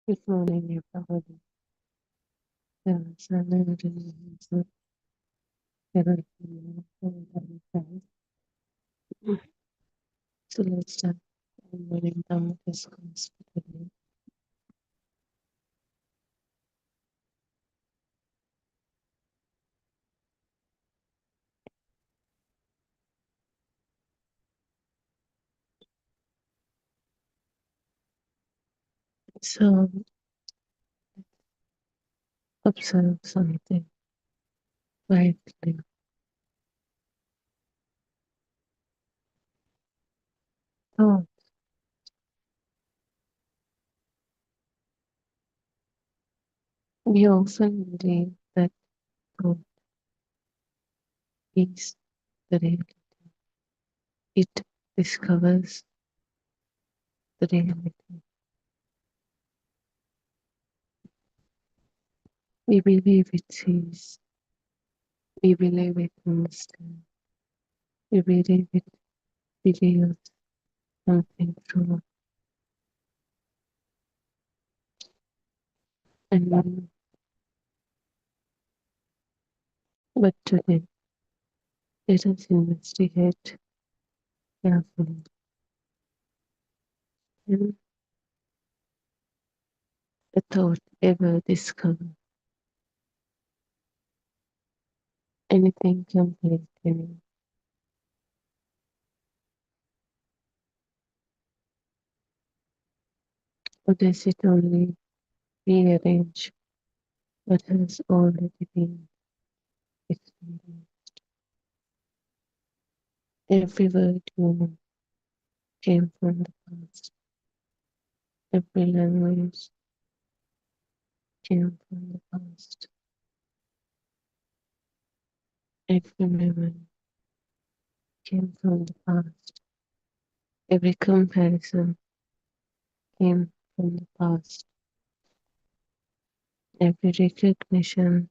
Good morning, everybody. Sana nilianza therapy for. So let's start. Good morning, discuss today. So observe something quietly. Thought we often believe that thought is the reality. It discovers the reality. We believe it sees. We believe it understands. We believe it reveals something true. And but today, let us investigate carefully. Can a thought ever discover anything completely new? Or does it only rearrange what has already been experienced? Every word you know came from the past. Every language came from the past. Every memory came from the past. Every comparison came from the past. Every recognition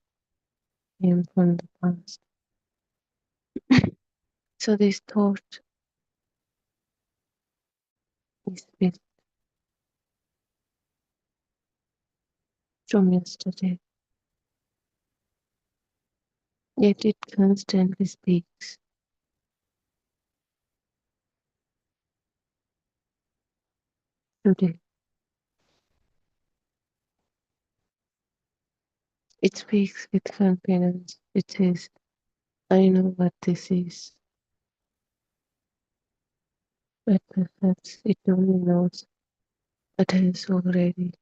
came from the past. So this thought is built from yesterday, yet it constantly speaks. Today, it speaks with confidence. It says, I know what this is, but perhaps it only knows what has already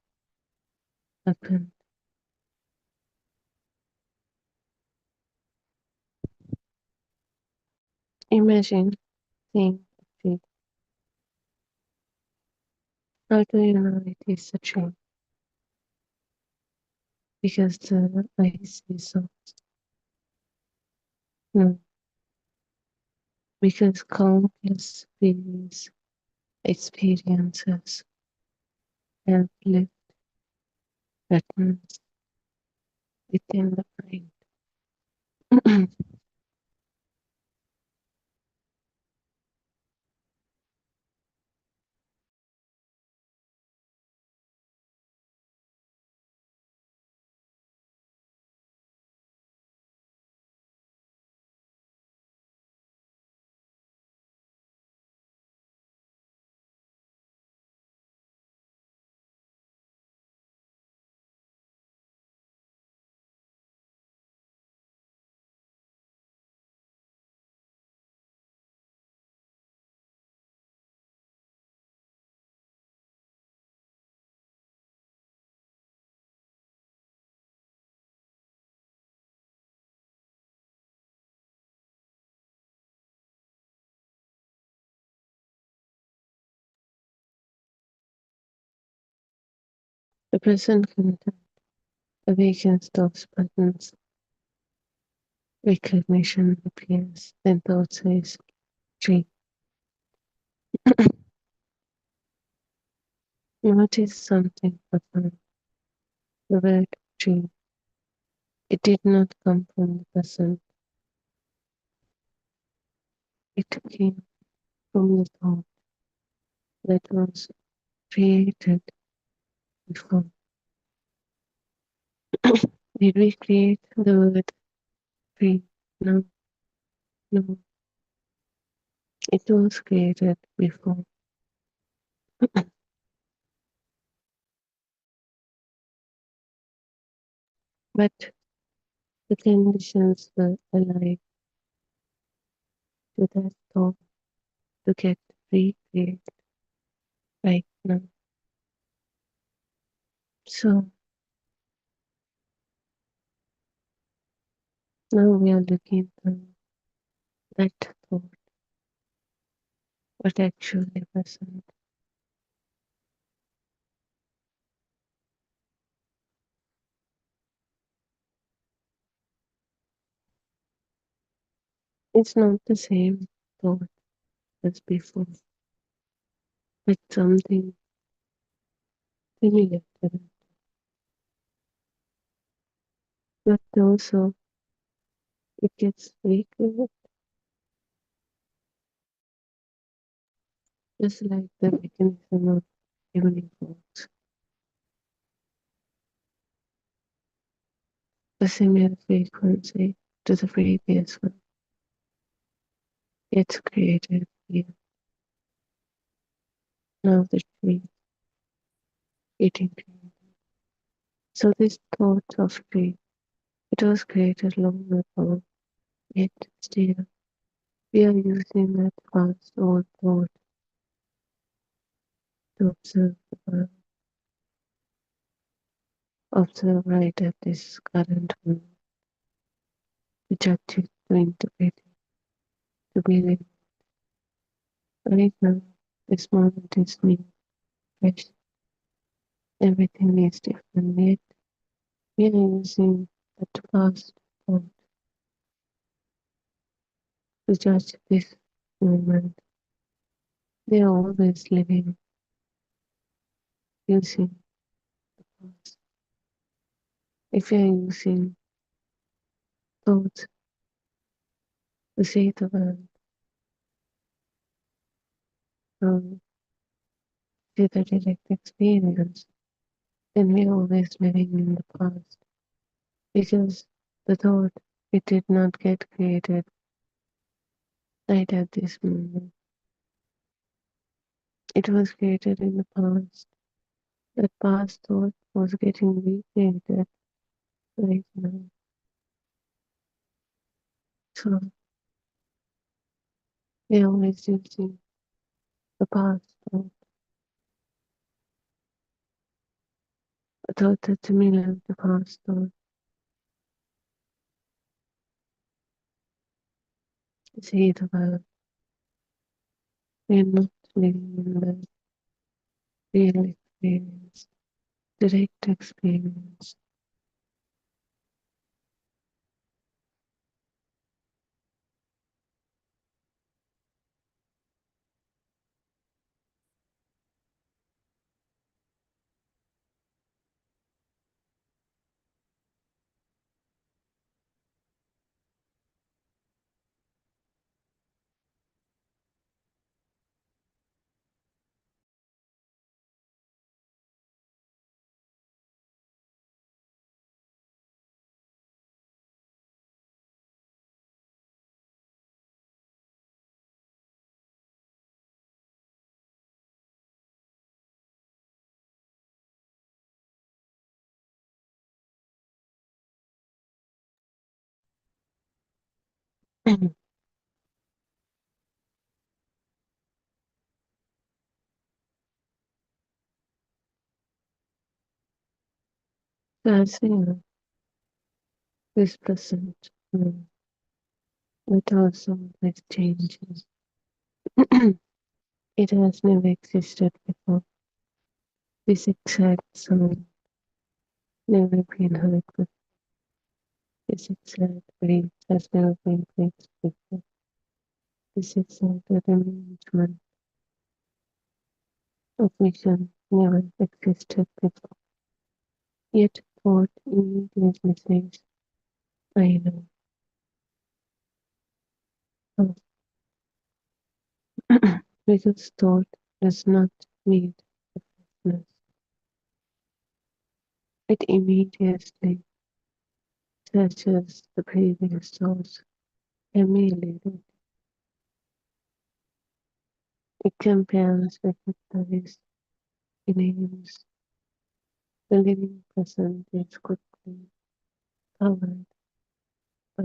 happened. Imagine seeing a tree. How do you know it is a tree? Because the ice is soft. No, because countless previous experiences have left patterns within the mind. The present content awakens those patterns. Recognition appears, then thought says, tree. Notice something profound. The word tree. It did not come from the present. It came from the thought that was created before. Did we create the word free? No, no. It was created before. But the conditions were alive to that thought to get recreated right now. So now we are looking for that thought, what actually wasn't. It's not the same thought as before, but something similar to it. But also it gets recreated just like the mechanism of evening walks. A similar frequency to the previous one. It's created here. Now the tree eating tree. So this thought of tree, it was created long ago, yet still we are using that past old thought to observe the world, observe right at this current moment, to judge it, to interpret it, to believe. Right now, this moment is new, fresh, everything is different, yet we are using that past thought to judge this moment. They are always living using the past. If you are using thoughts to see the world, see the direct experience, then we are always living in the past. Because the thought, it did not get created right at this moment. It was created in the past. That past thought was getting recreated right now. So we are always using the past thought, a thought that's similar to the past thought. See the world. We are not living in the real experience, direct experience. So as we know, this present moment, it also with changes. It has never existed before. This exact sound never been heard before. This exact breath has never been placed before. This exact arrangement of vision never existed before. Yet thought immediately says, I know. Oh. Because thought does not need awareness. It immediately searches the previous thoughts immediately. It compares, recognizes, names the living present is quickly covered by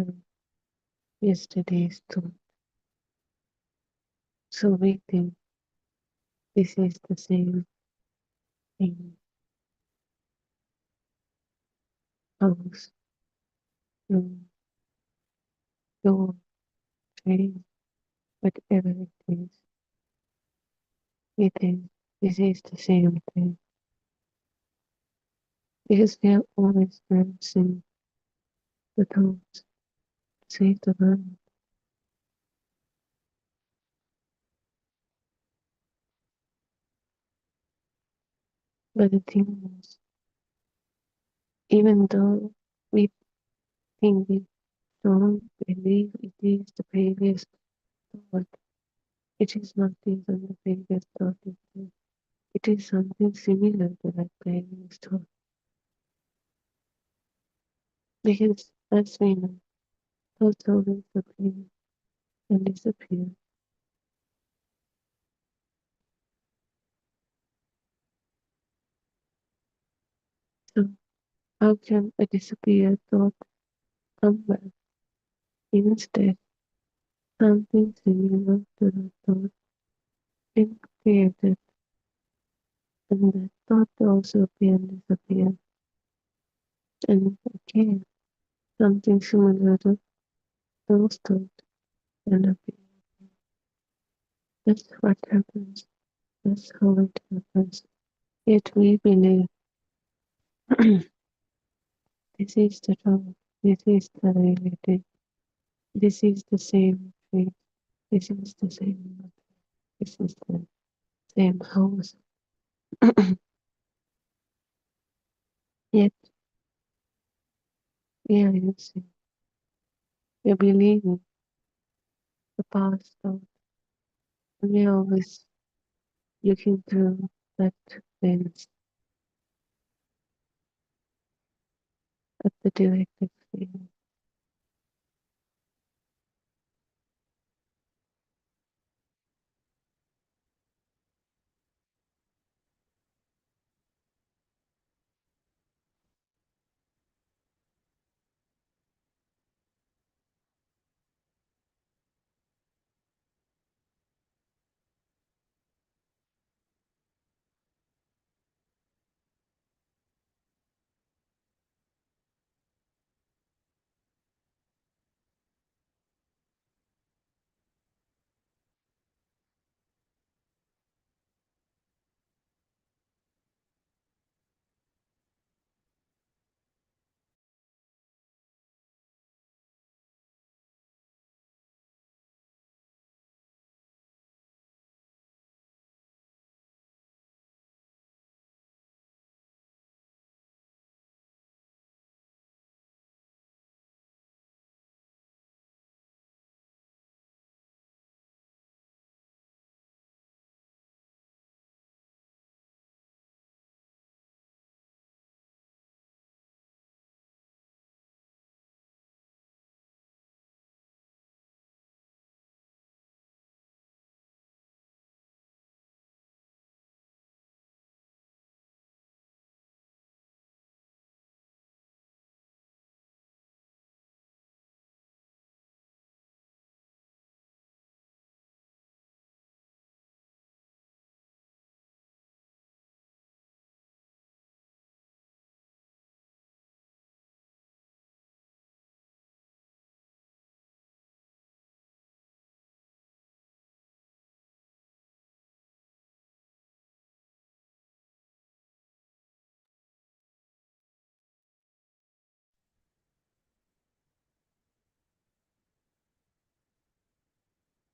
yesterday's thought. So we think this is the same thing. House, room, door, train, whatever it is. We think this is the same thing. Because we are always noticing the thoughts, save the mind. But the thing is, even though we think we don't believe it is the previous thought, it is not even the previous thought itself. It is something similar to that previous thought. Because as we know, thoughts always appear and disappear. So how can a disappeared thought come back? Instead, something similar to the thought is created, and that thought also appear and disappear. And again, something similar to those thoughts and appear. That's what happens. That's how it happens. Yet we believe this is the truth. This is the reality. This is the same tree. This is the same mother. This is the same house. Yet we are using, we are believing the past thought. And we are always looking through that lens at the direct experience.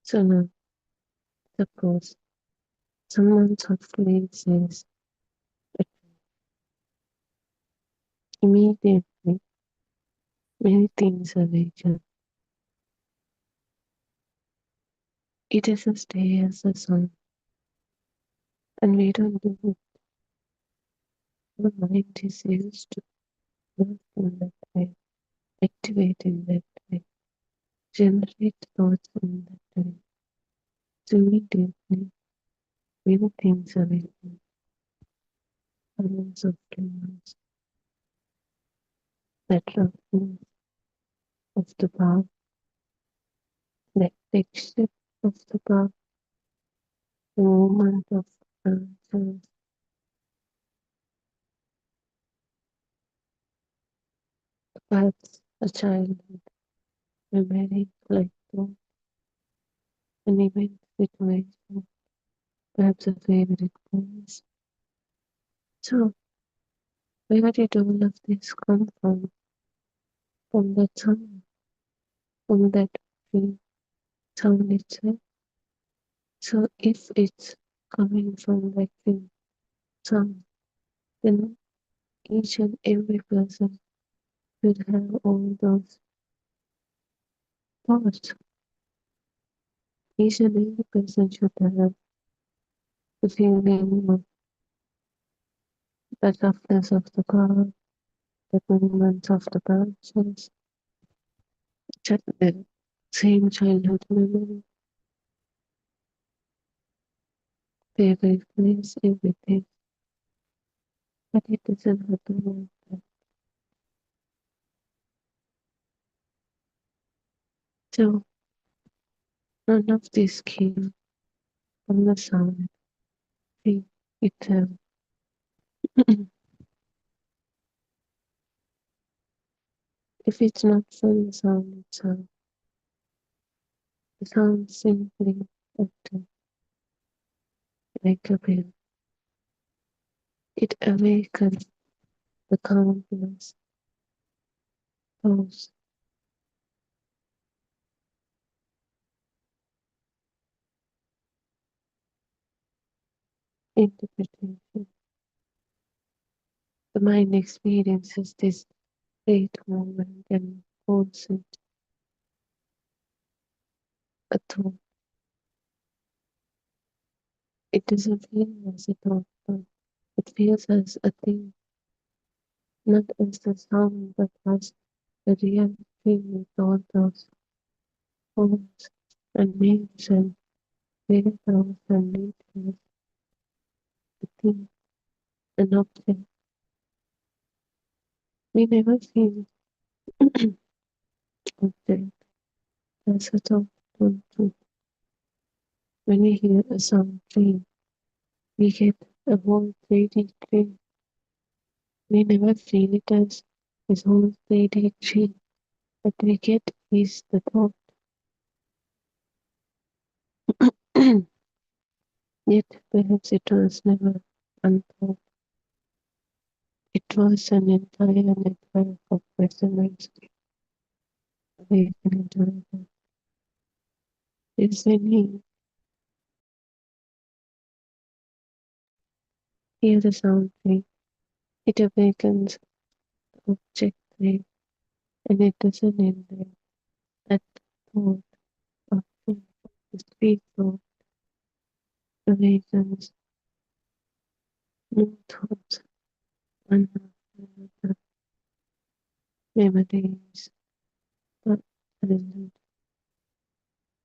So now, suppose someone softly says that immediately many things awaken. It is a stay as a song, and we don't do it. Our mind is used to work in that way. activating that way, generate thoughts in that way. So immediately, many things awaken, elements of dreams, that roughness of the path, that texture of the path, the movement of branches, perhaps a childhood memory like thought, an event situation, perhaps a favorite place. So, where did all of this come from? From that sound, from that free sound itself. So, if it's coming from that free sound, then each and every person should have all those thoughts. Each and every person should have the feeling of the softness of the car, the movements of the branches, the same childhood memory, favorite place, everything. But it doesn't happen like that. So none of this came from the sound thing itself. If it's not from the sound itself, the sound simply acted like a bell. It awakens the countless thoughts, interpretation. The mind experiences this great moment and calls it a thought. It doesn't feel as a thought, but it feels as a thing, not as the sound, but as a real thing with all those forms and names and variables and details, a thing, an object. We never feel object as a thought, don't we? When we hear a sound train, we get a whole 3D train. We never feel it as this whole 3D train. What we get is the thought. Yet perhaps it was never unthought. It was an entire network of resonance awakening together. Is when we hear the sound wave, it awakens the object wave, and it doesn't end there. That thought of the street thought awakens new thoughts, one after another, memories, but present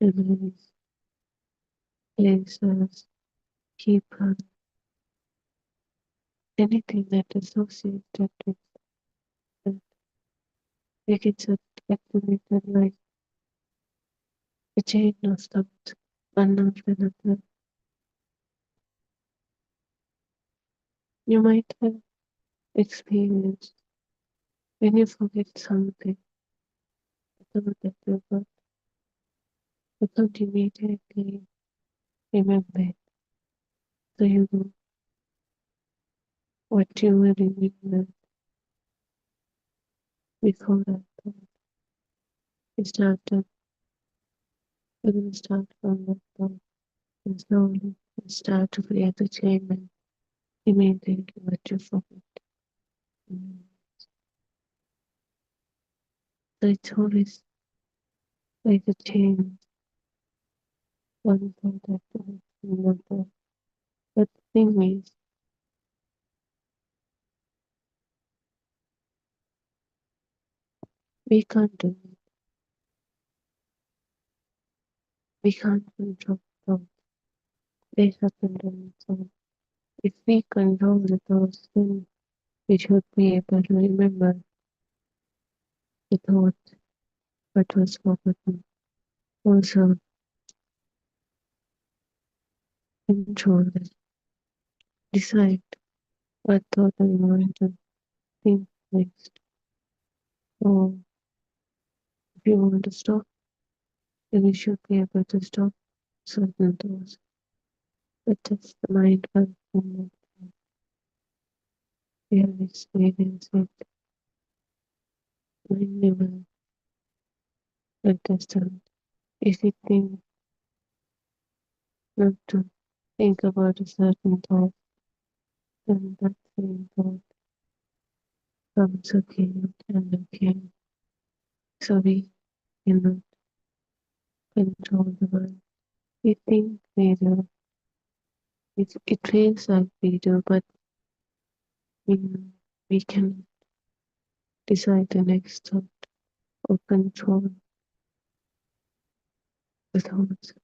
memories, places, people, anything that associated with that. It gets activated like a chain of thoughts, one after another. You might have experienced when you forget something, the thought that you got, you can't immediately remember it. So you know what you were remembering before that thought. You started, you're going to start from that thought, and slowly you start to create the chain and immediately what you forget. Mm. So it's always like a chain, one thought after another. But the thing is, We can't do it. We can't control thoughts. They happen on its own. If we control the thoughts, then we should be able to remember the thought that was forgotten. Also, control it. Decide what thought I want to think next. Or if you want to stop, then you should be able to stop certain thoughts. But that's the mind functioning that we have experienced it. Mind never understand. If you think not to think about a certain thought, then that same thought comes again and again. So we cannot control the mind. We think we do. It feels like we do, but we know we can decide the next thought or control the thoughts.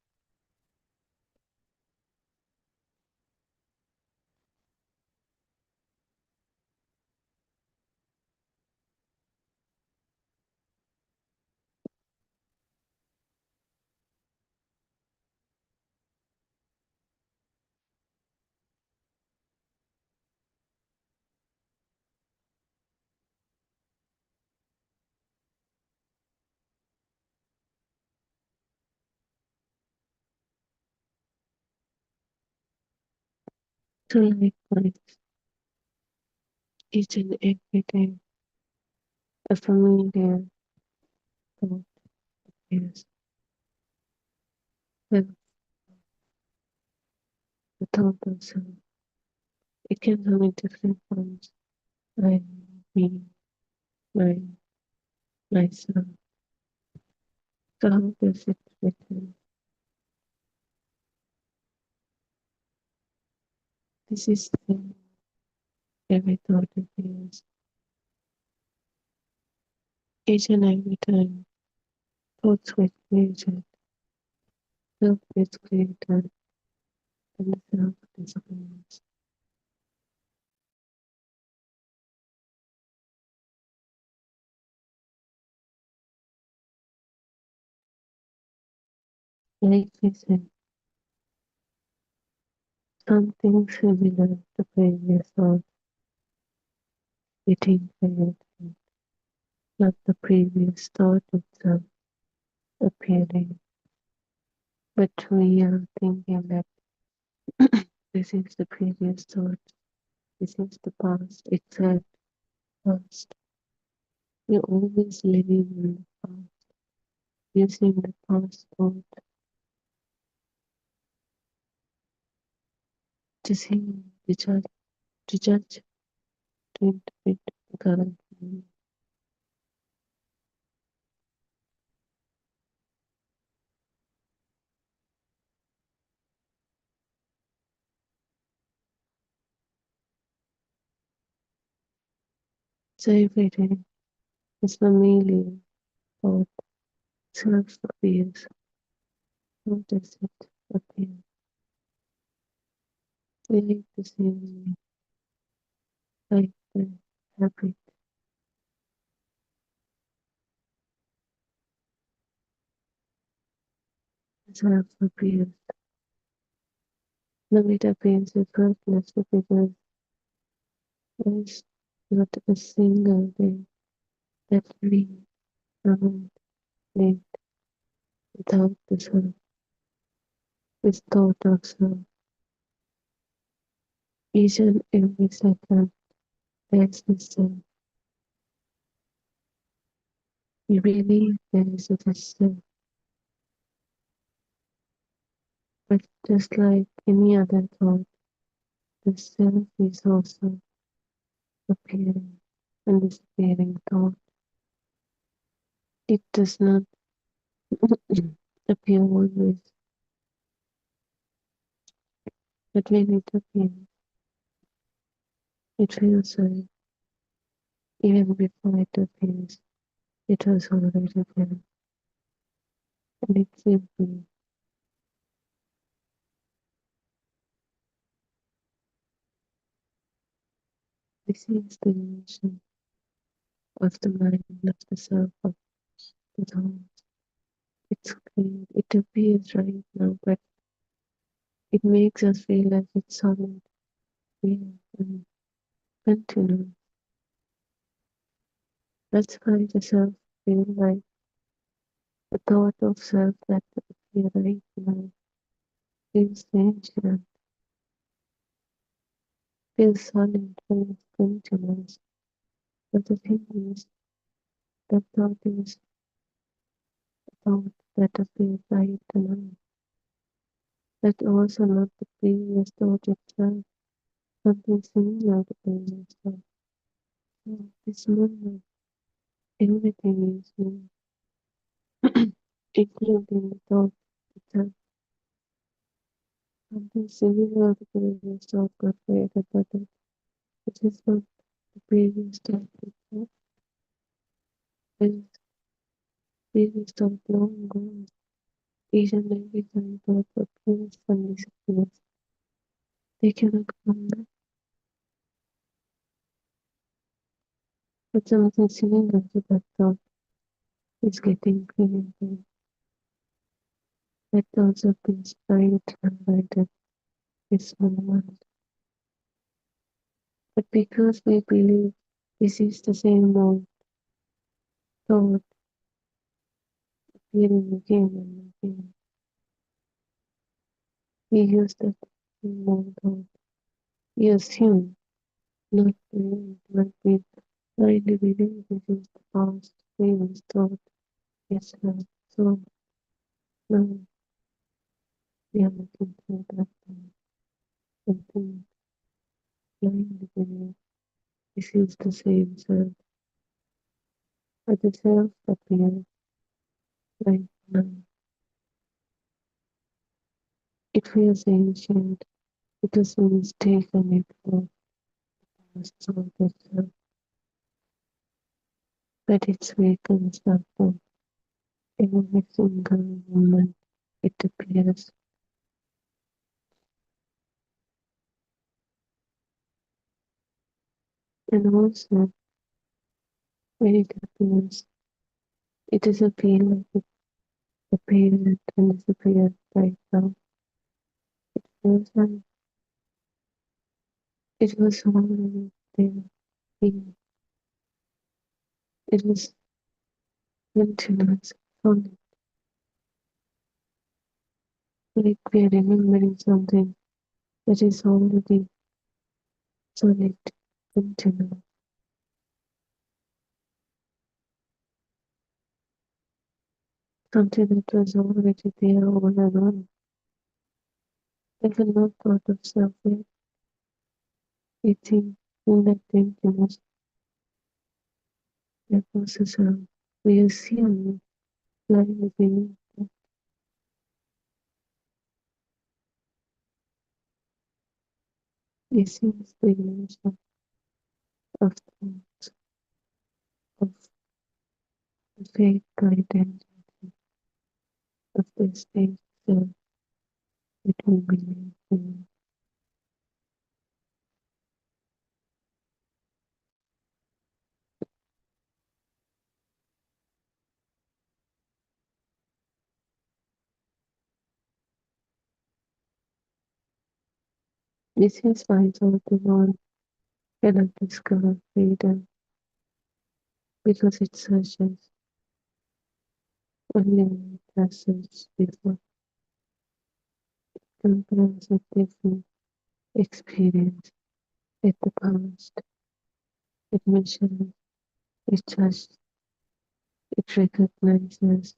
So likewise, each and every day, a familiar thought is the thought of self. It can come in different forms. I, me, mine, myself. So how does it fit in? This is the every thought appears. Each and every time, thoughts get created, self gets created, and the self disappears. Like we said, something similar to previous thought getting created, not the previous thought itself appearing, but we are thinking that this is the previous thought, this is the past itself. Past. You always live in the past, using the past thought to see, to judge, to interpret the current moment. So every day is familiar thought, self appears. How does it appear? We like the same like the habit. Self appears. The it appears effortlessly because there is not a single day that we haven't lived without the self, this thought of self. Each and every second there's the self. We believe there is a self, but just like any other thought, the self is also appearing and disappearing thought. It does not appear always, but when it appears, it feels right even before it appears. It was already there, and it will be. This is the illusion of the mind, of the self, of the thought. It's clear. It appears right now, but it makes us feel like it's solid, real, and continuous. That's why the self feels like the thought of self that appear right now feels ancient, feels solid, feels continuous. But the thing is, that thought is a thought that appears right now. That also not the previous thought itself, something similar to previous thought. So this moment, everything is new, including the thought itself. Something similar to previous thought got created, but it is not the previous thought itself. It is previous thought long gone. Each and every time thought appears and disappears. They cannot come back. But something similar to that thought is getting created. That also feels right and right. This moment. But because we believe this is the same old thought appearing again and again, we use that same old thought. We assume, not believe, but we blindly believe this is the past, previous thought. Yes, sir. So now we are looking for that thought and think blindly believe this is the same self. But the self appears right now. It feels ancient because we mistaken it for past thought itself. But it's reconstructed every single moment it appears. And also, when it appears, it doesn't feel like it appeared and disappeared right now. It feels like it was already there. Here. It was continuous, solid, like we are remembering something that is already solid, continuous, something that was already there all along. Even not thought of self yet. We think in that emptiness, that process we assume blindly believe that this is the illusion of thoughts, of the fake identity, of the state self that we believe in. This is why thought alone cannot discover freedom, because it searches only when it has searched before, compares with different experience with the past, it measures, it trusts, it recognizes.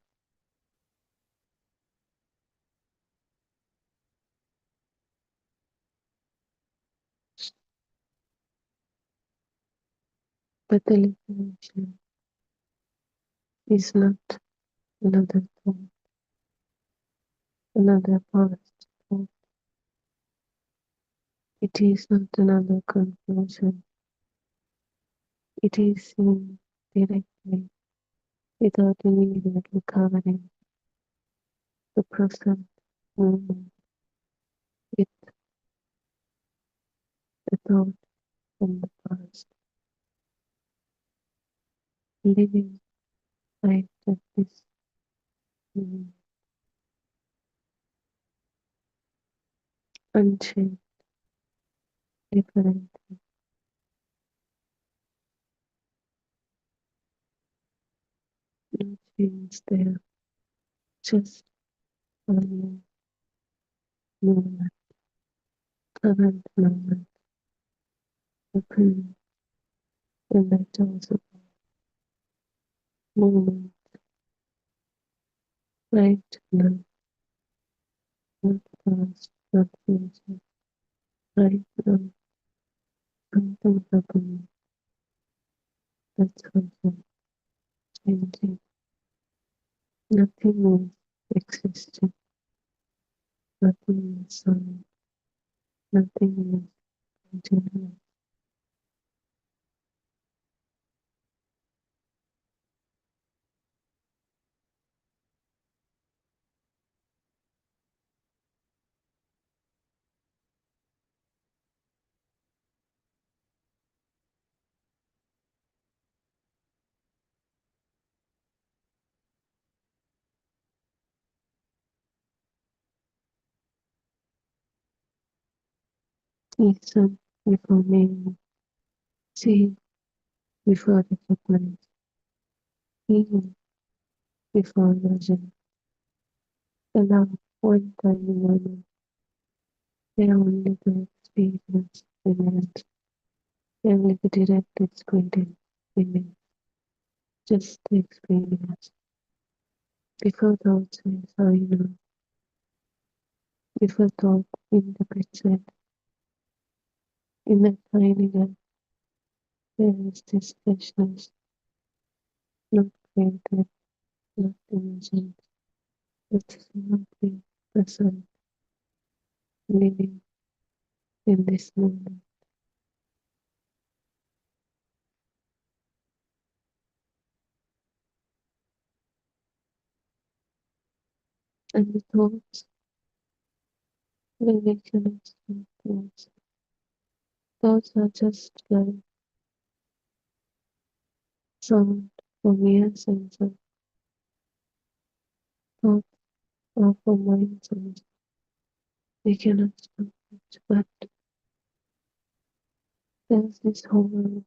But the liberation is not another thought, another past thought. It is not another conclusion. It is seen directly without immediately covering the present moment with a thought from the past, living right at this moment, unchanged, different, no change there, just one moment, current moment, the present, and that also moment, right now, not past, not future, right now, something happening, that's also changing, nothing is existing, nothing is solid, nothing is continuous. Listen before naming, see before recognize, feel before judging, allow one tiny moment, where only the experience remains, only the direct experience remains, just the experience. Before thought says how you know, before thought interprets it, in that tiny gap, there is this freshness, not created, not imagined, but simply present, living in this moment. And the thoughts, the awakenings and thoughts, thoughts are just like sound from ear sensor, thoughts are from mind sensor. We cannot stop it, but there's this whole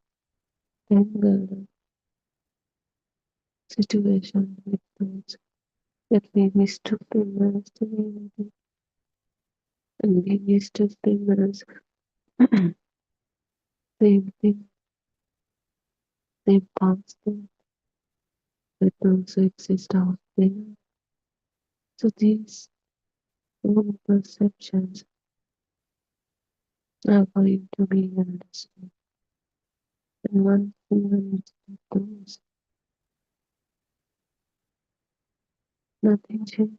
tangled situation with thoughts that we mistook them as the reality, and we mistook them as same thing, same past thing that also exist out there. So these own perceptions are going to be understood. And once we understand those, nothing changes.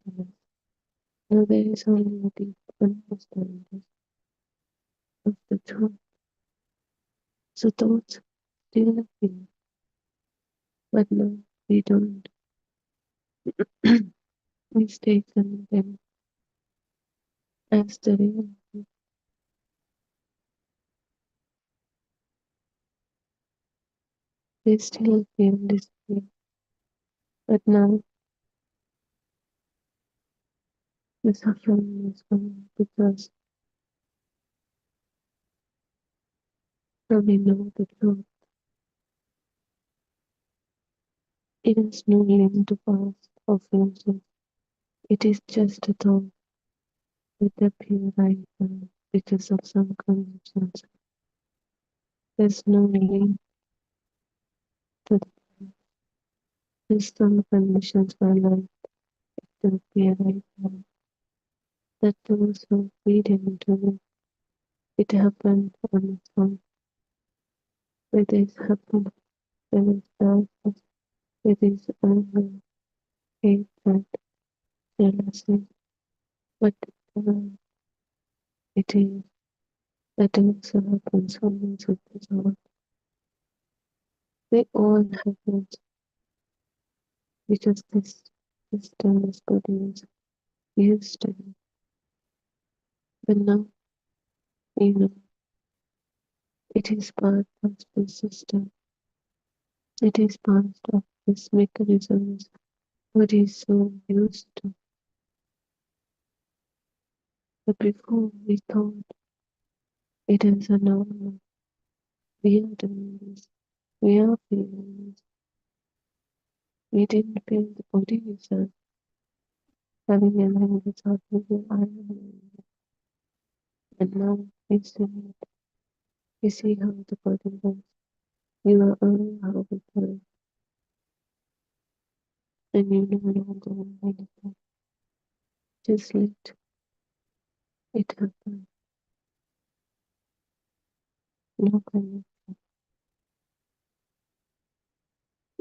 Now there is only a deep understanding of the truth. So thoughts still appear, but now we don't mistaken them as the reality. They still appear and disappear, but now the suffering is gone because now we know the truth. It has no link to past or future. It is just a thought that appear right now because of some conditions. There's no link to the past. There's some conditions where life to appear right now that those who feed into it happened on its own. Whether it's happened, whether it's darkness, whether it's anger, hatred, jealousy, whatever it is that also happens on the surface of it. They all happen because this system is produced used to be. But now we know it is part of the system. It is part of this mechanisms body is so used to. But before we thought it is a normal. We are doing this. We are feeling this. We didn't feel the body is having a language or thinking I am doing it. And now we see it. We see how the body goes. You are aware how it goes. And you no longer want anything. Just let it happen. No connection.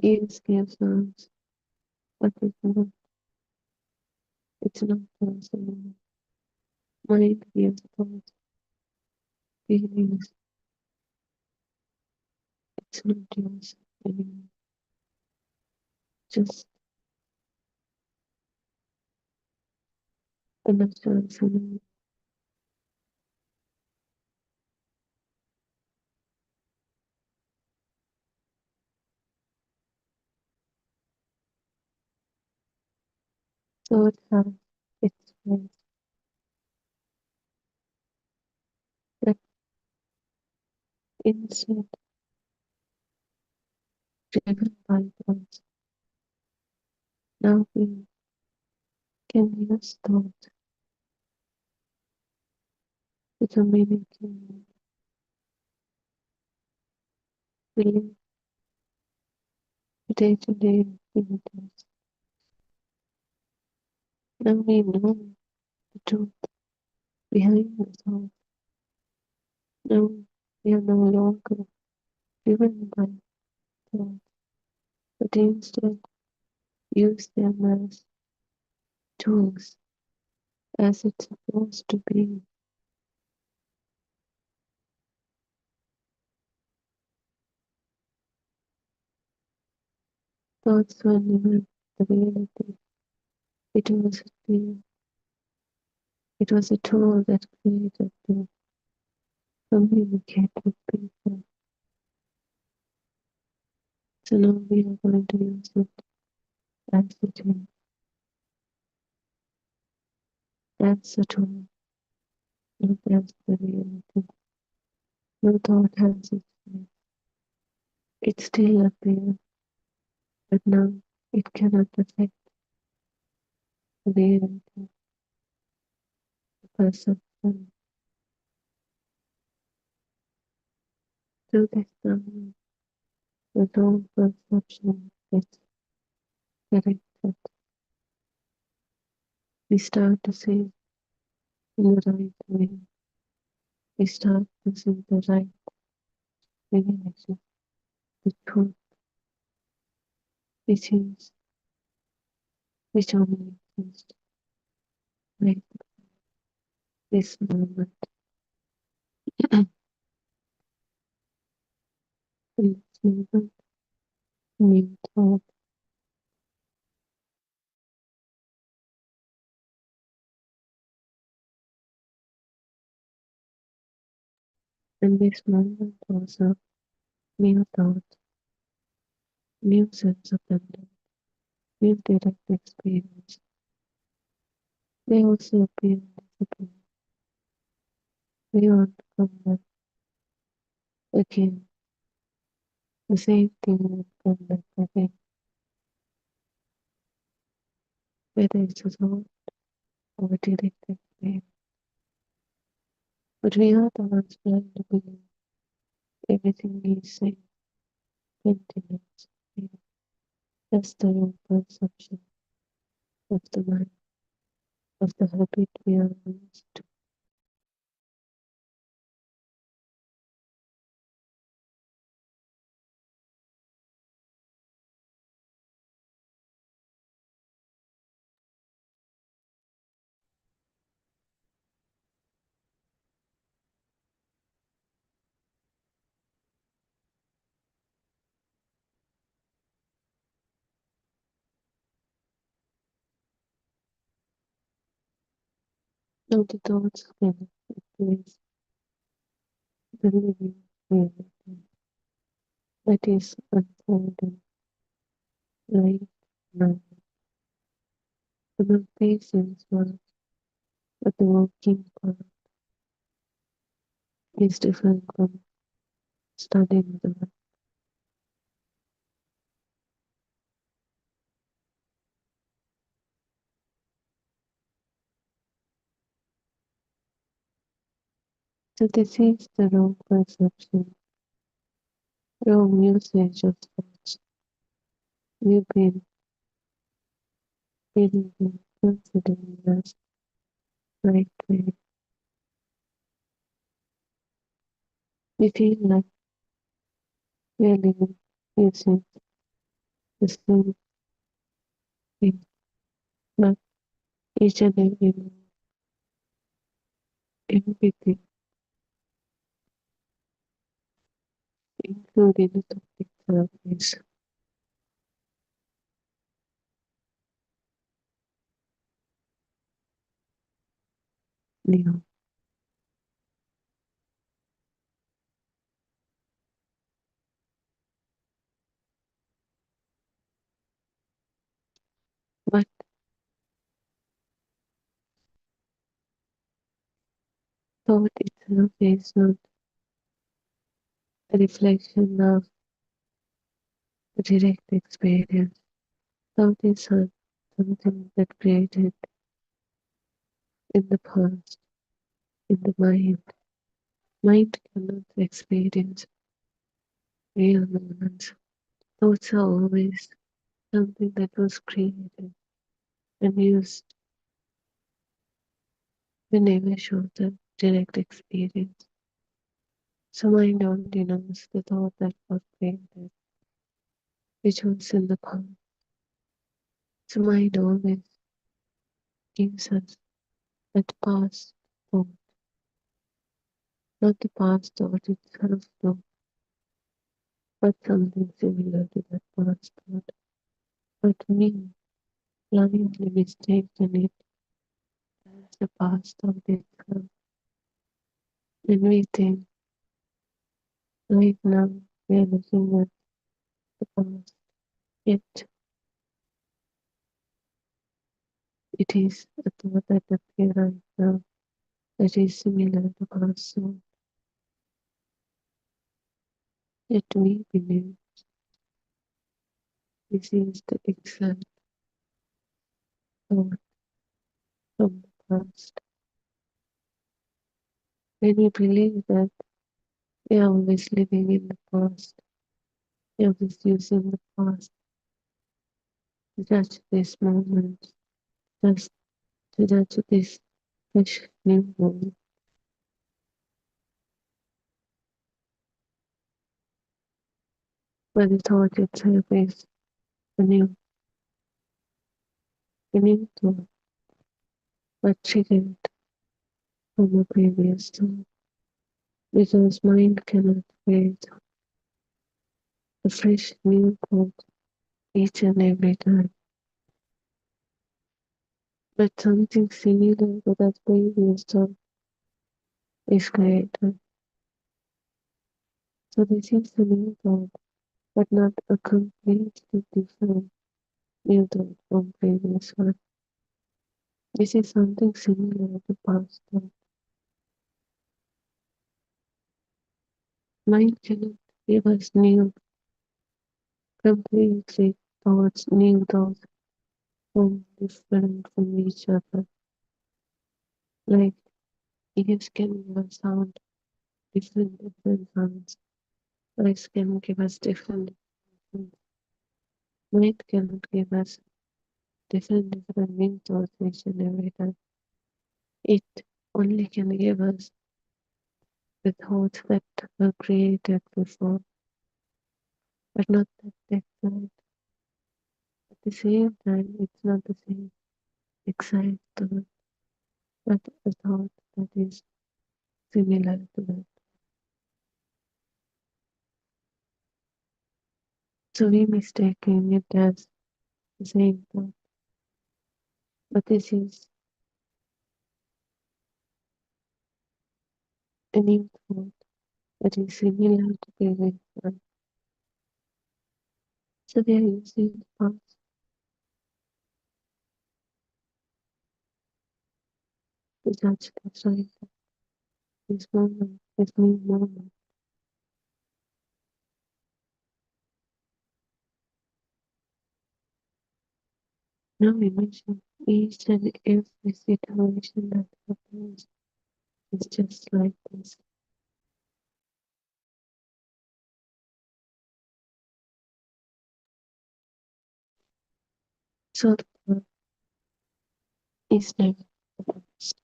Ears give sounds, but it's not yours anymore. Mind gives thoughts, feelings, it's not yours anymore. Just a natural phenomenon. So it has its ways, but instead driven by thoughts. Now we can use thought with a meaning in live day-to-day activities. Now we know the truth behind the thought. Now we are no longer driven by thought, but instead use them as tools, as it's supposed to be. Thoughts were never the reality. It was a fear. It was a tool that created to communicate with people. So now we are going to use it as a tool. That's a tool, not as the reality. No thought has its place. It's still up there, but now it cannot affect the reality, the perception. Through this time, the whole perception gets corrected. We start to see in the right way. We start to see the right reality, the truth, which is, which only exists right this moment. In this moment, new thought, in this moment also, new thought, new sense of abundance, new direct experience. They also appear and disappear. They want to come back again. The same thing will come back again. Whether it's a thought or a direct experience. But we are the ones trying to believe everything we say continues. That's the wrong perception of the mind, of the habit we are used to. Now the thoughts can replace the living reality that is unfolding right now. The more patience was, but the working part is different from studying the work. So this is the wrong perception, wrong usage of thoughts. We've been feeling them, considering us right way. We feel like we're living using the same thing, but each and every one, everything, including the topic is new. But thought itself is not a reflection of the direct experience. Thought is something that created in the past, in the mind. Mind cannot experience real moments. Thoughts are always something that was created and used when never show the direct experience. So mind only knows the thought that was created, which was in the past. So mind always gives us that past thought, not the past thought itself, though, but something similar to that past thought. But we blindly mistaken it as the past thought itself, and we think right now we are looking at the past, yet it is a thought that appears right now that is similar to past. So yet we believe this is the exact thought from the past. When we believe that we are always living in the past, we are always using the past to judge this moment, just to judge this fresh new moment. But the thought itself is a new thought, but triggered from a previous thought, because mind cannot create a fresh new thought each and every time. But something similar to that previous thought is created. So this is a new thought, but not a completely different new thought from previous one. This is something similar to past thought. Mind cannot give us new, completely thoughts, new thoughts from different from each other. Like ears can give us sound, different sounds. Eyes can give us different. Mind cannot give us different new thoughts each and every time. It only can give us the thoughts that were created before, but not that exact. At the same time, it's not the same exact thought, but a thought that is similar to that. So we mistaking it as the same thought, but this is a new thought that is similar to previous one. So we are using the past to judge this right, this moment, this new moment. Now imagine each and every situation that happens is just like this. So the past is never the past.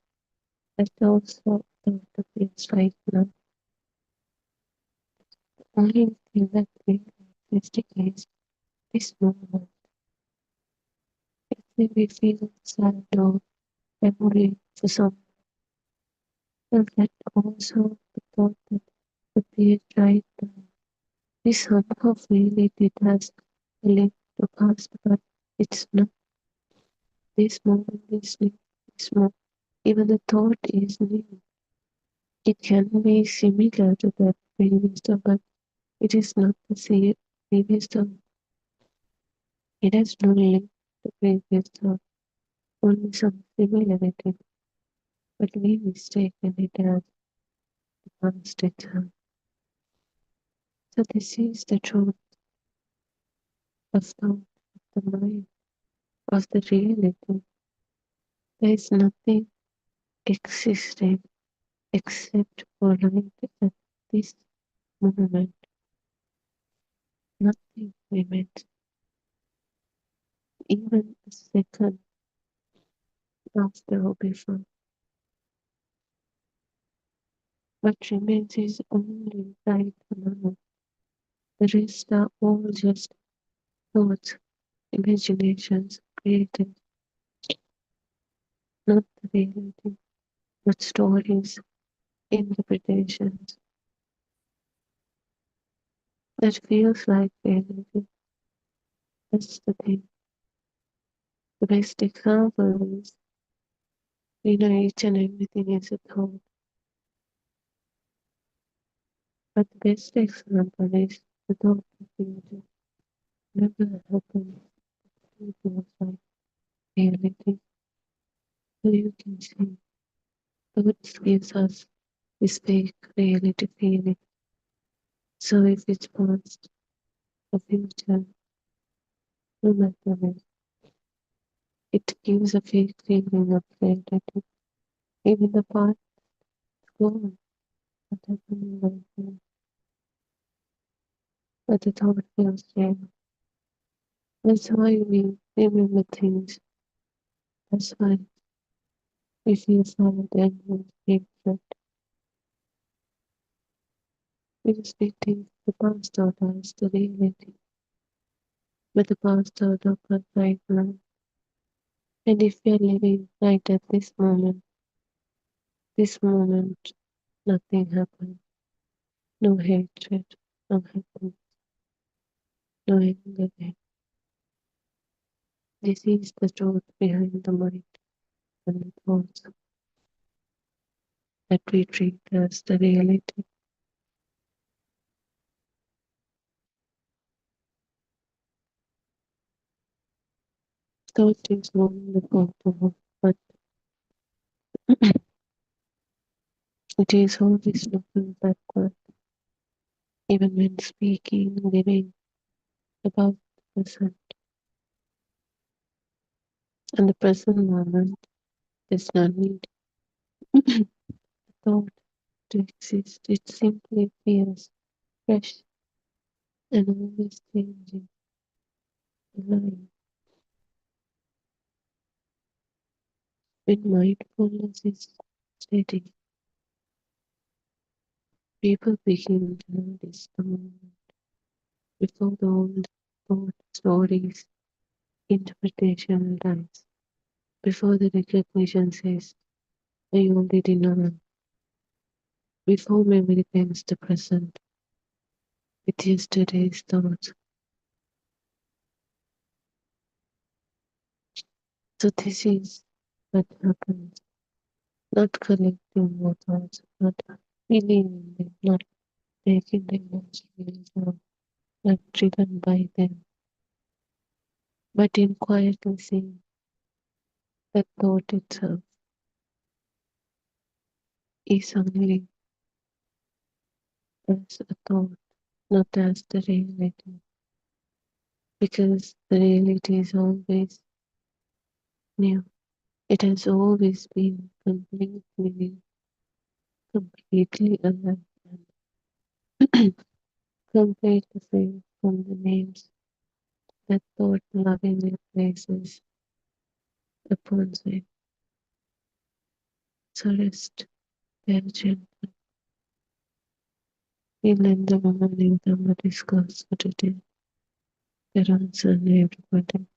But also the feels right now. The only thing that really exists is this moment. If we feel sad or angry for something, that also the thought that appears right now. We somehow feel it has a link to past, but it's not. This moment is new. This moment, even the thought is new. It can be similar to the previous thought, but it is not the same previous thought. It has no link to previous thought, only some similarity, but we mistaken it as the past itself. So this is the truth of thought, of the mind, of the reality. There is nothing existing except for light at this moment. Nothing remains, even a second after or before. What remains is only right now. The rest are all just thoughts, imaginations created, not the reality, but stories, interpretations. That feels like reality. That's the thing. The best example is we know each and everything is a thought. But the best example is the thought of beauty. Never happened. It was like reality. So you can see thoughts gives us this fake reality feeling. So if it's past or future, no matter what, it gives a fake feeling of reality. Even the past is gone. What happened right now? But the thought feels real. That's why we remember things. That's why we feel sad and hatred. Because we think the past thought us the reality. But the past thought of us right now. And if we are living right at this moment, nothing happened. No hatred, no happiness, no anger. This is the truth behind the mind and the thoughts that we treat as the reality. Thought is only the thought, but it is always looking backward, even when speaking, living about the present. And the present moment does not need the thought to exist. It simply appears fresh and always changing, alive. When mindfulness is steady, people begin to notice the moment before the old thought stories interpretation dies, before the recognition says, I already know, before memory bends the present with yesterday's thoughts. So this is what happens, not collecting more thoughts, not feeling them, not taking them as real, not driven by them, but in quietly seeing that thought itself is only as a thought, not as the reality, because the reality is always new. It has always been completely new, completely alive, and completely free from the names that thought lovingly places upon it. So rest there gently. Feel in the moment in the discuss for today. There answer everybody.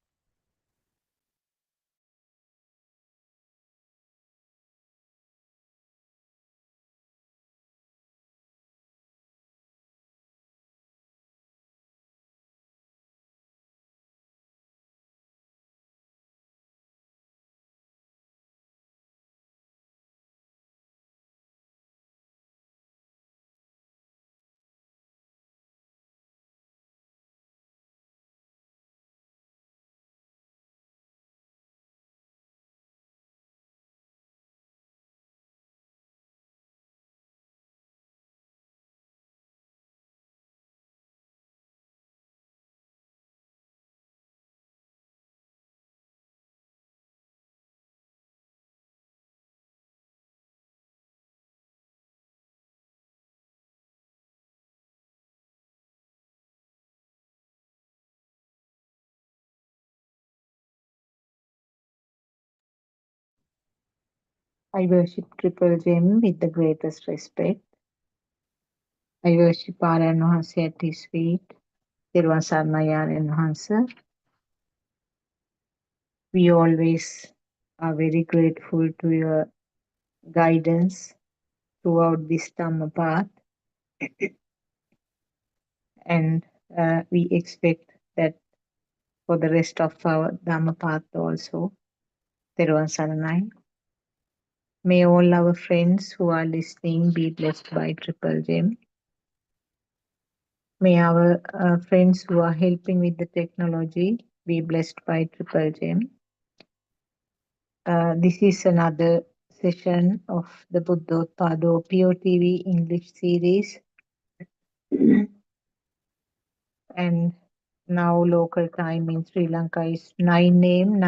I worship Triple Gem with the greatest respect. I worship Aryan Wahanse at his feet. Tirwan Sarnayan Wahanse. We always are very grateful to your guidance throughout this Dhamma path, and we expect that for the rest of our Dhamma path also. Tirwan Saranai. May all our friends who are listening be blessed by Triple Gem. May our friends who are helping with the technology be blessed by Triple Gem. This is another session of the Buddothpado PeoTV English series. And now local time in Sri Lanka is 9 a.m.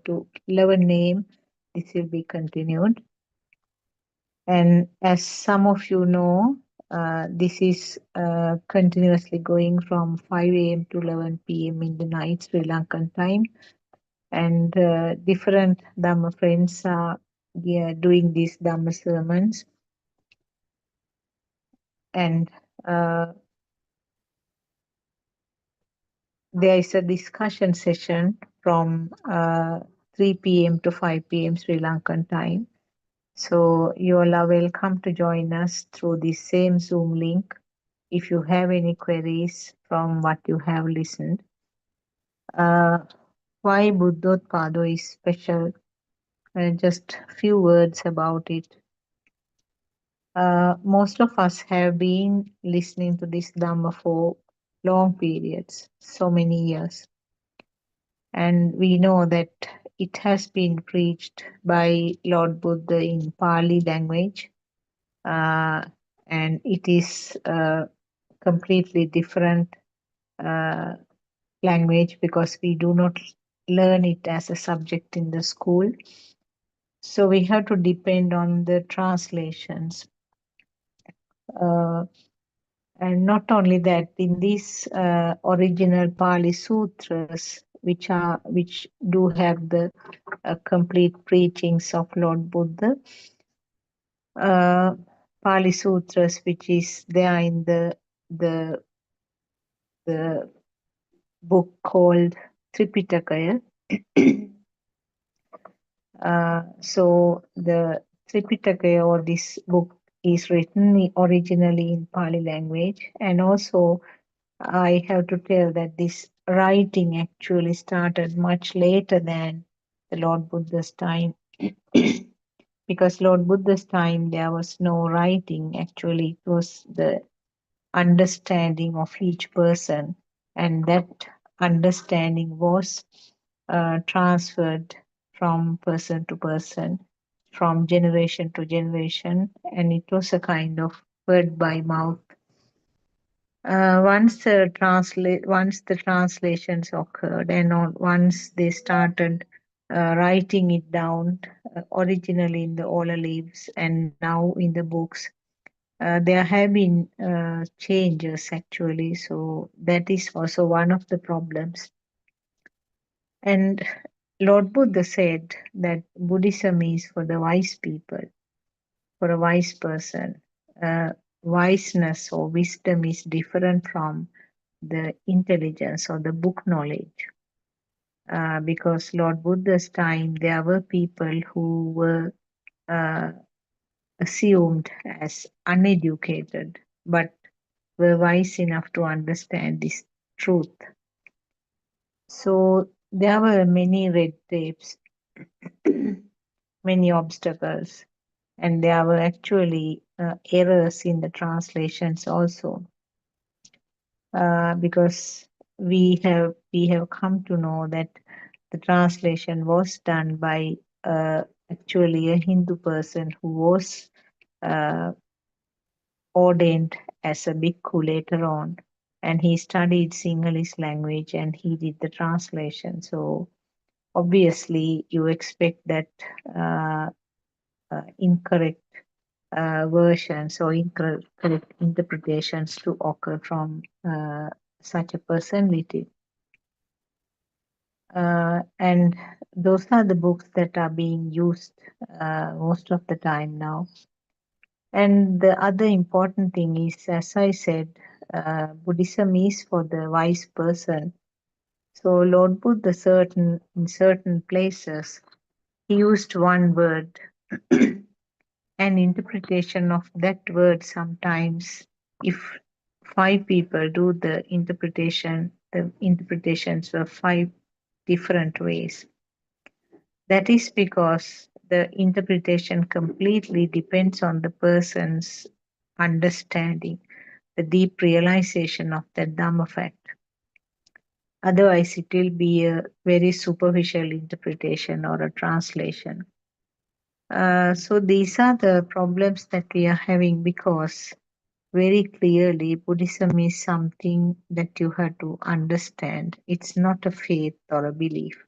to 11 a.m. This will be continued. And as some of you know, this is continuously going from 5 a.m. to 11 p.m. in the night Sri Lankan time. And different Dhamma friends are doing these Dhamma sermons. And there is a discussion session from 3 p.m. to 5 p.m. Sri Lankan time. So you all are welcome to join us through the same Zoom link if you have any queries from what you have listened. Why Buddothpado is special? Just few words about it. Most of us have been listening to this Dhamma for long periods, so many years. And we know that it has been preached by Lord Buddha in Pali language. And it is a completely different uh, language because we do not learn it as a subject in the school. So we have to depend on the translations. Uh, and not only that, in these original Pali sutras, which do have the complete preachings of Lord Buddha, uh, Pali sutras, which is there in the the book called Tripitaka. So the Tripitaka or this book is written originally in Pali language, and also I have to tell that this writing actually started much later than the Lord Buddha's time. because Lord Buddha's time there was no writing. Actually, it was the understanding of each person, and that understanding was transferred from person to person, from generation to generation, and it was a kind of word by mouth. Once the translations occurred, and once they started writing it down, originally in the oral leaves and now in the books, there have been changes actually. So that is also one of the problems. And Lord Buddha said that Buddhism is for the wise people, for a wise person. Uh, Wiseness or wisdom is different from the intelligence or the book knowledge. Because Lord Buddha's time, there were people who were uh, assumed as uneducated, but were wise enough to understand this truth. So there were many red tapes, many obstacles, and there were actually errors in the translations also, because we have come to know that the translation was done by actually a Hindu person who was uh, ordained as a bhikkhu later on, and he studied Sinhalese language and he did the translation. So obviously, you expect that uh, incorrect versions or incorrect interpretations to occur from such a personality. And those are the books that are being used most of the time now. And the other important thing is, as I said, Buddhism is for the wise person. So Lord Buddha, in certain places, he used one word, an interpretation of that word. Sometimes, if five people do the interpretations were five different ways. That is because the interpretation completely depends on the person's understanding, the deep realization of that Dhamma fact. Otherwise, it will be a very superficial interpretation or a translation. So these are the problems that we are having, because very clearly Buddhism is something that you have to understand. It's not a faith or a belief.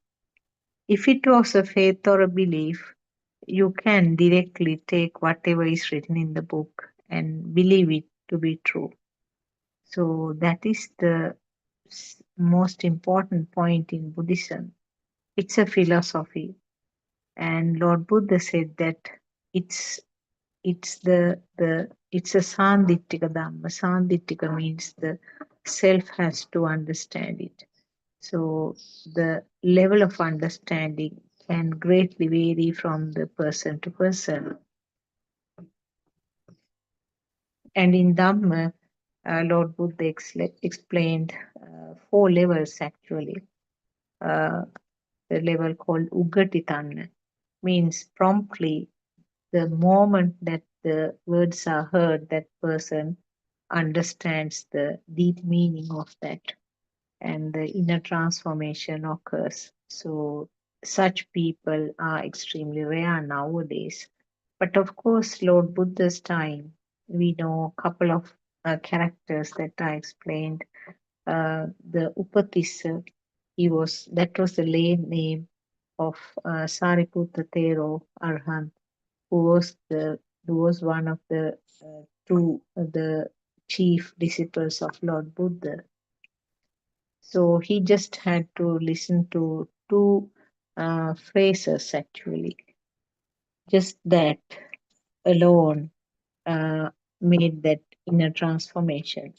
If it was a faith or a belief, you can directly take whatever is written in the book and believe it to be true. So that is the most important point in Buddhism. It's a philosophy, and Lord Buddha said that it's it's a sandittika dhamma. Sandittika means the self has to understand it. So the level of understanding can greatly vary from the person to person. And in Dhamma, Lord Buddha explained four levels actually. Uh, the level called Ugatitanna means promptly, the moment that the words are heard, that person understands the deep meaning of that, and the inner transformation occurs. So such people are extremely rare nowadays. But of course, Lord Buddha's time, we know a couple of characters that are explained. The Upatissa, that was the lane name of Sariputta Thero Arhat, who was one of the the chief disciples of Lord Buddha. So he just had to listen to two phrases actually. Just that alone made that inner transformation.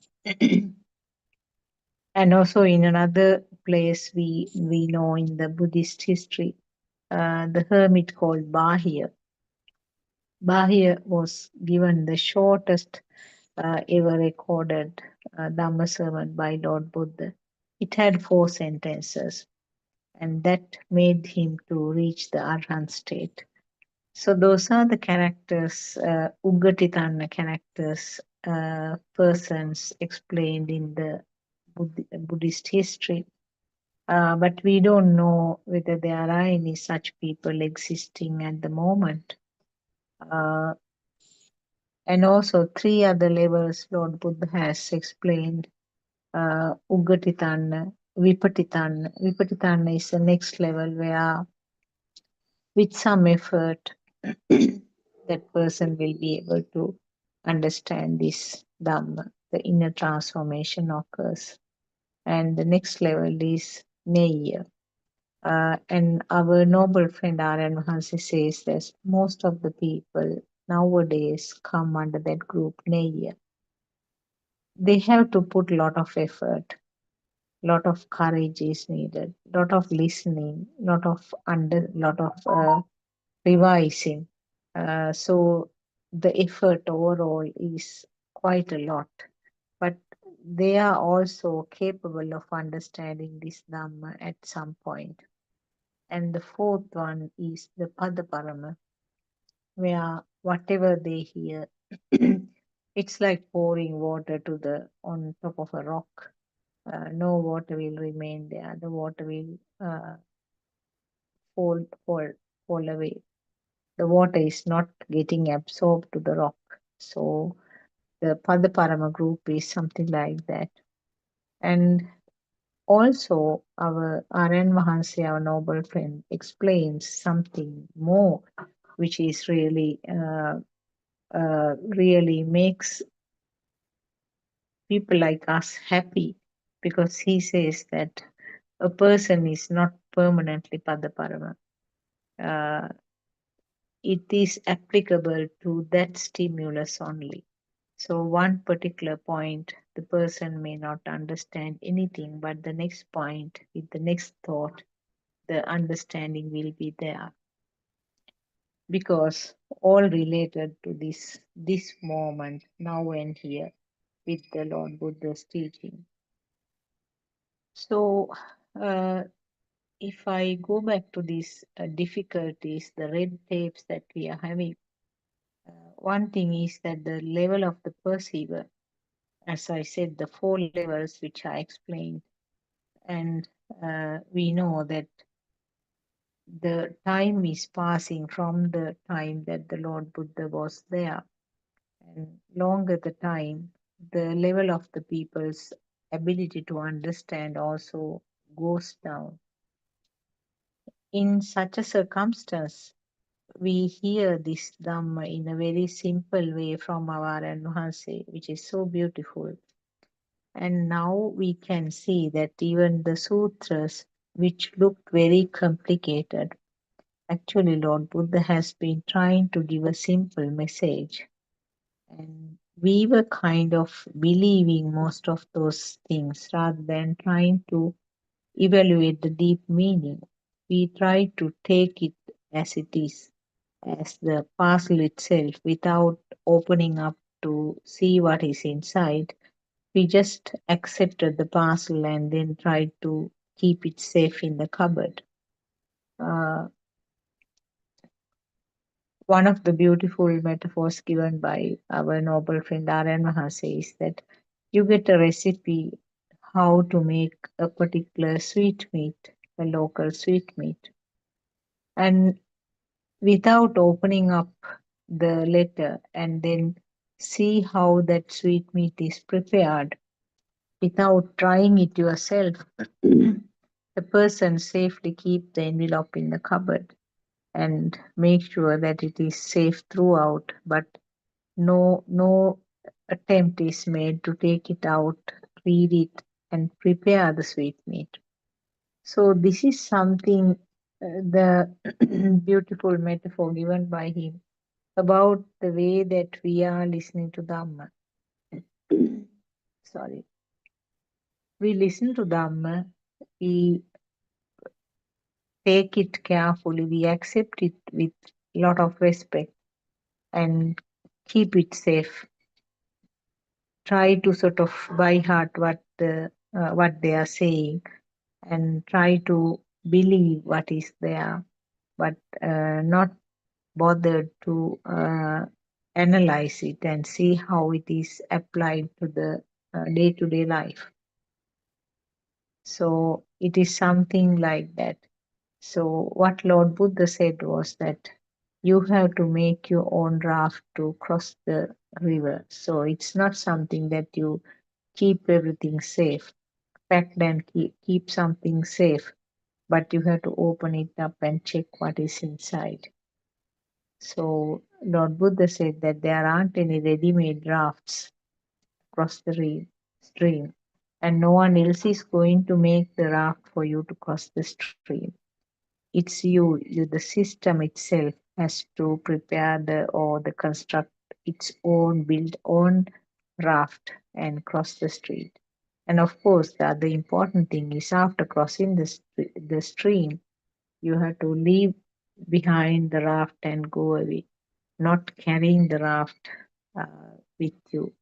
And also in another place we know in the Buddhist history, the hermit called Bahia. Bahia was given the shortest ever recorded Dhamma sermon by Lord Buddha. It had 4 sentences, and that made him to reach the Arhat state. So those are the characters, Uggatitana characters, persons explained in the Buddhist history. But we don't know whether there are any such people existing at the moment. Uh, and also three other levels Lord Buddha has explained. Uggatitana, Vipatitana. Vipatitana is the next level where with some effort that person will be able to understand this Dhamma, the inner transformation occurs. And the next level is Neya. And our noble friend R.N. Mahansi says that most of the people nowadays come under that group Neya. They have to put a lot of effort, lot of courage is needed, lot of listening, lot of revising. So the effort overall is quite a lot, but they are also capable of understanding this Dhamma at some point. And the fourth one is the Padaparama, where whatever they hear, it's like pouring water to the on top of a rock. No water will remain there. The water will fall, fall, fall away. The water is not getting absorbed to the rock. So the Padaparama group is something like that. And also, our R.N. Mahansi, our noble friend, explains something more, which is really makes people like us happy, because he says that a person is not permanently Padaparama. Uh, it is applicable to that stimulus only. So, one particular point, the person may not understand anything, but the next point, with the next thought, the understanding will be there, because all related to this moment, now and here, with the Lord Buddha's teaching. So, uh, if I go back to these difficulties, the red tapes that we are having, one thing is that the level of the perceiver, as I said, the four levels which I explained, and we know that the time is passing from the time that the Lord Buddha was there, and longer the time, the level of the people's ability to understand also goes down. In such a circumstance, we hear this Dhamma in a very simple way from our Mahanse, which is so beautiful. And now we can see that even the sutras, which looked very complicated, actually Lord Buddha has been trying to give a simple message. And we were kind of believing most of those things rather than trying to evaluate the deep meaning. We try to take it as it is, as the parcel itself, without opening up to see what is inside. We just accepted the parcel and then tried to keep it safe in the cupboard. Uh, One of the beautiful metaphors given by our noble friend R.N. Mahase is that you get a recipe how to make a particular sweetmeat, a local sweetmeat, and without opening up the letter and then see how that sweetmeat is prepared, without trying it yourself, the person safely keep the envelope in the cupboard and make sure that it is safe throughout, but no attempt is made to take it out, read it, and prepare the sweetmeat. So this is something, the beautiful metaphor given by him about the way that we are listening to Dhamma. Sorry. We listen to Dhamma, we take it carefully, we accept it with a lot of respect and keep it safe. Try to sort of by heart what they are saying and try to believe what is there, but not bothered to analyze it and see how it is applied to the day to day life. So it is something like that. So what Lord Buddha said was that you have to make your own raft to cross the river. So it's not something that you keep everything safe, packed and keep something safe, but you have to open it up and check what is inside. So Lord Buddha said that there aren't any ready-made rafts across the stream, and no one else is going to make the raft for you to cross the stream. It's you, the system itself has to prepare the construct its own, build own raft and cross the street. And of course, the other important thing is after crossing the stream, you have to leave behind the raft and go away, not carrying the raft with you.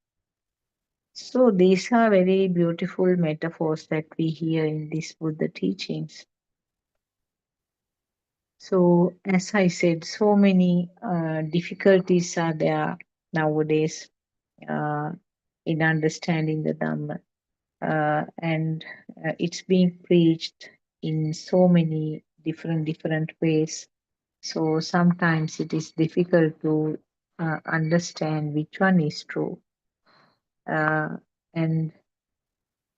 So these are very beautiful metaphors that we hear in these Buddha teachings. So, as I said, so many difficulties are there nowadays uh, in understanding the Dhamma, and it's being preached in so many different ways. So sometimes it is difficult to understand which one is true. Uh, and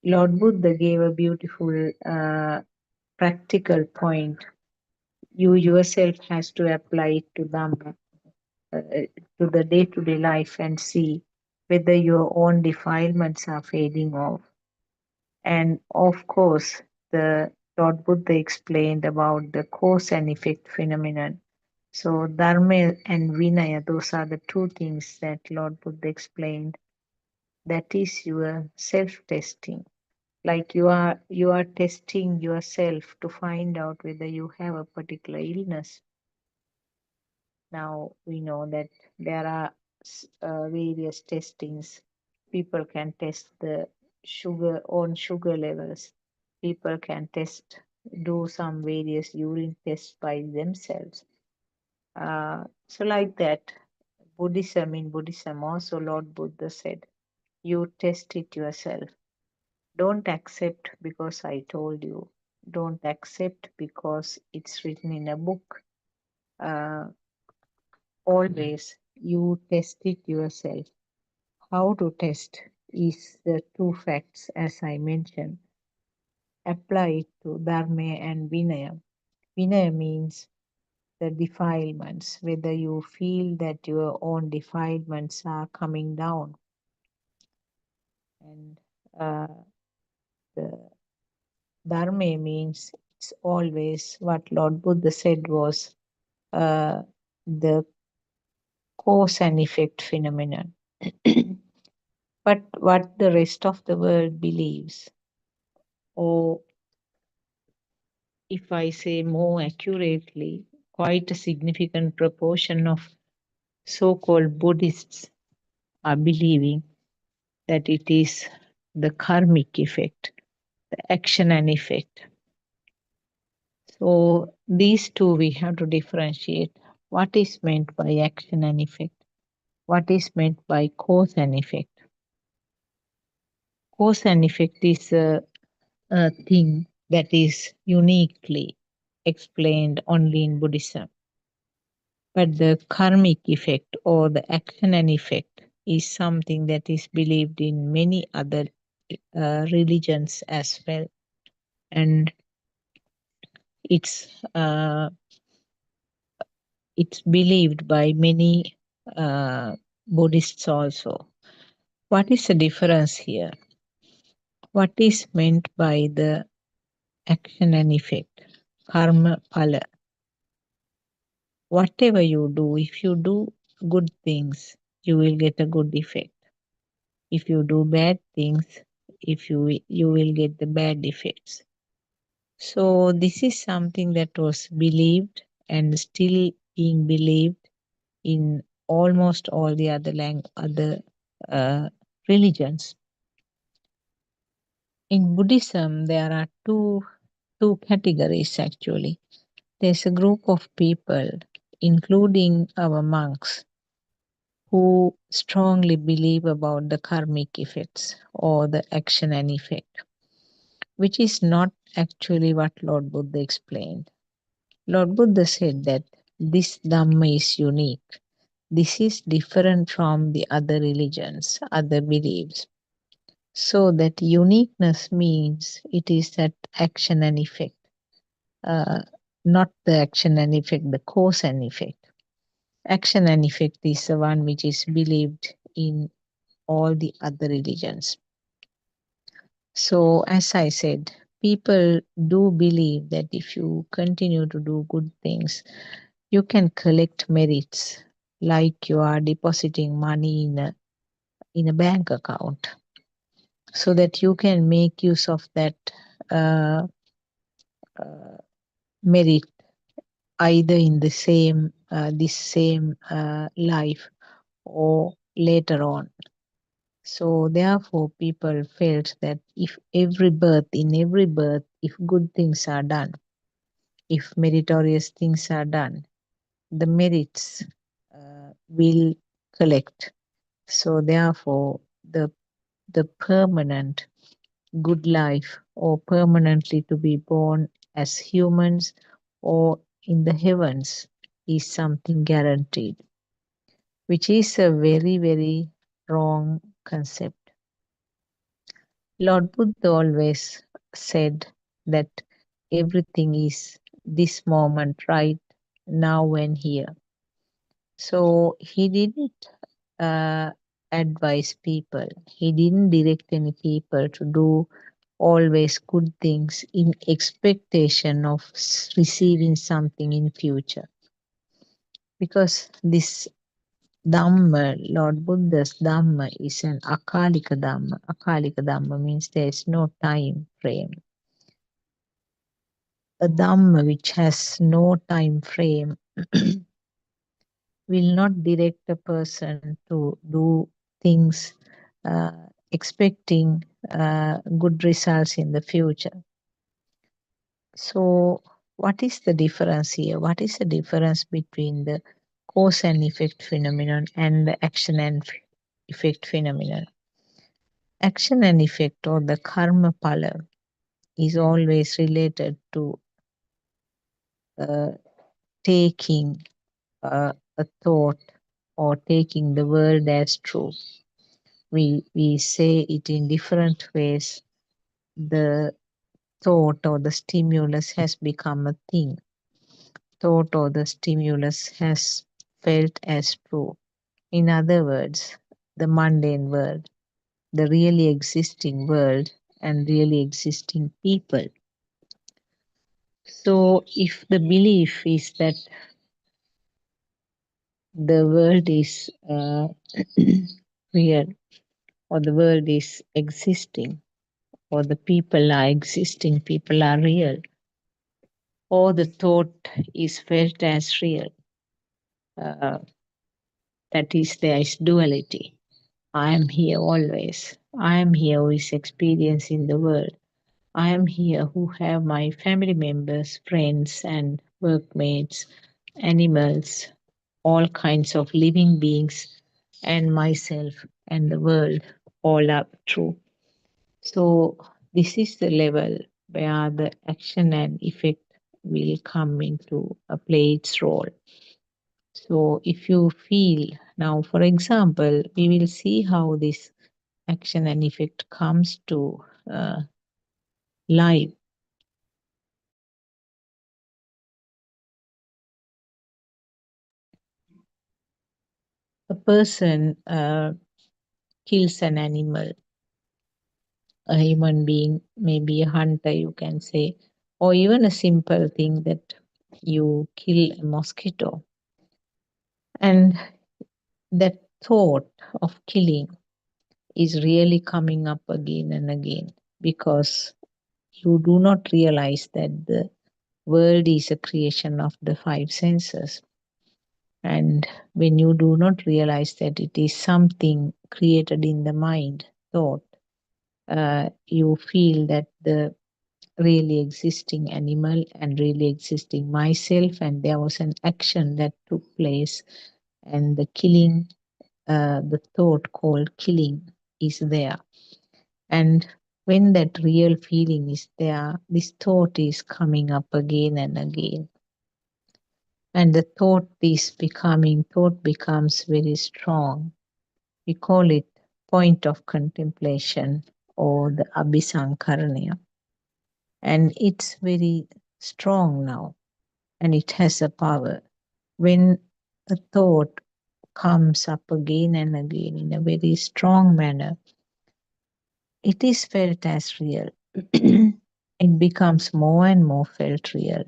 Lord Buddha gave a beautiful practical point. You yourself has to apply it to Dhamma, to the day-to-day life, and see whether your own defilements are fading off. And of course, the Lord Buddha explained about the cause and effect phenomenon. So Dharma and Vinaya, those are the two things that Lord Buddha explained. That is your self-testing. Like you are testing yourself to find out whether you have a particular illness. Now we know that there are various testings. People can test the sugar levels. People can do some various urine tests by themselves. So like that, in Buddhism also Lord Buddha said, you test it yourself. Don't accept because I told you. Don't accept because it's written in a book. Uh, Always you test it yourself. How to test is the two facts, as I mentioned. Apply it to Dharma and Vinaya. Vinaya means the defilements, whether you feel that your own defilements are coming down. And uh, the Dharma means it's always what Lord Buddha said was the cause and effect phenomenon. But what the rest of the world believes, or if I say more accurately, quite a significant proportion of so called Buddhists are believing that it is the karmic effect, the action and effect. So these two we have to differentiate. What is meant by action and effect? What is meant by cause and effect? Cause and effect is a thing that is uniquely explained only in Buddhism. But the karmic effect or the action and effect is something that is believed in many other religions as well. And it's uh, it's believed by many Buddhists also. What is the difference here? What is meant by the action and effect? Karma phala. Whatever you do, if you do good things, you will get a good effect. If you do bad things, if you will get the bad effects. So this is something that was believed and still being believed in almost all the other uh, religions. In Buddhism, there are two categories actually. There's a group of people including our monks who strongly believe about the karmic effects or the action and effect, which is not actually what Lord Buddha explained. Lord Buddha said that this Dhamma is unique. This is different from the other religions, other beliefs. So that uniqueness means it is that action and effect, uh, not the action and effect, the cause and effect. Action and effect is the one which is believed in all the other religions. So, as I said, people do believe that if you continue to do good things, you can collect merits like you are depositing money in a bank account so that you can make use of that uh, uh, merit either in the same this same life or later on. So therefore people felt that if in every birth, if good things are done, if meritorious things are done, the merits will collect. So therefore the permanent good life or permanently to be born as humans or in the heavens is something guaranteed, which is a very, very wrong concept. Lord Buddha always said that everything is this moment, right now and here. So he didn't uh, advise people, he didn't direct any people to do always good things in expectation of receiving something in future, because this Dhamma, Lord Buddha's Dhamma, is an Akalika Dhamma. Akalika Dhamma means there is no time frame. A Dhamma which has no time frame will not direct a person to do things uh, expecting good results in the future. So, what is the difference here? What is the difference between the cause and effect phenomenon and the action and effect phenomenon? Action and effect, or the karma pala, is always related to uh, taking a thought or taking the world as true. We say it in different ways. The thought or the stimulus has become a thing. Thought or the stimulus has felt as true. In other words, the mundane world, the really existing world, and really existing people. So, if the belief is that the world is real, or the world is existing, or the people are existing, people are real, or the thought is felt as real, uh, that is, there is duality. I am here always. I am here who is experiencing the world. I am here who have my family members, friends, and workmates, animals, all kinds of living beings, and myself and the world all are true. So, this is the level where the action and effect will come into a play its role. So, if you feel now, for example, we will see how this action and effect comes to life. A person kills an animal, a human being, maybe a hunter, you can say, or even a simple thing that you kill a mosquito. And that thought of killing is really coming up again and again because you do not realize that the world is a creation of the five senses. And when you do not realize that it is something created in the mind, thought, you feel that the really existing animal and really existing myself, and there was an action that took place, and the killing, the thought called killing is there. And when that real feeling is there, this thought is coming up again and again. And the thought becomes very strong. We call it point of contemplation or the abhisankaranya. And it's very strong now, and it has a power. When a thought comes up again and again in a very strong manner, it is felt as real. It becomes more and more felt real.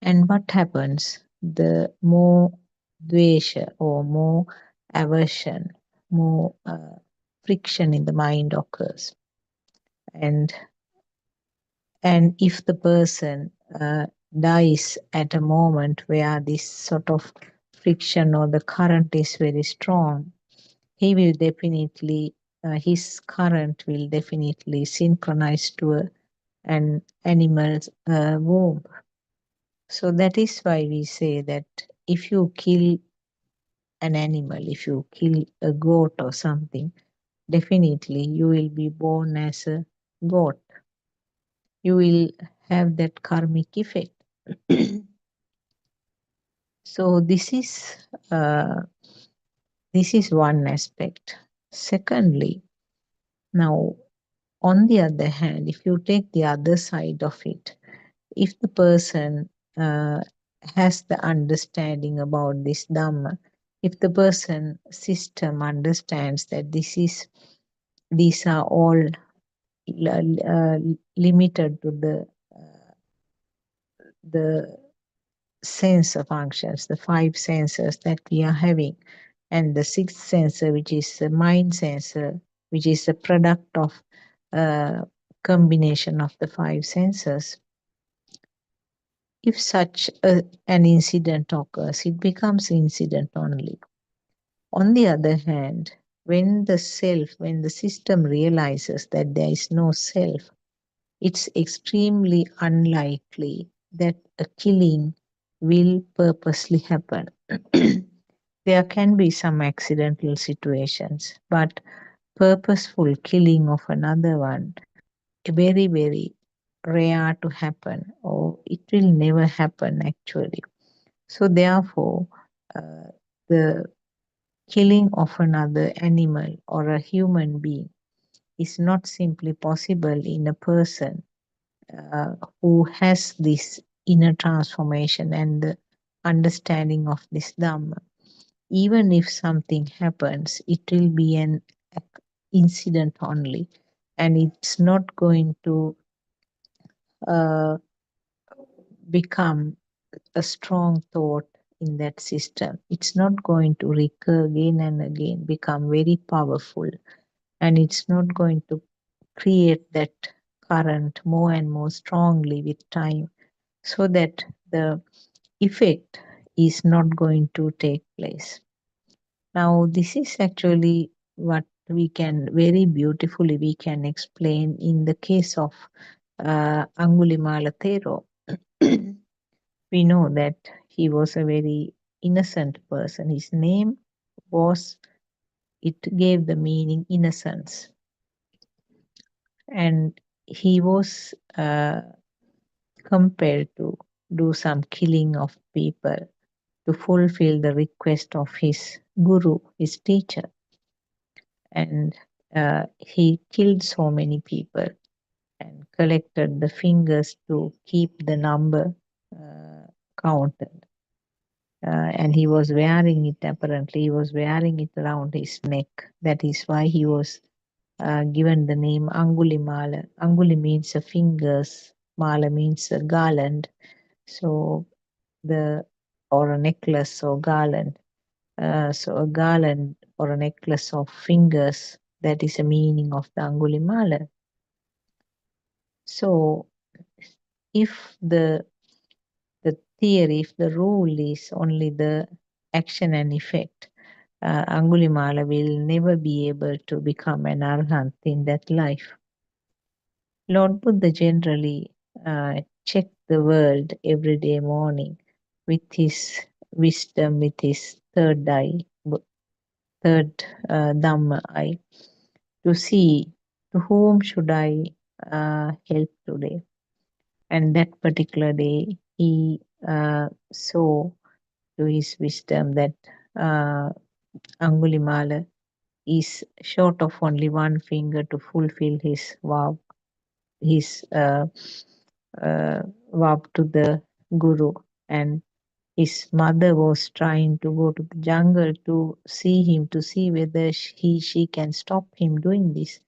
And what happens? The more dvesha or more aversion, more friction in the mind occurs. And and if the person dies at a moment where this sort of friction or the current is very strong, he will definitely his current will definitely synchronize to an animal's womb. So that is why we say that if you kill an animal, if you kill a goat or something, definitely you will be born as a goat. You will have that karmic effect. So uh, this is one aspect. Secondly, now on the other hand, if you take the other side of it, if the person uh, has the understanding about this Dhamma, if the person system understands that these are all limited to the sensor functions, the five sensors that we are having, and the sixth sensor, which is the mind sensor, which is a product of uh, combination of the five sensors. If an incident occurs, it becomes incident only. On the other hand, when the system realizes that there is no self, it's extremely unlikely that a killing will purposely happen. There can be some accidental situations, but purposeful killing of another one, very, very rare to happen, or it will never happen actually. So, therefore, uh, the killing of another animal or a human being is not simply possible in a person who has this inner transformation and the understanding of this Dhamma. Even if something happens, it will be an incident only, and it's not going to uh, become a strong thought in that system. It's not going to recur again and again, become very powerful, and it's not going to create that current more and more strongly with time, so that the effect is not going to take place. Now, this is actually what we can very beautifully we can explain in the case of Angulimala Thero. We know that he was a very innocent person. His name was, it gave the meaning innocence. And he was compelled to do some killing of people to fulfill the request of his guru, his teacher. And he killed so many people and collected the fingers to keep the number uh, counted. And he was wearing it, apparently, he was wearing it around his neck. That is why he was given the name Angulimala. Anguli means fingers, Mala means a garland. So the or a necklace or garland. So a garland or a necklace of fingers, that is the meaning of the Angulimala. So if the theory, if the rule is only the action and effect, Angulimala will never be able to become an arhat in that life. Lord Buddha generally checked the world every day morning with his wisdom, with his third eye, third Dhamma eye, to see to whom should I help today. And that particular day, he saw to his wisdom that uh, Angulimala is short of only one finger to fulfill his vow, his vow to the Guru. And his mother was trying to go to the jungle to see him, to see whether she can stop him doing this,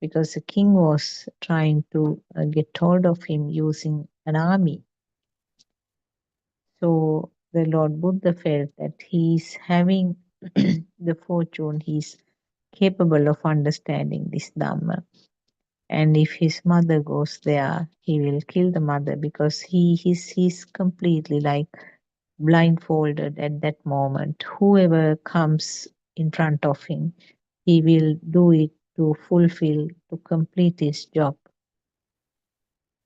because the king was trying to get hold of him using an army. So the Lord Buddha felt that he is having the fortune, he is capable of understanding this Dhamma. And if his mother goes there, he will kill the mother, because he's completely like blindfolded at that moment. Whoever comes in front of him, he will do it to fulfill, to complete his job.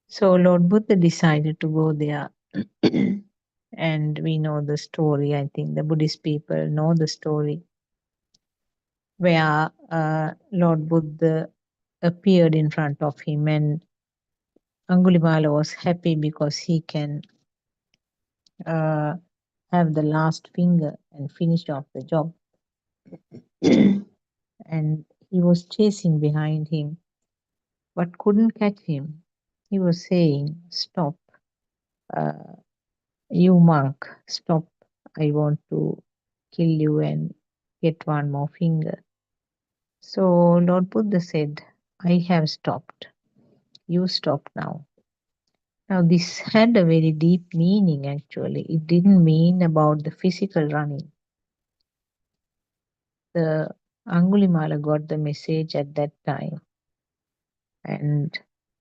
So Lord Buddha decided to go there. And we know the story. I think the Buddhist people know the story where Lord Buddha appeared in front of him, and Angulimala was happy because he can uh, have the last finger and finish off the job. And he was chasing behind him, but couldn't catch him. He was saying, "Stop, uh, you monk, stop. I want to kill you and get one more finger." So Lord Buddha said, "I have stopped. You stop now." Now, this had a very deep meaning actually. It didn't mean about the physical running. The Angulimala got the message at that time, and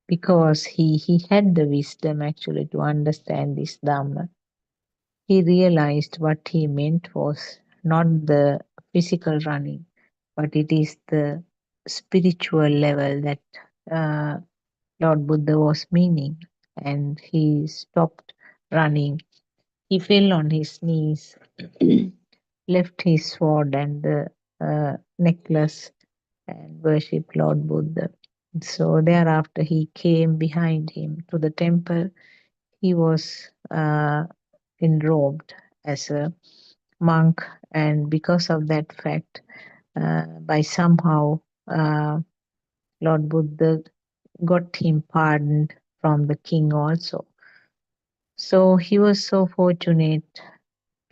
because he had the wisdom actually to understand this Dhamma, he realized what he meant was not the physical running, but it is the spiritual level that uh, Lord Buddha was meaning. And he stopped running. He fell on his knees, left his sword and the necklace, and worshipped Lord Buddha. So thereafter, he came behind him to the temple. He was enrobed as a monk, and because of that fact, by somehow Lord Buddha got him pardoned from the king also. So he was so fortunate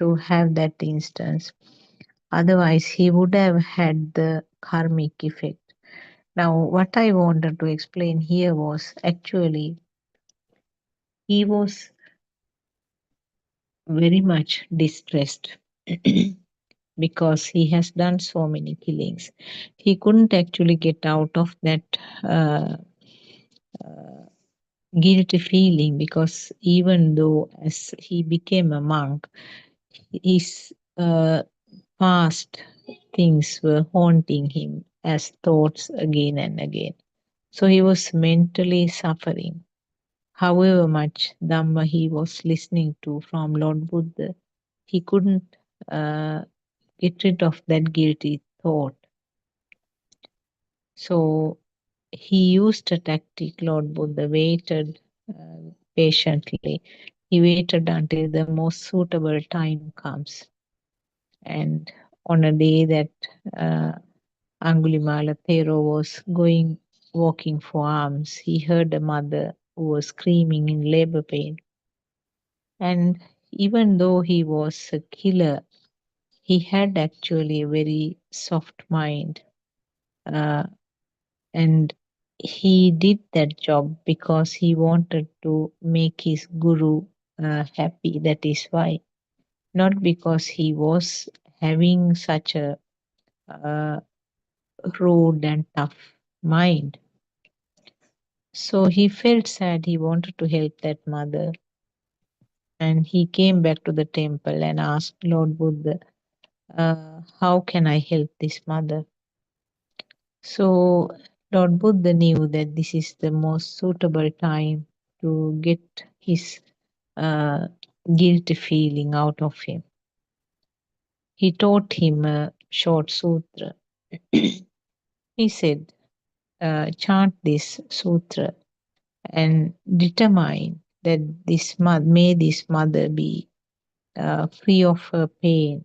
to have that instance. Otherwise, he would have had the karmic effect. Now, what I wanted to explain here was actually he was very much distressed because he has done so many killings. He couldn't actually get out of that uh, uh, guilty feeling, because even though as he became a monk, his past things were haunting him as thoughts again and again. So he was mentally suffering. However much Dhamma he was listening to from Lord Buddha, he couldn't uh, get rid of that guilty thought. So he used a tactic. Lord Buddha waited patiently. He waited until the most suitable time comes. And on a day that uh, Angulimala Thero was walking for alms, he heard a mother who was screaming in labor pain. And even though he was a killer, he had actually a very soft mind. Uh, and he did that job because he wanted to make his guru happy. That is why, not because he was having such a uh, rude and tough mind. So he felt sad. He wanted to help that mother. And he came back to the temple and asked Lord Buddha, how can I help this mother? So Lord Buddha knew that this is the most suitable time to get his uh, guilty feeling out of him. He taught him a short sutra. He said, chant this sutra and determine that may this mother be free of her pain,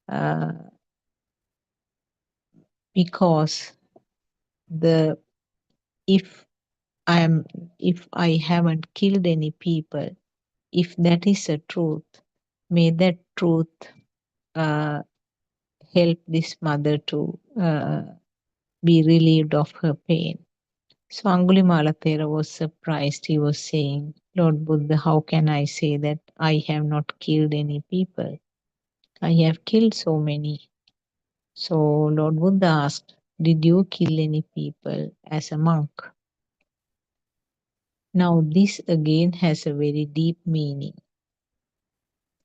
uh, because the if I am if I haven't killed any people, if that is a truth, may that truth uh, help this mother to be relieved of her pain. So Angulimala Thera was surprised. He was saying, Lord Buddha, how can I say that I have not killed any people? I have killed so many. So Lord Buddha asked, did you kill any people as a monk? Now, this again has a very deep meaning.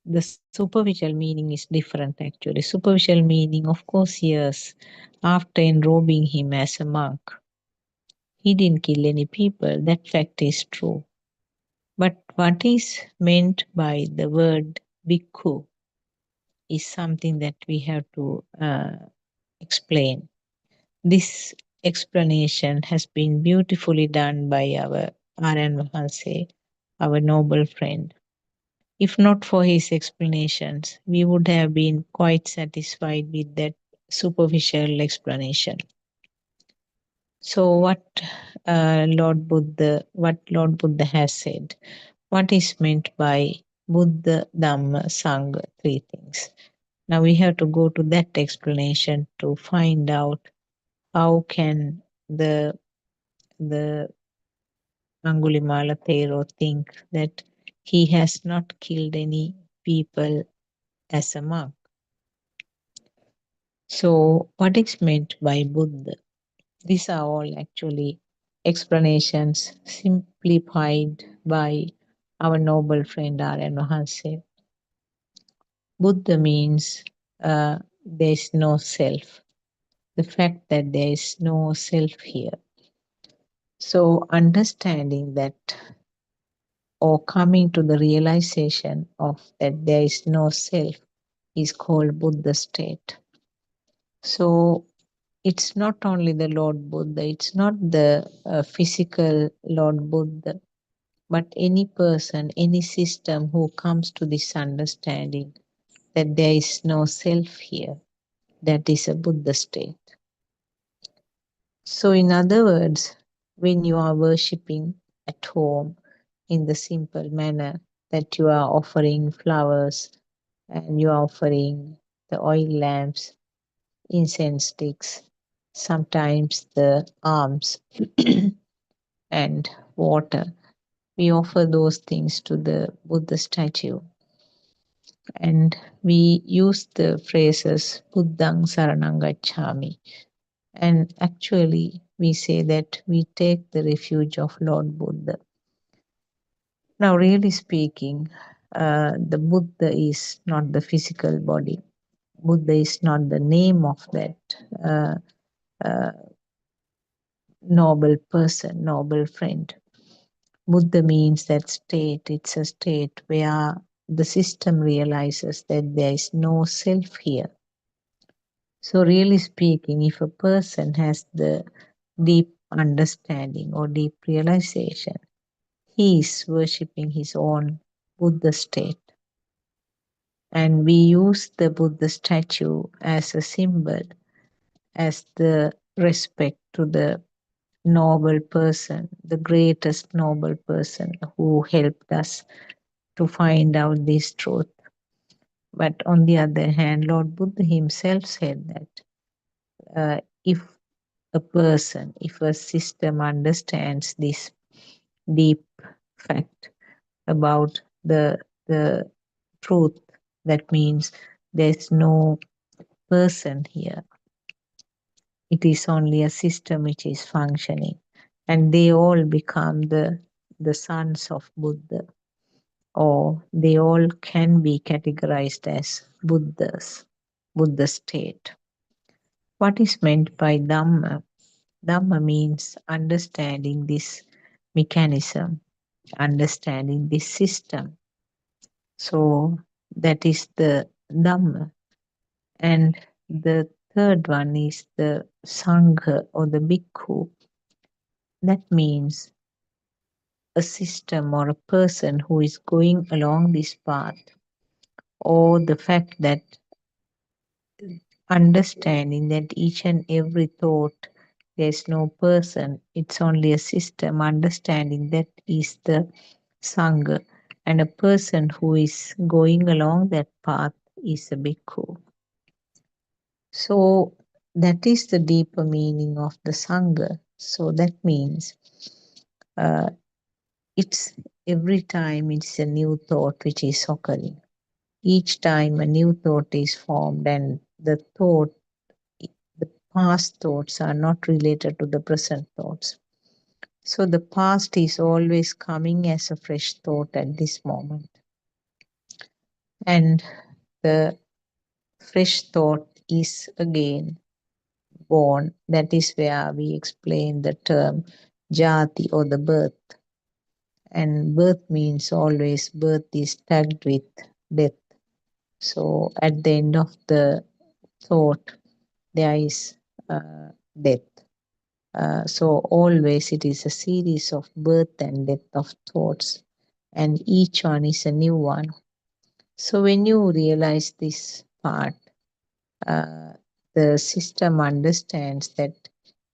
The superficial meaning is different actually. Superficial meaning, of course, yes, after enrobing him as a monk, he didn't kill any people. That fact is true. But what is meant by the word bhikkhu is something that we have to explain. This explanation has been beautifully done by our Aryan Mahanse, our noble friend. If not for his explanations, we would have been quite satisfied with that superficial explanation. So, what Lord Buddha has said, what is meant by Buddha, Dhamma, Sangha, three things. Now we have to go to that explanation to find out how can the Angulimala Thero think that he has not killed any people as a monk. So, what is meant by Buddha? These are all actually explanations simplified by our noble friend Aryan Mahanse. Buddha means there is no self, the fact that there is no self here. So, understanding that or coming to the realization of that there is no self is called Buddha state. So, it's not only the Lord Buddha, it's not the physical Lord Buddha, but any person, any system who comes to this understanding that there is no self here, that is a Buddha state. So, in other words, when you are worshipping at home in the simple manner that you are offering flowers and you are offering the oil lamps, incense sticks, sometimes the alms and water. We offer those things to the Buddha statue and we use the phrases Buddhang Saranang Gacchami. And actually, we say that we take the refuge of Lord Buddha. Now, really speaking, the Buddha is not the physical body. Buddha is not the name of that uh, uh, noble person, noble friend. Buddha means that state, it's a state where the system realizes that there is no self here. So, really speaking, if a person has the deep understanding or deep realization, he is worshipping his own Buddha state. And we use the Buddha statue as a symbol, as the respect to the noble person, the greatest noble person who helped us to find out this truth. But on the other hand, Lord Buddha himself said that if a person, if a system understands this deep fact about the truth, that means there's no person here. It is only a system which is functioning, and they all become the sons of Buddha, or they all can be categorized as Buddhas, Buddha state. What is meant by Dhamma? Dhamma means understanding this mechanism, understanding this system. So that is the Dhamma. And the third one is the Sangha or the Bhikkhu. That means a system or a person who is going along this path, or the fact that understanding that each and every thought, there's no person, it's only a system, understanding that is the Sangha. And a person who is going along that path is a bhikkhu. So that is the deeper meaning of the Sangha. So that means uh, it's every time it's a new thought which is occurring. Each time a new thought is formed, and the past thoughts are not related to the present thoughts. So the past is always coming as a fresh thought at this moment. And the fresh thought is again born. That is where we explain the term jati or the birth. And birth means always birth is tagged with death. So at the end of the thought, there is death. So always it is a series of birth and death of thoughts, and each one is a new one. So when you realize this part, uh, the system understands that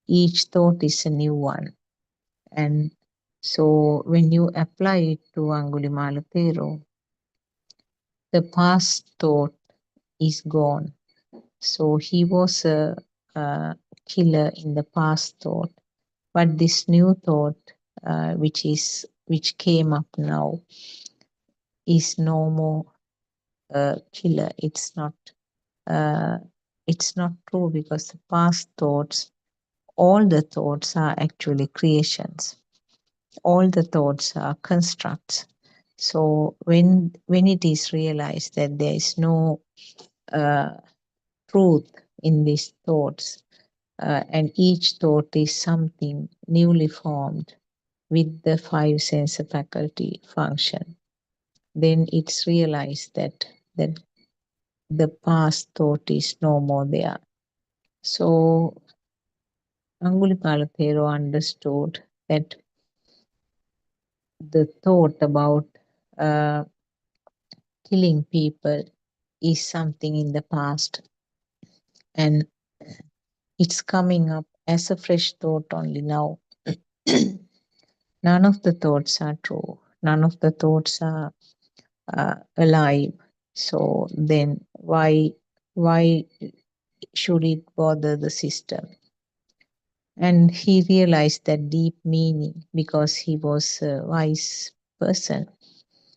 each thought is a new one. And so when you apply it to Angulimala Thero, the past thought is gone. So he was a killer in the past thought, but this new thought, which came up now, is no more a killer. Uh, it's not true, because the past thoughts, all the thoughts are actually creations. All the thoughts are constructs. So when it is realized that there is no uh, truth in these thoughts, and each thought is something newly formed with the five sense faculty function, then it's realized that the past thought is no more there. So Angulipala Thero understood that the thought about uh, killing people is something in the past, and it's coming up as a fresh thought only now. None of the thoughts are true. None of the thoughts are alive. So then why should it bother the system? And he realized that deep meaning because he was a wise person.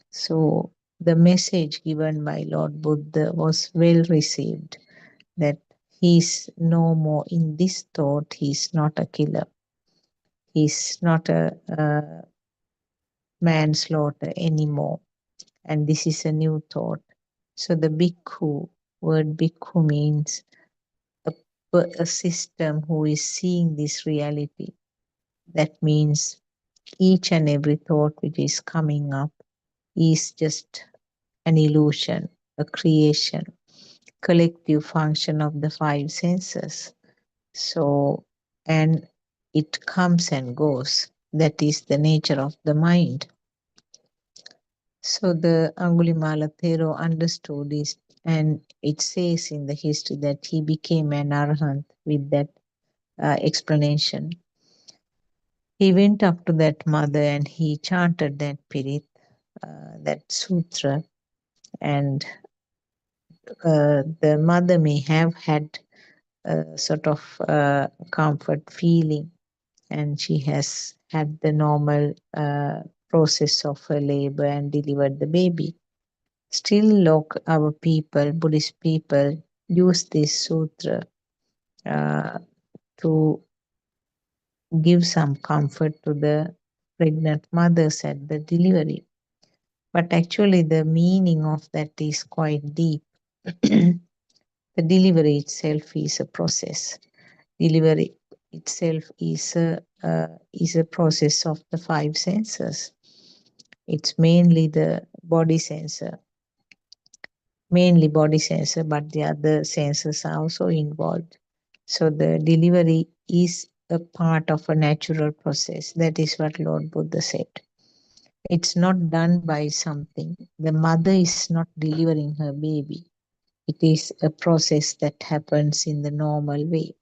So the message given by Lord Buddha was well received, that he's no more in this thought, he's not a killer, he's not a manslaughter anymore, and this is a new thought. So the bhikkhu, word bhikkhu means a, a system who is seeing this reality. That means each and every thought which is coming up is just an illusion, a creation, collective function of the five senses. So, and it comes and goes. That is the nature of the mind. So the Angulimala Thero understood this, and it says in the history that he became an arahant with that explanation. He went up to that mother and he chanted that pirit, that sutra, and the mother may have had a sort of comfort feeling, and she has had the normal process of her labor and delivered the baby. Still, look, our people, Buddhist people, use this sutra uh, to give some comfort to the pregnant mothers at the delivery. But actually, the meaning of that is quite deep. The delivery itself is a process. Delivery. itself is a process of the five senses. It's mainly body sensor, but the other senses are also involved. So the delivery is a part of a natural process. That is what Lord Buddha said. It's not done by something. The mother is not delivering her baby. It is a process that happens in the normal way.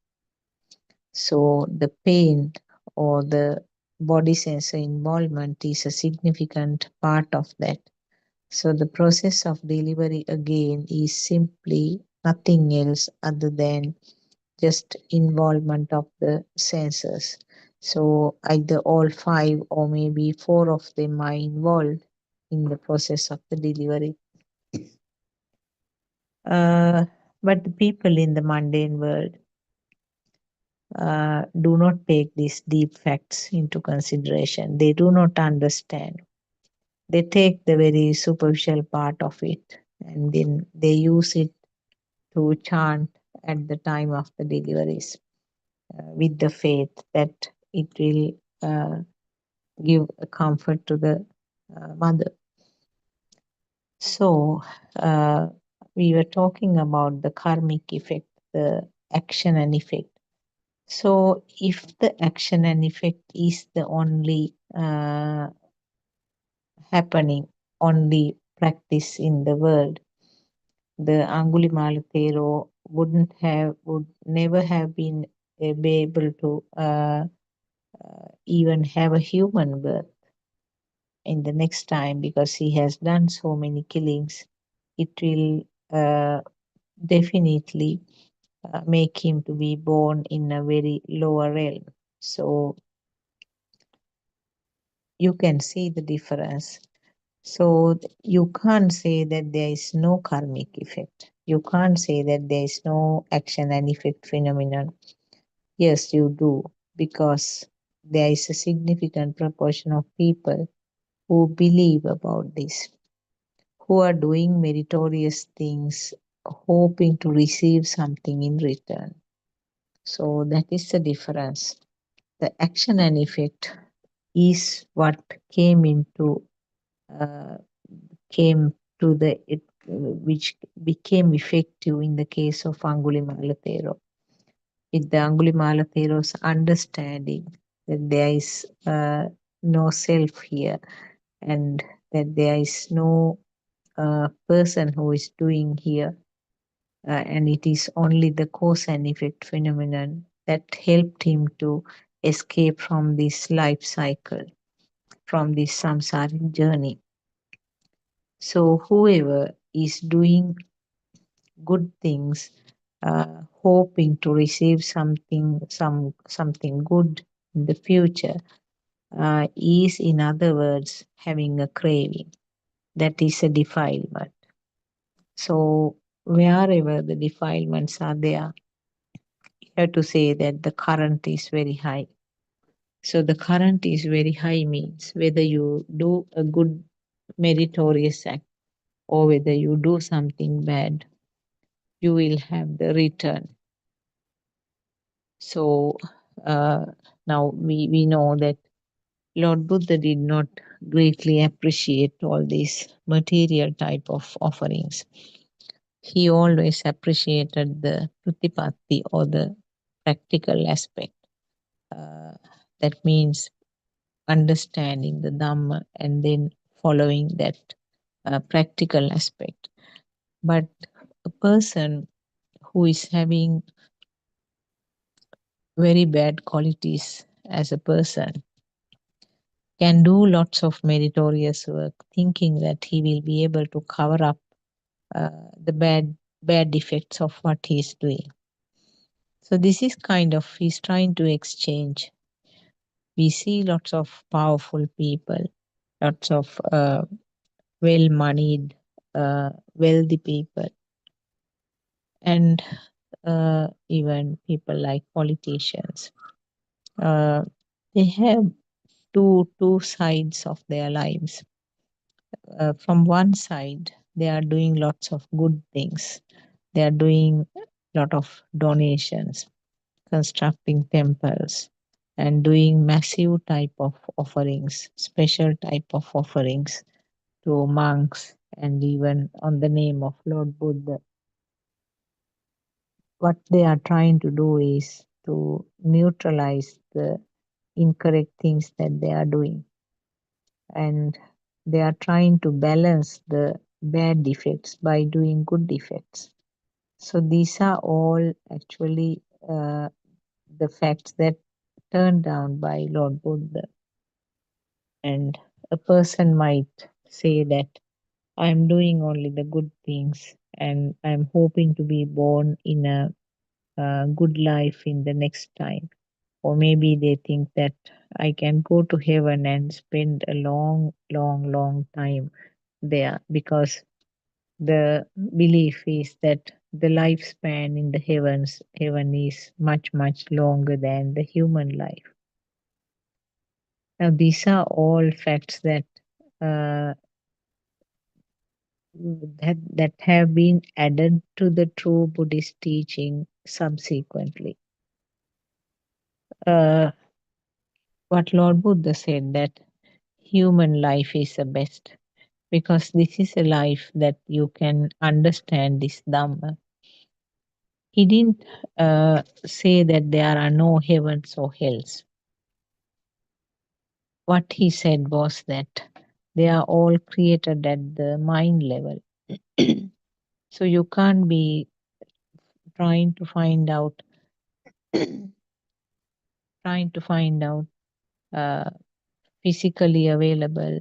So the pain or the body sensor involvement is a significant part of that. So the process of delivery again is simply nothing else other than just involvement of the senses. So either all five or maybe four of them are involved in the process of the delivery. Uh, but the people in the mundane world do not take these deep facts into consideration. They do not understand. They take the very superficial part of it and then they use it to chant at the time of the deliveries with the faith that it will give a comfort to the mother. So, uh, we were talking about the karmic effect, the action and effect. So, if the action and effect is the only happening, only practice in the world, the Angulimala Thero would never have been be able to even have a human birth in the next time because he has done so many killings. It will definitely make him to be born in a very lower realm. So you can see the difference. So you can't say that there is no karmic effect. You can't say that there is no action and effect phenomenon. Yes, you do, because there is a significant proportion of people who believe about this, who are doing meritorious things, hoping to receive something in return. So that is the difference. The action and effect is what came into uh, came to the it, which became effective in the case of Angulimala Thero. With the Angulimala Thero's understanding that there is no self here and that there is no person who is doing here, and it is only the cause and effect phenomenon that helped him to escape from this life cycle, from this samsaric journey. So, whoever is doing good things, hoping to receive something good in the future, is, in other words, having a craving. That is a defilement. So, wherever the defilements are there, you have to say that the current is very high. So, the current is very high means whether you do a good meritorious act or whether you do something bad, you will have the return. So, uh, now we know that Lord Buddha did not greatly appreciate all these material type of offerings. He always appreciated the pratipatti or the practical aspect. Uh, that means understanding the Dhamma and then following that practical aspect. But a person who is having very bad qualities as a person can do lots of meritorious work, thinking that he will be able to cover up the bad effects of what he is doing. So this is kind of he's trying to exchange. We see lots of powerful people, lots of well-moneyed, wealthy people, and even people like politicians. Uh, they have two sides of their lives. From one side, they are doing lots of good things. They are doing lot of donations. constructing temples and doing massive type of offerings, special type of offerings to monks and even on the name of Lord Buddha. What they are trying to do is to neutralize the incorrect things that they are doing, and they are trying to balance the bad effects by doing good effects. So these are all actually the facts that turned down by Lord Buddha. And a person might say that I'm doing only the good things and I'm hoping to be born in a good life in the next time. Or maybe they think that I can go to heaven and spend a long, long, long time there, because the belief is that the lifespan in the heaven is much, much longer than the human life. Now, these are all facts uh, that have been added to the true Buddhist teaching subsequently. Uh, what Lord Buddha said, that human life is the best, because this is a life that you can understand this Dhamma. He didn't say that there are no heavens or hells. What he said was that they are all created at the mind level. So you can't be trying to find out, trying to find out uh, physically available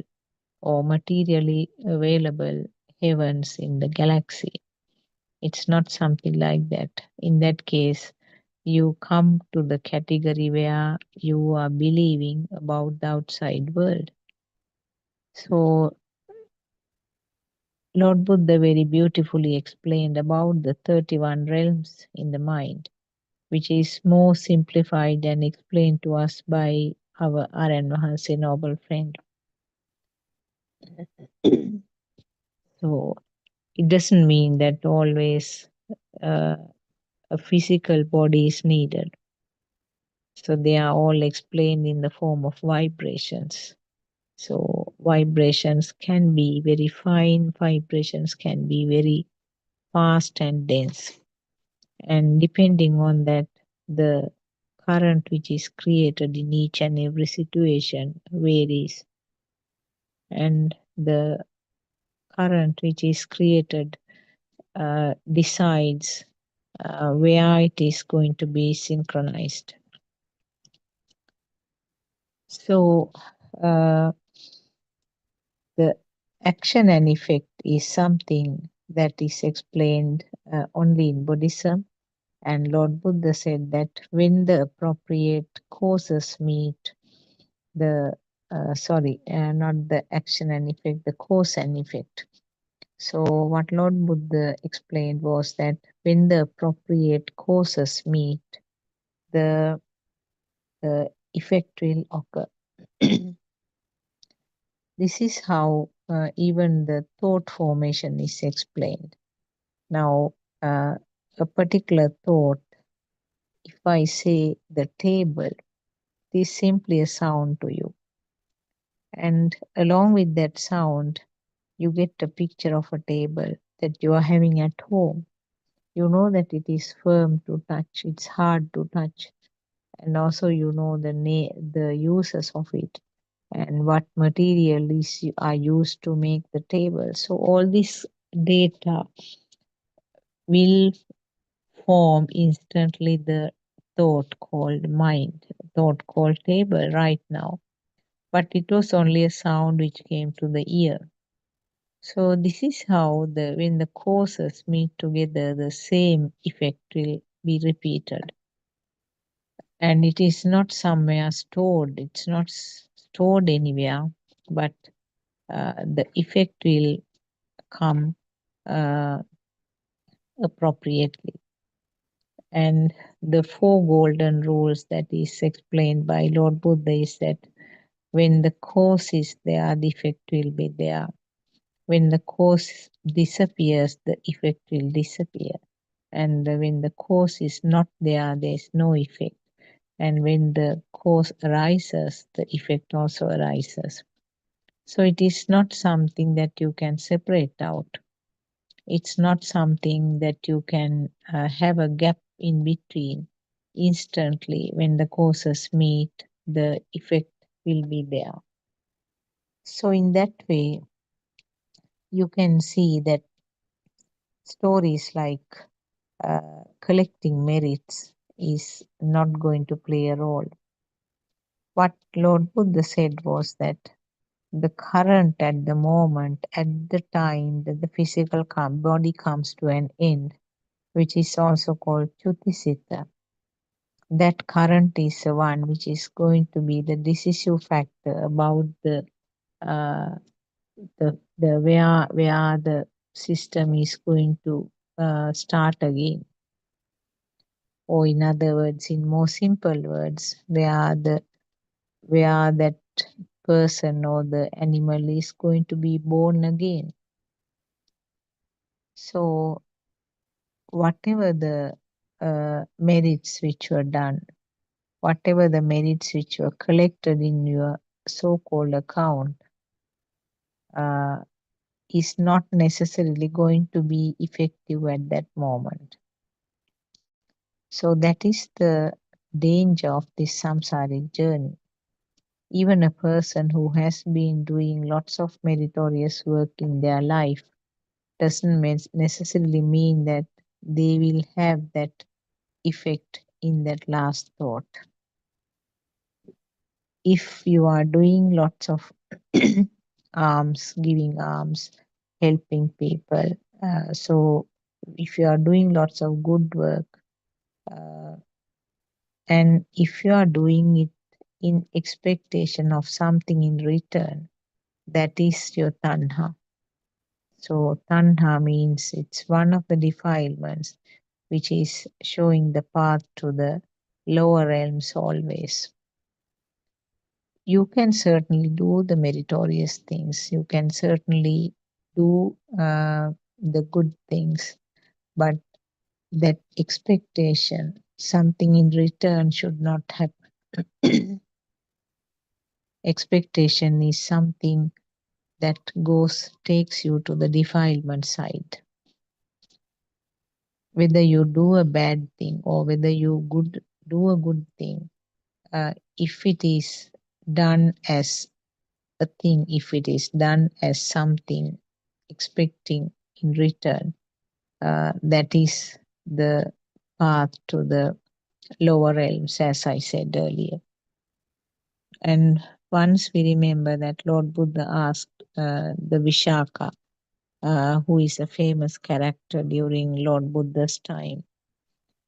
or materially available heavens in the galaxy. It's not something like that. In that case, you come to the category where you are believing about the outside world. So, Lord Buddha very beautifully explained about the 31 realms in the mind, which is more simplified and explained to us by our Aran Mahanse noble friend. So, it doesn't mean that always uh, a physical body is needed. So, they are all explained in the form of vibrations. So vibrations can be very fine, vibrations can be very fast and dense. And depending on that, the current which is created in each and every situation varies. And the current which is created decides where it is going to be synchronized. So uh, the action and effect is something that is explained only in Buddhism. And Lord Buddha said that when the appropriate causes meet, not the action and effect, the cause and effect. So, what Lord Buddha explained was that when the appropriate causes meet, the, the effect will occur. This is how even the thought formation is explained. Now, a particular thought, if I say the table, it is simply a sound to you. And along with that sound, you get a picture of a table that you are having at home. You know that it is firm to touch, it's hard to touch, and also you know the uses of it and what materials are used to make the table. So all this data will form instantly the thought called mind, thought called table right now. But it was only a sound which came to the ear. So this is how when the causes meet together, the same effect will be repeated. And it is not somewhere stored, it's not stored anywhere, but the effect will come uh, appropriately. And the four golden rules that is explained by Lord Buddha is that when the cause is there, the effect will be there. When the cause disappears, the effect will disappear. And when the cause is not there, there is no effect. And when the cause arises, the effect also arises. So it is not something that you can separate out. It's not something that you can have a gap in between. Instantly, when the causes meet, the effect will be there. So, in that way, you can see that stories like collecting merits is not going to play a role. What Lord Buddha said was that the current at the moment, at the time that the physical body comes to an end, which is also called Chutisita, that current is the one which is going to be the decisive factor about uh, the where the system is going to start again, or in other words, in more simple words, where that person or the animal is going to be born again. So whatever the merits which were done, whatever the merits which were collected in your so-called account, uh, is not necessarily going to be effective at that moment. So that is the danger of this samsaric journey. Even a person who has been doing lots of meritorious work in their life doesn't necessarily mean that they will have that effect in that last thought. If you are doing lots of alms, giving alms, helping people, so if you are doing lots of good work, uh, and if you are doing it in expectation of something in return, that is your tanha. So, tanha means it's one of the defilements which is showing the path to the lower realms always. You can certainly do the meritorious things, you can certainly do the good things, but that expectation, something in return, should not happen. Expectation is something that takes you to the defilement side. Whether you do a bad thing or whether you do a good thing, if it is done as a thing, if it is done as something expecting in return, that is the path to the lower realms, as I said earlier. And once we remember that Lord Buddha asked the Vishaka, who is a famous character during Lord Buddha's time,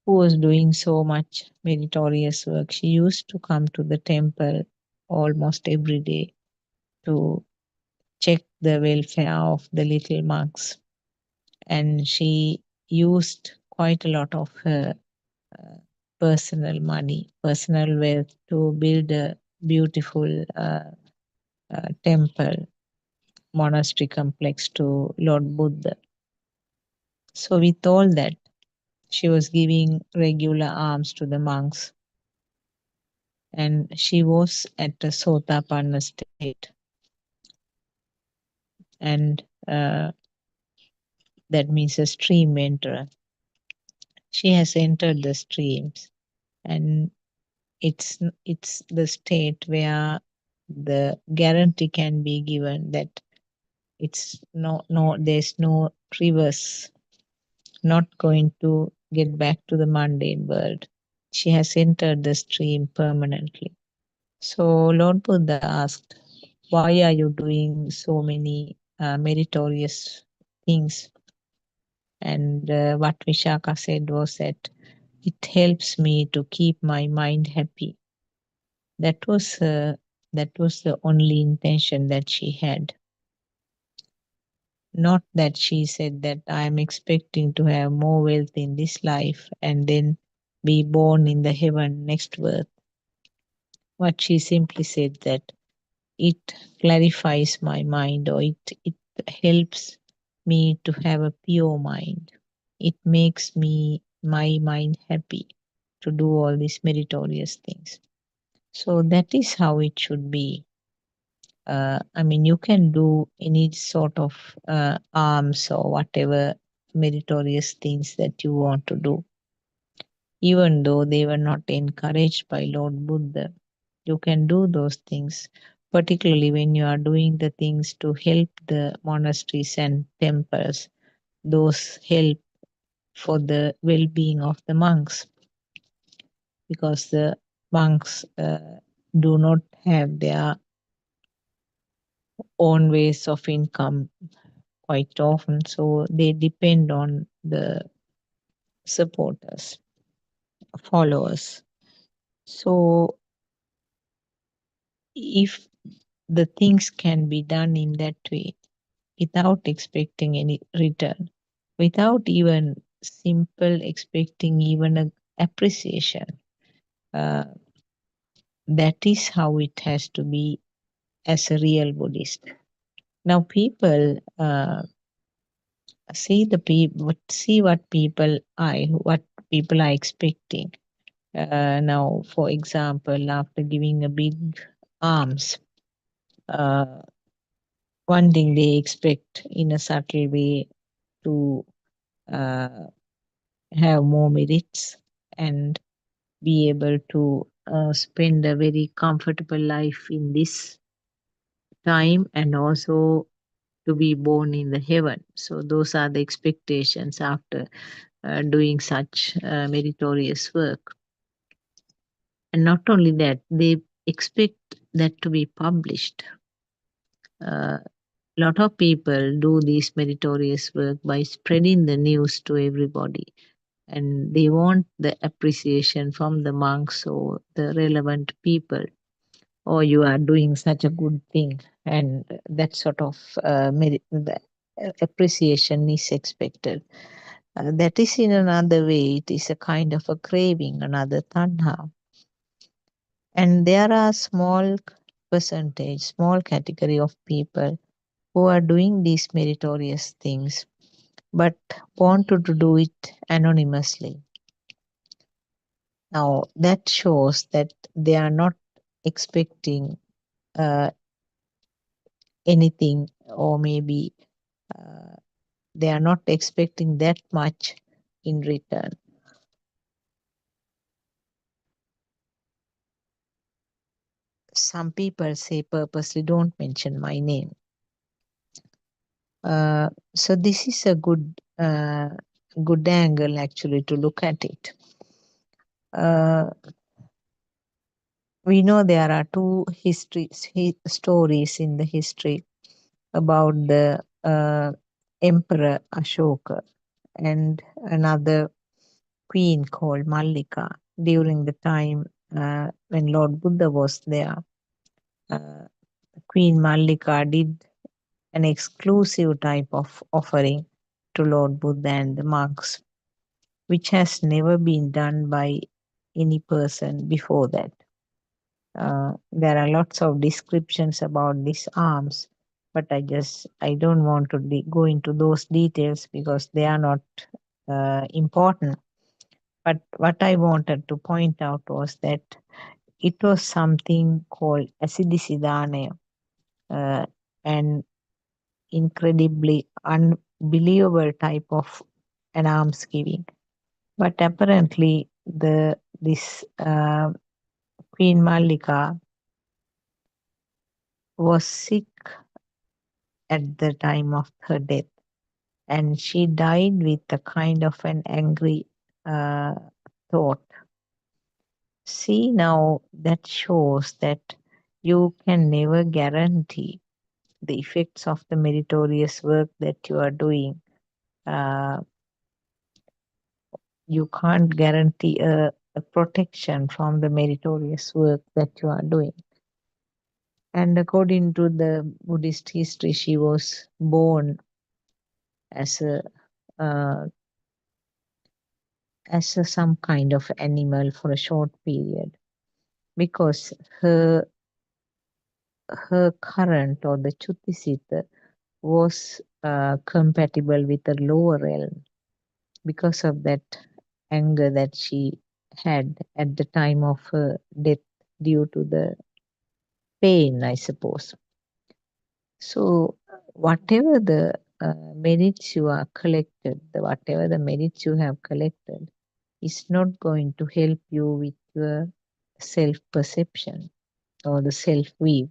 who was doing so much meritorious work. She used to come to the temple almost every day to check the welfare of the little monks. And she used quite a lot of her uh, personal money, personal wealth to build a beautiful temple, monastery complex to Lord Buddha. So, with all that, she was giving regular alms to the monks, and she was at a Sotapanna state, and that means a stream enterer. She has entered the streams, and it's the state where the guarantee can be given that it's no there's no reverse, not going to get back to the mundane world. She has entered the stream permanently. So Lord Buddha asked, why are you doing so many meritorious things? And what Vishaka said was that it helps me to keep my mind happy. That was the only intention that she had. Not that she said that I am expecting to have more wealth in this life and then be born in the heaven next birth. What she simply said that it clarifies my mind, or it helps me to have a pure mind. it makes my mind happy to do all these meritorious things. So that is how it should be. I mean, you can do any sort of arms or whatever meritorious things that you want to do, even though they were not encouraged by Lord Buddha. You can do those things, particularly when you are doing the things to help the monasteries and temples. Those help for the well being of the monks, because the monks do not have their own ways of income quite often, so they depend on the supporters, followers. So if the things can be done in that way without expecting any return, without even simple expecting even a appreciation, uh, that is how it has to be as a real Buddhist. Now people see what people are expecting. Now, for example, after giving a big alms, uh, one thing they expect in a subtle way to uh, have more merits and be able to spend a very comfortable life in this time, and also to be born in the heaven. So those are the expectations after doing such meritorious work. And not only that, they expect that to be published. A lot of people do this meritorious work by spreading the news to everybody, and they want the appreciation from the monks or the relevant people. Oh, you are doing such a good thing, and that sort of the appreciation is expected. That is in another way, it is a kind of a craving, another tanha. And there are small category of people who are doing these meritorious things but want to do it anonymously. Now, that shows that they are not expecting uh, anything, or maybe uh, they are not expecting that much in return. Some people say purposely, don't mention my name. So this is a good angle actually to look at it. Uh, we know there are two stories in the history about the emperor Ashoka and another queen called Mallika during the time when Lord Buddha was there. Uh, Queen Mallika did an exclusive type of offering to Lord Buddha and the monks, which has never been done by any person before that. There are lots of descriptions about these alms, but I don't want to go into those details because they are not important. But what I wanted to point out was that it was something called acidicidane, an incredibly unbelievable type of an almsgiving. But apparently, the this Queen Mallika was sick at the time of her death, and she died with a kind of an angry uh, thought. See, now that shows that you can never guarantee the effects of the meritorious work that you are doing. Uh, you can't guarantee a protection from the meritorious work that you are doing. And according to the Buddhist history, she was born as a uh, some kind of animal for a short period, because her current, or the Chutisita, was compatible with the lower realm. because of that anger that she had at the time of her death due to the pain, I suppose. So, whatever the merits you are collected, whatever the merits you have collected, is not going to help you with your self perception or the self view.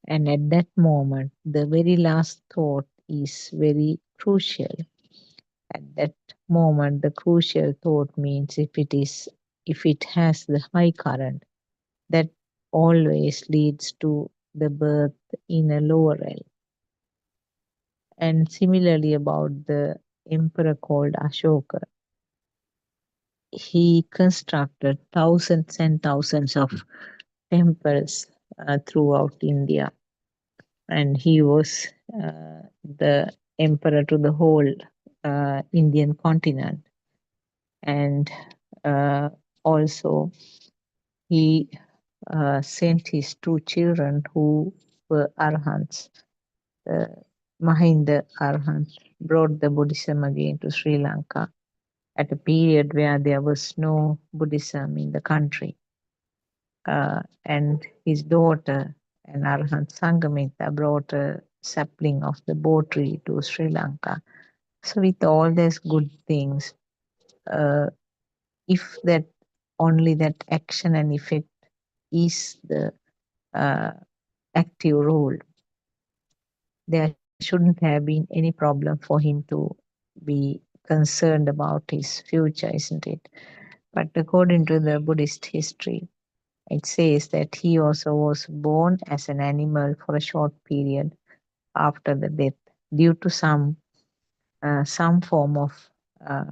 And at that moment, the very last thought is very crucial. At that moment, the crucial thought means if it has the high current, that always leads to the birth in a lower realm. And similarly, about the emperor called Ashoka, he constructed thousands and thousands of temples throughout India, and he was the emperor to the whole Indian continent. And uh, also, he sent his two children who were arhants, the Mahinda arhants, brought the Buddhism again to Sri Lanka at a period where there was no Buddhism in the country. And his daughter, an Arhat Sangamita, brought a sapling of the bo tree to Sri Lanka. So, with all these good things, uh, if that only that action and effect is the uh, active role, there shouldn't have been any problem for him to be concerned about his future, isn't it? But according to the Buddhist history, it says that he also was born as an animal for a short period after the death due to some form of uh,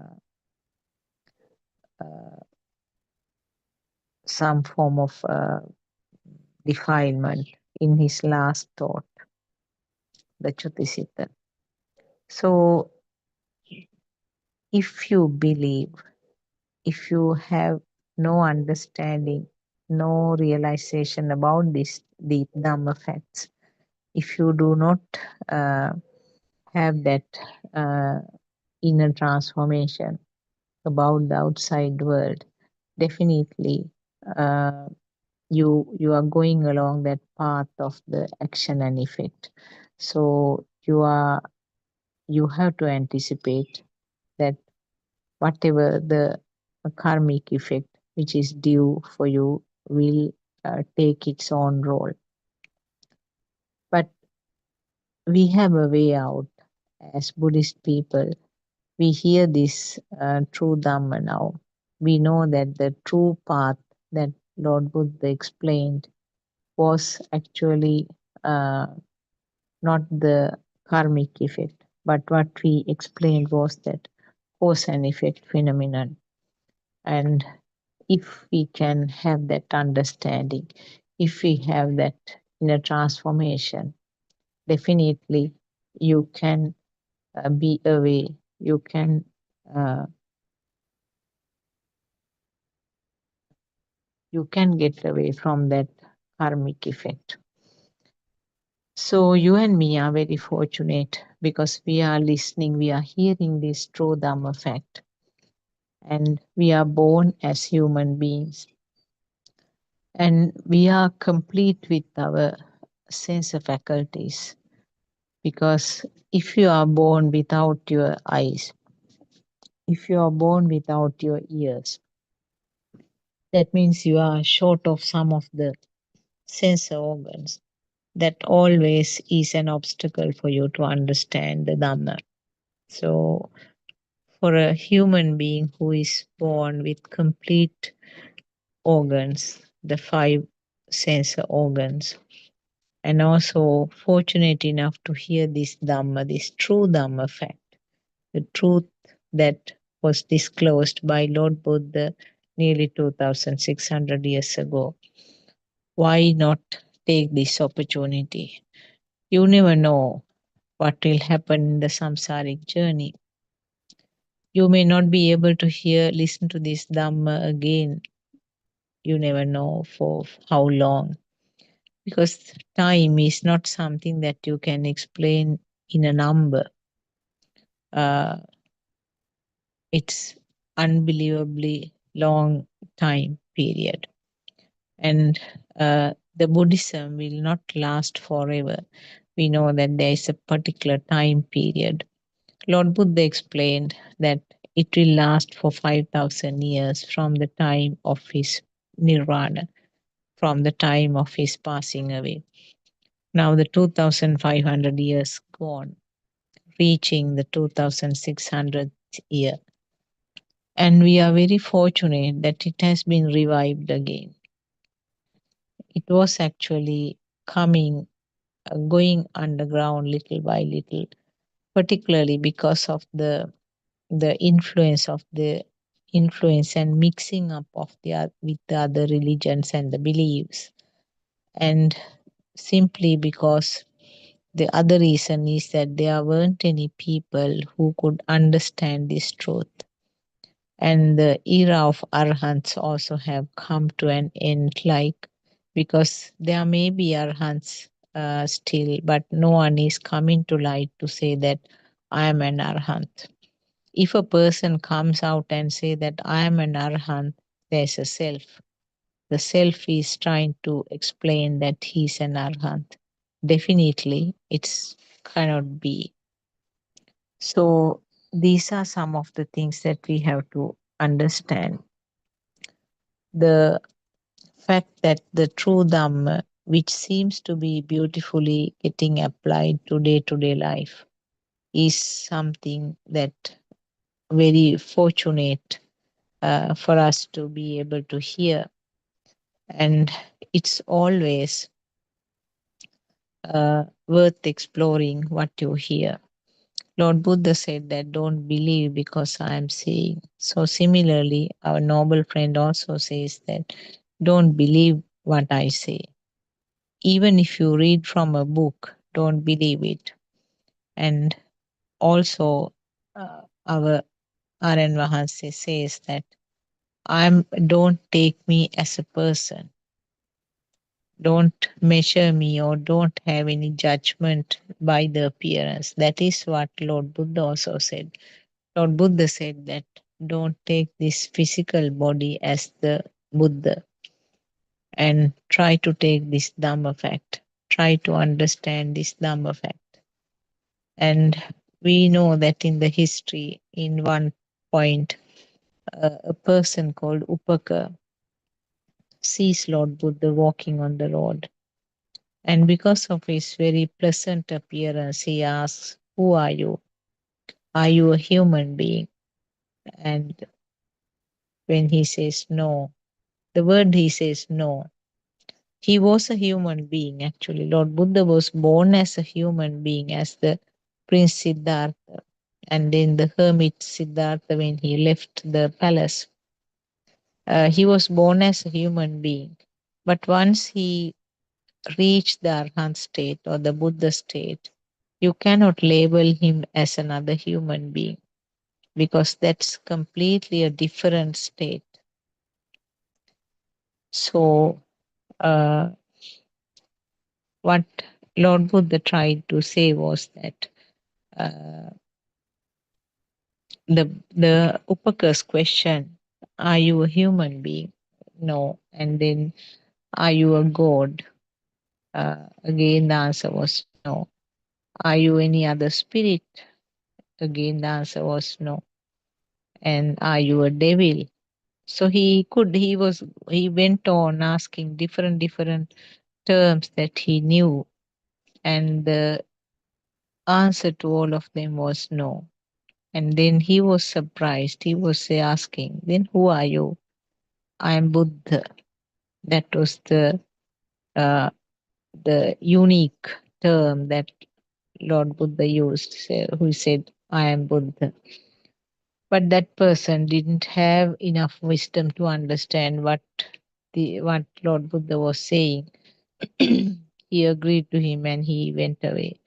uh, defilement in his last thought, the Chutisita. So, if you believe, if you have no understanding, no realization about these deep Dhamma facts, if you do not uh, have that uh, inner transformation about the outside world, definitely uh, you are going along that path of the action and effect. So you have to anticipate that whatever the karmic effect which is due for you will take its own role. But we have a way out as Buddhist people. We hear this true Dhamma now. We know that the true path that Lord Buddha explained was actually uh, not the karmic effect, but what we explained was that cause and effect phenomenon. And if we can have that understanding, if we have that inner transformation, definitely you can be away. Uh, you can get away from that karmic effect. So you and me are very fortunate because we are listening, we are hearing this true Dhamma fact, and we are born as human beings, and we are complete with our sense of faculties. Because if you are born without your eyes, if you are born without your ears, that means you are short of some of the sensor organs. That always is an obstacle for you to understand the Dhamma. So, for a human being who is born with complete organs, the five sensor organs, and also fortunate enough to hear this Dhamma, this true Dhamma fact, the truth that was disclosed by Lord Buddha nearly 2600 years ago. Why not take this opportunity? You never know what will happen in the samsaric journey. You may not be able to listen to this Dhamma again. You never know for how long. Because time is not something that you can explain in a number. Uh, It's unbelievably long time period, and the Buddhism will not last forever. We know that there is a particular time period. Lord Buddha explained that it will last for 5,000 years from the time of his nirvana, from the time of his passing away. Now the 2,500 years gone, reaching the 2,600th year. And we are very fortunate that it has been revived again. It was actually coming, going underground little by little, particularly because of the influence and mixing up of with the other religions and the beliefs, and simply because the other reason is that there weren't any people who could understand this truth, and the era of arhants also have come to an end, like, because there may be arhants still, but no one is coming to light to say that I am an arhant. If a person comes out and say that I am an arhant, there's a self. The self is trying to explain that he's an arhant. Definitely it's cannot be. So these are some of the things that we have to understand. The fact that the true Dhamma, which seems to be beautifully getting applied to day life, is something that very fortunate for us to be able to hear. And it's always worth exploring what you hear. Lord Buddha said that don't believe because I am saying. So, similarly, our noble friend also says that don't believe what I say. Even if you read from a book, don't believe it. And also, our RN Vahansi says that don't take me as a person. Don't measure me or don't have any judgment by the appearance. That is what Lord Buddha also said. Lord Buddha said that don't take this physical body as the Buddha, and try to take this Dhamma fact. Try to understand this Dhamma fact. And we know that in the history, in one point, a person called Upaka sees Lord Buddha walking on the road. And because of his very pleasant appearance, he asks, who are you? Are you a human being? And when he says no, the word he says no, he was a human being actually. Lord Buddha was born as a human being, as the Prince Siddhartha. And then the hermit Siddhartha, when he left the palace, he was born as a human being. But once he reached the Arhat state or the Buddha state, you cannot label him as another human being because that's completely a different state. So, uh, what Lord Buddha tried to say was that uh, the Upaka's question, "Are you a human being?" No, and then, "Are you a god?" Again, the answer was no. "Are you any other spirit?" Again, the answer was no. "And are you a devil?" So he went on asking different terms that he knew, and the answer to all of them was no. And then he was surprised. He was asking, "Then who are you?" "I am Buddha." That was uh, the unique term that Lord Buddha used, who said, "I am Buddha." But that person didn't have enough wisdom to understand what Lord Buddha was saying. He agreed to him and he went away.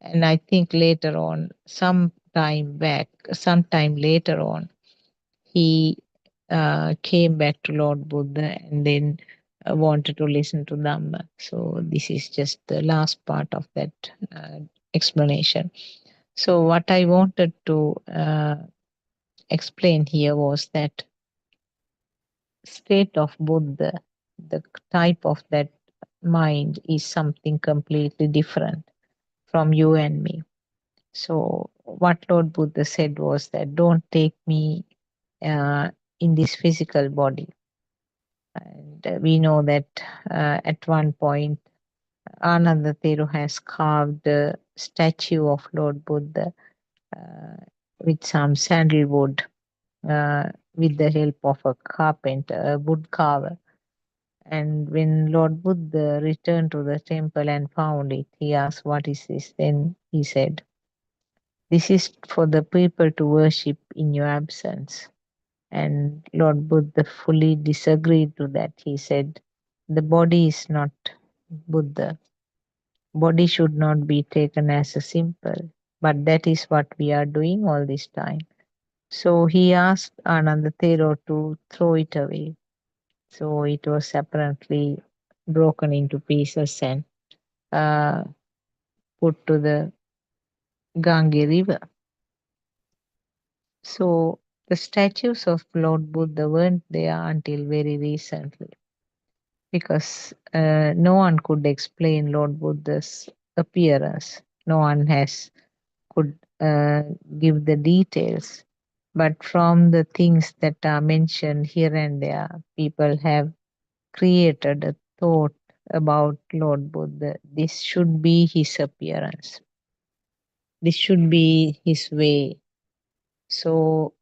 And I think later on, sometime later on, he came back to Lord Buddha and then wanted to listen to Dhamma. So this is just the last part of that explanation. So what I wanted to explained here was that state of Buddha, the type of that mind is something completely different from you and me. So, what Lord Buddha said was that don't take me uh, in this physical body. And we know that at one point, Ananda Theru has carved a statue of Lord Buddha uh, with some sandalwood with the help of a carpenter, a wood carver. And when Lord Buddha returned to the temple and found it, he asked, "What is this?" Then he said, "This is for the people to worship in your absence." And Lord Buddha fully disagreed to that. He said, "The body is not Buddha. Body should not be taken as a symbol. But that is what we are doing all this time." So he asked Ananda Thero to throw it away. So it was apparently broken into pieces and uh, put to the Gange River. So the statues of Lord Buddha weren't there until very recently because no one could explain Lord Buddha's appearance. No one has could give the details. But from the things that are mentioned here and there, people have created a thought about Lord Buddha. This should be his appearance. This should be his way. So,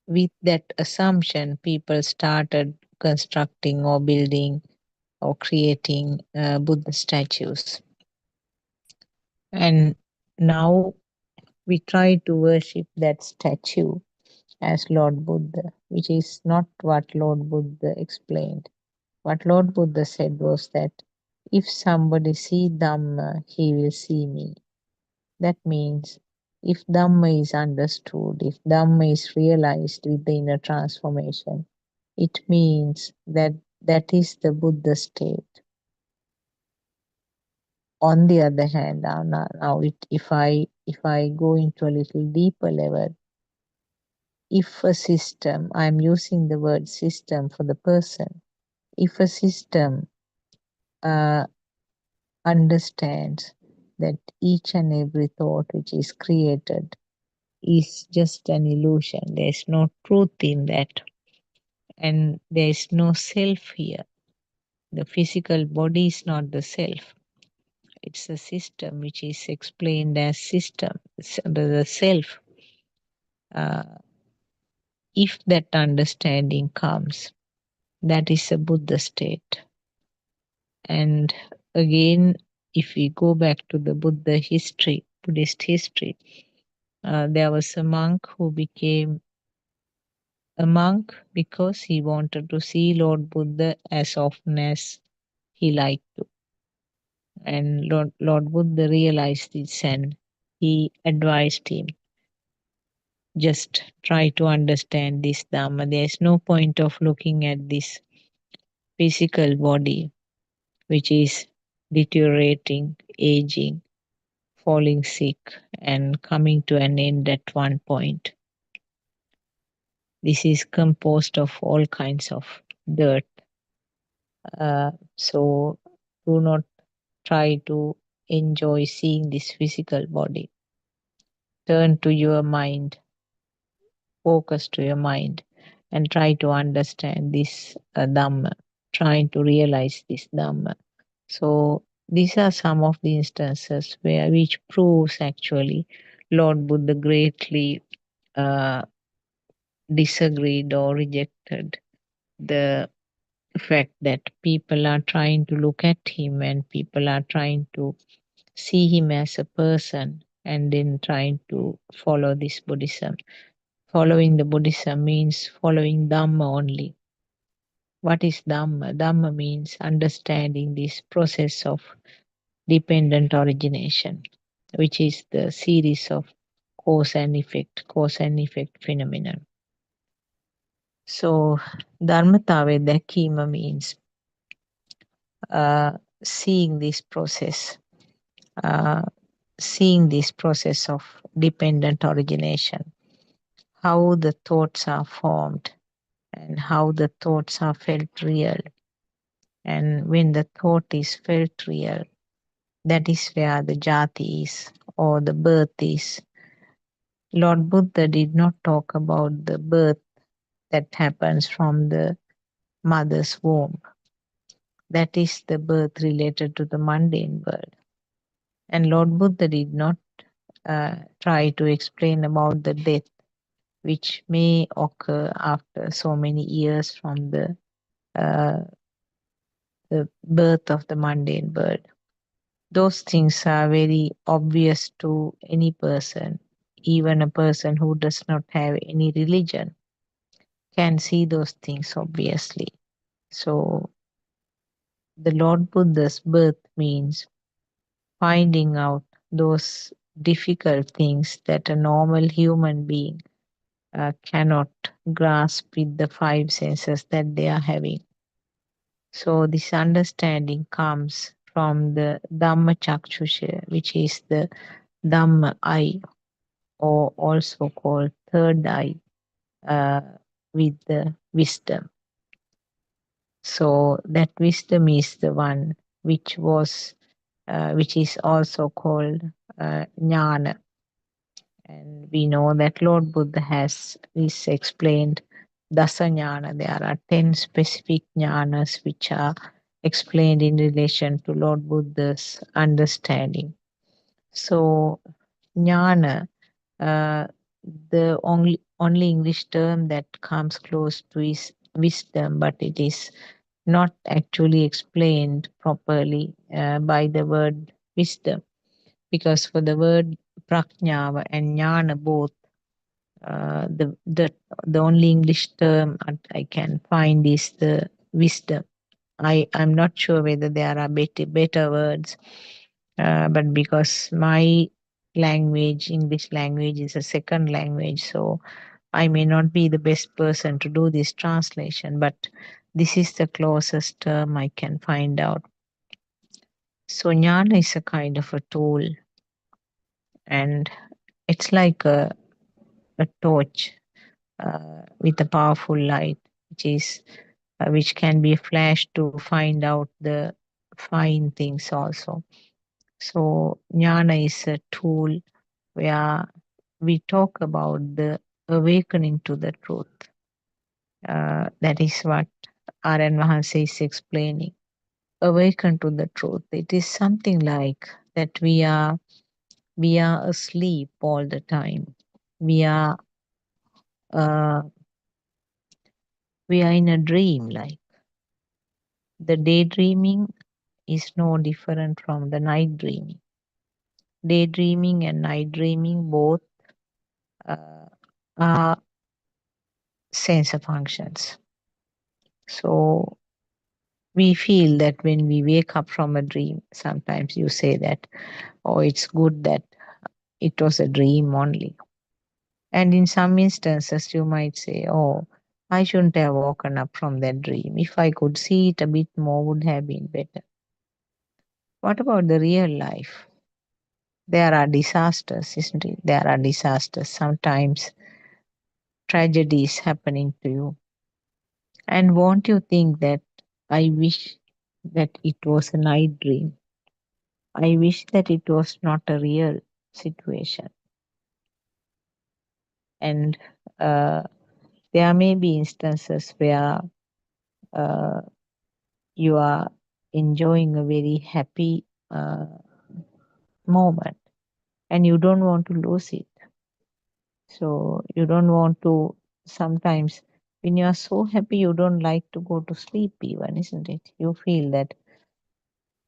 with that assumption, people started constructing or building or creating Buddha statues. And now we try to worship that statue as Lord Buddha, which is not what Lord Buddha explained. What Lord Buddha said was that if somebody see Dhamma, he will see me. That means if Dhamma is understood, if Dhamma is realized with the inner transformation, it means that that is the Buddha state. On the other hand, if I go into a little deeper level, if a system, I'm using the word system for the person, if a system uh, understands that each and every thought which is created is just an illusion, there's no truth in that, and there is no self here. The physical body is not the self. It's a system which is explained as system, the self. Uh, if that understanding comes, that is a Buddha state. And again, if we go back to the Buddha history, Buddhist history, there was a monk who became a monk because he wanted to see Lord Buddha as often as he liked to. And Lord Buddha realized this and he advised him, just try to understand this Dhamma. There is no point of looking at this physical body, which is deteriorating, aging, falling sick, and coming to an end at one point. This is composed of all kinds of dirt. So do not try to enjoy seeing this physical body. Turn to your mind, focus to your mind, and try to understand this Dhamma, trying to realize this Dhamma. So these are some of the instances where which proves actually Lord Buddha greatly uh, disagreed or rejected the fact that people are trying to look at him and people are trying to see him as a person and then trying to follow this Buddhism. Following the Buddhism means following Dhamma only. What is Dhamma? Dhamma means understanding this process of dependent origination, which is the series of cause and effect phenomenon. So, Dharmatave Dakima means uh, seeing this process, uh, seeing this process of dependent origination, how the thoughts are formed and how the thoughts are felt real. And when the thought is felt real, that is where the jati is or the birth is. Lord Buddha did not talk about the birth that happens from the mother's womb. That is the birth related to the mundane world. And Lord Buddha did not try to explain about the death which may occur after so many years from uh, the birth of the mundane world. Those things are very obvious to any person, even a person who does not have any religion can see those things obviously. So, the Lord Buddha's birth means finding out those difficult things that a normal human being cannot grasp with the five senses that they are having. So, this understanding comes from the Dhamma Chakshusha, which is the Dhamma eye, or also called third eye, uh, with the wisdom. So, that wisdom is the one which is also called jnana. And we know that Lord Buddha has this explained dasa jnana. There are 10 specific jnanas which are explained in relation to Lord Buddha's understanding. So, jnana, uh, the only English term that comes close to is wisdom, but it is not actually explained properly by the word wisdom, because for the word prajna and jnana both, uh, the the the only English term I can find is the wisdom. I'm not sure whether there are better words, but because my language, English language, is a second language, so I may not be the best person to do this translation, but this is the closest term I can find out. So jnana is a kind of a tool, and it's like a torch with a powerful light, which can be flashed to find out the fine things also. So jnana is a tool where we talk about the awakening to the truth. That is what Aran Mahansa is explaining. Awaken to the truth. It is something like that we are asleep all the time. We are uh, we are in a dream. Like the daydreaming is no different from the night dreaming. Daydreaming and night dreaming both uh, are sensor functions. So we feel that when we wake up from a dream, sometimes you say that, oh, it's good that it was a dream only. And in some instances, you might say, oh, I shouldn't have woken up from that dream. If I could see it a bit more, would have been better. What about the real life? There are disasters, isn't it? There are disasters. Sometimes tragedies happening to you. And won't you think that I wish that it was a night dream? I wish that it was not a real situation. And uh, there may be instances where uh, you are enjoying a very happy moment and you don't want to lose it. So you don't want to, sometimes when you are so happy, you don't like to go to sleep, even, isn't it? You feel that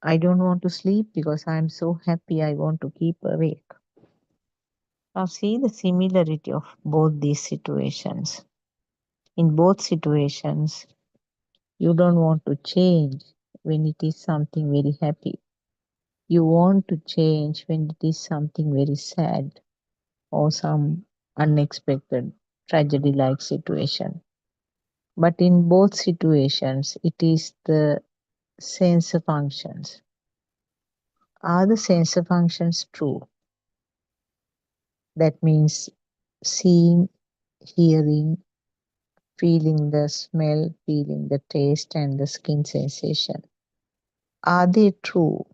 I don't want to sleep because I'm so happy, I want to keep awake. Now, see the similarity of both these situations. In both situations, you don't want to change when it is something very happy. You want to change when it is something very sad or some unexpected tragedy like situation. But in both situations, it is the sensor functions. Are the sensor functions true? That means seeing, hearing, feeling the smell, feeling the taste, and the skin sensation. Are they true?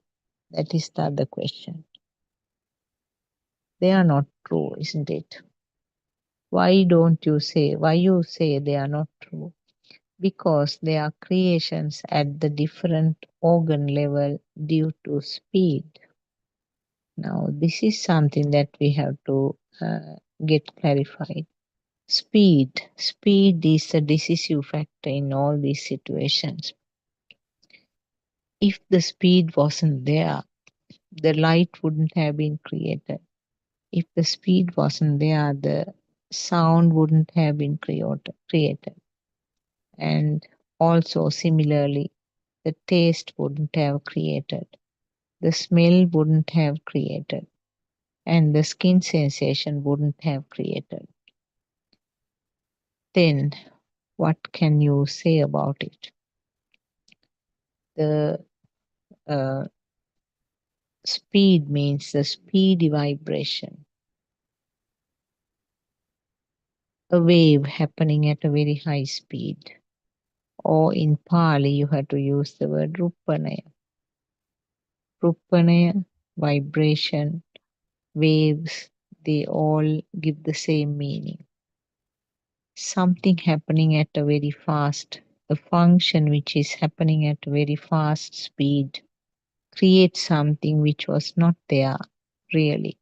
That is the other question. They are not true, isn't it? Why you say they are not true? Because they are creations at the different organ level due to speed. Now, this is something that we have to get clarified. Speed is a decisive factor in all these situations. If the speed wasn't there, the light wouldn't have been created. If the speed wasn't there, the sound wouldn't have been created. And also, similarly, the taste wouldn't have created, the smell wouldn't have created, and the skin sensation wouldn't have created. Then, what can you say about it? The uh, speed means the speedy vibration, a wave happening at a very high speed. Or in Pali, you have to use the word rupanaya. Rupanaya, vibration, waves, they all give the same meaning. Something happening at a very fast, a function which is happening at a very fast speed creates something which was not there really.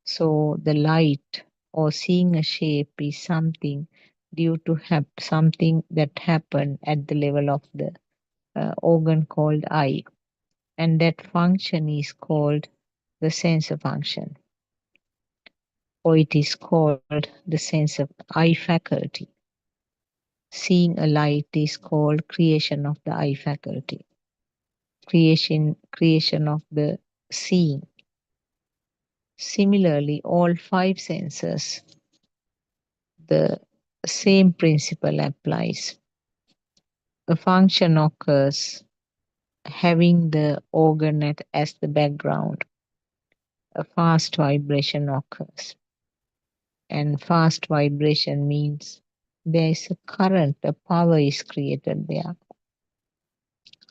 So the light or seeing a shape is something due to something that happened at the level of the organ called eye, and that function is called the sensor function, or it is called the sense of eye faculty. Seeing a light is called creation of the eye faculty, creation of the seeing. Similarly, all five senses, the same principle applies. A function occurs having the organ as the background. A fast vibration occurs. And fast vibration means there is a current, a power is created there.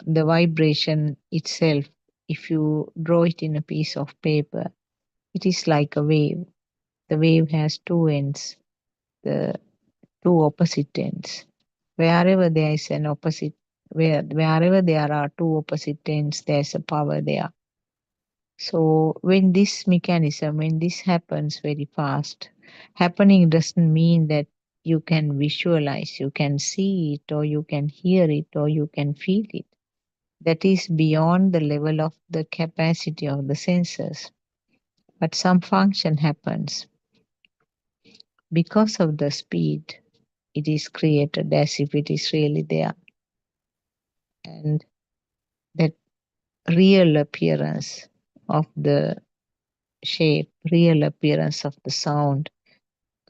The vibration itself, if you draw it in a piece of paper, it is like a wave. The wave has two ends, the two opposite ends. Wherever there is an opposite, wherever there are two opposite ends, there's a power there. So when this happens very fast, happening doesn't mean that you can visualize, you can see it, or you can hear it, or you can feel it. That is beyond the level of the capacity of the senses. But some function happens. Because of the speed, it is created as if it is really there. And that real appearance of the shape, real appearance of the sound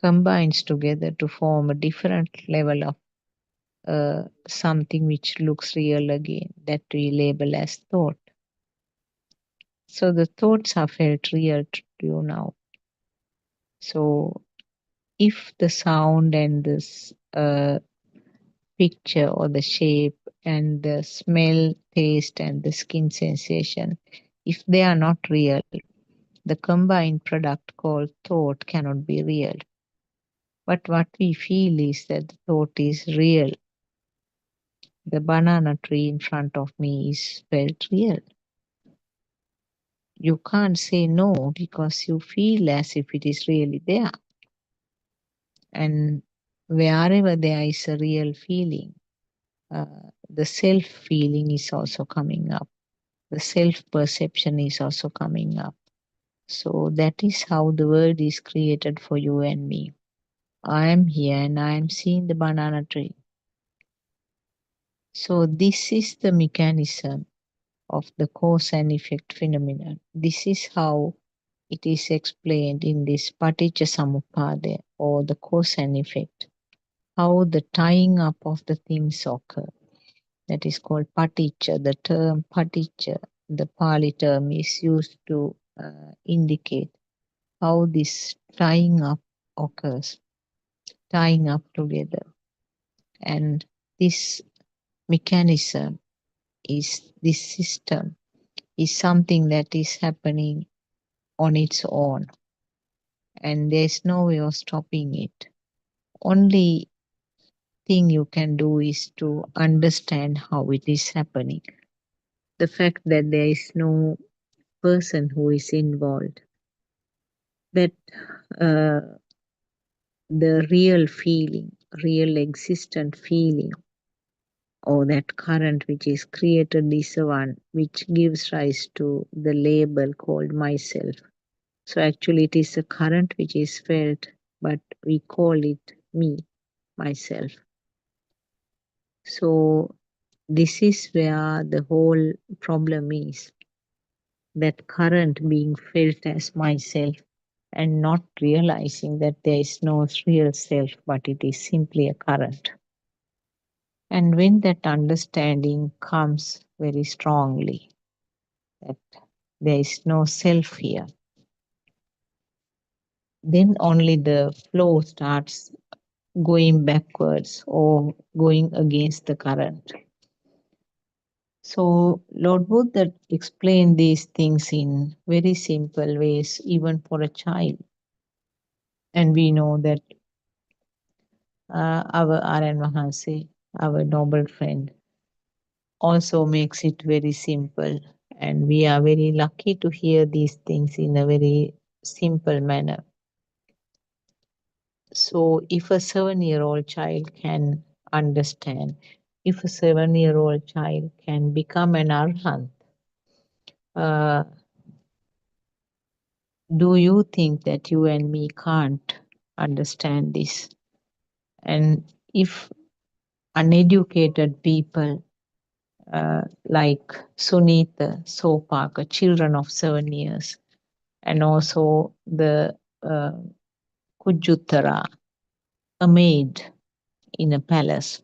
combines together to form a different level of something which looks real again, that we label as thought. So the thoughts are felt real to you now. So if the sound and this picture or the shape and the smell, taste, and the skin sensation, if they are not real, the combined product called thought cannot be real. But what we feel is that the thought is real. The banana tree in front of me is felt real. You can't say no because you feel as if it is really there. And wherever there is a real feeling, the self feeling is also coming up. The self perception is also coming up. So that is how the world is created for you and me. I am here and I am seeing the banana tree. So this is the mechanism of the cause and effect phenomenon. This is how it is explained in this Paticca Samuppada, or the cause and effect, how the tying up of the things occur. That is called Paticca. The term Paticca, the Pali term, is used to indicate how this tying up occurs. tying up together. And this mechanism this system is something that is happening on its own, and there's no way of stopping it. Only thing you can do is to understand how it is happening. The fact that there is no person who is involved, that uh, the real feeling, real existent feeling, or that current which is created is the one which gives rise to the label called myself. So actually, it is the current which is felt, but we call it me, myself. So this is where the whole problem is, that current being felt as myself and not realizing that there is no real self, but it is simply a current. And when that understanding comes very strongly, that there is no self here, then only the flow starts going backwards or going against the current. So, Lord Buddha explained these things in very simple ways, even for a child. And we know that our RN Mahasi, our noble friend, also makes it very simple. And we are very lucky to hear these things in a very simple manner. So, if a 7-year-old child can understand, if a 7-year-old child can become an arhat, uh, do you think that you and me can't understand this? And if uneducated people like Sunita Sopaka, children of 7 years, and also the uh, Kujutara, a maid in a palace,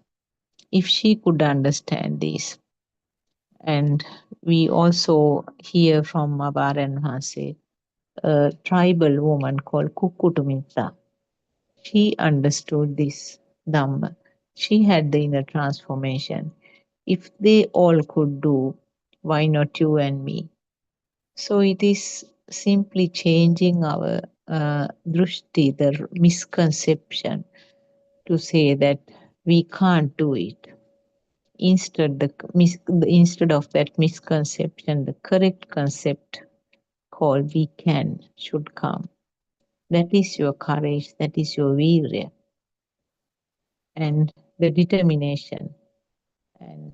if she could understand this, and we also hear from Mabar and Hase, a tribal woman called Kukutumita. She understood this Dhamma. She had the inner transformation. If they all could do, why not you and me? So it is simply changing our drushti, the misconception, to say that we can't do it. Instead of that misconception, the correct concept called we can should come. That is your courage, that is your virya, and the determination and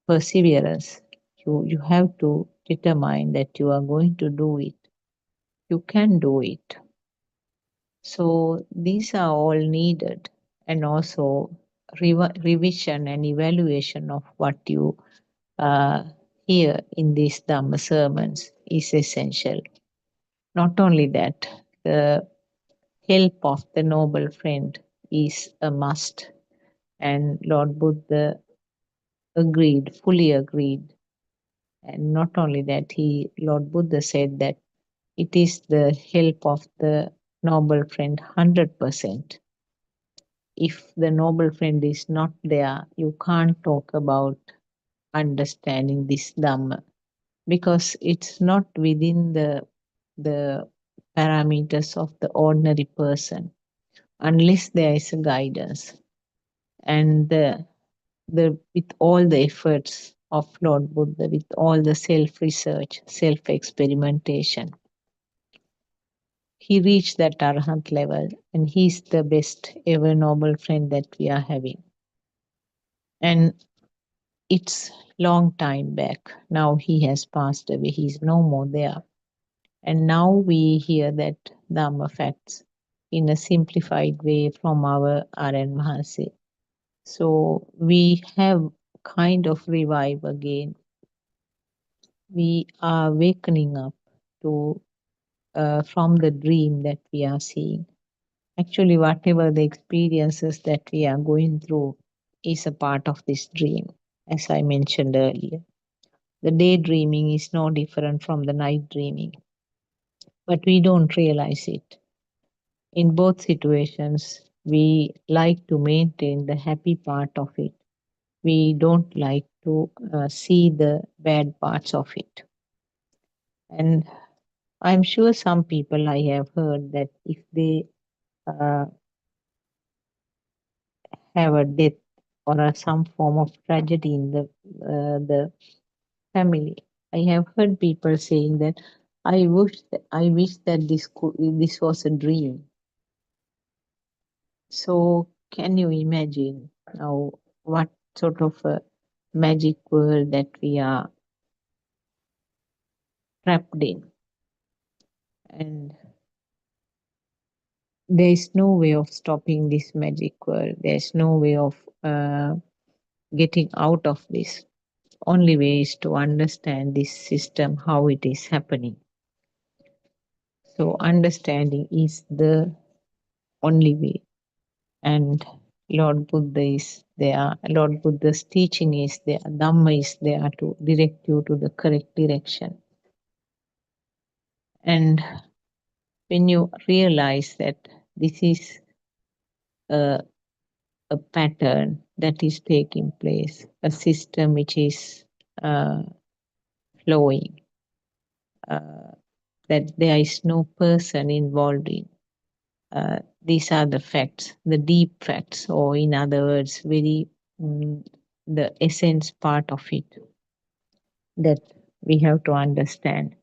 perseverance. You have to determine that you are going to do it. You can do it. So these are all needed, and also revision and evaluation of what you uh, hear in these Dhamma sermons is essential. Not only that, the help of the noble friend is a must, and Lord Buddha agreed, fully agreed. And not only that, Lord Buddha said that it is the help of the noble friend 100%. If the noble friend is not there, you can't talk about understanding this Dhamma, because it's not within the parameters of the ordinary person unless there is a guidance. And the with all the efforts of Lord Buddha, with all the self research, self experimentation, he reached that arhat level, and he's the best ever noble friend that we are having. And it's long time back. Now he has passed away. He's no more there. And now we hear that Dhamma facts in a simplified way from our RN Mahasi. So we have kind of revive again. We are wakening up to from the dream that we are seeing. Actually, whatever the experiences that we are going through is a part of this dream, as I mentioned earlier. The daydreaming is no different from the night dreaming, but we don't realize it. In both situations, we like to maintain the happy part of it. We don't like to see the bad parts of it. And I'm sure some people I have heard that if they uh, have a death or some form of tragedy in the family, I have heard people saying that I wish that this was a dream. So can you imagine now what sort of a magic world that we are trapped in? And there is no way of stopping this magic world. There's no way of getting out of this. Only way is to understand this system, how it is happening. So understanding is the only way. And Lord Buddha is there. Lord Buddha's teaching is there. Dhamma is there to direct you to the correct direction. And when you realize that this is a, a pattern that is taking place, a system which is uh, flowing, uh, that there is no person involved in. These are the facts, the deep facts, or in other words, very the essence part of it that we have to understand.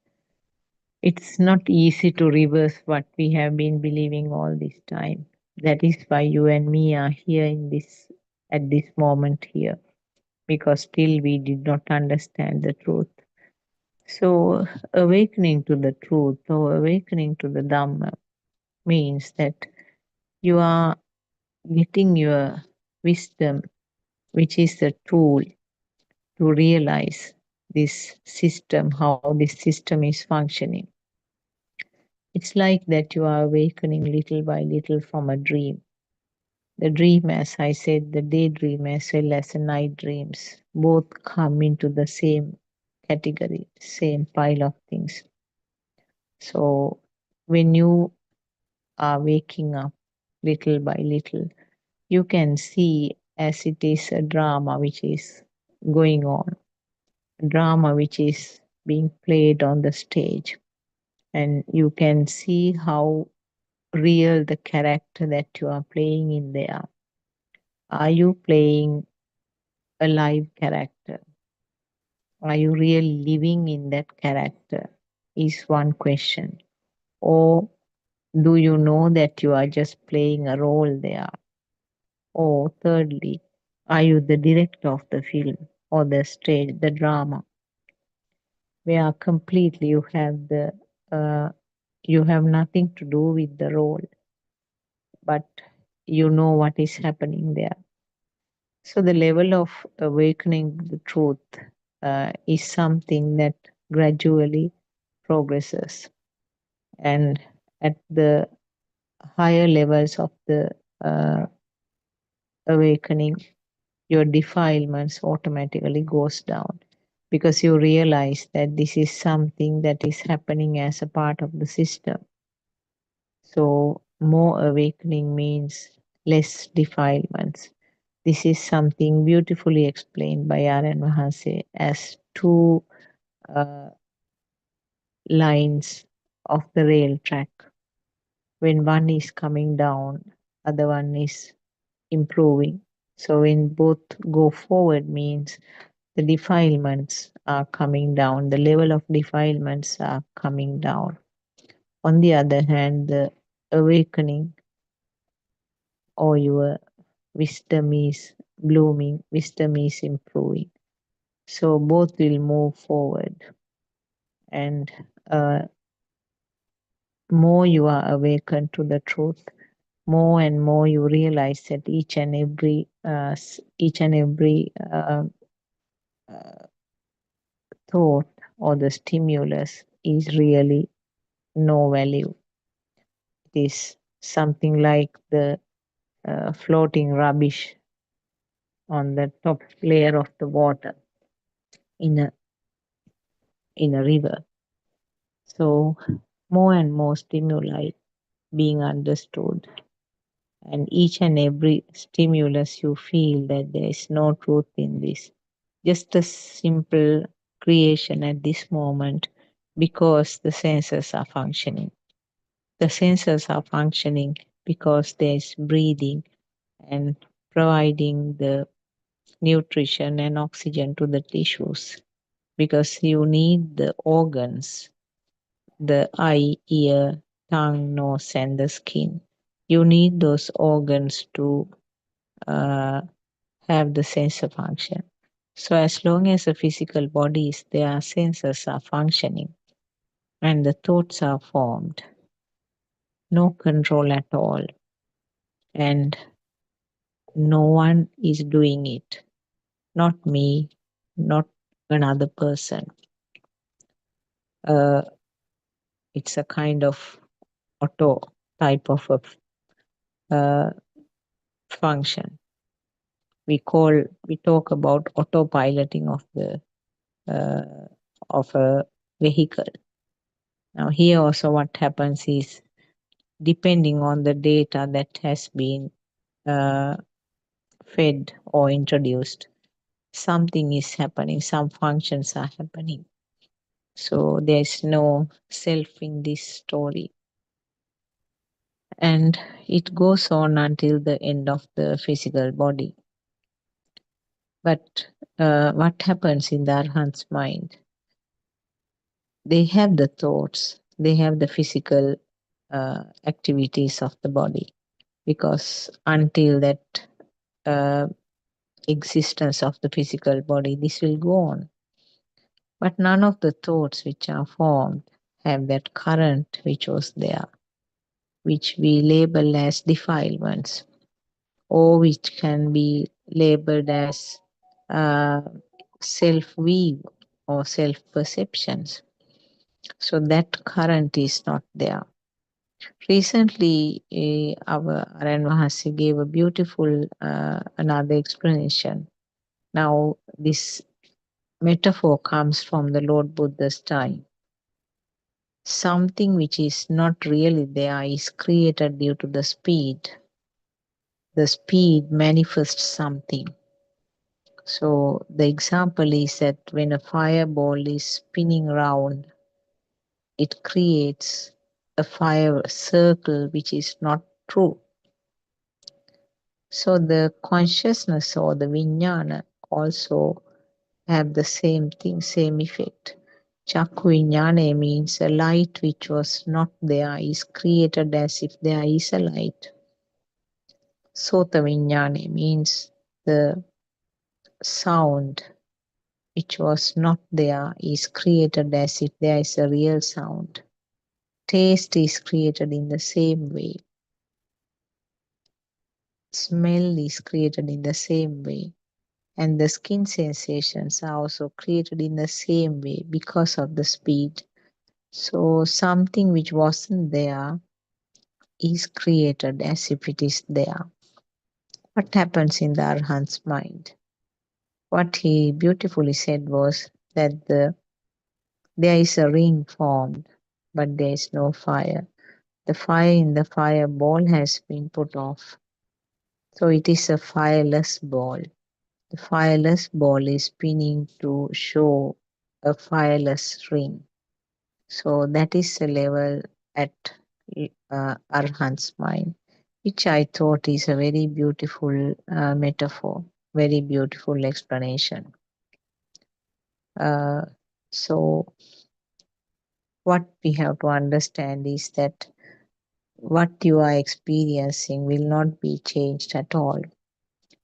It's not easy to reverse what we have been believing all this time. That is why you and me are here in this at this moment here, because still we did not understand the truth. So awakening to the truth or awakening to the Dhamma means that you are getting your wisdom, which is the tool to realize this system, how this system is functioning. It's like that you are awakening little by little from a dream. The dream, as I said, the daydream as well as the night dreams, both come into the same category, same pile of things. So when you are waking up little by little, you can see as it is a drama which is going on, a drama which is being played on the stage. And you can see how real the character that you are playing in there. Are you playing a live character? Are you really living in that character? Is one question. Or do you know that you are just playing a role there? Or thirdly, are you the director of the film or the stage, the drama, where completely uh, you have nothing to do with the role, but you know what is happening there. So the level of awakening the truth is something that gradually progresses, and at the higher levels of the uh, awakening, your defilements automatically goes down because you realize that this is something that is happening as a part of the system. So more awakening means less defilements. This is something beautifully explained by Aryan Mahase as two uh, lines of the rail track. When one is coming down, other one is improving. So when both go forward means the defilements are coming down, the level of defilements are coming down. On the other hand, the awakening or your wisdom is blooming, wisdom is improving. So both will move forward, and more you are awakened to the truth, more and more you realize that each and every uh, thought or the stimulus is really no value. It is something like the floating rubbish on the top layer of the water in a river. So more and more stimuli being understood, and each and every stimulus you feel that there is no truth in this, just a simple creation at this moment, because the senses are functioning. The senses are functioning because there is breathing and providing the nutrition and oxygen to the tissues, because you need the organs, the eye, ear, tongue, nose, and the skin. You need those organs to uh, have the sensor function. So, as long as the physical body is there, senses are functioning and the thoughts are formed, no control at all, and no one is doing it. Not me, not another person. Uh, it's a kind of auto type of a function. We talk about autopiloting uh, of a vehicle. Now here also what happens is, depending on the data that has been uh, fed or introduced, something is happening, some functions are happening. So there's no self in this story. And it goes on until the end of the physical body. But what happens in the Arhat's mind? They have the thoughts, they have the physical activities of the body, because until that uh, existence of the physical body, this will go on. But none of the thoughts which are formed have that current which was there, which we label as defilements, or which can be labeled as uh, self view or self perceptions. So that current is not there. Recently, our Aran Mahasi gave a beautiful another explanation. Now, this metaphor comes from the Lord Buddha's time. Something which is not really there is created due to the speed. The speed manifests something. So the example is that when a fireball is spinning round, it creates a fire circle which is not true. So the consciousness or the vijnana also have the same thing, same effect. Chakku vijnana means a light which was not there is created as if there is a light. Sota vijnana means the sound which was not there is created as if there is a real sound. Taste is created in the same way. Smell is created in the same way. And the skin sensations are also created in the same way because of the speed. So something which wasn't there is created as if it is there. What happens in the Arhan's mind? What he beautifully said was that there is a ring formed, but there is no fire. The fire in the fireball has been put off. So it is a fireless ball. The fireless ball is spinning to show a fireless ring. So that is the level at Arhan's mind, which I thought is a very beautiful metaphor, very beautiful explanation. Uh, so what we have to understand is that what you are experiencing will not be changed at all.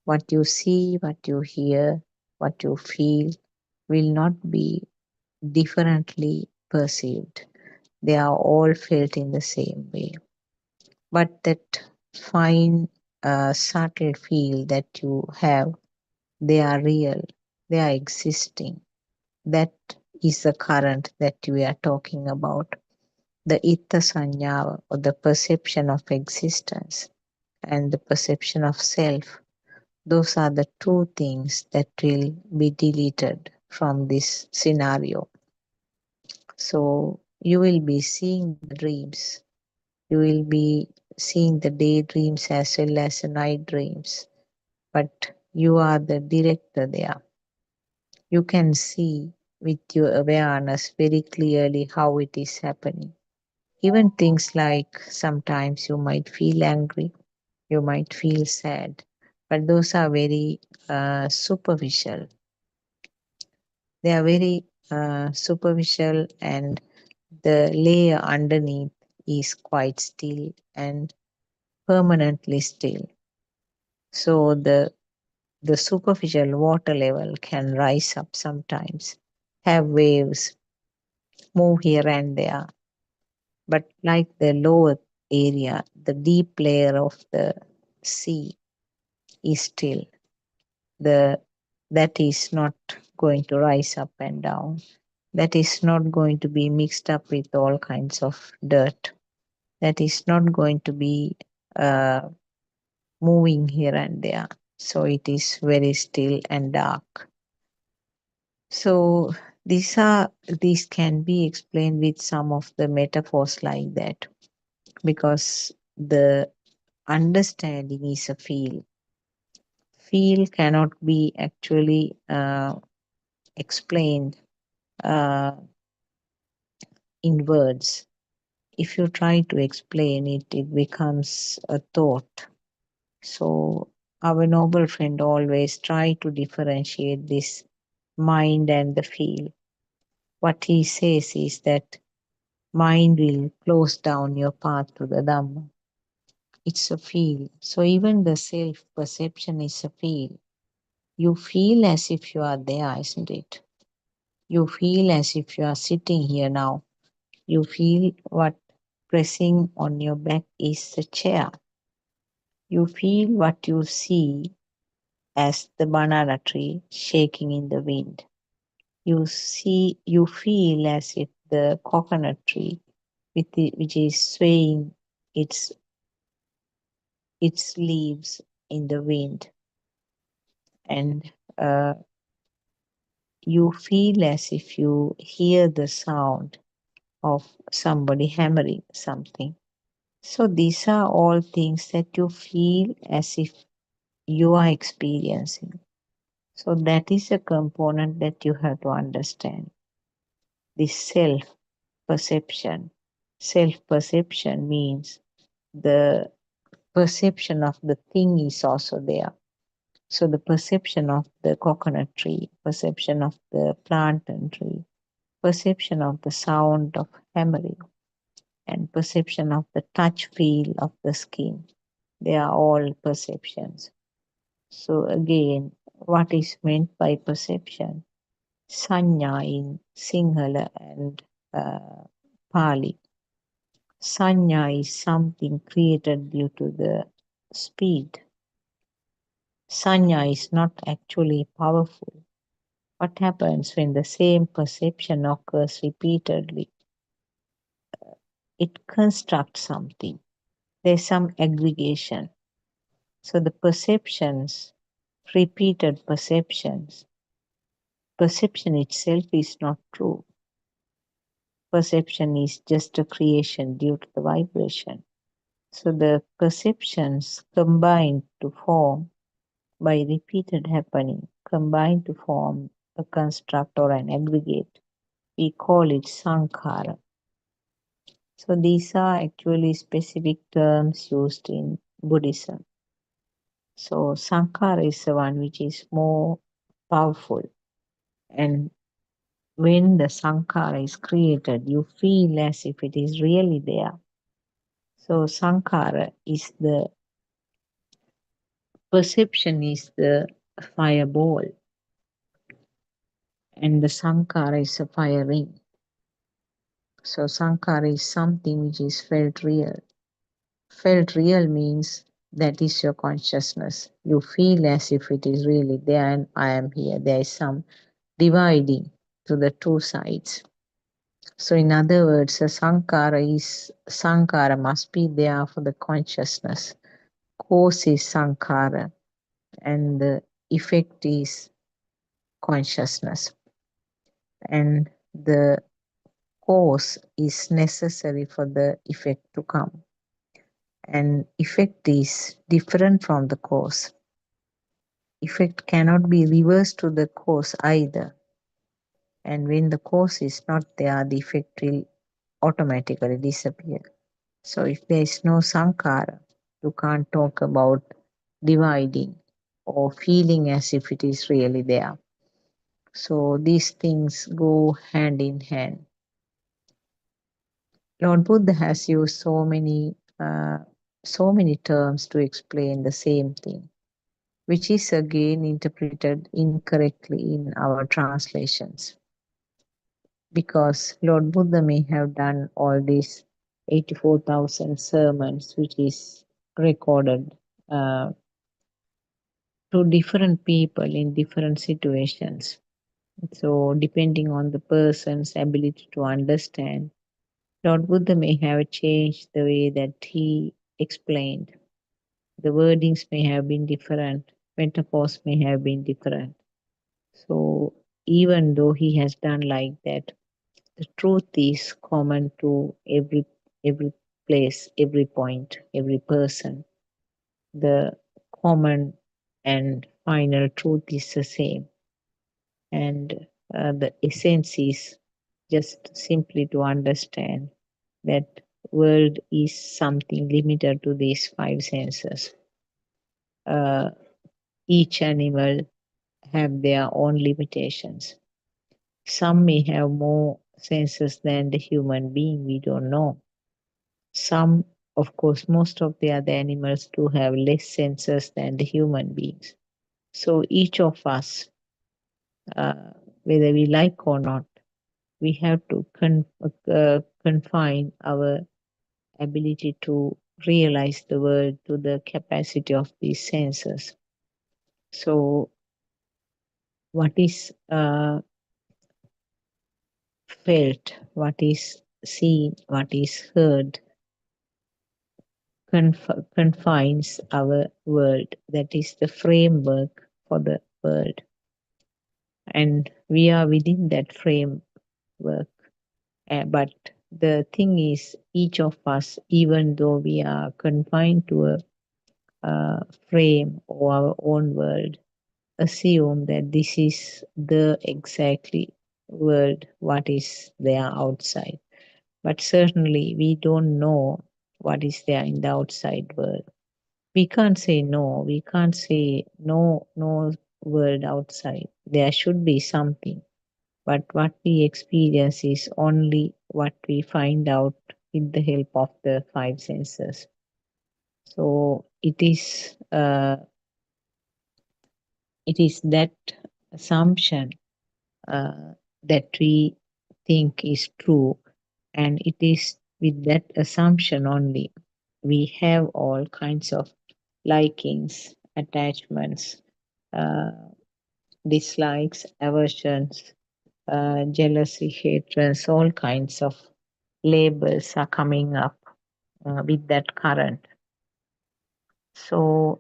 What you see, what you hear, what you feel will not be differently perceived. They are all felt in the same way. But that fine, subtle feel that you have, they are real, they are existing. That is the current that we are talking about. The itta sanya, or the perception of existence, and the perception of self. Those are the two things that will be deleted from this scenario. So you will be seeing the dreams. You will be seeing the daydreams as well as the night dreams, but you are the director there. You can see with your awareness very clearly how it is happening. Even things like sometimes you might feel angry, you might feel sad, but those are very superficial. They are very superficial, and the layer underneath is quite still and permanently still. So the superficial water level can rise up sometimes, have waves, move here and there. But like the lower area, the deep layer of the sea is still. The that is not going to rise up and down. That is not going to be mixed up with all kinds of dirt. That is not going to be uh, moving here and there. So it is very still and dark. So these can be explained with some of the metaphors like that, because the understanding is a feel. Feel cannot be actually explained uh, in words. If you try to explain it, it becomes a thought. So our noble friend always try to differentiate this mind and the feel. What he says is that mind will close down your path to the Dhamma. It's a feel. So even the self perception is a feel. You feel as if you are there, isn't it? You feel as if you are sitting here now. You feel what pressing on your back is the chair. You feel what you see as the banana tree shaking in the wind. You feel as if the coconut tree which is swaying its its leaves in the wind, and you feel as if you hear the sound of somebody hammering something. So these are all things that you feel as if you are experiencing. So that is a component that you have to understand. This self perception. Self perception means the perception of the thing is also there. So the perception of the coconut tree, perception of the plantain tree, perception of the sound of hammering, and perception of the touch feel of the skin. They are all perceptions. So again, what is meant by perception? Sanya in Sinhala and uh, Pali. Sanya is something created due to the speed. Sanya is not actually powerful. What happens when the same perception occurs repeatedly? It constructs something. There's some aggregation. So the perceptions, repeated perceptions, perception itself is not true. Perception is just a creation due to the vibration. So the perceptions combine to form by repeated happening, combine to form a construct or an aggregate. We call it sankhara. So these are actually specific terms used in Buddhism. So sankhara is the one which is more powerful. And when the sankhara is created, you feel as if it is really there. So sankhara is the perception is the fireball, and the sankhara is a fire ring. So sankhara is something which is felt real. Felt real means that is your consciousness. You feel as if it is really there and I am here. There is some dividing to the two sides. So in other words, a sankhara must be there for the consciousness. Cause is sankhara and the effect is consciousness. And the cause is necessary for the effect to come. and effect is different from the cause. Effect cannot be reversed to the cause either. And when the cause is not there, the effect will automatically disappear. So if there is no sankara, you can't talk about dividing or feeling as if it is really there. So these things go hand in hand. Lord Buddha has used so many terms to explain the same thing, which is again interpreted incorrectly in our translations. Because Lord Buddha may have done all these 84,000 sermons, which is recorded uh, to different people in different situations. So, depending on the person's ability to understand, Lord Buddha may have changed the way that he explained. The wordings may have been different, metaphors may have been different. So, even though he has done like that, the truth is common to every place, every point, every person. The common and final truth is the same, and the essence is just simply to understand that world is something limited to these five senses. uh, each animal have their own limitations. Some may have more senses than the human being, we don't know. Some, of course, most of the other animals do have less senses than the human beings. So each of us, uh, whether we like or not, we have to confine our ability to realize the world to the capacity of these senses. So, what is felt, what is seen, what is heard confines our world. That is the framework for the world. And we are within that framework. But the thing is, each of us, even though we are confined to a frame or our own world, assume that this is the exactly world what is there outside. But certainly we don't know what is there in the outside world. We can't say no. We can't say no world outside. There should be something. But what we experience is only what we find out with the help of the five senses. So it is that assumption that we think is true, and it is with that assumption only we have all kinds of likings, attachments, uh, dislikes, aversions, jealousy, hatreds, all kinds of labels are coming up with that current. So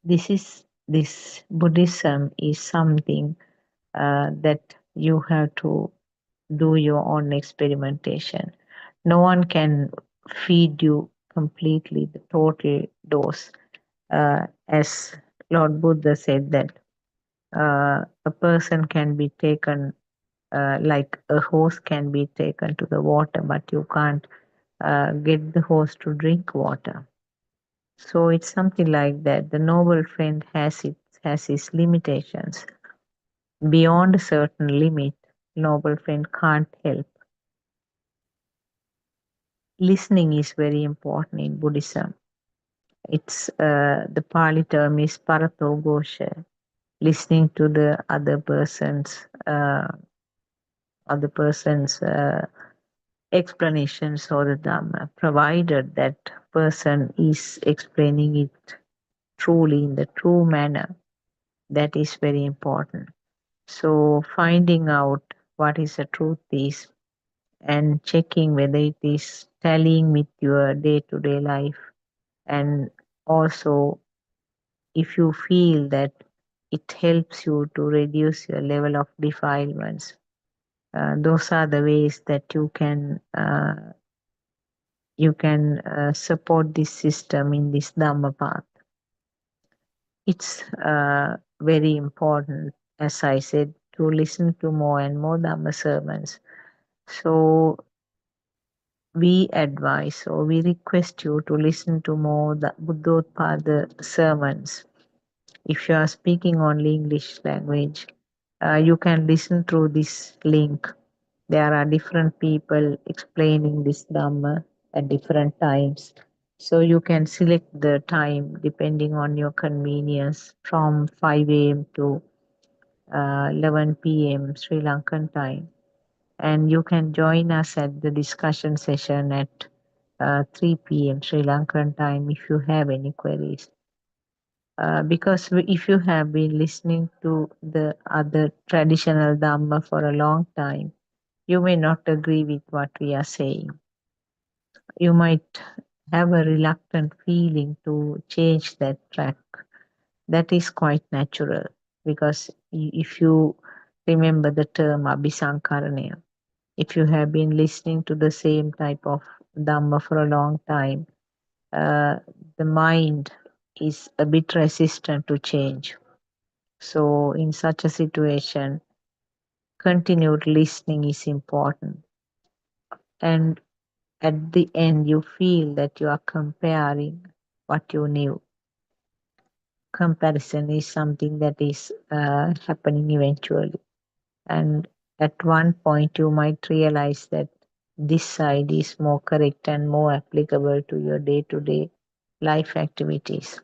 this Buddhism is something that you have to do your own experimentation. No one can feed you completely the total dose. As Lord Buddha said that a person can be taken, like a horse can be taken to the water, but you can't get the horse to drink water. So it's something like that. The noble friend has his limitations. Beyond a certain limit, noble friend can't help. Listening is very important in Buddhism. It's the Pali term is parato gosha, listening to the other person's explanations or the Dhamma, provided that person is explaining it truly in the true manner. That is very important. So finding out what is the truth is and checking whether it is tallying with your day-to-day life, and also if you feel that it helps you to reduce your level of defilements, those are the ways that you can support this system in this Dhamma path. It's very important, as I said, to listen to more and more Dhamma sermons. So we advise or we request you to listen to more the Buddothpado sermons. If you are speaking only English language, you can listen through this link. There are different people explaining this Dhamma at different times. So you can select the time depending on your convenience from 5 a.m. to 11 p.m. Sri Lankan time. And you can join us at the discussion session at 3 p.m. Sri Lankan time if you have any queries. Because if you have been listening to the other traditional Dhamma for a long time, you may not agree with what we are saying. You might have a reluctant feeling to change that track. That is quite natural because if you remember the term Abhisankaranaya, if you have been listening to the same type of Dhamma for a long time, uh, the mind is a bit resistant to change. So, in such a situation, continued listening is important. And at the end, you feel that you are comparing what you knew. Comparison is something that is happening eventually. And at one point, you might realize that this side is more correct and more applicable to your day to day life activities.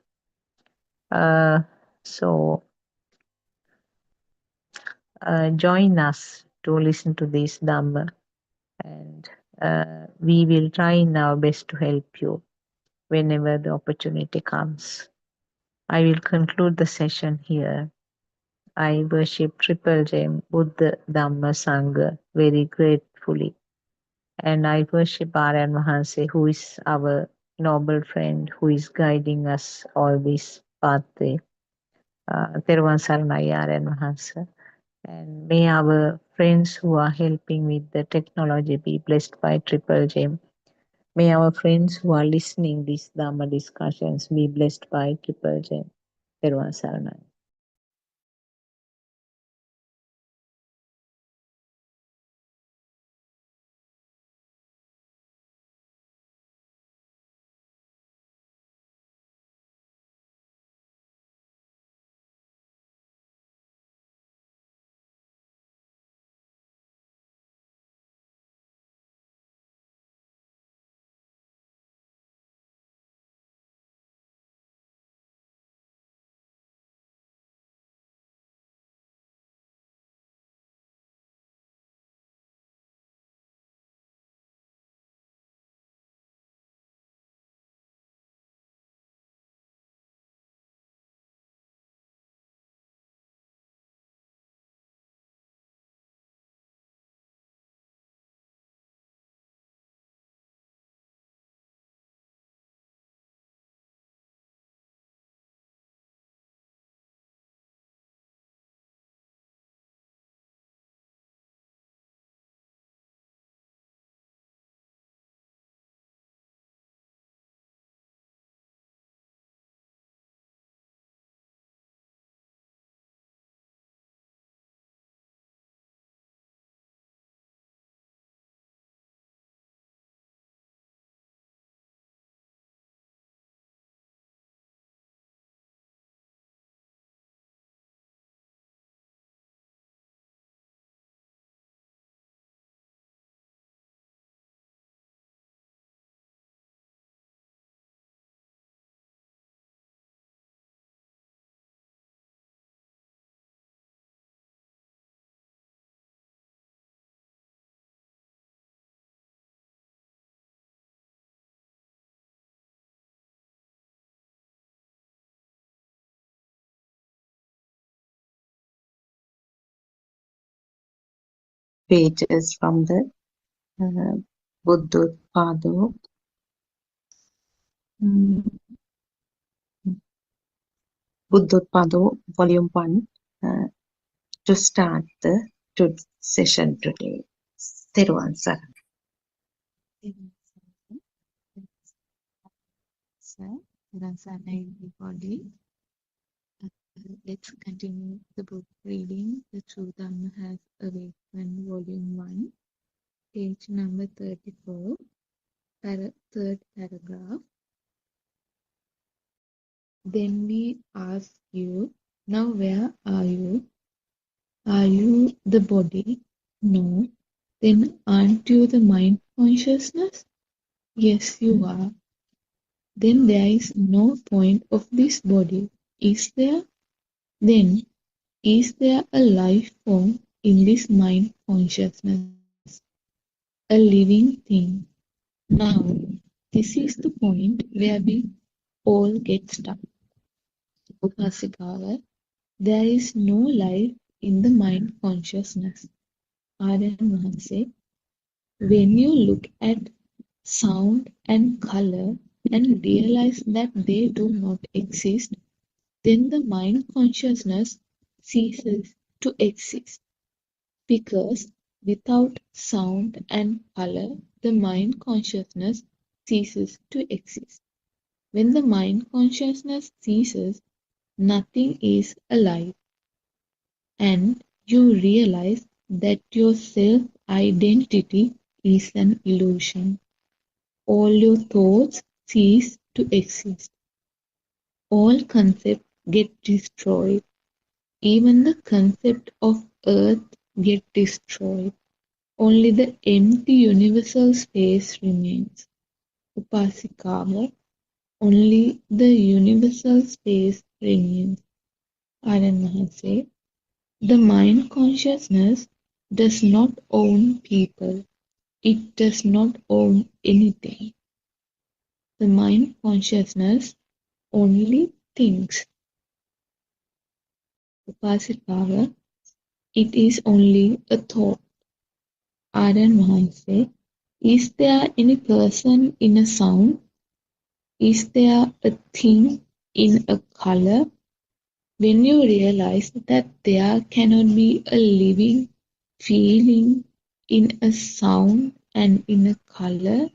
Uh, so, join us to listen to this Dhamma, and we will try in our best to help you whenever the opportunity comes. I will conclude the session here. I worship Triple Gem, Buddha, Dhamma, Sangha very gratefully. And I worship Aryan Mahanse, who is our noble friend, who is guiding us all this pathway. Teruvan Saranai Aryan Mahanse. And may our friends who are helping with the technology be blessed by Triple Gem. May our friends who are listening these Dhamma discussions be blessed by Triple Gem. Teruvan Saranai. Pages from the uh, Buddothpado, um, Buddothpado Volume 1, to start the session today. Teruvan Saranai. sir. Ransana, everybody. Let's continue the book reading. The True Dhamma Has Awakened, Volume 1, page number 34, third paragraph. Then we ask you, now where are you? Are you the body? No. Then aren't you the mind consciousness? Yes, you are. Then there is no point of this body, is there? Then, is there a life form in this mind consciousness? A living thing? Now, this is the point where we all get stuck. Upasikawa, there is no life in the mind consciousness. Aryan Mahanse, when you look at sound and color and realize that they do not exist, then the mind consciousness ceases to exist. Because without sound and color, the mind consciousness ceases to exist. When the mind consciousness ceases, nothing is alive, and you realize that your self identity is an illusion. All your thoughts cease to exist. All concepts get destroyed. Even the concept of earth get destroyed. Only the empty universal space remains. Upasikawa, only the universal space remains. Aryan Mahase, the mind consciousness does not own people. It does not own anything. The mind consciousness only thinks. Upasikawa, it is only a thought. Aryan Mahase, is there any person in a sound? Is there a thing in a color? When you realize that there cannot be a living feeling in a sound and in a color,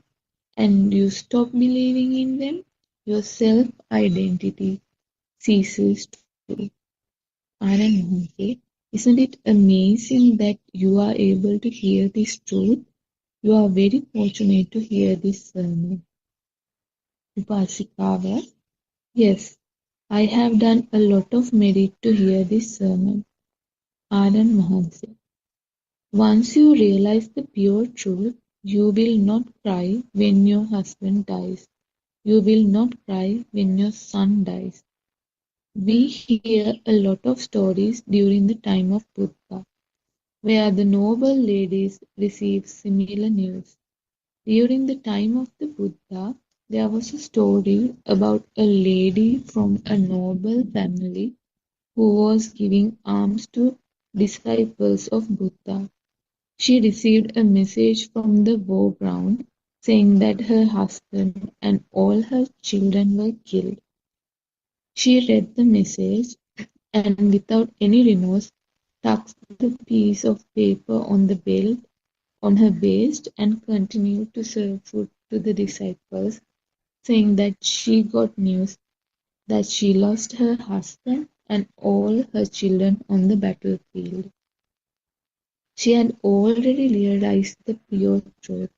and you stop believing in them, your self identity ceases to. Anand Mohanty, isn't it amazing that you are able to hear this truth? You are very fortunate to hear this sermon. Upasikawa, yes, I have done a lot of merit to hear this sermon. Anand Mohanty, once you realize the pure truth, you will not cry when your husband dies. You will not cry when your son dies. We hear a lot of stories during the time of Buddha, where the noble ladies received similar news. During the time of the Buddha, there was a story about a lady from a noble family who was giving alms to disciples of Buddha. She received a message from the war ground saying that her husband and all her children were killed. She read the message and without any remorse tucked the piece of paper on the belt on her waist and continued to serve food to the disciples, saying that she got news that she lost her husband and all her children on the battlefield. She had already realized the pure truth,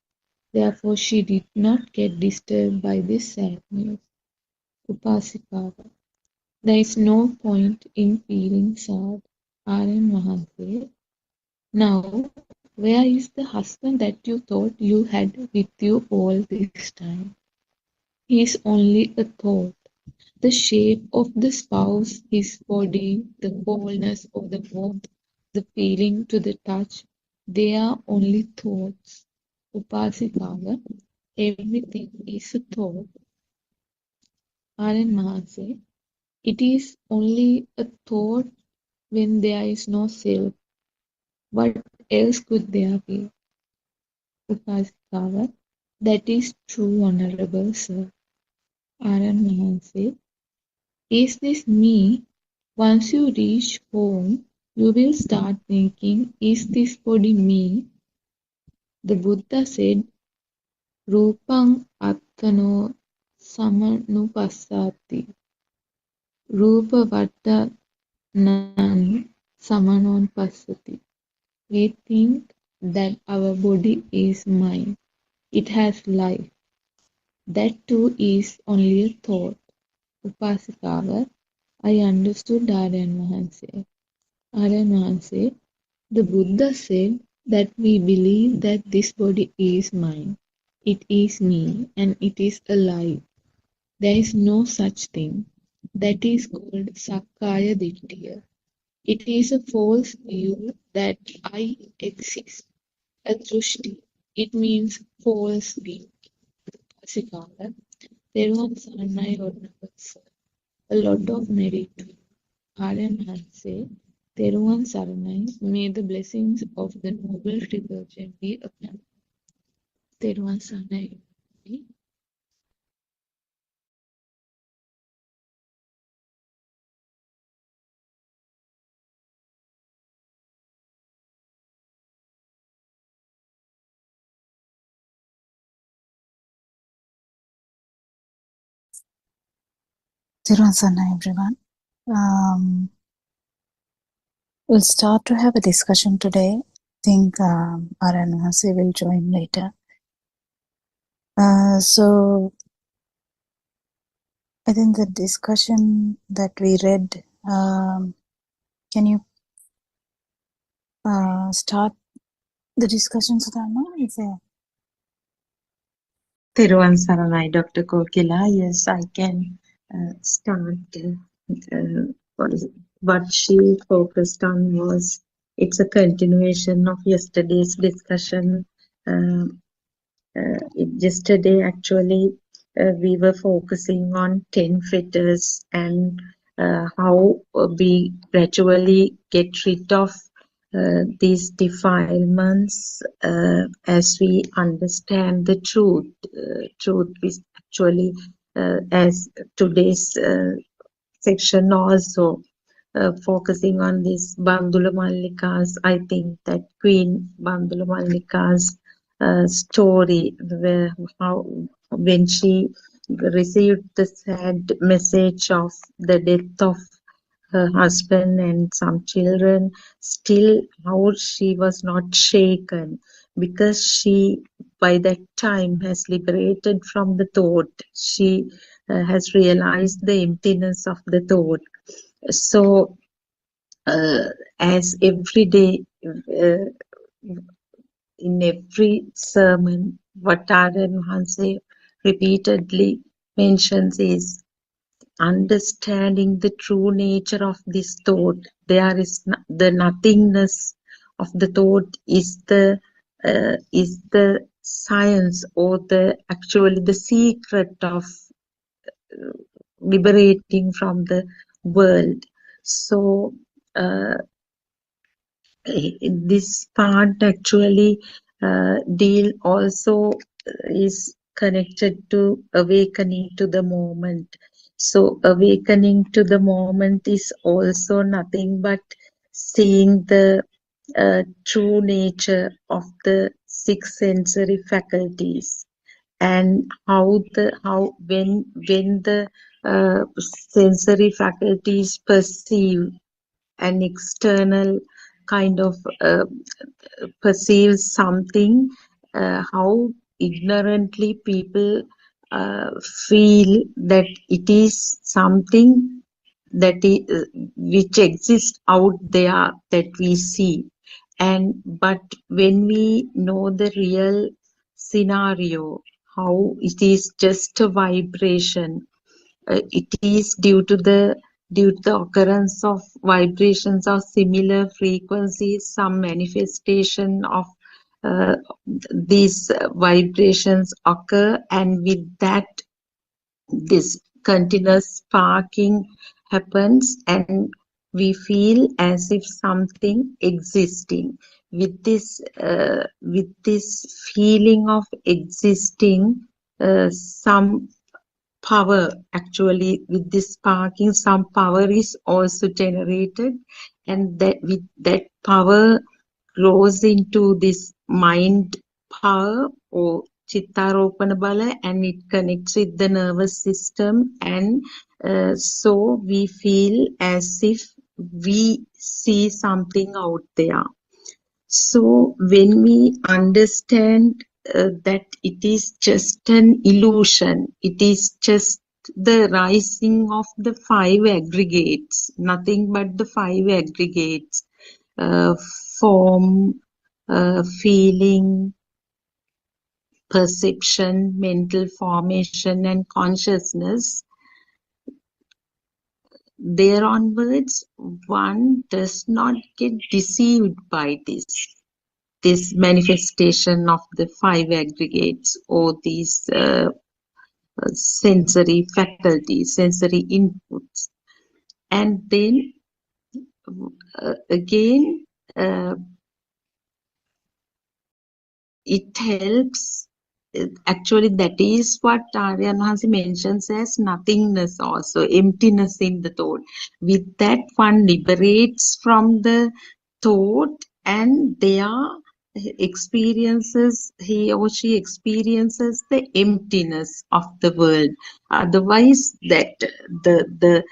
therefore she did not get disturbed by this sad news. Upasikawa. There is no point in feeling sad. Aryan Mahanse. Now, where is the husband that you thought you had with you all this time? He is only a thought. The shape of the spouse, his body, the coldness or the warmth, the feeling to the touch, they are only thoughts. Upasikawa, everything is a thought. Aryan Mahanse, it is only a thought when there is no self. What else could there be? Upasikawa, that is true, honorable sir. Aryan Mahanse, is this me? Once you reach home, you will start thinking, is this body me? The Buddha said, Rupang Attano samanupassati. Rupa vadanan samanupassati. We think that our body is mind. It has life. That too is only a thought. Upasikawa, I understood Aryan Mahanse. Aryan Mahanse, the Buddha said that we believe that this body is mine. It is me and it is alive. There is no such thing. That is called Sakkaya Dittiya. It is a false view that I exist. A drushti. It means false view. Upasikawa, තෙරුවන් සරණයි ඔන්නවස. A lot of merit to Aryan Hanse. තෙරුවන් සරණයි. May the blessings of the noble Tribhuvan be upon you. තෙරුවන් සරණයි. Tirunsanna, everyone. We'll start to have a discussion today. I think Aranhasi will join later. So I think the discussion that we read, can you start the discussion, Sudharma? Is there? Thiruvan Saranai, Dr. Kokila. Yes, I can start. What she focused on was, it's a continuation of yesterday's discussion. Yesterday, actually, we were focusing on 10 fetters and how we gradually get rid of these defilements as we understand the truth. Truth is actually, as today's section also focusing on this Bandula Mallika's, I think that Queen Bandula Mallika's story, where when she received the sad message of the death of her husband and some children, still how she was not shaken, because she by that time has liberated from the thought. She has realized the emptiness of the thought. So as every day, in every sermon, what Aryan Mahanse repeatedly mentions is understanding the true nature of this thought. There is the nothingness of the thought is the science, or actually the secret of liberating from the world. So this part actually deal also is connected to awakening to the moment. So awakening to the moment is also nothing but seeing the true nature of the six sensory faculties, and how when the sensory faculties perceive an external kind of perceives something, how ignorantly people feel that it is something that is, which exists out there that we see. But when we know the real scenario, how it is just a vibration, it is due to the occurrence of vibrations of similar frequencies, some manifestation of these vibrations occur, and with that this continuous sparking happens, and we feel as if something existing. With this feeling of existing, some power, actually with this sparking, some power is also generated, and that with that power grows into this mind power, or Chittaropana Bala, and it connects with the nervous system, and so we feel as if we see something out there. So when we understand that it is just an illusion, it is just the rising of the five aggregates, nothing but the five aggregates, uh, form, feeling, perception, mental formation, and consciousness. There onwards, one does not get deceived by this manifestation of the five aggregates or these sensory faculties, sensory inputs. And then again, it helps. Actually, that is what Aryan Hansi mentions as nothingness, also emptiness in the thought. With that, one liberates from the thought, and their experiences, he or she experiences the emptiness of the world. Otherwise, that the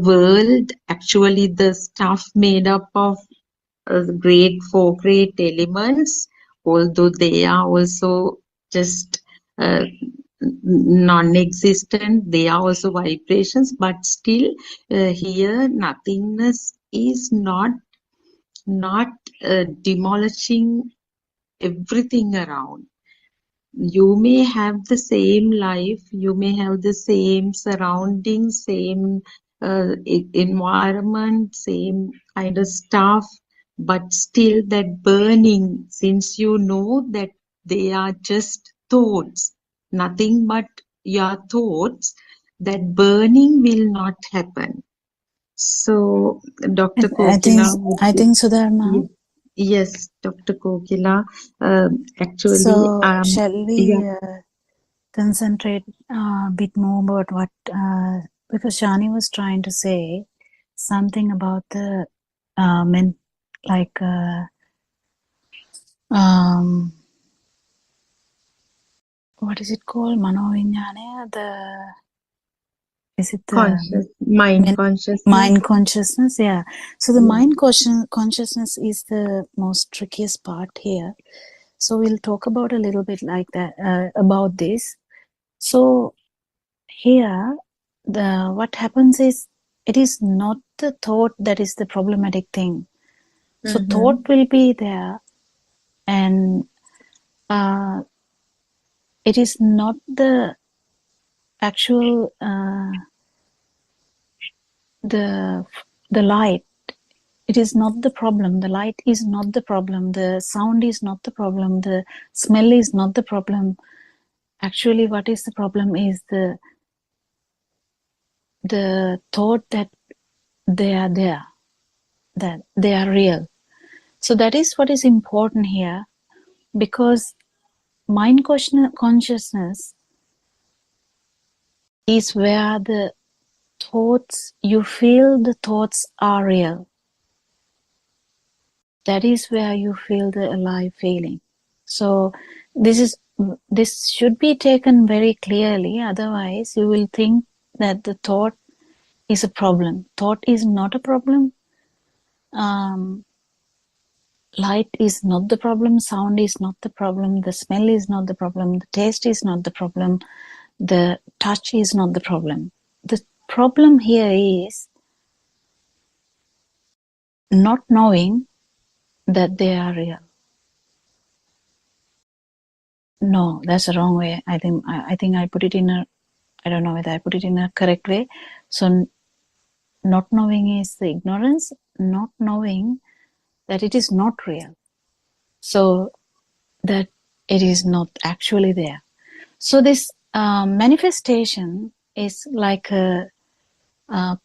world, actually the stuff made up of four great elements, although they are also just non-existent, they are also vibrations, but still here nothingness is not demolishing everything around. You may have the same life, you may have the same surroundings, same environment, same kind of stuff, but still that burning, since you know that they are just thoughts, nothing but your thoughts, that burning will not happen. So, Dr. Kokila, I think Sudharma. yes, Dr. Kokila, actually, So shall yeah. we concentrate a bit more about what because Shani was trying to say something about the like what is it called, Manovinyane? Is it the Mind consciousness? Mind consciousness, yeah. So the Yeah. mind consciousness is the most trickiest part here. So we'll talk about a little bit like that about this. So here, what happens is it is not the thought that is the problematic thing. So thought will be there, and it is not the actual the light. It is not the problem. The light is not the problem. The sound is not the problem. The smell is not the problem. Actually, what is the problem is the thought that they are there, that they are real. So that is what is important here, because mind consciousness is where the thoughts, you feel the thoughts are real. That is where you feel the alive feeling. So this should be taken very clearly, otherwise you will think that the thought is a problem. Thought is not a problem. Light is not the problem, sound is not the problem, the smell is not the problem, the taste is not the problem, the touch is not the problem. The problem here is not knowing that they are real. No, that's the wrong way. I think I put it in a, I don't know whether I put it in a correct way. So not knowing is the ignorance, not knowing that it is not real. So that it is not actually there. So this manifestation is like a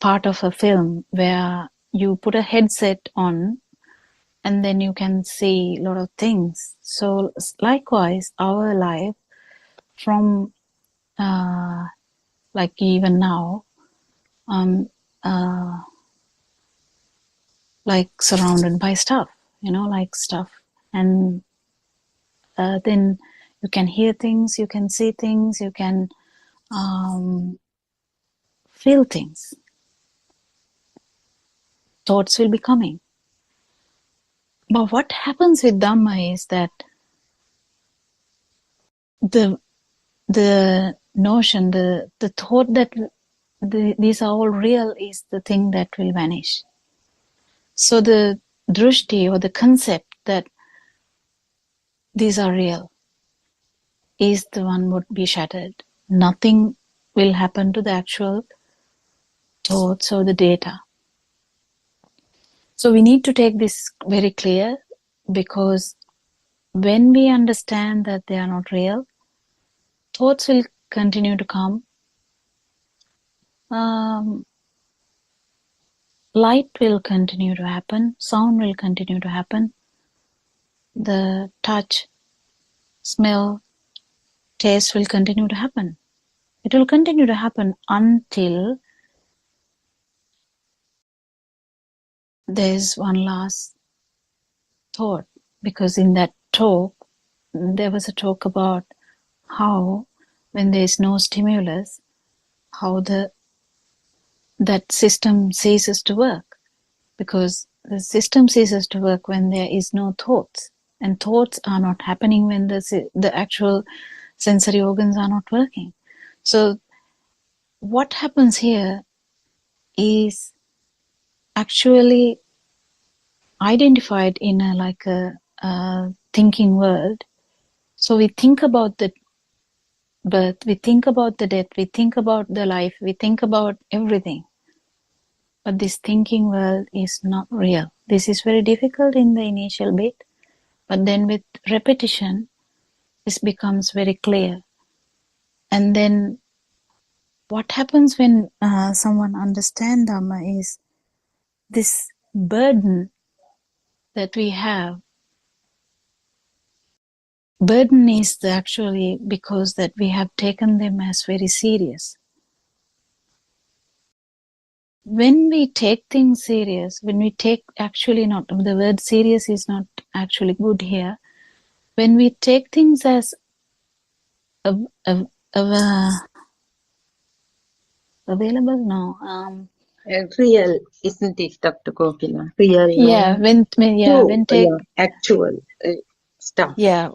part of a film where you put a headset on and then you can see a lot of things. So likewise, our life from like even now, like surrounded by stuff, like stuff. And then You can hear things, you can see things, you can feel things. Thoughts will be coming. But what happens with Dhamma is that the notion, the thought that these are all real is the thing that will vanish. So the drushti or the concept that these are real is the one would be shattered. Nothing will happen to the actual thoughts or the data. So we need to take this very clear, because when we understand that they are not real, thoughts will continue to come. Light will continue to happen. Sound will continue to happen. The touch, smell, taste will continue to happen. It will continue to happen until there's one last thought. Because in that talk, there was a talk about how when there is no stimulus, how that system ceases to work. Because the system ceases to work when there is no thoughts. And thoughts are not happening when the actual sensory organs are not working. So what happens here is actually identified in a thinking world. So we think about the birth, we think about the death, we think about the life, we think about everything. But this thinking world is not real. This is very difficult in the initial bit, but then with repetition, this becomes very clear. And then what happens when someone understands Dhamma is this burden that we have. Burden is actually because that we have taken them as very serious. When we take things serious, when we take actually not, the word serious is not actually good here. When we take things as available, no. Real, isn't it, Dr. Gopinath? Real. Yeah, when take actual stuff. Yeah,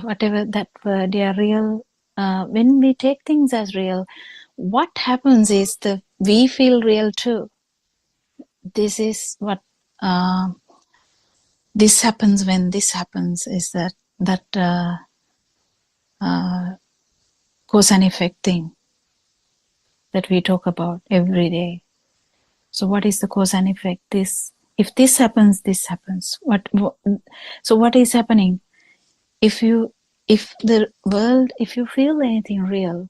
whatever that word, real. When we take things as real, what happens is that we feel real too. This is what this happens when this happens, is that cause and effect thing that we talk about every day. So what is the cause and effect? If this happens, this happens. So what is happening? If you feel anything real,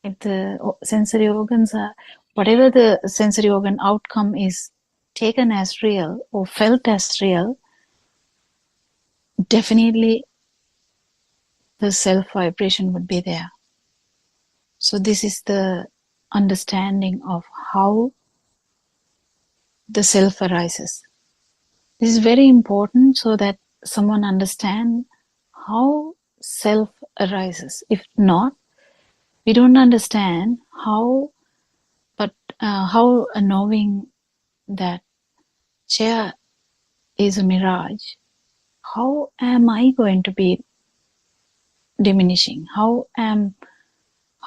if the sensory organs are, whatever the sensory organ outcome is taken as real or felt as real, definitely the self vibration would be there. So this is the understanding of how the self arises. This is very important so that someone understand how self arises. If not, we don't understand how knowing that chair is a mirage, how am I going to be diminishing? How am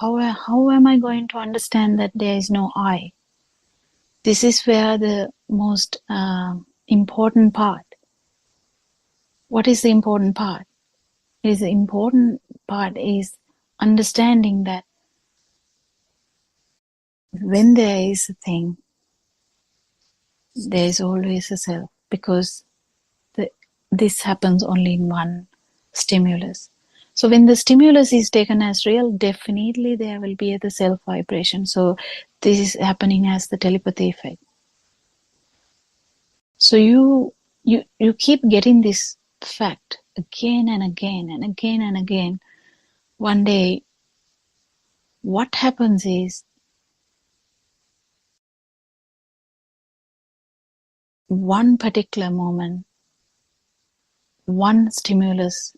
I going to understand that there is no I? This is where the most important part. What is the important part? The important part is understanding that when there is a thing, there is always a self, because this happens only in one stimulus. So when the stimulus is taken as real, definitely there will be the self vibration. So this is happening as the telepathy effect. So you keep getting this fact again and again and again and again. One day, what happens is one particular moment, one stimulus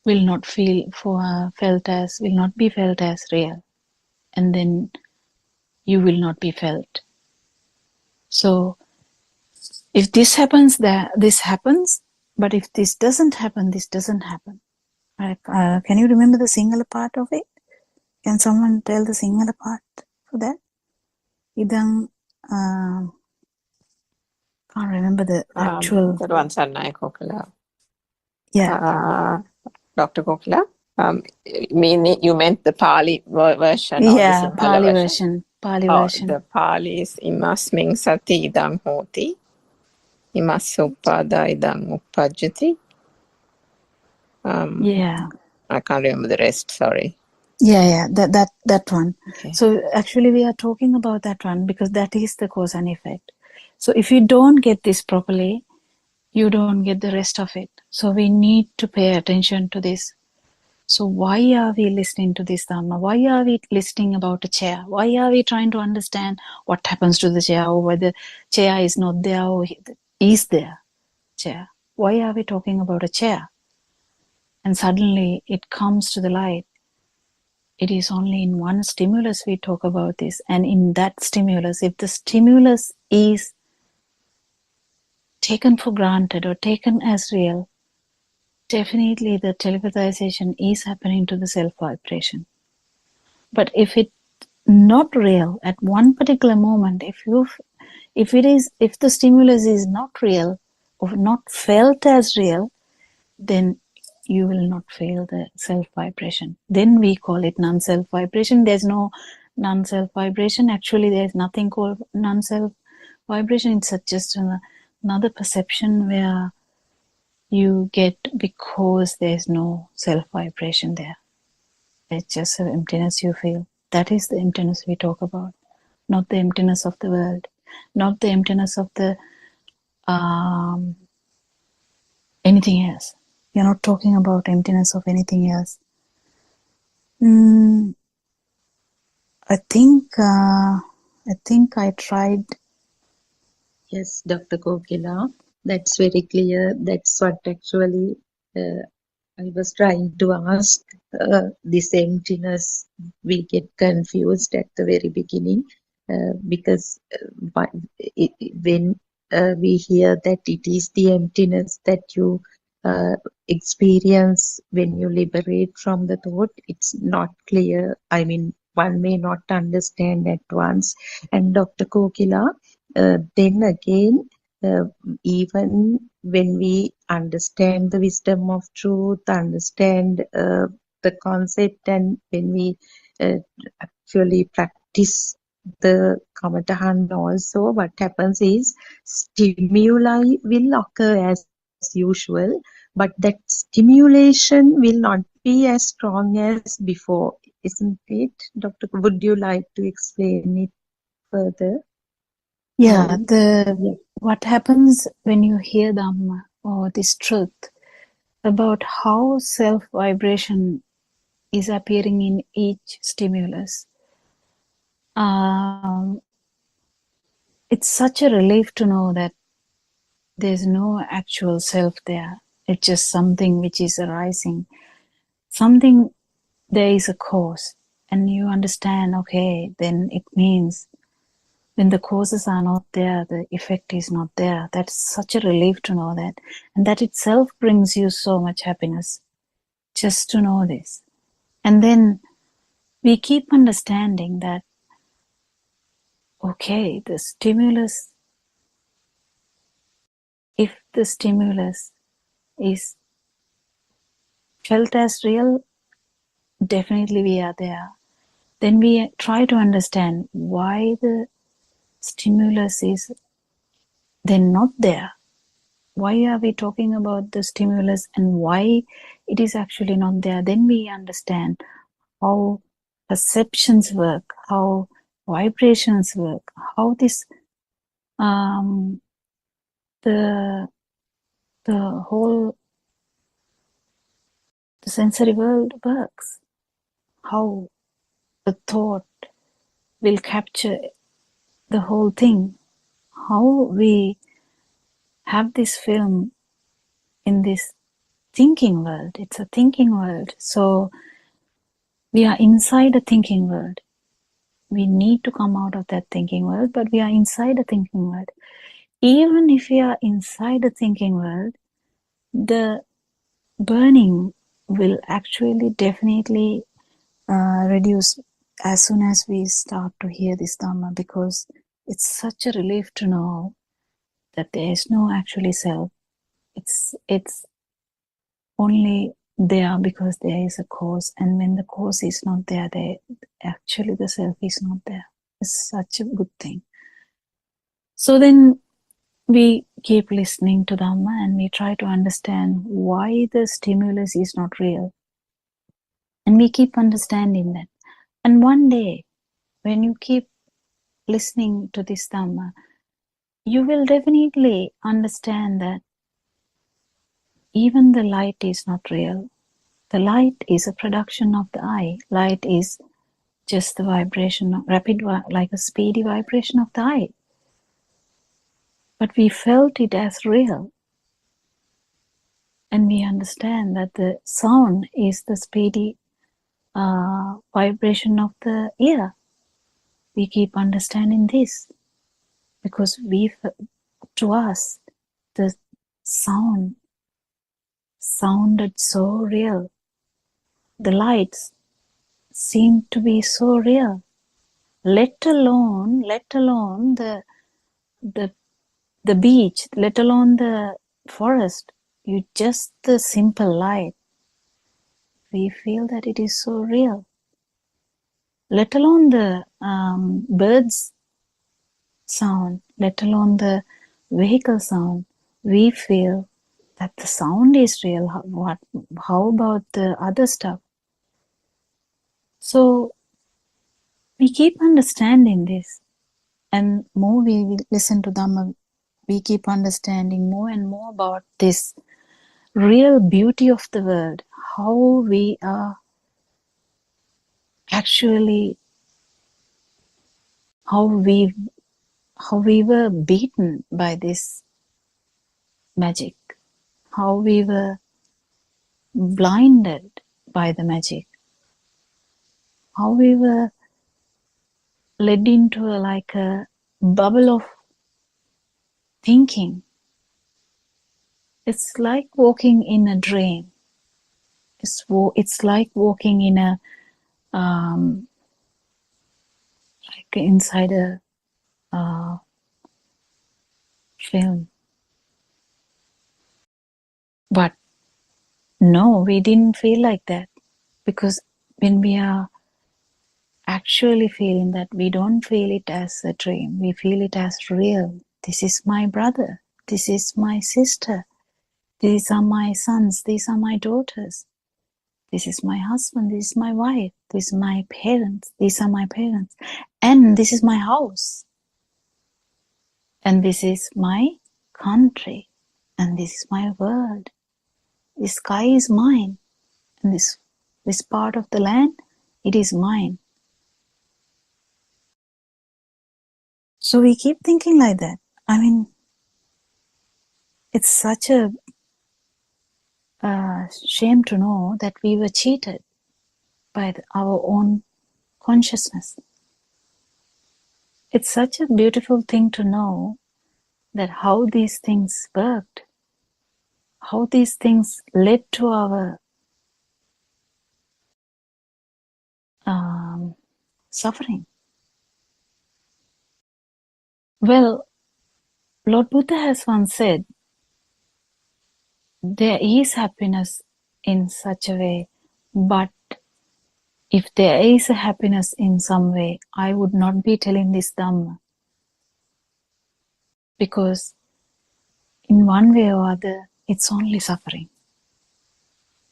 will not will not be felt as real, and then you will not be felt. So if this happens, this happens, but if this doesn't happen, this doesn't happen. Can you remember the Sinhala part of it? Can someone tell the Sinhala part for that? Idang, can't remember the actual. That Sarnai Kokala. Yeah. Dr. Kokala. Meaning you meant the Pali version or the Yeah, Sinhala Pali version? Pali Oh, version. the Pali is imasming sati idang hoti. Imasuppada idang uppajjati. Yeah. I can't remember the rest, sorry. Yeah, that one. Okay. So actually we are talking about that one because that is the cause and effect. So if you don't get this properly, you don't get the rest of it. So we need to pay attention to this. So why are we listening to this Dhamma? Why are we listening about a chair? Why are we trying to understand what happens to the chair, or whether chair is not there or is there chair? Why are we talking about a chair? And suddenly it comes to the light. It is only in one stimulus we talk about this. And in that stimulus, if the stimulus is taken for granted or taken as real, definitely the telepathization is happening to the self vibration. But if it's not real at one particular moment, if the stimulus is not real or not felt as real, then you will not feel the self vibration. Then we call it non-self vibration. There's no non-self vibration. Actually, there's nothing called non-self vibration. It's just another perception where you get because there's no self vibration there. It's just an emptiness you feel. That is the emptiness we talk about, not the emptiness of the world, not the emptiness of the anything else. You're not talking about emptiness of anything else. I think I tried. Yes, Dr. Kokila, that's very clear. That's what actually I was trying to ask. This emptiness, we get confused at the very beginning because when we hear that it is the emptiness that you experience when you liberate from the thought, it's not clear. I mean, one may not understand at once. And Dr. Kokila, then again, even when we understand the wisdom of truth, understand the concept, and when we actually practice the Kamatahan also, what happens is stimuli will occur as usual, but that stimulation will not be as strong as before, isn't it? Dr. Would you like to explain it further? Yeah, what happens when you hear Dhamma or this truth about how self vibration is appearing in each stimulus. It's such a relief to know that there's no actual self there. It's just something which is arising. Something, there is a cause, and you understand, okay, then it means when the causes are not there, the effect is not there. That's such a relief to know that. And that itself brings you so much happiness, just to know this. And then we keep understanding that, okay, the stimulus, if the stimulus is felt as real, definitely we are there. Then we try to understand why the stimulus is then not there. Why are we talking about the stimulus and why it is actually not there? Then we understand how perceptions work, how vibrations work, how this the whole the sensory world works, how the thought will capture the whole thing, how we have this film in this thinking world. It's a thinking world. So we are inside a thinking world. We need to come out of that thinking world, but we are inside a thinking world. Even if we are inside a thinking world, the burning will actually definitely reduce as soon as we start to hear this Dhamma, because it's such a relief to know that there is no actually self. It's only there because there is a cause, and when the cause is not there, actually the self is not there. It's such a good thing. So then we keep listening to Dhamma and we try to understand why the stimulus is not real. And we keep understanding that. And one day, when you keep listening to this Dhamma, you will definitely understand that even the light is not real. The light is a production of the eye. Light is just the vibration, like a speedy vibration of the eye. But we felt it as real. And we understand that the sound is the speedy vibration of the ear. We keep understanding this because to us, the sound sounded so real. The lights seemed to be so real. Let alone the beach, let alone the forest. Just the simple light. We feel that it is so real. Let alone the birds sound, let alone the vehicle sound. We feel that the sound is real. How about the other stuff? So we keep understanding this, and more we listen to Dhamma, we keep understanding more and more about this real beauty of the world, how we are actually, how we were beaten by this magic, how we were blinded by the magic, how we were led into like a bubble of thinking. It's like walking in a dream. It's like walking in a like inside a film. But no, we didn't feel like that, because when we are actually feeling that, we don't feel it as a dream. We feel it as real. This is my brother. This is my sister. These are my sons. These are my daughters. This is my husband. This is my wife. This is my parents. These are my parents. And this is my house. And this is my country. And this is my world. The sky is mine. And this part of the land, it is mine. So we keep thinking like that. I mean, it's such a shame to know that we were cheated by our own consciousness. It's such a beautiful thing to know that how these things worked, how these things led to our suffering. Well, Lord Buddha has once said, there is happiness in such a way, but if there is a happiness in some way, I would not be telling this Dhamma. Because in one way or other, it's only suffering.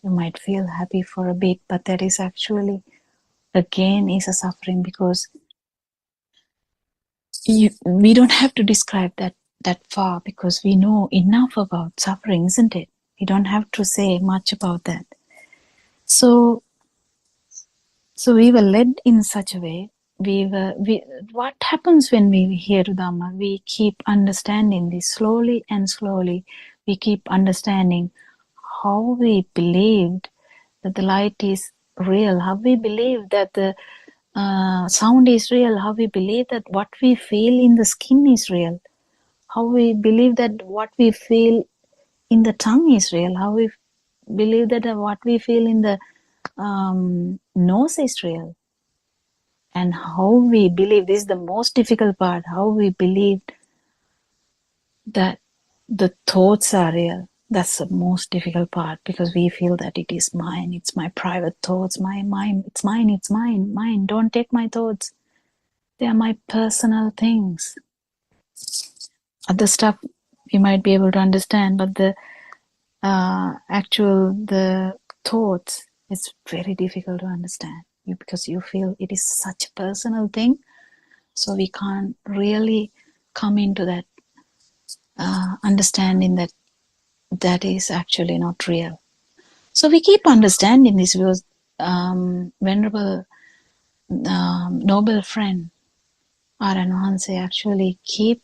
You might feel happy for a bit, but that is actually, again, is a suffering, because we don't have to describe that far, because we know enough about suffering, isn't it? We don't have to say much about that. So we were led in such a way. What happens when we hear Dhamma? We keep understanding this slowly and slowly. We keep understanding how we believed that the light is real, how we believe that the sound is real, how we believe that what we feel in the skin is real, how we believe that what we feel in the tongue is real, how we believe that what we feel in the nose is real, and how we believe, this is the most difficult part, how we believed that the thoughts are real. That's the most difficult part, because we feel that it is mine, it's my private thoughts, mine, it's mine, don't take my thoughts, they are my personal things. Other stuff you might be able to understand, but the the thoughts, it's very difficult to understand, because you feel it is such a personal thing, so we can't really come into that understanding that that is actually not real. So we keep understanding this, because Venerable noble friend Aran Wahanse actually keep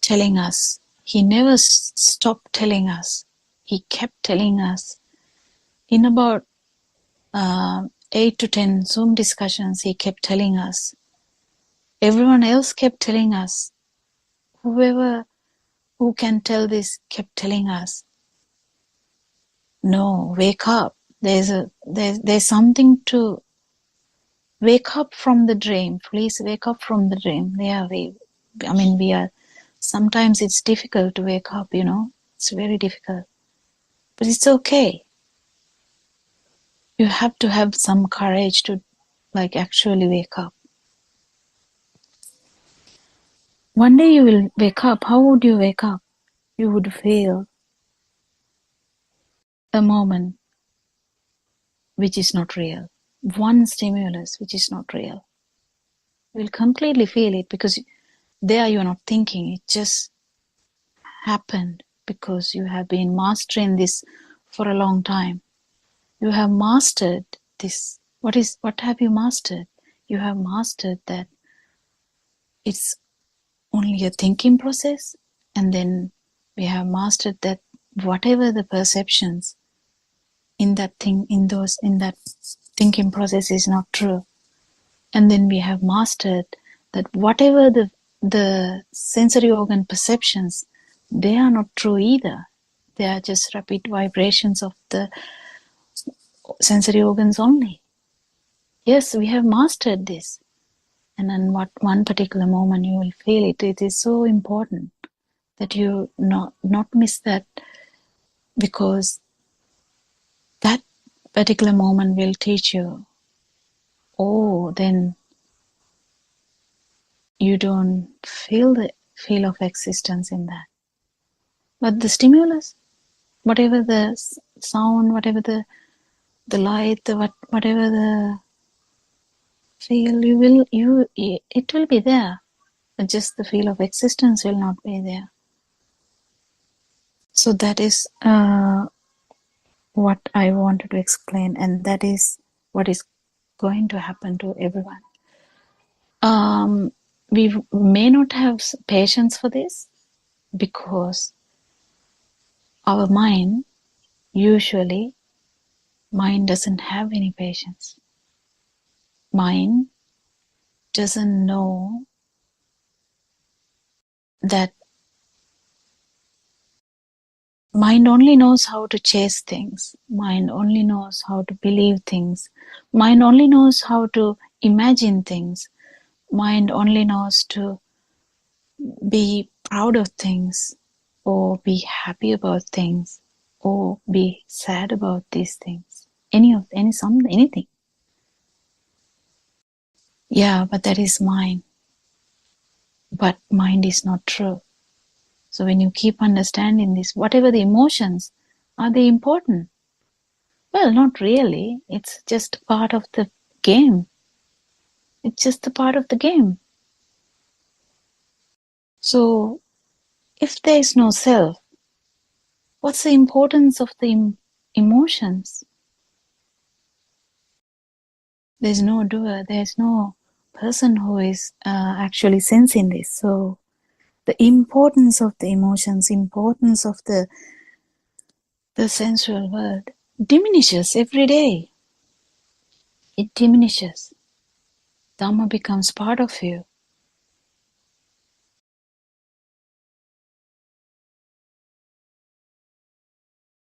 telling us. He never stopped telling us. He kept telling us. In about 8 to 10 Zoom discussions, he kept telling us. Everyone else kept telling us. Whoever who can tell this kept telling us. No, wake up. There's something to wake up from the dream. Please wake up from the dream. Yeah, we are, sometimes it's difficult to wake up, it's very difficult, but it's okay. You have to have some courage to actually wake up. One day you will wake up. How would you wake up? You would feel a moment which is not real. One stimulus which is not real. You will completely feel it, because there you're not thinking. It just happened because you have been mastering this for a long time. You have mastered this. What have you mastered? You have mastered that it's only a thinking process, and then we have mastered that whatever the perceptions in that thinking process is not true. And then we have mastered that whatever the sensory organ perceptions, they are not true either. They are just rapid vibrations of the sensory organs only. Yes, we have mastered this. And then one particular moment you will feel it. It is so important that you not miss that, because that particular moment will teach you. Oh, then you don't feel the feel of existence in that. But the stimulus, whatever the sound, whatever the light, whatever the feel, it will be there. But just the feel of existence will not be there. So that is what I wanted to explain, and that is what is going to happen to everyone. We may not have patience for this, because our mind doesn't have any patience. Mind doesn't know that. Mind only knows how to chase things. Mind only knows how to believe things. Mind only knows how to imagine things. Mind only knows to be proud of things, or be happy about things, or be sad about these things. Anything. Yeah, but that is mind. But mind is not true. So when you keep understanding this, whatever the emotions, are they important? Well, not really. It's just part of the game. It's just a part of the game. So if there is no self, what's the importance of the emotions? There's no doer. There's no person who is actually sensing this. So the importance of the emotions, importance of the the sensual world diminishes every day. It diminishes. Dhamma becomes part of you.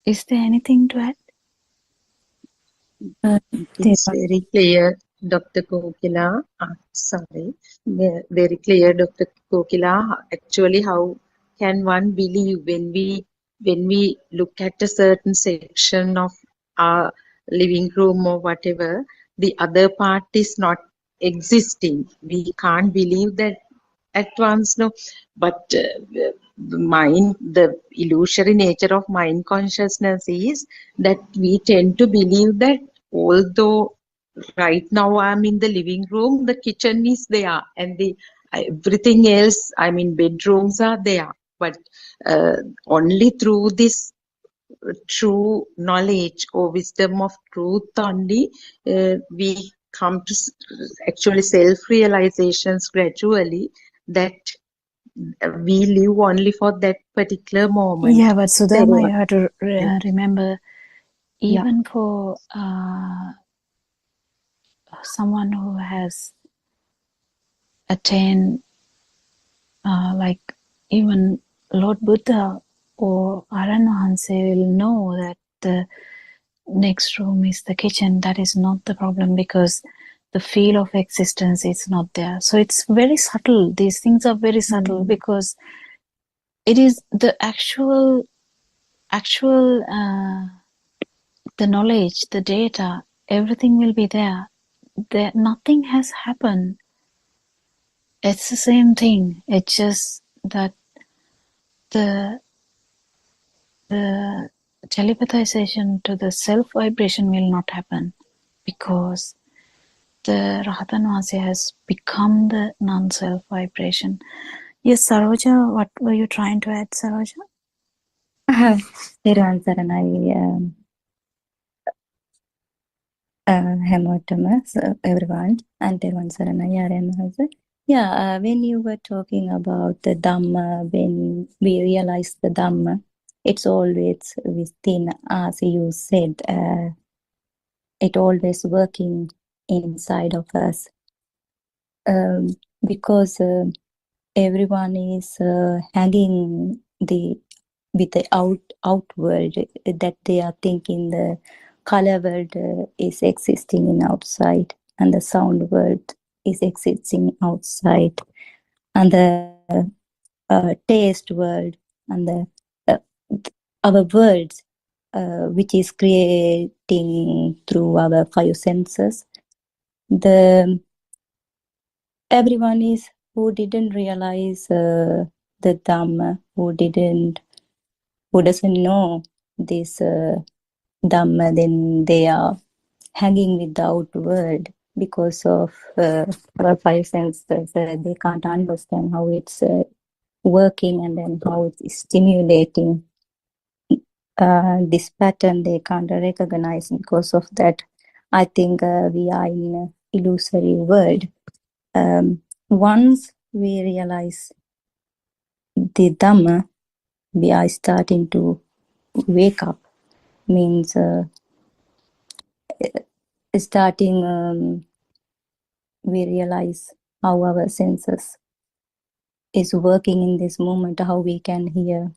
Is there anything to add? It's very clear, Dr. Kokila. Sorry, very clear, Dr. Kokila. Actually, how can one believe when we look at a certain section of our living room or whatever, the other part is not existing? We can't believe that at once, no. But the illusory nature of mind consciousness is that we tend to believe that although right now I'm in the living room, the kitchen is there and the everything else, I mean bedrooms are there, but only through this true knowledge or wisdom of truth only we come to actually self-realizations gradually that we live only for that particular moment. Yeah, but Sudama, you have to Yeah. remember, Yeah. even for someone who has attained, like even Lord Buddha or Aran Wahanse will know that the next room is the kitchen. That is not the problem because the feel of existence is not there. So it's very subtle. These things are very subtle because it is the actual the knowledge, the data, everything will be there. Nothing has happened. It's the same thing. It's just that the telepathization to the self vibration will not happen because the Rahatan Vahansaya has become the non-self vibration. Yes, Saroja, what were you trying to add, Saroja? තෙරුවන් සරණයි හැමෝටම everyone and තෙරුවන් සරණයි ආරයන් වහන්සේ. Yeah, when you were talking about the Dhamma, when we realize the Dhamma, it's always within us, you said, it always working inside of us. Because everyone is hanging with the out world that they are thinking the color world is existing in outside and the sound world is existing outside and the taste world and the our worlds which is creating through our five senses. The everyone is who didn't realize the Dhamma, who doesn't know this Dhamma, then they are hanging with the out world because of our five senses. They can't understand how it's working and then how it's stimulating. This pattern they can't recognize. Because of that, I think we are in an illusory world. Once we realize the Dhamma, we are starting to wake up. Means starting we realize how our senses is working in this moment, how we can hear.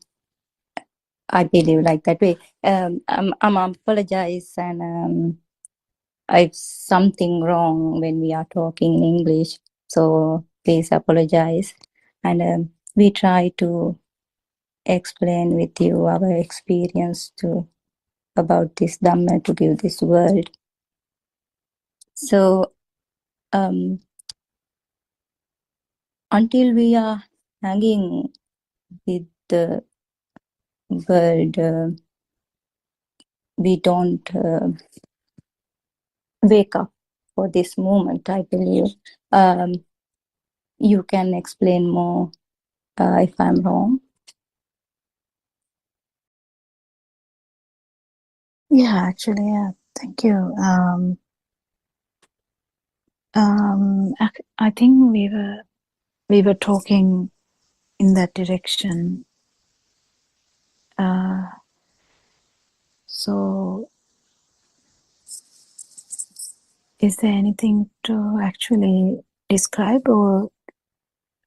I believe like that way. I'm apologize and if something wrong when we are talking in English, so please apologize. And we try to explain with you our experience to about this Dhamma to give this world. So until we are hanging with the world, we don't wake up for this moment, I believe. You can explain more if I'm wrong. Yeah, actually, yeah. Thank you. I think we were talking in that direction. So is there anything to actually describe, or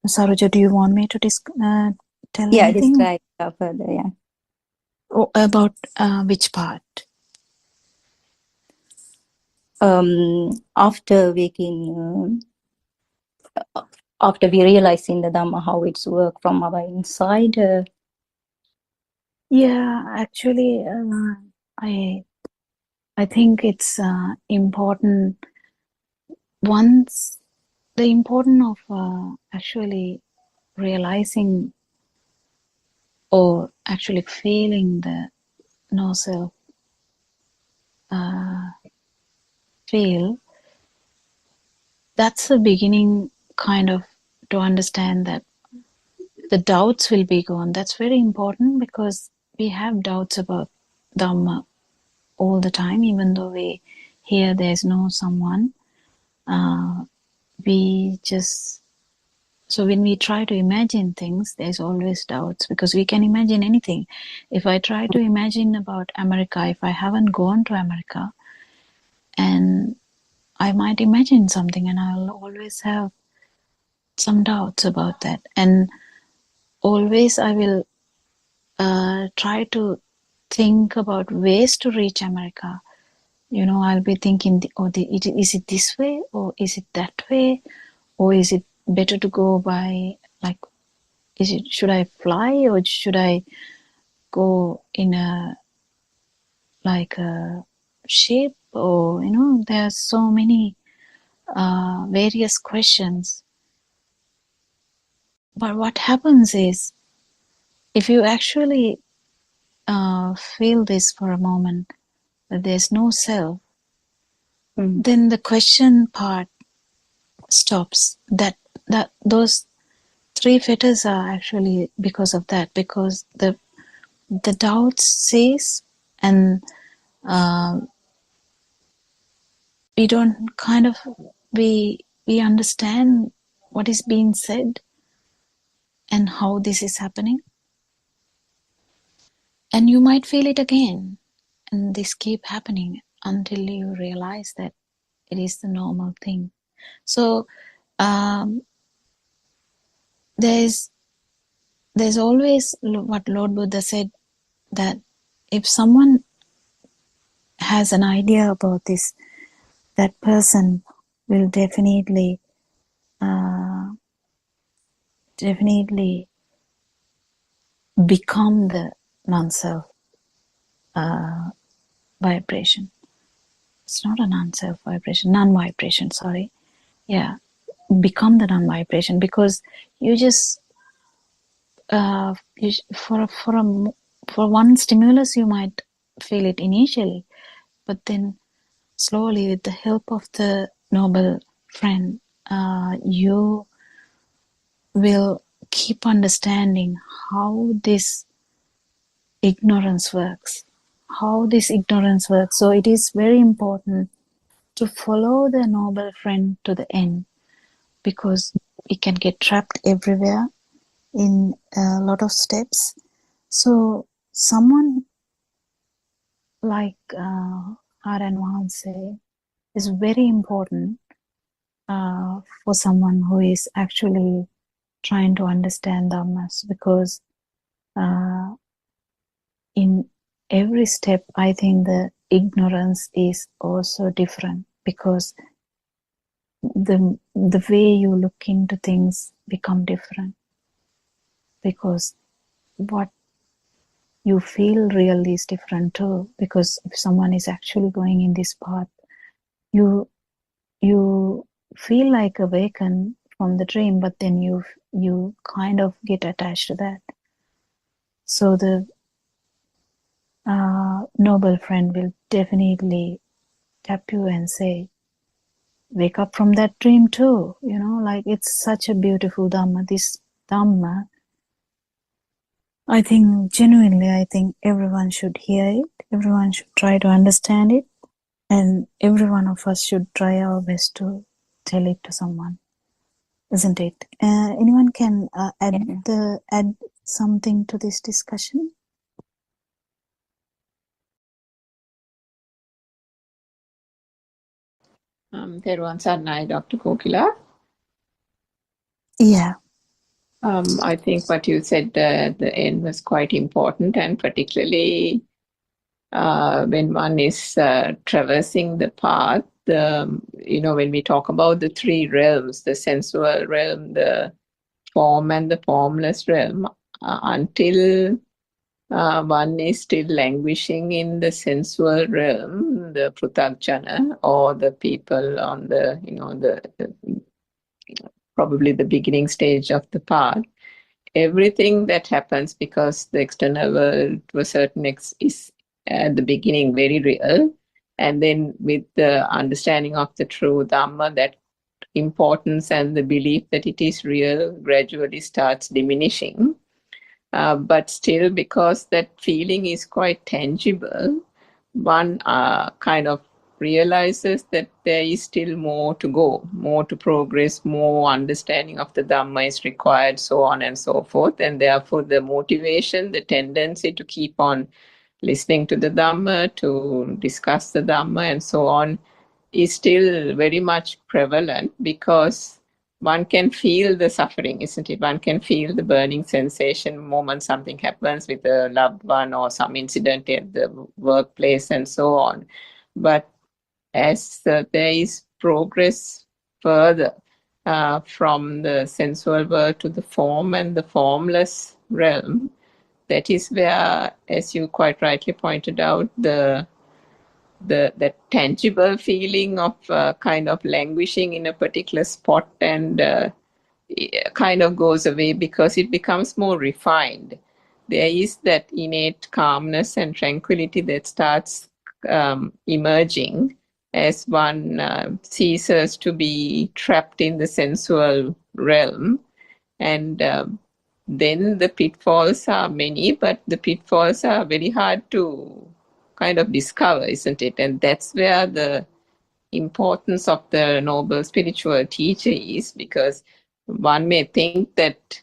Saroja, do you want me to tell Yeah, anything describe further. Yeah. about which part? After waking, after we realizing the Dhamma, how it's work from our inside. Yeah, actually, I think it's important. Once the importance of actually realizing or actually feeling the no self feel, that's the beginning kind of to understand that the doubts will be gone. That's very important because we have doubts about Dhamma all the time, even though we hear there's no someone. We just, so when we try to imagine things, there's always doubts because we can imagine anything. If I try to imagine about America, if I haven't gone to America, and I might imagine something and I'll always have some doubts about that. And always I will try to think about ways to reach America. You know, I'll be thinking, is it this way or is it that way? Or is it better to go by, like, should I fly or should I go in a ship? Or, you know, there are so many various questions. But what happens is, if you actually feel this for a moment, that there's no self, then the question part stops. Those three fetters are actually because of that, because the doubts cease, and we don't kind of we understand what is being said and how this is happening, and you might feel it again, and this keep happening until you realize that it is the normal thing. So there's always what Lord Buddha said, that if someone has an idea about this, that person will definitely become the non-self vibration. It's not a non-self vibration, non-vibration, sorry. Yeah, become the non-vibration, because you just for one stimulus you might feel it initially, but then slowly, with the help of the noble friend, you will keep understanding how this ignorance works. So it is very important to follow the noble friend to the end, because we can get trapped everywhere in a lot of steps. So someone like Aran Wahanse is very important for someone who is actually trying to understand Dhammas, because in every step, I think the ignorance is also different, because the way you look into things become different, because what you feel really is different too. Because if someone is actually going in this path, you feel like awakened from the dream, but then you kind of get attached to that. So the noble friend will definitely tap you and say, wake up from that dream too. You know, like, it's such a beautiful Dhamma. This Dhamma, I think everyone should hear it, everyone should try to understand it, and every one of us should try our best to tell it to someone, isn't it? Anyone can add something to this discussion? Therwan Sarnai, Dr. Kokila. Yeah. I think what you said at the end was quite important, and particularly when one is traversing the path, when we talk about the three realms, the sensual realm, the form and the formless realm, until one is still languishing in the sensual realm, the pruthagjana, or the people on probably the beginning stage of the path. Everything that happens, because the external world to a certain is at the beginning very real, and then with the understanding of the true Dhamma, that importance and the belief that it is real gradually starts diminishing. But still, because that feeling is quite tangible, one kind of realizes that there is still more to go, more to progress, more understanding of the Dhamma is required, so on and so forth. And therefore, the motivation, the tendency to keep on listening to the Dhamma, to discuss the Dhamma, and so on, is still very much prevalent, because one can feel the suffering, isn't it? One can feel the burning sensation the moment something happens with a loved one or some incident at the workplace and so on. But as there is progress further from the sensual world to the form and the formless realm, that is where, as you quite rightly pointed out, the tangible feeling of kind of languishing in a particular spot and kind of goes away, because it becomes more refined. There is that innate calmness and tranquility that starts emerging as one ceases to be trapped in the sensual realm. And then the pitfalls are many, but the pitfalls are very hard to kind of discover, isn't it? And that's where the importance of the noble spiritual teacher is, because one may think that,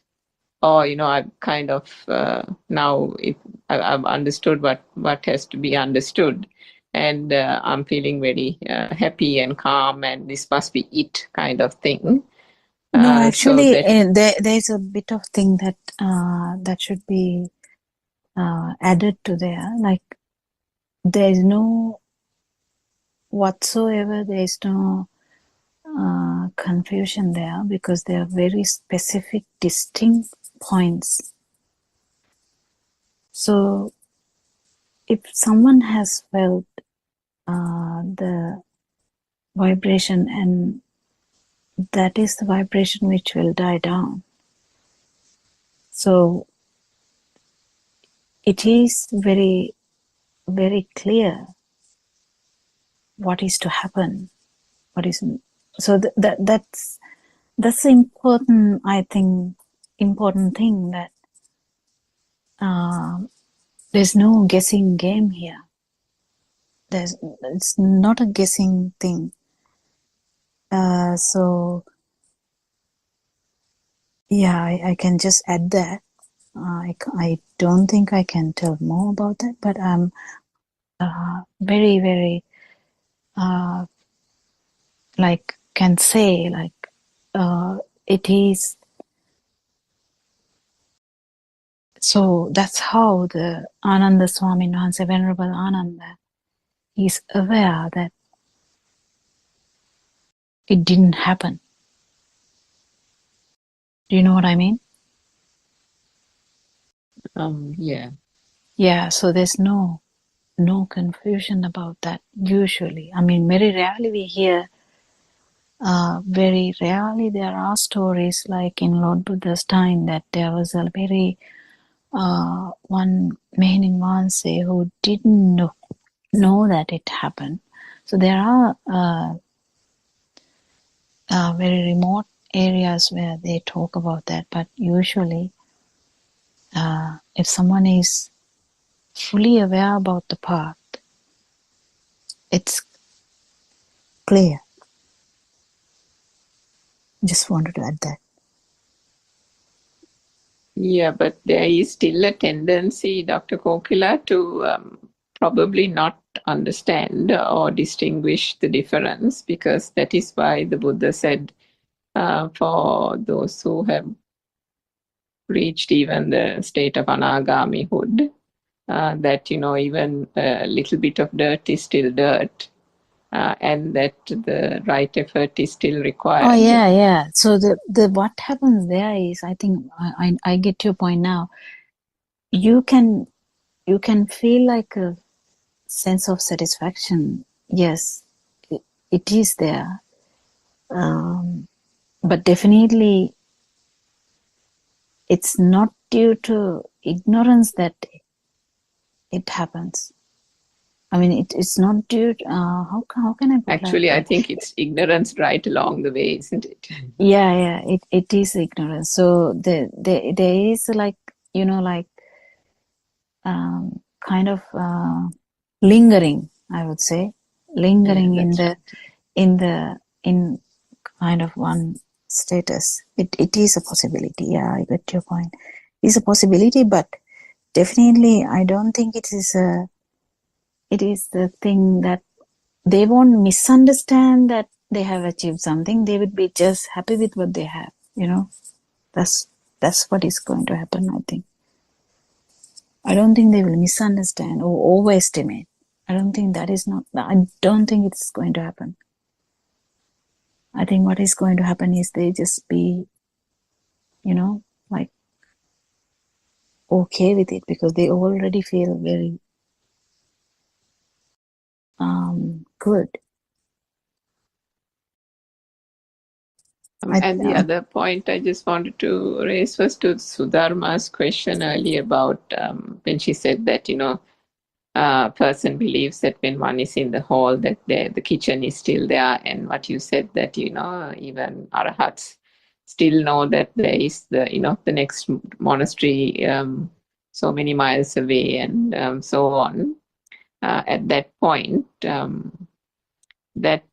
I've kind of now I've understood what has to be understood, and I'm feeling very happy and calm, and this must be it, kind of thing. No, So actually, that there's a bit of thing that that should be added to there. Like, there is no whatsoever, there is no confusion there, because there are very specific, distinct points. So, if someone has felt the vibration, and that is the vibration which will die down. So, it is very, very clear what is to happen, what is. So that's important. I think important thing that there's no guessing game here. It's not a guessing thing. So yeah, I can just add that. I don't think I can tell more about that, but I'm very, very like can say like it is. So that's how the Ananda Swami Vahanse, Venerable Ananda, is aware that it didn't happen. Do you know what I mean? yeah. Yeah, so there's no confusion about that usually. I mean, very rarely we hear, very rarely there are stories like in Lord Buddha's time that there was a very one man in Vahanse who didn't know that it happened. So there are very remote areas where they talk about that, but usually if someone is fully aware about the path, it's clear. Just wanted to add that. Yeah, but there is still a tendency, Dr. Kokila, to probably not understand or distinguish the difference, because that is why the Buddha said, for those who have reached even the state of anagamihood, that, even a little bit of dirt is still dirt, and that the right effort is still required. Oh yeah. So the what happens there is, I think I get your point now. You can feel like a sense of satisfaction. Yes, it is there, but definitely it's not due to ignorance that it happens. I mean, it's not due to, how can I put Actually, like I that? think it's ignorance right along the way, isn't it? Yeah, it is ignorance. So there is like, kind of lingering, I would say, lingering Yeah, in kind of one status. It is a possibility. Yeah, I get your point. It's a possibility, but definitely I don't think it is the thing that they won't misunderstand that they have achieved something. They would be just happy with what they have. That's what is going to happen, I think. I don't think they will misunderstand or overestimate. I don't think it's going to happen. I think what is going to happen is they just be, like okay with it, because they already feel very good. And the other point I just wanted to raise was to Sudharma's question earlier about when she said that, a person believes that when one is in the hall, that the kitchen is still there. And what you said that, even arahats still know that there is the next monastery so many miles away, and so on. At that point, that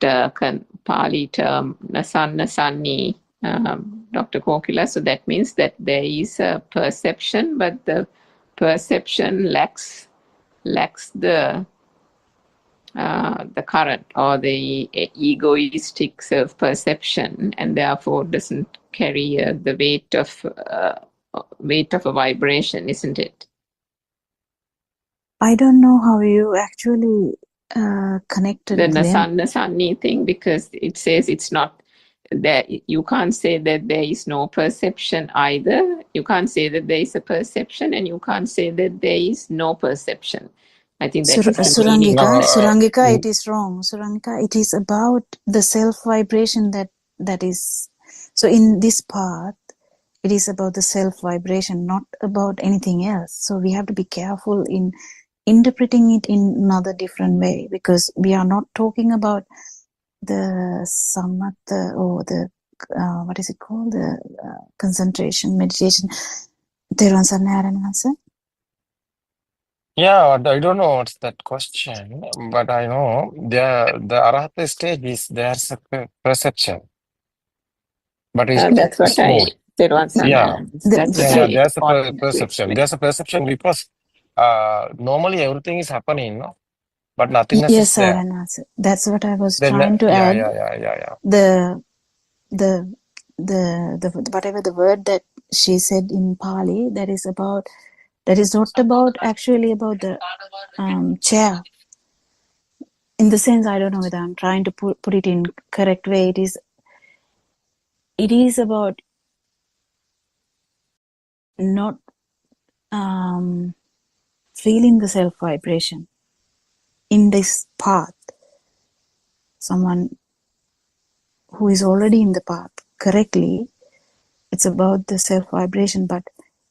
Pali term nasanna sanni, Dr. Kokila, so that means that there is a perception, but the perception lacks the current or the egoistic self-perception, and therefore doesn't carry the weight of a vibration, isn't it? I don't know how you actually connected The them. nasanna sanni thing, because it says it's not there. You can't say that there is no perception either. You can't say that there is a perception, and you can't say that there is no perception. I think that is the meaning. Surangika, it is wrong. Surangika, it is about the self vibration that is. So in this path, it is about the self vibration, not about anything else. So we have to be careful in interpreting it in another different way, because we are not talking about the samatha or the what is it called, the concentration meditation. Yeah, I don't know what's that question, but I know the Arahata stage is there's a perception, but That's what it's more. Yeah, That's yeah, very there's a important to perception. explain. There's a perception because normally everything is happening, no? But nothingness Yes, is there. Saranasa. That's what I was Then, trying to yeah, add. yeah. The whatever the word that she said in Pali, that is not about actually about the chair. In the sense, I don't know whether I'm trying to put it in correct way. It is about not feeling the self vibration in this path. Someone who is already in the path correctly, it's about the self vibration. But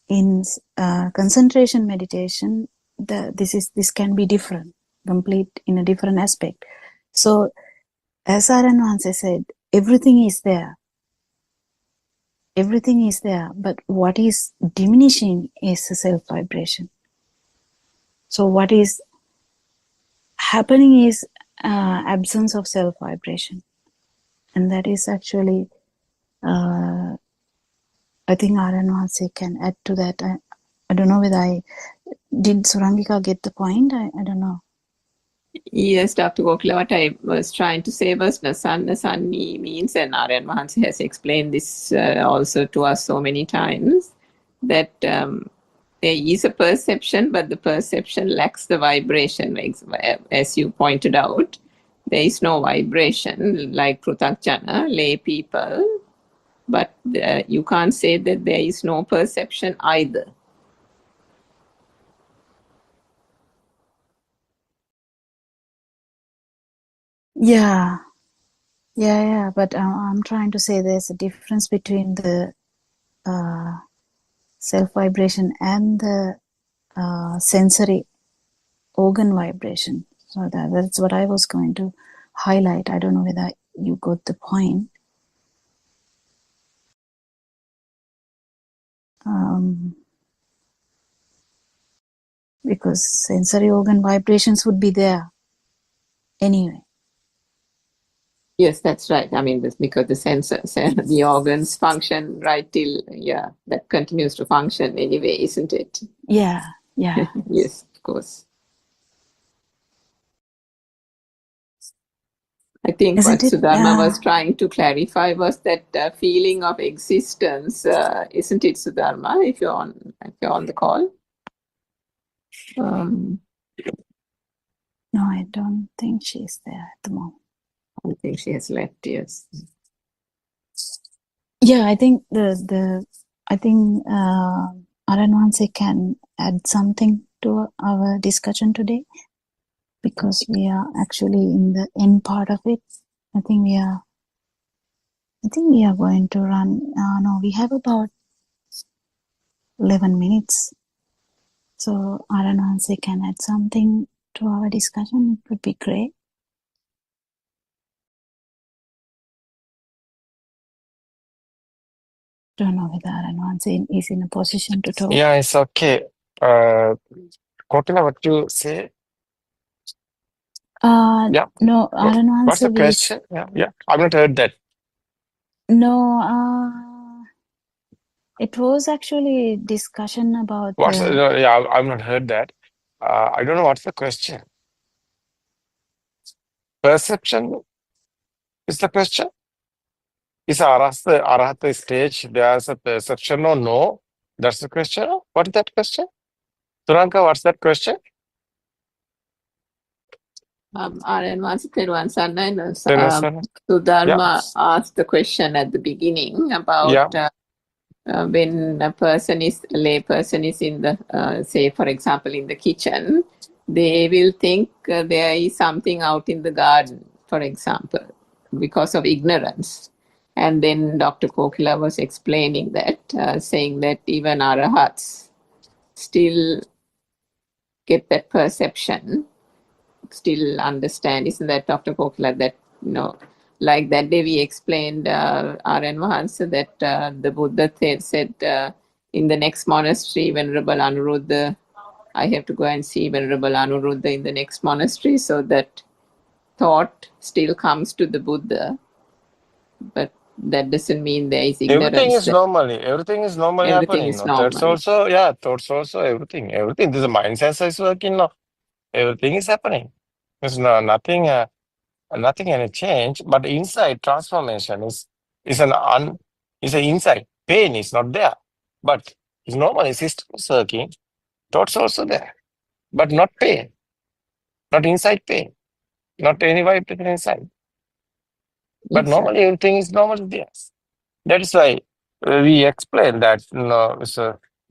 in concentration meditation, this can be different, complete in a different aspect. So as Saran once said, everything is there, but what is diminishing is the self vibration. So what is happening is absence of self vibration, and that is actually I think Aranwase can add to that. I don't know whether did Surangika get the point? I don't know. Yes, Dr. Gokula, what I was trying to say was Nasanni means, and Aryan Mahansi has explained this also to us so many times, that there is a perception, but the perception lacks the vibration, as you pointed out. There is no vibration like Pruthakjana, lay people, but you can't say that there is no perception either. Yeah, but I'm trying to say there's a difference between the self vibration and the sensory organ vibration. So that's what I was going to highlight. I don't know whether you got the point. Because sensory organ vibrations would be there anyway. Yes, that's right. I mean, because the the organs function right till, that continues to function anyway, isn't it? Yeah. Yes, of course. I think Isn't what it? Sudharma was trying to clarify was that feeling of existence, isn't it, Sudharma? If you're on the call. No, I don't think she's there at the moment. I think she has left. Yes. Yeah, I think Aranwanse can add something to our discussion today, because we are actually in the end part of it. I think we are going to run. No, we have about 11 minutes. So Aranwanse can add something to our discussion. It would be great. Don't know whether Aranwanse is in a position to talk. Yeah, it's okay. Kokila, what you say? Yeah. No, Aranwanse. What's the question? Yeah. I've not heard that. No, it was actually discussion about. I've not heard that. I don't know what's the question. Perception is the question. Is Arahata stage there's a perception or no? That's the question. What is that question? Turanka, what's that question? Sudharma asked the question at the beginning about when a lay person is in the, say, for example, in the kitchen, they will think there is something out in the garden, for example, because of ignorance. And then Dr. Kokila was explaining that, saying that even arahats still get that perception, still understand. Isn't that, Dr. Kokila, that, like that day we explained, R.N. Mahansa, that the Buddha said in the next monastery, Venerable Anuruddha, I have to go and see Venerable Anuruddha in the next monastery, so that thought still comes to the Buddha, but that doesn't mean there is ignorance. Everything is normally happening. Is normal. Thoughts also, everything. This mind sensor is working now. Everything is happening. There's nothing any change, but inside transformation is an inside. Pain is not there, but it's normally system is working. Thoughts also there, but not pain, not inside pain, not any vibration inside. But normally everything is normal there. That is why we explain that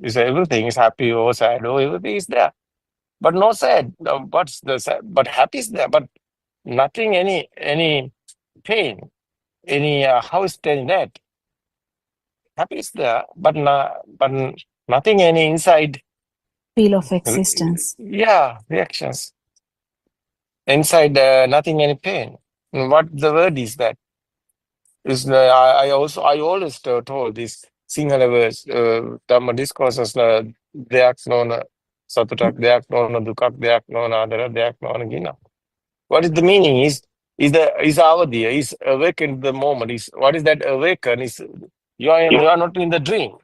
everything is happy or sad or everything is there, but no sad. What's the sad? But happy is there, but nothing any pain, any how is telling that? Happy is there, but nothing any inside. Feel of existence. Yeah, reactions. Inside, nothing any pain. What the word is that? Is I always told this Sinhala words, Dhamma discourses, deyak nona satutak, deyak nona dukak, deyak nona adara, deyak nona gina. What is the meaning? Is avadiya, is awaken the moment. What is that awaken? Is you are not in the dream.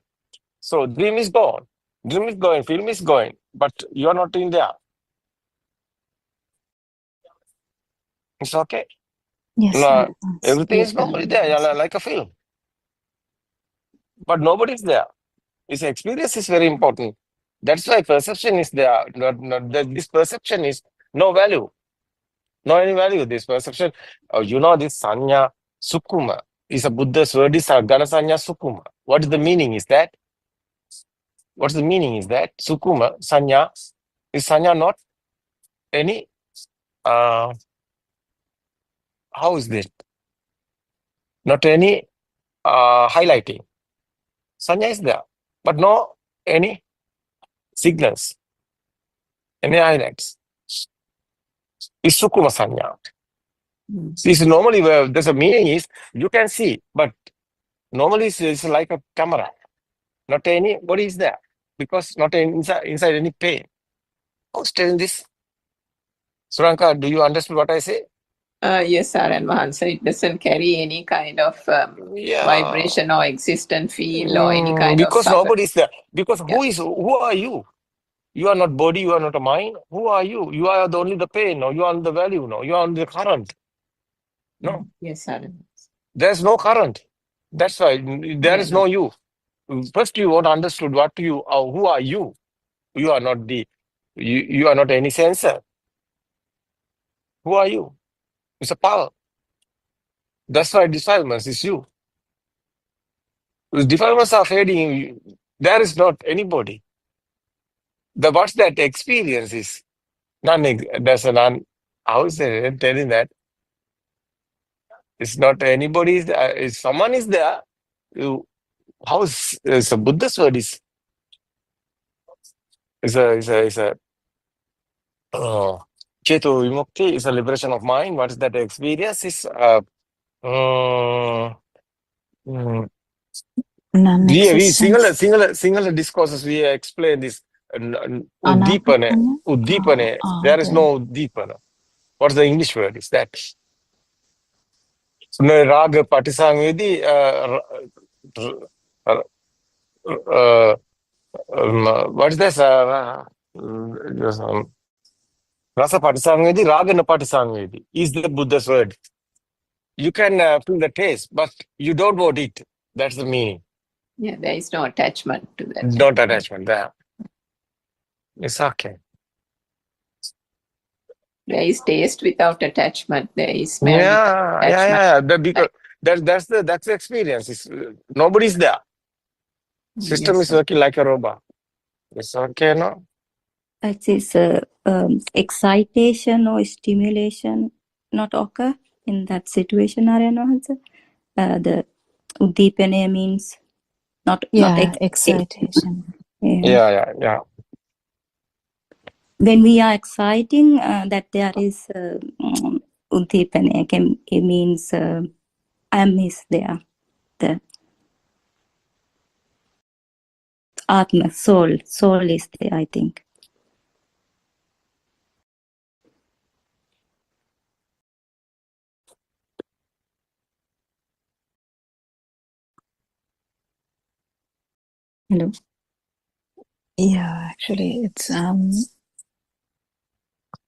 So dream is gone. Dream is going, film is going, but you are not in there. It's okay. Yes, Everything yes, is normally there, like a film. But nobody's there. This experience is very important. That's why perception is there. This perception is no value. No any value. This perception, this sanya sukuma is a Buddha's word is gana sanya sukuma. What is the meaning is that? What's the meaning is that? Sukuma, sanya, is sanya not any, how is this? Not any highlighting. Sanya is there, but no any signals, any highlights. It's sukuma sanya. This normally where there's a meaning is you can see, but normally it's like a camera. Not any body is there because not inside any pain. Who's telling this? Suranka, do you understand what I say? Yes, Saran Mahansa. It doesn't carry any kind of vibration or existent field or any kind because of nobody is there. Because who are you? You are not body, you are not a mind. Who are you? You are only the pain, no? You are the value, no? You are only the current. No. Yes, Saran. There's no current. That's why there is no you. First, you want to understood what you are. Who are you? You are not you are not any sensor. Who are you? It's a power. That's why defilements is you. Because defilements are fading. There is not anybody. What's that experience is? There's a none. How is it telling that? It's not anybody. If someone is there, how is a Buddha's word is a Chetu Vimukti is a liberation of mind. What is that experience? Is we single discourses we explain this Uddipane. There is no Uddipana. What's the English word? Is that? So Raga Patisangvedi what is this? Rasa Patisangvedi, Raga Patisangvedi is the Buddha's word. You can feel the taste, but you don't want it. That's the meaning. Yeah, there is no attachment to that. Not attachment there. It's okay. There is taste without attachment. There is smell without attachment. Because that's the experience. Nobody's there. System is working like a robot. It's okay, no? It is excitation or stimulation not occur in that situation, Aryan. The Uddipana means not excitation. Yeah. When we are exciting, that there is Uddipana, it means am is there. The Atma, soul is there, I think. Hello. Yeah, actually, it's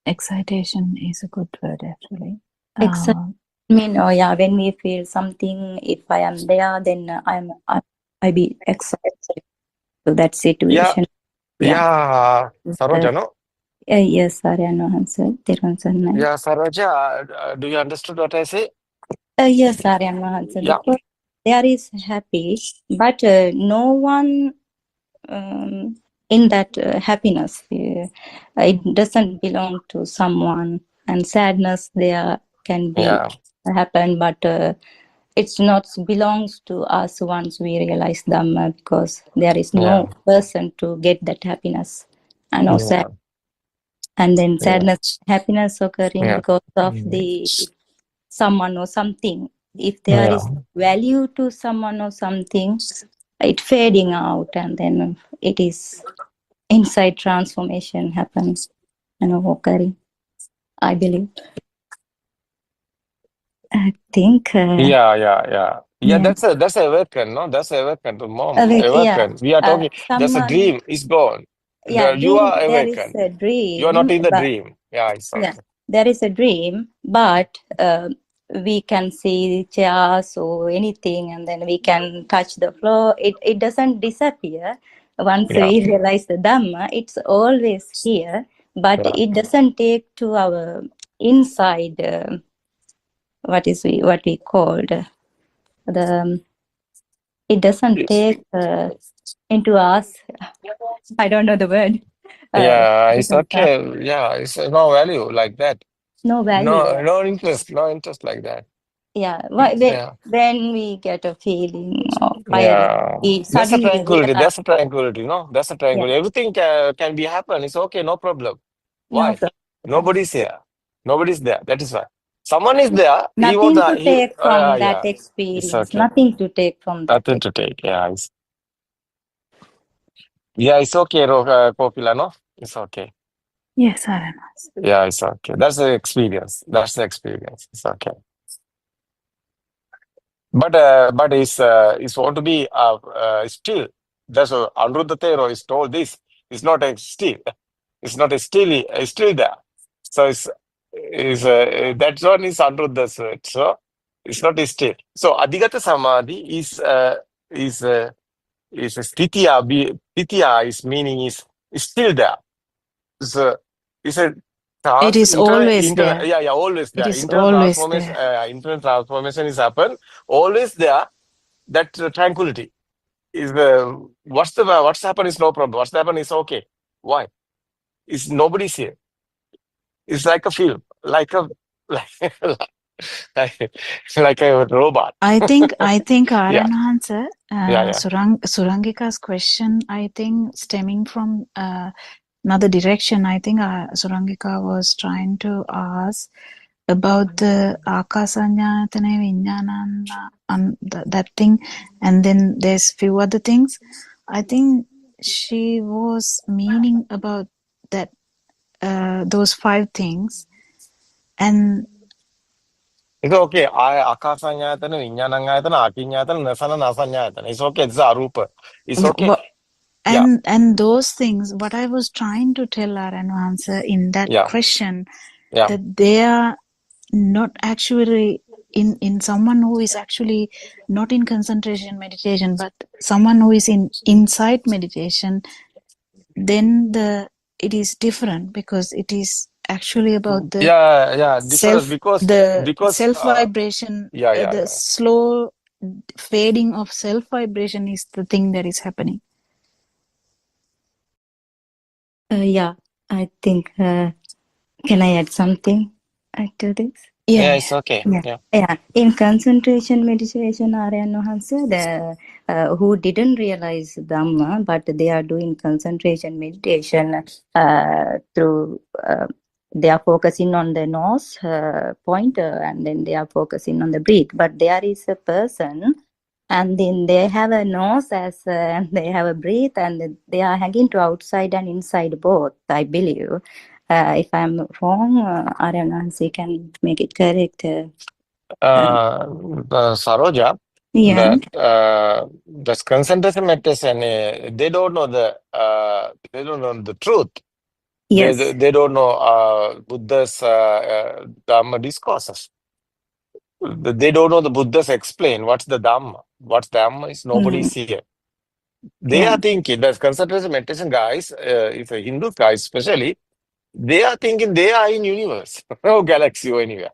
excitation is a good word. Actually, when we feel something, if I am there, then I be excited to that situation. Saroja, no? Yes, sorry, I know answer. Yeah, Saroja, do you understand what I say? Yes, sorry, I know answer. Because there is happy, but no one in that happiness. It doesn't belong to someone, and sadness there can be happen, but it's not belongs to us once we realize Dhamma, because there is no person to get that happiness and no sad. And then sadness, happiness occurring because of the someone or something. If there is value to someone or something, it fading out, and then it is inside transformation happens and occurring, I believe. I think. That's a awaken, no? That's awaken to mom. Awaken. We are talking. That's a dream. It's gone. Yeah, you are awakened. There is a dream. You are not in the dream. Yeah, it's okay. there is a dream, but we can see chairs or anything, and then we can touch the floor. It doesn't disappear. Once Yeah. we realize the Dhamma, it's always here, but Yeah. it doesn't take to our inside. What we called the. It doesn't take into us. I don't know the word. Yeah, it's Because okay. Yeah, it's no value like that. no value. No interest like that. Yeah, Yeah. when we get a feeling of fire, Yeah. we That's a suddenly tranquility. realize, That's a tranquility, no? That's a yeah, tranquility. Everything can be happen. It's okay, no problem. no Why? problem. Nobody's here. Nobody's there. That is why. Someone is there. He wants Nothing to take from that yeah. It's experience. okay. Nothing to take from that. Nothing to take. Yeah. It's okay, Kopila, no? It's okay. Yes, Aran. Yeah, it's okay. That's the experience. It's okay. But it's want to be still. That's what Anuruddha Thero is told this. It's not a still. It's not a still there. So that one is Anuruddha's word. So it's not a still. So Adhigata Samadhi is a Titiya is meaning is still there. It's a It is always there. always It there. is always there. Internal transformation is happen. Always there. That tranquility is what's happened is no problem. What's happened is okay. Why? It's nobody's here. It's like a film, like a like a robot. I think Yeah. Aran answer Yeah. Surangika's question, I think stemming from another direction. I think Surangika was trying to ask about the Akasanyatane Vijnana and that thing, and then there's few other things. I think she was meaning about that those 5 things, and It's okay. Akasanyatana, Vijnanangayatana, Akinyatana, Nasana, Nasanyatana. It's okay. It's Arupa. It's okay. Yeah. and those things, what I was trying to tell her and answer in that question, that they are not actually in someone who is actually not in concentration meditation, but someone who is in insight meditation, then it is different, because it is actually about the different because self vibration, the slow fading of self vibration is the thing that is happening. Yeah, I think. Can I add something to this? Yeah, it's okay. Yeah. In concentration meditation, Aryan Hansa, who didn't realize Dhamma, but they are doing concentration meditation through. They are focusing on the nose point, and then they are focusing on the breath. But there is a person, and then they have a nose and they have a breath, and they are hanging to outside and inside both, I believe. If I'm wrong, Aryan Nancy can make it correct. Saroja, the concentration meditation, they don't know the truth. Yes. They don't know Buddha's Dhamma discourses. They don't know the Buddha's explain what's the Dhamma. What's Dhamma is nobody's here. They are thinking, the concentration meditation guys, if a Hindu guys especially, they are thinking they are in universe, no galaxy or anywhere.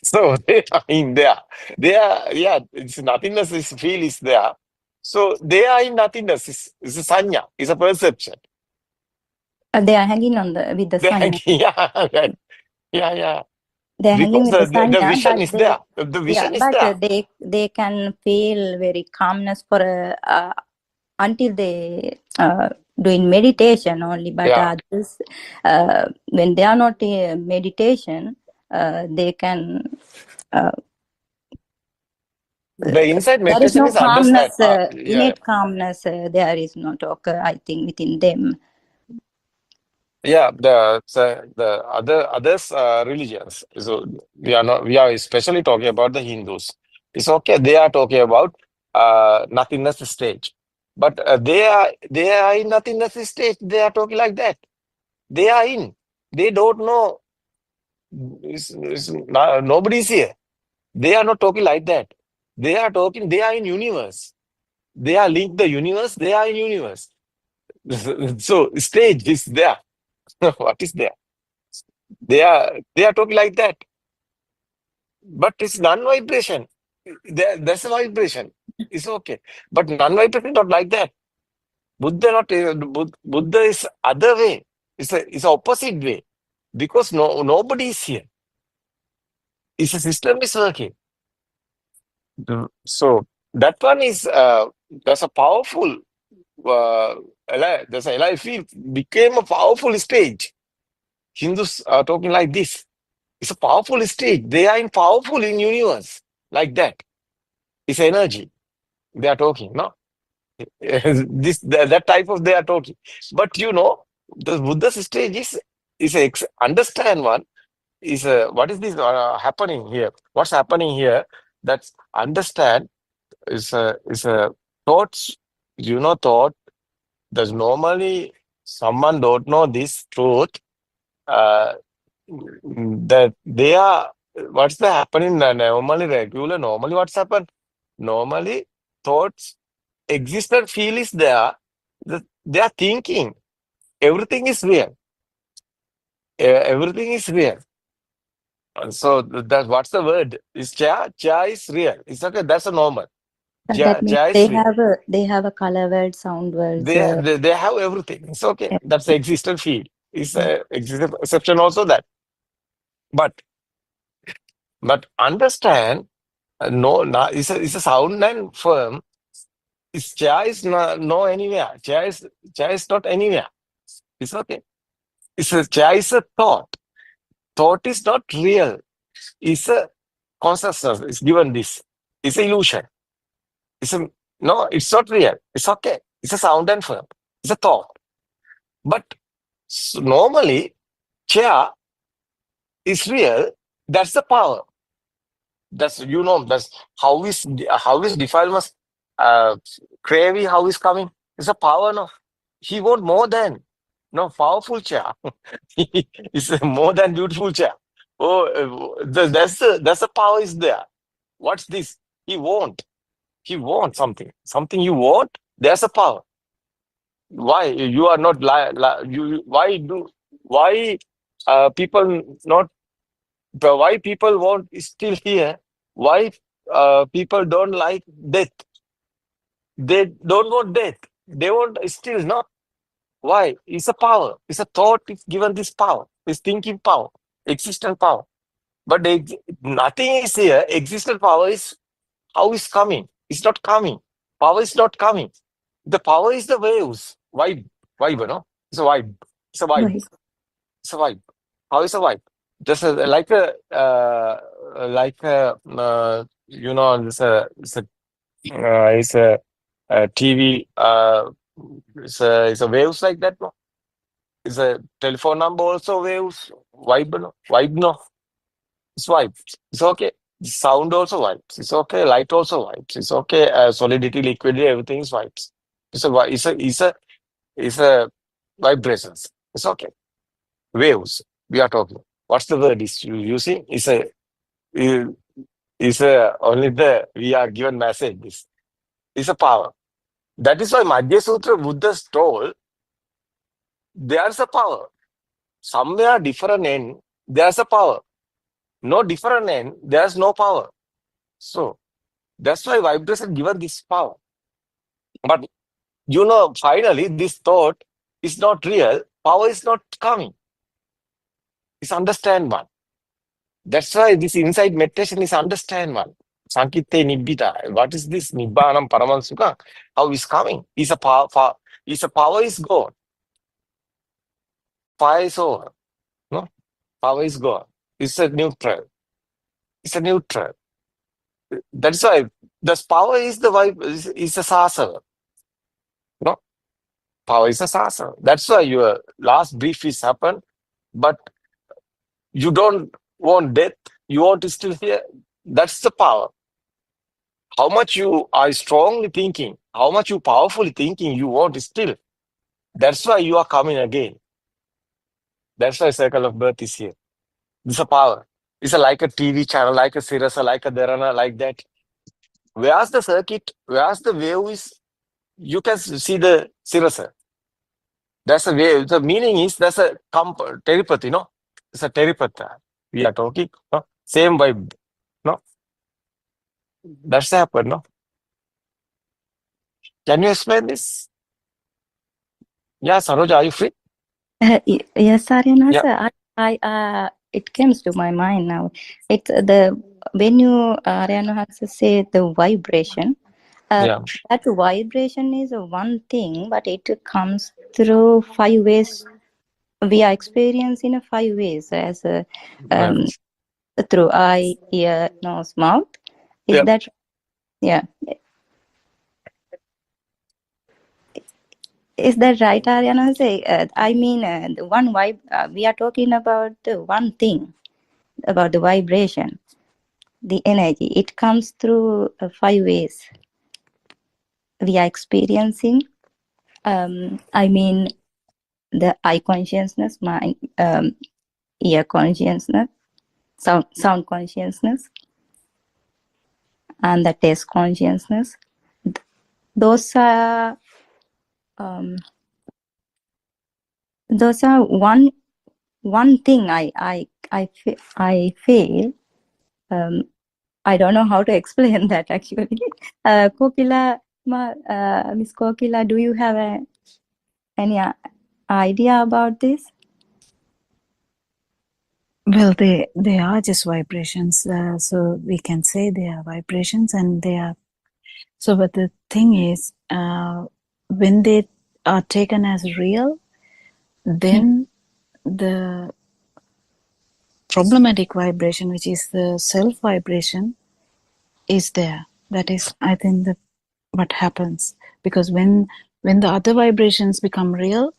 So they are in there. They are, it's nothingness is feel is there. So they are in nothingness. It's a sanya, it's a perception. They are hanging on with the sanya. Yeah. They're hanging with the sanya. The vision is there. The vision is there. But they can feel very calmness for until they doing meditation only. But others, when they are not in meditation, they can. The inside meditation there is no is calmness, understand. innate calmness. There is not occur, I think, within them. Yeah, the others religions. So we are especially talking about the Hindus. It's okay. They are talking about nothingness stage, but they are in nothingness stage. They are talking like that. They are in. They don't know Nobody is here. They are not talking like that. They are talking, they are in universe. They are linked the universe, they are in universe. So stage is there. What is there? They are talking like that. But it's non-vibration. That's a vibration. It's okay. But non-vibration not like that. Buddha not Buddha is other way. It's a opposite way. Because nobody is here. It's a system is working. So that one is that's a powerful that's a life field became a powerful stage. Hindus are talking like this. It's a powerful stage. They are in powerful in universe like that. It's energy. They are talking, no? That type of they are talking. But the Buddha's stage is understand one is what is this happening here? What's happening here? That's understand is a thoughts. Thought. There's normally someone don't know this truth. Uh, that they are what's the happening normally what's happened normally thoughts existent feel is there. They are thinking everything is real. Everything is real. So that what's the word is cha is real. It's okay, that's a normal. That means Ja is they real. have a color world, sound world. They have everything. It's okay. Yeah. That's the existent field. It's existent perception also that. But understand, it's a sound and firm. Chair is no anywhere. Chair is not anywhere. It's okay. Chair is a thought. Thought is not real. It's a consciousness. It's given this. It's an illusion. No, it's not real. It's okay. It's a sound and firm. It's a thought. But normally, chair is real. That's the power. That's that's how is defilement Cravey, how is coming? It's a power, no? He want more than powerful chair. It's a more than beautiful chair. Oh, that's the power is there. What's this? He want something. Something you want. There's a power. Why you are not you? Why people not? Why people want is still here? Why people don't like death? They don't want death. They want still not. Why? It's a power. It's a thought. It's given this power. It's thinking power, existent power. But nothing is here. Existent power is how is coming. It's not coming. Power is not coming. The power is the waves. Vibe, no? It's a vibe. It's a vibe. Right. It's a vibe. How is a vibe? Just like a it's a TV. It's a waves like that. No? It's a telephone number also waves. Vibe, no? Vibe, no? It's vibes. It's okay. Sound also vibes. It's okay. Light also vibes. It's okay. Solidity, liquidity, everything is vibes. It's a vibrations. It's okay. Waves. We are talking. What's the word is you using? Only we are given message. This is a power. That is why Madhya Sutra Buddha told there's a power. Somewhere different end, there's a power. No different end, there's no power. So that's why vibration given this power. But finally, this thought is not real. Power is not coming. It's understand one. That's why this inside meditation is understand one. Sankitte Nibbita. What is this? Nibbanam Paraman Sukha. How is coming? Is a power. Is a power is gone. Fire is over. No? Power is gone. It's a neutral. It's a neutral. That's why this power is the vibe is a sasana. No? Power is a sasana. That's why your last brief is happened, but you don't want death. You want to still here. That's the power. How much you are strongly thinking, how much you powerfully thinking you want still. That's why you are coming again. That's why circle of birth is here. This is a power. It's like a TV channel, like a Sirasa, like a Dharana, like that. Where's the circuit? Where's the wave is? You can see the Sirasa. That's a wave. The meaning is that's a telepathy, no? It's a telepathy. We are talking, no? Same vibe, no? That's happened, no? Can you explain this? Yeah, Saroja, are you free? Yes, Ariana, Yeah. sir. It comes to my mind now. It's when you Ariana has to say the vibration. Yeah. That vibration is one thing, but it comes through 5 ways. We are experiencing in 5 ways as through eye, ear, nose, mouth. Is Yeah. that yeah? Is that right, Ariana? Say, I mean, the one vibe. We are talking about the one thing about the vibration, the energy. It comes through 5 ways. We are experiencing. I mean, the eye consciousness, mind, ear consciousness, sound consciousness, and the taste consciousness. Those are one thing I feel. I don't know how to explain that actually. Kokila, Miss Kokila, do you have any idea about this? Well, they are just vibrations. So we can say they are vibrations, and they are. So, but the thing is, when they are taken as real, then the problematic vibration, which is the self vibration, is there. That is, I think, what happens, because when the other vibrations become real,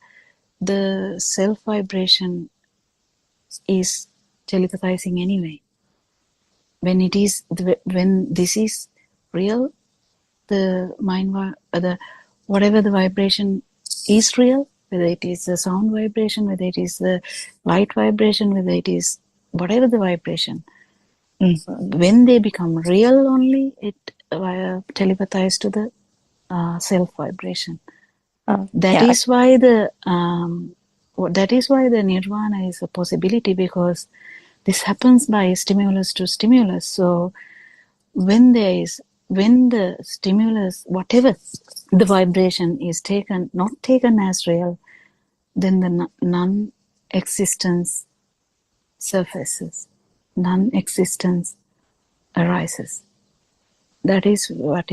the self vibration is telepathizing anyway. When this is real, the mind, whatever the vibration is real, whether it is the sound vibration, whether it is the light vibration, whether it is whatever the vibration, when they become real only, it telepathizes to the self vibration. That is why the nirvana is a possibility, because this happens by stimulus to stimulus. So when the stimulus, whatever the vibration is not taken as real, then the non-existence surfaces, non-existence arises. That is what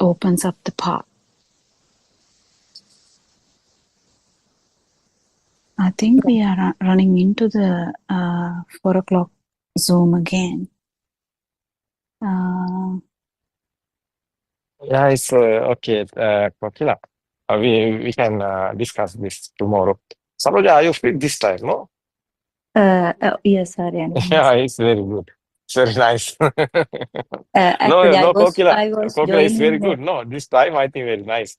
opens up the path. I think we are running into the 4 o'clock Zoom again. Yeah, it's okay, Kokila. We can discuss this tomorrow. Saroja, are you free this time? No? Yes, Ariana. Yeah, it's very good. It's very nice. Actually, No, Kokila. I was Kokila is very joining good. No, this time I think very nice.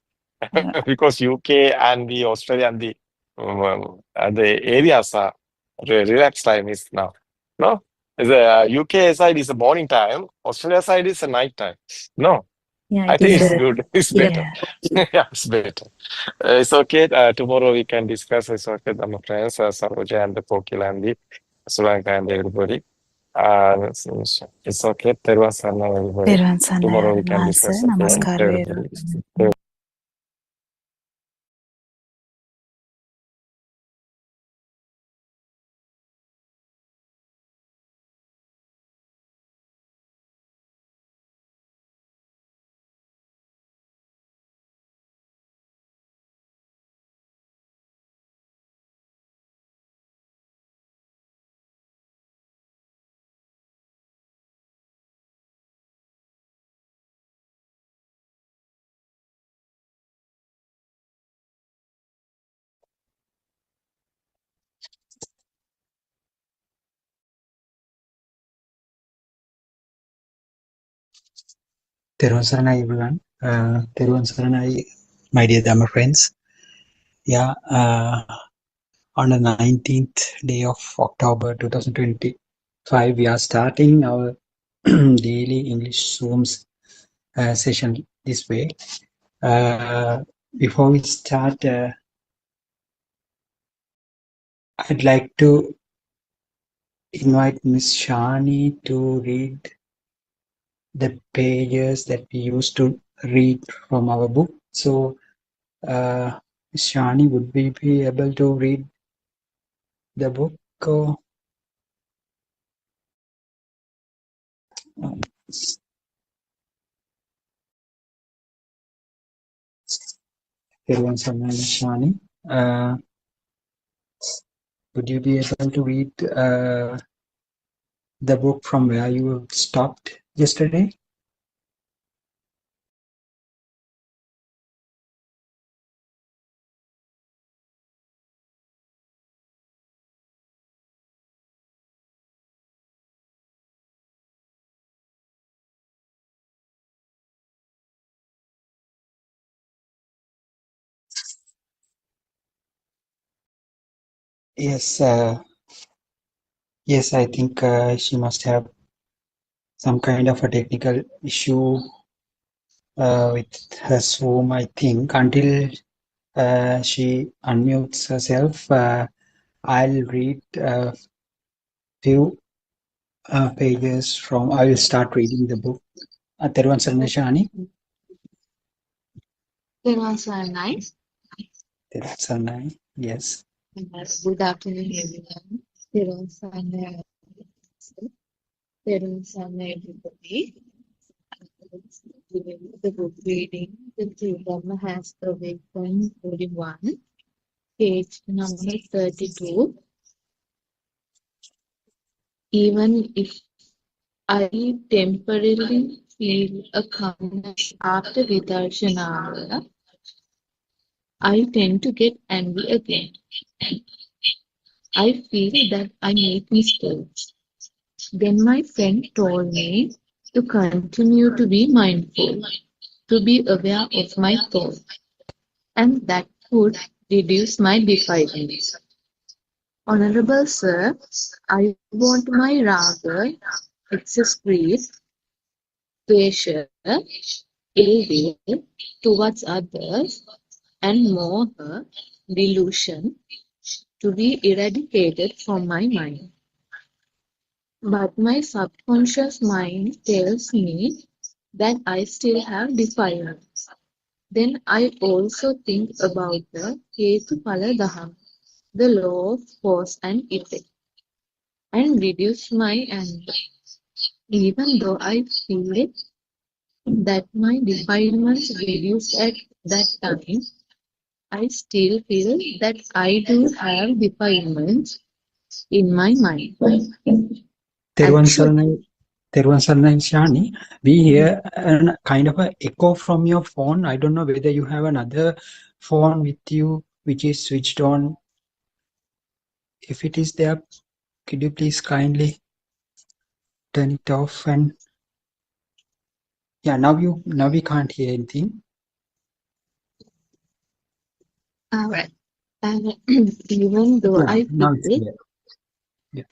Because UK and the Australia and the areas are relaxed time is now. No? The UK side is the morning time. Australia side is the night time. No? Yeah, I it think is it's good. It's better. Yeah, it's better. It's okay. Tomorrow we can discuss. It's okay. My friends, Saroja and the Kokila and the Sulanka and everybody. It's okay. Terwa Sana, everybody. Terwan Sana, Tomorrow we can discuss. Okay, Namaskar everybody. Therun Saranai, everyone. Therun Saranai, my dear Dhamma friends. Yeah, on the 19th day of October 2025. We are starting our daily English Zooms session this way. Before we start, I'd like to invite Miss Shani to read the pages that we used to read from our book. So, Miss Shani, would we be able to read the book? Or, everyone's Miss Shani. Would you be able to read the book from where you stopped yesterday? Yes, yes, I think she must have some kind of a technical issue with her Zoom, I think. Until she unmutes herself, I'll read a few pages from, I will start reading the book. Teruvan Saranai Shani. Teruvan Saranai. Teruvan Saranai, yes. Good afternoon, everyone. Teruvan Saranai. Teruvan Saranai, everybody. The book reading, The True Dharma Has Awakened, 41, page number 32. Even if I temporarily feel a calmness after Vidarshanavara, I tend to get angry again. I feel that I make mistakes. Then my friend told me to continue to be mindful, to be aware of my thoughts, and that would reduce my defilements. Honorable Sir, I want my raga, excess greed, Dvesha, ill will towards others, and moha, delusion, to be eradicated from my mind. But my subconscious mind tells me that I still have defilements. Then I also think about the Hetu-Phala Daham, the law of cause and effect, and reduce my anger. Even though I feel that my defilements reduced at that time, I still feel that I do have defilements in my mind. Teruvan Saranai Shani, we hear a kind of an echo from your phone. I don't know whether you have another phone with you which is switched on. If it is there, could you please kindly turn it off? And yeah, now we can't hear anything. Alright. And even though I Now it's feel clear. Yeah.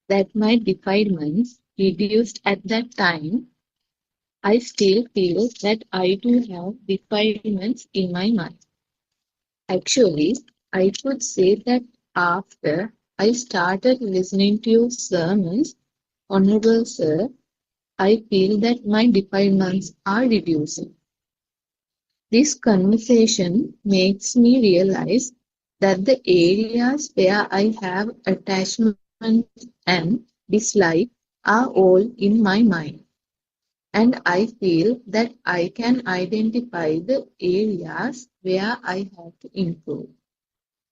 that my defilements reduced at that time, I still feel that I do have defilements in my mind. Actually, I could say that after I started listening to your sermons, Honorable Sir, I feel that my defilements are reducing. This conversation makes me realize that the areas where I have attachment and dislike are all in my mind. And I feel that I can identify the areas where I have to improve.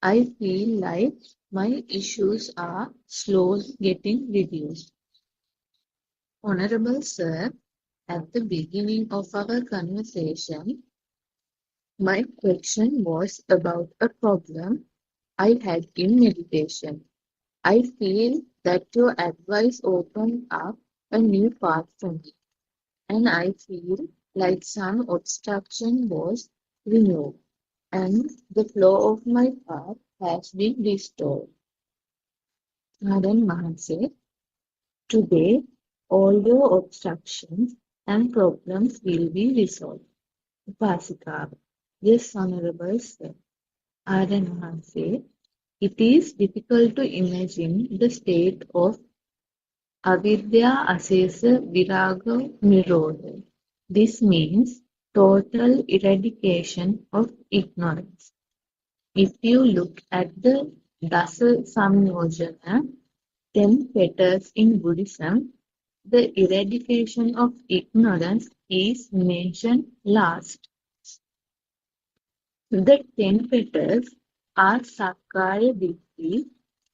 I feel like my issues are slowly getting reduced. Honorable Sir, at the beginning of our conversation, my question was about a problem I had in meditation. I feel that your advice opened up a new path for me, and I feel like some obstruction was removed, and the flow of my path has been restored. Arden Mahanse, today all your obstructions and problems will be resolved. Upasika, yes, Honorable Sir. Arden Mahanse, it is difficult to imagine the state of avidya asesa viraga nirodha. This means total eradication of ignorance. If you look at the Dasa Samyojana, 10 fetters in Buddhism, the eradication of ignorance is mentioned last. The 10 fetters are Sakkaya Ditthi,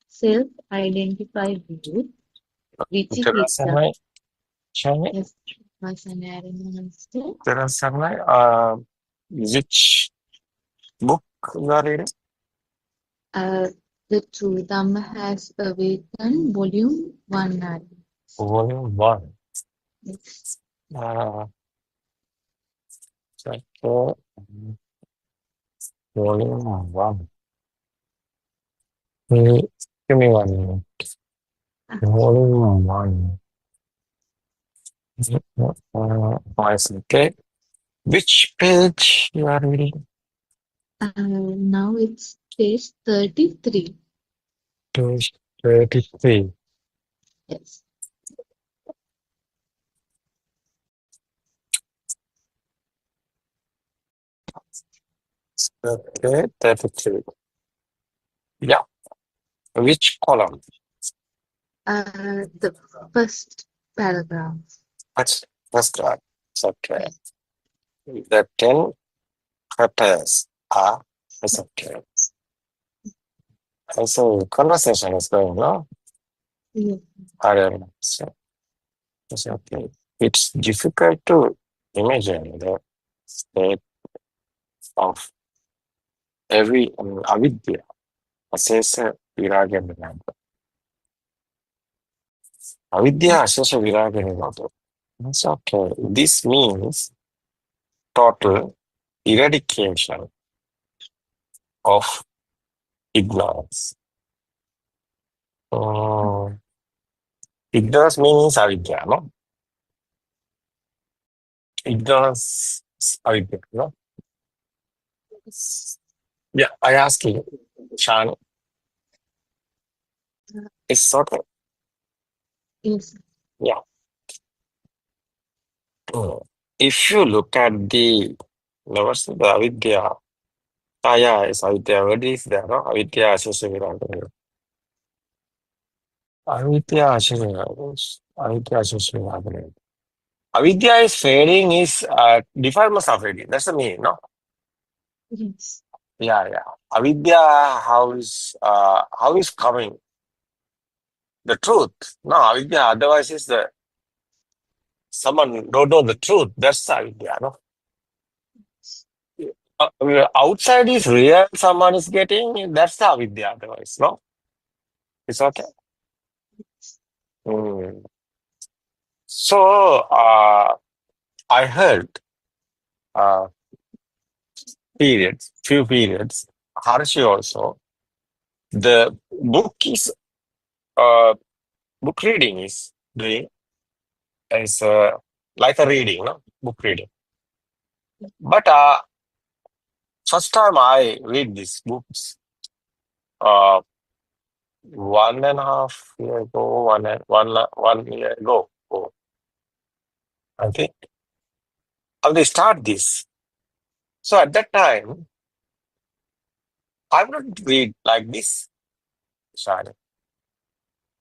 self-identified view, Vicikiccha. Shani, Yes, Master. which book you are reading? The True Dhamma has awakened, volume 1. Volume 1. Yes. Chapter Volume 1. Give me 1 minute. Volume 1. Okay. Which page you are reading? Now it's page 33. Page 33. Yes. Okay, 33. Yeah. Which column? The first paragraph. First one. It's okay. The 10 chapters are. It's okay. And so conversation is going on. Yes. I don't know. So it's okay. It's difficult to imagine the state of every avidya, asesa viraga nirodha. Avidya, asesa viraga nirodha. It's okay. This means total eradication of ignorance. Ignorance means avidya, no? Ignorance is avidya, no? Yeah, I ask you, Shan, it's okay. Yes. Yeah. If you look at the what's the avidya? Yeah, it's avidya. What is there, no? Avidya, asesa viraga nirodha. Avidya, asesa viraga nirodha. Avidya is fading, is defilements are fading. That's the meaning, no? Yes. Yeah. Avidya, how is coming? The truth. No, avidya, otherwise is the someone don't know the truth. That's avidya, no? Outside is real, someone is getting, that's the avidya, otherwise, no? It's okay. So, I heard few periods, Harshi also, the book reading is doing is like a reading, no? Book reading. But first time I read these books, 1.5 year ago, 1 year ago, I think. How they start this. So at that time, I would read like this. Sorry.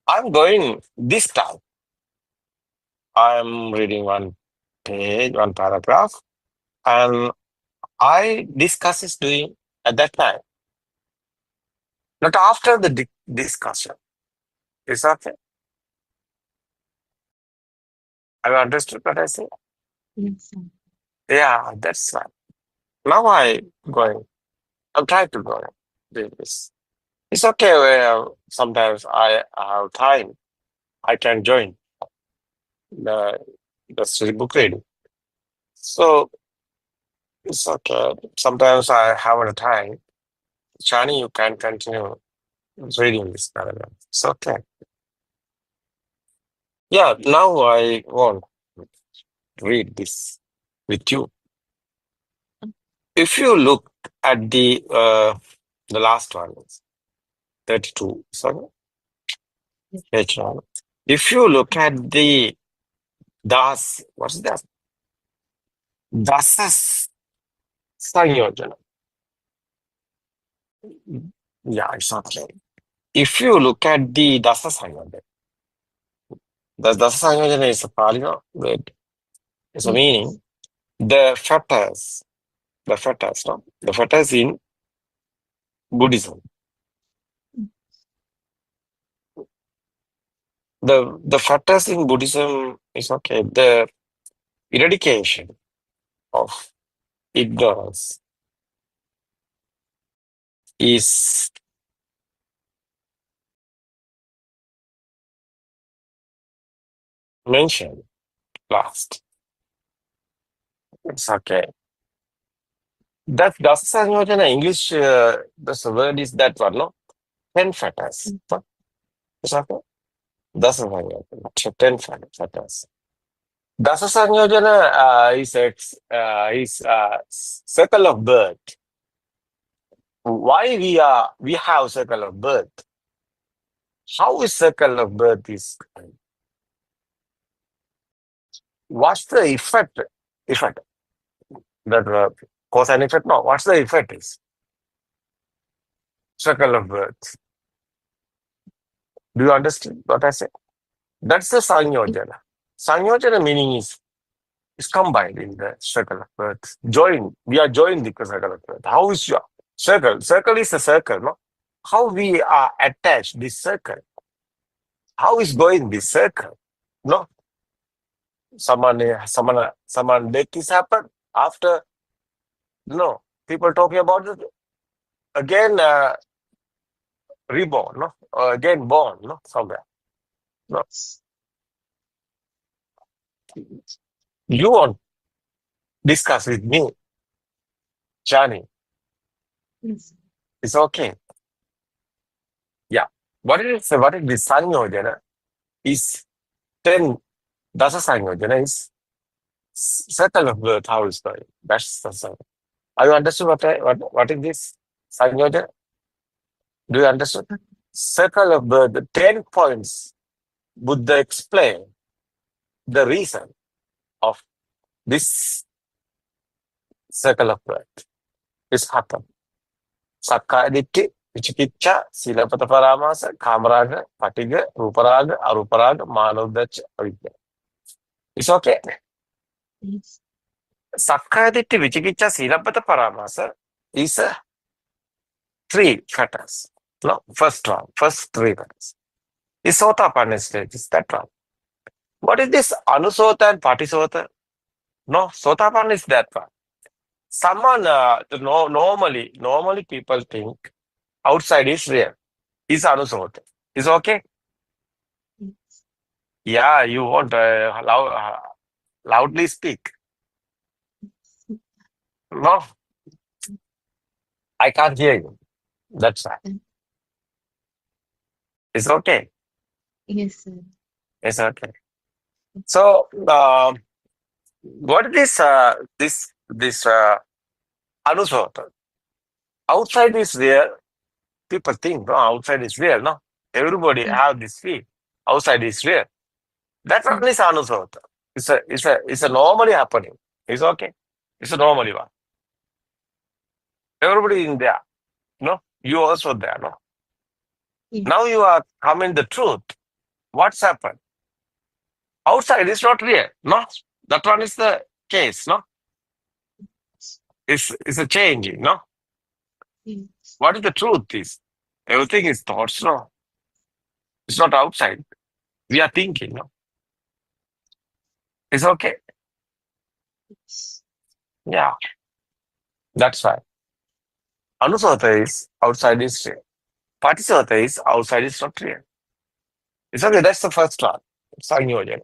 I'm going this time. I'm reading one page, one paragraph, and I discuss is doing at that time. Not after the discussion. Is that okay? Have you understood what I say? Yes. Yeah, that's right. Now I'm trying to go do this. It's okay where sometimes I have time. I can join the study book reading. So it's okay. Sometimes I have a time. Shani, you can continue reading this paragraph. It's okay. Yeah, now I want to read this with you. If you look at the last one, 32, sorry, page 1. If you look at the das, what's that? Das Sanyojana. Yeah, it's okay. If you look at the Dasa Sanyojana, the Dasa Sanyojana is a Pali word. It's a meaning. The fetters, no? The fetters in Buddhism. The fetters in Buddhism is okay. The eradication of ignorance is mentioned last. It's okay. That Dasa Sanyojana, English, the word is that one, no? 10 fetters. It's okay. Dasa Sanyojana, 10 fetters. Dasa Sanyojana is circle of birth. Why we have circle of birth? How is circle of birth is? What's the effect? That cause and effect? No. What's the effect is? Circle of birth. Do you understand what I said? That's the Sanyojana. Sanyojana meaning is combined in the circle of birth. Join. We are joined the circle of birth. How is your circle? Circle is a circle, no? How we are attached this circle? How is going this circle? No? Someone death is happened after. No, people talking about it again. Reborn, no? Or again born, no? Somewhere. No. You want discuss with me, Johnny? It's okay. Yeah. What is this Sanyojana is 10 Dasa Sanyojana is circle of birth. How is going? That's the song. Are you understood what is this Sanyojana? Do you understand? Circle of birth, the 10 points. Buddha explain the reason of this circle of birth. This happened. Sakkaya Ditthi, Vichikiccha, Silapata Paramasa, Kamaraga, Patiga, Ruparaga, Aruparaga, Manoddacha, Avidya. It's okay. Sakkaya Ditthi, Vichikiccha, Silapata Paramasa is 3 fetters. No, first 3 fetters. Is Sotapanna stage, is that one. What is this Anusota and Patisota? No, Sotapanna is that one. Someone, normally people think outside is real. Is Anusota. Is okay? Yeah, you won't loudly speak. No, I can't hear you. That's right. It's okay. Yes, sir. It's okay. So, what is this Anusota? Outside is real. People think, no, outside is real. No, everybody have this feel. Outside is real. That one is Anusota. It's a normally happening. It's okay. It's a normally one. Everybody in there. No, you also there. No. Now you are coming the truth. What's happened? Outside is not real. No, that one is the case. No, it's a changing. No, what is the truth is everything is thoughts. No, it's not outside. We are thinking. No, it's okay. Yeah, that's why. Anusota is outside is real. Patisota is outside is not real. It's okay. That's the first one. Sanyojana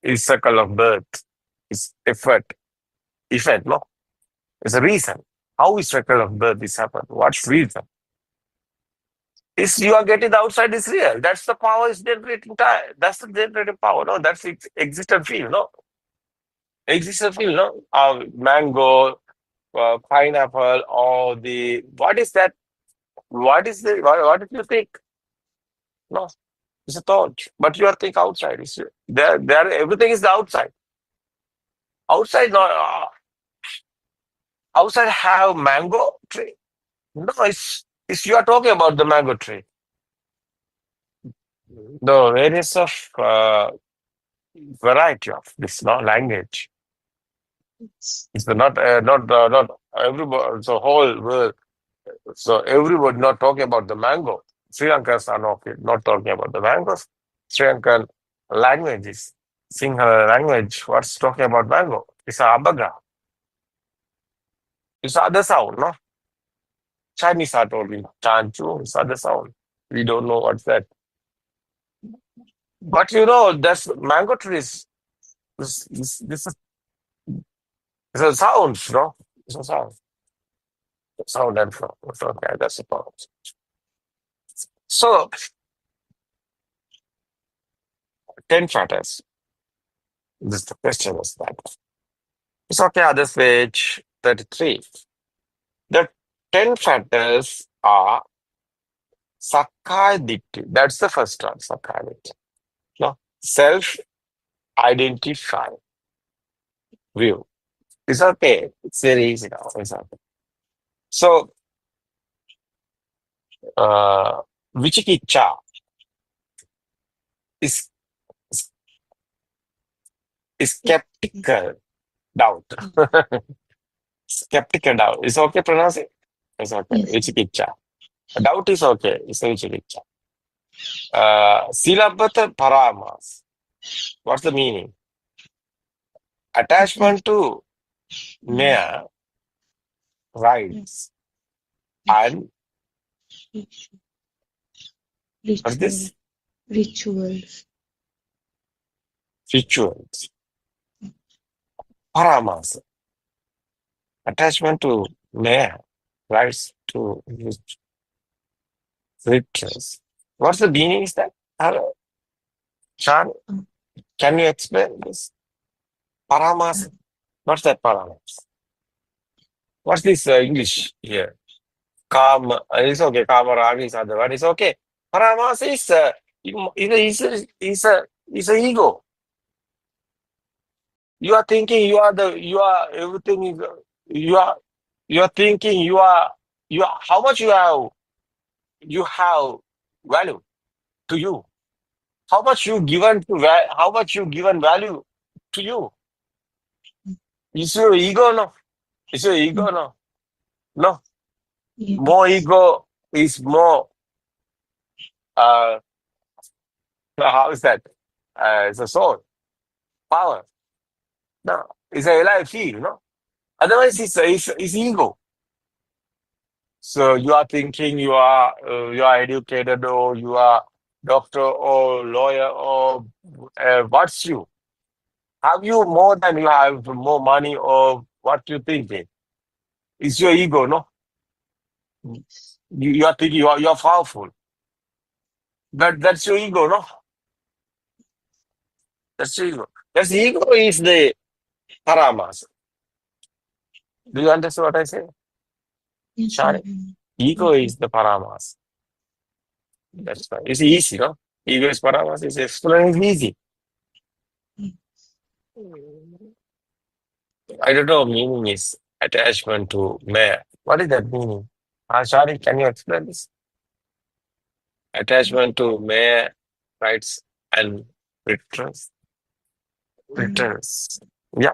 is circle of birth. It's effect. No, it's a reason. How is record of birth is happened? What's reason? Is you are getting the outside is real. That's the power is generating time. That's the generating power. No, that's existent field. No, existent field. No, mango, pineapple, or the what is that? What is the what did you think? No, it's a thought. But you are think outside. It's there. Everything is the outside. Outside, no. Outside have mango tree. No, it's you are talking about the mango tree. The various of variety of this language. It's not everybody. So whole world. So everybody not talking about the mango. Sri Lankans are not talking about the mangoes. Sri Lankan languages, Sinhala language. What's talking about mango? It's a abaga. It's other sound, no? Chinese are talking chanchu. It's other sound. We don't know what's that. But that's mango trees. This is it's a sound, no? It's a sound. Sound and flow. Okay, that's the point. So 10 factors. This the question is that. It's okay, this page 33. The 10 factors are Sakai Ditti. That's the first one, Sakai Ditti. No? Self-identify view. It's okay. It's very easy now. It's okay. So, Vichikicha is skeptical doubt. Skeptical doubt. It's okay pronounce it? It's okay. Yes. Vichikicha. Doubt is okay. It's a Vichikicha. Silabata Paramas. What's the meaning? Attachment to mere rights and what's this? Rituals. Rituals. Paramas. Attachment to mere rights to rituals. What's the meaning is that? Chan, can you explain this? Paramas. What's that paramas? What's this English here? Calm. It's okay. Kamaraga is other one. It's okay. Paramas is is a ego. You are thinking you are everything is you are thinking you are how much you have value to you. How much you given value to you. Is your ego no? Is your ego no? No. Yes. More ego is more how is that? It's a soul. Power. No. It's a life feel, no? Otherwise it's ego. So you are thinking you are educated or you are doctor or lawyer or what's you? Have you more than you have more money or what you thinking? It's your ego, no? You are thinking you are powerful. That's your ego, no? That's your ego. That's ego is the paramas. Do you understand what I say? Yes, Shari? Ego is the paramas. That's right. It's easy, no? Ego is paramas. It's explaining easy. I don't know. Meaning is attachment to mere. What is that meaning? Shari, can you explain this? Attachment to mere rights and returns. Returns. Yeah.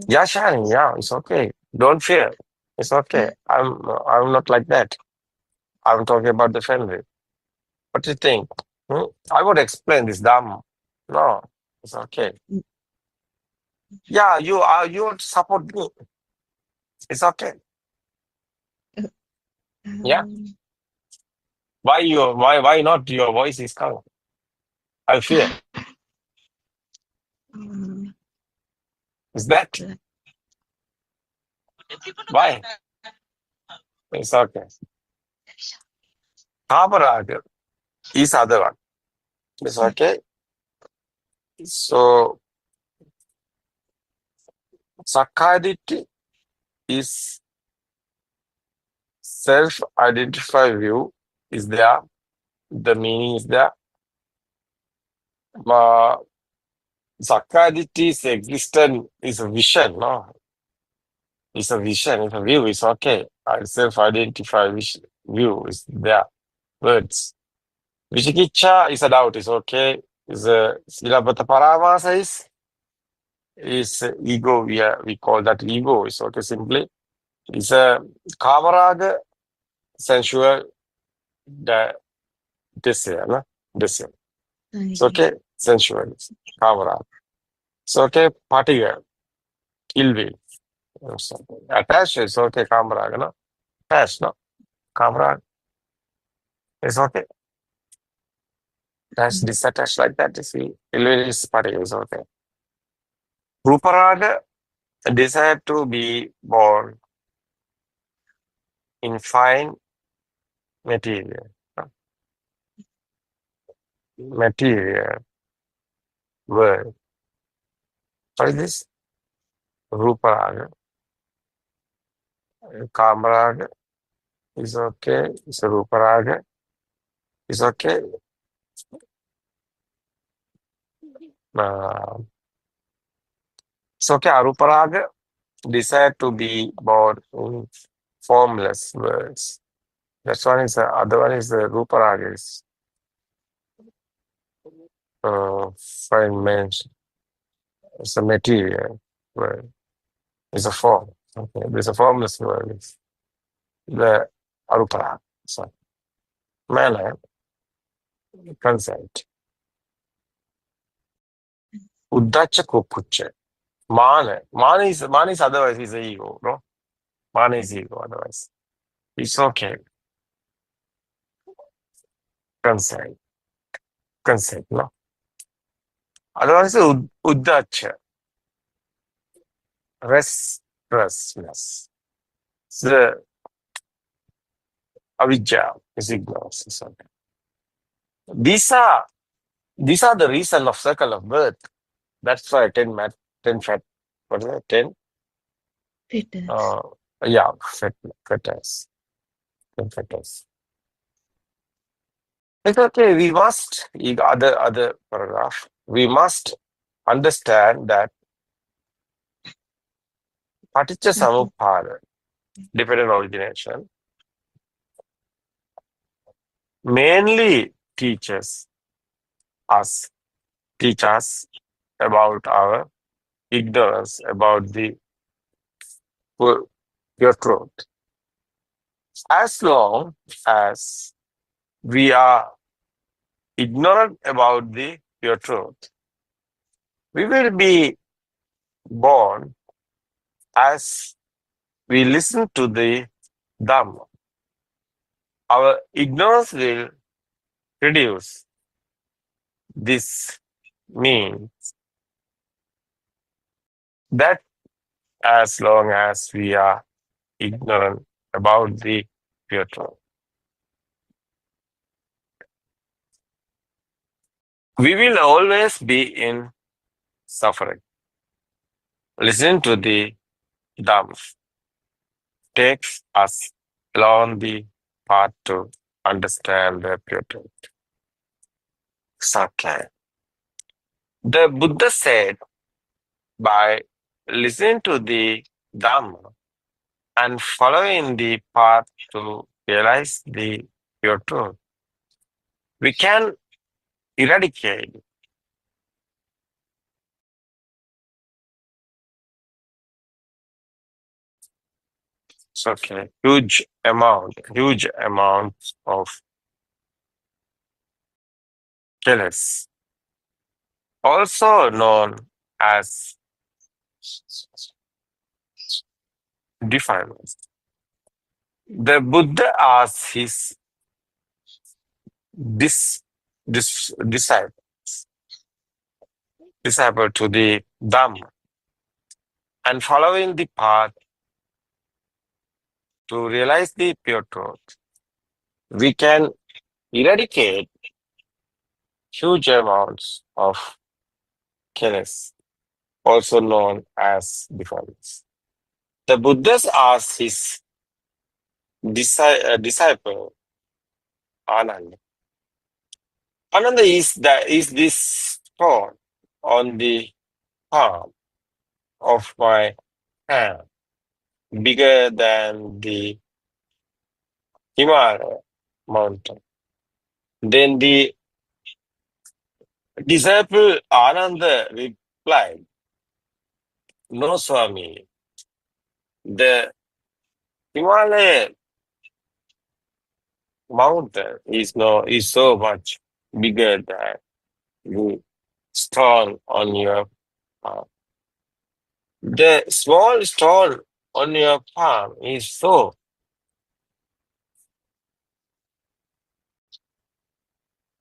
Yeah, Shani. Yeah, it's okay. Don't fear. It's okay. I'm not like that. I'm talking about the family. What do you think? I would explain this Dhamma. No, it's okay. Yeah, you would support me. It's okay. Yeah. Why not your voice is coming? I fear. Is that why? It's okay. Kamaraga is other one. It's okay. So Sakkayaditthi is self-identified view is there. The meaning is there. Sakkayaditthi existence is a vision, no? It's a vision, it's a view, it's okay. Self-identified view is there. Words. Vichikicha is a doubt, it's okay. Is a Silabata Paramasa is ego, we call that ego, it's okay simply. It's a Kamaraga, sensual desire, no? Desire. It's okay, sensual, Kamaraga. It's okay, particular, ill will. Attached is okay, Kamaraga, no? Attached, no? Kamaraga. It's okay. That's disattached like that, you see. Ill will is particular, it's okay. Ruparaga, desire to be born in fine material. Material world. What is this? Ruparaga. Kamaraga is okay. It's a Ruparaga. It's okay. It's okay. Aruparaga, desire to be born in formless words. That's one is the other one is the Ruparaga is fine mention. It's a material word. It's a form. Okay. There's a formless word. It's the Aruparaga. So manner, consent. Uddacha kukucha. Mana is otherwise is the ego, no? Mana is ego otherwise. It's okay. Consent, no? Otherwise, uddacha, restlessness. The avidya is ignorance. It's okay. These are the reason of circle of birth. That's why 10 fat. What is it? 10? Fetters. Yeah, fetters. 10 fetters. It's okay. We must, other paragraph, we must understand that Paticca Samuppada, dependent origination, mainly teach us about our ignorance about the pure truth. As long as we are ignorant about the pure truth, we will be born as we listen to the Dhamma. Our ignorance will reduce. This means that as long as we are ignorant about the pure truth, we will always be in suffering. Listen to the Dhamma takes us along the path to understand the pure truth. Sakya. The Buddha said, by listening to the Dhamma and following the path to realize the pure truth, we can eradicate huge amount of killers, also known as defilements. The Buddha asked his disciple to the Dhamma and following the path to realize the pure truth, we can eradicate huge amounts of chaos, also known as defilements. The Buddha asked his disciple Ananda. Ananda, is this stone on the palm of my hand bigger than the Himalaya mountain? Then the disciple Ananda replied, "No, Swami, the Himalaya mountain is so much bigger than the stone on your palm. The small stone on your palm is so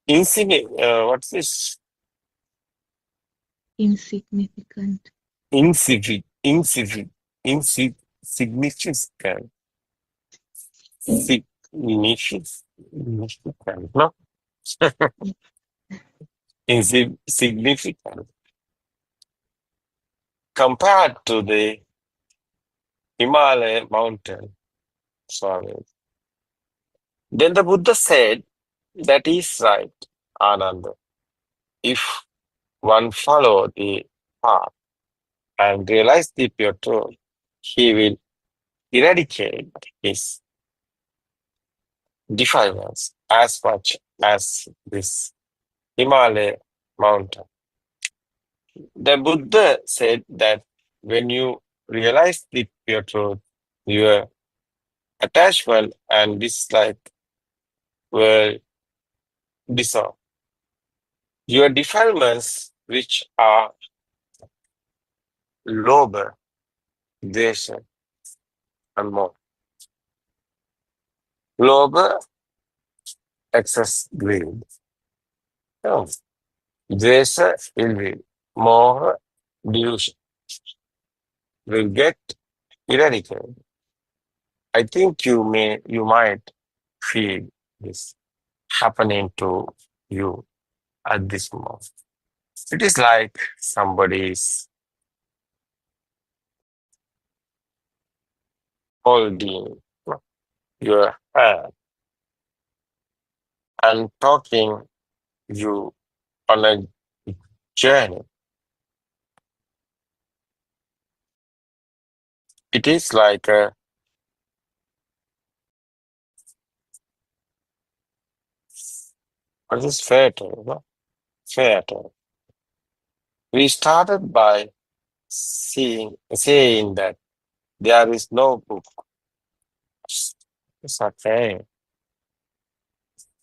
insignificant. What's this? Insignificant. Insignificant. Significant. No? Insignificant compared to the Himalaya mountain. Sorry. Then the Buddha said, "That is right, Ananda. If one follow the path and realize the pure truth, he will eradicate his defilements as much as this Himalaya mountain." The Buddha said that when you realize the pure truth, your attachment and dislike will dissolve. Your defilements, which are lobha, dvesha, and more. Lobha, excess greed. No. Dvesha, ill will. Moha, delusion, will get eradicated. I think you might feel this happening to you at this moment. It is like somebody's holding your hand and talking you on a journey. It is like what is theater? No? Theater. We started by saying that there is no book. It's okay.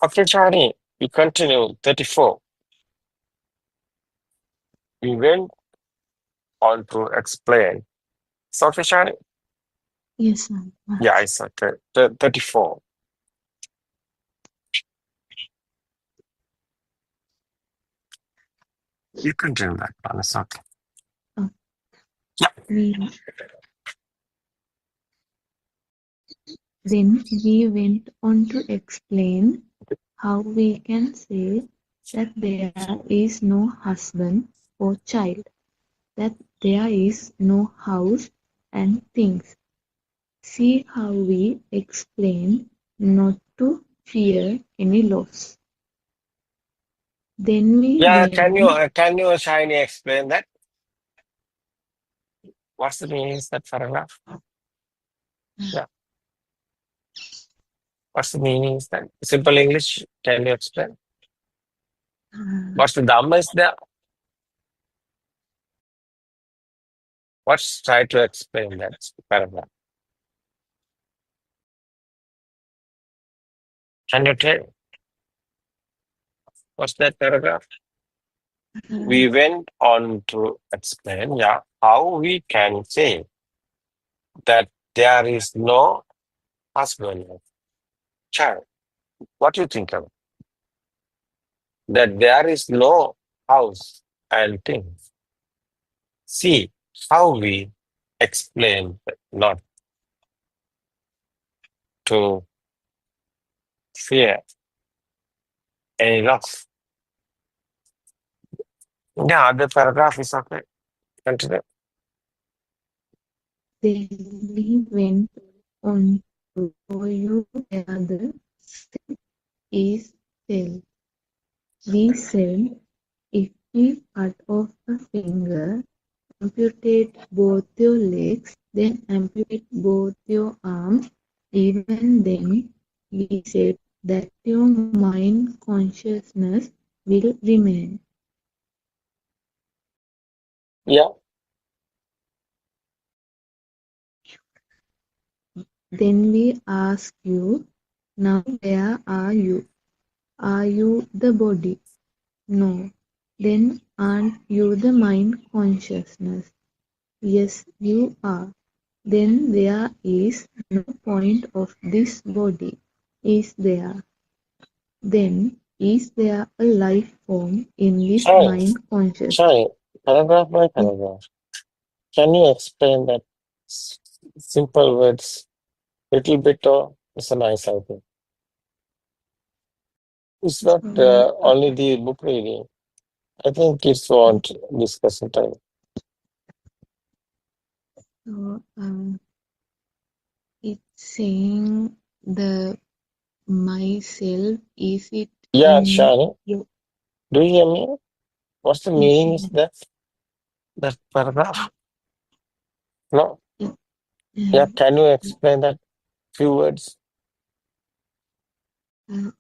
Okay, Charlie, you continue 34. We went on to explain. It's okay, Charlie? Yes, sir. Yeah, it's okay. 34. You continue that one. It's okay. Oh. Yeah. Then we went on to explain how we can say that there is no husband or child, that there is no house and things. See how we explain not to fear any loss. Then we Yeah, went, can you Shiny explain that? What's the meaning of that paragraph? Yeah. What's the meaning of that? Simple English, can you explain? What's the Dhamma is there? Let's try to explain that paragraph. Can you tell? What's that paragraph? We went on to explain, how we can say that there is no husband or child. What do you think of it? That there is no house and things. See how we explain not. to fear any loss. Yeah, the paragraph is okay. Continue. Then we went on to show you where the self is self. We said if we cut off a finger, amputate both your legs, then amputate both your arms. Even then, we said that your mind consciousness will remain. Yeah. Then we ask you, now where are you? Are you the body? No. Then aren't you the mind consciousness? Yes, you are. Then there is no point of this body. Is there? Then is there a life form in this Sorry, mind consciousness? sorry. Paragraph by paragraph. Can you explain that simple words little bit, or it's a nice idea? It's not only the book reading. I think kids want discussion time. So it's saying the myself, is it Yeah, in Shani, you? do you hear me? What's the Yes, meaning is that paragraph? No? Yeah, can you explain that few words?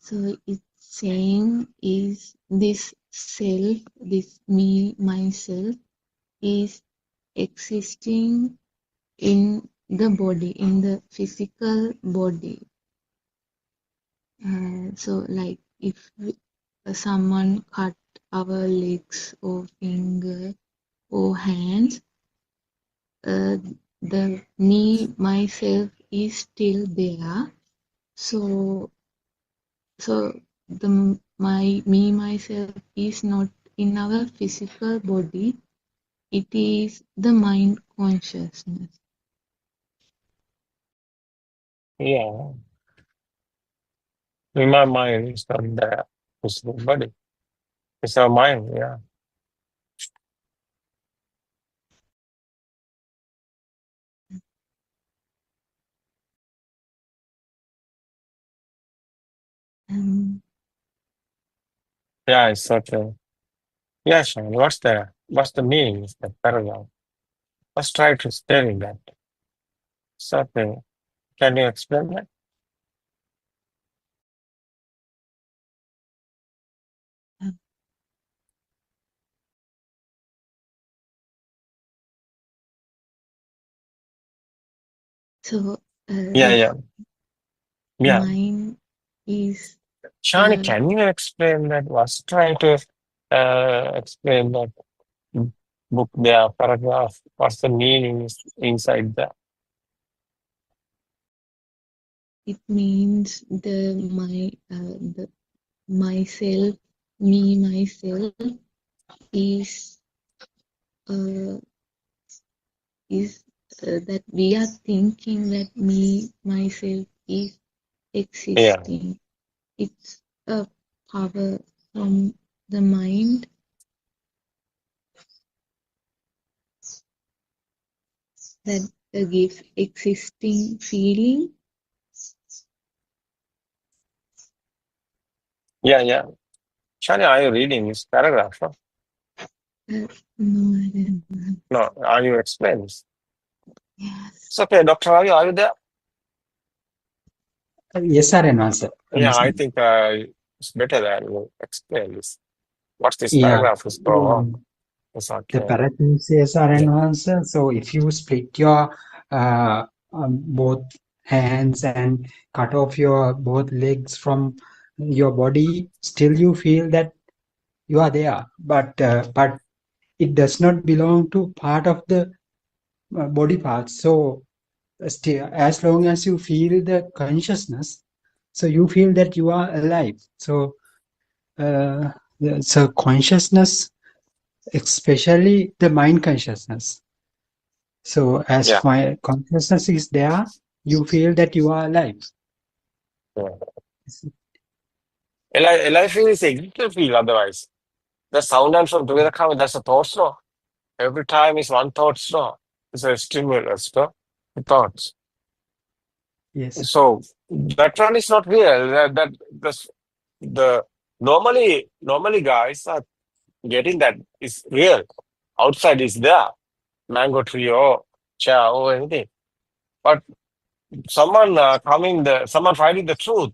So it's saying is this self, this me, myself, is existing in the body, in the physical body. So like if someone cut our legs or finger or hands, the me, myself is still there. So the me, myself is not in our physical body. It is the mind consciousness. Yeah. In my mind, it's not the physical body. It's our mind, yeah. Yeah, it's okay. Yeah, Sean, what's the meaning of that paragraph? Let's try to study that. It's okay. Can you explain that? So Yeah. mind is Shani, can you explain that? Was trying to explain that book there, paragraph. What's the meaning inside that? it means the myself, me, myself is that we are thinking that me, myself is existing. It's a power from the mind that gives existing feeling. Yeah. Shani, are you reading this paragraph? Huh? No, I don't know. No, are you explaining? Yes. It's okay, Dr. Ravi, are you there? Yes, sir, and answer. Yeah, I think it's better that you explain this. What's this Yeah. paragraph is for? It's The okay. paragraph says are an answer. So if you split your both hands and cut off your both legs from your body, still you feel that you are there, but it does not belong to part of the body parts. So still, as long as you feel the consciousness, so you feel that you are alive. So so consciousness, especially the mind consciousness. So as my consciousness is there, you feel that you are alive. Alive feel is existential feel otherwise. The sound and from together coming, that's a thoughts, no? Every time is one thoughts, no? It's a stimulus, no? The thoughts. Yes. So that one is not real. The normally guys are getting that is real. Outside is there. Mango tree or chair or anything. But someone someone finding the truth,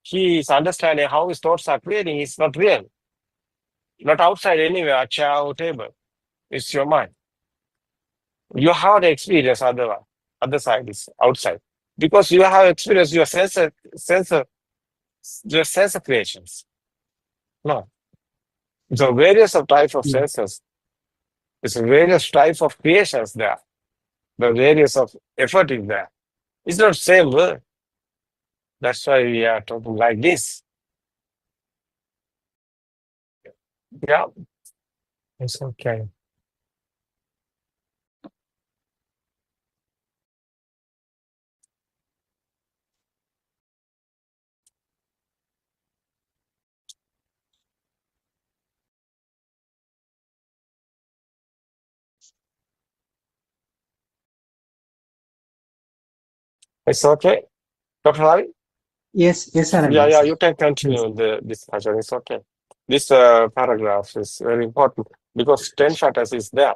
he is understanding how his thoughts are creating is not real. Not outside anywhere, a chair or table. It's your mind. You have the experience other side is outside. Because you have experienced your your sense of creations. No. So various of type of Yeah. senses. It's various type of creations there. The various of effort is there. It's not same word. That's why we are talking like this. Yeah, it's okay. It's okay. Dr. Ravi? Yes, Alan. Yeah, you can continue the discussion. It's okay. This paragraph is very important because 10 factors is there.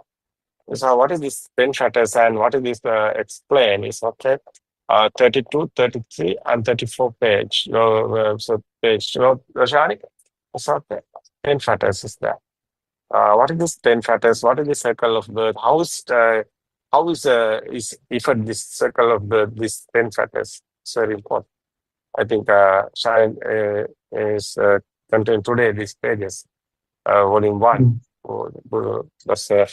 So what is this 10 factors and what is this explain is okay. 32, 33, and 34 page. So page, Rashani? It's okay. 10 factors is there. What is this 10 factors? What is the circle of birth? How is effect this circle of birth, this 10 factors? It's very important. I think Shine is contained today these pages, volume 1. That's True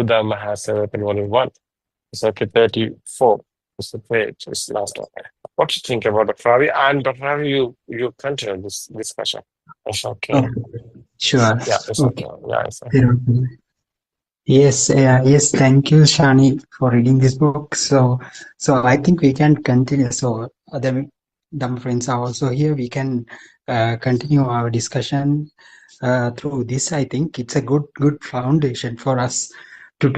Dharma has volume 1. It's okay, 34. It's the page. It's the last one. What do you think about Dr. Ravi? And Dr. Ravi, you continue this discussion. It's okay. Okay. Sure. Yeah, it's okay. Yeah, it's okay. Yes, yes. Thank you, Shani, for reading this book. So I think we can continue. So other Dhamma friends are also here. We can continue our discussion through this. I think it's a good foundation for us to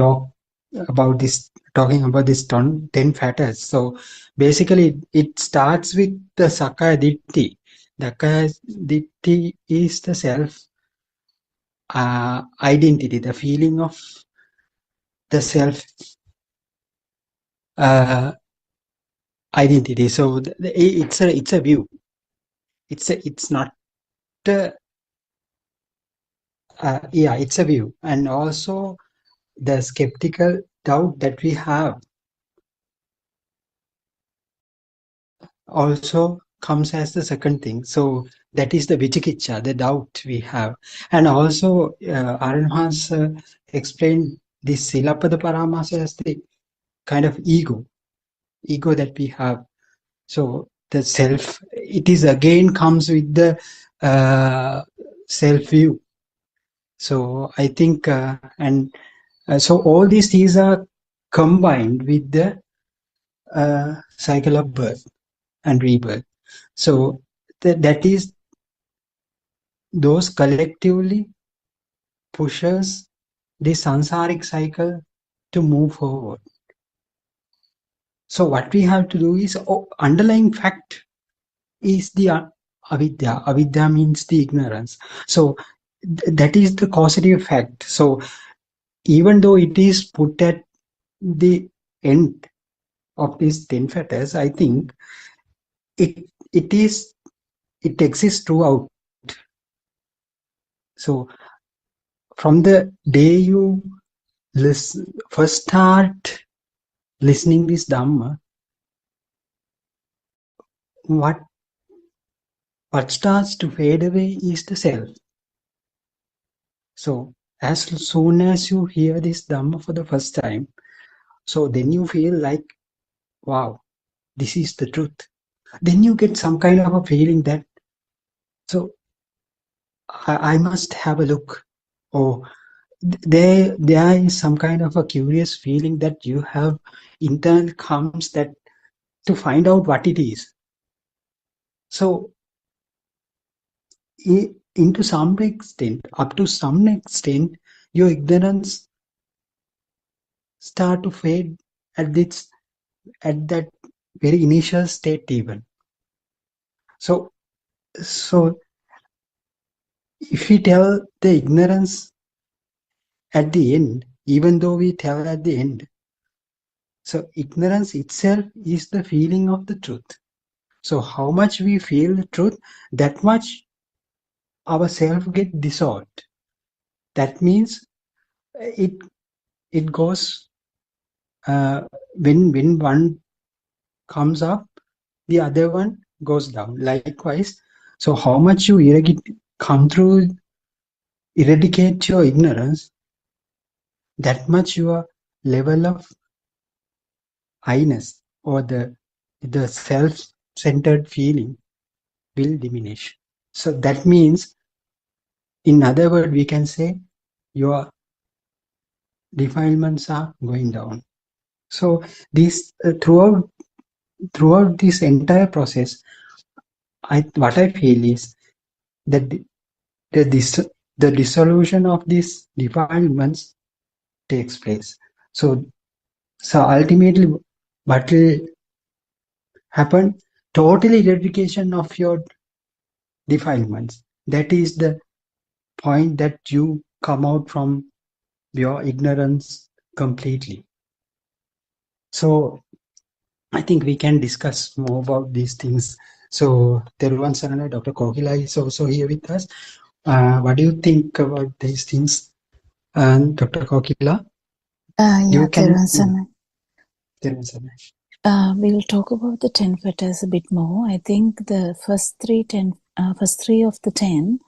talking about this 10 factors. So basically, it starts with the Sakaya Ditti. The Sakaya Ditti is the self identity, the feeling of the self identity. So it's a view. It's not it's a view, and also the skeptical doubt that we have also comes as the second thing. So that is the vichikicha, the doubt we have. And also Arun has explained this Silapada Paramasa as the kind of ego that we have. So the self, it is again comes with the self view. So I think so all these are combined with the cycle of birth and rebirth. So that is, those collectively pushes the sansaric cycle to move forward. So what we have to do is, underlying fact is the avidya. Avidya means the ignorance. So that is the causative fact. So even though it is put at the end of these 10 factors, I think it exists throughout. So from the day you first start listening this Dhamma, what starts to fade away is the self. So as soon as you hear this Dhamma for the first time, so then you feel like, wow, this is the truth. Then you get some kind of a feeling that, so I must have a look. Or there is some kind of a curious feeling that you have internal comes, that to find out what it is. So into some extent, up to some extent, your ignorance start to fade at that very initial state even. So if we tell the ignorance at the end, even though we tell at the end, so ignorance itself is the feeling of the truth. So how much we feel the truth, that much our self get dissolved. That means it goes when one comes up, the other one goes down. Likewise, so how much you eradicate your ignorance, that much your level of I-ness or the self-centered feeling will diminish. So that means, in other words, we can say your defilements are going down. So this throughout this entire process, what I feel is that the dissolution of these defilements takes place. So ultimately, what will happen? Total eradication of your defilements. That is the point that you come out from your ignorance completely. So I think we can discuss more about these things. So Teruvan Saranai, Dr. Kokila is also here with us. What do you think about these things? And Dr. Kokila, Yeah, you can. Teruvan Saranai. We will talk about the 10 fetters a bit more. I think the first three of the 10,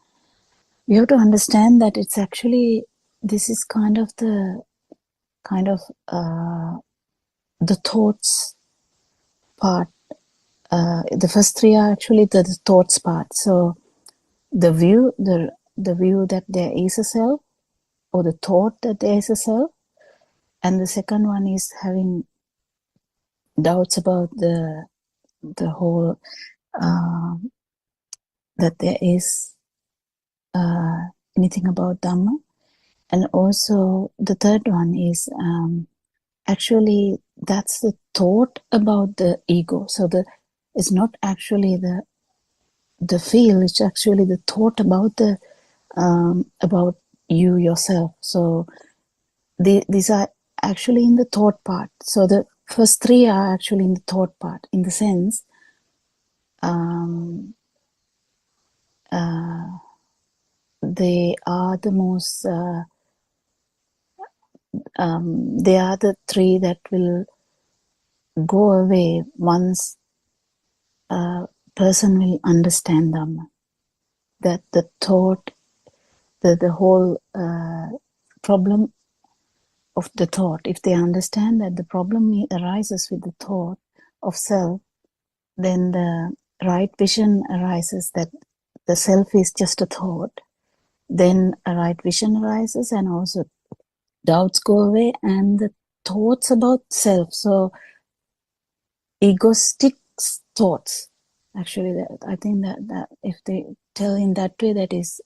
we have to understand that it's actually, this is kind of the thoughts part. The first three are actually the thoughts part. So the view that there is a self, or the thought that there is a self, and the second one is having doubts about the whole that there is anything about Dhamma. And also the third one is actually that's the thought about the ego. So it's not actually the feel, it's actually the thought about about you yourself. So these are actually in the thought part. So the first three are actually in the thought part, in the sense they are the most they are the three that will go away once a person will understand them. That the thought, the whole problem of the thought, if they understand that the problem arises with the thought of self, then the right vision arises that the self is just a thought. Then a right vision arises, and also doubts go away, and the thoughts about self. So egoistic thoughts, actually, I think that if they tell in that way, that is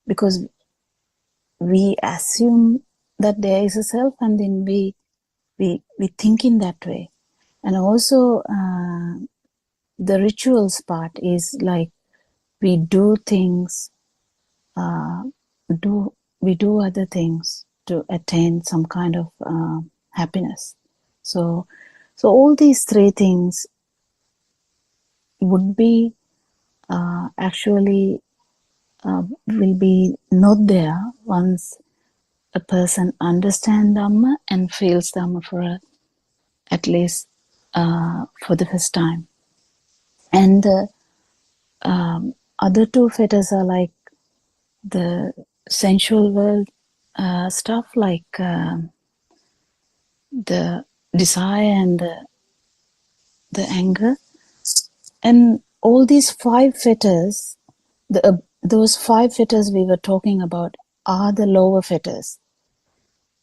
because we assume that there is a self, and then we think in that way. And also the rituals part is like we do things, we do other things to attain some kind of happiness. So all these three things would be actually will be not there once a person understands Dhamma and feels Dhamma for at least for the first time. And the other two fetters are like the sensual world stuff, like the desire and the anger. And all these five fetters, those five fetters we were talking about are the lower fetters.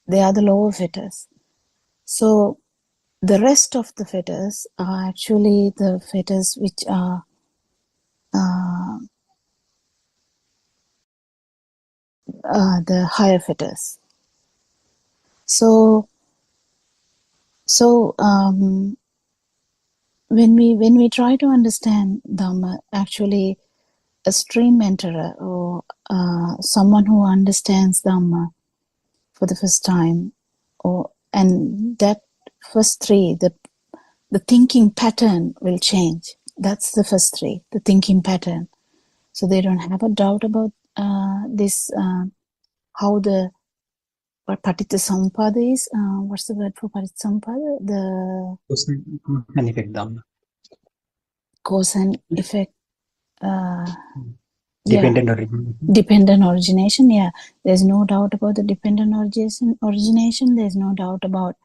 They are the lower fetters. So the rest of the fetters are actually the fetters which are the higher fetters. So when we try to understand Dhamma, actually a stream enterer or someone who understands Dhamma for the first time, and that first three, the thinking pattern will change. That's the first three, the thinking pattern. So they don't have a doubt about this, how what Paticca is. What's the word for Paticca? The Cause and effect Dhamma. Cause and effect. Dependent origination. Dependent origination. Yeah, there's no doubt about the dependent origination. There's no doubt about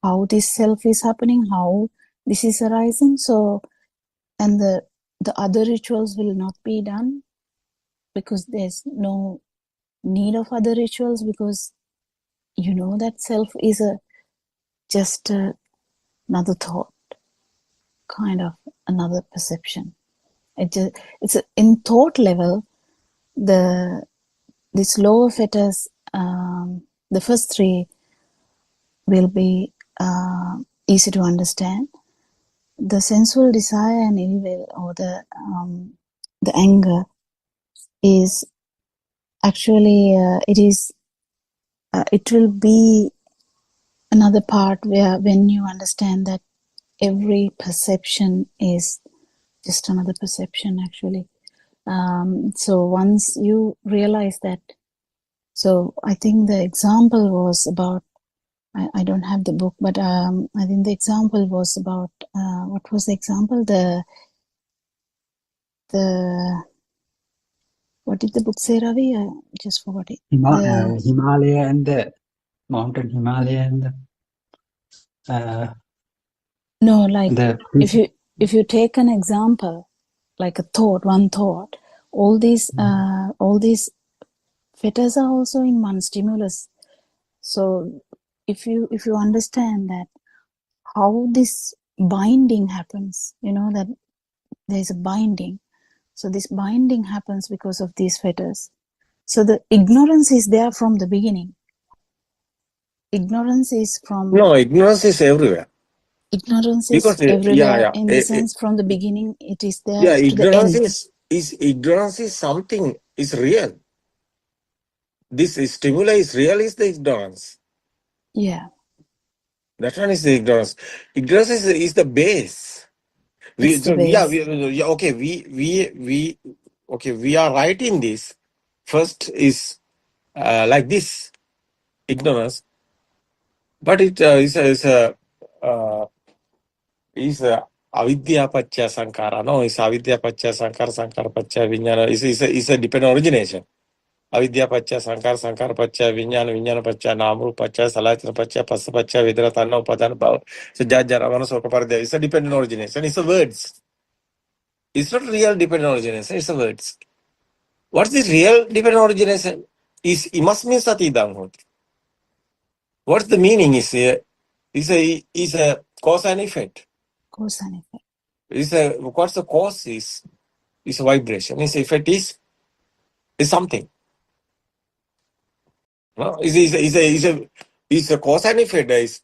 how this self is happening, how this is arising. So, and the other rituals will not be done because there's no need of other rituals, because you know that self is just another thought, kind of another perception. It's in thought level, these lower fetters, the first three will be easy to understand. The sensual desire and ill will, or the anger, is actually it will be another part where, when you understand that every perception is just another perception actually. So once you realize that, so I think the example was about, I don't have the book, but I think the example was about, what was the example? What did the book say, Ravi? I just forgot it. Himalaya and the mountain Himalaya and No, like the if you take an example, like a thought, one thought, all these fetters are also in one stimulus. So if you understand that how this binding happens, you know that there's a binding. So this binding happens because of these fetters. So the ignorance is there from the beginning. Ignorance is from... No, ignorance is everywhere. Ignorance Because, is everywhere, yeah, in the sense from the beginning it is there yeah, to the ignorance end. ignorance is something, is real. This stimuli is real, is the ignorance. Yeah. That one is the ignorance. Ignorance is the base. It's the base. Okay, we are right in this. First is like this, ignorance. But it is avidya paccaya sankara. No, it's avidya paccaya sankara, sankara paccaya vijnana. It's a dependent origination. Avidya paccaya sankara, sankara paccaya vijnana, vijnana paccaya namru paccaya salayatana paccaya passa paccaya vedana tanna upadana bhava. So jajjana manasoka paradaya. It's a dependent origination. It's a words. It's not real dependent origination. It's a words. What's this real dependent origination? Is imasmin satidam hoti. What's the meaning? Is a cause and effect. Cause and effect. What's the cause is a vibration. Its effect is something. No, is a cause and effect. Is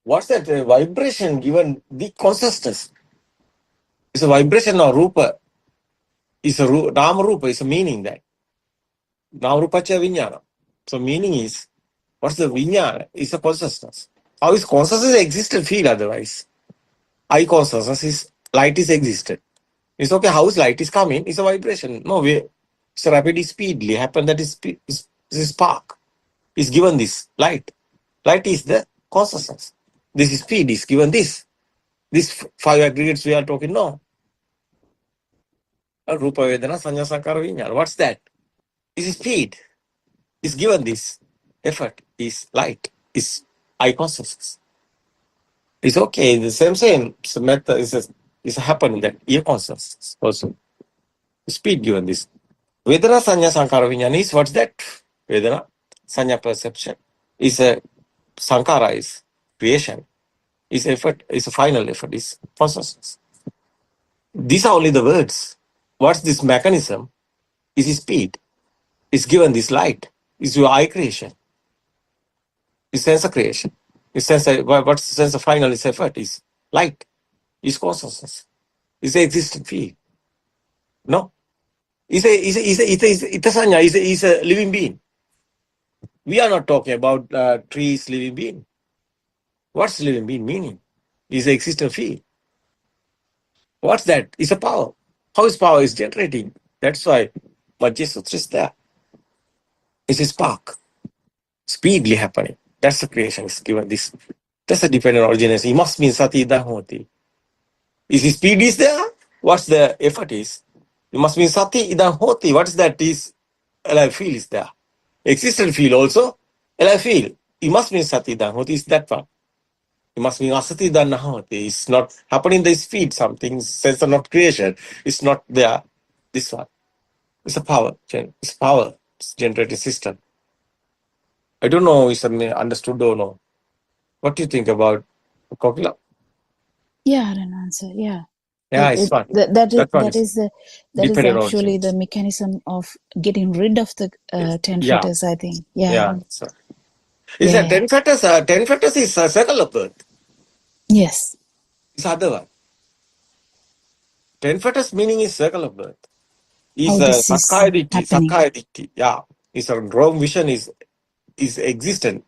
what's that vibration given the consciousness? It's a vibration or rupa. It's a nama rupa. It's a meaning that nama rupa cha vijnana. So meaning is, what's the vijnana? It's a consciousness. How is consciousness existed? Feel otherwise. I consciousness is light is existed. It's okay. How is light is coming? It's a vibration. No way. It's rapidly, speedily happen. That is a spark. Is given this light. Light is the consciousness. This is speed is given this. These 5 aggregates we are talking now. Rupa Vedana Sanya Sankara Vijnana. What's that? Is speed. Is given this. Effort is light. Is eye consciousness. It's okay. The same. So method is happening that ear consciousness also. Speed given this. Vedana Sanya Sankara Vijnana is what's that? Vedana Sanya perception is a Sankara is creation, is effort, is a final effort, is consciousness. These are only the words. What's this mechanism? Is speed. It's given this light. Is your eye creation. Is sensor creation. Is sensor, what's the sense of final is effort? Is light. Is consciousness. Is the existent field. No. Is a sanya, is a living being. We are not talking about trees living being. What's living being meaning? Is the existent field. What's that? It's a power. How is power is generating? That's why Majja Sutra is there. It's a spark. Speedily happening. That's the creation is given this. That's a dependent origination. It must mean sati idahoti. Is the speed is there? What's the effort is? It must mean sati idahoti. What is that? Is alive feel is there. Existent feel also. Alive feel. It must mean sati idahoti is that one. It must mean asati idahoti. It's not happening in the speed. Something sense of not creation. It's not there. This one. It's a power. It's power. It's generated system. I don't know if I understood or no. What do you think about Kokila? Yeah, I don't answer. Yeah. Yeah, it's fun. That is dependent actually origin. the mechanism of getting rid of the 10 Yeah. fetters, I think. Yeah. Yeah. So, is Yeah, that 10 fetters? 10 fetters is a circle of birth. Yes. It's other one. 10 fetters meaning is circle of birth. Is How a this is Sakkaya Ditthi. happening. Sakkaya Ditthi. Yeah. It's a wrong vision is existent.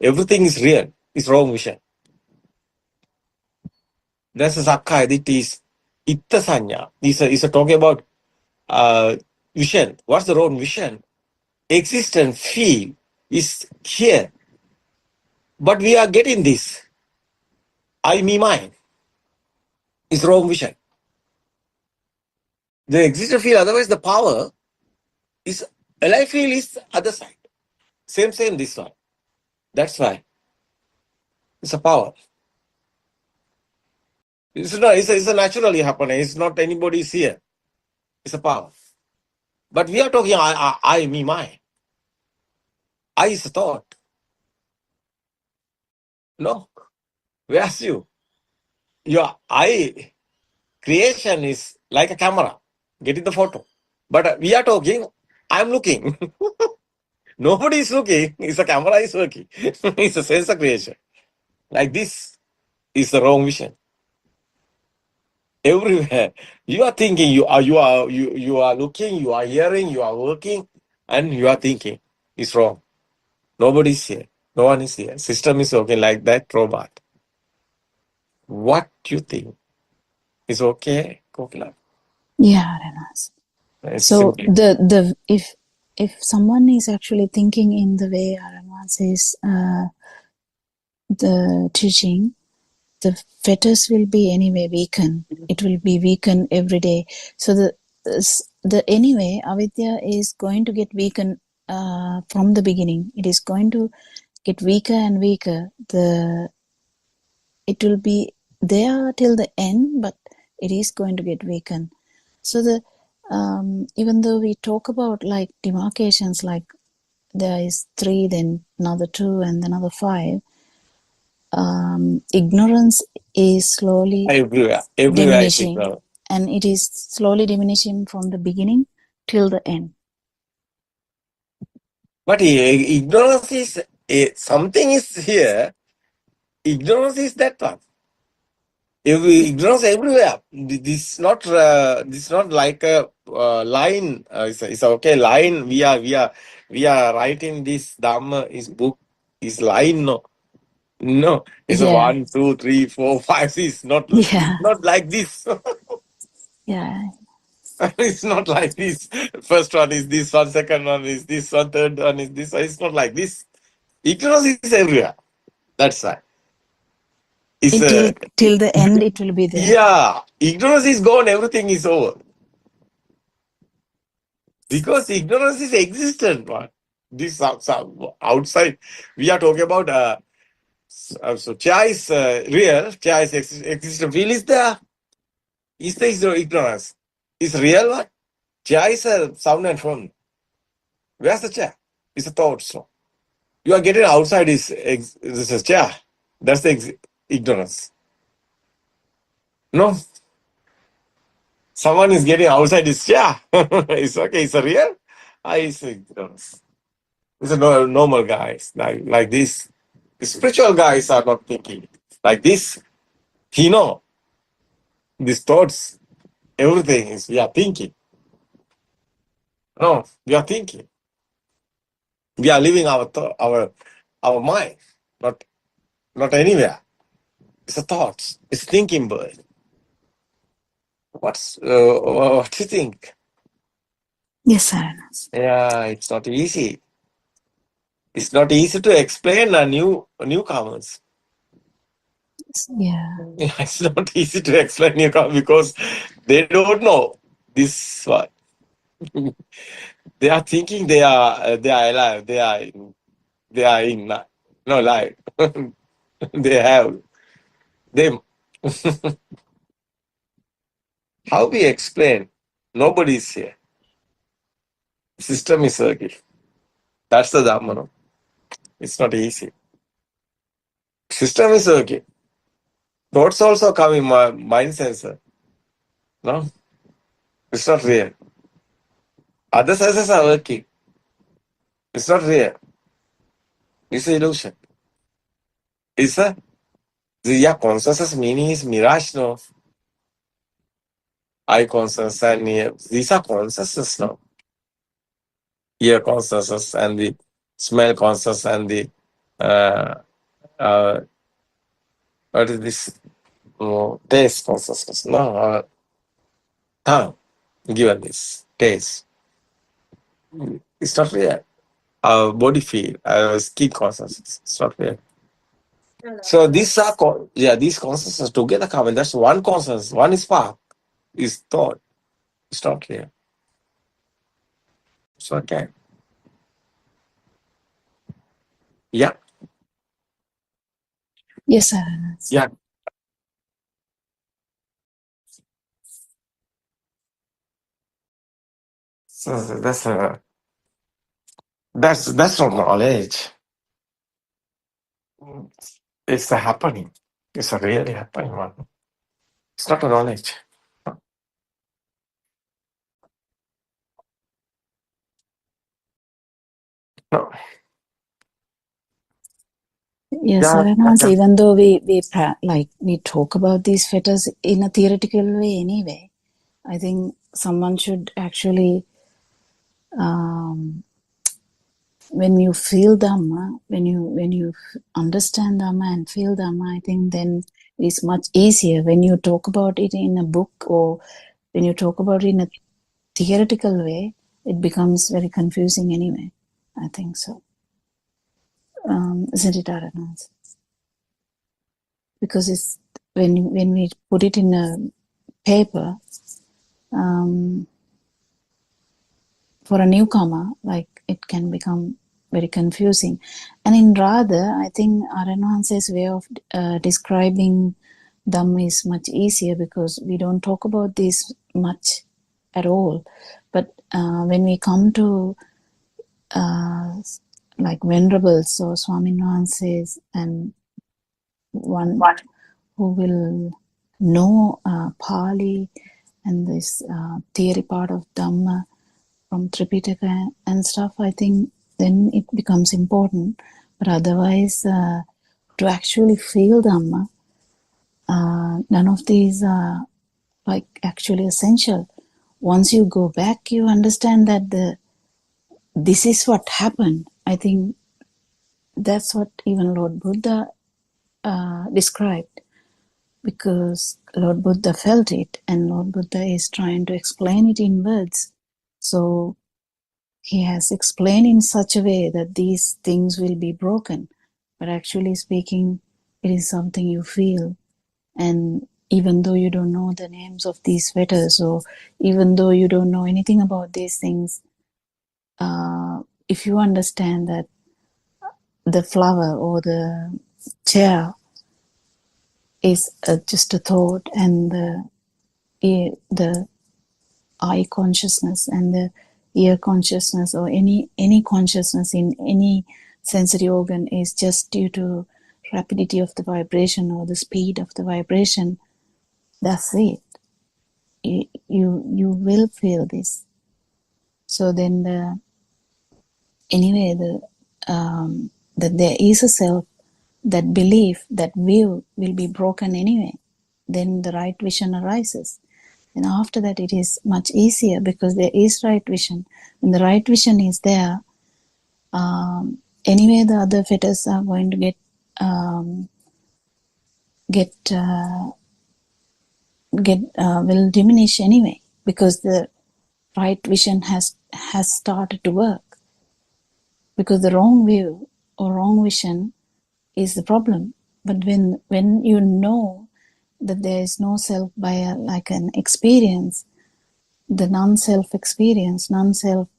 Everything is real. It's wrong vision. That's a Sakkaya Ditthi is Itta Sanya. Is a talking about vision. What's the wrong vision? Existent feel is here. But we are getting this. I, me, mine. It's wrong vision. The existent feel, otherwise the power is, alive feel is other side. Same, this one. That's why. It's a power. It's a naturally happening. It's not anybody's here. It's a power. But we are talking I, me, mine. I is a thought. No. Where's you? Your I creation is like a camera, getting the photo. But we are talking, I'm looking. Nobody is looking. It's a camera is working. It's a sensor creation. Like this is the wrong vision. Everywhere. You are thinking, you are looking, you are hearing, you are working, and you are thinking. It's wrong. Nobody is here. No one is here. System is working like that robot. What do you think? Is okay, Kokila? Yeah, Renas. It's So simple. if someone is actually thinking in the way Arama says the teaching, the fetters will be anyway weakened. It will be weakened every day. So the anyway avidya is going to get weakened from the beginning. It is going to get weaker and weaker. It will be there till the end, but it is going to get weakened. So even though we talk about like demarcations, like there is 3, then another 2, and another 5, ignorance is slowly Everywhere is diminishing, ignorant. and it is slowly diminishing from the beginning till the end. But ignorance is something is here. Ignorance is that one. Ignorance everywhere. This not like a line. It's okay line. We are writing this Dhamma is book is line. No, it's a Yeah. 1, 2, 3, 4, 5. It's not. Yeah. It's not like this. Yeah. It's not like this. First one is this one. Second one is this one. Third one is this one. It's not like this. Ignorance is everywhere. That's why. Till the end, it will be there. Yeah, ignorance is gone, everything is over. Because ignorance is existent. One. This outside, we are talking about. So Cha is real. Cha is existent. Feel is there. Is there ignorance? Is real one? Cha is a sound and form. Where's the Cha? It's a thought. So you are getting outside. This is Cha. That's the ignorance. No, someone is getting outside his chair. It's okay. It's a real. It's ignorance. It's a normal guys like this. The spiritual guys are not thinking like this. He know these thoughts. Everything is we are thinking. No, we are thinking. We are living our mind, not anywhere. It's a thoughts. It's thinking bird. What do you think? Yes, Aranhans. Yeah, it's not easy. It's not easy to explain a newcomers. Yeah. It's not easy to explain newcomers because they don't know this one. They are thinking they are alive. They are in no life. They have them. How we explain? Nobody is here. System is working. That's the Dhamma. No? It's not easy. System is working. Thoughts also come in my mind sensor. No, it's not real. Other senses are working. It's not real. It's an illusion. It's a consciousness meaning is mirage, no. Eye consciousness and ear. These are consciousness, no. Ear consciousness and the smell consciousness and the what is this? Taste consciousness, no. Tongue given this taste. It's not real. Our body feel, our skin consciousness. It's not real. So these are these consciousness together come, and that's one consciousness. One is spark, is thought. It's not real. It's okay. Yeah. Yes, Aranhans. Yeah. So that's not knowledge. It's a happening. It's a really happening one. It's not a knowledge. No. Yes, Yeah. Aranhans. Even though we talk about these fetters in a theoretical way anyway, I think someone should actually when you feel Dhamma, when you understand Dhamma and feel Dhamma, I think then it's much easier. When you talk about it in a book or when you talk about it in a theoretical way, it becomes very confusing anyway. I think so. Isn't it, Aranhans? Because it's when we put it in a paper, for a newcomer, like it can become very confusing. And in Radha, I think Aranhans's way of describing Dhamma is much easier because we don't talk about this much at all. But when we come to like venerables or Swamin Wahanses and one who will know Pali and this theory part of Dhamma from Tripitaka and stuff, I think then it becomes important. But otherwise, to actually feel Dhamma, none of these are like actually essential. Once you go back, you understand that this is what happened. I think that's what even Lord Buddha described, because Lord Buddha felt it and Lord Buddha is trying to explain it in words. So he has explained in such a way that these things will be broken, but actually speaking, it is something you feel. And even though you don't know the names of these fetters, or even though you don't know anything about these things, if you understand that the flower or the chair is just a thought, and the eye consciousness and the ear consciousness or any consciousness in any sensory organ is just due to rapidity of the vibration or the speed of the vibration, that's it. You will feel this. So then that there is a self, that belief, that view will be broken anyway. Then the right vision arises. And after that, it is much easier because there is right vision. When the right vision is there, anyway, the other fetters are going to will diminish anyway, because the right vision has started to work. Because the wrong view or wrong vision is the problem. But when you know that there is no self by like an experience, the non-self experience, non-self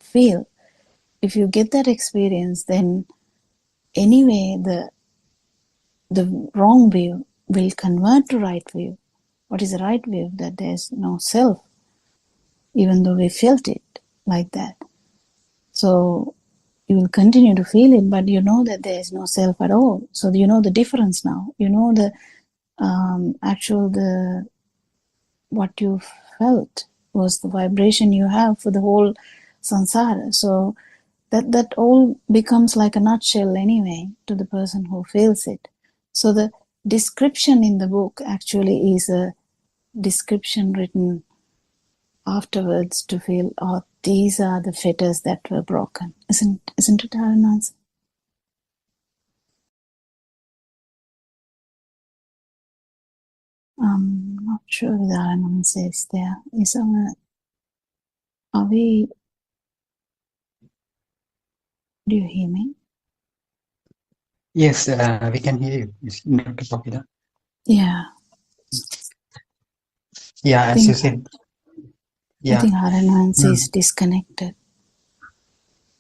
feel, if you get that experience, then anyway the wrong view will convert to right view. What is the right view? That there is no self, even though we felt it like that. So you will continue to feel it, but you know that there is no self at all. So you know the difference now. You know the what you felt was the vibration you have for the whole samsara. So that all becomes like a nutshell anyway to the person who feels it. So the description in the book actually is a description written afterwards to feel, oh, these are the fetters that were broken. Isn't it, Aranansi? I'm not sure if Aranansi is there. Do you hear me? Yes, we can hear you, Dr. Popida. Yeah. Yeah, as you said. I think Aranansi is disconnected.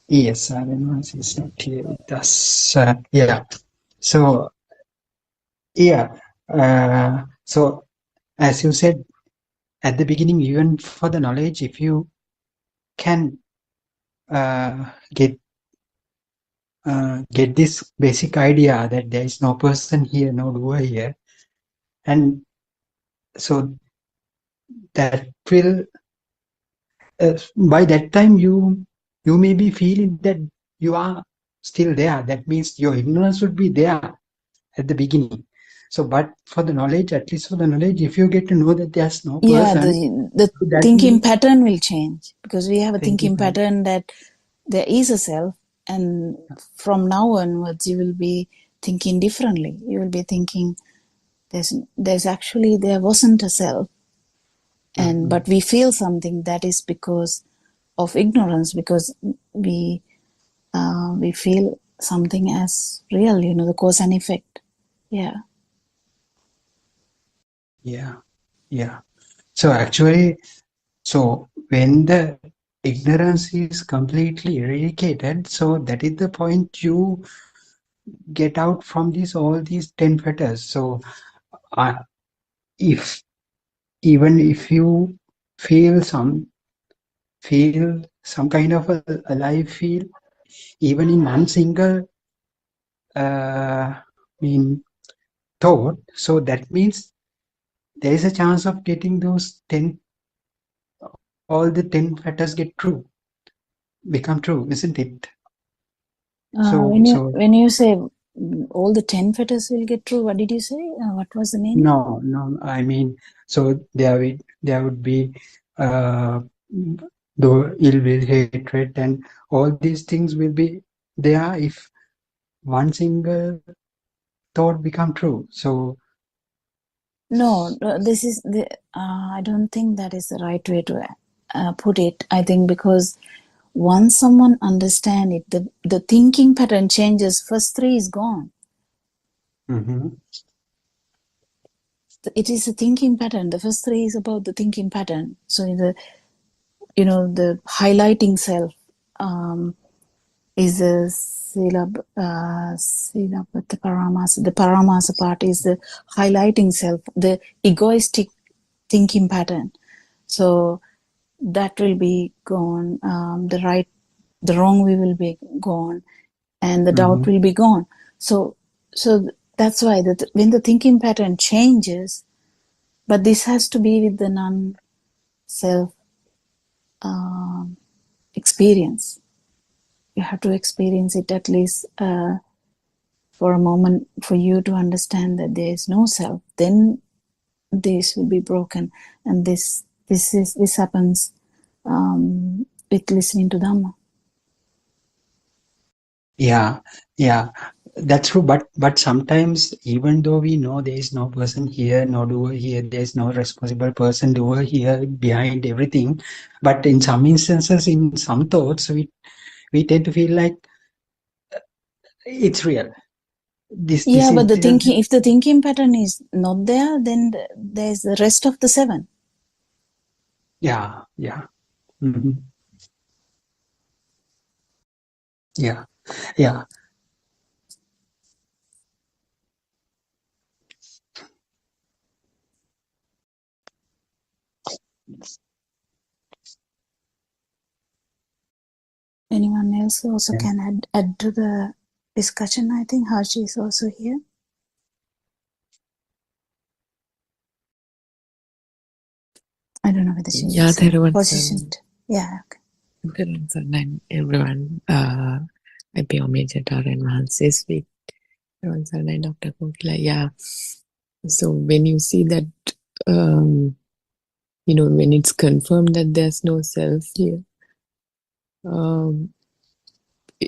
Yes, Aranansi is not here with us. Yeah. So, yeah. So, as you said at the beginning, even for the knowledge, if you can get this basic idea that there is no person here, no doer here, and so that will by that time you may be feeling that you are still there. That means your ignorance would be there at the beginning. So, but for the knowledge, at least for the knowledge, if you get to know that there's no person, the thinking pattern will change, because we have a thinking pattern that there is a self, and from now onwards you will be thinking differently. You will be thinking there wasn't a self, and but we feel something. That is because of ignorance, because we feel something as real, the cause and effect. Yeah. So actually, when the ignorance is completely eradicated, so that is the point you get out from all these 10 fetters. So even if you feel some kind of a alive feel, even in one single thought, so that means there is a chance of getting those 10, all the 10 fetters become true, isn't it? When you say all the 10 fetters will get true, what did you say? What was the meaning? No, I mean, so there would be the ill will, hatred, and all these things will be there if one single thought become true. So no, this is I don't think that is the right way to put it. I think because once someone understand it, the thinking pattern changes. First three is gone. It is a thinking pattern. The first three is about the thinking pattern. So the highlighting self is the paramasa. The paramasa part is the highlighting self, the egoistic thinking pattern. So that will be gone. The wrong way will be gone, and the doubt will be gone. So that's why when the thinking pattern changes, but this has to be with the non-self experience. You have to experience it at least for a moment for you to understand that there is no self. Then this will be broken, and this happens with listening to Dhamma. Yeah, that's true. But sometimes, even though we know there is no person here, no doer here, there is no responsible person doer here behind everything. But in some instances, in some thoughts, we tend to feel like it's real. This Yeah, but incident. if the thinking pattern is not there, then there's the rest of the 7. Yeah. Mm-hmm. Yeah. Anyone else also Yeah. can add to the discussion? I think Harshi is also here. I don't know whether she's positioned. Yeah. And everyone, I pay homage at our enhances with and Dr. Kokila. Yeah. So when you see that, when it's confirmed that there's no self here,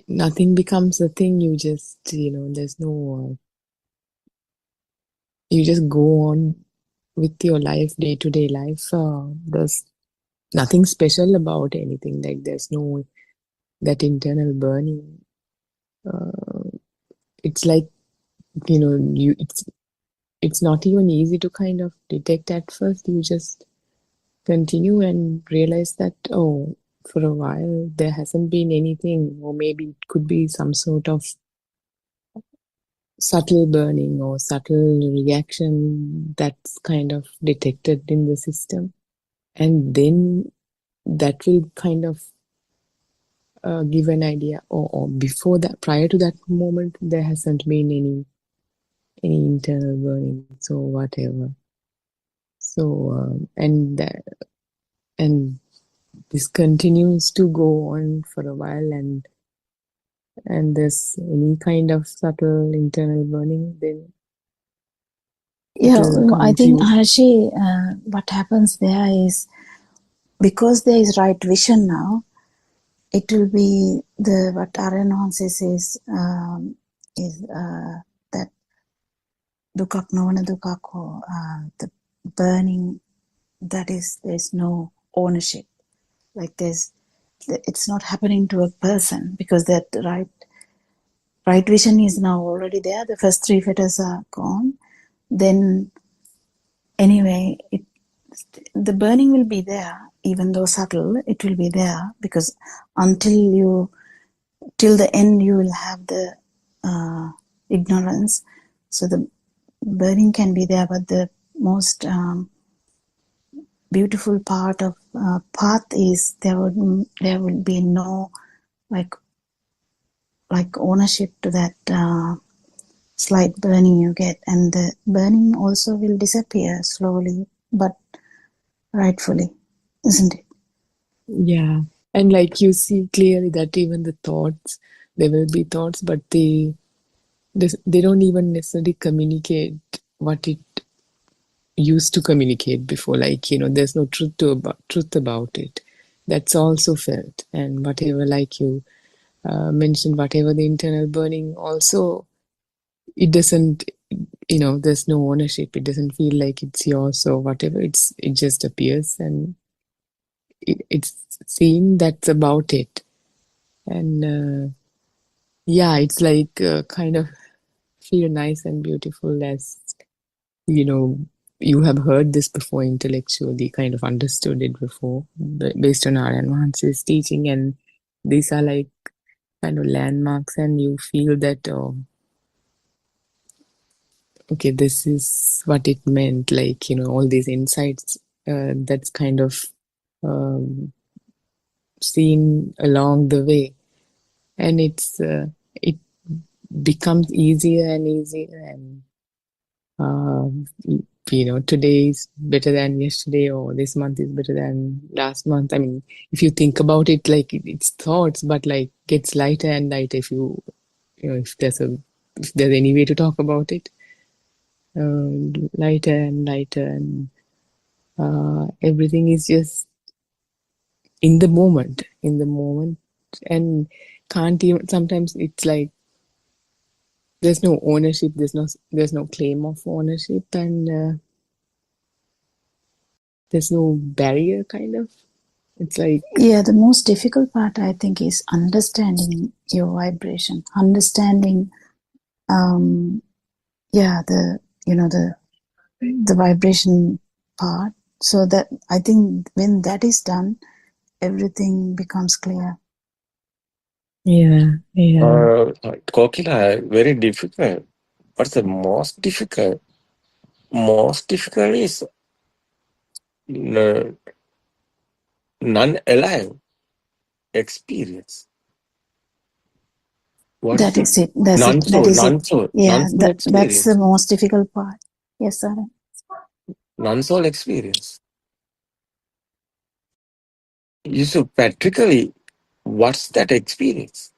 nothing becomes a thing. You just, there's no, you just go on with your life, day-to-day life. There's nothing special about anything. Like there's no that internal burning. It's like, it's not even easy to kind of detect at first. You just continue and realize that, oh, for a while there hasn't been anything, or maybe it could be some sort of subtle burning or subtle reaction that's kind of detected in the system. And then that will kind of give an idea, or before that, prior to that moment, there hasn't been any internal burning, so whatever. So and this continues to go on for a while, and there's any kind of subtle internal burning, then Yeah, I think Harshi, what happens there is, because there is right vision now, it will be what Aryan says is that dukak novana dukako, the burning, that is, there's no ownership. Like it's not happening to a person, because that right vision is now already there. The first 3 fetters are gone. Then anyway, the burning will be there, even though subtle, it will be there, because till the end you will have the ignorance. So the burning can be there, but the most beautiful part of path is there will be no like ownership to that slight burning you get, and the burning also will disappear slowly but rightfully, isn't it? Yeah, and like you see clearly that even the thoughts, there will be thoughts, but they don't even necessarily communicate what it used to communicate before. Like, there's no truth about it. That's also felt. And whatever, like you mentioned, whatever the internal burning, also it doesn't, there's no ownership. It doesn't feel like it's yours or whatever. It just appears, and it's seen. That's about it. And yeah, it's like kind of feel nice and beautiful, as you have heard this before intellectually, kind of understood it before based on our advances teaching, and these are like kind of landmarks, and you feel that, oh, okay, this is what it meant, like, all these insights that's kind of seen along the way. And it becomes easier and easier, and today is better than yesterday, or this month is better than last month. I mean, if you think about it, like it's thoughts, but like gets lighter and lighter if there's any way to talk about it. Lighter and lighter, and everything is just in the moment, and can't even, sometimes it's like there's no ownership, there's no claim of ownership, and there's no barrier, kind of. It's like, Yeah, the most difficult part, I think, is understanding your vibration, understanding, the vibration part. So that I think when that is done, everything becomes clear. yeah. Kokila, very difficult. What's the most difficult? Most difficult is non-alive experience. What That is is it. That's it. non-soul? That is it. Non-soul. Yeah, Non-soul that's experience. the most difficult part. Yes, sir. Non-soul experience. So practically, what's that experience?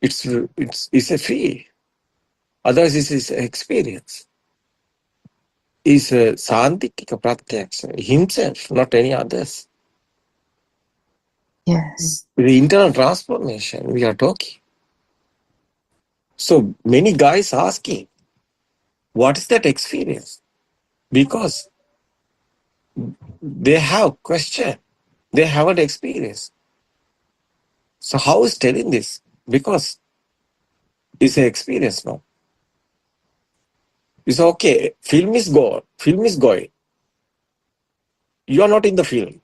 It's a feel. Otherwise, this is experience. Is a Santikika Pratyaksha, himself, not any others. Yes. The internal transformation we are talking. So many guys asking, what is that experience? Because they have question, they haven't experienced. So how is telling this? Because it's an experience now. It's okay. Film is gone. Film is going. You are not in the film.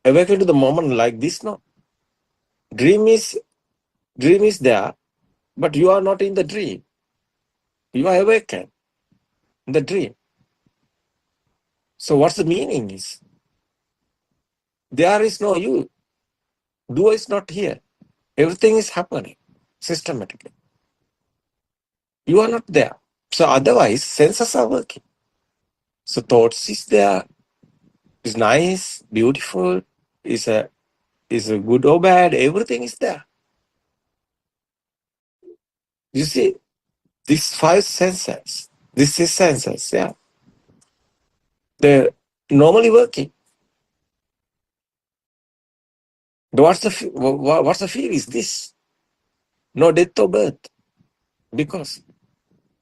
Awaken to the moment like this now. Dream is there, but you are not in the dream. You are awakened in the dream. So what's the meaning is? There is no you. Doer is not here. Everything is happening systematically. You are not there. So otherwise, senses are working. So thoughts is there, is nice, beautiful, is a good or bad, everything is there. You see, these five senses, this is senses, yeah. They're normally working. What's the fear is this? No death or birth. Because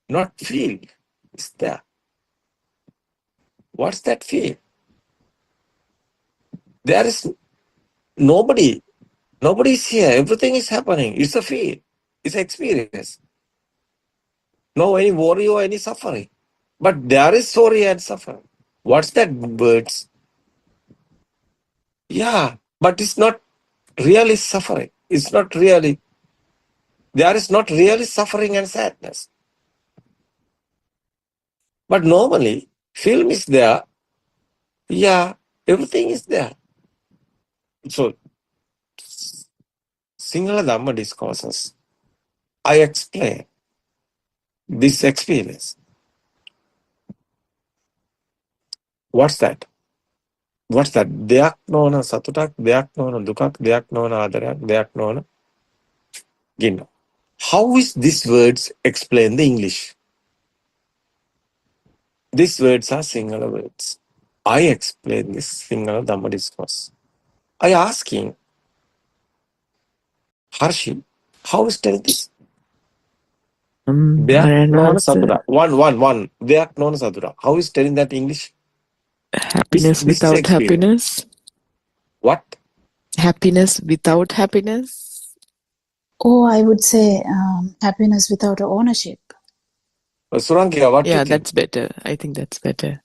not feel is there. What's that feel? There is nobody is here. Everything is happening. It's a feel. It's an experience. No any worry or any suffering. But there is sorry and suffering. What's that words? Yeah, but it's not really suffering. It's not really. There is not really suffering and sadness. But normally, film is there. Yeah, everything is there. So, Sinhala Dhamma discourses, I explain this experience. What's that? What's that? Deyak nona satutak, deyak nona dukak, deyak nona adarak, deyak nona ginna. How is these words explain the English? These words are Sinhala words. I explain this Sinhala Dhamma discourse. I asking Harshi, how is telling this? Deyak nona satura. One. Deyak nona satura. How is telling that English? Happiness This without happiness. What? Happiness without happiness. Oh, I would say happiness without ownership. Suranka, what do you think? That's better. I think that's better.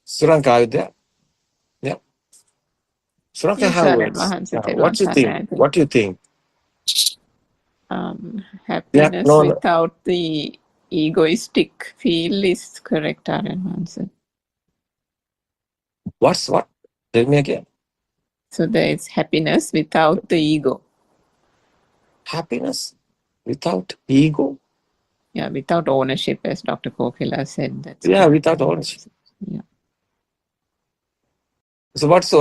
Suranka, are you there? Yeah. Suranka, Yes, have sir, words. Mahansate, What do you think? What do you think? Happiness no. without the egoistic feel is correct, answer. What? Tell me again. So there is happiness without the ego. happiness without ego. Yeah, without ownership, as Dr. Kokila said. That's Yeah, good. without ownership. Yeah. So what's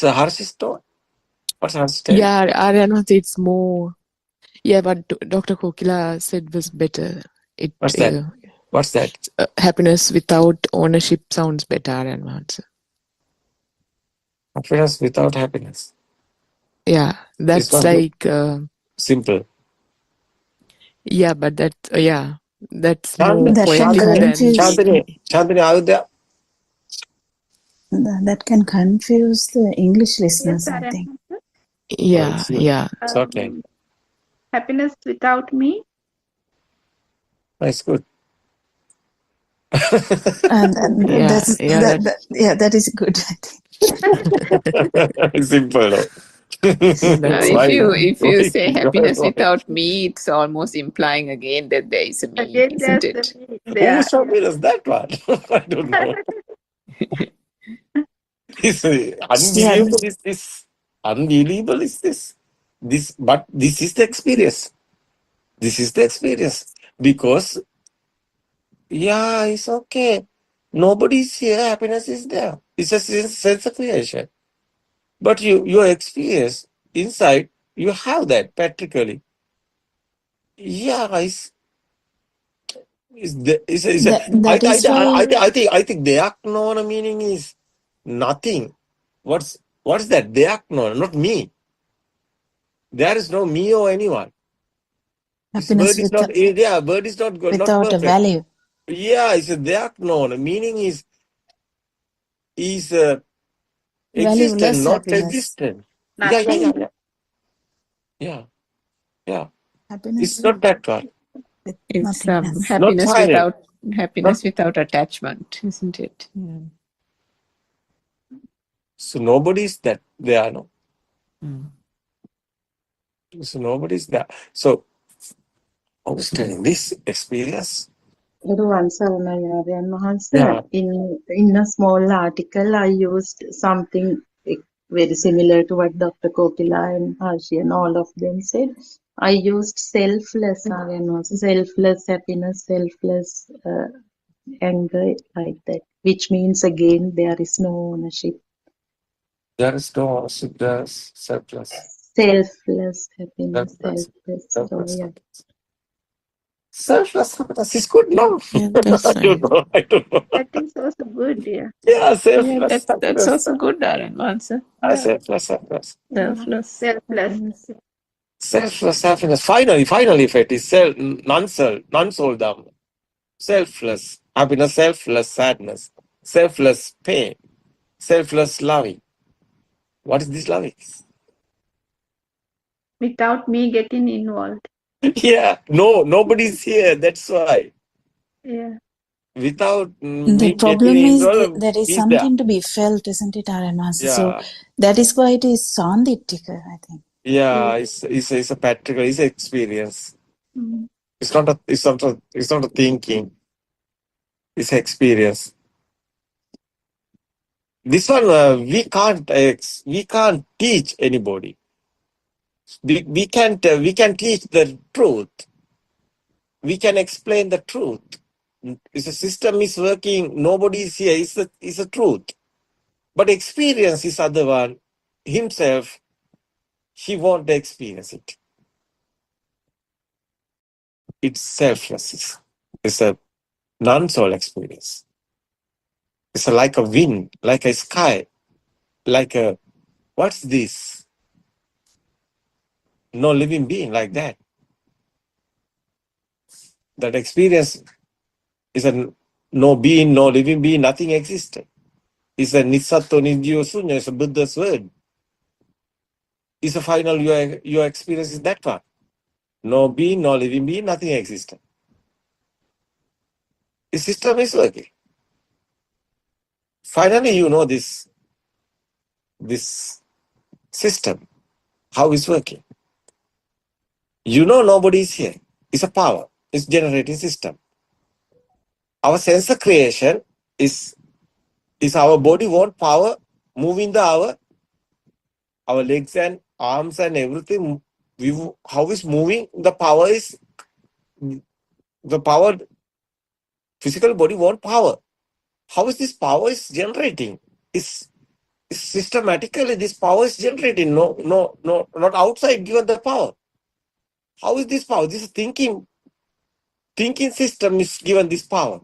Harsh's thought? What's Harsh's take? Yeah, Aryanmahansa, it's more. Yeah, but Dr. Kokila said was better. It What's that? What's that? happiness without ownership sounds better, Aryanmahansa. Happiness without happiness. Yeah, It's that's not good. like Simple. yeah, but that yeah, that's Chandni, more That can poetic than confuse. Chandni, are you there? That can confuse the English listeners, Yes, I think. yeah, It's yeah. okay. Happiness without me. That's good. And Yeah, that's yeah, that is good, I think. Simple. No? that's If you say Why- happiness why- without me, it's almost implying again that there is a me, Again, isn't there's it? the me there. Whose happiness that one? I don't know. It's unbelievable. Is this unbelievable? Is this But this is the experience. This is the experience because yeah, it's okay. Nobody's here. Happiness is there. It's a sense of creation. But your experience inside, you have that practically. Yeah, That is why I think the acknowledge meaning is nothing. What's that? The acknowledge, not me. There is no me or anyone. This happiness word is not word is not good, not without a perfect. value. Yeah, it's a the acknowledge. Meaning is existent, Valueless not happiness. existent. Nothing. Yeah. Happiness It's not that one. with It's nothingness. happiness without attachment, isn't it? Yeah. So nobody's that there, no. Mm. So nobody's there. So understanding this experience. Yeah. In a small article, I used something very similar to what Dr. Kokila and Harshi and all of them said. I used selfless selfless happiness, selfless anger, like that, which means again there is no ownership. There is no ownership, there's selfless. Selfless happiness, Selfless. selfless joy. Selfless happiness is good, no? Yeah, that's I don't know. That is also good, yeah. Yeah, Yeah, selfless that's happiness. also good, Darren. Answer. Yeah. Selfless happiness. Selfless. Selfless. Selfless happiness. Finally, effect is non-soul dharma. Selfless happiness, selfless sadness, selfless pain, selfless loving. What is this loving? Without me getting involved. Yeah, nobody's here. That's why. Yeah. Without The me problem getting is involved, there is he's there. something to be felt, isn't it, Aryanmahansa? So Yeah, that is why it is Sandittika, I think. yeah. It's a practical. It's an experience. Mm. It's not a thinking. It's an experience. This one we can't teach anybody. We can teach the truth. We can explain the truth. If the system is working, nobody is here. It's a truth. But experience is other one. Himself, he won't experience it. It's selfless. It's a non-soul experience. It's like a wind, like a sky, like a what's this? No living being like that. That experience is a no being, no living being, nothing existed. It's a Nisato Nidyo Sunya, it's a Buddha's word. It's a final your experience is that one. No being, no living being, nothing existed. The system is working. Finally, you know this system, how it's working. You know nobody is here. It's a power. It's generating system. Our sense of creation is our body want power moving our legs and arms and everything how is moving? The power is the power. Physical body want power. How is this power is generating? Is systematically this power is generating? No, not outside given the power. How is this power? This thinking system is given this power.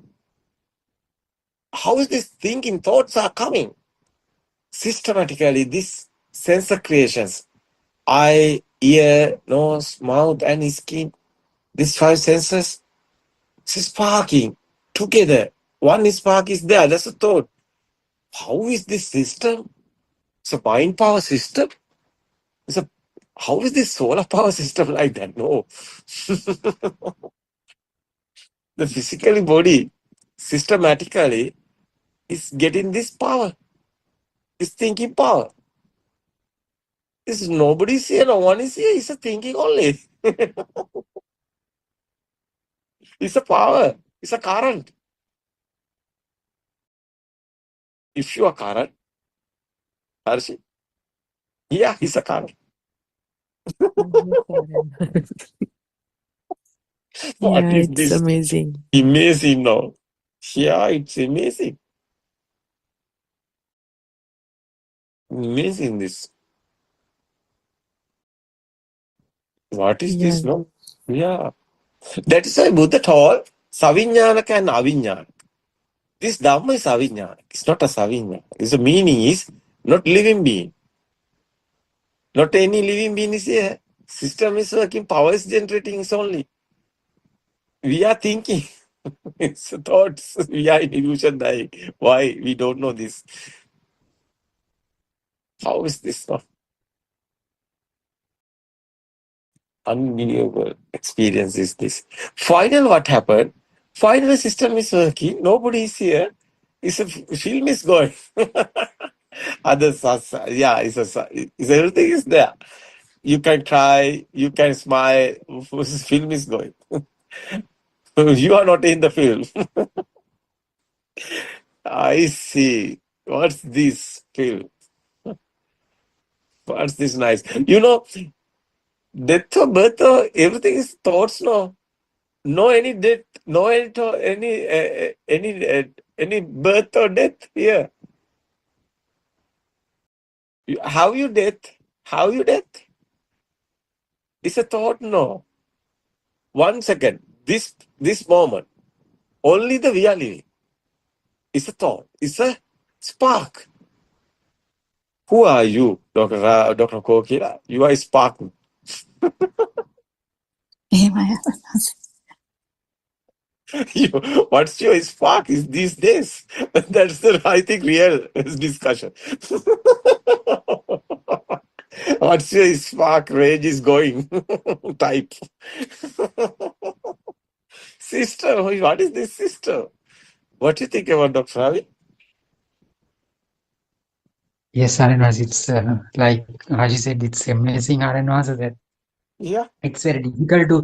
How is this thinking thoughts are coming? Systematically, this sensor creations, eye, ear, nose, mouth, and skin, these 5 senses, sparking together. One spark is there, that's a thought. How is this system? It's a mind power system. How is this solar power system like that? No. The physical body systematically is getting this power, this thinking power. This nobody's here, no one is here, it's a thinking only. It's a power, it's a current. If you are current, Harshi, yeah, it's a current. What Yeah, is it's this? amazing. Amazing, no? Yeah, it's amazing. Amazing this. What is this, Yeah. no? Yeah. That is why Buddha told Saviññānaka and Aviññānaka. This Dhamma is Aviññānaka. It's not a Saviññānaka. Its meaning is not living being. Not any living being is here. System is working, power is generating is only. We are thinking. It's thoughts. We are in illusion dying. Why? We don't know this. How is this not? Unbelievable experience is this. Final what happened? Final system is working. Nobody is here. It's a film is going. Others are, yeah, it's everything is there. You can cry, you can smile. Film is going. You are not in the film. I see. What's this film? What's this nice? You know, death or birth or everything is thoughts, no? No any death, no any birth or death here. How you death? How you death? It's a thought, no. 1 second. This moment. Only the we are living. It's a thought. It's a spark. Who are you, Dr. Kokila? You are a spark. What's your spark is these days? That's the, I think, real discussion. What's your spark range is going? Type. Sister, what is this sister? What do you think about Dr. Ravi? Yes, Aranvas, it's like Raji said, it's amazing, Aranvas, that Yeah. it's very difficult to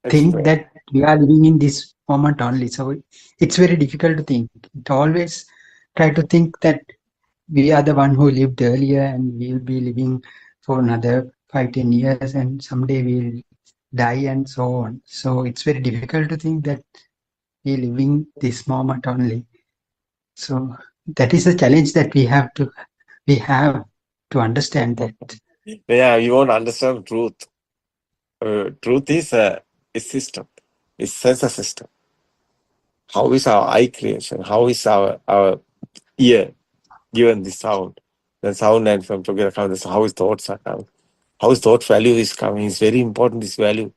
think Explain. that we are living in this moment only. So it's very difficult to think. It always try to think that we are the one who lived earlier and we'll be living for another 5-10 years and someday we'll die and so on. So it's very difficult to think that we're living this moment only. So that is a challenge that we have to understand that. Yeah, you won't understand truth. Truth is a system. It's sensor system. How is our eye creation? How is our ear given the sound? The sound and from together comes how his thoughts are coming. How his thought value is coming. It's very important, this value.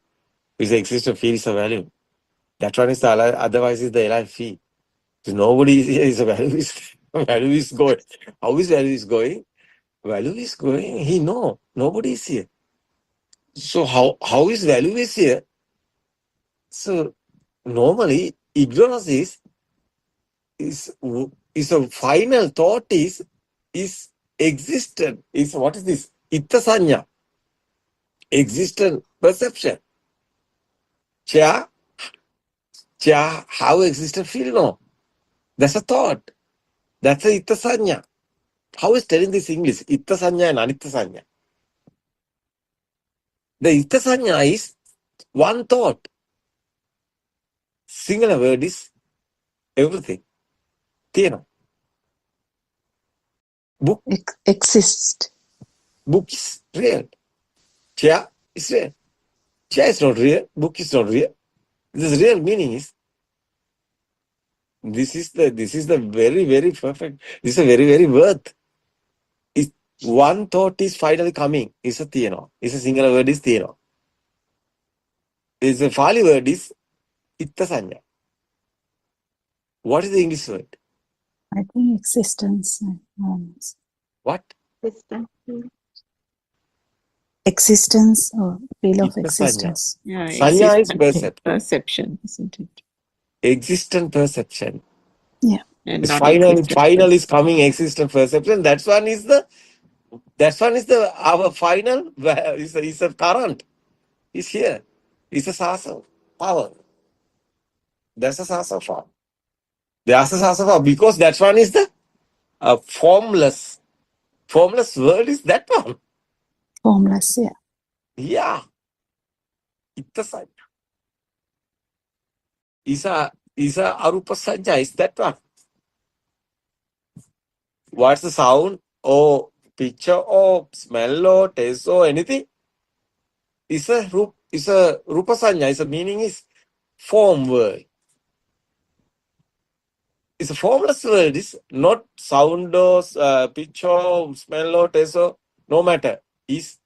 Is the existence feel is a value. That one is the alive, otherwise is the alive feel. So nobody is here, is a value is going. How is value is going? Value is going. He know. Nobody is here. So how is value is here? So normally ignorance is a final thought is existent. Is what is this? Ittasanya. Existent perception. Cha, how existent feel? No. That's a thought. That's a ittasanya. How is telling this English? Ittasanya and anittasanya. The itasanya is one thought. Singular word is everything. Tiena. Book, Exist. book is real. Chair is real. Chair is not real. Book is not real. This real meaning is this is the very, very perfect. This is a very, very worth. Is one thought is finally coming. Is a tiena. Is a singular word is tiena. Is a Pali word is ittasanya. What is the English word? I think existence. What? System. Existence or feel of Ittasanya. existence. Yeah, Sanya is existent perception. perception, isn't it? Existent perception. Yeah. And It's not final existent is coming existent perception. That's one is the our final is a current. Is here. It's a sasa power. That's a sasa form. That's a sasa form because that one is the formless. Formless word is that one. Formless, yeah. Yeah. Ittasanya. Is a arupa sanja. Is that one? What's the sound or picture or smell or taste or anything? Is a rupa sanya. Is a meaning is form word. It's a formless word. It's not sound or pitch or smell or taste or no matter. Is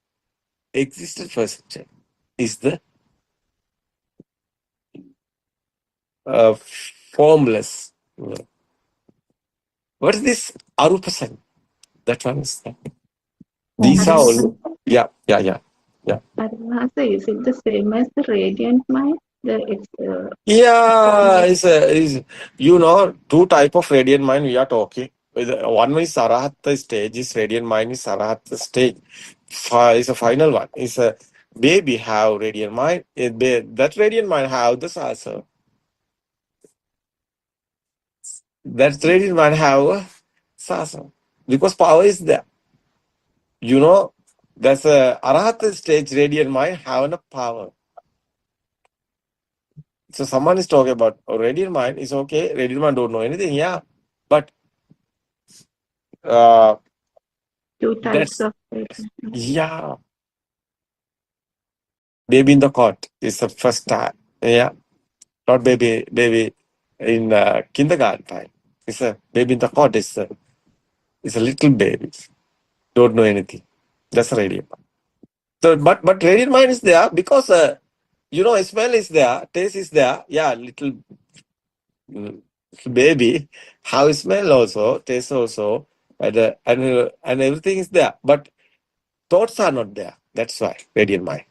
existent perception. Is the uh, formless word. What is this arupasan? That one is that. These are all. Yeah. Aravasa, is it the same as the radiant mind? Yeah, is you know, two type of radiant mind we are talking. One is Arahat stage, is radiant mind is Arahat stage. Is a final one. Is a baby have radiant mind. That radiant mind have the sasa. That radiant mind have a sasa. Because power is there. You know, that's a Arahat stage radiant mind have a power. So someone is talking about radiant mind is okay. Radiant mind don't know anything, yeah. But two types that's of radiant. yeah. Baby in the cot is the first time. Yeah, not baby in kindergarten time. It's a baby in the cot. It's a little baby. Don't know anything. That's a radiant mind. So, but radiant mind is there because you know, smell is there, taste is there. Yeah, little baby, how smell also, taste also, and everything is there. But thoughts are not there. That's why radiant mind.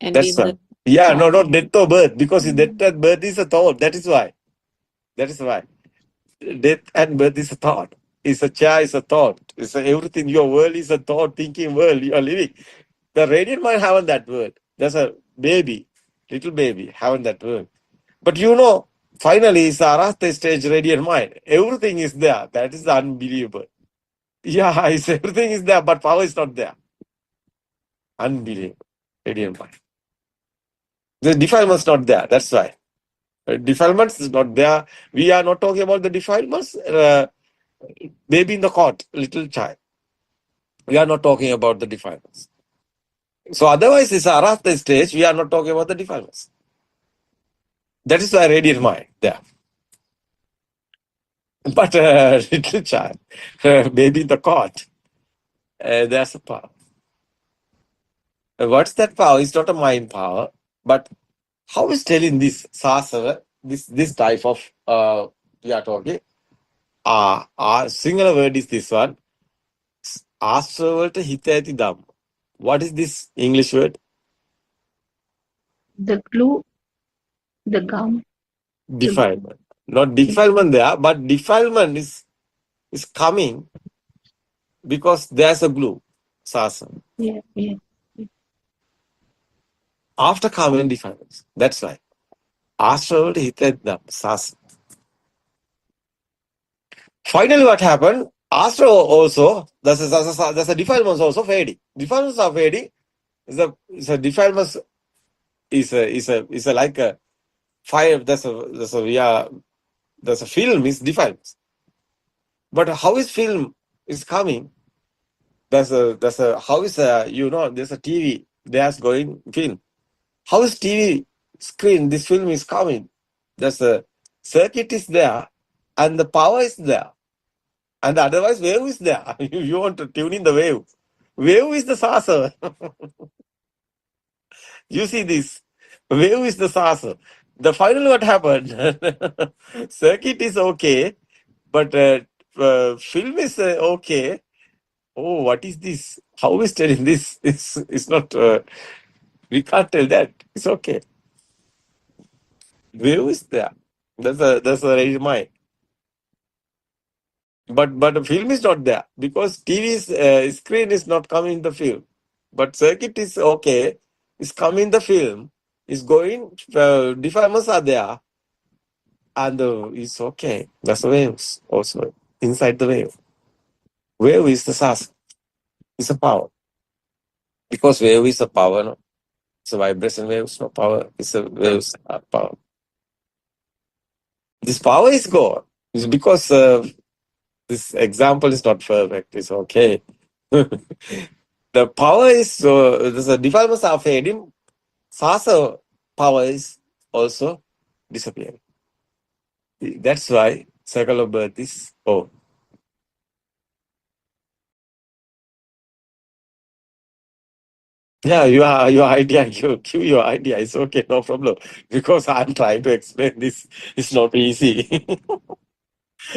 and That's in why. the Yeah, thought. not death or birth, because death and birth is a thought. That is why. That is why. Death and birth is a thought. It's a chair, is a thought. It's everything. Your world is a thought, thinking world you are living. The radiant mind haven't that word. There's a baby, little baby, haven't that word. But you know, finally, it's the Arahata stage radiant mind. Everything is there. That is unbelievable. Yeah, it's everything is there, but power is not there. Unbelievable. Radiant mind. The defilement is not there. That's why. Defilements is not there. We are not talking about the defilements. Baby in the cot, little child. We are not talking about the defilements. So otherwise, it's Arahata stage. We are not talking about the defilements. That is why radiant mind there. But little child, baby in the cot, there's a power. What's that power? It's not a mind power. But how is telling this sasana, this type of we are talking? Singular word is this one. Ashravata hitati dam. What is this English word? The glue, the gum. Defilement. Not defilement there, but defilement is coming because there's a glue. Sasana. Yeah. After coming defilements. That's right. Ashravata hitati dam. Sasana. Finally, what happened? Astro also, there's a defilements also fading. Defilements are fading. Is a defilements is a like a fire. There's a film is defilements. But how is film is coming? There's a how is there's a TV. There's going film. How is TV screen? This film is coming. There's a circuit is there, and the power is there. And otherwise, wave is there. You want to tune in the wave. Wave is the saucer. You see this. Wave is the saucer. The final what happened? Circuit is okay, but film is okay. Oh, what is this? How is telling this? It's not. We can't tell that. It's okay. Wave is there. That's a right mind. But the film is not there because TV's screen is not coming in the film. But circuit is okay. It's coming in the film. It's going. Deformers are there, and it's okay. That's the waves also inside the wave. Wave is the source. It's a power because wave is a power. No? It's a vibration waves, no power. It's a waves power. This power is God. It's because this example is not perfect. It's okay. The power is there's a defilements are fading. Sasa power is also disappearing. That's why cycle of birth is over. Yeah, your idea, you give your idea. It's okay, no problem. Because I'm trying to explain this. It's not easy.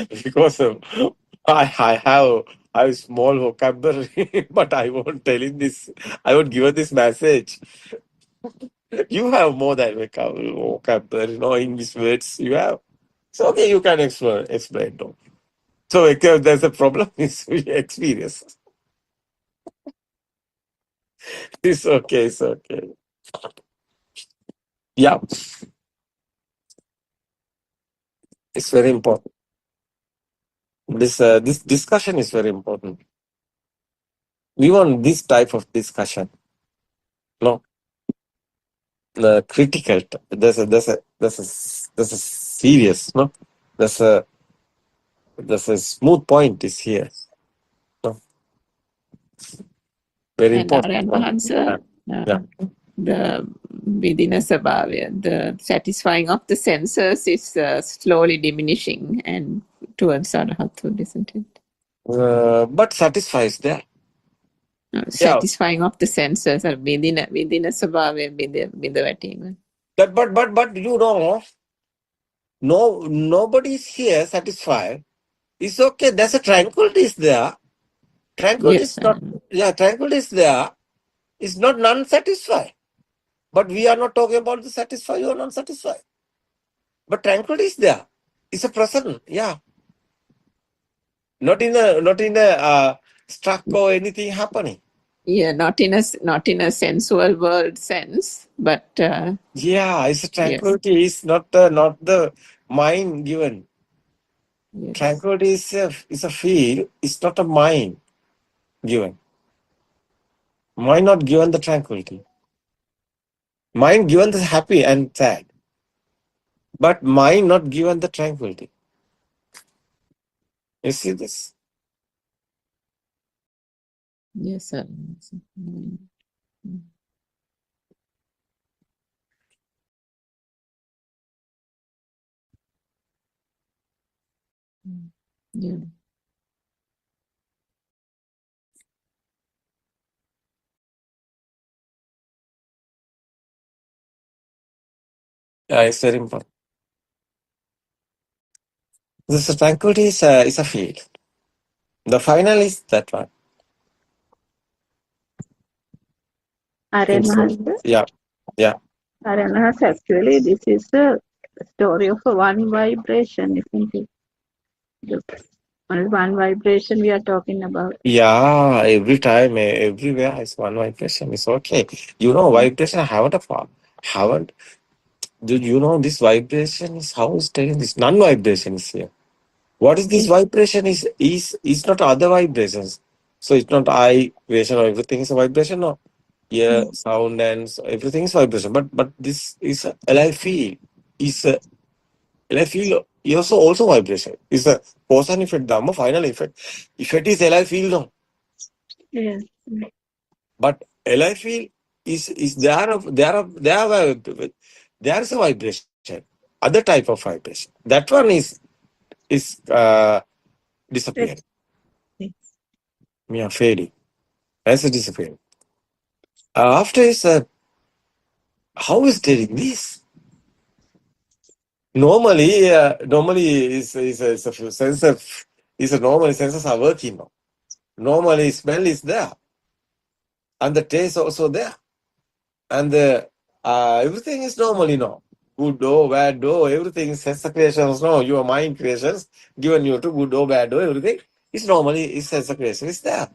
Because I have small vocabulary, but I won't tell in this. I won't give her this message. You have more than vocabulary, English words you have. So okay, you can explain. No? So if there's a problem, it's experience. It's okay, it's okay. Yeah. It's very important. This discussion is very important. We want this type of discussion. No. The critical. There's a serious. No. There's a smooth point is here. No. Very And important. answer the within a sabhavya, the satisfying of the senses is slowly diminishing and towards arahathood, isn't it? But satisfies there. Satisfying of the senses are within a sabhavya, with the wetting. But nobody is here satisfied. It's okay. There's a tranquility is there. Tranquility is not. Yeah, tranquility is there. It's not non-satisfied. But we are not talking about the satisfied or non-satisfied. But tranquility is there. It's a present. Yeah. Not in a struck or anything happening. Yeah, not in a sensual world sense, but yeah, it's a tranquility. Yes. It's not the mind given. Yes. Tranquility is a feel. It's not a mind given. Mind not given the tranquility. Mind given the happy and sad. But mind not given the tranquility. You see this? Yes, sir. Yeah. Yeah, it's very important. This tranquility is a field. The final is that one. Aryan Maharaj. Yeah. Aryan Maharaj, actually, this is a story of a one vibration, isn't it? Only one vibration we are talking about. Yeah, every time, everywhere is one vibration. It's okay. Vibration do you know this vibration is how is telling this non-vibration is here. What is this vibration is not other vibrations. So it's not I vibration or everything is a vibration. No, yeah, sound and everything is vibration. But this is a alive feel. Is a alive feel is also vibration. Is a cause and effect. Dhamma final effect. Effect is alive feel no. Yes. But alive feel is there is a vibration. Other type of vibration. That one is disappearing. Yeah, fading. As a disappearing. After is how is telling this? Normally is a sense of is a normal senses are working now. Normally smell is there, and the taste also there, and the everything is normally now. Good or bad or everything is sense creations. No, your mind creations given you to good or bad or everything is normally is sense creation is there.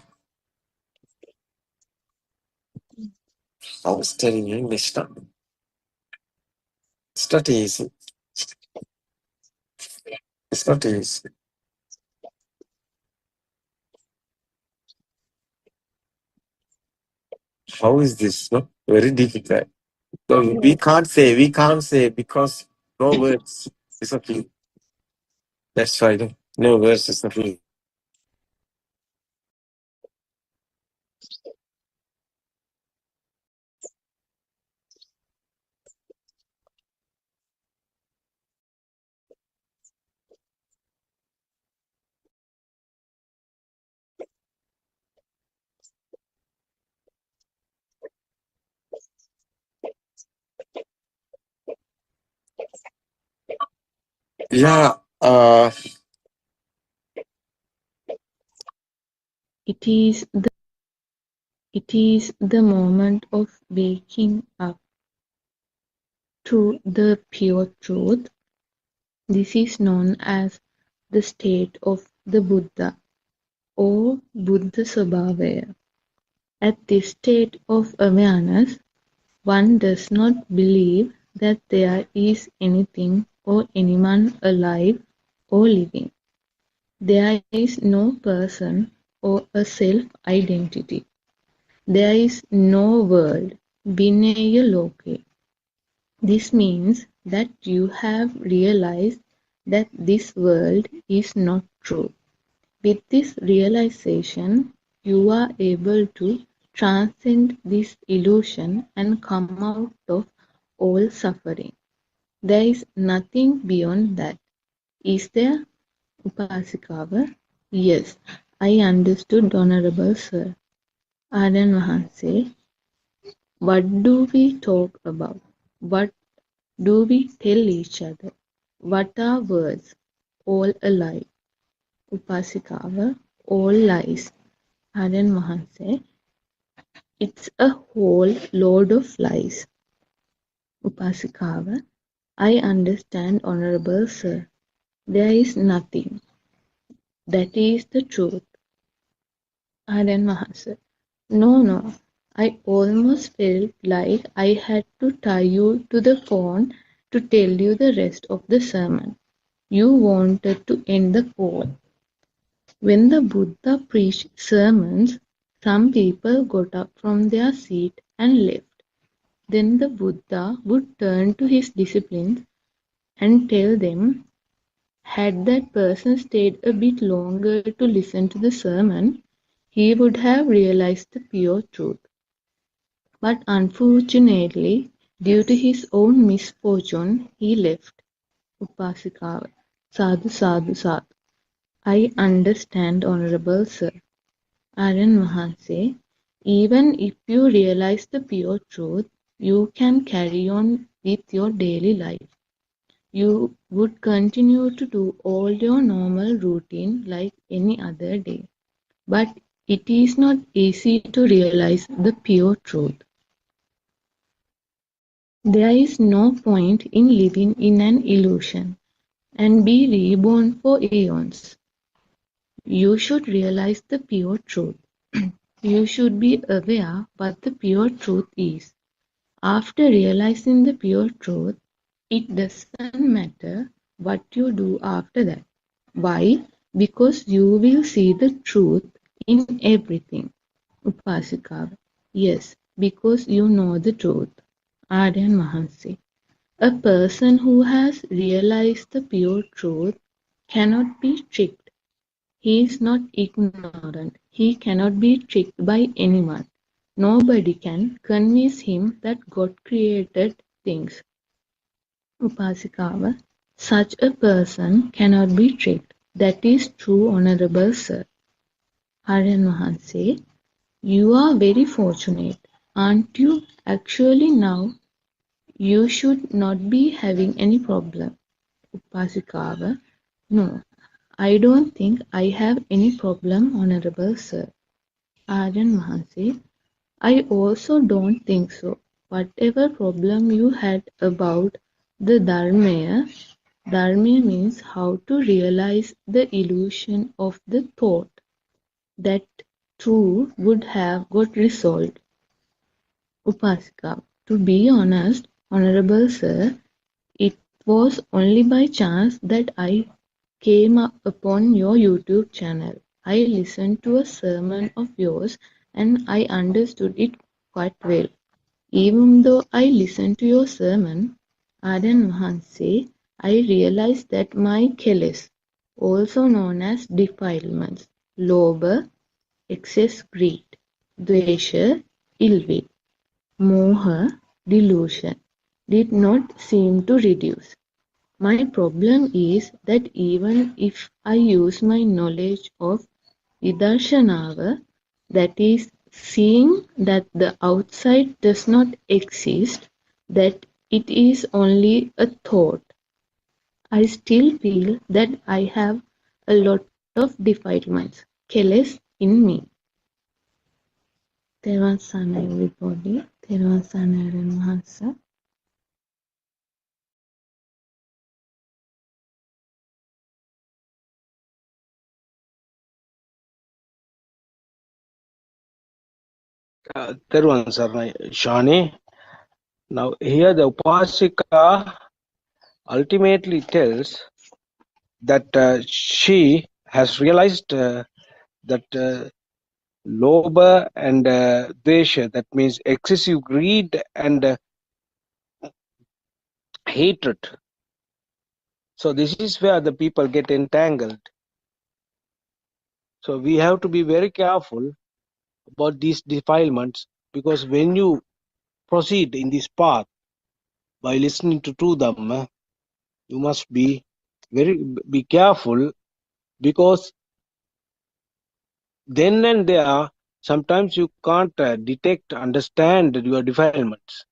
I was telling you English now. It's not easy. It's not easy. How is this? No? Very difficult. So we can't say because no words is a feeling. That's why no words is a feeling. Yeah, It is the moment of waking up to the pure truth. This is known as the state of the Buddha or Buddha Svabhavaya. At this state of awareness, one does not believe that there is anything or anyone alive or living. There is no person or a self-identity. There is no world, Vinaya Loke. This means that you have realized that this world is not true. With this realization, you are able to transcend this illusion and come out of all suffering. There is nothing beyond that. Is there, Upasikawa? Yes, I understood, Honorable Sir. Aryan Mahanse, what do we talk about? What do we tell each other? What are words? All a lie. Upasikawa, all lies. Aryan Mahanse, it's a whole load of lies. Upasikawa, I understand, Honorable Sir. There is nothing. That is the truth. Aryan Mahanse, no. I almost felt like I had to tie you to the phone to tell you the rest of the sermon. You wanted to end the call. When the Buddha preached sermons, some people got up from their seat and left. Then the Buddha would turn to his disciples and tell them, had that person stayed a bit longer to listen to the sermon, he would have realized the pure truth. But unfortunately, due to his own misfortune, he left. Upasikawa. Sadhu. I understand, Honorable Sir. Aryan Mahanse, even if you realize the pure truth, you can carry on with your daily life. You would continue to do all your normal routine like any other day. But it is not easy to realize the pure truth. There is no point in living in an illusion and be reborn for aeons. You should realize the pure truth. You should be aware what the pure truth is. After realizing the pure truth, it doesn't matter what you do after that. Why? Because you will see the truth in everything. Upasika. Yes, because you know the truth. Aryan Mahansi. A person who has realized the pure truth cannot be tricked. He is not ignorant. He cannot be tricked by anyone. Nobody can convince him that God created things. Upasikawa. Such a person cannot be tricked. That is true, Honorable Sir. Aryan Mahanse. You are very fortunate, aren't you? Actually now you should not be having any problem. Upasikawa. No, I don't think I have any problem, Honorable Sir. Aryan Mahanse. I also don't think so. Whatever problem you had about the Dharmaya means how to realize the illusion of the thought. That too would have got resolved. Upasika. To be honest, Honorable Sir, it was only by chance that I came upon your YouTube channel. I listened to a sermon of yours and I understood it quite well. Even though I listened to your sermon, Aryan Mahanse, I realized that my keles, also known as defilements, lobha, excess greed, dvesha, ill will, moha, delusion, did not seem to reduce. My problem is that even if I use my knowledge of vidarshanava, that is, seeing that the outside does not exist, that it is only a thought, I still feel that I have a lot of defilements, keles, in me. Therwan Sana everybody, Therwan Sana Aryan Mahansa. Teruvan Saranai, Shani. Now here the Upasika ultimately tells that she has realized that lobha and desha, that means excessive greed and hatred. So this is where the people get entangled. So we have to be very careful about these defilements, because when you proceed in this path by listening to them, you must be be careful, because then and there sometimes you can't detect, understand your defilements,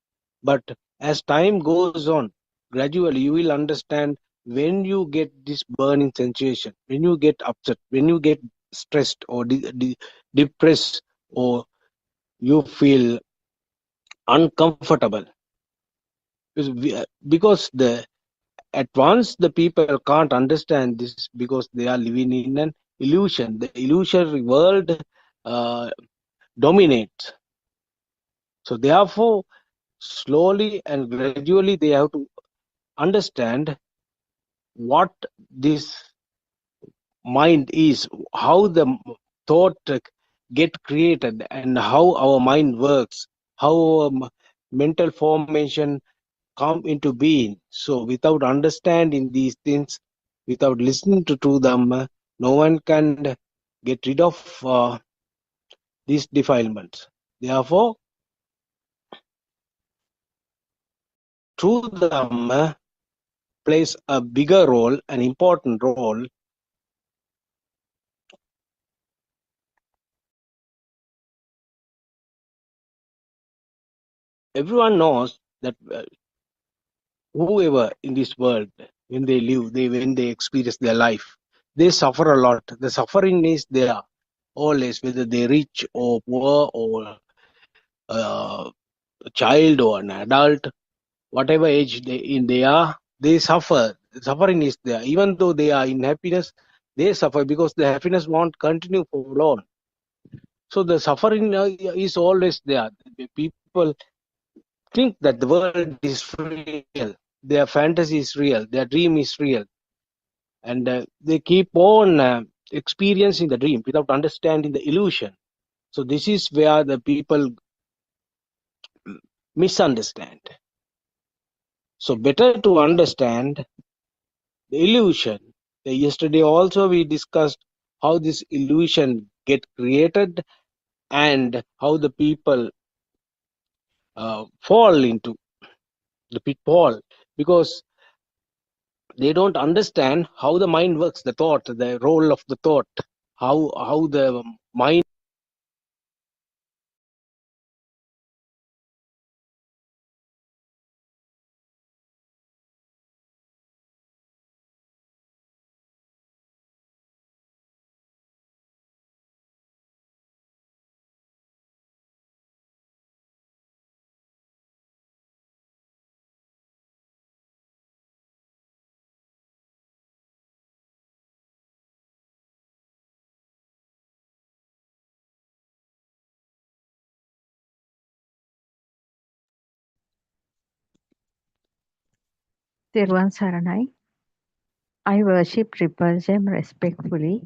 but as time goes on, gradually you will understand when you get this burning sensation, when you get upset, when you get stressed or depressed, or you feel uncomfortable, because the at once the people can't understand this, because they are living in an illusion. The illusory world uh, dominates. So therefore, slowly and gradually they have to understand what this mind is, how the thought get created, and how our mind works, how mental formation come into being. So without understanding these things, without listening to them, no one can get rid of these defilements. Therefore, through them plays a bigger role, an important role. Everyone knows that whoever in this world, when they live, when they experience their life, they suffer a lot. The suffering is there always, whether they rich or poor, or a child or an adult, whatever age they are, they suffer. The suffering is there. Even though they are in happiness, they suffer, because the happiness won't continue for long. So the suffering is always there. People think that the world is real, their fantasy is real, their dream is real. and they keep on experiencing the dream without understanding the illusion. So this is where the people misunderstand. So better to understand the illusion. Yesterday also we discussed how this illusion get created and how the people fall into the pitfall because they don't understand how the mind works, the thought, the role of the thought, how the mind. Tirvan Saranai. I worship Triple Gem respectfully.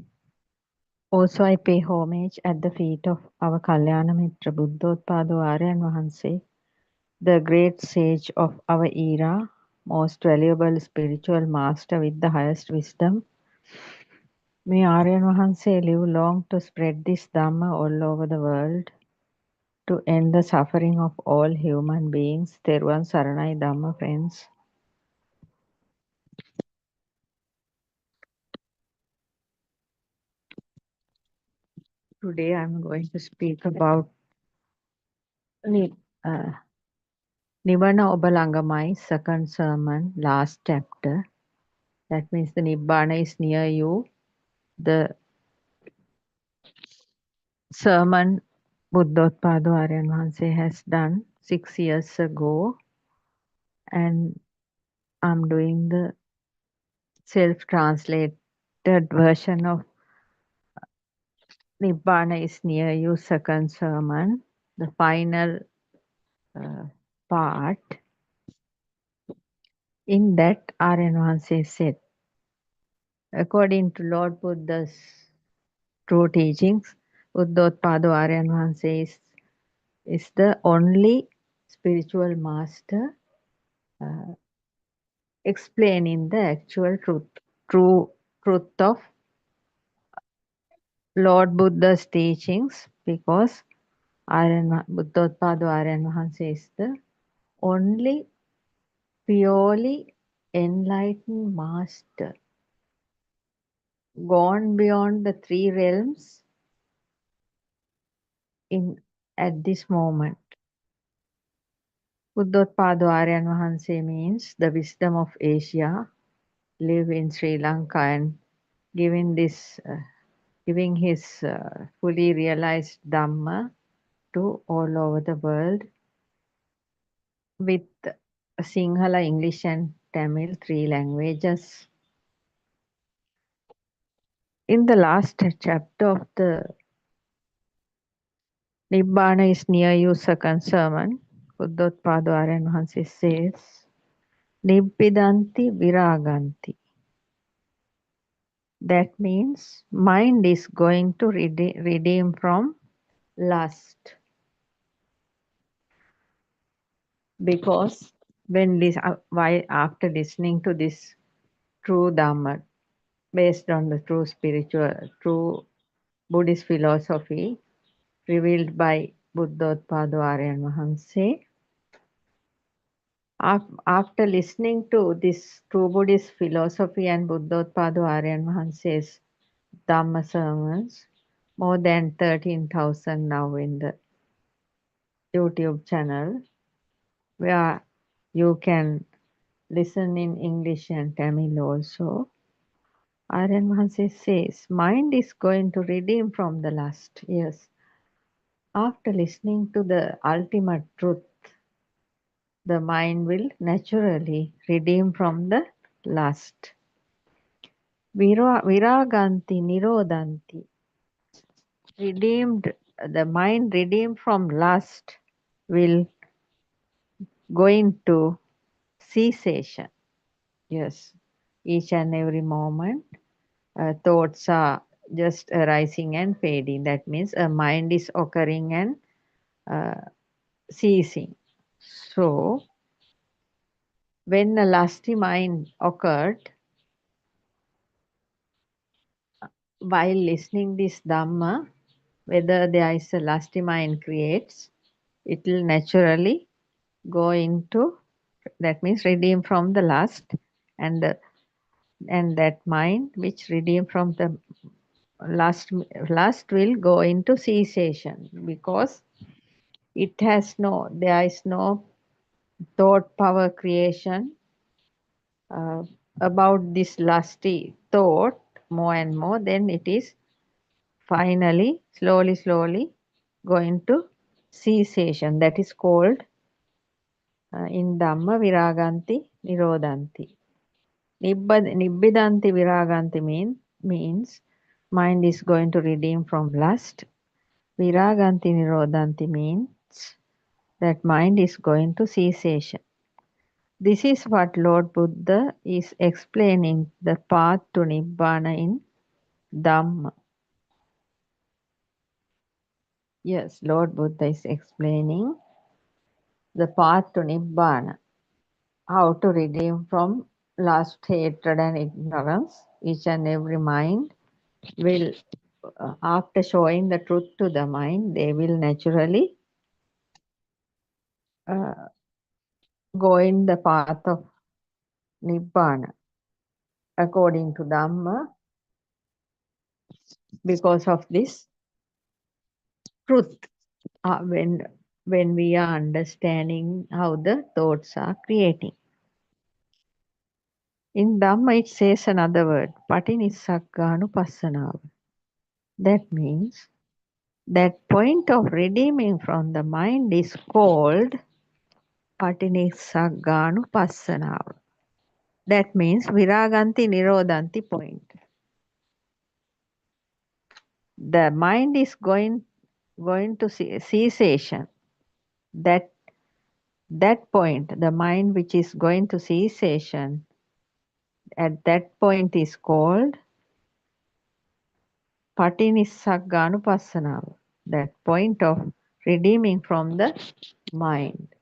Also, I pay homage at the feet of our Kalyana Mitra Buddothpado Aryan Vahanse, the great sage of our era, most valuable spiritual master with the highest wisdom. May Aryan Vahanse live long to spread this Dhamma all over the world, to end the suffering of all human beings. Tirvan Saranai Dhamma friends. Today I'm going to speak about Nivana Obalangamai, second sermon, last chapter. That means the Nibbana is near you. The sermon Buddothpado Aryan Vahanse has done 6 years ago, and I'm doing the self-translated version of Nibbana is near you, second sermon, the final part. In that, Aryan Vahanse said, according to Lord Buddha's true teachings, Buddothpado Aryan Vahanse is the only spiritual master explaining the actual true truth of Lord Buddha's teachings, because Buddothpado Aryan Vahanse is the only purely enlightened master, gone beyond the three realms at this moment. Buddothpado Aryan Vahanse means the wisdom of Asia, live in Sri Lanka and giving his fully realized Dhamma to all over the world with Sinhala, English and Tamil, 3 languages. In the last chapter of the Nibbana is near you second sermon, Buddothpado Aryan Vahanse says, Nibbidanti viraganti. That means mind is going to redeem from lust. Because after listening to this true Dhamma, based on the true Buddhist philosophy revealed by Buddothpado Aryan Vahanse, after listening to this true Buddhist philosophy and Buddothpado Aryan Vahanse's Dhamma sermons, more than 13,000 now in the YouTube channel, where you can listen in English and Tamil also. Aryan Vahanse says, mind is going to redeem from the lust. Yes. After listening to the ultimate truth, the mind will naturally redeem from the lust. Viraganti nirodanti. The mind redeemed from lust will go into cessation. Yes. each and every moment. Thoughts are just arising and fading. That means a mind is occurring and ceasing. So, when a lusty mind occurred, while listening this Dhamma, whether there is a lusty mind creates, it will naturally go into, that means redeem from the lust, and that mind which redeem from the lust will go into cessation, because there is no thought power creation about this lusty thought more and more. Then it is finally slowly going to cessation. That is called in Dhamma viraganti nirodhanti. Nibbidanti viraganti means mind is going to redeem from lust. Viraganti nirodhanti means that mind is going to cessation. This is what Lord Buddha is explaining, the path to Nibbana in Dhamma. Yes, Lord Buddha is explaining the path to Nibbana, how to redeem from lust, hatred and ignorance. Each and every mind will, after showing the truth to the mind, they will naturally go in the path of Nibbana according to Dhamma, because of this truth. When we are understanding how the thoughts are creating. In Dhamma it says another word, patinissagganupassanaava. That means that point of redeeming from the mind is called patinissagganupassanaava. That means viraganti nirodhanti point. The mind is going to cessation. That point, the mind which is going to cessation, at that point is called patinissagganupassanaava. That point of redeeming from the mind.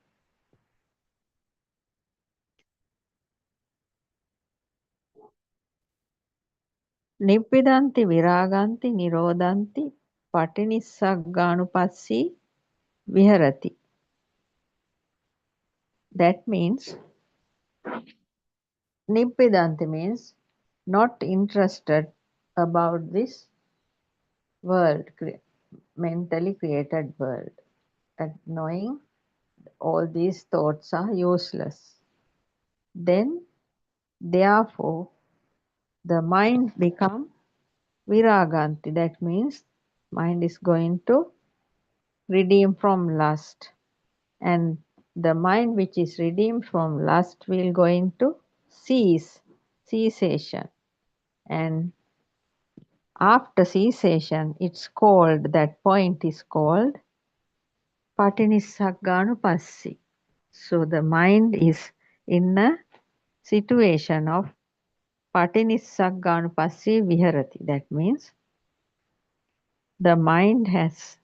Nibbidanti viraganti nirodhanti patinissagganupassi viharati. That means Nibbidanti means not interested about this world, mentally created world, and knowing all these thoughts are useless. Then, therefore, the mind become viraganti. That means mind is going to redeem from lust, and the mind which is redeemed from lust will go into cessation, and after cessation it's called, that point is called patinissagganupassi. So the mind is in a situation of patinissagganupassi viharati. That means the mind has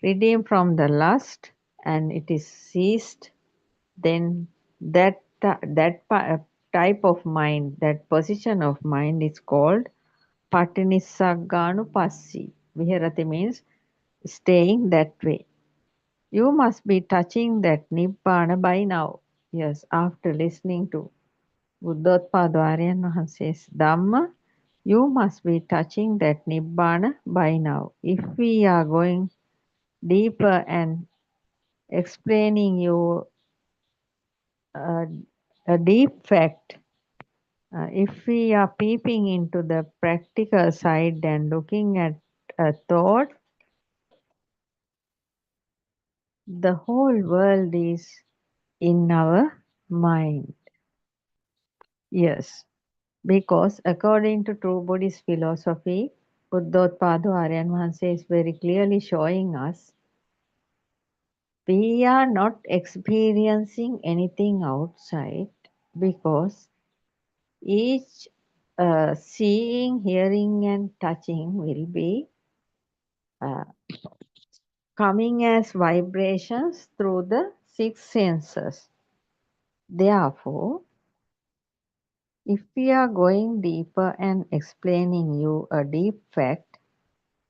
redeemed from the lust and it is ceased. Then that type of mind, that position of mind is called patinissagganupassi. Viharati means staying that way. You must be touching that Nibbana by now. Yes, after listening to Buddothpado Aryan Wahanse's Dhamma, you must be touching that Nibbana by now. If we are going deeper and explaining you a deep fact, if we are peeping into the practical side and looking at a thought, the whole world is in our mind. Yes, because according to true Buddhist philosophy, Buddothpado Aryan Wahanse is very clearly showing us we are not experiencing anything outside, because each seeing, hearing, and touching will be coming as vibrations through the six senses. Therefore, if we are going deeper and explaining you a deep fact,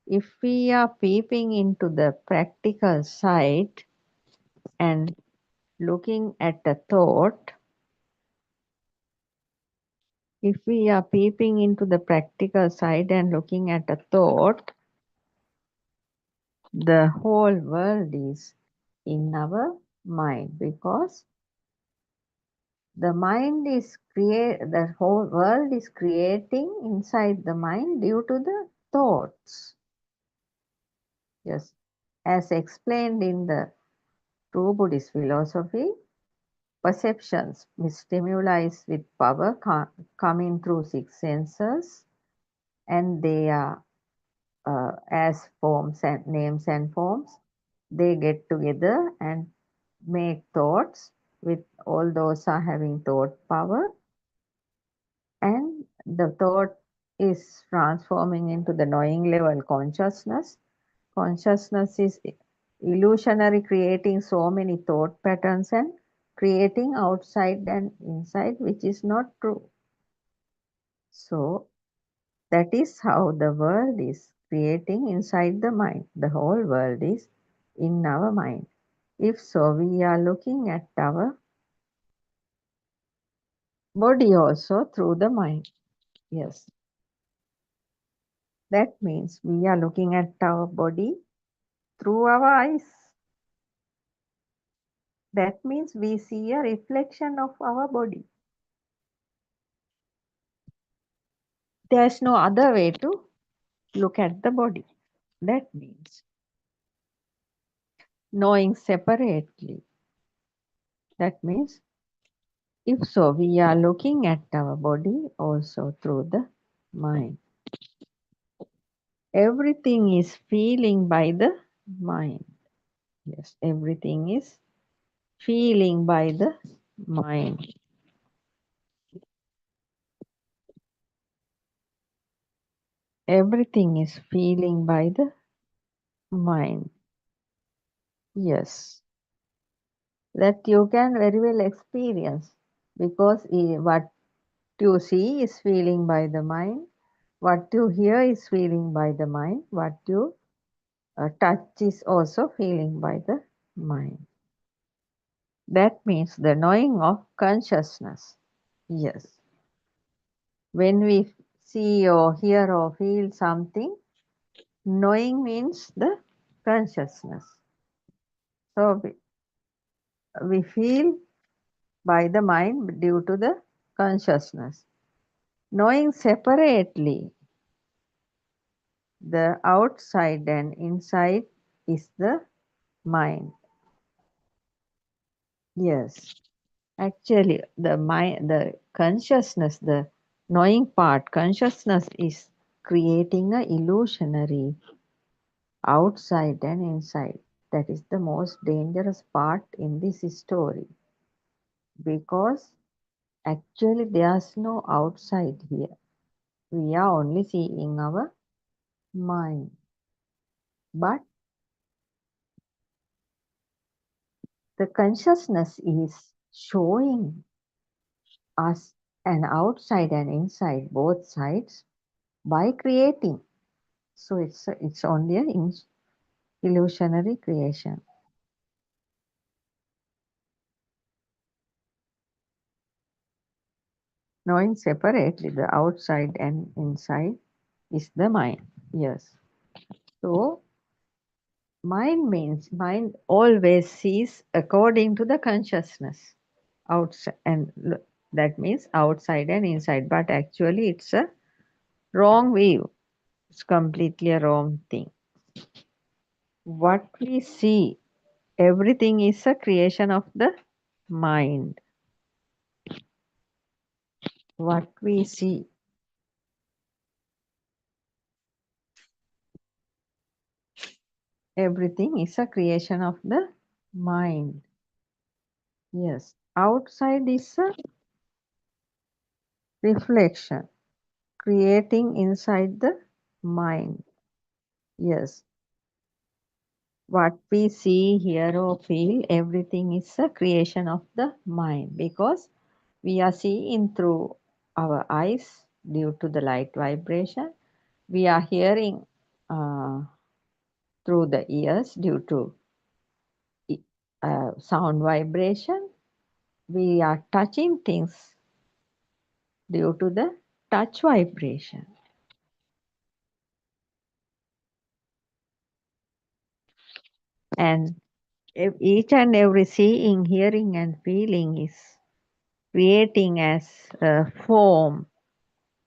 if we are peeping into the practical side and looking at a thought, if we are peeping into the practical side and looking at a thought, the whole world is in our mind, because the whole world is creating inside the mind due to the thoughts. Yes, as explained in the true Buddhist philosophy, perceptions, stimuli with power coming through six senses, and they are as forms and names and forms. They get together and make thoughts, with all those are having thought power, and the thought is transforming into the knowing level consciousness. Consciousness is illusionary, creating so many thought patterns and creating outside and inside, which is not true. So that is how the world is creating inside the mind. The whole world is in our mind. If so, we are looking at our body also through the mind. Yes. That means we are looking at our body through our eyes. That means we see a reflection of our body. There's no other way to look at the body. That means knowing separately. That means if so, we are looking at our body also through the mind. Everything is feeling by the mind. Yes, everything is feeling by the mind. Everything is feeling by the mind. Yes, that you can very well experience, because what you see is feeling by the mind, what you hear is feeling by the mind, what you touch is also feeling by the mind. That means the knowing of consciousness. Yes. When we see or hear or feel something, knowing means the consciousness. So we feel by the mind due to the consciousness. Knowing separately, the outside and inside is the mind. Yes. Actually, the consciousness, the knowing part, consciousness is creating a illusionary outside and inside. That is the most dangerous part in this story, because actually there's no outside here. We are only seeing our mind. But the consciousness is showing us an outside and inside, both sides, by creating. So it's only an illusionary creation. Knowing separately the outside and inside is the mind. Yes. So mind means mind always sees according to the consciousness outside, and that means outside and inside. But actually it's a wrong view. It's completely a wrong thing. What we see, everything is a creation of the mind. What we see, everything is a creation of the mind. Yes. Outside is a reflection. creating inside the mind. Yes. What we see, hear, or feel, everything is a creation of the mind, because we are seeing through our eyes due to the light vibration. We are hearing through the ears due to sound vibration. We are touching things due to the touch vibration. And each and every seeing, hearing, and feeling is creating as a form.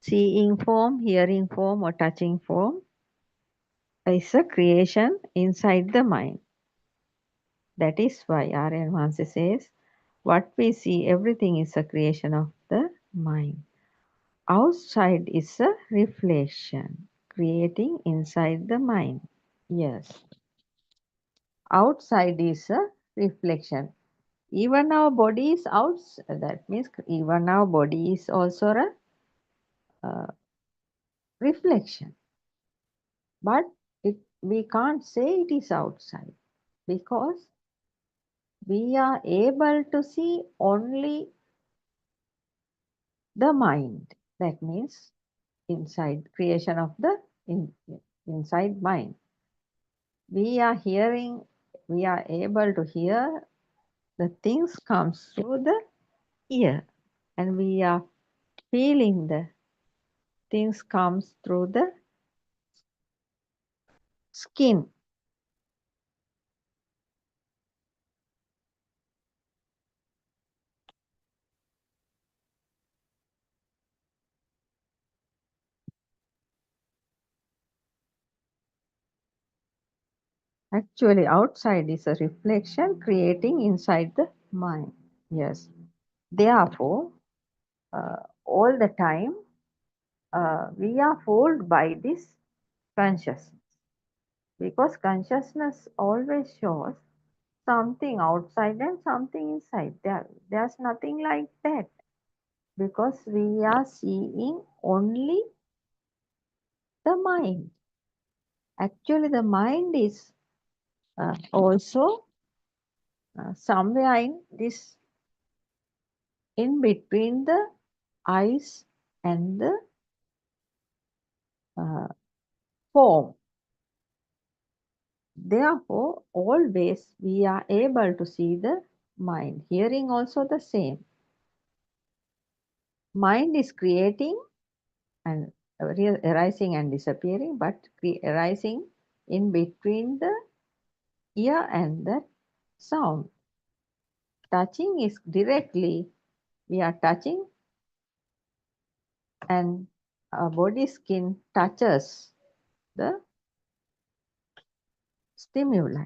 Seeing form, hearing form, or touching form is a creation inside the mind. That is why Aryan Vansi says, what we see, everything is a creation of the mind. Outside is a reflection, creating inside the mind. Yes. Outside is a reflection. Even our body is outside. That means even our body is also a reflection. But we can't say it is outside, because we are able to see only the mind. That means inside, creation of the inside mind. We are hearing, we are able to hear the things comes through the ear, and we are feeling the things comes through the skin. Actually, outside is a reflection creating inside the mind. Yes. Therefore, all the time we are fooled by this consciousness, because consciousness always shows something outside and something inside. There's nothing like that, because we are seeing only the mind. Actually, the mind is also somewhere in this, in between the eyes and the form. Therefore, always we are able to see the mind. Hearing also the same. Mind is creating and arising and disappearing, but arising in between the ear and the sound. Touching is directly, we are touching, and our body skin touches the stimuli.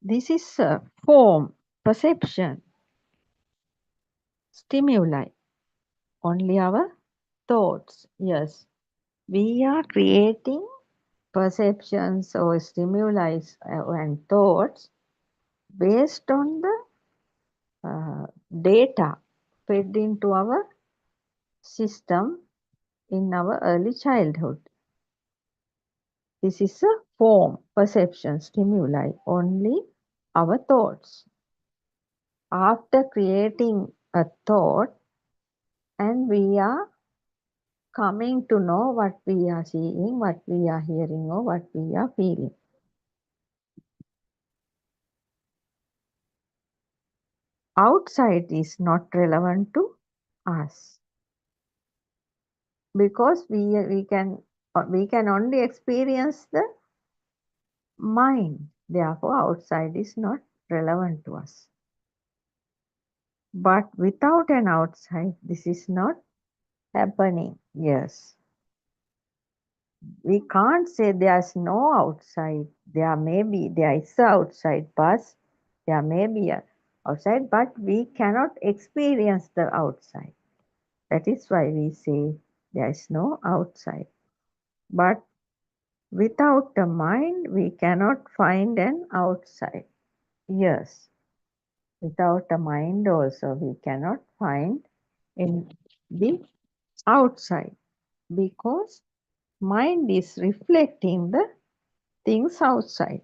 This is a form, perception, stimuli. Only our thoughts. Yes, we are creating perceptions or stimuli and thoughts based on the data fed into our system in our early childhood. This is a form, perception, stimuli, only our thoughts. After creating a thought, and we are coming to know what we are seeing, what we are hearing, or what we are feeling. Outside is not relevant to us, because we can only experience the mind. Therefore, outside is not relevant to us. But without an outside, this is not happening. Yes. We can't say there's no outside. There is a outside bus. There may be a outside, but we cannot experience the outside. That is why we say there is no outside. But without the mind, we cannot find an outside. Yes. Without a mind also we cannot find in the outside, because mind is reflecting the things outside.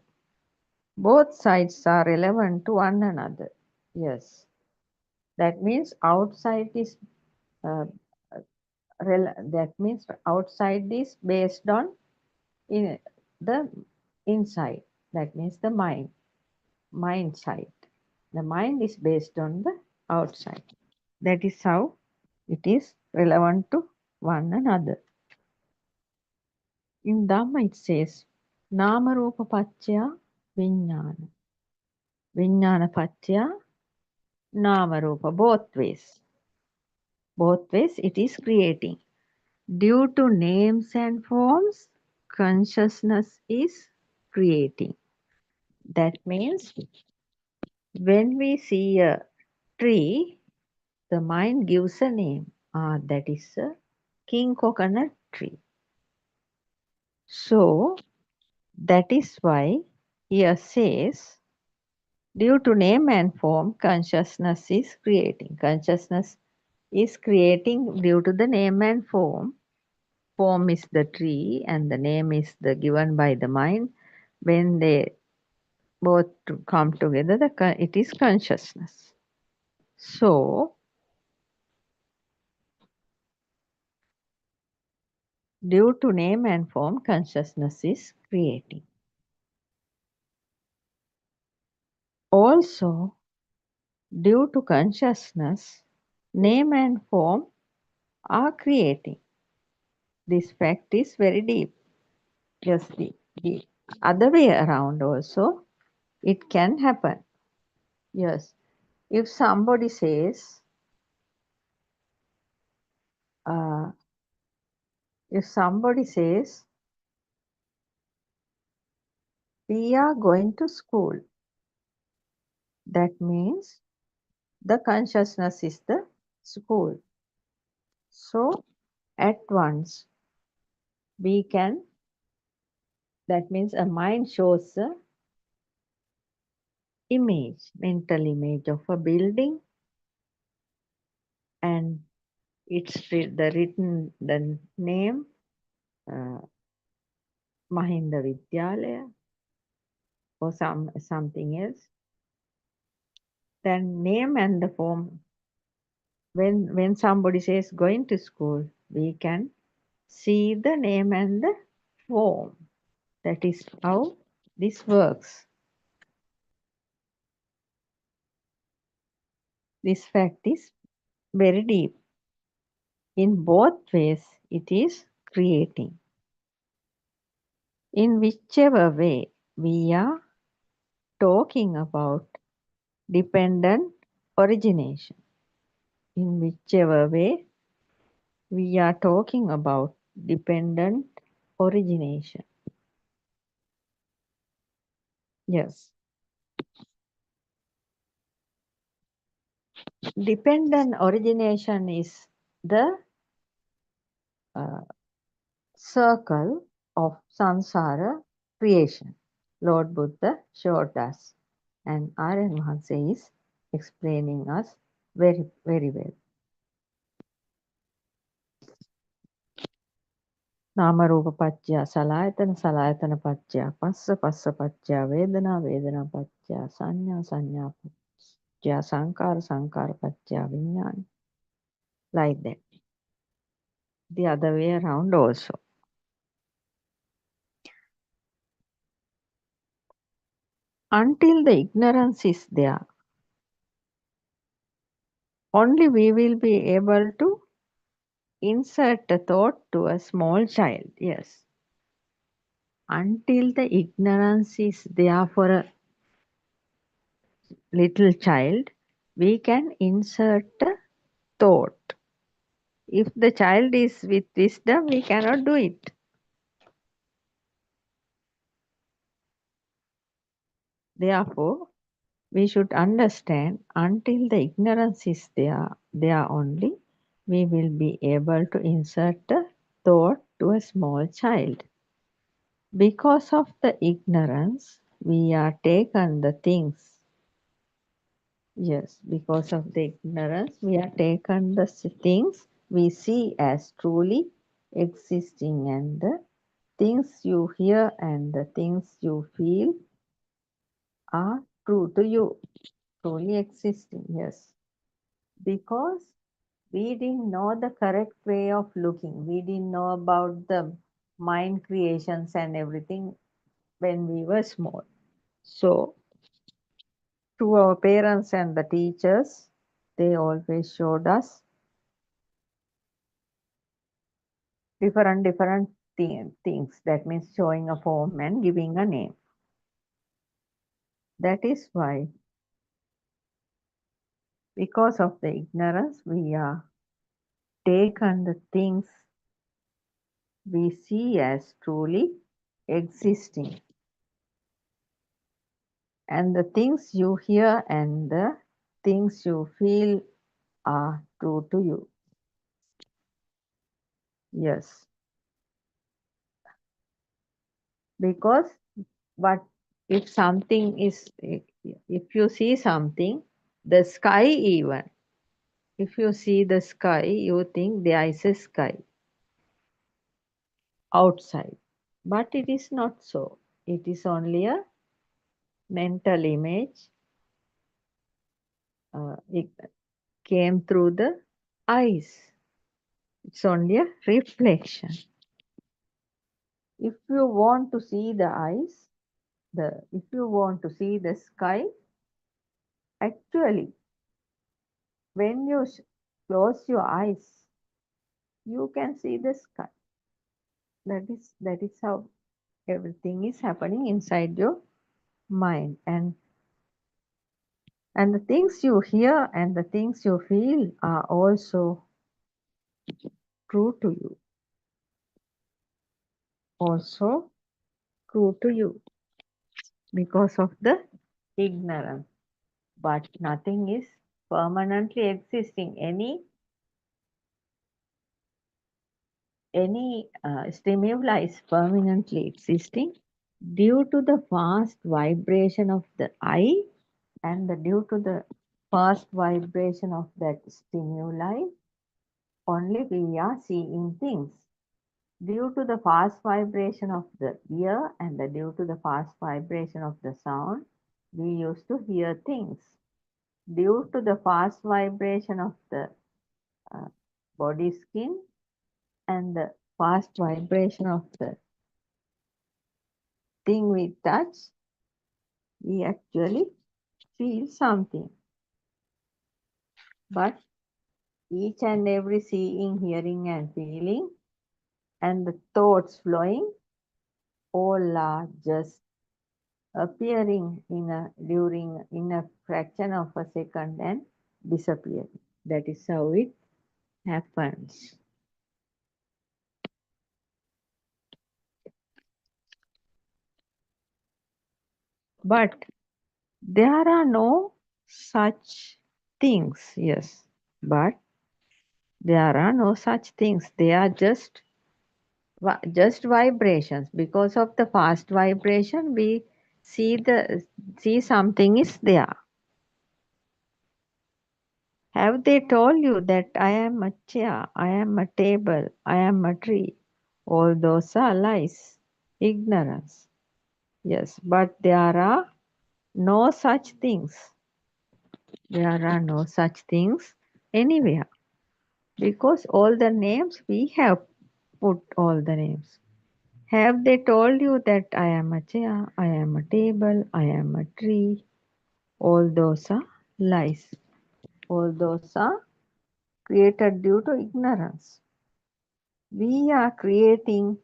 Both sides are relevant to one another. Yes. That means outside is outside is based on the inside. That means the mind side. The mind is based on the outside. That is how it is relevant to one another. In Dhamma it says, Nama Rupa Pacchaya Vijnana. Vijnana Pacchaya Nama Rupa. Both ways. Both ways it is creating. Due to names and forms, consciousness is creating. That means when we see a tree, the mind gives a name. That is a king coconut tree. So that is why here says, due to name and form, consciousness is creating. Consciousness is creating due to the name and form. Form is the tree and the name is the given by the mind. When they both come together, it is consciousness. So, due to name and form, consciousness is creating. Also, due to consciousness, name and form are creating. This fact is very deep. Just the other way around also, it can happen. Yes. If somebody says, we are going to school, that means the consciousness is the school. So at once we can, that means a mind shows a image, mental image of a building, and it's the name Mahinda Vidyalaya or something else. Then name and the form. When somebody says going to school, we can see the name and the form. That is how this works. This fact is very deep. In both ways, it is creating. In whichever way we are talking about dependent origination. In whichever way we are talking about dependent origination. Yes. Dependent origination is the circle of samsara creation. Lord Buddha showed us, and Aryan Mahansa is explaining us very, very well. Nama Rupa Pacchaya Salayatana Salayatana Pacchaya Passa Passa Pacchaya Vedana Vedana Pacchaya Sanya Sanya Pacchaya Sankara Sankara Pacchaya Vijnana. Like that. The other way around also. Until the ignorance is there, only we will be able to insert a thought to a small child. Yes. Until the ignorance is there for a little child, we can insert a thought. If the child is with wisdom, we cannot do it. Therefore, we should understand until the ignorance is there only, we will be able to insert a thought to a small child. Because of the ignorance, we are taken the things Yes, because of the ignorance, we are taken the things we see as truly existing, and the things you hear and the things you feel are true to you, truly existing. Yes, because we didn't know the correct way of looking. We didn't know about the mind creations and everything when we were small. So, to our parents and the teachers, they always showed us different things. That means showing a form and giving a name. That is why, because of the ignorance, we are taken the things we see as truly existing, and the things you hear and the things you feel are true to you. Yes, because what if something is, if you see something, the sky even, if you see the sky, you think there is a sky outside, but it is not so. It is only a mental image. It came through the eyes. It's only a reflection. If you want to see the eyes, if you want to see the sky, actually, when you close your eyes, you can see the sky. That is how everything is happening inside your mind, and the things you hear and the things you feel are also true to you. Also true to you because of the ignorance. But nothing is permanently existing. Any stimuli is permanently existing due to the fast vibration of the eye, and due to the fast vibration of that stimuli, only we are seeing things. Due to the fast vibration of the ear and due to the fast vibration of the sound, we used to hear things. Due to the fast vibration of the body skin and the fast vibration of the thing we touch, we actually feel something. But each and every seeing, hearing, and feeling, and the thoughts flowing, all are just appearing in a fraction of a second and disappearing. That is how it happens. But there are no such things, yes. But there are no such things. They are just vibrations. Because of the fast vibration, we see something is there. Have they told you that I am a chair, I am a table, I am a tree? All those are lies, ignorance. Yes, but there are no such things. There are no such things anywhere. Because all the names, we have put all the names. Have they told you that I am a chair, I am a table, I am a tree? All those are lies. All those are created due to ignorance. We are creating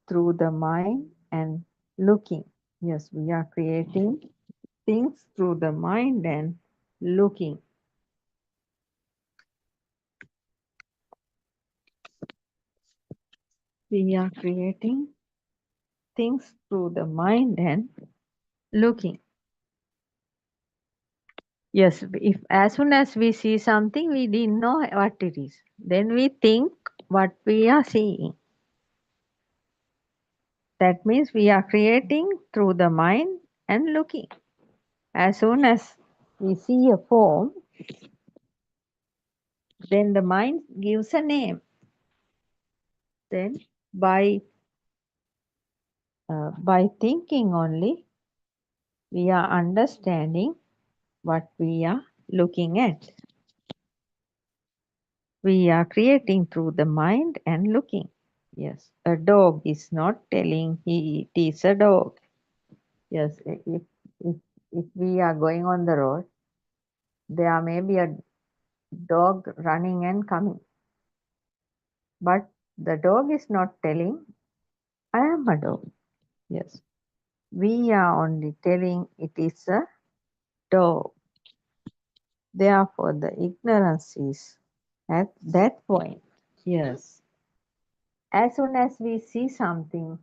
through the mind and looking. Yes, we are creating things through the mind and looking. We are creating things through the mind and looking. Yes, if as soon as we see something, we didn't know what it is. Then we think what we are seeing. That means we are creating through the mind and looking. As soon as we see a form, then the mind gives a name. Then by thinking only, we are understanding what we are looking at. We are creating through the mind and looking. Yes, a dog is not telling it is a dog. Yes, if we are going on the road, there may be a dog running and coming. But the dog is not telling, I am a dog. Yes, we are only telling it is a dog. Therefore, the ignorance is at that point. Yes. As soon as we see something,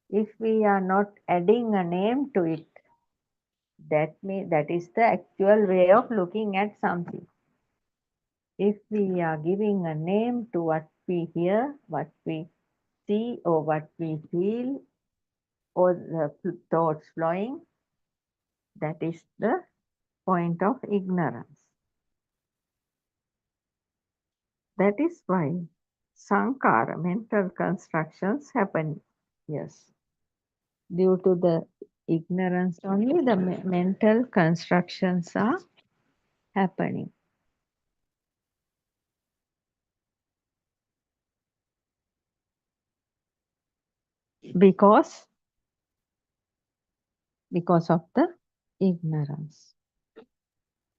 if we are not adding a name to it, that is the actual way of looking at something. If we are giving a name to what we hear, what we see, or what we feel, or the thoughts flowing, that is the point of ignorance. That is why sankhara, mental constructions, happen. Yes. Due to the ignorance only, the mental constructions are happening. Because of the ignorance.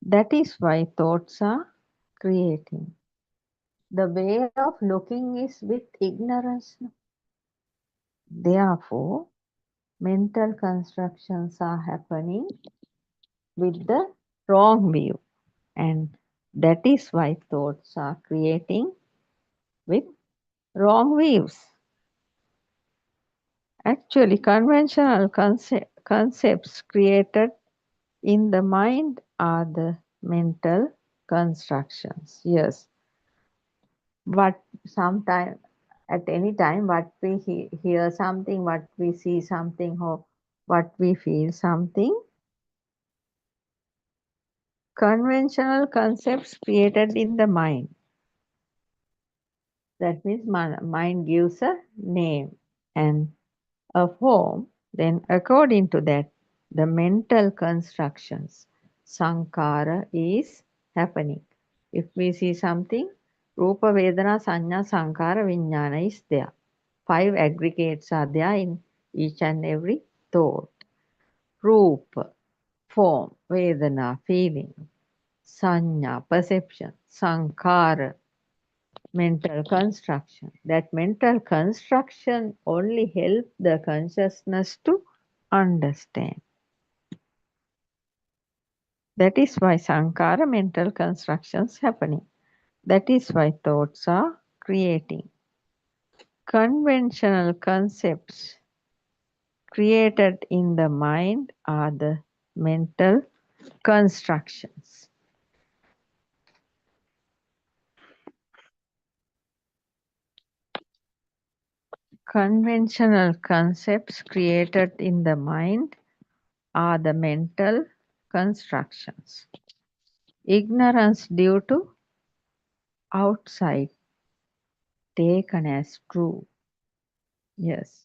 That is why thoughts are creating. The way of looking is with ignorance. Therefore, mental constructions are happening with the wrong view. And that is why thoughts are creating with wrong views. Actually, conventional concepts created in the mind are the mental constructions. Yes. But sometime, at any time, what we hear something, what we see something, or what we feel something, conventional concepts created in the mind. That means mind gives a name and a form. Then according to that, the mental constructions, sankhara, is happening. If we see something, rupa, vedana, sanya, sankhara, vijnana is there. 5 aggregates are there in each and every thought. Rupa, form, vedana, feeling, sanya, perception, sankhara, mental construction. That mental construction only helps the consciousness to understand. That is why sankhara, mental constructions, happening. That is why thoughts are creating. Conventional concepts created in the mind are the mental constructions. Conventional concepts created in the mind are the mental constructions. Ignorance due to outside taken as true. Yes.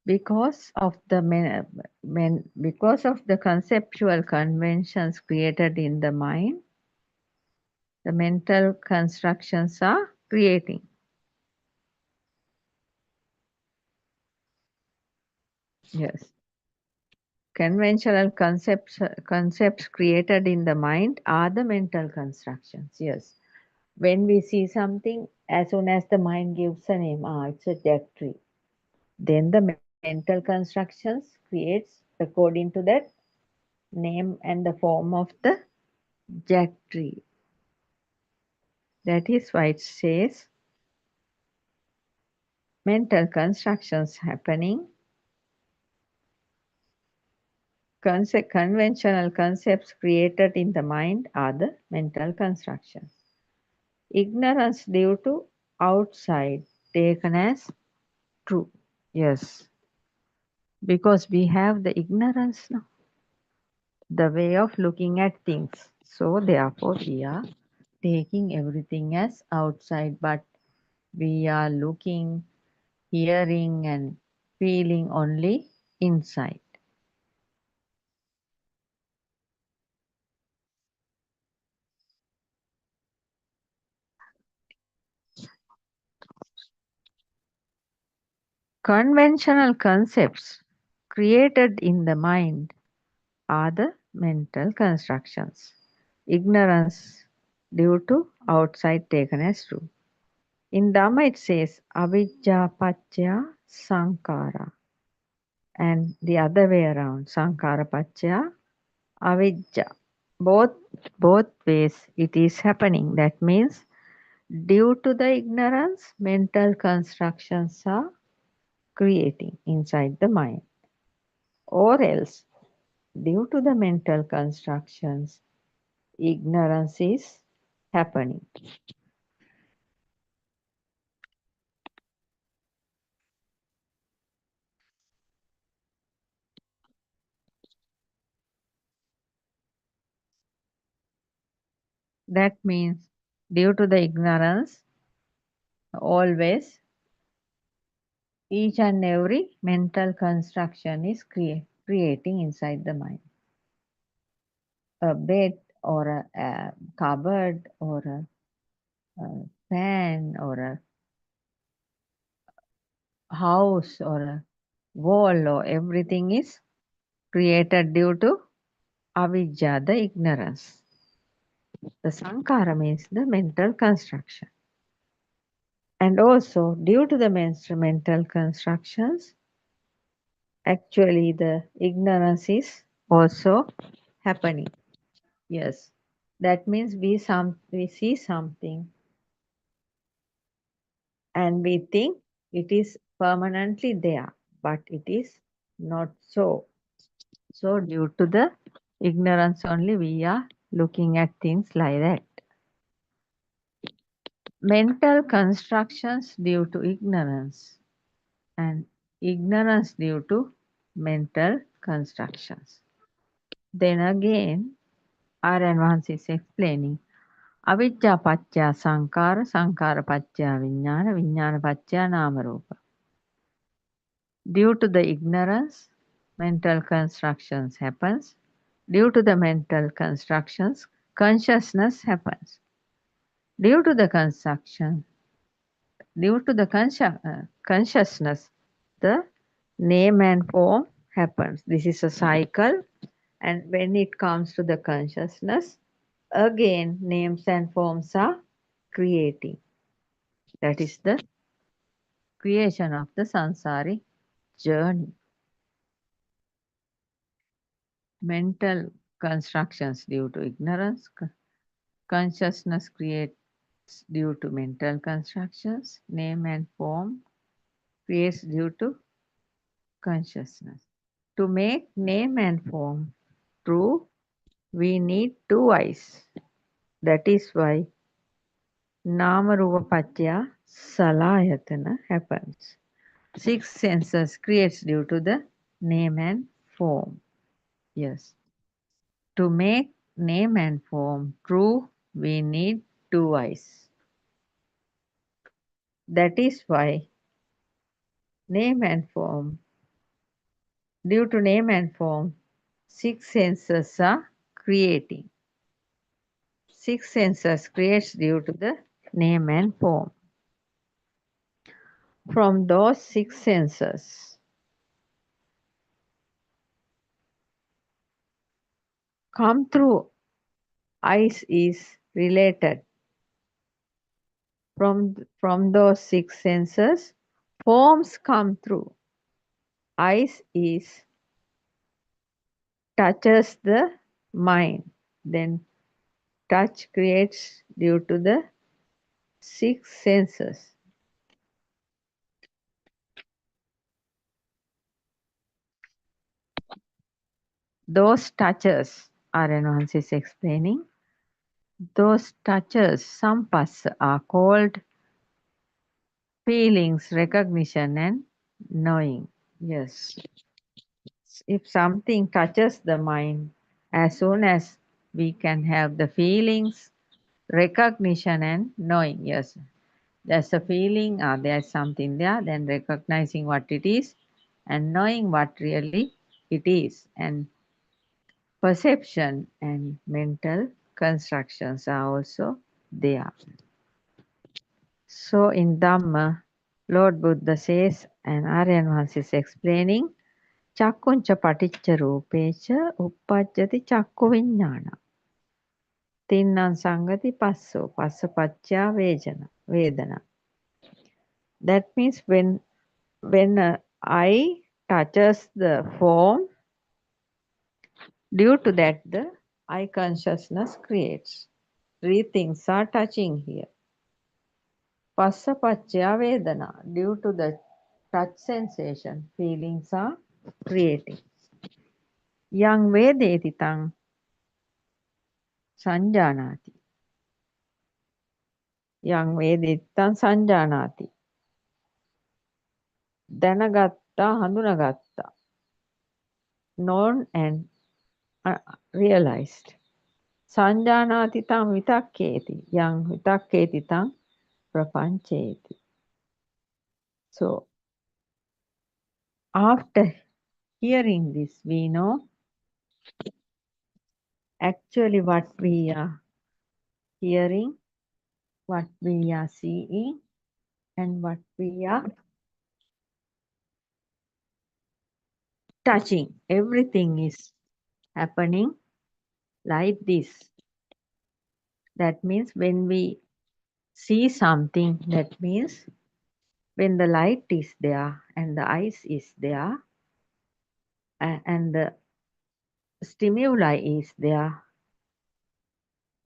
Because of the conceptual conventions created in the mind, the mental constructions are creating. Yes. Conventional concepts created in the mind are the mental constructions. Yes. When we see something, as soon as the mind gives a name, it's a jack tree. Then the mental constructions creates according to that name and the form of the jack tree. That is why it says mental constructions happening. Conventional concepts created in the mind are the mental constructions. Ignorance due to outside taken as true. Yes. because we have the ignorance, no? The way of looking at things. So therefore we are taking everything as outside, but we are looking, hearing and feeling only inside. Conventional concepts created in the mind are the mental constructions. Ignorance due to outside taken as true. In Dhamma it says avijja paccaya sankhara, and the other way around, sankhara paccaya avijja. Both ways it is happening. That means due to the ignorance, mental constructions are creating inside the mind, or else due to the mental constructions, ignorance is happening. That means due to the ignorance, always each and every mental construction is creating inside the mind. A bed or a cupboard or a fan or a house or a wall or everything is created due to avijja, the ignorance. The sankhara means the mental construction. And also due to the mental constructions, actually the ignorance is also happening. Yes. That means we see something and we think it is permanently there, but it is not so. So due to the ignorance only we are looking at things like that. Mental constructions due to ignorance and ignorance due to mental constructions. Then again, Aryan is explaining avijja paccaya sankhara, sankhara paccaya vijnana, vijnana paccaya nama rupa. Due to the ignorance, mental constructions happens. Due to the mental constructions, consciousness happens. Due to the consciousness, the name and form happens. This is a cycle, and when it comes to the consciousness, again names and forms are creating. That is the creation of the sansari journey. Mental constructions due to ignorance, consciousness creates due to mental constructions, name and form creates due to consciousness. To make name and form true, we need two eyes. That is why Namarupa Paccaya Salayatana happens. 6 senses creates due to the name and form. Yes. To make name and form true, we need two eyes. That is why name and form, due to name and form, 6 senses are creating. 6 senses creates due to the name and form. From those 6 senses, come through eyes is related. From those 6 senses, forms come through. Eyes is touches the mind. Then touch creates due to the 6 senses. Those touches, Aryan is explaining, those touches, sampas, are called feelings, recognition and knowing. Yes. if something touches the mind, as soon as we can have the feelings, recognition and knowing. Yes, there's a feeling, there's something there, then recognizing what it is and knowing what really it is. And perception and mental constructions are also there. So in Dhamma, Lord Buddha says, and Aryan Vans is explaining, Chakkuncha paticca rupecha uppajjati chakku viññāna. Tinnan sangati passo, passa paccaya vedana. That means when eye touches the form, due to that the eye consciousness creates. Three things are touching here. Passa paccaya vedana, due to the touch sensation, feelings are creating. Yang vedeti tang sanjanati. Yang vedeti tang sanjanati. Danagatta handunagatta. Known and realized. Sanjanati tang vitakketi. Yang vitakketi tang prapancheti. So, after hearing this, we know actually what we are hearing, what we are seeing, and what we are touching. Everything is happening like this. That means when we see something, that means when the light is there and the eyes is there and the stimuli is there,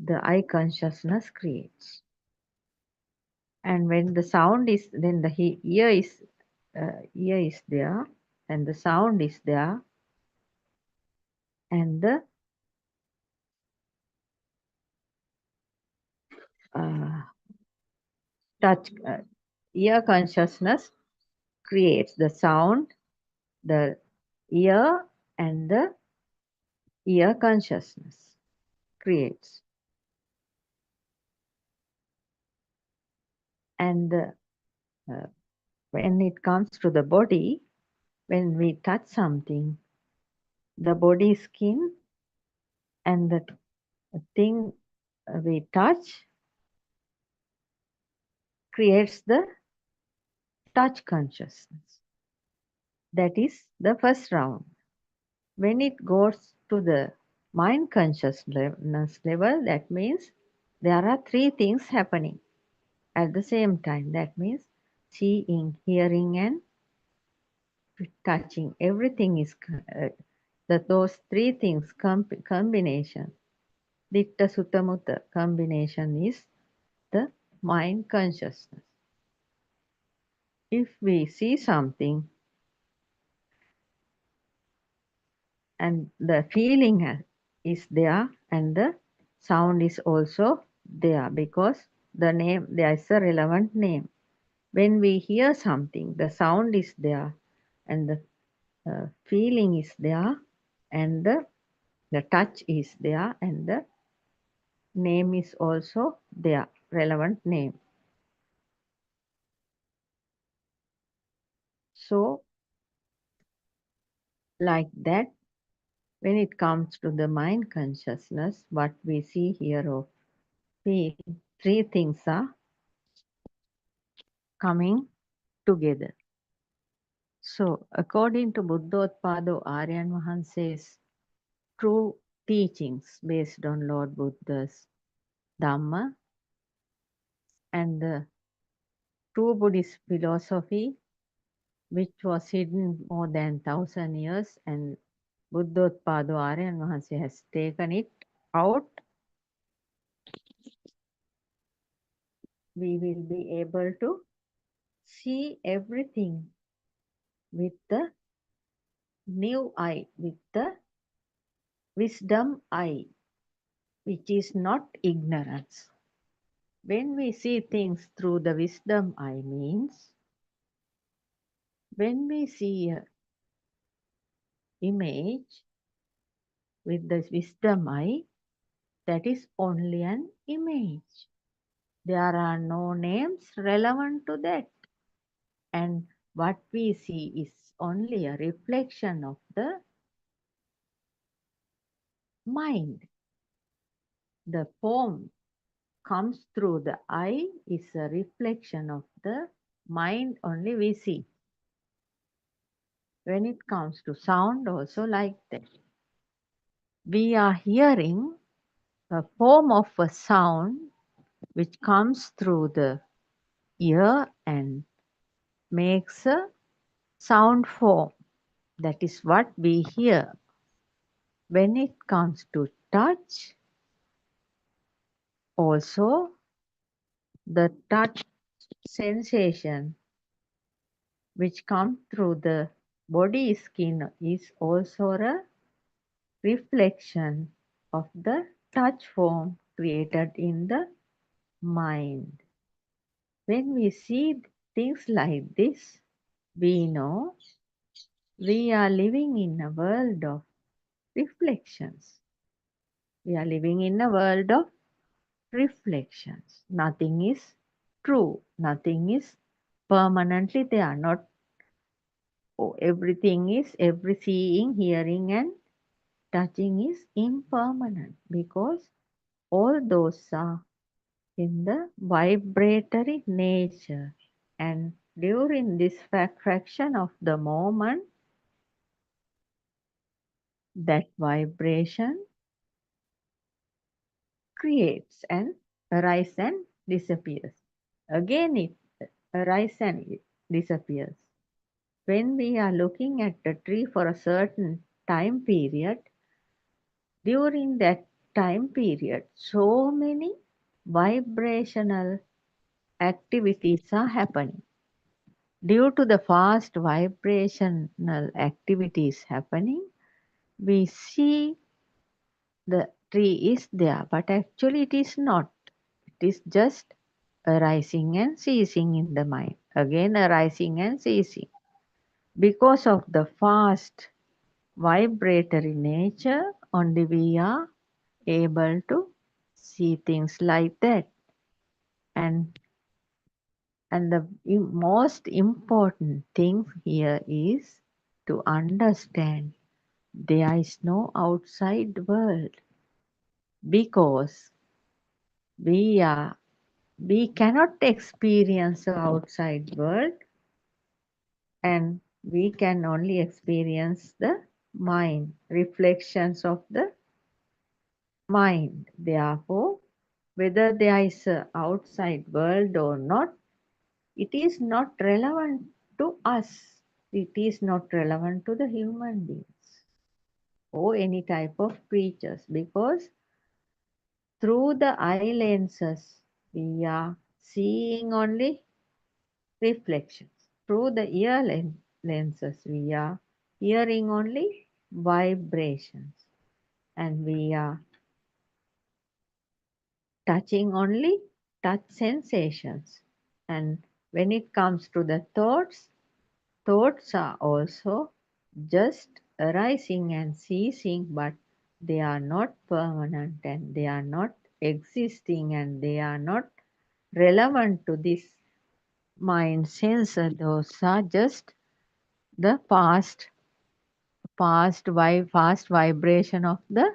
the eye consciousness creates. And when the sound is, then the ear is there and the sound is there and the touch ear consciousness creates the sound, the ear and the ear consciousness creates. And when it comes to the body, when we touch something, the body skin and the thing we touch creates the touch consciousness. That is the first round. When it goes to the mind consciousness level, that means there are three things happening at the same time. That means seeing, hearing, and touching. Everything is those three things combination. Ditta Sutta Mutta combination is the mind consciousness. If we see something and the feeling is there and the sound is also there, because the name, there is a relevant name. When we hear something, the sound is there and the feeling is there and the touch is there and the name is also there, relevant name. So like that, when it comes to the mind consciousness, what we see here of feeling, three things are coming together. So according to Buddothpado, Aryan Mahanse's true teachings based on Lord Buddha's Dhamma and the true Buddhist philosophy, which was hidden more than 1,000 years, and Buddothpado Aryan Mahanse has taken it out, we will be able to see everything with the new eye, with the wisdom eye, which is not ignorance. When we see things through the wisdom eye means, when we see image with the wisdom eye, that is only an image. There are no names relevant to that. And what we see is only a reflection of the mind. The form comes through the eye is a reflection of the mind only we see. When it comes to sound also like that. We are hearing a form of a sound which comes through the ear and makes a sound form. That is what we hear. When it comes to touch, also the touch sensation which comes through the body skin is also a reflection of the touch form created in the mind. When we see things like this, we know we are living in a world of reflections. We are living in a world of reflections. Nothing is true. Nothing is permanently there. Not everything is, every seeing, hearing and touching is impermanent because all those are in the vibratory nature. And during this fraction of the moment, that vibration creates and arises and disappears. Again it arises and it disappears. When we are looking at a tree for a certain time period, during that time period, so many vibrational activities are happening. Due to the fast vibrational activities happening, we see the tree is there, but actually it is not. It is just arising and ceasing in the mind. Again arising and ceasing. Because of the fast vibratory nature, only we are able to see things like that. And the most important thing here is to understand there is no outside world because we cannot experience the outside world and we can only experience the mind, reflections of the mind. Therefore, whether there is an outside world or not, it is not relevant to us. It is not relevant to the human beings or any type of creatures because through the eye lenses we are seeing only reflections. Through the ear lenses we are hearing only vibrations and we are touching only touch sensations. And when it comes to the thoughts, thoughts are also just arising and ceasing, but they are not permanent and they are not existing and they are not relevant to this mind sensor. Those are just the fast vibration of the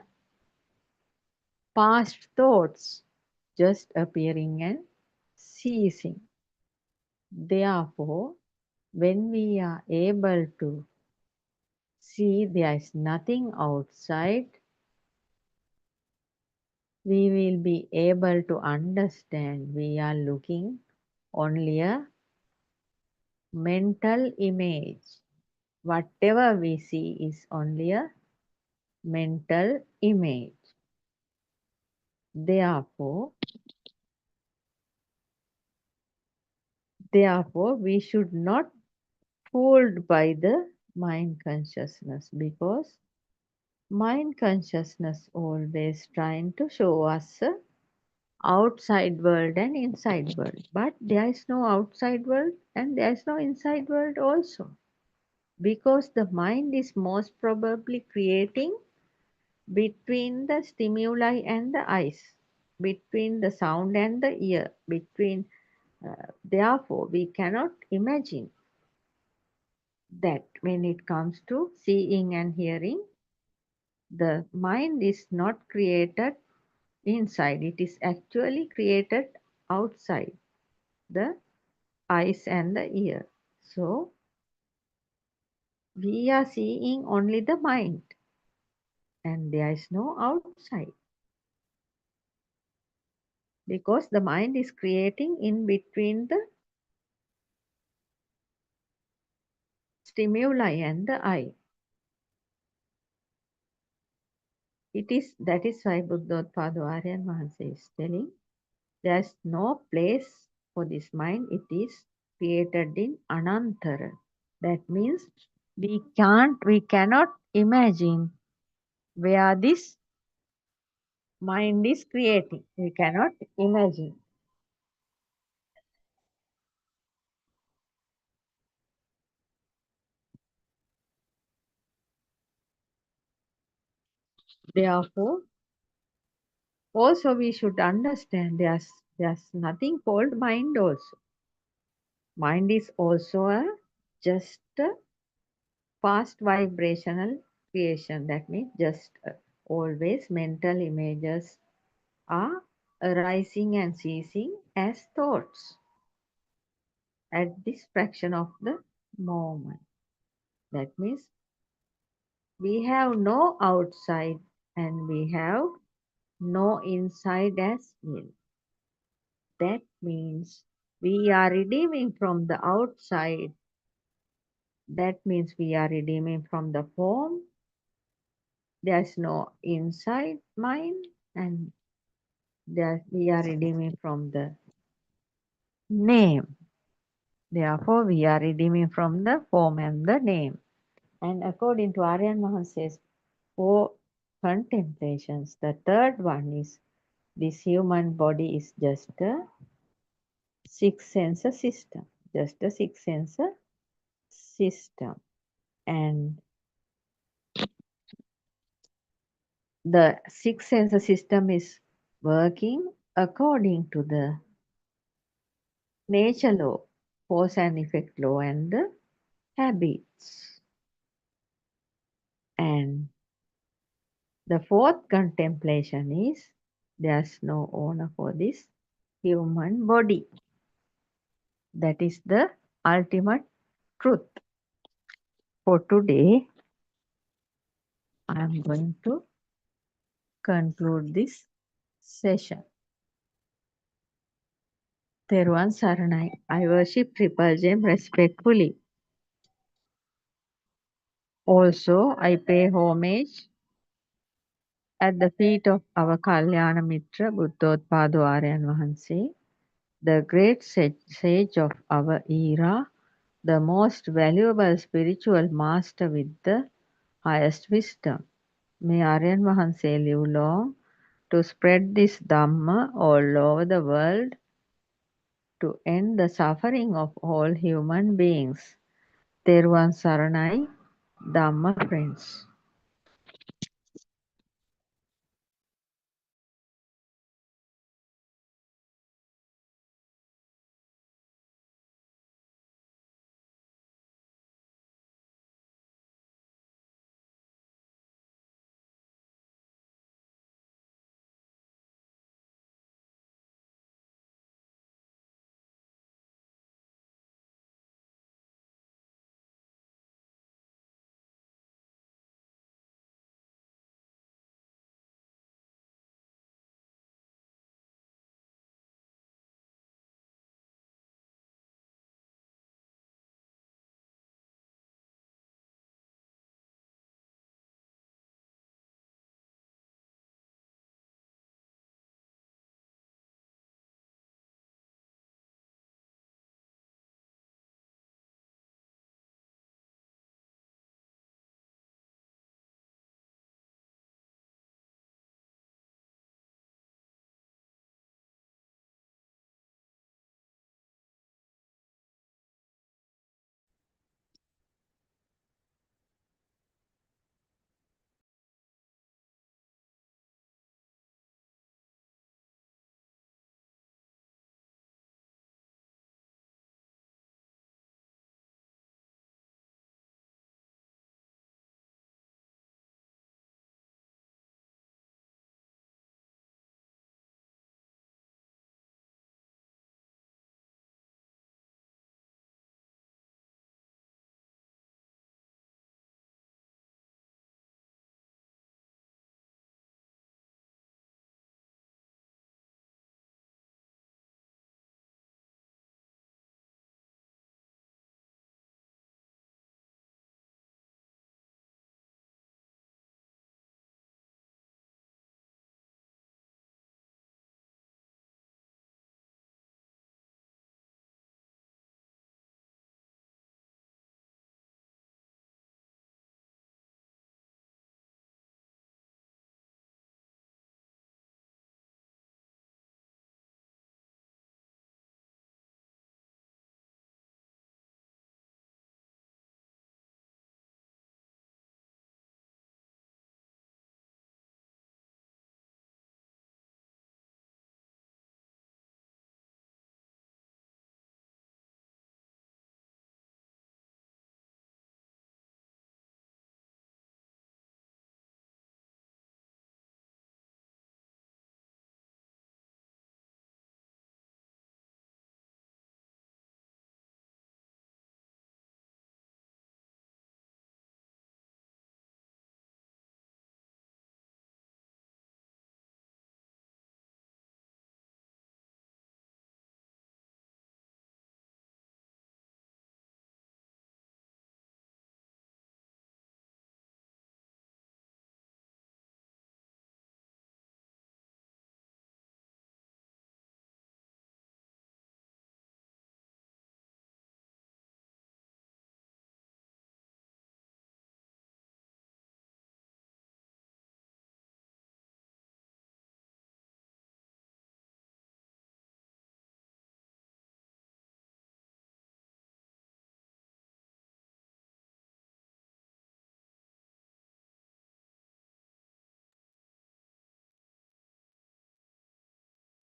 past thoughts just appearing and ceasing. Therefore, when we are able to see there is nothing outside, we will be able to understand we are looking only a mental image. Whatever we see is only a mental image. Therefore, we should not fooled by the mind consciousness because mind consciousness always trying to show us a outside world and inside world, but there is no outside world and there is no inside world also. because the mind is most probably creating between the stimuli and the eyes, between the sound and the ear, therefore, we cannot imagine that when it comes to seeing and hearing, the mind is not created inside, it is actually created outside the eyes and the ear. So, we are seeing only the mind, and there is no outside because the mind is creating in between the stimuli and the eye. That is why Buddothpado Aryan Mahansa is telling there's no place for this mind, it is created in Anantara. That means we cannot imagine where this mind is creating. We cannot imagine. Therefore, also we should understand there's nothing called mind also. Mind is also just a fast vibrational creation. That means just always mental images are arising and ceasing as thoughts at this fraction of the moment. That means we have no outside and we have no inside as well. That means we are redeeming from the outside. That means we are redeeming from the form. There's no inside mind, and we are redeeming from the name. Therefore, we are redeeming from the form and the name. And according to Aryan Mahansa's 4 contemplations, the third one is this human body is just a 6-sensor system. Just a 6-sensor system. And the 6-sensor system is working according to the nature law, cause and effect law, and the habits. And the fourth contemplation is there's no owner for this human body. That is the ultimate truth. For today, I am going to conclude this session. Theruvan Saranai. I worship Triple Gem respectfully. Also, I pay homage at the feet of our Kalyana Mitra Buddothpado Aryan Mahanse, the great sage of our era, the most valuable spiritual master with the highest wisdom. May Aryan Mahanse live long to spread this Dhamma all over the world to end the suffering of all human beings. Theruvan Saranai, Dhamma friends.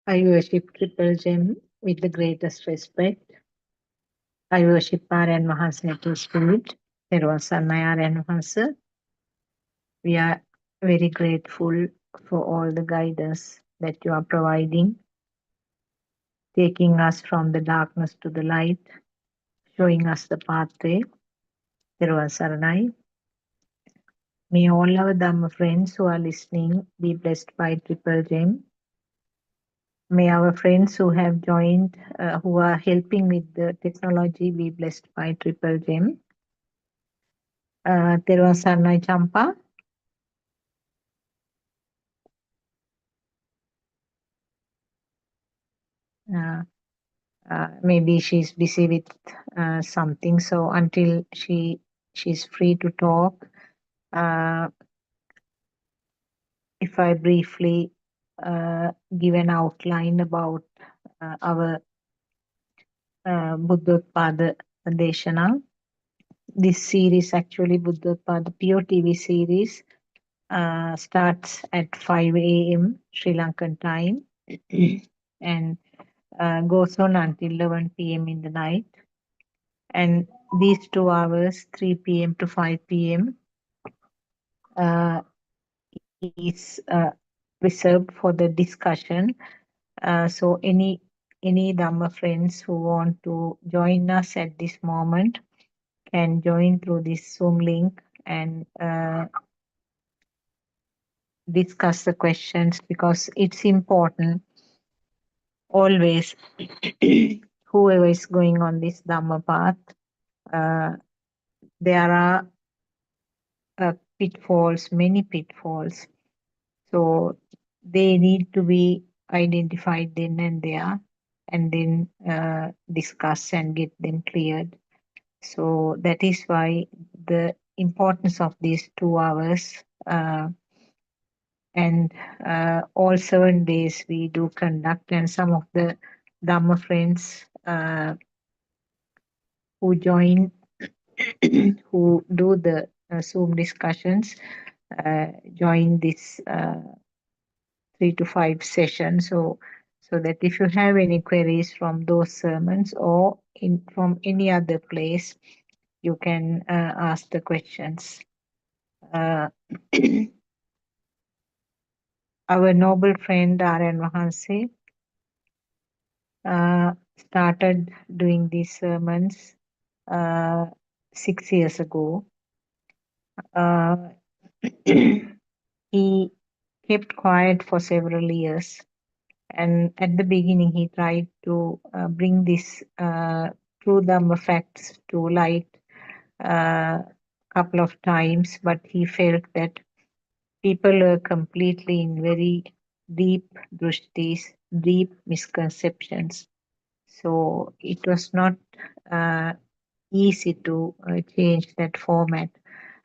I worship Triple Gem with the greatest respect. I worship Aryan Mahasaya's Spirit. Therwan Sarnai Aryan Mahasa. We are very grateful for all the guidance that you are providing, taking us from the darkness to the light, showing us the pathway. Therwan Saranai. May all our Dhamma friends who are listening be blessed by Triple Gem. May our friends who have joined, who are helping with the technology, be blessed by Triple Gem. Therwan Saranai Champa. Maybe she's busy with something, so until she's free to talk, if I briefly give an outline about our Buddothpado Deshana. This series, actually Buddothpado PeoTV series, starts at 5 a.m. Sri Lankan time and goes on until 11 p.m. in the night. And these 2 hours, 3 p.m. to 5 p.m., is reserved for the discussion. So any Dhamma friends who want to join us at this moment can join through this Zoom link and discuss the questions, because it's important always whoever is going on this Dhamma path, there are pitfalls, many pitfalls. So they need to be identified then and there, and then discuss and get them cleared. So that is why the importance of these 2 hours, and all 7 days we do conduct, and some of the Dhamma friends who join, who do the Zoom discussions, join this 3 to 5 sessions. So that if you have any queries from those sermons or from any other place, you can ask the questions. Our noble friend Aryan Mahanse started doing these sermons 6 years ago. He kept quiet for several years, and at the beginning he tried to bring this true Dhamma facts to light couple of times, but he felt that people were completely in very deep drushtis, deep misconceptions. So it was not easy to change that format.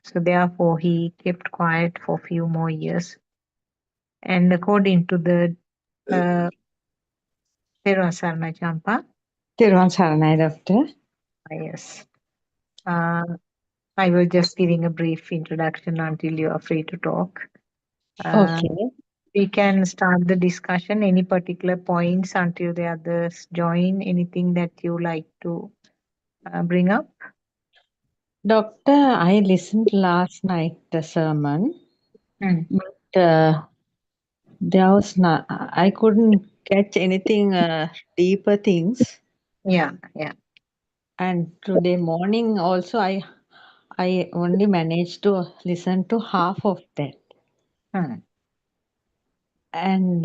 So therefore he kept quiet for a few more years. And according to the Therwan Sarana Champa. Therwan Saranai, Doctor. Yes. I was just giving a brief introduction until you are free to talk. Okay. We can start the discussion. Any particular points until the others join? Anything that you like to bring up? Doctor, I listened last night the sermon, but there was not. I couldn't catch anything deeper things. Yeah. And today morning also, I only managed to listen to half of that. And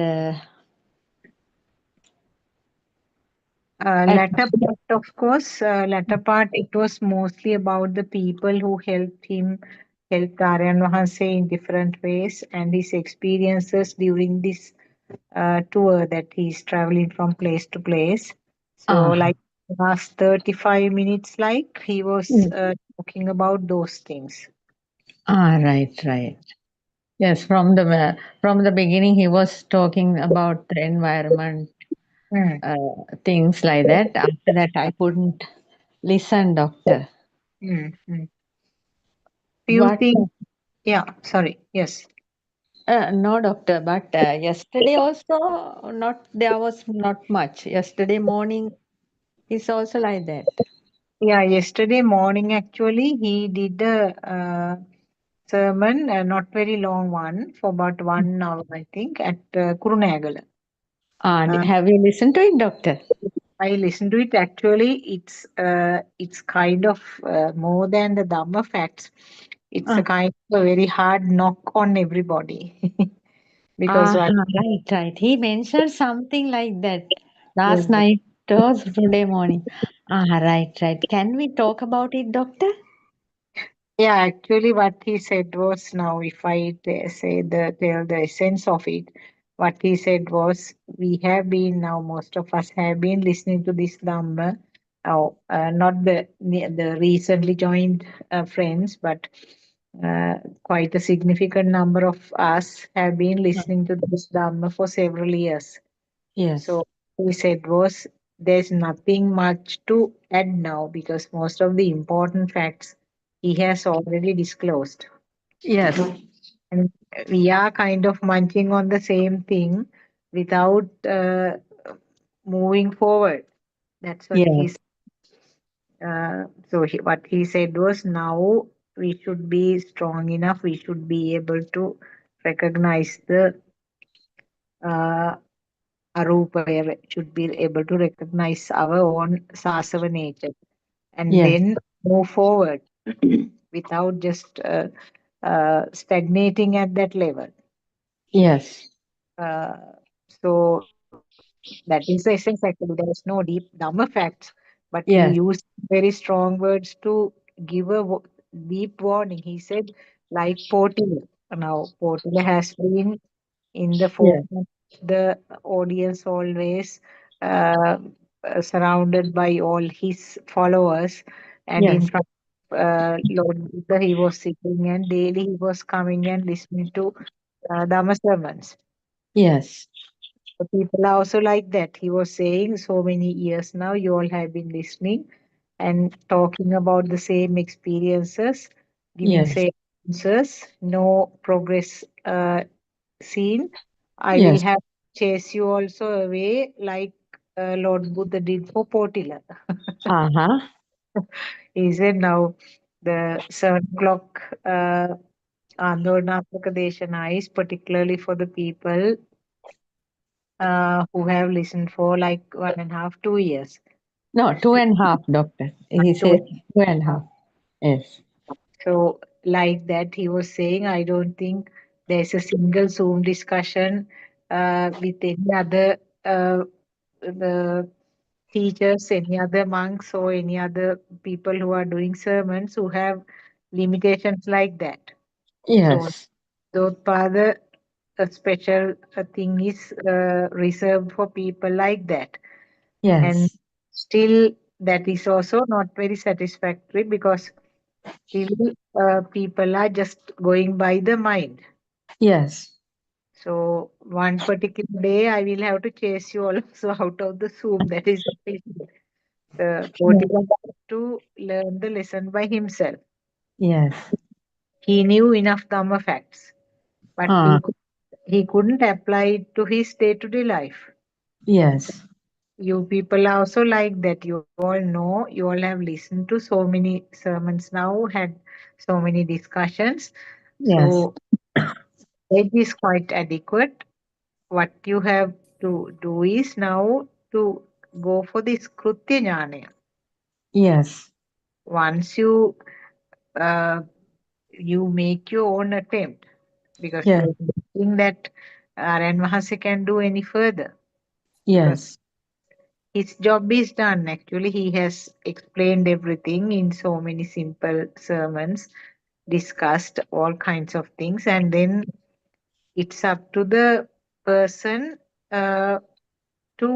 latter part, of course, latter part, it was mostly about the people who helped Aryan Mahanse in different ways, and his experiences during this tour that he's traveling from place to place. So like last 35 minutes, like he was talking about those things. Right. Yes, from the beginning, he was talking about the environment, things like that. After that, I couldn't listen, Doctor. Do you think? Yeah, sorry. Yes. No, doctor, but yesterday also not there was not much. Yesterday morning is also like that. Yeah, yesterday morning actually he did a sermon, not very long one, for about 1 hour, I think, at Kurunegala. Have you listened to it, doctor? I listened to it. Actually, it's kind of more than the Dhamma facts. It's a kind of a very hard knock on everybody because what Right. He mentioned something like that yeah, last night or today morning. Right. Can we talk about it, doctor? yeah, actually, what he said was, now if I say the tell the essence of it, what he said was, we have been now most of us have been listening to this Dhamma. Not the recently joined friends, but quite a significant number of us have been listening to this Dhamma for several years. Yes. So he said was, there's nothing much to add now because most of the important facts he has already disclosed. Yes. And we are kind of munching on the same thing without moving forward. That's what Yes. what he said was, now we should be strong enough, we should be able to recognize the uh, arupa, should be able to recognize our own sasava nature and Yes. then move forward without just stagnating at that level. Yes. Uh, so that is the essence actually. There is no deep Dhamma facts, but he Yes. used very strong words to give a deep warning. He said, like Portilla. Now, Portilla has been in the Yes. forefront of the audience always, uh, surrounded by all his followers, and in Yes. front of Lord Buddha, he was sitting and daily he was coming and listening to Dhamma sermons. Yes. The people are also like that. He was saying, so many years now, you all have been listening and talking about the same experiences, giving Yes. same answers, no progress seen. I will Yes. have to chase you also away, like Lord Buddha did for Potila. Uh-huh. He said, now the 7 o'clock Andornatmaka Deshana is particularly for the people who have listened for like 1.5, 2 years. No, 2.5, doctor. He Two says 2.5. Yes. So, like that, he was saying, I don't think there's a single Zoom discussion with any other the teachers, any other monks, or any other people who are doing sermons who have limitations like that. So, Yes. Buddothpado, a special thing is reserved for people like that. And Yes. still, that is also not very satisfactory because still people are just going by the mind. Yes. So one particular day I will have to chase you all also out of the Zoom. That is the Portugal to learn the lesson by himself. Yes. He knew enough Dhamma facts, but Ah, he couldn't apply it to his day-to-day life. yes. You people are also like that. You all know, you all have listened to so many sermons now, had so many discussions. Yes. So it is quite adequate. What you have to do is now to go for this Krutya Jnana. Yes. Once uh, you make your own attempt, because Yes. there's nothing that Aryan Mahasi can do any further, because Yes. his job is done. Actually, he has explained everything in so many simple sermons, discussed all kinds of things, and then it's up to the person uh, to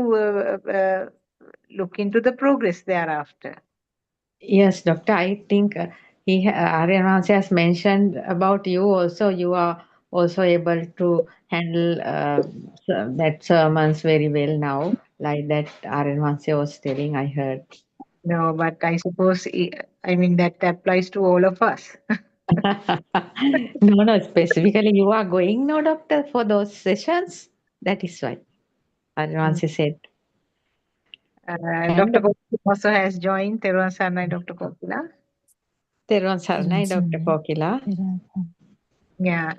look into the progress thereafter. Yes, doctor. I think Aryan has mentioned about you also. You are also able to handle that sermons very well now, like that Aryan was telling. I heard. No, but I suppose, I mean, that applies to all of us. No, specifically you are going now, doctor, for those sessions. That is why. Once he said. Dr. Kokila also has joined. Teruvan Saranai, Dr. Kokila. Teruvan Saranai, Dr. Kokila. Yeah.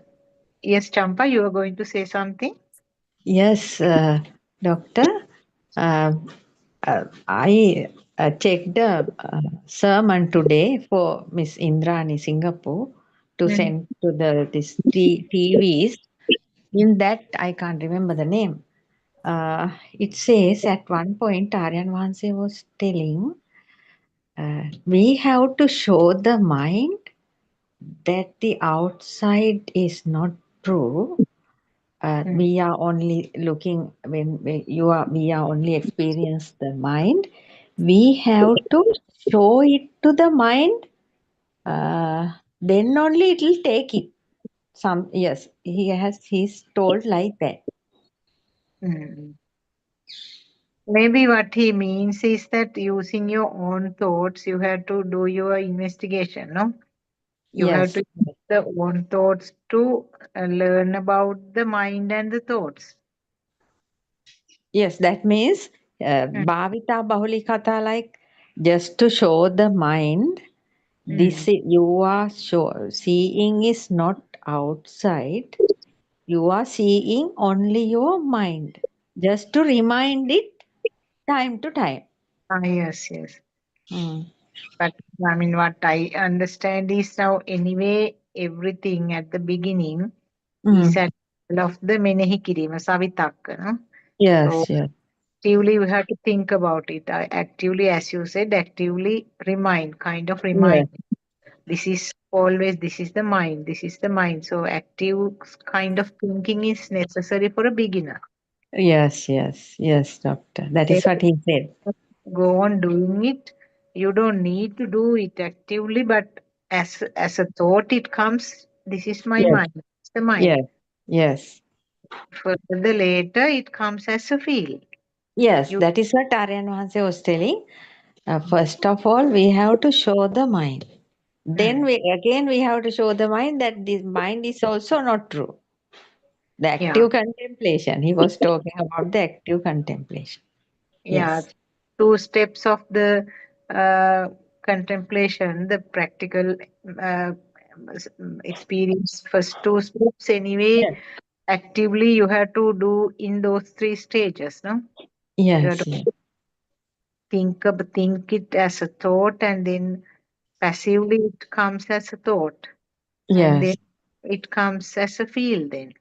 Yes, Champa, you are going to say something? Yes, doctor. I checked the sermon today for Miss Indrani Singapore to send to this TV's. In that, I can't remember the name. It says at one point, Aryan Vanse was telling, we have to show the mind that the outside is not true. We are only looking when we are only experience the mind. We have to show it to the mind. Then only it will take it. Yes, he's told like that. Maybe what he means is that using your own thoughts, you have to do your investigation, no? You have Yes. to use the own thoughts to learn about the mind and the thoughts. Yes, that means Bhavita Bahulikata, like just to show the mind, you are seeing is not outside. You are seeing only your mind. Just to remind it time to time. Yes. But I mean, what I understand is now anyway, everything at the beginning is at the level of the Menehi Kirima, Savitakka, no? So Yes. actively we have to think about it. Actively, as you said, actively kind of Yes. remind. This is the mind, this is the mind. So active kind of thinking is necessary for a beginner. Yes, doctor. That is what he said. Go on doing it. You don't need to do it actively, but as a thought it comes, this is my Yes. mind. It's the mind. Yes. Further later it comes as a feel. Yes, You that is what Aryan Vahanse was telling. First of all, we have to show the mind. Then we have to show the mind that this mind is also not true. The active contemplation. He was talking about the active contemplation. Yeah, Yes. 2 steps of the contemplation, the practical uh, experience. First 2 steps, anyway, actively you have to do in those 3 stages, no? You have Yes. to think it as a thought, and then passively it comes as a thought, and then Yes. it comes as a feel. Then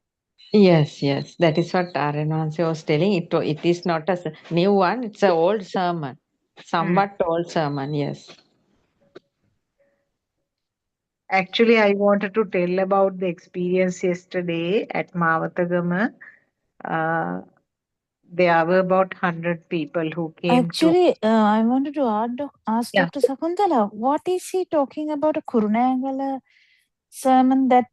Yes. That is what Aryan Vahanse was telling. It is not a new one. It's an old sermon. Somewhat old sermon. Yes. actually, I wanted to tell about the experience yesterday at Mavatagama. Uh, there were about 100 people who came to. Actually, I wanted to ask Yeah, Dr. Sakuntala, what is he talking about a Kurunagala sermon that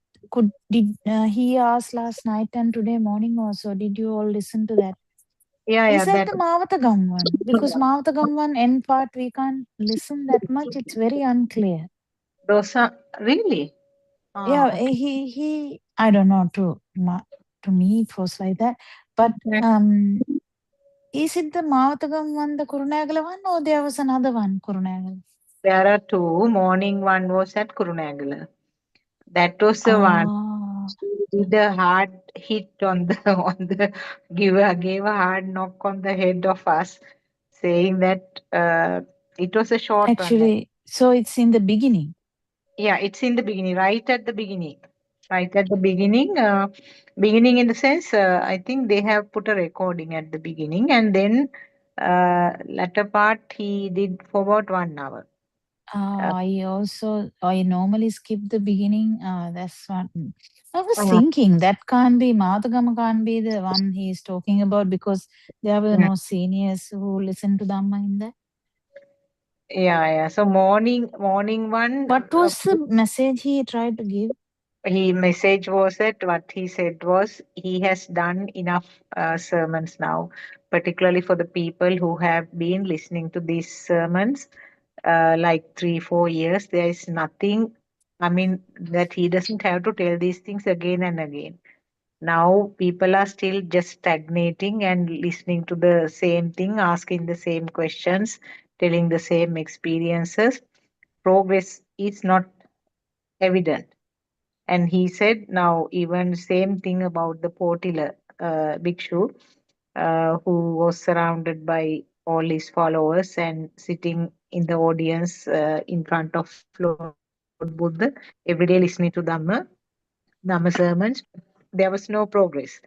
did he ask last night and today morning also? Did you all listen to that? Is that that. the Mavatagam one? Because Mavatagam one end part we can't listen that much. It's very unclear. Those are really. Yeah, Okay. he I don't know, to me it was like that. But is it the Mavatagam one, the Kurunagala one, or there was another one, Kurunagala? There are 2. Morning one was at Kurunagala. That was the one. He did a hard hit on the gave a hard knock on the head of us, saying that it was a short one. Actually, so it's in the beginning. Yeah, it's in the beginning, right at the beginning. Right at the beginning, beginning in the sense, I think they have put a recording at the beginning, and then latter part he did for about 1 hour. I normally skip the beginning. That's what I was thinking. That can't be Mahatagama, can't be the one he's talking about because there were no seniors who listened to Dhamma in there. Yeah. So morning one. What was the message he tried to give? Message was that what he said was he has done enough sermons now, particularly for the people who have been listening to these sermons like 3-4 years. There is nothing I mean, that he doesn't have to tell these things again and again. Now people are still just stagnating and listening to the same thing, asking the same questions, telling the same experiences. Progress is not evident. And he said now even same thing about the Potila bhikshu, who was surrounded by all his followers and sitting in the audience in front of Lord Buddha every day listening to Dhamma sermons. There was no progress.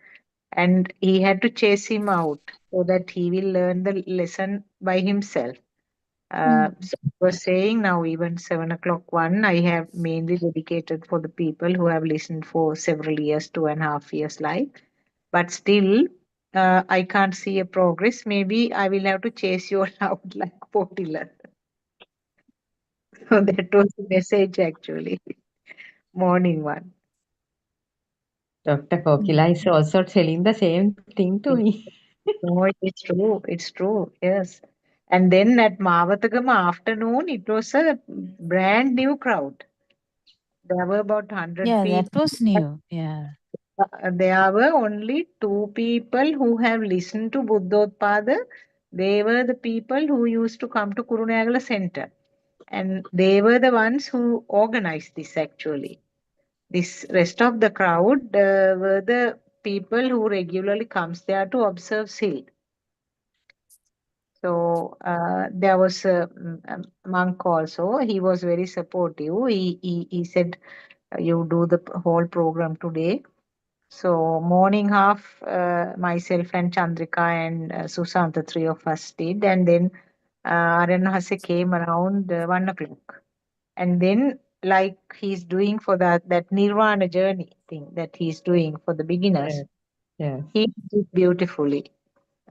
And he had to chase him out so that he will learn the lesson by himself. So I was saying now even 7 o'clock one, I have mainly dedicated for the people who have listened for several years, 2.5 years like. But still, I can't see a progress. Maybe I will have to chase you all out like Potila. So that was the message actually. Morning one. Dr. Kokila is also telling the same thing to me. No, it's true. It's true. Yes. And then at Mavatagama afternoon, it was a brand new crowd. There were about 100 Yeah, people. that was new. Yeah. There were only two people who have listened to Buddothpado. They were the people who used to come to Kurunagala Center. And they were the ones who organized this actually. This rest of the crowd were the people who regularly comes there to observe Sil. So there was a monk also. He was very supportive. He said, "You do the whole program today." So morning half, myself and Chandrika and Susanta, three of us did, and then Aranhase came around 1 o'clock, and then like he's doing for that Nirvana journey thing that he's doing for the beginners, Yes, yes. he did beautifully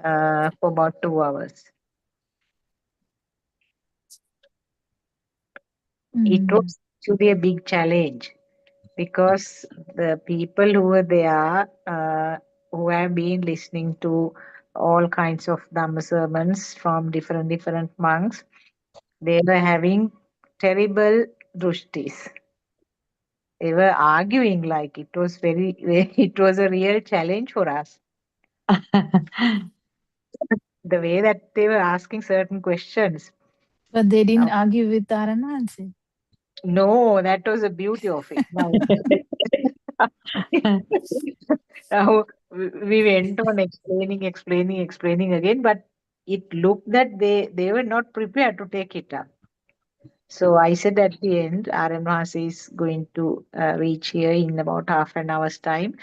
for about 2 hours. It was actually a big challenge because the people who were there, who have been listening to all kinds of Dhamma sermons from different monks, they were having terrible drushtis. They were arguing like it was it was a real challenge for us. The way that they were asking certain questions. But they didn't argue with Aranhansi. No, that was the beauty of it. Now, now we went on explaining again, but it looked that they were not prepared to take it up. So I said at the end, RMHAS is going to reach here in about half an hour's time.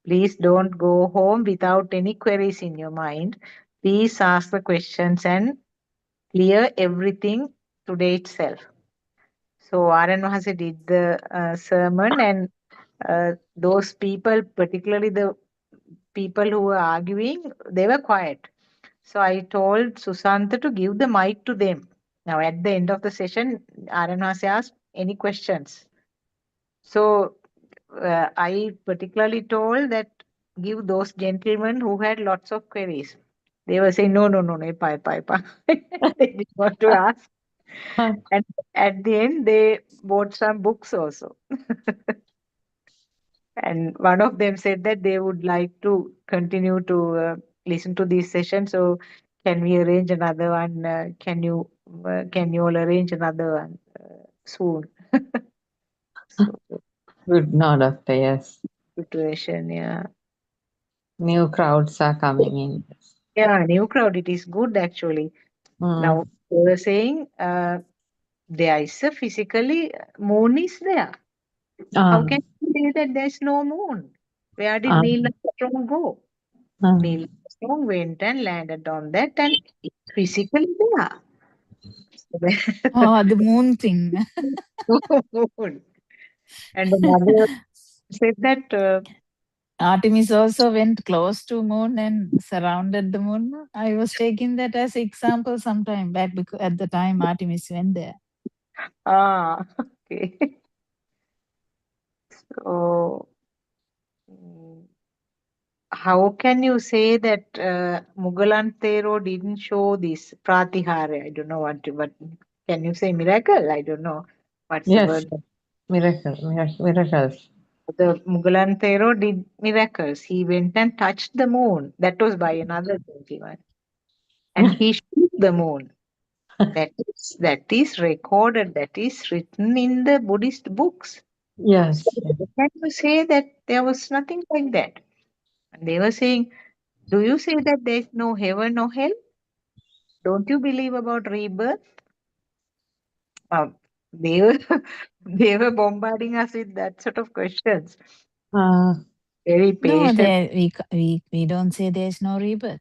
Please don't go home without any queries in your mind. Please ask the questions and clear everything today itself. So RMHAS did the sermon, and those people, particularly the people who were arguing, they were quiet. So I told Susanta to give the mic to them. Now, at the end of the session, Aranhase asked any questions. So I particularly told that give those gentlemen who had lots of queries. They were saying, no, pa. They did not to ask. And at the end, they bought some books also. And one of them said that they would like to continue to listen to these sessions. So, can we arrange another one? Can you all arrange another one soon? So, Good, no, doctor, yes. situation, yeah. New crowds are coming in. Yeah, new crowd. It is good actually. Now they were saying there is a physically moon is there. How can you say that there is no moon? Where did Neil Armstrong go? Neil Armstrong went and landed on that, and it's physically there. Oh, the moon thing. Moon. And another said that Artemis also went close to moon and surrounded the moon. I was taking that as example sometime back because at the time Artemis went there. Okay. So how can you say that Mugalan Thero didn't show this pratihara? I don't know what can you say miracle? I don't know what's the Yes, word. Miracles. The Mughal Pharaoh did miracles. He went and touched the moon. That was by another 21. And he shook the moon. That is recorded, that is written in the Buddhist books. So Yes. they can you say that there was nothing like that. And they were saying, do you say that there is no heaven or hell? Don't you believe about rebirth? They were they were bombarding us with that sort of questions. Uh, Very No, patient. we don't say there's no rebirth.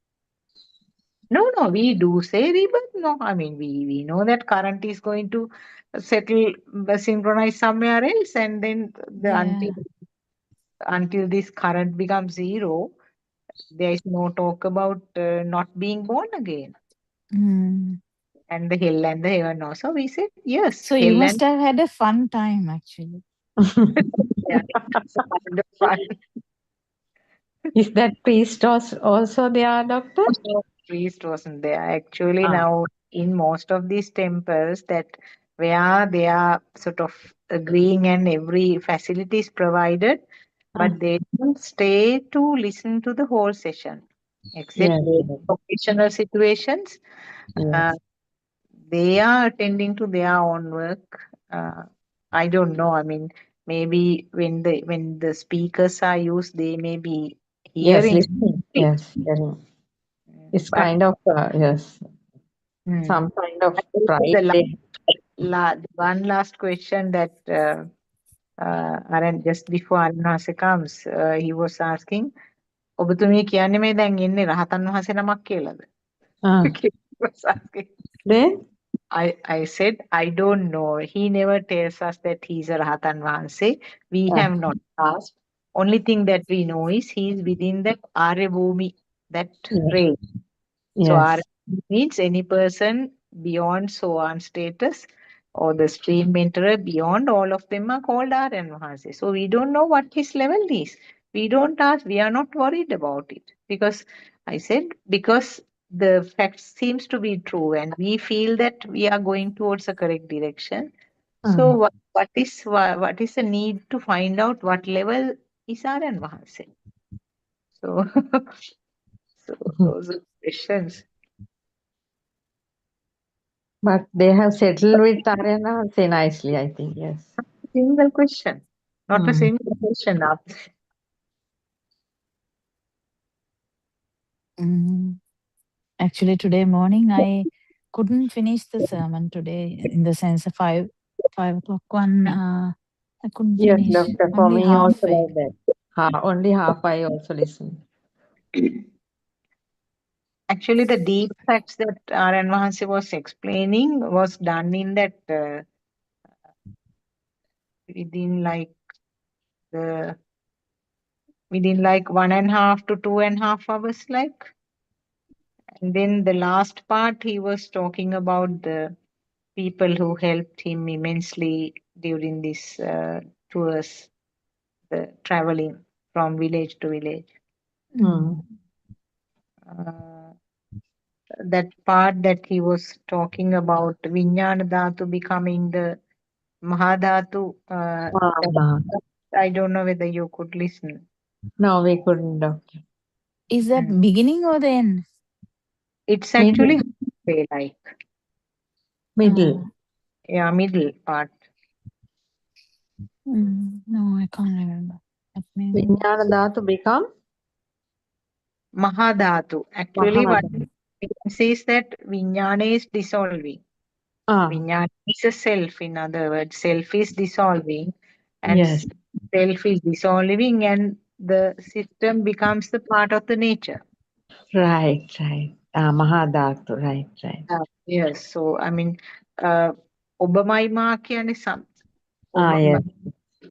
No, we do say rebirth. No, I mean we know that current is going to settle, synchronize somewhere else, and then Yeah. until this current becomes zero, there is no talk about not being born again. Mm. And the hell and the heaven also. We said yes, So you hell must and have had a fun time actually. yeah, it's a kind of fun. Is that priest also there, doctor? No, priest wasn't there. Actually, Ah, now in most of these temples that where they are sort of agreeing and every facility is provided, ah, but they don't stay to listen to the whole session, except yes, very occasional situations. Uh, yes. they are attending to their own work. Uh, I don't know. I mean, maybe when the speakers are used, they may be Yes, hearing, listening. Yes, hearing. It's but kind of, yes, hmm. some kind of And also pride the there. one last question that Aaron, just before Aran comes, he was asking, ඔබතුමිය කියන්නේ මේ දැන් ඉන්නේ රහතන් වහන්සේ නමක් කියලාද? Ah, He was asking. then? I said, I don't know. He never tells us that he's a Rahatan Vahanse. We Ah, have not asked. Only thing that we know is he's within that Arya Bhumi, that yes, range. So Arya yes. means any person beyond Sohan status or the stream mentor beyond, all of them are called Aryan Vahanse. So we don't know what his level is. We don't ask, we are not worried about it. Because I said, because the fact seems to be true and we feel that we are going towards a correct direction. So Ah, what is the need to find out what level is Aryan Vahanse? So so those are questions. but they have settled with Ariana say nicely, I think, yes. Single question, not a Hmm. single question asked. Mm. Actually, today morning I couldn't finish the sermon today in the sense of 5 o'clock one. I couldn't Yes, finish doctor, for only me also halfway. like that. Only half I also listen. Actually, the deep facts that R.N. Mahansi was explaining was done in that within like the within like 1.5 to 2.5 hours, like. And then the last part, he was talking about the people who helped him immensely during this tours, the traveling from village to village. Hmm. Uh, that part that he was talking about Vijnana Dhatu becoming the Mahadhatu, Ah, I don't know whether you could listen. no, we couldn't, doctor. Is that Mm. beginning or the end? It's Middle, actually halfway, like, middle. middle part. No, I can't remember. That means Vijnana Dhatu become Mahadhatu. Actually, what Mahadana. it says that Vijnana is dissolving. Ah, Vijnana is a self, in other words, self is dissolving, and yes, self is dissolving, and the system becomes the part of the nature. right, right. Mahadhatu, right, right. Yes, so I mean, ඔබමයි මා කියන්නේ Ah, yes,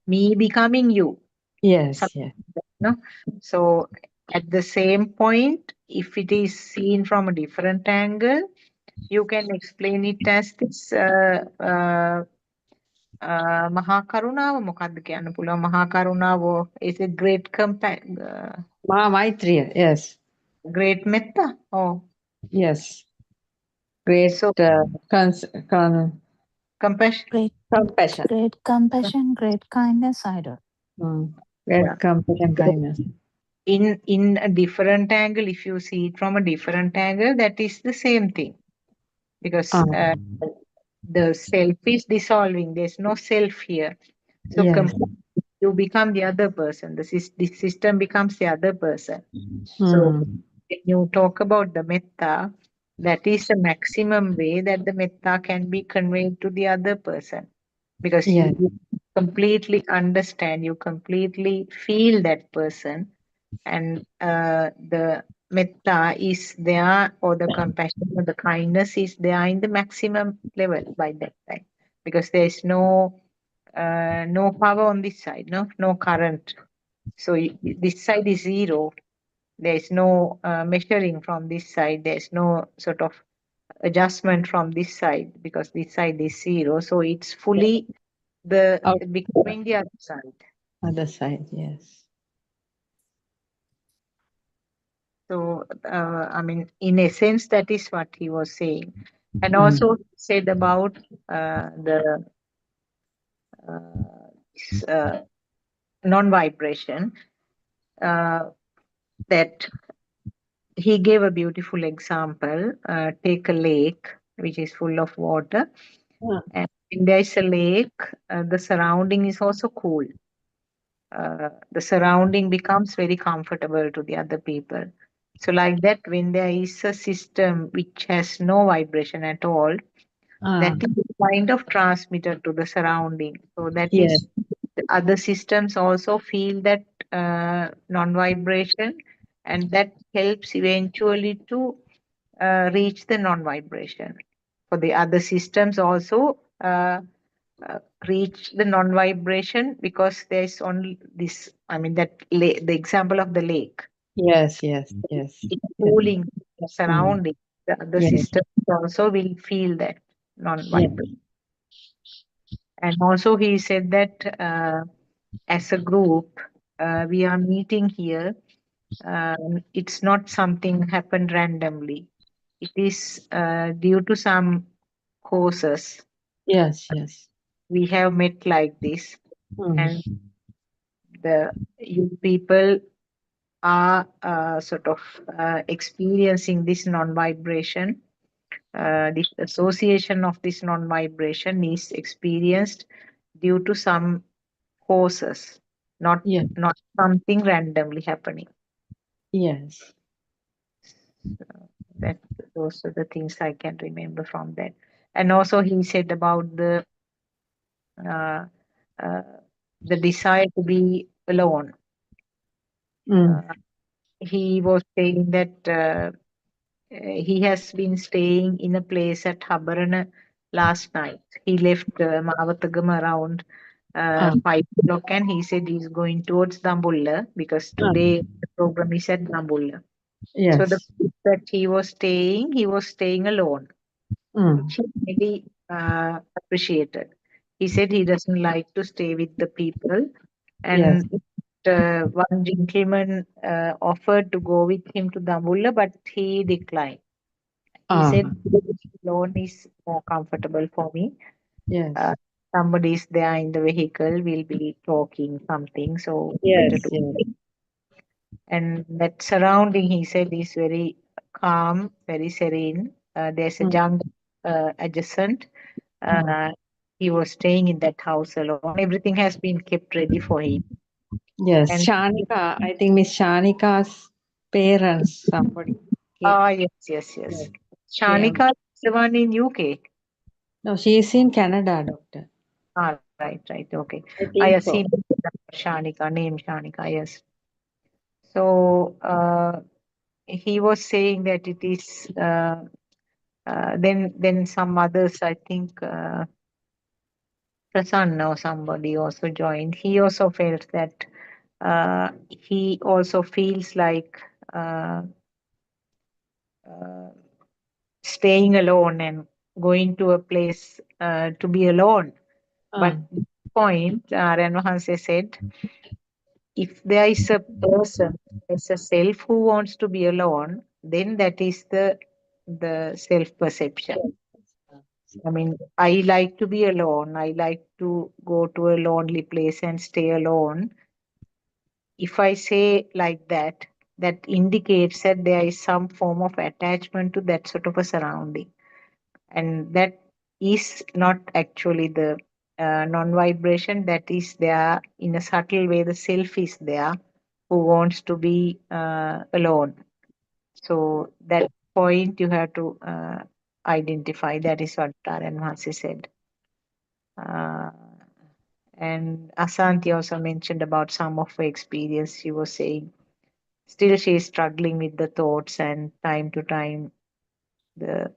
me becoming you. yes, yes. No? So at the same point, if it is seen from a different angle, you can explain it as this මහා කරුණාව මොකක්ද කියන්න පුළුවන් මහා කරුණාව is a great Maitriya, yes, great metta. Oh, yes. Great so Compassion. Great, Compassion. great compassion, great kindness. I don't. Great Yeah. compassion, kindness. In a different angle, if you see it from a different angle, that is the same thing, because the self is dissolving. There's no self here. So Yes. you become the other person. The system becomes the other person. So when you talk about the metta, that is the maximum way that the metta can be conveyed to the other person, because Yes. you completely understand, you completely feel that person, and the metta is there, or the compassion or the kindness is there in the maximum level by that time, because there is no power on this side, no current. So this side is zero. There is no measuring from this side. There is no sort of adjustment from this side, because this side is zero. So it's fully Out. becoming the other side. Other side, yes. So I mean, in a sense, that is what he was saying, and also said about the non-vibration, that he gave a beautiful example. Take a lake which is full of water, and when there is a lake, the surrounding is also cool. The surrounding becomes very comfortable to the other people. So like that, when there is a system which has no vibration at all, that is kind of transmitted to the surrounding. So that Yes. is, the other systems also feel that non-vibration, and that helps eventually to reach the non-vibration. For the other systems also reach the non-vibration, because there is only this, I mean, that the example of the lake. Yes, yes, yes. It's cooling the surrounding. The other Yes. systems also will feel that Yes. non-vibration. And also he said that as a group, we are meeting here. It's not something happened randomly. It is due to some causes. Yes, yes. We have met like this, and you people are sort of experiencing this non-vibration. This association of this non-vibration is experienced due to some causes, not Yes. not something randomly happening. Yes. That those are the things I can remember from that. And also he said about uh, the desire to be alone. He was saying that he has been staying in a place at Habarana last night. He left Mavatagam around 5 o'clock, and he said he's going towards Dambulla, because today the program is at Dambulla. Yes. So the place that he was staying alone, which he really appreciated. He said he doesn't like to stay with the people, Yes. and one gentleman offered to go with him to Dambulla, but he declined. He said, alone is more comfortable for me. Yes. Somebody is there in the vehicle, we'll be talking something, so Yes. better to. Yes. And that surrounding, he said, is very calm, very serene. There's a jungle adjacent. He was staying in that house alone. Everything has been kept ready for him. Yes. And Shanika, I think Miss Shanika's parents, somebody. yes. Shanika is the one in UK. No, she is in Canada, doctor. Right. Okay. I I think have so. seen Shanika, name Shanika, yes. So he was saying that it is then some others, I think Prasanna or somebody also joined. He also felt that he also feels like staying alone and going to a place to be alone. But at this point, Ranvahanse said, if there is a person, there's a self who wants to be alone, then that is the self perception. I mean, I like to be alone. I like to go to a lonely place and stay alone. If I say like that, that indicates that there is some form of attachment to that sort of a surrounding. And that is not actually the non-vibration, that is there in a subtle way. The self is there who wants to be alone. So that point you have to identify. That is what Taran Mahasi said. Uh, and Asanti also mentioned about some of her experience. She was saying still she is struggling with the thoughts, and time to time the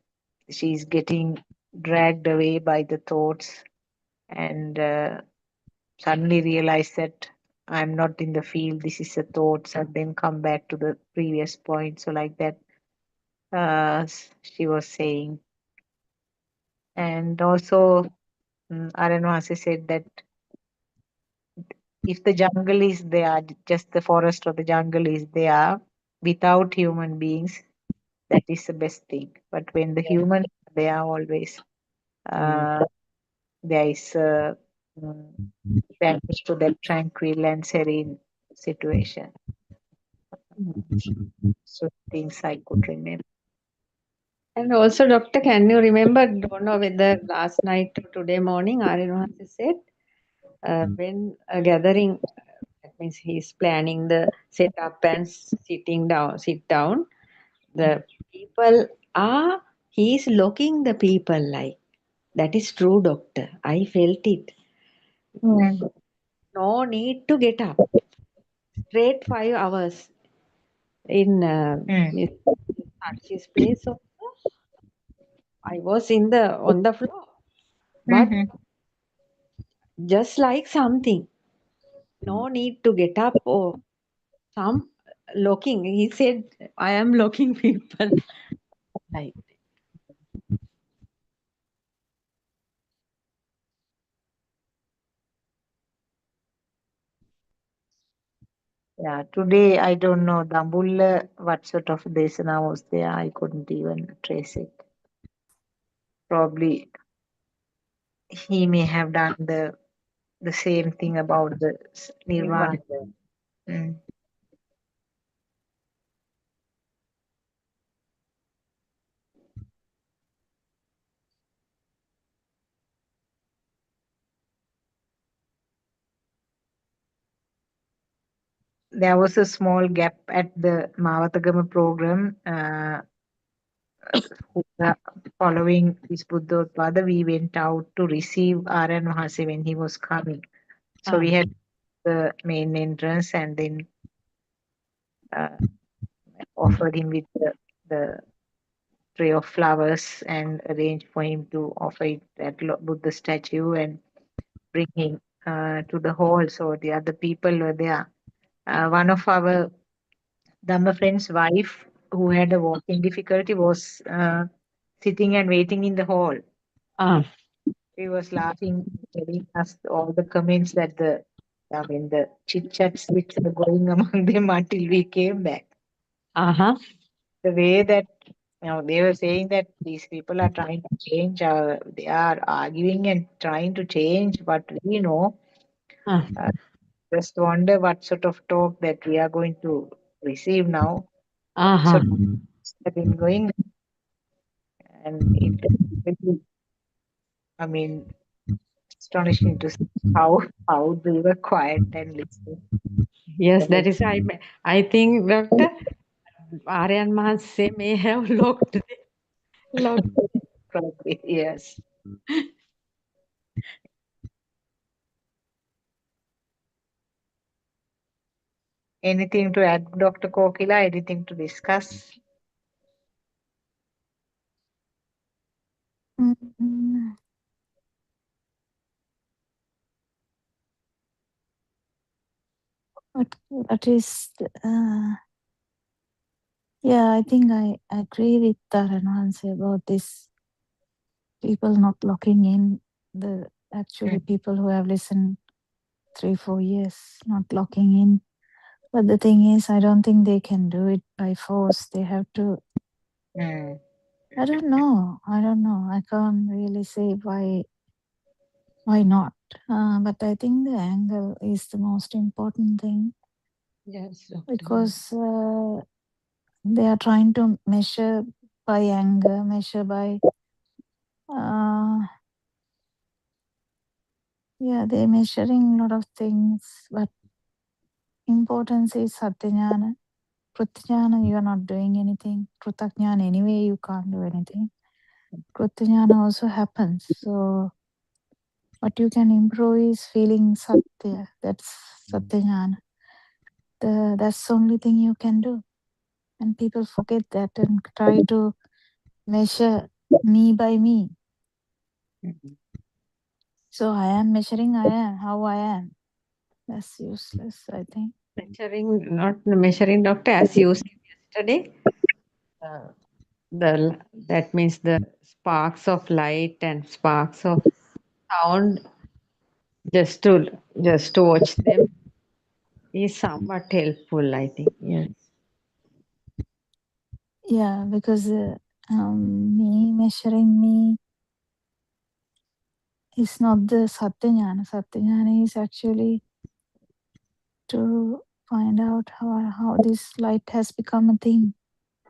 she's getting dragged away by the thoughts, and suddenly realize that I'm not in the field, this is the thoughts, and then come back to the previous point. So like that, she was saying. And also, Aranwasi said that if the jungle is there, just the forest or the jungle is there, without human beings, that is the best thing. But when the humans are there always, there is damage to that tranquil and serene situation. So things I could remember. And also, Doctor, can you remember, don't know whether last night or today morning, Arinvasi said, when a gathering, that means he's planning the setup and sit down, the people are, he's locking the people like, that is true, Doctor. I felt it. No need to get up. Straight 5 hours in Miss Sakshi's place. Also, I was on the floor, but just like something. No need to get up or some locking. He said, I am locking people. Like, Yeah, today I don't know Dambulla, what sort of desana was there. I couldn't even trace it. Probably he may have done the same thing about the nirvana. Mm. There was a small gap at the Mavatagama program. Following this Buddothpado, we went out to receive R.N. Mahase when he was coming. So we had the main entrance and then offered him with the tray of flowers and arranged for him to offer it at Buddha statue and bring him to the hall. So the other people were there. One of our Dhamma friend's wife, who had a walking difficulty, was sitting and waiting in the hall. She was laughing, telling us all the comments that the chit chats which were going among them until we came back. The way that they were saying that these people are trying to change, they are arguing and trying to change what we know. Just wonder what sort of talk that we are going to receive now. So have been going, and it really, I mean, astonishing to see how they were quiet and listening. yes, that is, I think Dr. Aryan Mahase may have locked. Probably, yes. Anything to add, Dr. Kokila? Anything to discuss? Mm, What is, yeah, I think I agree with Taranansi about this people not locking in, the actually people who have listened 3-4 years not locking in. But the thing is, I don't think they can do it by force. They have to I don't know. I can't really say why not. But I think the angle is the most important thing Yes, Doctor. because they are trying to measure by anger, measure by they're measuring a lot of things, but importance is Satyajnana. Krutajnana, you are not doing anything. Krutajnana, anyway, you can't do anything. Krutajnana also happens. So what you can improve is feeling Satya. That's Satyajnana. That's the only thing you can do. And people forget that and try to measure me by me. So I am measuring how I am. That's useless, I think. Not measuring, Doctor, as you said yesterday. That means the sparks of light and sparks of sound, just to watch them is somewhat helpful, I think. Yes. Yeah, because me measuring me is not the Satyajnana. Satyajnana is actually to find out how this light has become a thing.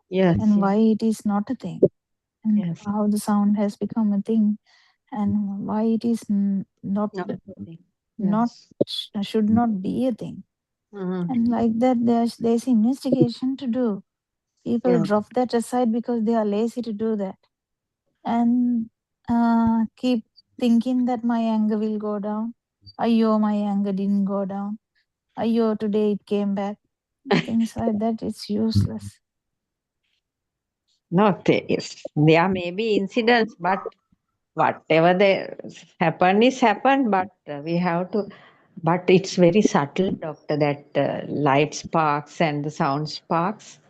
Yes. And why it is not a thing. And Yes. how the sound has become a thing. And why it is not should not be a thing. And like that there's investigation to do. People drop that aside because they are lazy to do that. And keep thinking that my anger will go down. Ayyo, my anger didn't go down. Ayyo, today it came back. Things like that, it's useless. Not yes. There may be incidents, but whatever they happen is happened. But we have to. But it's very subtle, Doctor. That light sparks and the sound sparks,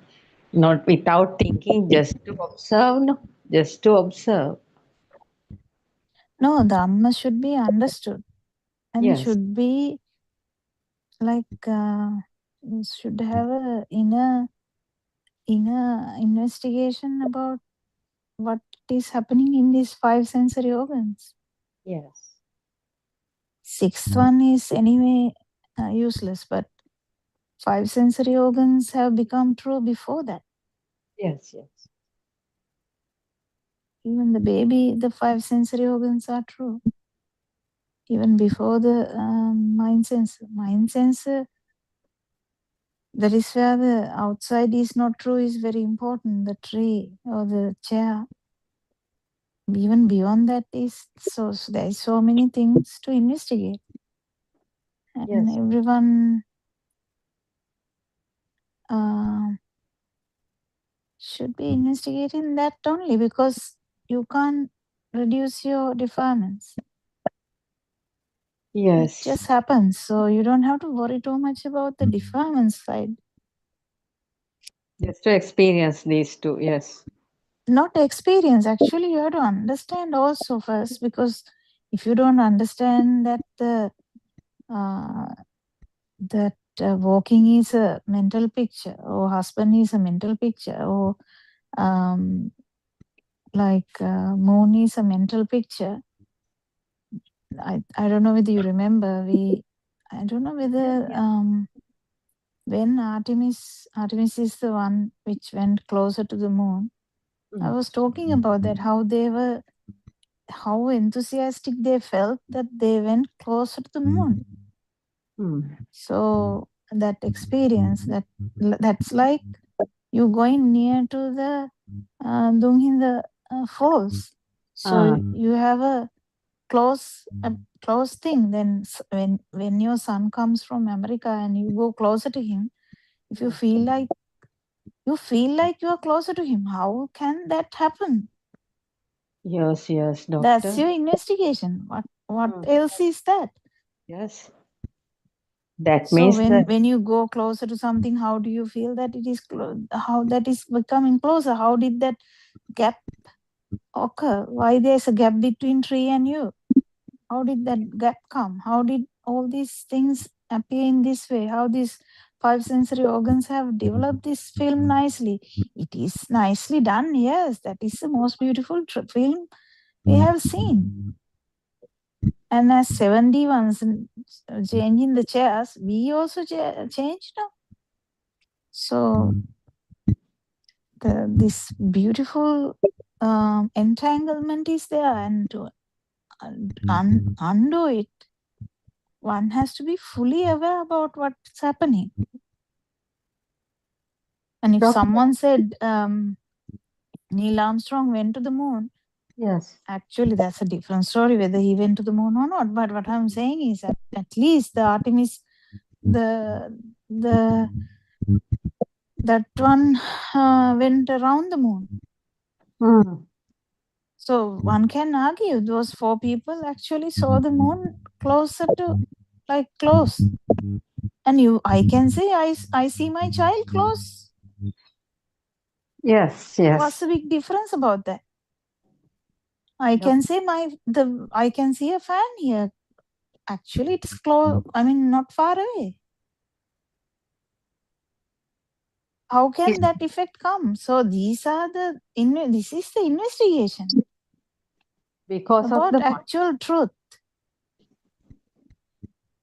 not without thinking, just to observe. No, just to observe. No, Dhamma should be understood. And Yes. should be like should have a inner investigation about what is happening in these 5 sensory organs. Yes. Sixth one is anyway useless, but 5 sensory organs have become true before that. Yes, yes. Even the baby, the 5 sensory organs are true. Even before the mind sensor. Mind sensor, that is where the outside is not true is very important. The tree or the chair. Even beyond that is so there is so many things to investigate. And everyone should be investigating that only because you can't reduce your defilements. Yes. It just happens. So you don't have to worry too much about the defilements side. Just to experience these two, yes. Not experience. Actually, you have to understand also first, because if you don't understand that walking is a mental picture, or husband is a mental picture, or moon is a mental picture. I don't know whether you remember. I don't know whether when Artemis is the one which went closer to the moon. I was talking about that, how enthusiastic they felt that they went closer to the moon. So that experience, that's like you going near to the Dunghinda falls. So you have a close thing. Then when your son comes from America and you go closer to him, if you feel like you are closer to him, how can that happen? Yes, Doctor. That's your investigation. What else is that? Yes. That So means when you go closer to something, how do you feel that it is how that is becoming closer? How did that gap occur? Why there's a gap between tree and you? How did that gap come? How did all these things appear in this way? How this five sensory organs have developed this film nicely. It is nicely done, yes. That is the most beautiful film we have seen. And as 70 ones changing the chairs, we also changed now. So this beautiful entanglement is there, and to undo it, one has to be fully aware about what's happening. And if Doctor- someone said Neil Armstrong went to the moon, Yes. actually that's a different story whether he went to the moon or not. But what I'm saying is that at least the Artemis, that one went around the moon. So one can argue those 4 people actually saw the moon closer to, like close. And I can say I see my child close. Yes, yes. What's the big difference about that? I can say I can see a fan here. Actually, it's close. I mean, not far away. How can that effect come? So these are this is the investigation. Because about of the actual truth.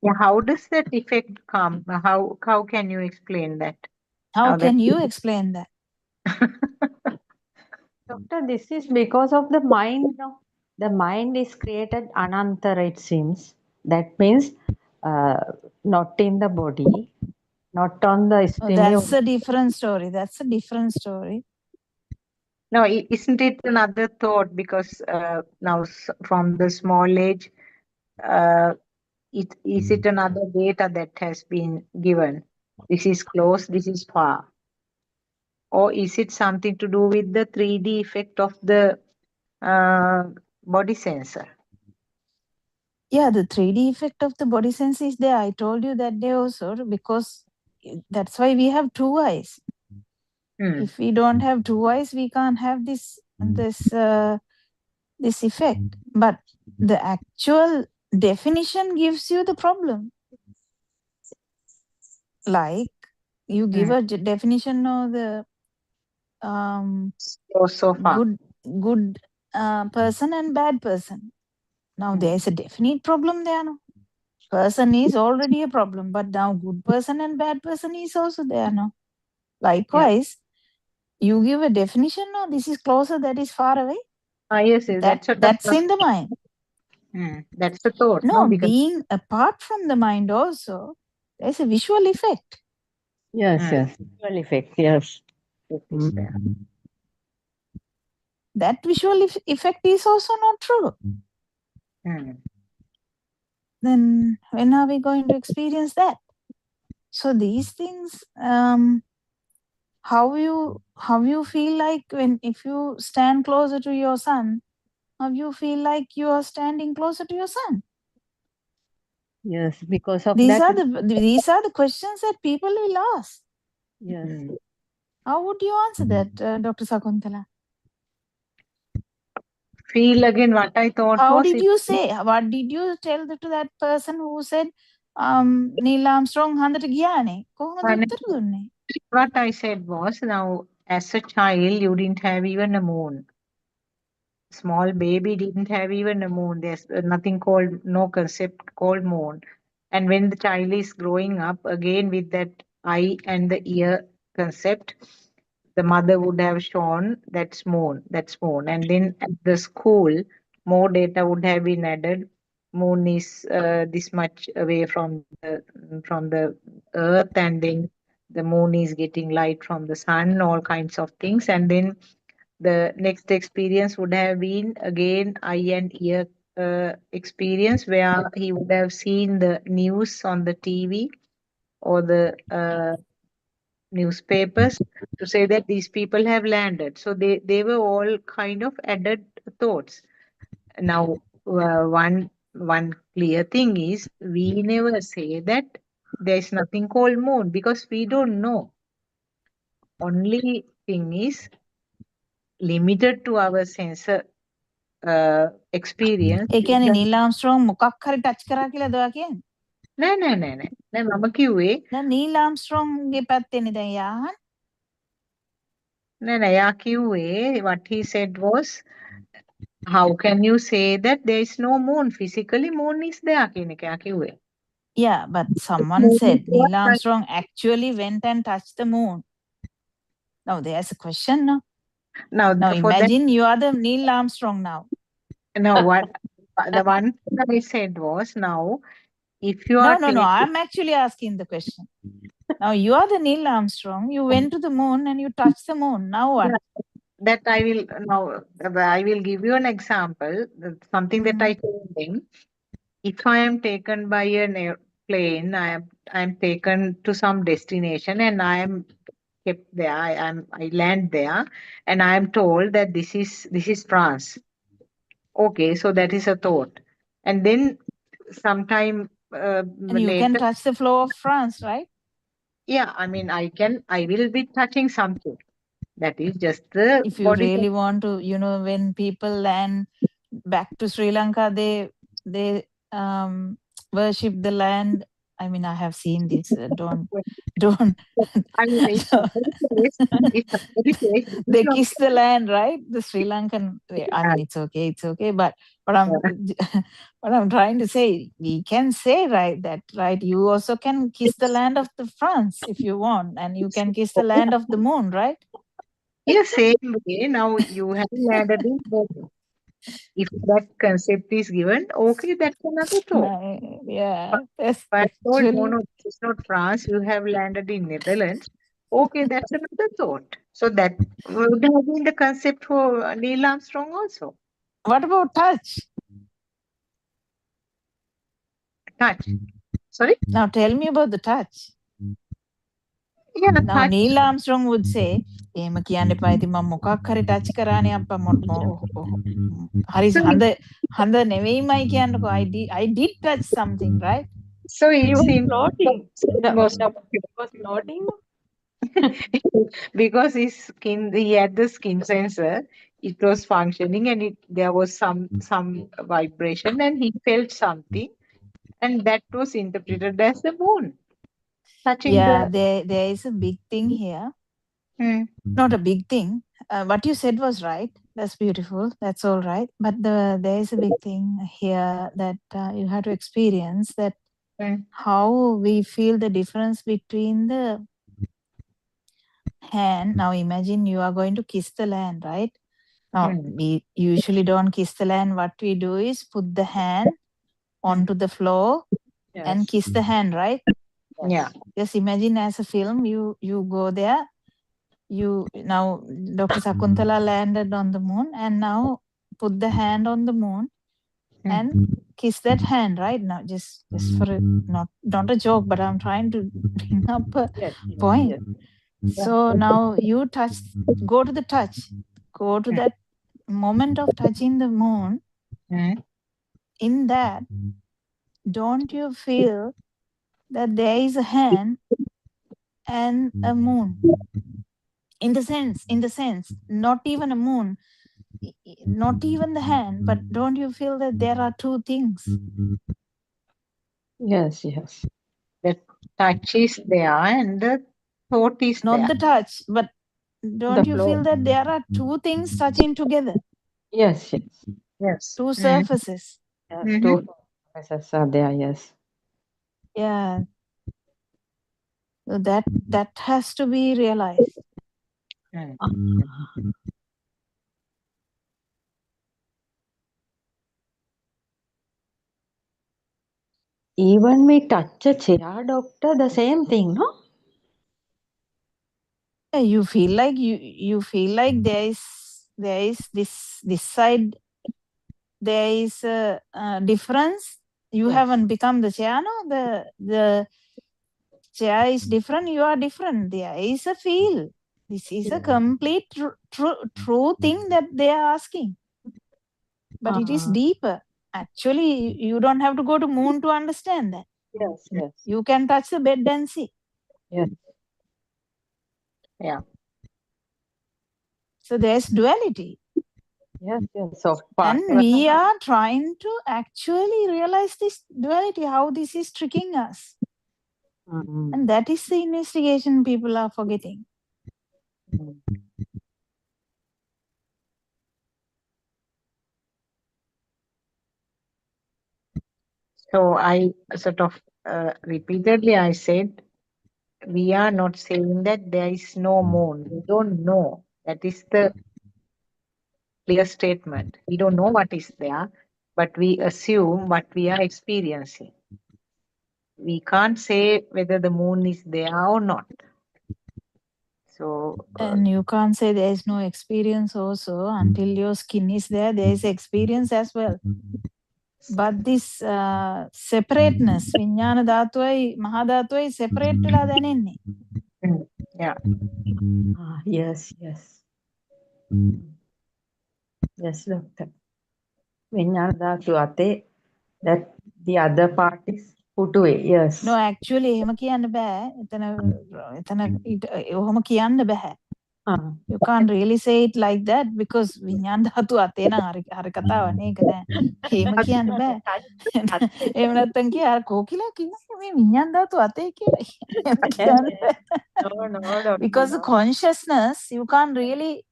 Yeah, how does that effect come? How can you explain that? How can you explain that? Doctor, this is because of the mind. No? The mind is created anantara, it seems. That means not in the body, not on the stimuli. That's a different story. That's a different story. No, isn't it another thought? Because now from the small age, is it another data that has been given? This is close, this is far. Or is it something to do with the 3D effect of the body sensor? Yeah, the 3D effect of the body sense is there. I told you that day also, because that's why we have 2 eyes. If we don't have 2 eyes, we can't have this effect. But the actual definition gives you the problem. Like you give a definition of the so far. good person and bad person. Now there is a definite problem there. No? Person is already a problem, but now good person and bad person is also there. No? Likewise, you give a definition. No, this is closer, that is far away. Yes, that's in the mind. That's the thought. No, because being apart from the mind also, there's a visual effect. Yes, yes. Visual effect, yes. That visual effect is also not true. Then when are we going to experience that? So these things, how you feel like if you stand closer to your son, how you feel like you are standing closer to your son? Yes, because of These that. These are the questions that people will ask. Yes. How would you answer that, Dr. Sakuntala? Feel again what I thought. How did you say? What did you tell to that person who said Neil Armstrong හන්දට ගියානේ? කොහොමද උත්තර දුන්නේ? What I said was, now as a child you didn't have even a moon. Small baby didn't have even a moon. There's nothing called, no concept called moon. And when the child is growing up again with that eye and the ear concept, the mother would have shown that's moon. And then at the school, more data would have been added. Moon is this much away from the earth, and then the moon is getting light from the sun, all kinds of things. And then the next experience would have been again eye and ear experience, where he would have seen the news on the TV or the newspapers to say that these people have landed. So they were all kind of added thoughts. Now one clear thing is, we never say that there's nothing called moon, because we don't know. Only thing is limited to our sensor experience. ඒ කියන්නේ නිල් Armstrong මොකක් හරි touch කරා කියලාද ඔයා කියන්නේ? නෑ. නෑ මම කිව්වේ දැන් නීල් ආම්ස්ට්‍රෝන්ගේ පැත්තේනේ දැන් යහන්. නෑ එයා කිව්වේ what he said was how can you say that there is no moon physically moon is there කියන එක එයා කිව්වේ. Yeah, but someone said Neil Armstrong actually went and touched the moon. Now there's a question now. Now Now for that imagine you are the Neil Armstrong now. no what the one that I said was now if you are No, taking I'm actually asking the question. Now you are the Neil Armstrong. You went to the moon and you touched the moon. Now what? that I will now I will give you an example something that I told him. If I am taken by an airplane, I am taken to some destination and I am kept there. I land there and I am told that this is France. Okay, so that is a thought. And then sometime And you later, can touch the floor of France, right? yeah, I mean I will be touching something. That is just the If you body. really want to, when people land back to Sri Lanka, they worship the land. I mean, I have seen this. Don't. I mean, it's somebody says, They kiss the land, right? The Sri Lankan. I mean, it's okay. But what I'm trying to say, we can say right. You also can kiss the land of the France if you want, and you can kiss the land of the moon, right? yeah, same way. Now you have landed in moon. If that concept is given, okay, that's another thought. Yeah, that's But actually. no, it's not France. You have landed in Netherlands. Okay, that's another thought. So that would have been the concept for Neil Armstrong also. What about touch? Touch. Sorry? Now tell me about the touch. Yeah, now touch. Neil Armstrong would say, එහෙම කියන්න එපා. ඉතින් මම මොකක් හරි touch කරානේ අප්පා හරි හඳ නෙවෙයිමයි කියන්නකෝ. I did touch something, right? So it seems floating. It was floating. because his skin, he had the skin sensor. It was functioning, and there was some vibration, and he felt something, and that was interpreted as the moon touching Yeah, the. there is a big thing here. Not a big thing. What you said was right. That's beautiful. That's all right. But there is a big thing here that you have to experience that how we feel the difference between the hand. Now imagine you are going to kiss the land, right? Now we usually don't kiss the land. What we do is put the hand onto the floor and kiss the hand, right? Yeah. Just imagine as a film, you go there. Now Dr. Sakuntala landed on the moon and now put the hand on the moon and kiss that hand, right? Now just for not a joke, but I'm trying to bring up a point. So now you go to the touch, go to that moment of touching the moon. In that, don't you feel that there is a hand and a moon? In the sense, not even a moon, not even the hand, but don't you feel that there are two things? Yes. The touch is there and the thought is not there. the touch, but don't you feel that there are two things touching together? Yes. Two surfaces. Yes, two surfaces are there. Yes. Yeah. So that has to be realized. Even we touch a chair, doctor, the same thing, no? Yeah, you feel like you feel like there is this side, there is a difference. You haven't become the chair, no? The chair is different. You are different. There is a feel. This is a complete true thing that they are asking. But it is deeper. Actually, you don't have to go to moon to understand that. Yes. You can touch the bed and see. Yes. Yeah. So there's duality. Yes. So and we are trying to actually realize this duality, how this is tricking us. And that is the investigation people are forgetting. So I sort of repeatedly I said, we are not saying that there is no moon. We don't know. That is the clear statement. We don't know what is there, but we assume what we are experiencing. We can't say whether the moon is there or not. So And you can't say there is no experience also until your skin is there. There is experience as well. But this separateness, විඥාන ධාතුවයි මහා ධාතුවයි separate වෙලා දැනෙන්නේ. Yeah. Yes, yes. Yes, doctor. විඥාන ධාතුව අතේ that the other part is put away. Yes. No, actually එහෙම කියන්න බෑ. එතන ඔහොම කියන්න බෑ. You can't really say it like that because විඥාන ධාතුව අතේ නම් හරි කතාවක් නේ ඒක නෑ. එහෙම කියන්න බෑ. එහෙම නැත්තම් කිය අර කෝකිලා කිව්වා මේ විඥාන ධාතුව අතේ කියලා. එහෙම කියන්න බෑ. Because the consciousness, you can't really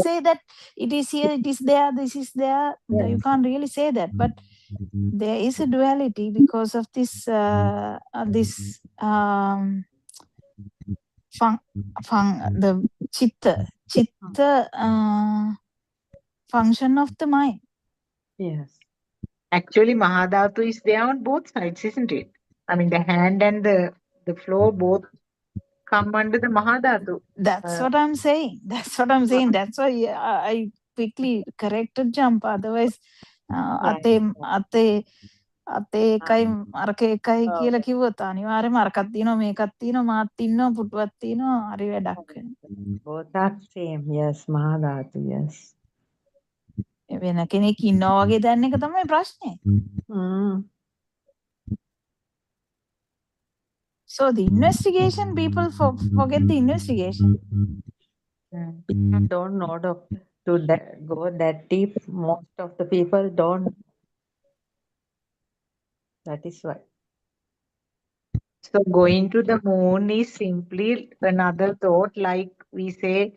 say that it is here, it is there, this is there. You can't really say that, but there is a duality because of this the chitta function of the mind. Yes. Actually, Mahadhatu is there on both sides, isn't it? I mean, the hand and the floor both come under the Mahadhatu. That's what I'm saying. That's what I'm saying. That's why I quickly corrected jump. Otherwise, අතේ එකයි අරක එකයි කියලා කිව්වොත් අනිවාර්යයෙන්ම අරකක් තියෙනවා මේකක් තියෙනවා මාත් ඉන්නවා පුටුවක් තියෙනවා හරි වැඩක් වෙනවා. Both are same. Yes, මහා ධාතු. Yes. වෙන කෙනෙක් ඉන්නවා වගේ දැන් එක තමයි ප්‍රශ්නේ. So the investigation, people forget the investigation. People don't know to go that deep. Most of the people don't. That is why. So going to the moon is simply another thought, like we say,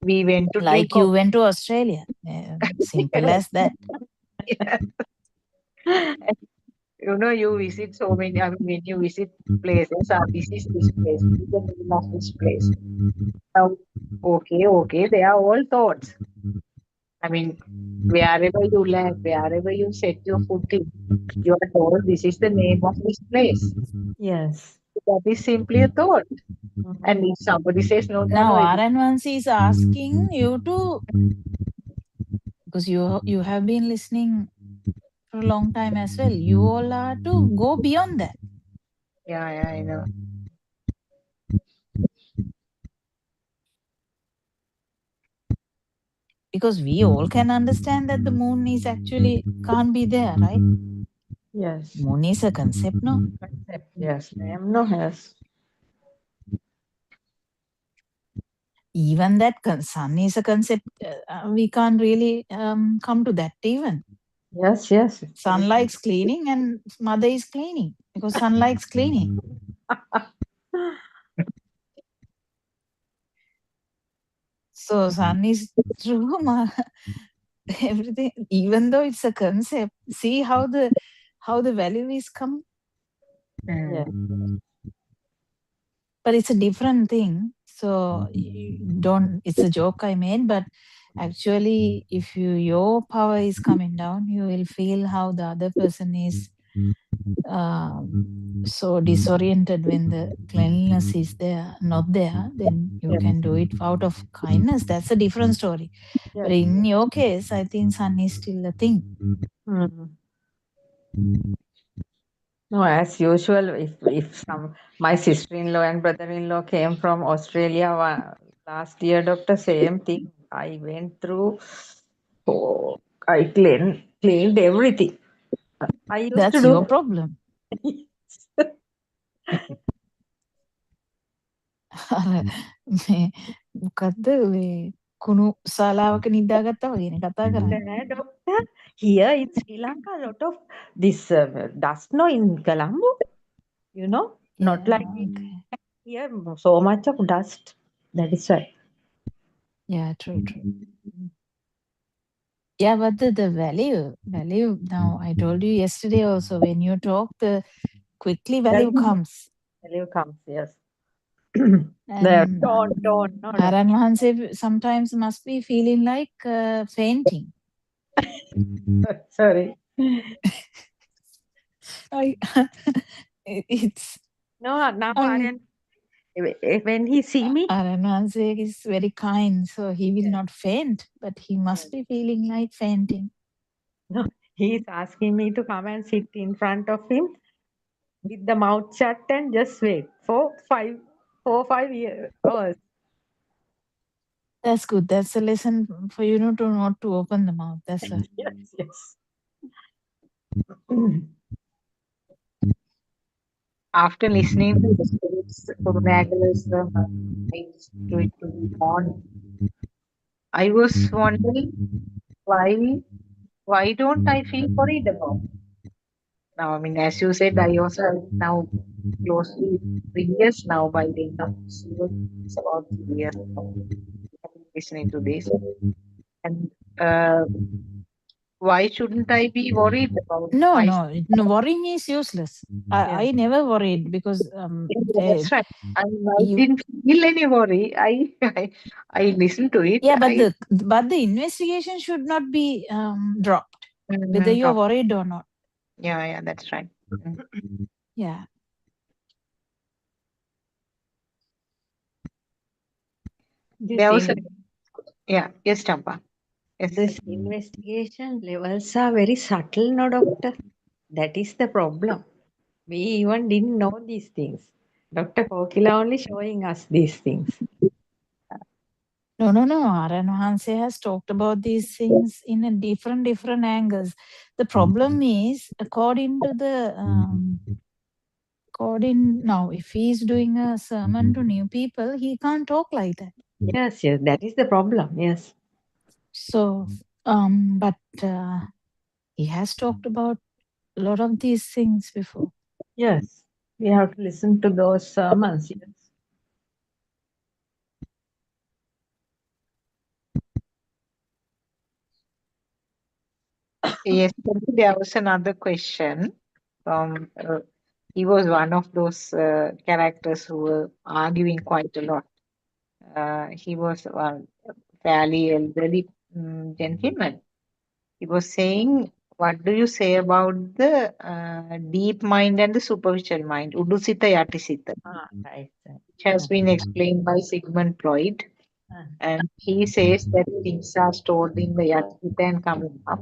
we went to like you went to Australia. Simple as that. Yes. You know, you visit so many, I mean, when you visit places, this is this place, this is the name of this place. Now, okay, they are all thoughts. I mean, wherever you land, wherever you set your foot in, you are told this is the name of this place. Yes. That is simply a thought. And if somebody says no, now Aranvansi is asking you to, because you have been listening for a long time as well, you all are to go beyond that. Yeah, I know. Because we all can understand that the moon is actually can't be there, right? Yes. Moon is a concept, no? Concept, yes. Name, no, yes. Even that sun is a concept. We can't really come to that even. Yes. Sun likes cleaning and mother is cleaning because sun likes cleaning. So sun is true. Everything, even though it's a concept, see how the value is coming. Yeah. But it's a different thing. So it's a joke I made, but actually if your power is coming down, you will feel how the other person is so disoriented when the cleanliness is not there, then you can do it out of kindness. That's a different story. Yes. But in your case, I think sun is still a thing. No, as usual, if my sister-in-law and brother-in-law came from Australia last year, doctor, same thing. I went through. I cleaned everything. I used That's to do. your problem. මොකද්ද කුණු ශාලාවක නිදාගත්තා වගේ කතා කරන්නේ. Doctor, here in Sri Lanka, a lot of this dust, no, in Colombo, you know. Not like okay. here, so much of dust. That is why. Yeah, true. Yeah, but the value now, I told you yesterday also, when you talk, the quickly value comes. Value comes, yes. The And tone, no. Aran Mahanse sometimes must be feeling like fainting. Sorry. It's No, now Aryan, when he see me, Aran Mahanse is very kind, so he will not faint, but he must be feeling like fainting. no, he is asking me to come and sit in front of him with the mouth shut and just wait for 5 hours. That's good. That's a lesson for you to not to open the mouth. That's right. Yes. After listening to the spirits for Nagala's to it to be on, I was wondering why don't I feel worried about it? Now, I mean, as you said, I also have now close to 3 years now by the end of this year. It's about 3 years listening to this. And why shouldn't I be worried about No, worrying is useless. I never worried because That's right. I didn't feel any worry. I listened to it. Yeah, but the investigation should not be dropped, whether you're worried or not. Yeah, that's right. Yeah. There was yes, Champa. Yes. This investigation levels are very subtle, no, doctor? That is the problem. We even didn't know these things. Dr. Kokila only showing us these things. No. Aran Mahanse has talked about these things in a different angles. The problem is, according to the now, if he is doing a sermon to new people, he can't talk like that. Yes, that is the problem. Yes. So, but he has talked about a lot of these things before. Yes, we have to listen to those sermons. Yes, there was another question from. He was one of those characters who were arguing quite a lot. He was a fairly elderly gentleman. He was saying, what do you say about the deep mind and the superficial mind, Udusita Yatisita? Right. Which has been explained by Sigmund Freud. And he says that things are stored in the Yatisita and coming up.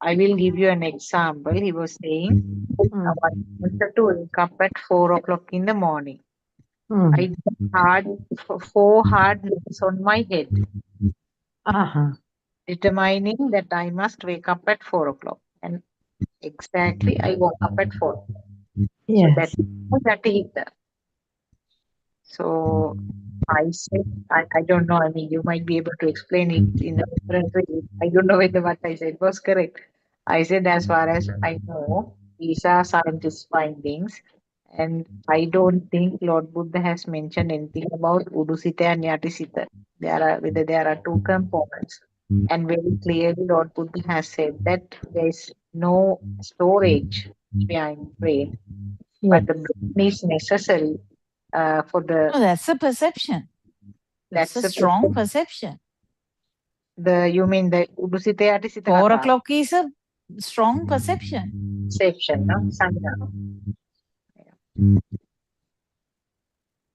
I will give you an example. He was saying, I wanted to wake up at 4 o'clock in the morning. I had 4 hard knocks on my head, determining that I must wake up at 4 o'clock. And exactly, I woke up at 4. So that is the. So I said, I don't know. I mean, you might be able to explain it in a different way. I don't know whether what I said was correct. I said, as far as I know, these are scientist findings. And I don't think Lord Buddha has mentioned anything about Udusita and Yatisita. There are two components. And very clearly, Lord Buddha has said that there is no storage behind brain, but the brain is necessary for the. No, that's a perception. That's a strong perception. You mean the Udusita Yatisita? 4 o'clock is a strong perception. Perception, no?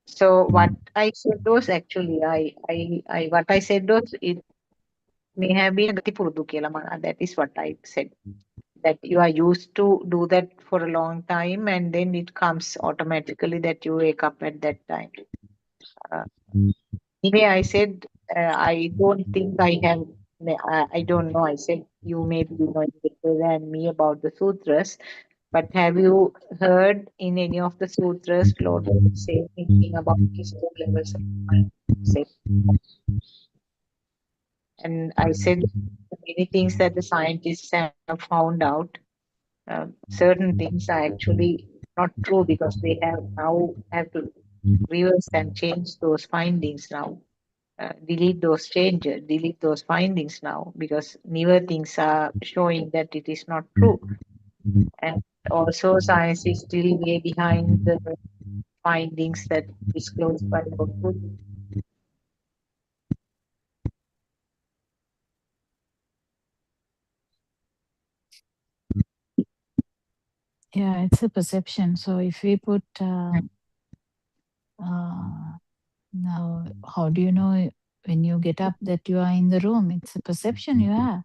So what I said was actually, what I said was it may have been Gati Purudu Kela. That is what I said. That you are used to do that for a long time, and then it comes automatically that you wake up at that time. Anyway, I said I don't think I have. I don't know. I said you may be knowing better than me about the sutras, but have you heard in any of the sutras Lord say anything about his own levels of mindset? And I said many things that the scientists have found out. Certain things are actually not true because they have to reverse and change those findings now. Delete those findings now because newer things are showing that it is not true. And also science is still way behind the findings that disclosed by our food. Yeah, it's a perception. So if we put now, how do you know when you get up that you are in the room? It's a perception you have.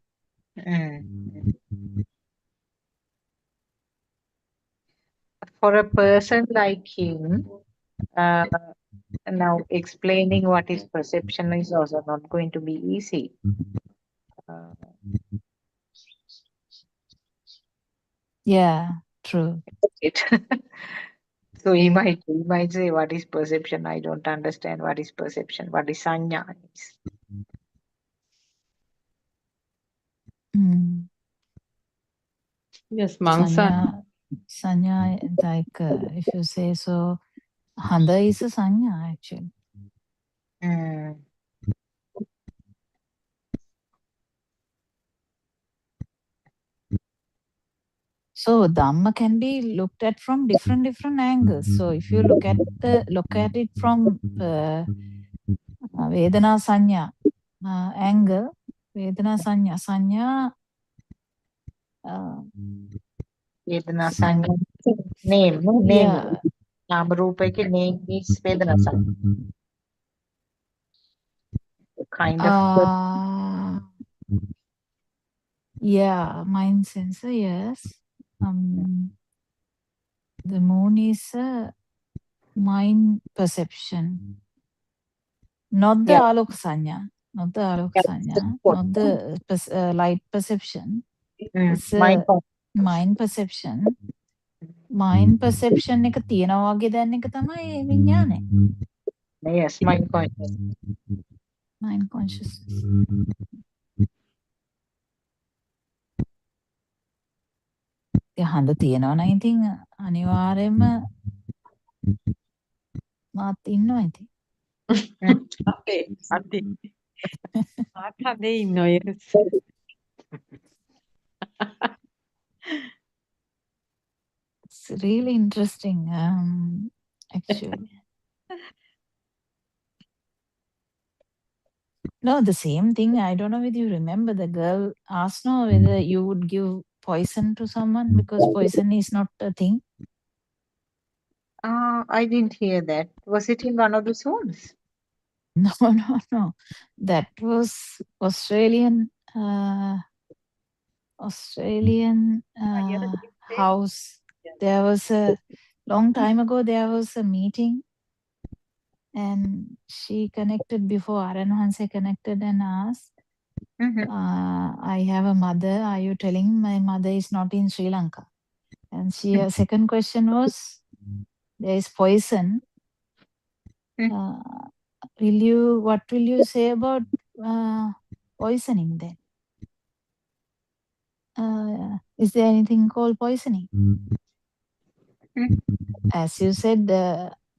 For a person like him, now explaining what is perception is also not going to be easy. Yeah, true. So he might say, what is perception? I don't understand what is perception. What is sanya is. Yes, Mangsa. Sanya, like if you say so, Handa is a sanya actually. So Dhamma can be looked at from different angles. So if you look at it from Vedana Sanya angle, Vedana Sanya Vedana sanya name. Yeah. Nama rupa ke name is Vedana sanya. Kind of. Yeah, mind sensor, yes. The moon is a mind perception. Not the alok sanya. Not the alok sanya. Not the light perception. It's a mind perception. Mind perception එක තියෙනවා වගේ දැන් එක තමයි විඥානය. Yes, mind consciousness. Mind consciousness. හඳ තියෙනවා නම් ඉතින් අනිවාර්යයෙන්ම මාත් ඉන්නවා ඉතින්. අතේ. ආකදේ ඉන්නවා yes. It's really interesting, actually. No, the same thing. I don't know whether you remember the girl asked no whether you would give poison to someone because poison is not a thing. I didn't hear that. Was it in one of the zones? No. That was Australian house. There was a long time ago, there was a meeting and she connected before Aran Hanse connected and asked, I have a mother. Are you telling my mother is not in Sri Lanka? And her second question was, there is poison. What will you say about poisoning then? Is there anything called poisoning? As you said,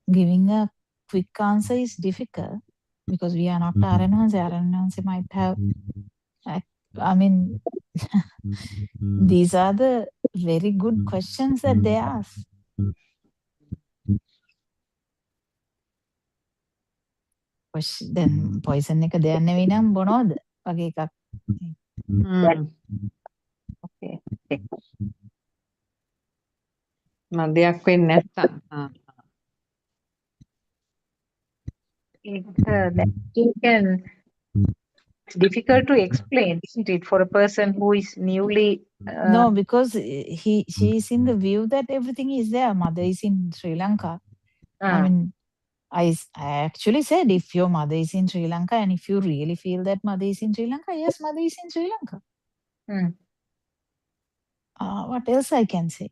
giving a quick answer is difficult because we are not Aranhanse. Aranhanse might have, these are the very good questions that they ask. Then poison එක දෙයක් නෙවෙයි නම් බොනවද වගේ එකක්. Okay. මදයක් වෙන්නේ නැත්තම්. It's difficult to explain, isn't it, for a person who is newly... No, because she is in the view that everything is there. Mother is in Sri Lanka. I actually said, if your mother is in Sri Lanka and if you really feel that mother is in Sri Lanka, yes, mother is in Sri Lanka. What else I can say?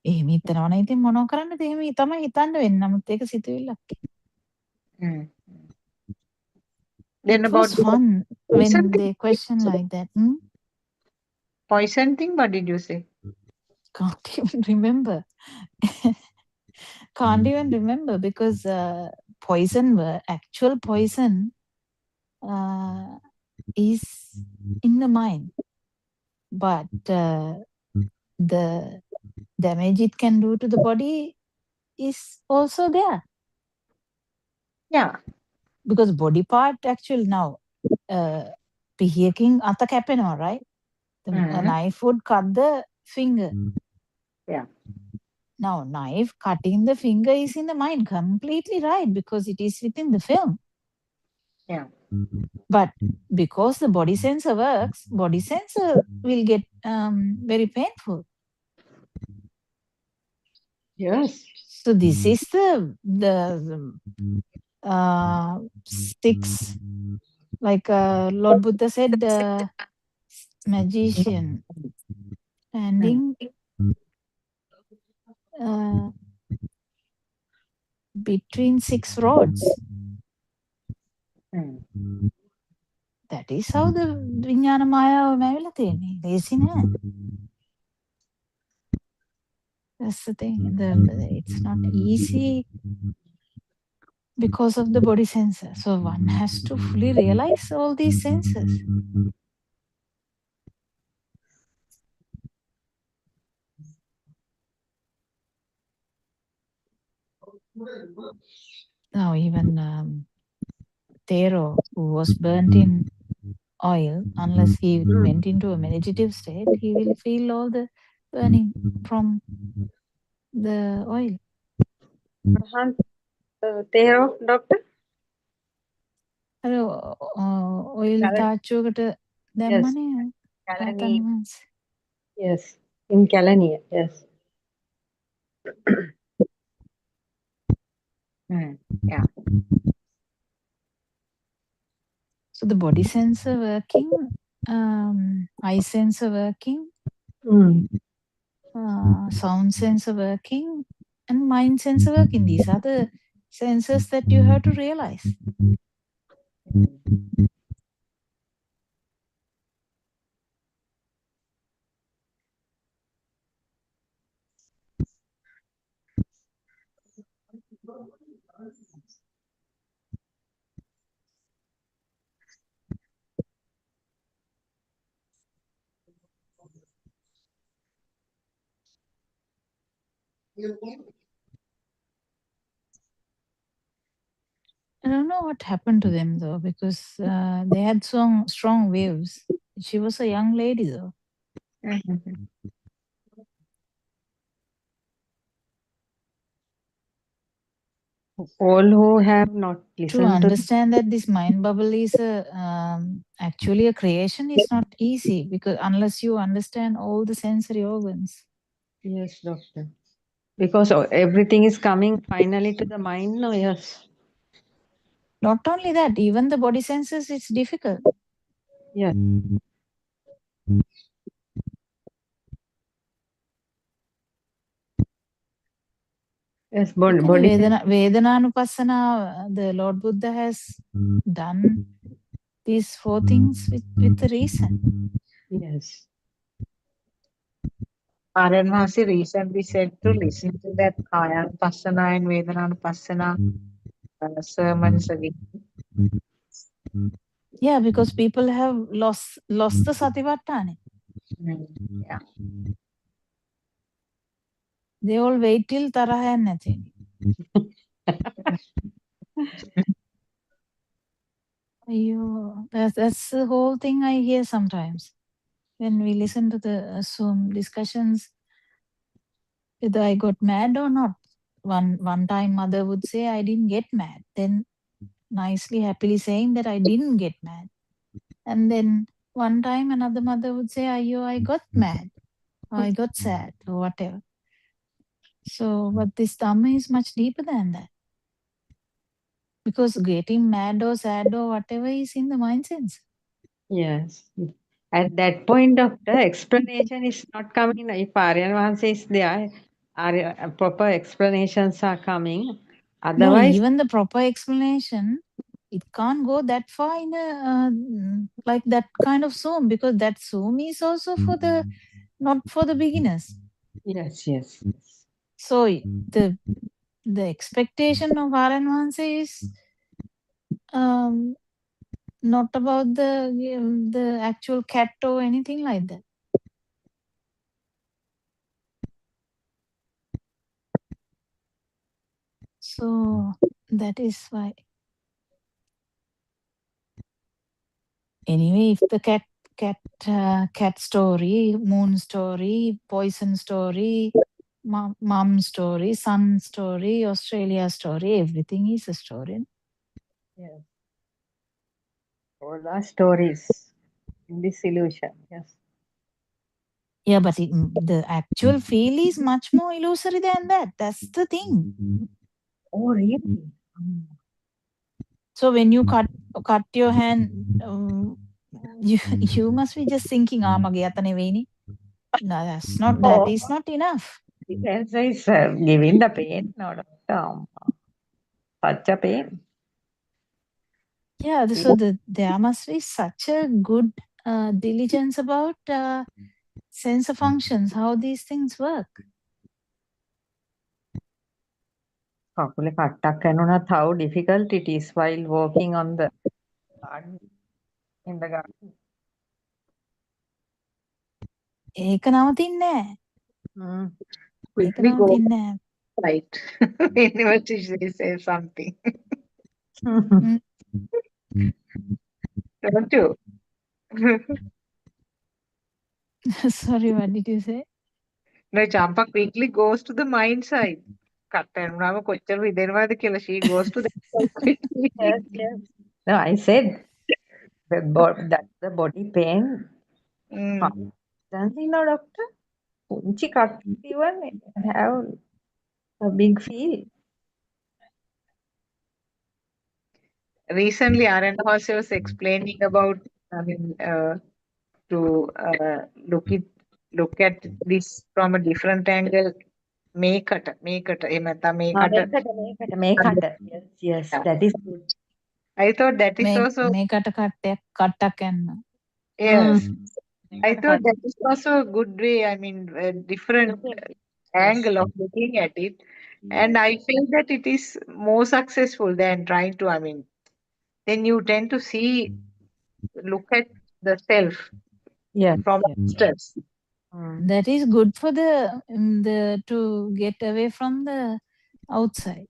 එහෙම හිතනවා නම් ඉතින් මොනව කරන්නද? එහෙම තමයි හිතන්න වෙන්නේ. නමුත් ඒක සිතුවිල්ලක්. Then it was fun when they question like that. Poison thing, what did you say? Can't even remember. Can't even remember because actual poison is in the mind. But the damage it can do to the body is also there. Yeah. Because body part actually now, pihiyakin ata kapenawa, right? A knife would cut the finger. Yeah. Now, knife cutting the finger is in the mind, completely right, because it is within the film. Yeah. But because the body sensor works, body sensor will get very painful. Yes. So this is the 6, like Lord Buddha said, magician standing between 6 rods. That is how the විඥාන මායාව මැවිලා තියෙන්නේ. ලේසි නෑ. That's the thing. It's not easy because of the body sensor. So one has to fully realize all these senses. Now even Thero, who was burnt in oil, unless he went into a meditative state, he will feel all the burning from the oil. Thero, doctor? Oil තාච්චුවකට දැම්මනේ රහතන් වහන්සේ. Yes, in Kalaniya, yes. Yeah. So the body sensor working, eye sensor working, sound sensor working, and mind sensor working. These are the sensors that you have to realize. I don't know what happened to them though, because they had strong waves. She was a young lady though. All who have not listened To understand that this mind bubble is actually a creation is not easy, because unless you understand all the sensory organs. Yes, doctor. Because everything is coming finally to the mind, no? Yes. Not only that, even the body senses, it's difficult. Yeah. Yes, body. Vedanānupassana, the Lord Buddha has done these 4 things with a reason. Yes. Aranhasi recently said to listen to that Kayanupassana and Vedanānupassana sermons again. Yeah, because people have lost the Satipatthana. Yeah. They all wait till Taraha and nothing. That's the whole thing I hear sometimes. When we listen to the Zoom discussions, whether I got mad or not. One time mother would say, I didn't get mad. Then nicely, happily saying that I didn't get mad. And then one time another mother would say, I got mad. Or I got sad or whatever. So, but this Dhamma is much deeper than that. Because getting mad or sad or whatever is in the mind sense. Yes. At that point of the explanation is not coming. If Aryan Vahansa is there, proper explanations are coming. Otherwise, no, even the proper explanation, it can't go that far in a like that kind of Zoom, because that Zoom is also for the not for the beginners. Yes, yes. So the expectation of Aryan Vahanse is not about the actual cat or anything like that. So that is why. Anyway, if the cat story, moon story, poison story, mom story, sun story, Australia story, everything is a story. Yes. All are stories in this illusion. Yes. Yeah, but the actual feel is much more illusory than that. That's the thing. Oh, really? So when you cut your hand, you must be just thinking, mage ata neveini. No, that's not. That is not enough. Because is giving the pain, not such a pain. Yeah, so there must be such a good diligence about sensor functions, how these things work. කකුලේ කට්ටක් කරනොත් how difficult it is while walking on the garden, in the garden. ඒක නවතින්නේ නැහැ. ඒක Quickly go නවතින්නේ නැහැ. right. Whenever she says something. Don't you? Sorry, what did you say? No, Champa quickly goes to the mind side. කට්ටැනුනාම කොච්චර රිදෙනවද කියලා she goes to the side quickly. Yes, yes. No, I said that's the body pain. Doesn't know, doctor? පුංචි කට්ටක් even have a big feel. Recently, Aryan Hase was explaining about, to look at this from a different angle. මේකට එහෙම නැත්නම් මේකට. Yes, that is good. I thought that is also මේකට කට්ටක් යන්න. yes. I thought that is also a good way. I mean, a different angle of looking at it, and I feel that it is more successful than trying to. I mean, then you tend to look at the self from stress. That is good for the to get away from the outside.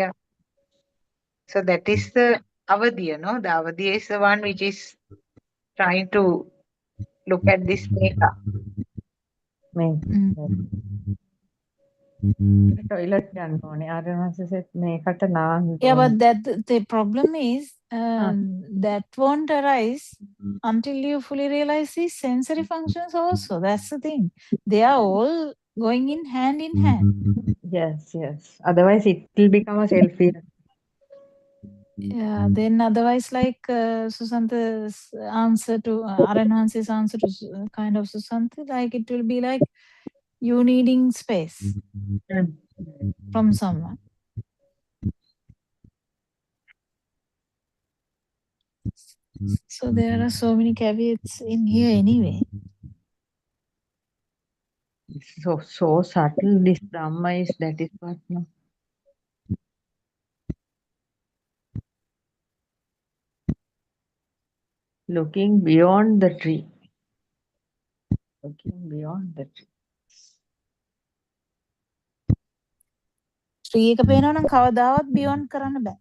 Yeah. So that is the avadiya, no? The avadiya is the one which is trying to look at this meka. Toilet යන්න ඕනේ. ආරණාසෙත් මේකට නාන්න. Yeah, but the problem is that won't arise until you fully realize these sensory functions also. That's the thing. They are all going in hand. Yes, yes. Otherwise it will become a selfie. Yeah, then otherwise like Susanta's answer to Aranhansi's answer to kind of Susanta, like it will be like you needing space from someone. So there are so many caveats in here anyway. So subtle this Brahma is, that is what, no? Looking beyond the tree. Looking beyond the tree. Tree එක පේනවා නම් කවදාවත් beyond කරන්න බෑ.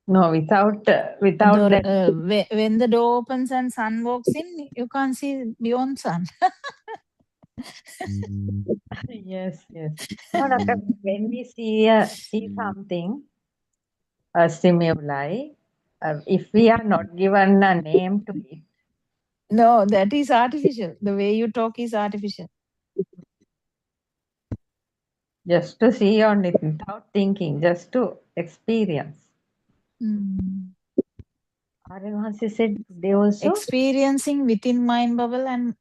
No, without door, that. When the door opens and sun walks in, you can't see beyond sun. Yes. No, when we see something, a stimuli, if we are not given a name to it. No, that is artificial. The way you talk is artificial. Just to see on it without thinking, just to experience. Aryan said they also experiencing within mind bubble and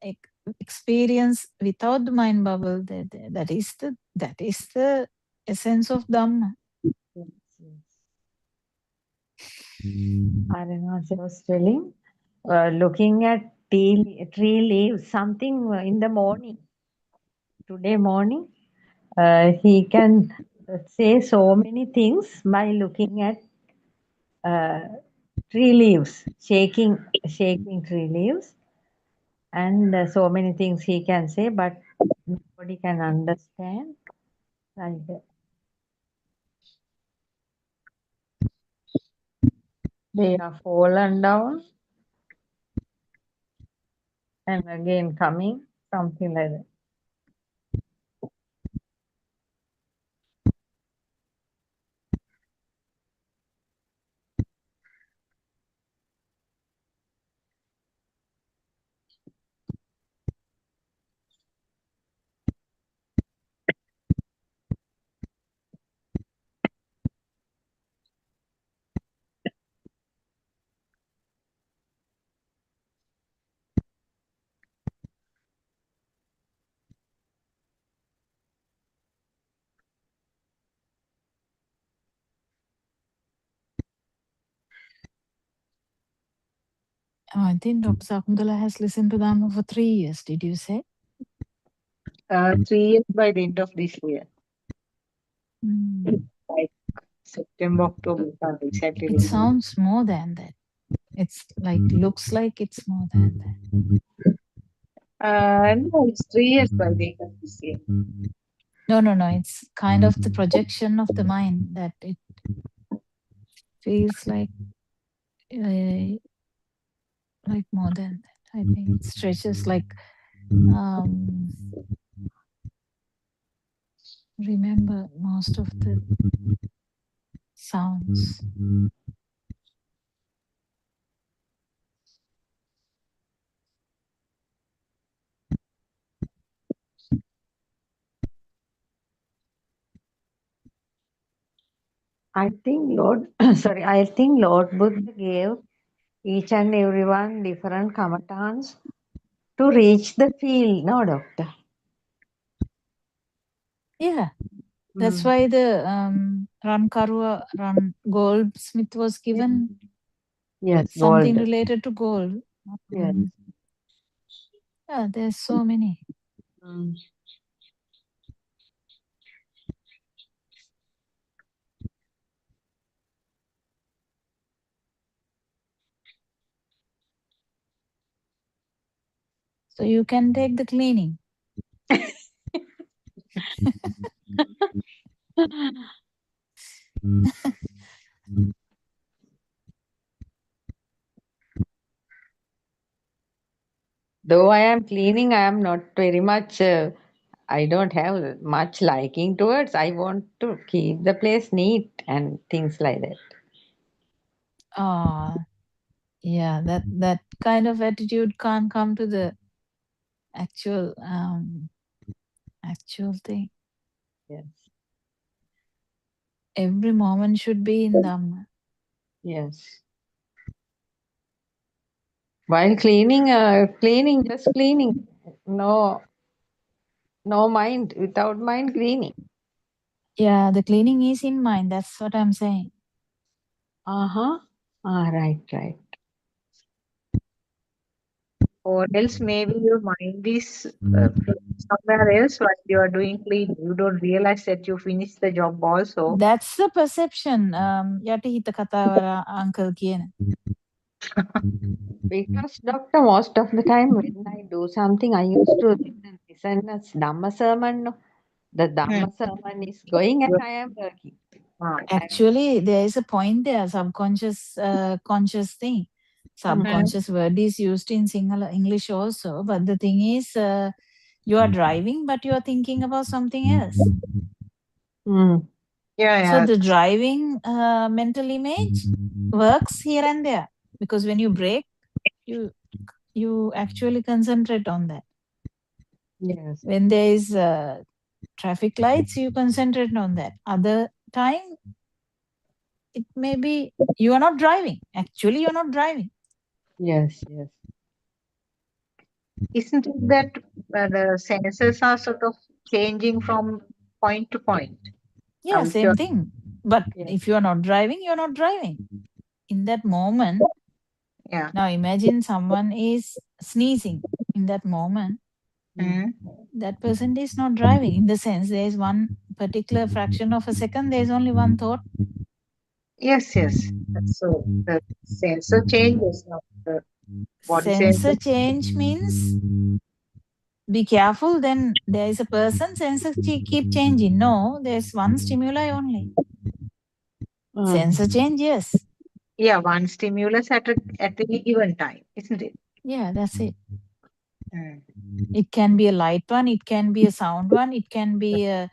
experience without the mind bubble. That is the essence of Dhamma. Aryan was telling looking at tree leaves, something in the morning, today morning, he can say so many things by looking at tree leaves, shaking tree leaves, and so many things he can say, but nobody can understand. Like that. They are fallen down and again coming, something like that. I think Dr. Sakundala has listened to them for 3 years, did you say? 3 years by the end of this year. Mm. Like September, October, exactly. It sounds more than that. It's like, looks like it's more than that. No, it's 3 years by the end of this year. No. It's kind of the projection of the mind that it feels like more than that. I think it stretches like remember most of the sounds. I think Lord Buddha gave each and everyone different kamatans to reach the field, no, doctor? Yeah. That's why the Ran Goldsmith was given Yes, something gold. related to gold. Yes. Yeah, there's so many. So you can take the cleaning. Though I am cleaning, I am not very much, I don't have much liking towards. I want to keep the place neat and things like that. Yeah, that kind of attitude can't come to the actual thing. Yes. Every moment should be in Dhamma. Yes. While cleaning, just cleaning. No mind, without mind cleaning. Yeah, the cleaning is in mind. That's what I'm saying. Right. Or else maybe your mind is somewhere else while you are doing cleaning. You don't realize that you finished the job also. That's the perception. යටිහිත කතාවර uncle කියන. Because doctor, most of the time when I do something, I used to listen as Dhamma sermon. No? The Dhamma sermon is going and I am working. Actually, there is a point there, subconscious, conscious thing. Subconscious word is used in English also, but the thing is, you are driving, but you are thinking about something else. So the driving mental image works here and there, because when you brake, you actually concentrate on that. Yes. When there is traffic lights, you concentrate on that. Other time, it may be you are not driving. Actually, you're not driving. Yes. Isn't it that the senses are sort of changing from point to point? Yeah, same thing. But if you are not driving, you're not driving. In that moment, Yeah. Now imagine someone is sneezing in that moment. That person is not driving. In the sense, there is one particular fraction of a second, there is only one thought. Yes, yes. So the sensor changes now. The body Sensor sensor. change means be careful, then there is a person, sensor keep changing. No, there's one stimuli only. Sensor change, yes. Yeah, one stimulus at any given time, isn't it? Yeah, that's it. It can be a light one, it can be a sound one, it can be a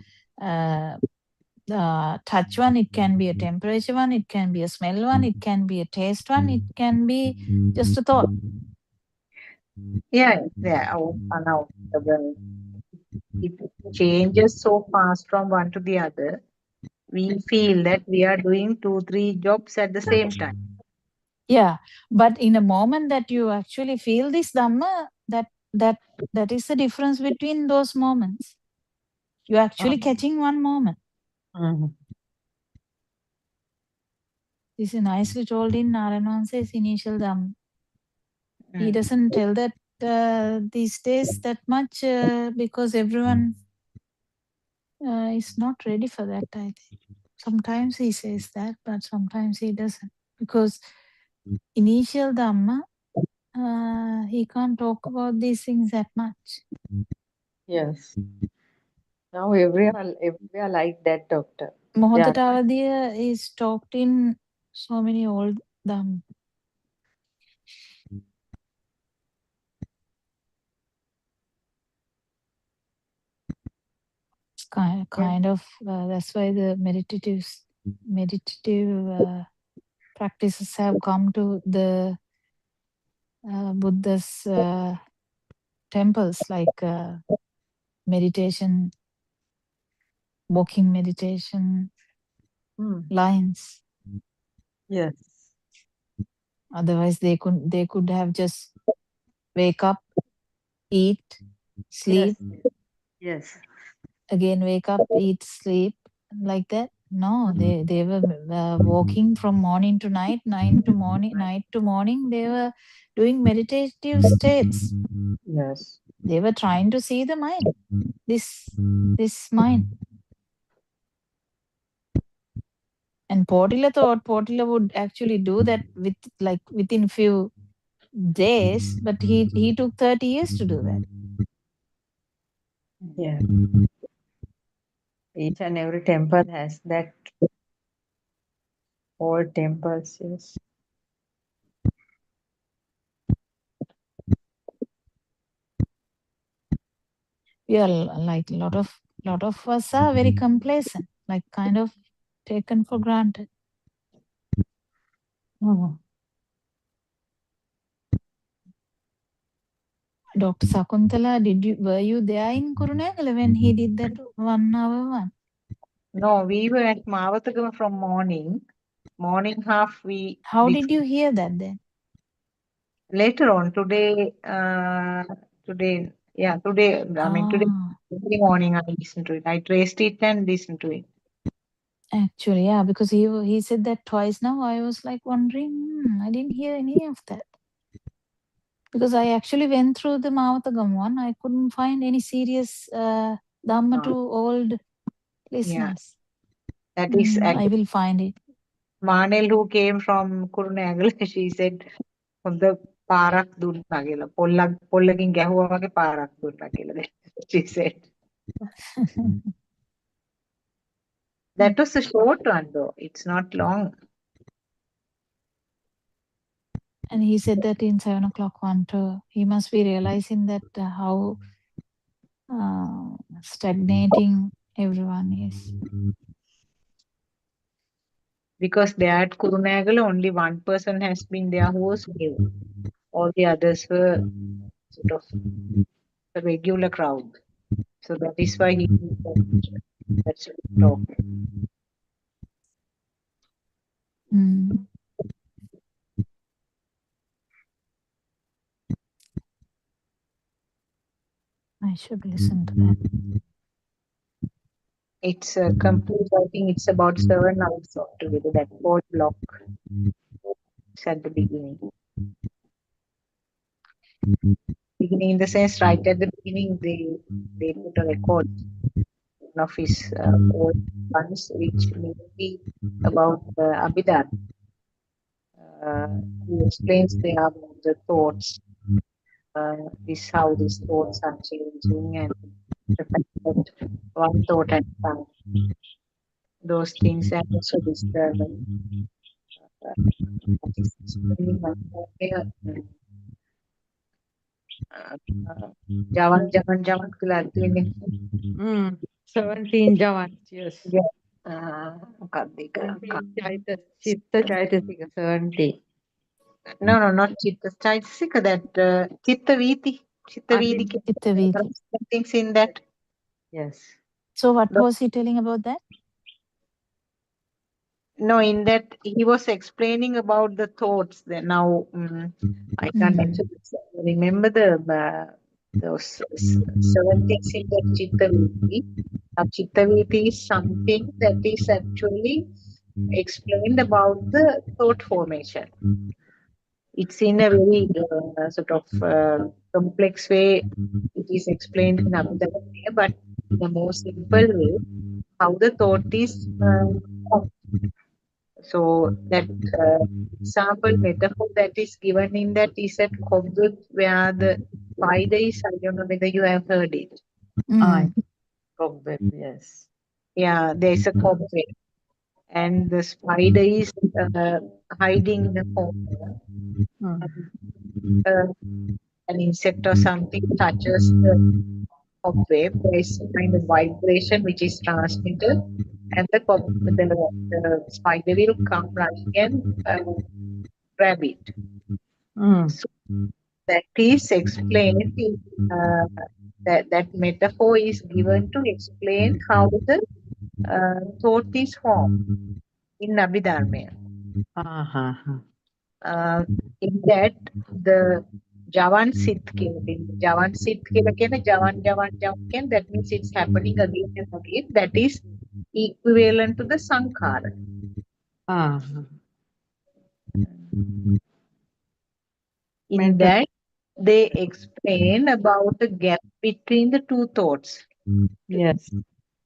touch one, it can be a temperature one, it can be a smell one, it can be a taste one, it can be just a thought. Yeah, yeah. Now it changes so fast from one to the other. We feel that we are doing 2-3 jobs at the same time. Yeah, but in a moment that you actually feel this Dhamma, that is the difference between those moments. You're actually catching one moment. This is nicely told in Naranavansa's initial Dhamma. He doesn't tell that these days that much because everyone is not ready for that, I think. Sometimes he says that, but sometimes he doesn't. Because initial Dhamma, he can't talk about these things that much. Yes. Now everyone like that, doctor. Mohadatavadiya is talked in so many old Dhamma. It's kind of that's why the meditative practices have come to the Buddha's temples, like meditation, walking meditation lines. Yes. Otherwise, they could have just wake up, eat, sleep. Yes. Again, wake up, eat, sleep, like that. No, they were walking from morning to night, night to morning. They were doing meditative states. Yes. They were trying to see the mind, this mind. And Portilla thought Portilla would actually do that within few days, but he took 30 years to do that. Yeah. Each and every temple has that. All temples, yes. We are like a lot of us are very complacent, like kind of taken for granted. Dr. Sakuntala, were you there in Kurunegala when he did that 1 hour one? No, we were at Mavatagama from morning. Morning half we. How did you hear that then? Later on today. Today. I mean today morning I listened to it. I traced it and listened to it. Actually, yeah, because he said that twice now. I was like wondering, I didn't hear any of that. Because I actually went through the Mavatagam one. I couldn't find any serious Dhamma to old listeners. That is I will find it. Manel, who came from Kurunegala, she said, "Hොඳ පාරක් දුන්නා කියලා. පොල්ලකින් ගැහුවා වගේ පාරක් දුන්නා කියලා." She said. That was a short one though. It's not long. And he said that in 7 o'clock one too. He must be realizing that how stagnating everyone is. Because there at Kurunegala, only one person has been there who was new. All the others were sort of a regular crowd. So that is why he that's talk. I should listen to that. It's a complete, I think it's about 7 hours altogether, that whole block. It's at the beginning. Beginning in the sense, right at the beginning, they put a record, one of his old ones, which may be about Abhidharma. He explains there about the thoughts, this how these thoughts are changing, and the fact that one thought at a time, those things, and also this what is explaining my Javan Javan Javan කියලා අර්ථ වෙන්නේ. 17 Javans, yes. මොකක්ද ඒක? Chitta Chaitasika 70. No, not Chitta Chaitasika, that Chitta Viti. Chitta Viti. Chitta Viti. Things in that. Yes. So what was he telling about that? No, in that he was explaining about the thoughts. That now I can't actually remember those 7 things in that Chitta Viti. Now, Chitta Viti is something that is actually explained about the thought formation. It's in a very sort of complex way. It is explained in Abhidharma, but in a more simple way, how the thought is formed. So that example metaphor that is given in that is at cobweb, where the spider is. I don't know whether you have heard it. Cobweb, yes. Yeah, there is a cobweb, and the spider is hiding in the corner. An insect or something touches the cobweb, there is a kind of vibration which is transmitted, and the spider will come running and grab it. So that is explained in that metaphor is given to explain how the thought is formed in Abhidharma. In that the Javan Sit Javan Sit Javan that means it's happening again and again. That is equivalent to the Sankhara. In that they explain about the gap between the two thoughts. Yes.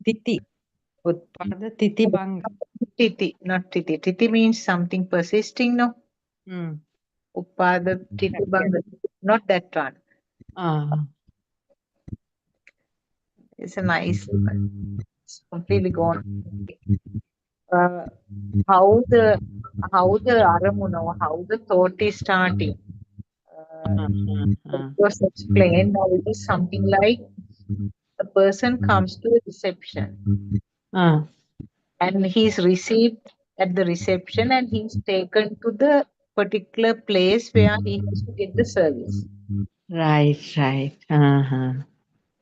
Titi. Utpada Titi Banga. Titi, not Titi. Titi means something persisting, no? Uppada Titi Banga. Not that one. It's a nice one. It's completely gone. How the aramuna, how the thought is starting. It was explained. Now it is something like a person comes to a reception and he's received at the reception and he's taken to the particular place where he has to get the service. Right.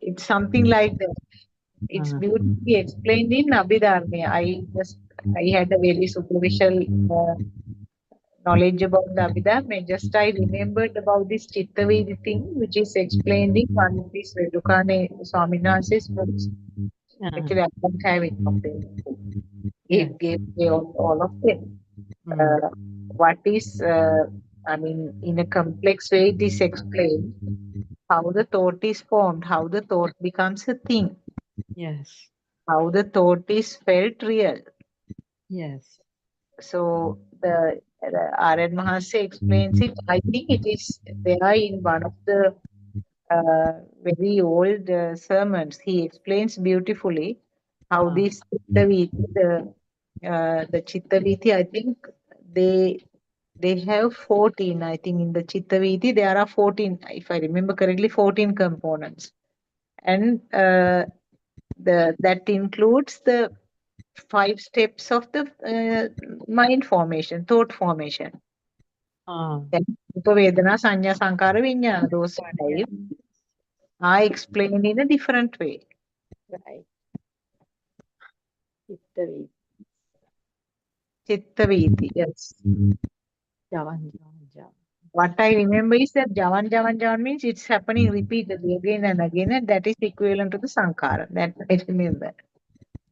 It's something like that. It's beautifully explained in Abhidharma. I had a very superficial knowledge about the Abhidharma. Just I remembered about this Chittavedi thing, which is explained in one of these Redukane Swaminathan's books. Actually, I don't have it of them. He gave all of them. What is, I mean, in a complex way, it is explained how the thought is formed, how the thought becomes a thing. Yes. How the thought is felt real. Yes. So the R.N. Mahase explains it. I think it is there in one of the very old sermons. He explains beautifully how this Chittaviti, the Chittaviti, I think they have 14. I think in the Chittaviti there are 14, if I remember correctly, 14 components, and that includes the 5 steps of the mind formation, thought formation. Upavedana, Sanya, Sankara, Vinyana, those 5 are explained in a different way. Right. Chittaviti, yes. Javan. What I remember is that Javan means it's happening repeatedly again and again, and that is equivalent to the Sankara. That I remember.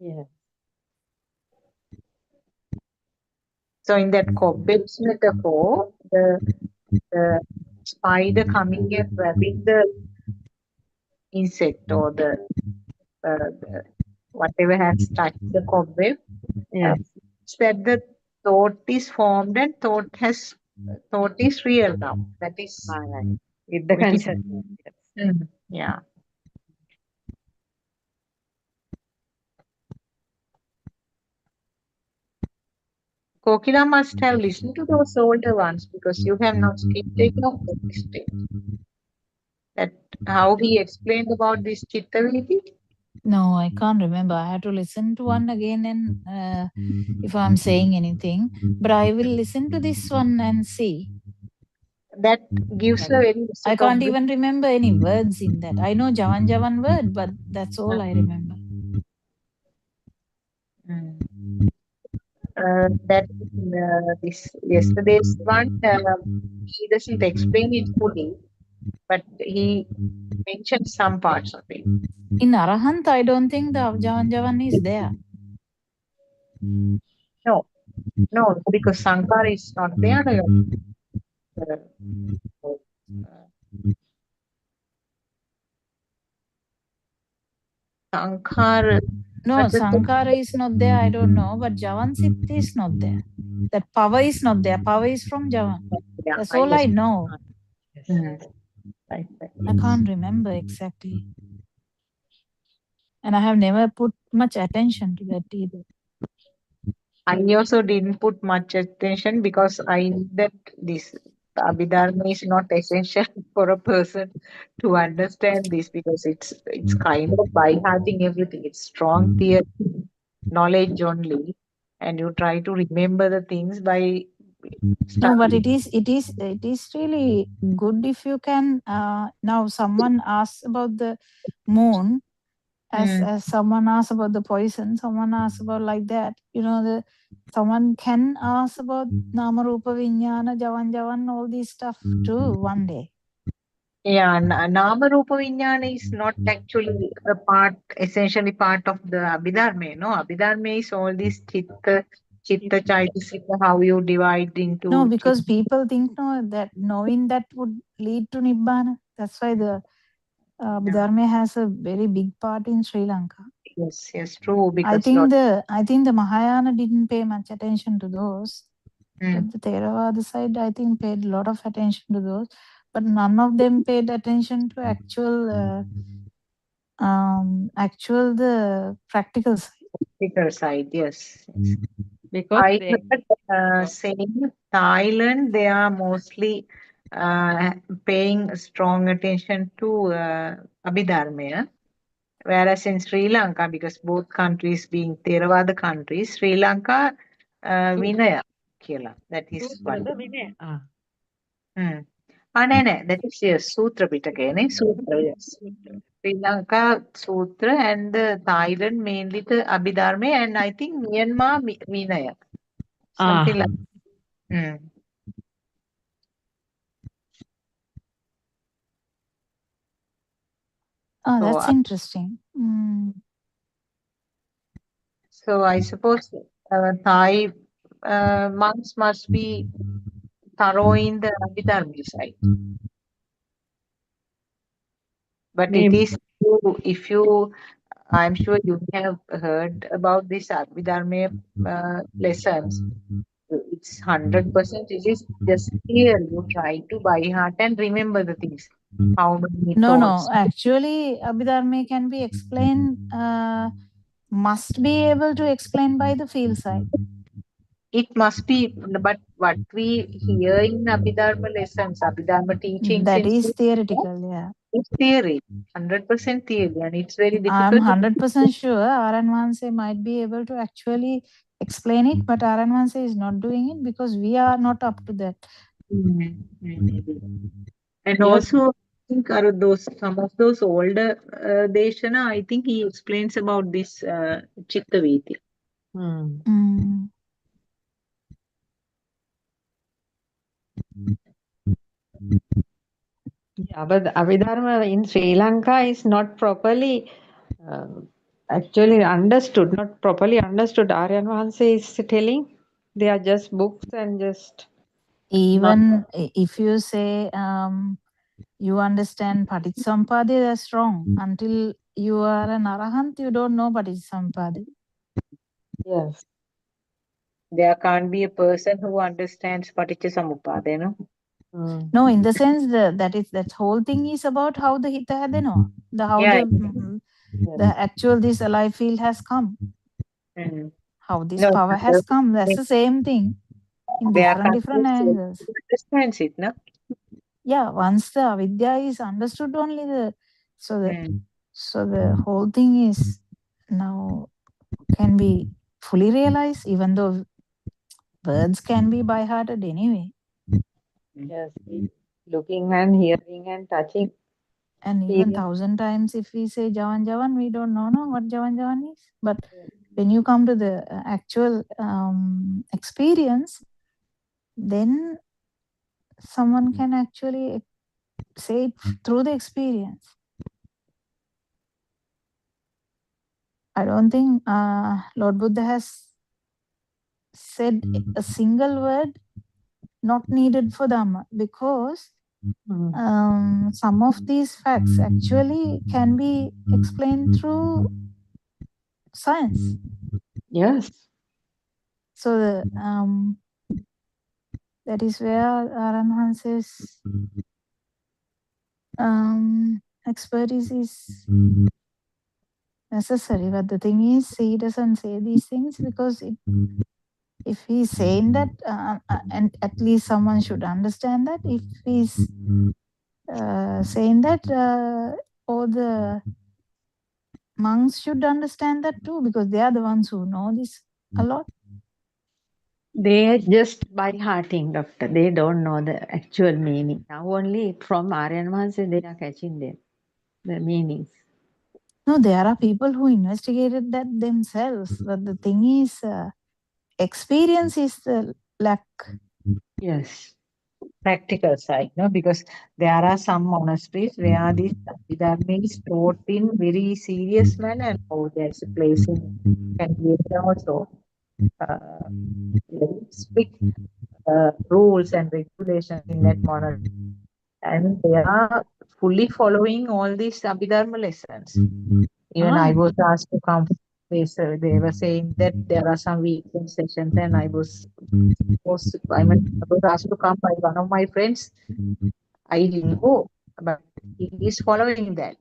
Yeah. So in that cobwebs metaphor, the spider coming and grabbing the insect or the whatever has touched the cobweb. Yes. It's that the thought is formed and thought is real now. That is All right. With the which is consciousness. Yes. yeah. Kokila must have listened to those older ones because you have not skipped any of the stage. That how he explained about this Chittaviti? No, I can't remember. I have to listen to one again and if I'm saying anything. But I will listen to this one and see. That gives a very I can't even remember any words in that. I know Javan Javan word, but that's all I remember. That this yesterday's one he doesn't explain it fully, but he mentioned some parts of it. In Arahant, I don't think the Javan Javan is there. No, because Sankara is not there. Sankara. No, Sankara is not there, I don't know, but Javan Sit is not there. That power is not there. Power is from Javan. Yeah, that's all I know. Right. I can't remember exactly. And I have never put much attention to that either. I also didn't put much attention because I knew that this Abhidharma is not essential for a person to understand this because it's kind of by hearting everything. It's strong theory, knowledge only, and you try to remember the things by No, but studying. it is really good if you can. Now someone asks about the moon, as someone asks about the poison, someone asks about like that. You know, someone can ask about Nama Rupa Vijnana, Javan Javan, all these stuff too one day. Yeah, Nama Rupa Vijnana is not actually a part, essentially part of the Abhidharma. No, Abhidharma is all this Chitta, Chaitasika, how you divide into. No, because people think that knowing that would lead to Nibbana. That's why the Abhidharma has a very big part in Sri Lanka. Yes, true. Because I think the Mahayana didn't pay much attention to those. But the Theravada side, I think, paid a lot of attention to those. But none of them paid attention to the practical side. Practical side, yes. Because I heard saying Thailand, they are mostly paying strong attention to Abhidharma. Whereas in Sri Lanka, because both countries being Theravada countries, Sri Lanka Vinaya කියලා. That is one. නෑ. That is yes, Sutra Pitakaye, Sutra, yes. Sri Lanka Sutra and Thailand mainly the Abhidharma and I think Myanmar Vinaya. Something like Oh, So, that's interesting. So I suppose Thai monks must be thorough in the Abhidharma side. But it is true, if you, I'm sure you have heard about this Abhidharma lessons. It's 100%. It is just here you try to by heart and remember the things. How many No, thoughts? actually, Abhidharma can be explained, must be able to explain by the field side. It must be, but what we hear in Abhidharma lessons, Abhidharma teachings, that is theoretical, yeah. It's theory, 100% theory, and it's very I'm difficult. 100% sure Aranwanse might be able to actually explain it, but Aranwanse is not doing it because we are not up to that. Maybe. And also, I think some of those older Deshana, I think he explains about this Chittaviti. Yeah, but the Abhidharma in Sri Lanka is not properly actually understood, not properly understood. Aryan Vahanse is telling they are just books and just Even if you say you understand Paticcasamuppada, that's wrong. Until you are an arahant, you don't know Paticcasamuppada. Yes. There can't be a person who understands Paticcasamuppada, no? No, in the sense that whole thing is about how the hita hadeno, Yeah. the actual this alive field has come, how this No, power has come. That's the same thing in there different can't be angles. who understands it, no? Yeah, once the avidya is understood, only so the whole thing is now can be fully realized, even though words can be by hearted anyway. Yes, looking and hearing and touching. And even 1,000 times if we say Javan Javan, we don't know what Javan Javan is. But when you come to the actual experience, then someone can actually say it through the experience. I don't think Lord Buddha has said a single word not needed for Dhamma, because some of these facts actually can be explained through science. Yes. So that is where Aranhanse's expertise is necessary. But the thing is, he doesn't say these things because if he's saying that, and at least someone should understand that, if he's saying that, all the monks should understand that too, because they are the ones who know this a lot. They are just by hearting, doctor. They don't know the actual meaning. Now only from Aryan Mahansa they are catching the meanings. No, there are people who investigated that themselves. But the thing is, experience is the lack. Yes. Practical side, no? Because there are some monasteries where this Dharma is taught in very serious manner, and there's a place in Canada also. Very strict rules and regulations in that monastery, and they are fully following all these Abhidharma lessons. Even I was asked to come. They were saying that there are some weekend sessions, and I was asked to come by one of my friends. I didn't go, but he is following that.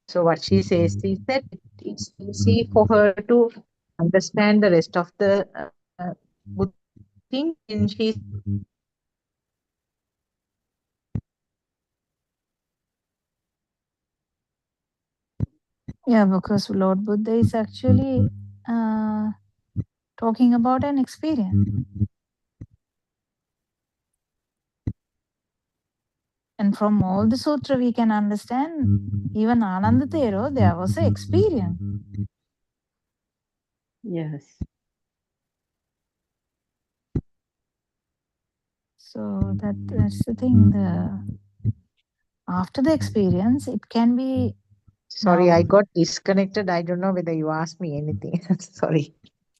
So what she says is that it's easy for her to understand the rest of the Buddha thing, and she's Yeah, because Lord Buddha is actually talking about an experience. And from all the sutra we can understand, even Ananda Thero, there was an experience. Yes. So that's the thing. After the experience, it can be. sorry, now, I got disconnected. I don't know whether you asked me anything. Sorry.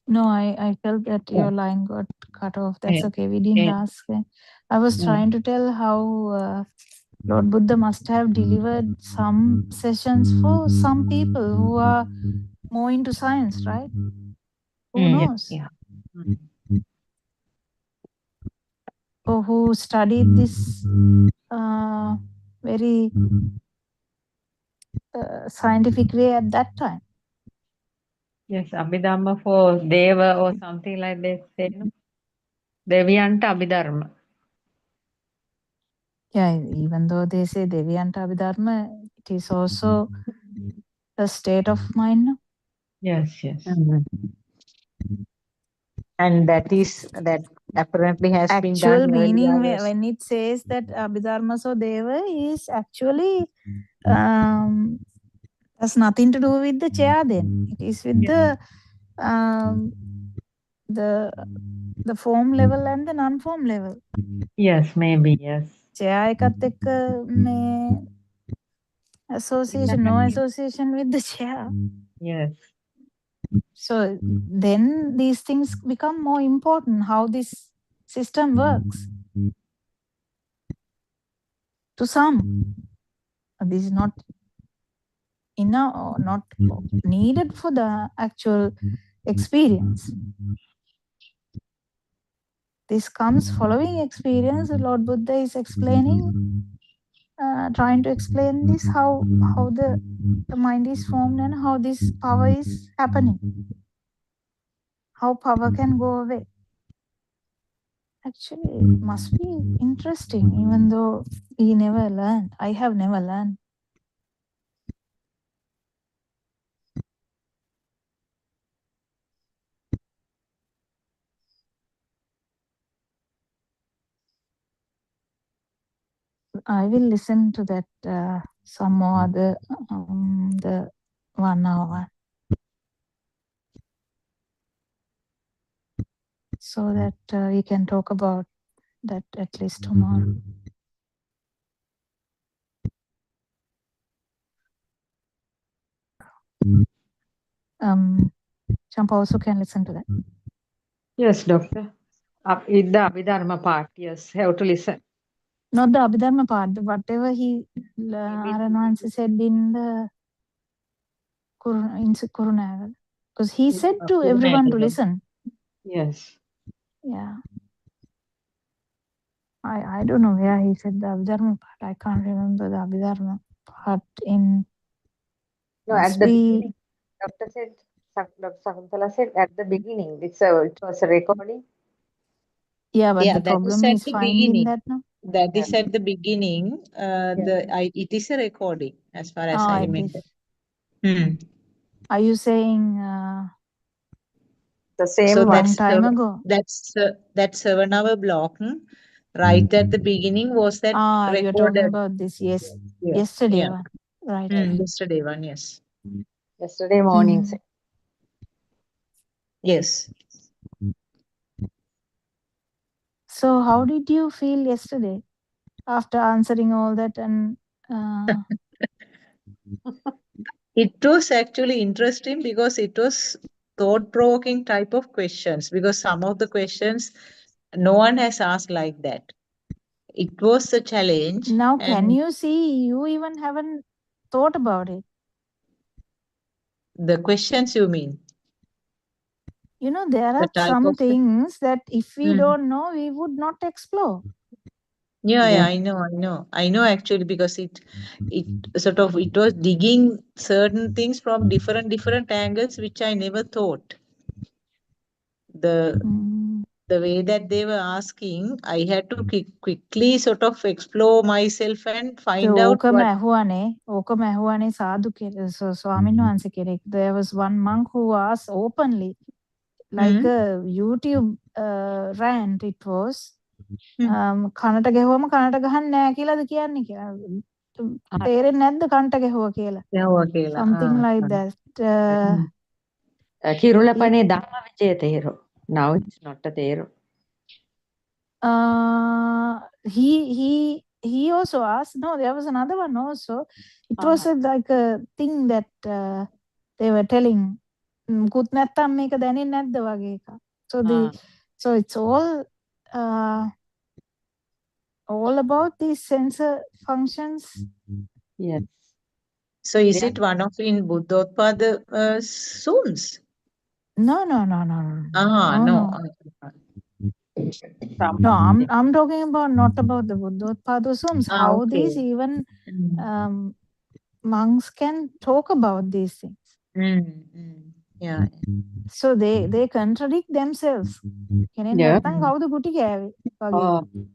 No, I felt that your line got cut off. That's okay. We didn't ask. I was trying to tell how Lord Buddha must have delivered some sessions for some people who are more into science, right? Who knows? Yeah. Or who studied this very scientific way at that time. Yes, Abhidharma for Deva or something like that. Say, no? Devyanta Abhidharma. Yeah, even though they say Devyanta Abhidharma, it is also a state of mind. No? Yes, yes. And that apparently has been done Actual earlier. meaning when it says that Abhidharma so Deva is actually has nothing to do with the chair then. It is with the form level and the non-form level. Yes, maybe, yes. chair එකත් එක්ක මේ association, no association with the chair. Yes. So then these things become more important, how this system works. to some. This is not enough or not needed for the actual experience. This comes following experience. Lord Buddha is explaining, trying to explain this, how the mind is formed and how this power is happening. How power can go away. Actually, it must be interesting, even though we never learned. I have never learned. I will listen to that some more other the 1 hour one, so that we can talk about that at least tomorrow. Champa also can listen to that. Yes, doctor. With the Abhidharma part, yes, have to listen. Not the Abhidharma part, whatever he Aranwansi said in the Kurunagal. Because he said to everyone to listen. Yes. Yeah. I don't know where he said the Abhidharma part. I can't remember the Abhidharma part in. No, at the beginning, Dr. Sakuntala said at the beginning, it was a recording. Yeah, but Yeah, the that is problem at is the finding beginning. that now. That is at the beginning. It is a recording, as far as I it remember. is. Are you saying the same so long time ago? That's that 7 hour block. Right at the beginning was that recorded. You're talking about this yesterday one. Right. Yesterday one, yes. Yesterday morning. Yes. So how did you feel yesterday after answering all that and It was actually interesting because it was thought-provoking type of questions, because some of the questions no one has asked like that. It was a challenge. Now can you see you even haven't thought about it? The questions you mean? You know, there are some things that if we don't know, we would not explore. Yeah, I know actually, because it was digging certain things from different angles, which I never thought. The way that they were asking, I had to quickly sort of explore myself and find out what. ඕකම ඇහුවනේ සාදු ස්වාමීන් වහන්සේ කෙනෙක්. There was one monk who asked openly, like a YouTube rant it was. කනට ගැහුවම කනට ගහන්න නෑ කියලාද කියන්නේ කියලා. තේරෙන්නේ නැද්ද කනට ගැහුවා කියලා? Something like that. කිරුළපනේ ධම්ම විජය තේරෝ. Now it's not a තේරෝ. He also asked. No, there was another one also. It was like a thing that they were telling. මුකුත් නැත්තම් මේක දැනෙන්නේ නැද්ද වගේ එකක්. So it's all about these sensor functions. Yes. So is it one of in Buddothpado Sums? No. No. No, I'm talking about not about the Buddothpado Sums. How these even monks can talk about these things. Yeah. So they contradict themselves. කෙනෙක් නැත්තම් කවුද ගුටි කෑවේ වගේ.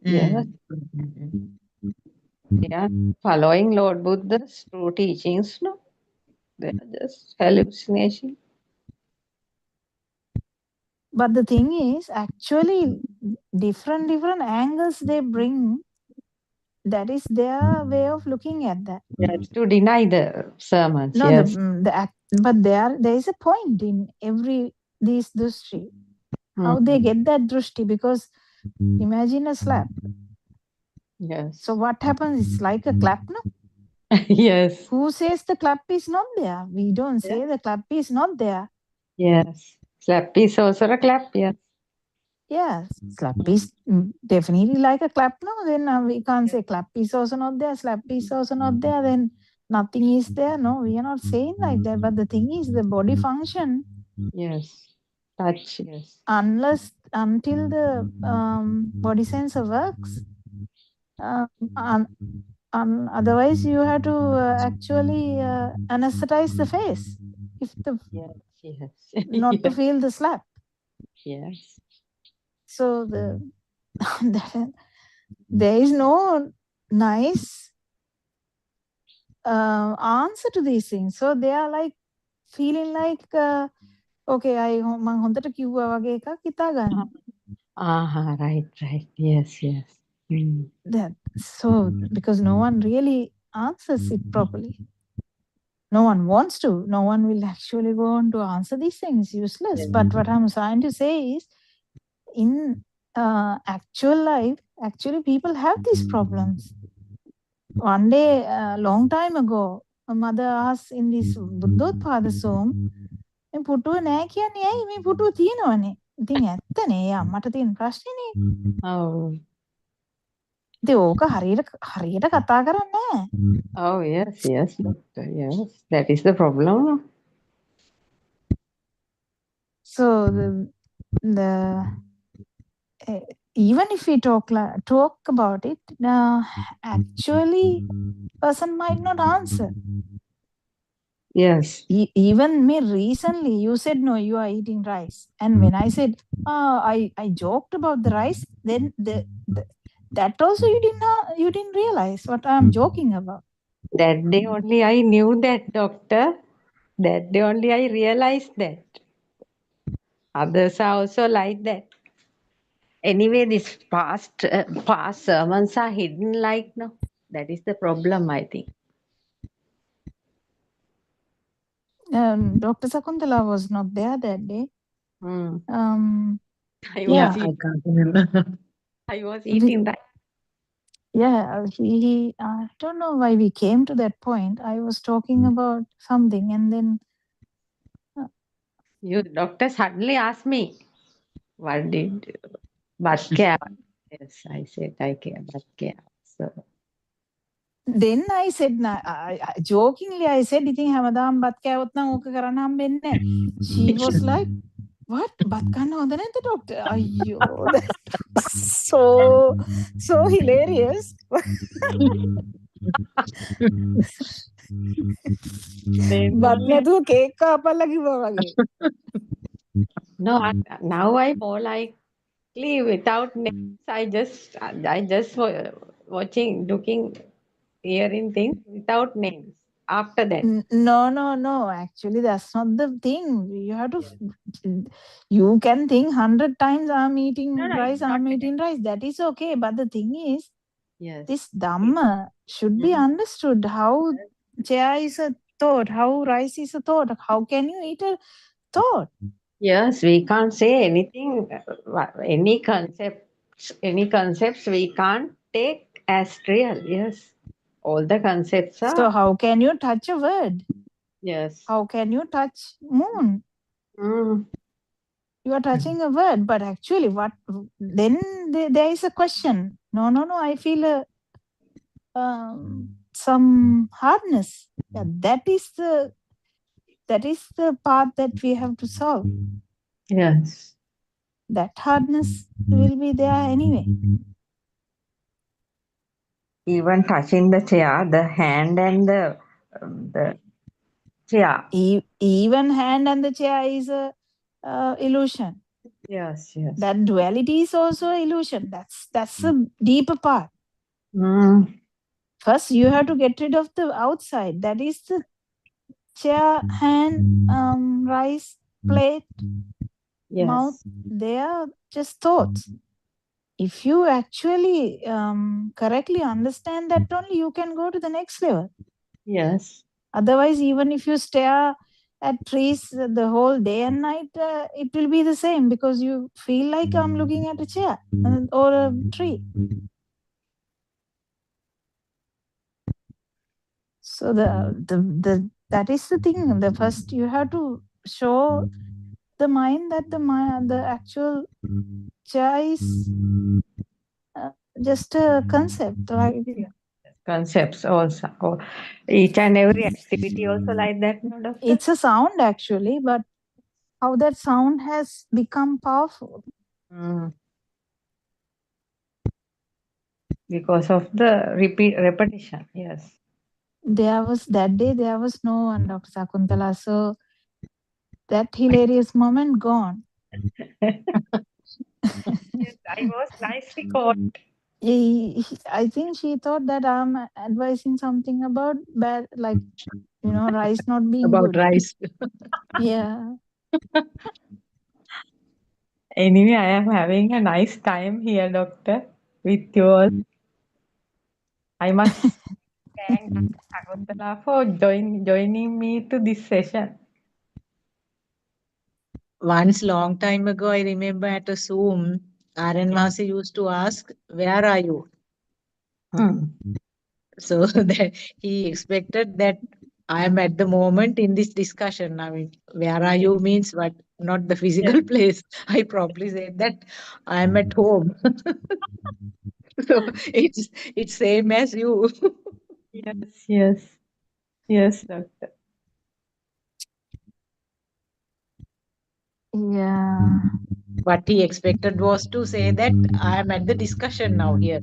Yes. They are following Lord Buddha's true teachings, no? They are just hallucination. But the thing is, actually, different angles they bring, that is their way of looking at that. Yes, to deny the sermons. No, yes. but there is a point in every these drushti. How they get that drushti, because imagine a slap. Yes. So what happens? It's like a clap, no? Yes. Who says the clap is not there? We don't say the clap is not there. Yes. Slap is also a clap, yes. Yes, slap is definitely like a clap. No, then we can't say clap is also not there, slap is also not there, then nothing is there. No, we are not saying like that. But the thing is, the body function. Yes. Touch, yes. Until the body sensor works, otherwise you have to actually anesthetize the face if the Yes. not to Yes. feel the slap. Yes. So there is no nice answer to these things. So they are like feeling like okay, මං හොඳට කිව්වා වගේ එකක් හිතා ගන්නවා. Right. Yes. That so because no one really answers it properly. No one wants to. No one will actually go on to answer these things. Useless. But what I'm trying to say is, in actual life, actually people have these problems. One day, a long time ago, a mother asked in this Buddothpado song, මේ පුටුව නෑ කියන්නේ ඇයි? මේ පුටුව තියෙනවනේ. ඉතින් ඇත්තනේ අම්මට තියෙන ප්‍රශ්නේනේ. ඉතින් ඕක හරියට කතා කරන්නේ නෑ. Oh, yes, doctor. Yes, that is the problem. So even if we talk about it, actually person might not answer. Yes. Even me recently, you said no, you are eating rice, and when I said, I joked about the rice, then that also you didn't realize what I'm joking about. That day only I knew that, doctor. That day only I realized that. Others are also like that. Anyway, this past sermons are hidden like no. That is the problem, I think. Dr. Sakuntala was not there that day. I can't remember. I was eating that. Yeah, I don't know why we came to that point. I was talking about something, and then You doctor suddenly asked me, what did butt care? Yes, I said I care butt care. So then I said, I jokingly I said, ඉතින් හැමදාම බත් කෑවොත් නම් ඕක කරන්න හම්බෙන්නේ නැහැ. She was like, what? බත් කන්න හොඳ නැද්ද doctor? අයියෝ, that's so hilarious. බත් නැතුව කේක් කාපල්ලා කිව්වා වගේ. No, now I more likely without names. I just watching, looking, hearing things without names. After that, No. Actually, that's not the thing. You have to. You can think 100 times, I'm eating rice. I'm eating rice. That is okay. But the thing is, this Dhamma should be understood. How chair is a thought. How rice is a thought. How can you eat a thought? yes, we can't say anything. Any concepts we can't take as real. Yes, all the concepts are. So how can you touch a word? Yes. How can you touch moon? You are touching a word, but actually, what? Then there is a question. No. I feel some hardness. Yeah, that is the part that we have to solve. Yes. That hardness will be there anyway. Even touching the chair, the hand and the chair. Even hand and the chair is a illusion. Yes. That duality is also illusion. That's a deeper part. First, you have to get rid of the outside. That is the chair, hand, rice, plate, mouth. They are just thoughts. If you actually correctly understand that only, you can go to the next level. Yes. Otherwise, even if you stare at trees the whole day and night, it will be the same, because you feel like I'm looking at a chair or a tree. So that is the thing. The first you have to show the mind that the actual chair is just a concept, right? Concepts also. Oh, each and every activity also like that, no, doctor? It's a sound actually, but how that sound has become powerful. Because of the repetition, yes. There was no one, Dr. Sakuntala. So that hilarious moment gone. Yes, I was nicely caught. I think she thought that I'm advising something about bad, like, rice not being About good. rice. Yeah. Anyway, I am having a nice time here, doctor, with you all. I must thank Dr. Sakuntala for joining me to this session. Once long time ago, I remember at a Zoom, Aaron Masi used to ask, "Where are you?" So that he expected that I am at the moment in this discussion. I mean, where are you means what? Not the physical place. I probably said that I am at home. So it's same as you. Yes, doctor. Yeah. What he expected was to say that I am at the discussion now here.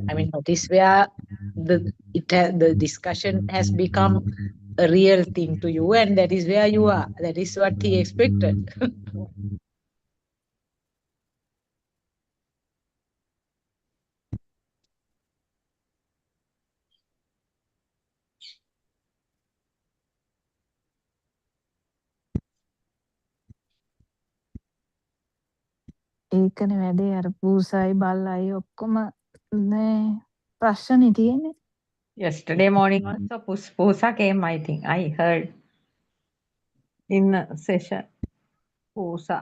I mean, that is where the discussion has become a real thing to you, and that is where you are. That is what he expected. ඒකනේ වැඩේ අර පූසයි බල්ලයි ඔක්කොම මේ ප්‍රශ්නේ තියෙන්නේ. Yesterday morning also Pusa came, I think. I heard in a session. Pusa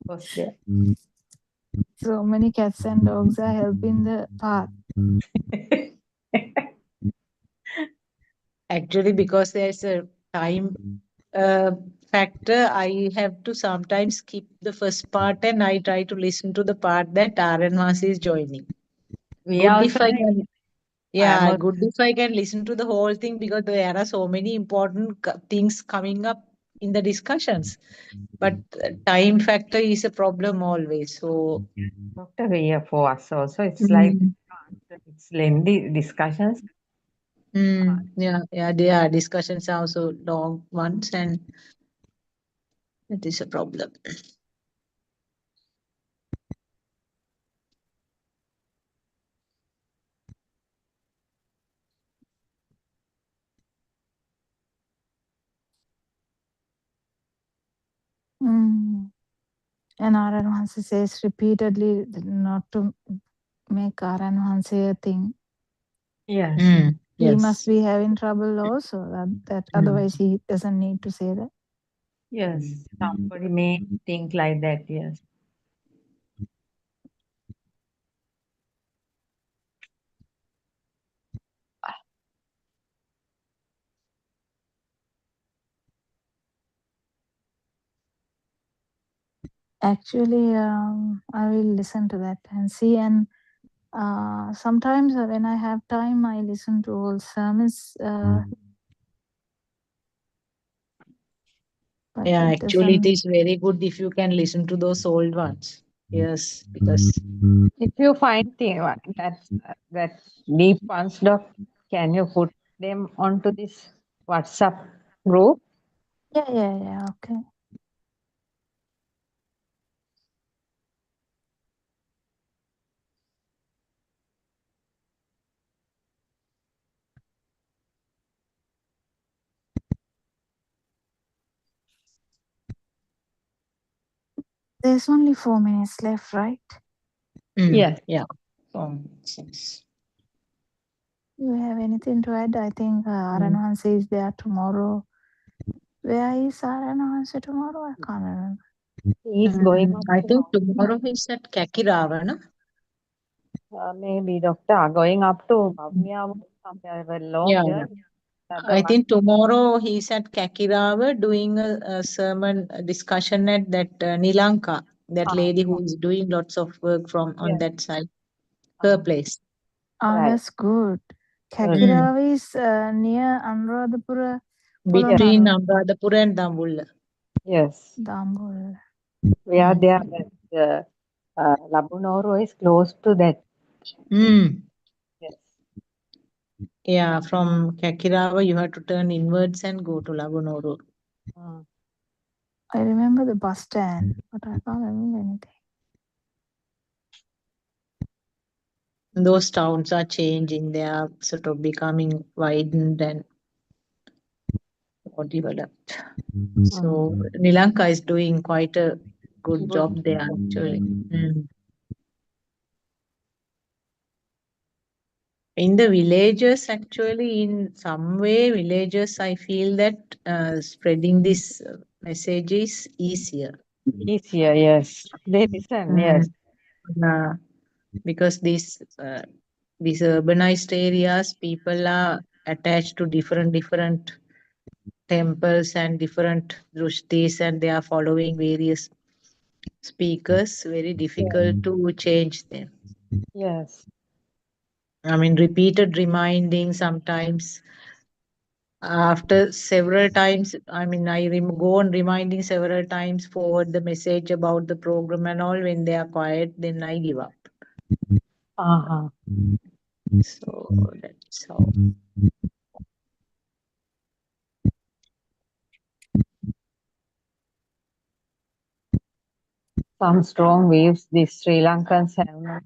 was there. So many cats and dogs are helping the path. Actually, because there's a time factor, I have to sometimes skip the first part and I try to listen to the part that Aranvasi is joining. We Good also if I like- can, yeah, I'm good if I can listen to the whole thing because there are so many important things coming up in the discussions. But time factor is a problem always. So, Doctor, yeah, for us also, it's like it's lengthy discussions. yeah, there are discussions are also long ones, and that is a problem. And Aranhansi says repeatedly not to make Aranhansi a thing. Yes. He must be having trouble also. That otherwise he doesn't need to say that. Yes, somebody may think like that, yes. Actually, I will listen to that and see. And sometimes when I have time, I listen to all sermons. But Yeah, it actually, it doesn't. is very good if you can listen to those old ones. Yes, because If you find that deep ones, doc, can you put them onto this WhatsApp group? Yeah. Okay. There's only 4 minutes left, right? Yes. Yeah. You have anything to add? I think Aranhansi is there tomorrow. Where is Aranhansi tomorrow? I can't remember. He's going up I to think tomorrow is at Kakiravana. maybe doctor going up to Bavia somewhere a long Yeah. journey. I think tomorrow he's at Kakirava doing a sermon discussion at that Nilanka, that lady who is doing lots of work from on that side, her place. Oh, that's good. Kakirawa is near Anuradhapura, Between Polonnaruwa. Anuradhapura and Dambulla. Yes. Dambulla. We are there. Labunoro is close to that. Mm. Yes. Yeah, from Kakirava you have to turn inwards and go to Lagunoro. I remember the bus stand, but I can't remember anything. Those towns are changing, they are sort of becoming widened and more developed. So Nilanka is doing quite a good job there actually. Mm. In the villages, actually, in some way, villages, I feel that spreading this message is easier. Easier, yes. They listen, yes. Yeah, because these urbanized areas, people are attached to different temples and different drushtis, and they are following various speakers. Very difficult to change them. Yes. I mean, repeated reminding sometimes. After several times, I mean, go on reminding several times, forward the message about the program and all. When they are quiet, then I give up. Uh-huh. So that's how. Some strong waves these Sri Lankans have. No?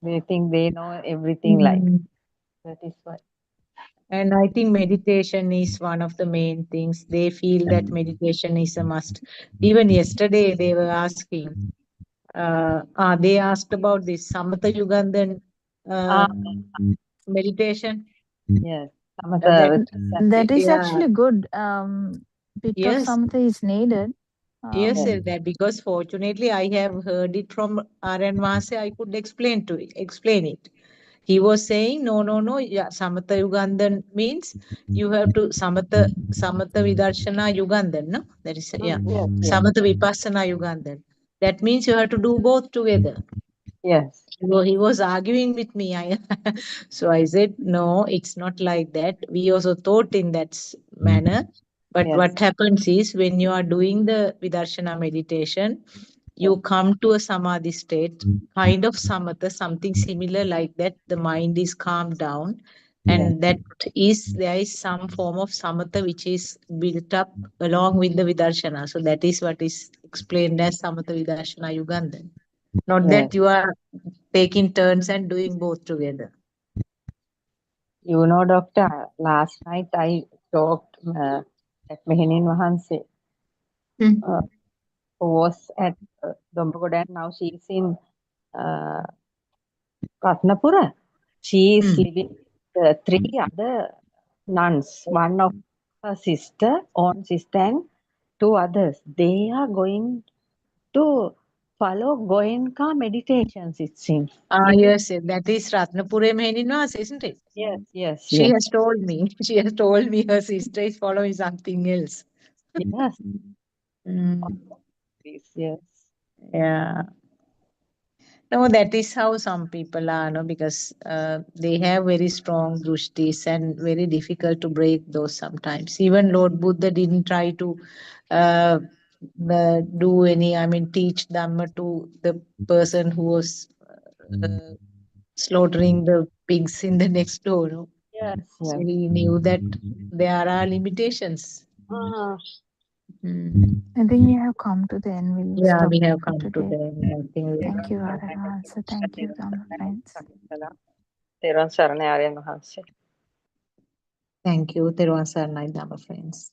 They think they know everything like. That is why. And I think meditation is one of the main things. They feel that meditation is a must. Even yesterday, they were asking. They asked about this Samatha Yugandan meditation. Yes. Samatha. That is Yeah. actually good. Bit of Yes. something is needed. Yes, that because fortunately I have heard it from R.N. Vase. I could explain it. He was saying, no. Yeah, Samatha Yugandan means you have to Samatha Vidarshana Yugandan, no? That is Samatha Vipassana Yugandan. That means you have to do both together. Yes. So he was arguing with me. So I said, no, it's not like that. We also thought in that manner. But what happens is when you are doing the Vidarshana meditation, you come to a samadhi state, kind of samatha, something similar like that. The mind is calmed down. And there is some form of samatha which is built up along with the Vidarshana. So that is what is explained as Samatha Vidarshana Yugandan. Not that you are taking turns and doing both together. You know, Doctor, last night I talked at Mehenin Wahanse, who was at Dombagoda, and now she is in Ratnapura. She is living with three other nuns, one of her own sister, and two others. They are going to follow Goenka meditations, it seems. Yes, that is Ratnapure Meheninwas, isn't it? Yes. She has told me. She has told me her sister is following something else. Yes. Yes. Yeah. No, that is how some people are, no, because they have very strong drushtis and very difficult to break those sometimes. Even Lord Buddha didn't try to uh, do any, I mean, teach Dhamma to the person who was slaughtering the pigs in the next door. No? Yes. So he knew that there are limitations. I think we have come to the end. We'll Yeah, stop we have for come to today. the end. I think we Thank you, Arana. Also, thank you, Dhamma friends. Teran Sarane Aryan Mahanse. Thank you, Teruvan Saranai Dhamma friends.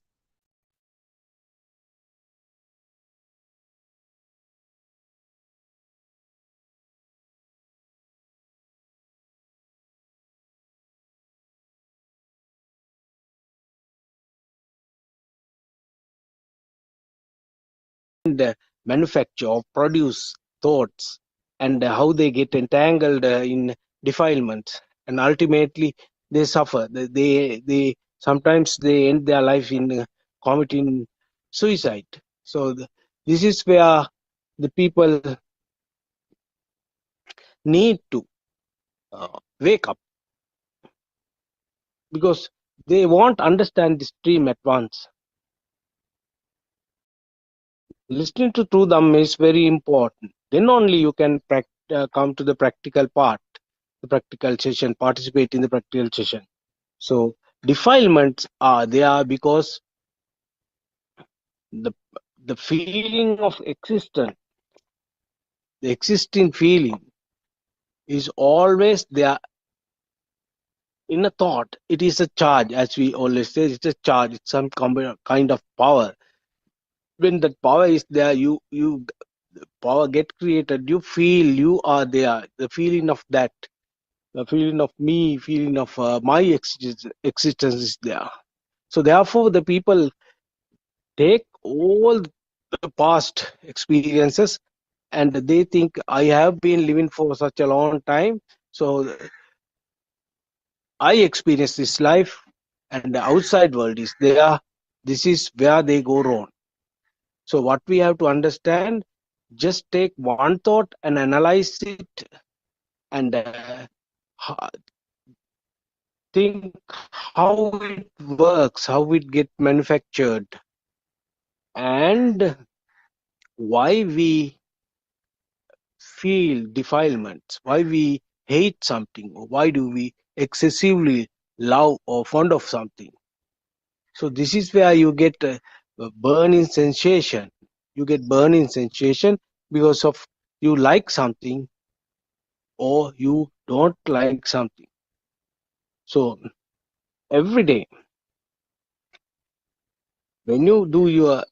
Manufacture or produce thoughts and how they get entangled in defilement, and ultimately they suffer. They sometimes they end their life in committing suicide. So this is where the people need to wake up, because they won't understand this dream at once. Listening to them is very important. Then only you can come to the practical part, the practical session, participate in the practical session. So defilements are there because the the feeling of existence, the existing feeling is always there in a thought. It is a charge, as we always say, it's a charge, it's some kind of power. When that power is there, you power get created, you feel you are there, the feeling of that, the feeling of me, feeling of my existence is there. So therefore the people take all the past experiences and they think, I have been living for such a long time, so I experience this life and the outside world is there. This is where they go wrong. So what we have to understand, just take one thought and analyze it and think how it works, how it get manufactured, and why we feel defilements, why we hate something, or why do we excessively love or fond of something. So this is where you get a burning sensation. You get burning sensation because of you like something or you don't like something. So every day when you do your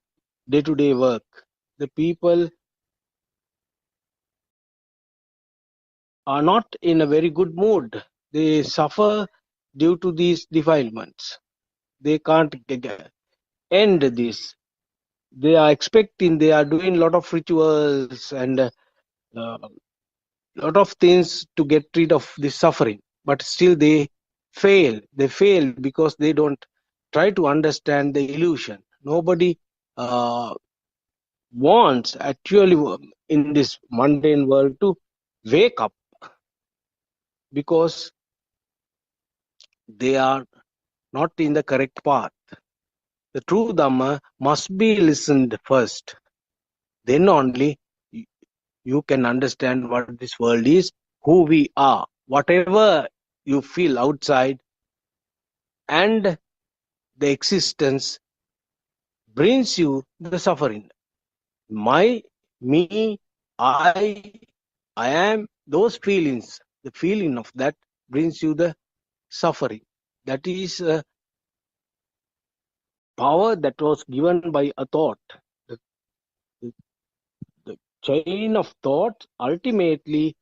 day-to-day work, the people are not in a very good mood. They suffer due to these defilements. They can't end this. They are expecting, they are doing a lot of rituals and lot of things to get rid of this suffering, but still they fail. They fail because they don't try to understand the illusion. Nobody wants actually in this mundane world to wake up, because they are not in the correct path. The true Dhamma must be listened first. Then only you can understand what this world is, who we are. Whatever you feel outside and the existence brings you the suffering. My, me, I am, those feelings, the feeling of that brings you the suffering. That is a power that was given by a thought. The, the, the chain of thought ultimately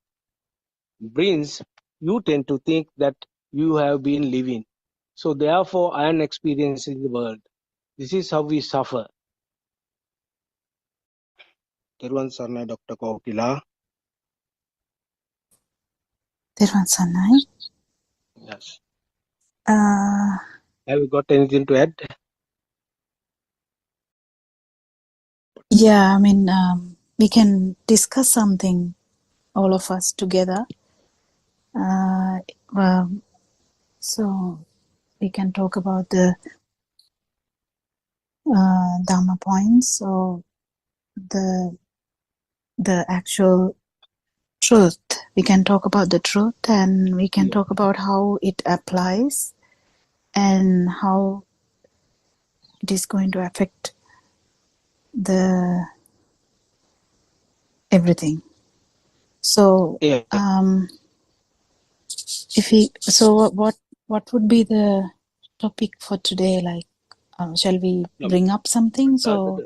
brings, you tend to think that you have been living. So therefore I am experiencing the world. This is how we suffer. Teruvan Sarnai, Dr. Kokila. Thirvan Sanai. Yes. Uh, Have you got anything to add? yeah, I mean, we can discuss something, all of us together. Well, so we can talk about the Dhamma points, so the actual truth. We can talk about the truth, and we can talk about how it applies and how it is going to affect the everything. So, Yeah. if we, so what would be the topic for today? Like, shall we bring up something? So,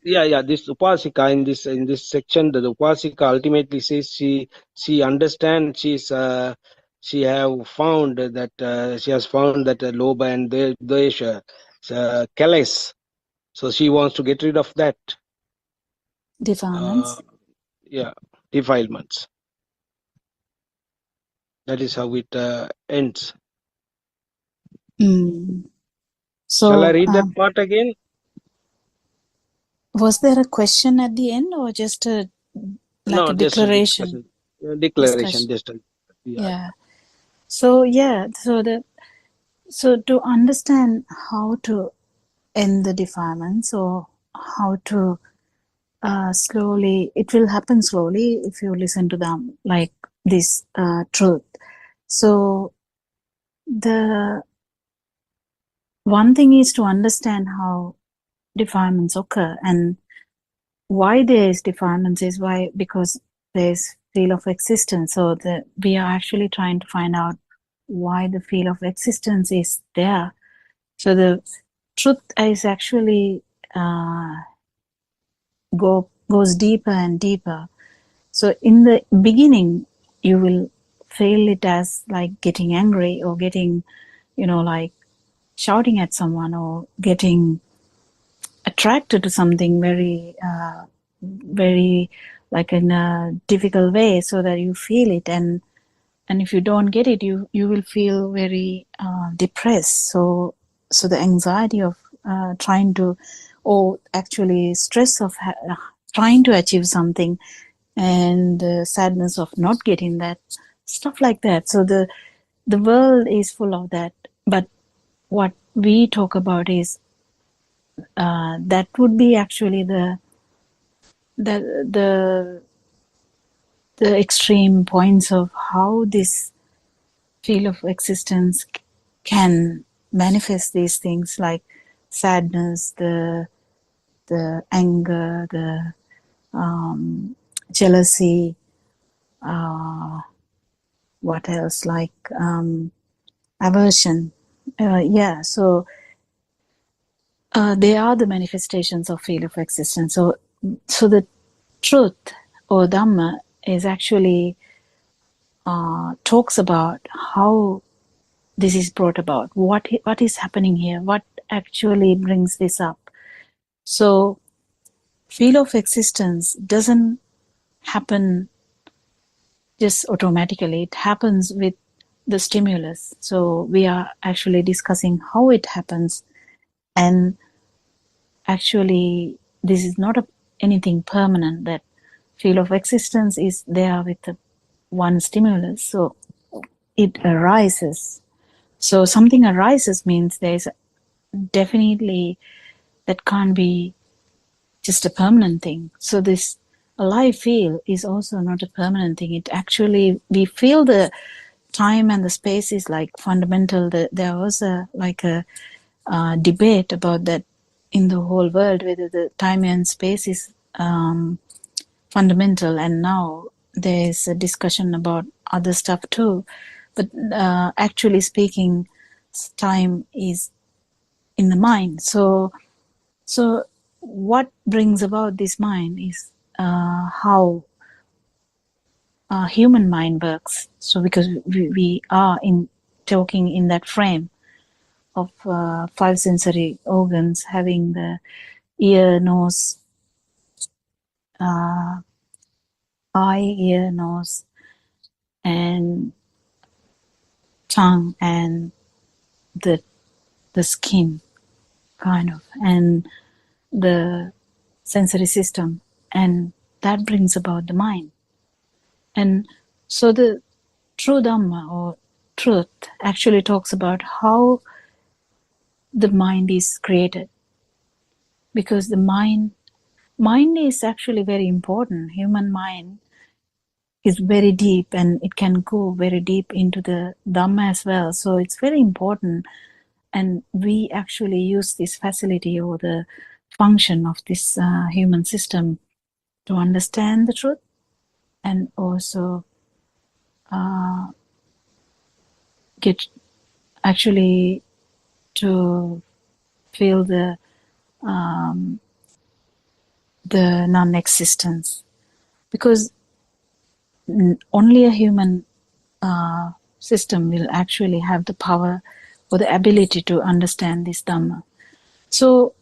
Yeah. This Upasika in this section, the Upasika ultimately says she understands, she has found that Loba and Desha, callous. So she wants to get rid of that. defilements. Defilements. That is how it ends. Mm. Shall I So, read that part again? was there a question at the end or just a No, just a declaration? discussion. Declaration, Discussion. just a, yeah. Yeah. So yeah, so to understand how to end the defilements or how to slowly, it will happen slowly if you listen to them like this truth. So the one thing is to understand how defilements occur, and why there is defilements is why, because there's field of existence. So we are actually trying to find out why the field of existence is there. So the truth is actually goes deeper and deeper. So in the beginning, you will feel it as like getting angry or getting, like shouting at someone or getting attracted to something very, very like in a difficult way, so that you feel it, and if you don't get it, you will feel very depressed. So the anxiety of trying to, or actually stress of trying to achieve something, and the sadness of not getting that, stuff like that. So the world is full of that, but what we talk about is that would be actually the extreme points of how this field of existence can manifest these things, like sadness, the anger, the jealousy, what else, like aversion. So they are the manifestations of field of existence. So the truth or Dhamma is actually talks about how this is brought about, what is happening here, what actually brings this up. So field of existence doesn't happen just automatically, it happens with the stimulus. So we are actually discussing how it happens, and actually this is not anything permanent, that field of existence is there with the one stimulus, so it arises. So something arises means there's definitely, that can't be just a permanent thing. So this alive feel is also not a permanent thing. It actually, we feel the time and the space is like fundamental. There was a debate about that in the whole world, whether the time and space is fundamental, and now there's a discussion about other stuff too. But actually speaking, time is in the mind. So what brings about this mind is how human mind works. So because we are talking in that frame of five sensory organs, having the ear, nose, eye, ear, nose, and tongue, and the skin, kind of, and the sensory system, and that brings about the mind. And so the true Dhamma or truth actually talks about how the mind is created, because the mind is actually very important. Human mind is very deep, and it can go very deep into the Dhamma as well. So it's very important, and we actually use this facility or the function of this human system to understand the truth, and also get actually to feel the non-existence, because only a human system will actually have the power or the ability to understand this Dhamma. So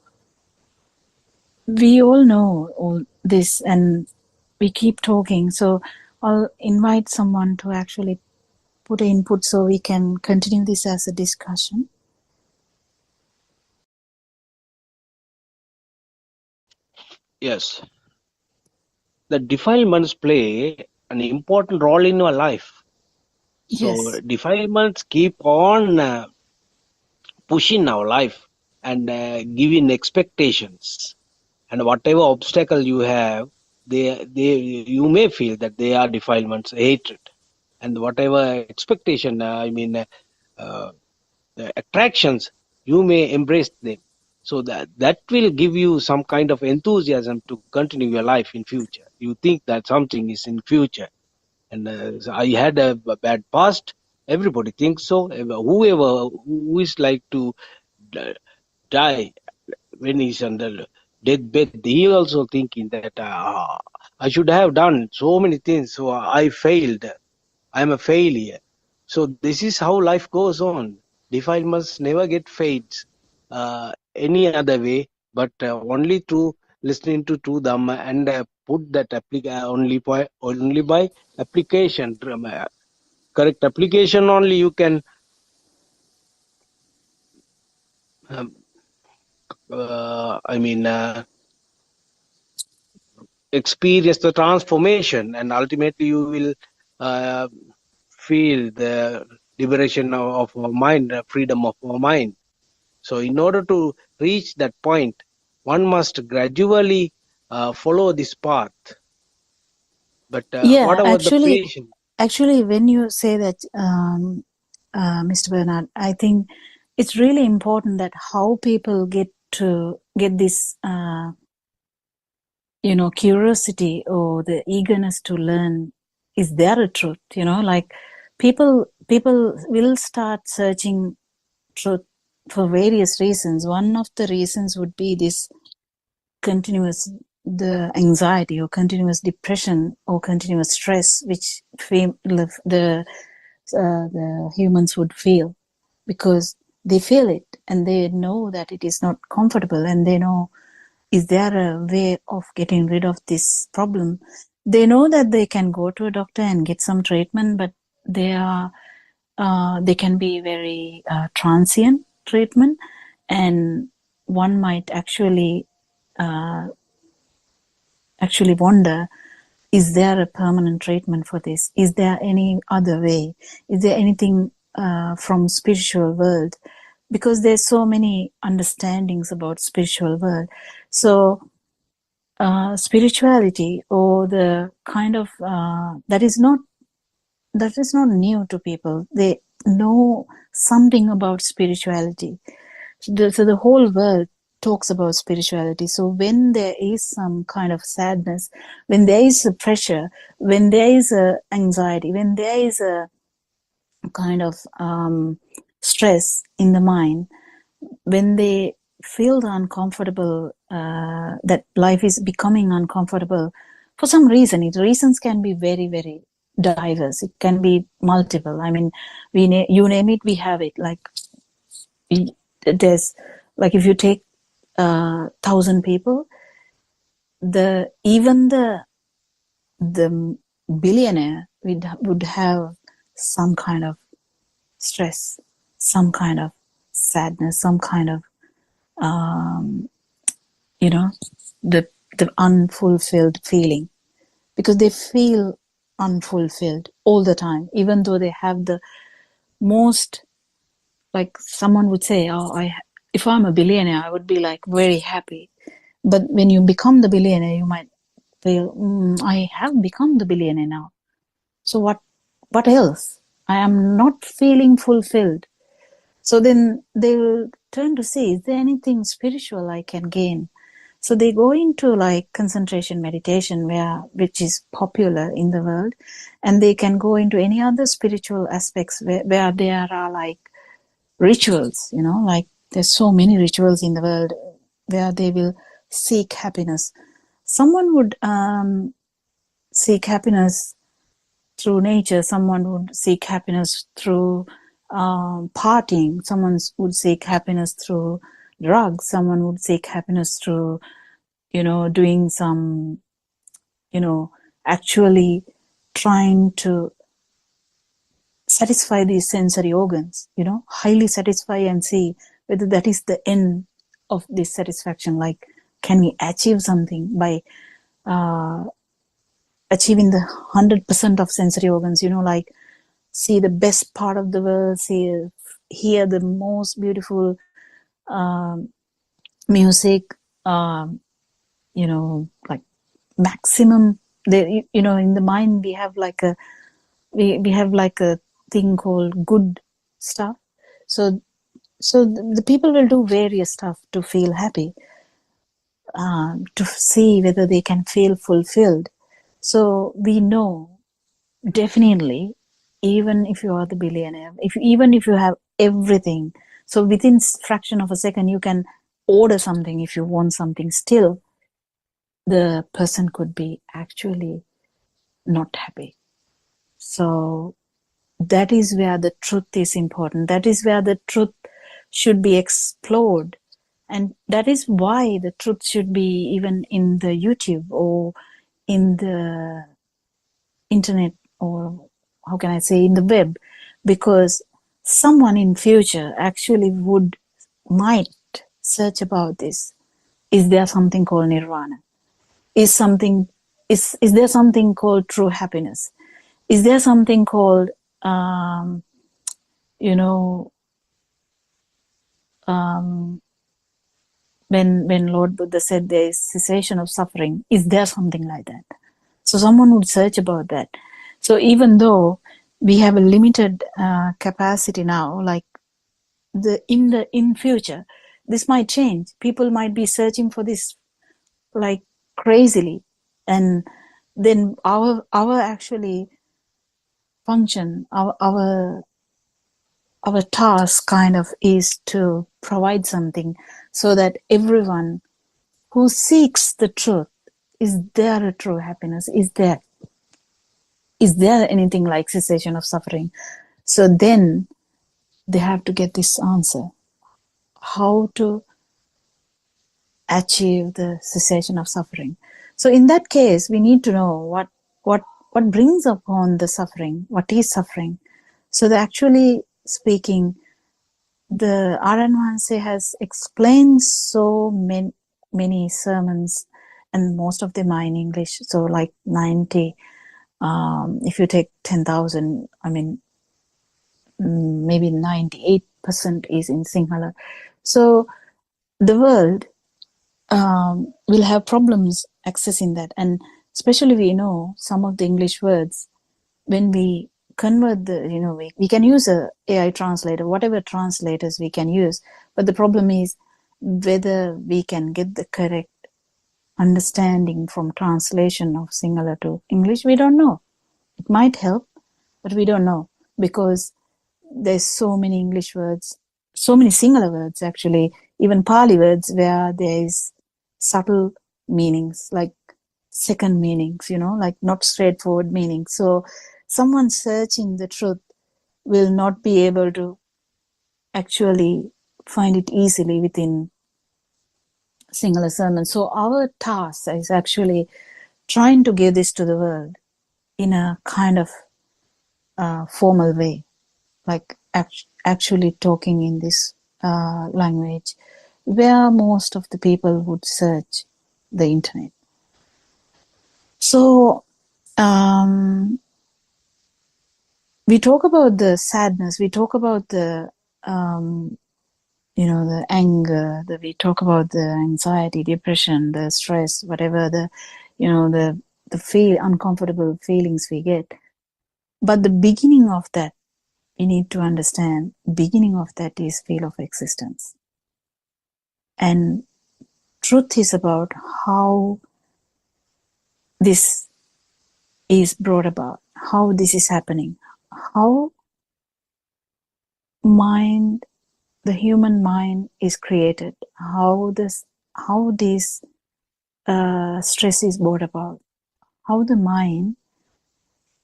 we all know all this, and we keep talking. So I'll invite someone to actually put input so we can continue this as a discussion. Yes, the defilements play an important role in your life. So Yes. defilements keep on pushing our life and giving expectations. And whatever obstacle you have, you may feel that they are defilements, hatred, and whatever expectation, uh, attractions, you may embrace them. So that will give you some kind of enthusiasm to continue your life in future. You think that something is in future, and so I had a bad past. Everybody thinks so. Whoever who is like to die when he's on the deathbed, he also thinking that I should have done so many things, so I failed. I'm a failure. So this is how life goes on. Defilements never get fades any other way, but only through listening to them and put that only by application. Correct application only you can um, I mean experience the transformation, and ultimately you will uh, feel the liberation of our mind, freedom of our mind. So in order to reach that point, one must gradually follow this path. But what Yeah, about the patient? actually, when you say that, Mr. Bernard, I think it's really important that how people get this, curiosity or the eagerness to learn. Is there a truth? Like people will start searching truth for various reasons. One of the reasons would be this continuous the anxiety or continuous depression or continuous stress which the humans would feel, because they feel it and they know that it is not comfortable, and they know, is there a way of getting rid of this problem? They know that they can go to a doctor and get some treatment, but they can be very transient treatment, and one might actually wonder, is there a permanent treatment for this? Is there any other way? Is there anything from spiritual world? Because there's so many understandings about spiritual world. So spirituality, or the kind of that is not new to people. They know something about spirituality. So the whole world talks about spirituality. So when there is some kind of sadness, when there is a pressure, when there is a anxiety, when there is a kind of stress in the mind, when they feel the uncomfortable, that life is becoming uncomfortable for some reason. Reasons can be very, very diverse. It can be multiple. I mean, you name it, we have it. Like there's, like, if you take 1,000 people, even the billionaire would have some kind of stress, some kind of sadness, some kind of the unfulfilled feeling, because they feel unfulfilled all the time, even though they have the most, like someone would say, if I'm a billionaire, I would be like very happy. But when you become the billionaire, you might feel, I have become the billionaire now. So what else? I am not feeling fulfilled. So then they will turn to see, is there anything spiritual I can gain? So they go into like concentration meditation, which is popular in the world, and they can go into any other spiritual aspects where there are like rituals, like there's so many rituals in the world where they will seek happiness. Someone would seek happiness through nature. Someone would seek happiness through partying. Someone would seek happiness through drugs. Someone would seek happiness through, doing some, actually trying to satisfy these sensory organs, highly satisfy, and see whether that is the end of this satisfaction. Like, can we achieve something by achieving the 100% of sensory organs, like see the best part of the world, hear the most beautiful music, like maximum. In the mind we have like a thing called good stuff. So the people will do various stuff to feel happy, to see whether they can feel fulfilled. So we know definitely, even if you are the billionaire, even if you have everything, so within fraction of a second you can order something if you want something, still the person could be actually not happy. So that is where the truth is important. That is where the truth should be explored. And that is why the truth should be even in the YouTube or in the internet, or how can I say, in the web, because someone in future actually might search about this. Is there something called nirvana? Is there something called true happiness? Is there something called when Lord Buddha said there is cessation of suffering, is there something like that? So someone would search about that. So even though we have a limited capacity now, like in future, this might change. People might be searching for this like crazily, and then our actually function, our task kind of is to provide something so that everyone who seeks the truth, is there a true happiness? Is there anything like cessation of suffering? So then they have to get this answer, how to achieve the cessation of suffering. So in that case, we need to know what brings upon the suffering, what is suffering. So actually speaking, the Aran Mahanse has explained so many sermons, and most of them are in English. So like 90, if you take 10,000, I mean, maybe 98% is in Sinhala. So the world will have problems accessing that, and especially we know some of the English words, when we convert we can use a AI translator, whatever translators we can use, but the problem is whether we can get the correct understanding from translation of Sinhala to English. We don't know. It might help, but we don't know, because there's so many English words, so many Sinhala words actually, even Pali words, where there is subtle meanings, like second meanings, like not straightforward meanings. So someone searching the truth will not be able to actually find it easily within Sinhala sermon. So our task is actually trying to give this to the world in a kind of formal way, like actually talking in this language where most of the people would search the internet. So we talk about the sadness, we talk about the the anger, we talk about the anxiety, depression, the stress, whatever the uncomfortable feelings we get. But the beginning of that, we need to understand, beginning of that is feel of existence. And truth is about how this is brought about, how this is happening, how the human mind is created, how this stress is brought about, how the mind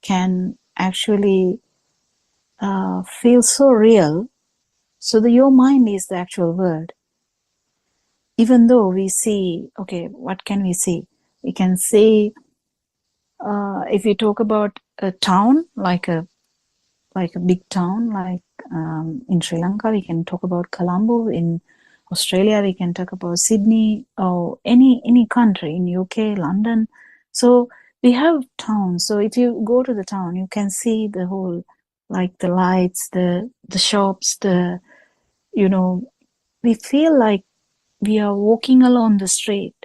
can actually feel so real. So your mind is the actual world. Even though we see, okay, what can we see? We can see, if we talk about a town, like a big town, like in Sri Lanka, we can talk about Colombo in Australia, we can talk about Sydney or any country in UK, London. So we have towns. So if you go to the town, you can see the whole, like the lights, the shops, we feel like we are walking along the street,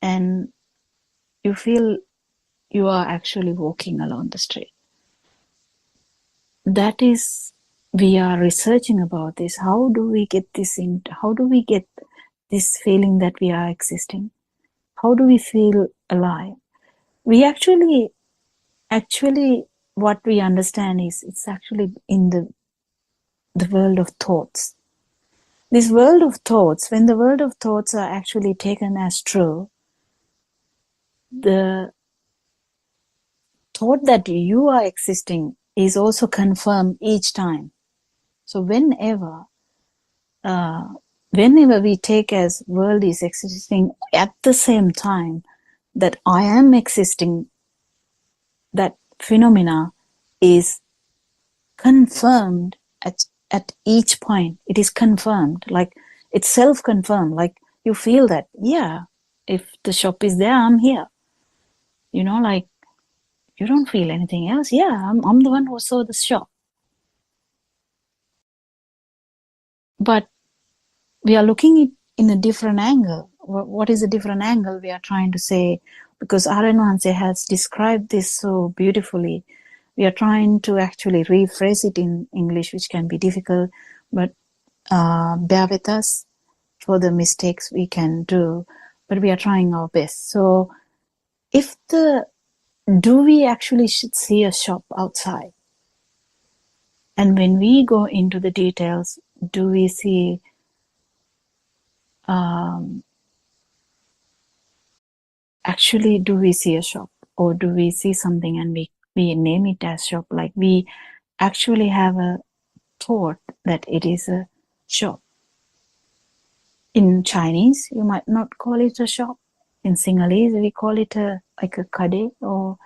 and you feel you are actually walking along the street. That is, we are researching about this. How do we get this in? How do we get this feeling that we are existing? How do we feel alive? We actually, what we understand is it's actually in the world of thoughts. This world of thoughts, when the world of thoughts are actually taken as true, the thought that you are existing is also confirmed each time. So whenever we take as world is existing at the same time that I am existing, that phenomena is confirmed at each point. It is confirmed, like it's self-confirmed, like you feel that, yeah, if the shop is there, I'm here. Like you don't feel anything else. Yeah, I'm the one who saw the shop. But we are looking it in a different angle. What is a different angle we are trying to say? Because Aryan Wanse has described this so beautifully. We are trying to actually rephrase it in English, which can be difficult, but bear with us for the mistakes we can do, but we are trying our best. So do we actually should see a shop outside? And when we go into the details, do we see actually, do we see a shop, or do we see something and we name it as shop? Like we actually have a thought that it is a shop. In Chinese, you might not call it a shop. In Sinhalese, we call it like a kade, or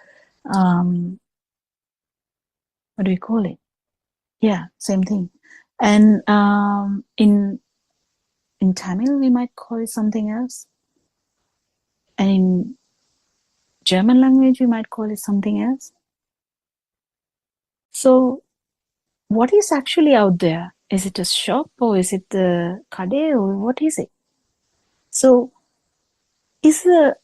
what do we call it? Yeah, same thing. And in Tamil, we might call it something else. And in German language, we might call it something else. So what is actually out there? Is it a shop, or is it the kade, or what is it? So is the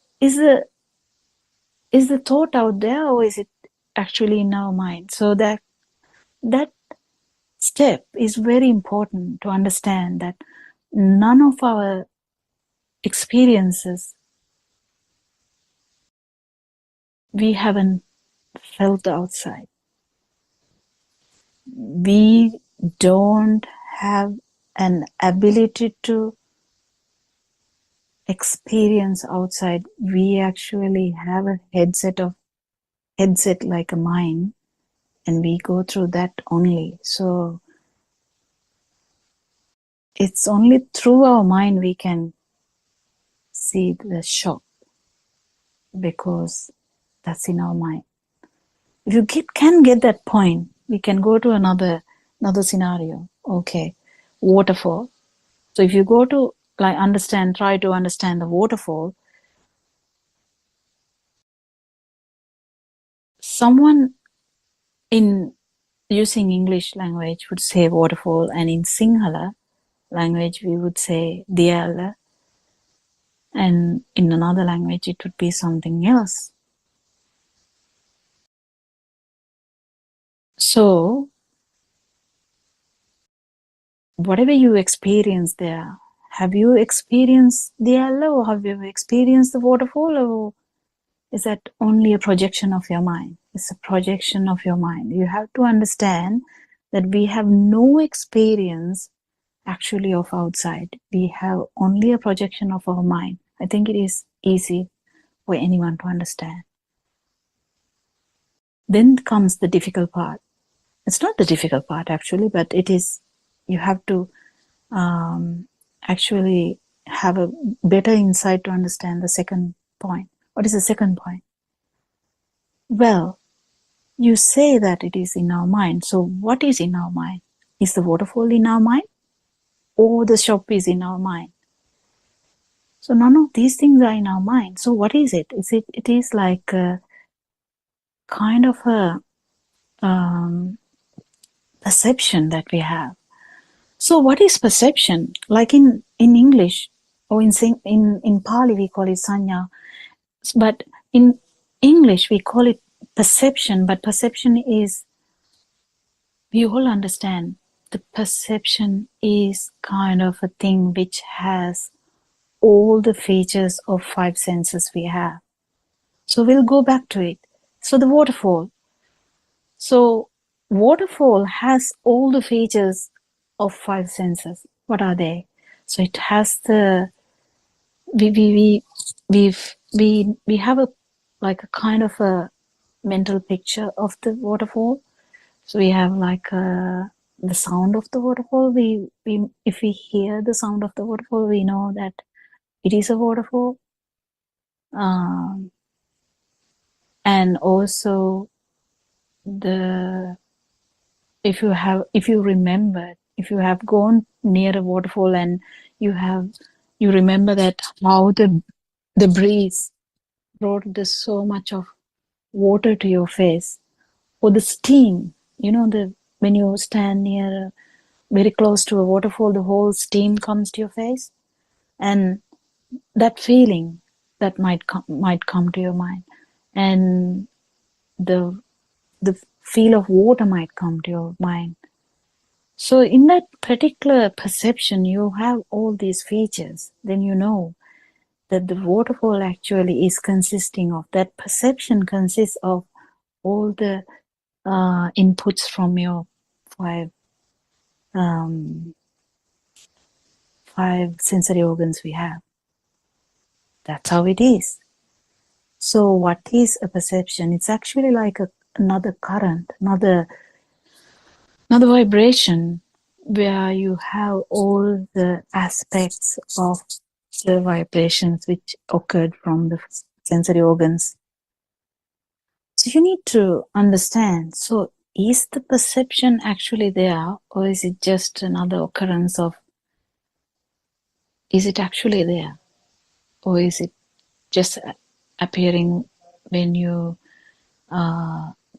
thought out there, or is it actually in our mind? So that step is very important to understand, that none of our experiences we haven't felt outside. We don't have an ability to experience outside. We actually have a headset like a mind, and we go through that only. So it's only through our mind we can see the shop, because that's in our mind. If you can get that point, we can go to another scenario. Okay, waterfall. So if you go to try to understand the waterfall, someone in using English language would say waterfall, and in Sinhala language we would say diala, and in another language it would be something else. So whatever you experience there, have you experienced diala, or have you experienced the waterfall, or is that only a projection of your mind? It's a projection of your mind. You have to understand that we have no experience actually of outside. We have only a projection of our mind. I think it is easy for anyone to understand. Then comes the difficult part. It's not the difficult part actually, but it is, you have to actually have a better insight to understand the second point. What is the second point? Well, you say that it is in our mind. So what is in our mind? Is the waterfall in our mind? or the shop is in our mind. So none of these things are in our mind. So what is it? It is like a kind of a perception that we have. So what is perception? Like in English or in Pali we call it sanya, but in English we call it perception. But perception is, we all understand, the perception is kind of a thing which has all the features of 5 senses we have. So we'll go back to it. So the waterfall. So waterfall has all the features of 5 senses. What are they? So it has the we have a like a kind of a mental picture of the waterfall. So we have like the sound of the waterfall. We if we hear the sound of the waterfall, we know that it is a waterfall. And also if you remember, if you have gone near a waterfall and you remember that how the breeze brought so much of water to your face, or the steam, when you stand near very close to a waterfall, the whole steam comes to your face, and that feeling that might come to your mind, and the feel of water might come to your mind. So in that particular perception, you have all these features. Then you know that the waterfall actually is consisting of, that perception consists of all the inputs from your five sensory organs we have. That's how it is. So what is a perception? It's actually like another current, another vibration, where you have all the aspects of the vibrations which occurred from the sensory organs. So you need to understand, so is the perception actually there, or is it just another occurrence of, is it actually there, or is it just appearing when you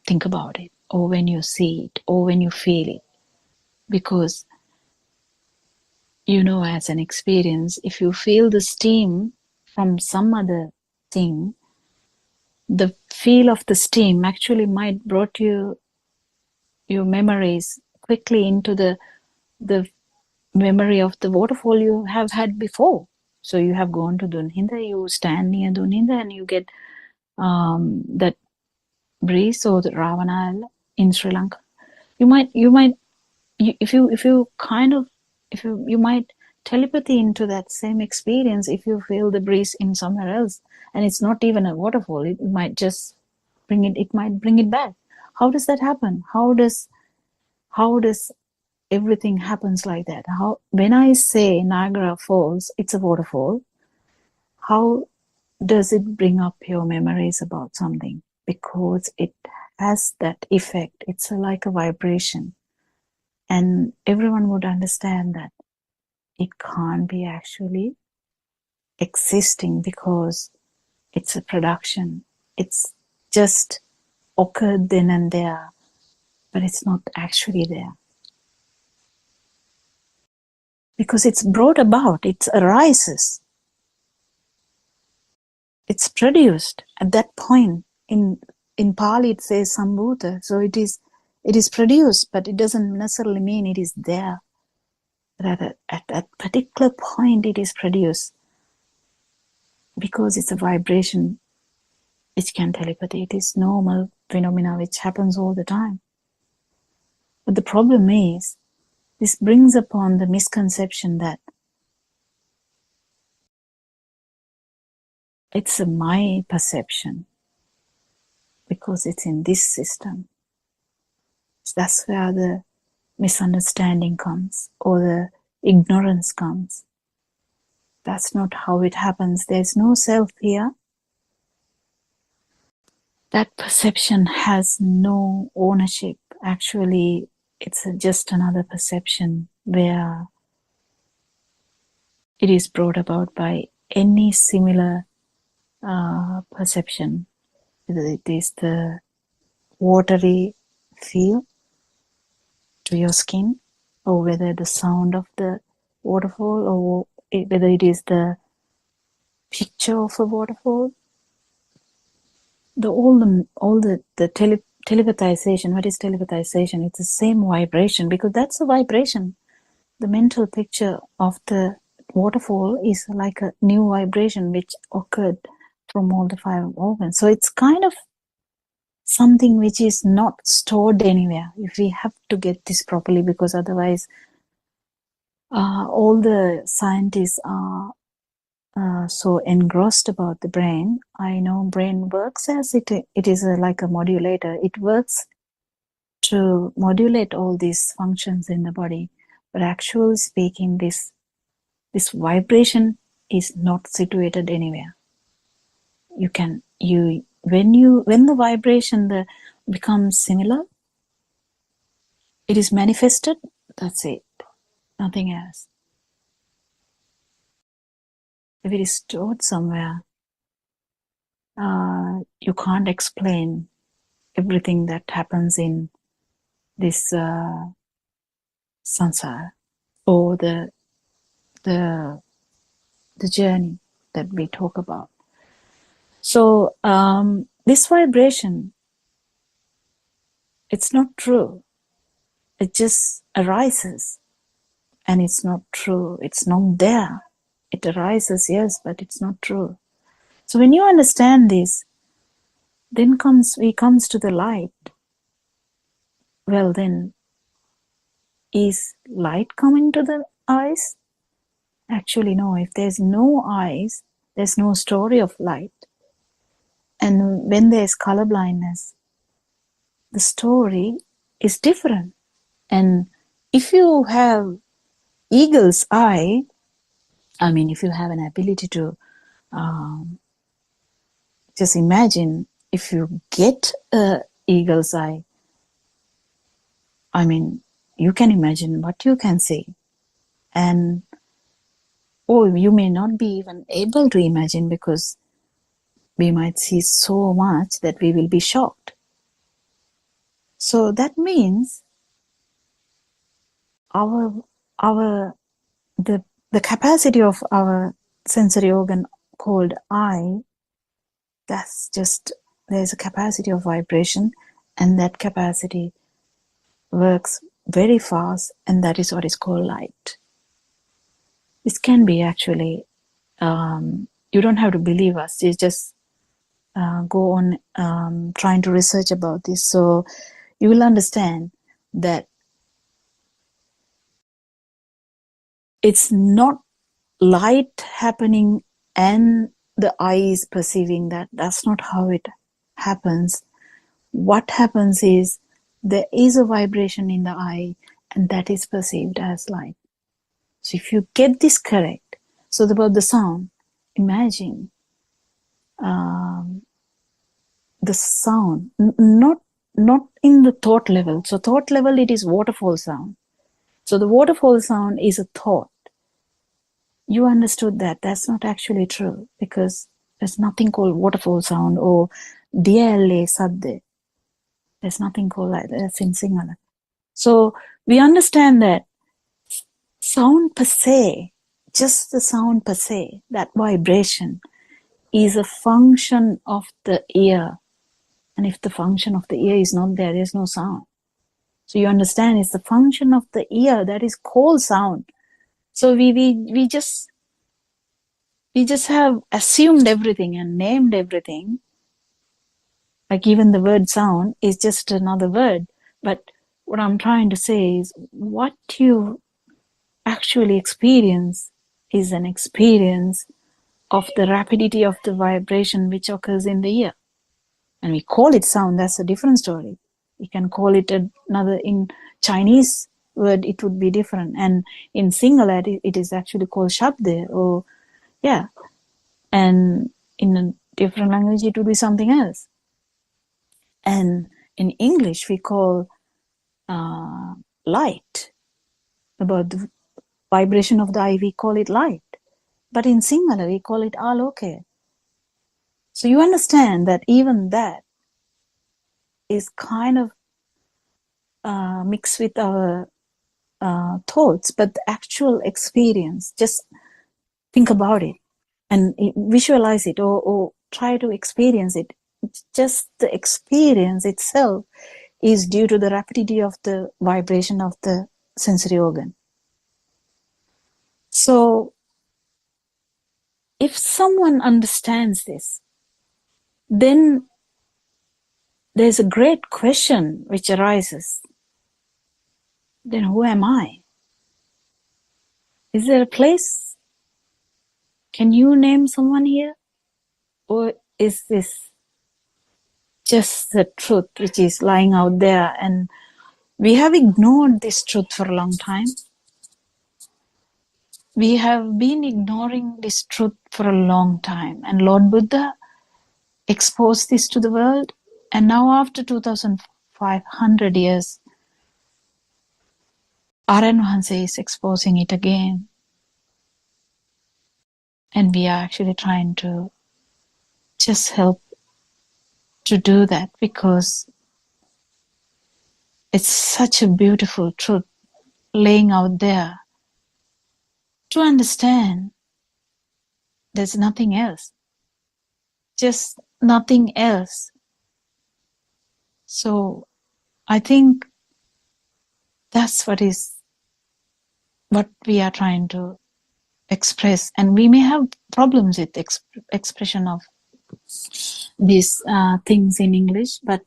think about it, or when you see it, or when you feel it? Because as an experience, if you feel the steam from some other thing, the feel of the steam actually might brought your memories quickly into the memory of the waterfall you have had before. So you have gone to Dunhinda, you stand near Dunhinda, and you get that breeze or the Ravana in Sri Lanka. You might telepathy into that same experience if you feel the breeze in somewhere else, and it's not even a waterfall. It might just bring it back. How does that happen? How does everything happens like that? When I say Niagara Falls, it's a waterfall, how does it bring up your memories about something? Because it has that effect. It's like a vibration. And everyone would understand that it can't be actually existing because it's a production. It's just occurred then and there, but it's not actually there. Because it's brought about, it arises. It's produced at that point. In Pali it says sambhuta, so it is produced, but it doesn't necessarily mean it is there. But at that particular point it is produced because it's a vibration which can telepathy. It is normal phenomena which happens all the time. But the problem is, this brings upon the misconception that it's my perception because it's in this system. So that's where the misunderstanding comes, or the ignorance comes. That's not how it happens. There's no self here. That perception has no ownership. Actually, it's just another perception where it is brought about by any similar perception, whether it is the watery feel to your skin, or whether the sound of the waterfall, or whether it is the picture of a waterfall. The telepathization. What is telepathization? It's the same vibration, because that's a vibration. The mental picture of the waterfall is like a new vibration which occurred from all the 5 organs. So it's kind of something which is not stored anywhere. If we have to get this properly, because otherwise all the scientists are so engrossed about the brain. I know brain works as it is like a modulator. It works to modulate all these functions in the body, but actually speaking, this vibration is not situated anywhere. When the vibration becomes similar, it is manifested. That's it, nothing else. If it is stored somewhere, you can't explain everything that happens in this sansara, or the journey that we talk about. So this vibration, it's not true. It just arises, and it's not true. It's not there. It arises, yes, but it's not true. So when you understand this, then comes to the light. Well, then, is light coming to the eyes? Actually, no. If there's no eyes, there's no story of light. And when there's color blindness, the story is different. And if you have eagle's eye, I mean, if you have an ability to just imagine, if you get a eagle's eye, I mean, you can imagine what you can see. And you may not be even able to imagine, because we might see so much that we will be shocked. So that means the capacity of our sensory organ called eye, there's a capacity of vibration, and that capacity works very fast, and that is what is called light. This can be actually, you don't have to believe us, you just go on trying to research about this, so you will understand that it's not light happening and the eye is perceiving that. That's not how it happens. What happens is there is a vibration in the eye, and that is perceived as light. So if you get this correct, so about the sound, imagine the sound, not in the thought level. So thought level, it is waterfall sound. So the waterfall sound is a thought. You understood that. That's not actually true, because there's nothing called waterfall sound or diyalle sadde. There's nothing called that. That's in Sinhala. So we understand that sound per se, just the sound per se, that vibration is a function of the ear. And if the function of the ear is not there, there's no sound. So you understand, it's the function of the ear that is called sound. So we just have assumed everything and named everything. Like even the word sound is just another word. But what I'm trying to say is, what you actually experience is an experience of the rapidity of the vibration which occurs in the ear. And we call it sound, that's a different story. We can call it another, in Chinese word it would be different. And in Sinhala it is actually called shabde, or yeah. And in a different language it would be something else. And in English we call light, about the vibration of the eye, we call it light. but in Sinhala we call it aloke. So you understand that even that is kind of mixed with our thoughts, but the actual experience, just think about it and visualize it, or try to experience it. Just the experience itself is due to the rapidity of the vibration of the sensory organ. So if someone understands this, then there's a great question which arises. Then who am I? Is there a place? Can you name someone here? Or is this just the truth which is lying out there? And we have ignored this truth for a long time. We have been ignoring this truth for a long time. And Lord Buddha exposed this to the world. And now after 2,500 years, Aryan Wahanse is exposing it again. And we are actually trying to just help to do that, because it's such a beautiful truth laying out there. To understand, there's nothing else. Just nothing else. So I think that's what we are trying to express. And we may have problems with expression of these things in English, but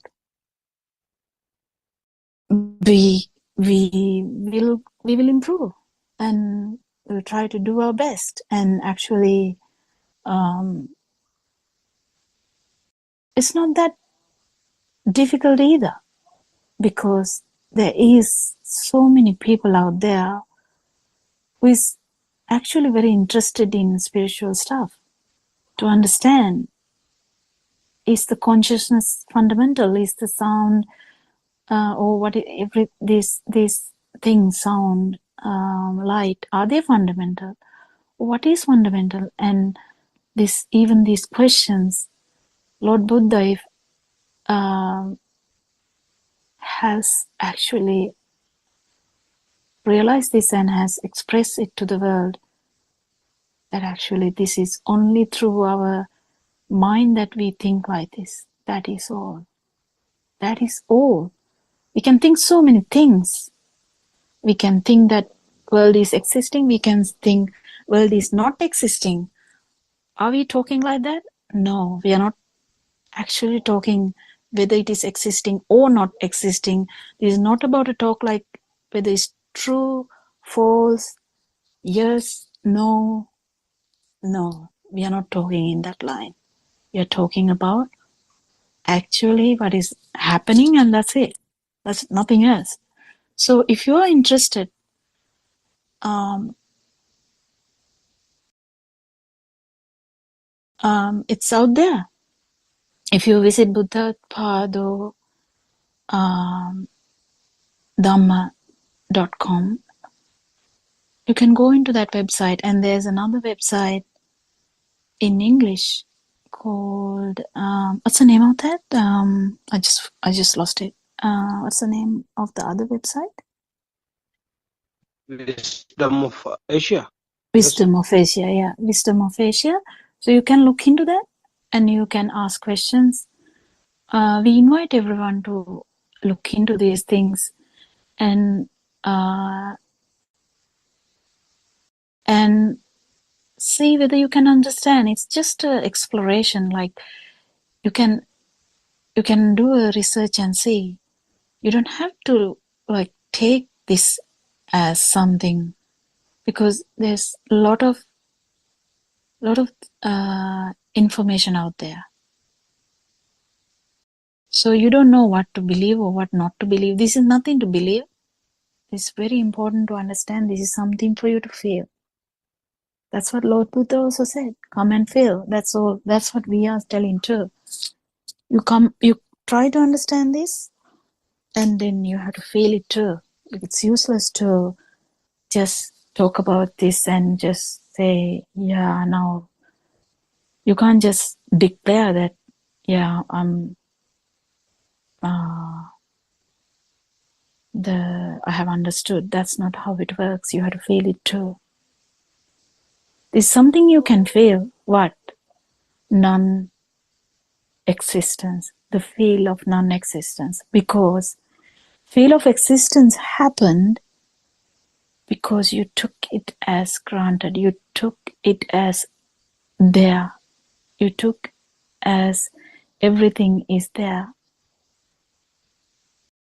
we will improve, and we'll try to do our best. And actually, it's not that difficult either, because there is so many people out there who is actually very interested in spiritual stuff. To understand, is the consciousness fundamental? Is the sound or what these things, sound, light, are they fundamental? What is fundamental? And even these questions, Lord Buddha has actually realized this and has expressed it to the world, that actually this is only through our mind that we think like this. That is all. That is all. We can think so many things. We can think that world is existing. We can think world is not existing. Are we talking like that? No, we are not actually talking whether it is existing or not existing. This is not about a talk like whether it's true, false, yes, no. No, we are not talking in that line. We are talking about actually what is happening, and that's it. That's nothing else. So if you are interested, it's out there. If you visit Buddothpado Dhamma.com, you can go into that website, and there's another website in English called what's the name of that? I just lost it. What's the name of the other website? Wisdom of Asia. Wisdom of Asia, yeah. Wisdom of Asia. So you can look into that and you can ask questions. We invite everyone to look into these things and see whether you can understand. It's just an exploration. Like you can do a research and see. You don't have to like take this as something, because there's a lot of information out there. So you don't know what to believe or what not to believe. This is nothing to believe. It's very important to understand this is something for you to feel. That's what Lord Buddha also said. Come and feel. That's all. That's what we are telling too. You try to understand this, and then you have to feel it too. It's useless to just talk about this and just say, yeah, now you can't just declare that, yeah, I have understood. That's not how it works. You have to feel it too. There's something you can feel. What? Non-existence. The feel of non-existence. Because feel of existence happened because you took it as granted. You took it as there. You took as everything is there.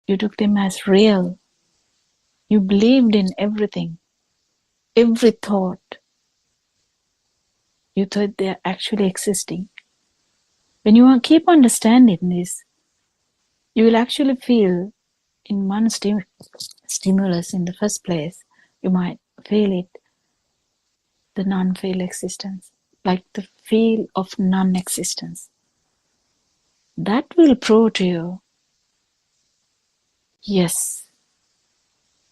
You took them as real. You believed in everything. Every thought. You thought they're actually existing. When you keep understanding this, you will actually feel in one stimulus in the first place, you might feel it, the non-feel existence, like the feel of non-existence. That will prove to you, yes,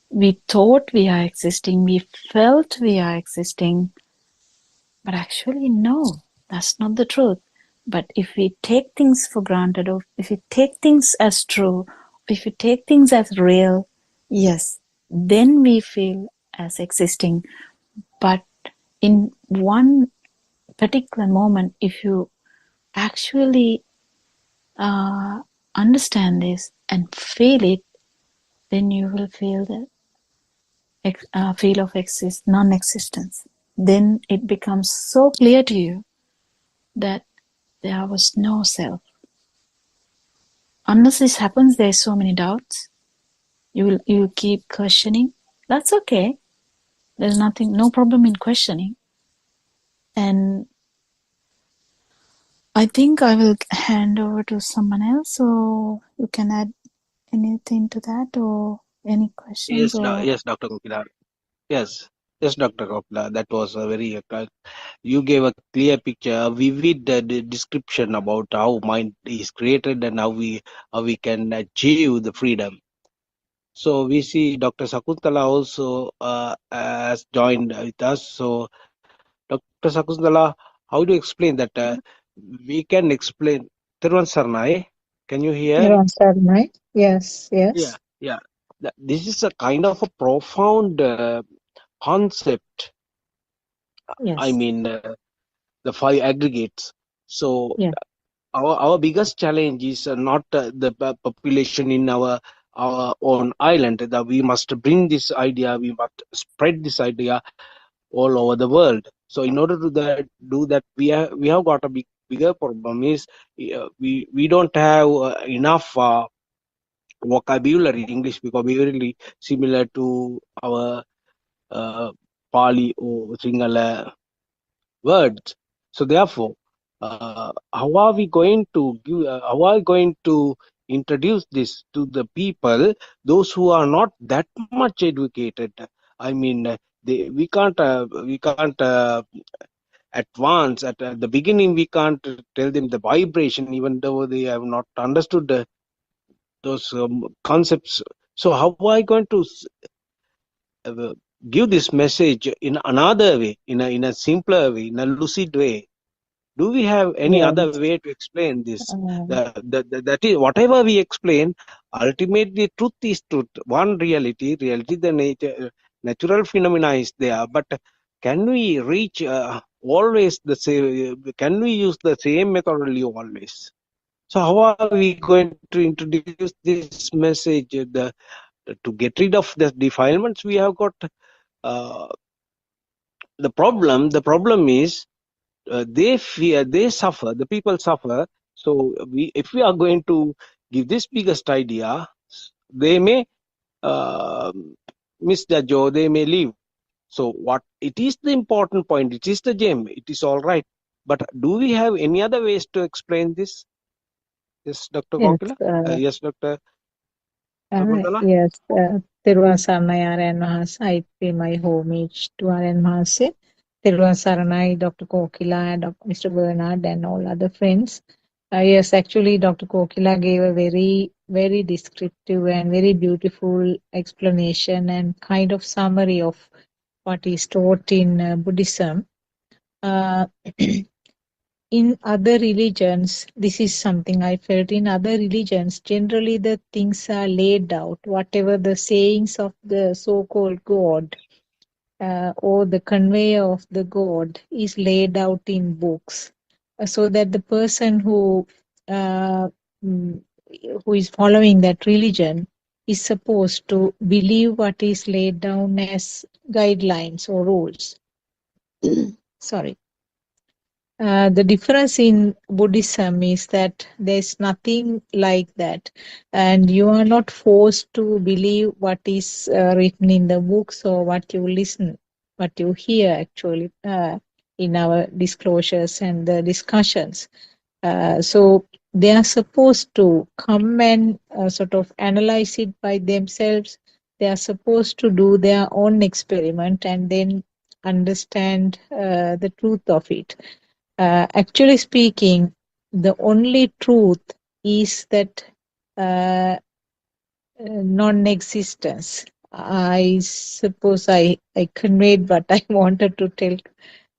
we thought we are existing, we felt we are existing, but actually no, that's not the truth. But if we take things for granted, or if we take things as true, if we take things as real, yes, then we feel as existing. But in one particular moment, if you actually understand this and feel it, then you will feel the feel of non-existence. Then it becomes so clear to you that there was no self. Unless this happens, there's so many doubts. You will keep questioning. That's okay. There's no problem in questioning. And I think I will hand over to someone else, so you can add anything to that, or any questions, or Yes, Dr. Gopinath. Yes, Dr. Gopinath. That was a very you gave a clear picture, a vivid description about how mind is created and how we can achieve the freedom. So we see Dr. Sakuntala also has joined with us. So Dr. Sakuntala, how do you explain that we can explain Thiruvan Sarnai? Can you hear? Yes, Yeah, yes. yeah. This is a kind of a profound concept. I Yes, mean, the five aggregates. So yeah, our biggest challenge is not the population in our own island. That we must bring this idea, we must spread this idea all over the world. So in order to do that, we have got a bigger problem is we don't have enough vocabulary in English because we really similar to our uh, Pali or Sinhala words. So therefore, how are we going to give? How are we going to introduce this to the people, those who are not that much educated? I mean, we can't advance at the beginning. We can't tell them the vibration, even though they have not understood those concepts. So how are I going to uh, give this message in another way, in a simpler way, in a lucid way? Do we have any yes. other way to explain this? Uh, That is whatever we explain. Ultimately, truth is truth. One reality, the natural phenomena is there. But can we reach always the same? Can we use the same methodology always? So how are we going to introduce this message? To get rid of the defilements we have got. Uh, the problem is they fear, they suffer, the people suffer. So if we are going to give this biggest idea, they may uh, misjudge or they may leave. So what it is the important point, it is the gem, it is all right. But do we have any other ways to explain this? Yes, Dr. yes, Kokila? Yes, Dr. Sakuntala? yes. Thiruvan Saranai Aryan Mahas, I pay my homage to Aryan Mahase. Thiruvan Saranai, Dr. Kokila, and Mr. Bernard, and all other friends. Yes, actually, Dr. Kokila gave a very, very descriptive and very beautiful explanation and kind of summary of what is taught in Buddhism. Uh, in other religions, this is something I felt in other religions, generally the things are laid out, whatever the sayings of the so-called God or the conveyor of the God is laid out in books, so that the person uh, mm, who is following that religion is supposed to believe what is laid down as guidelines or rules. Sorry. The difference in Buddhism is that there's nothing like that, and you are not forced to believe what is written in the books or what you listen, what you hear actually in our disclosures and the discussions. So they are supposed to come and sort of analyze it by themselves. They are supposed to do their own experiment and then understand the truth of it. Actually speaking, the only truth is that non-existence. I suppose I conveyed what I wanted to tell.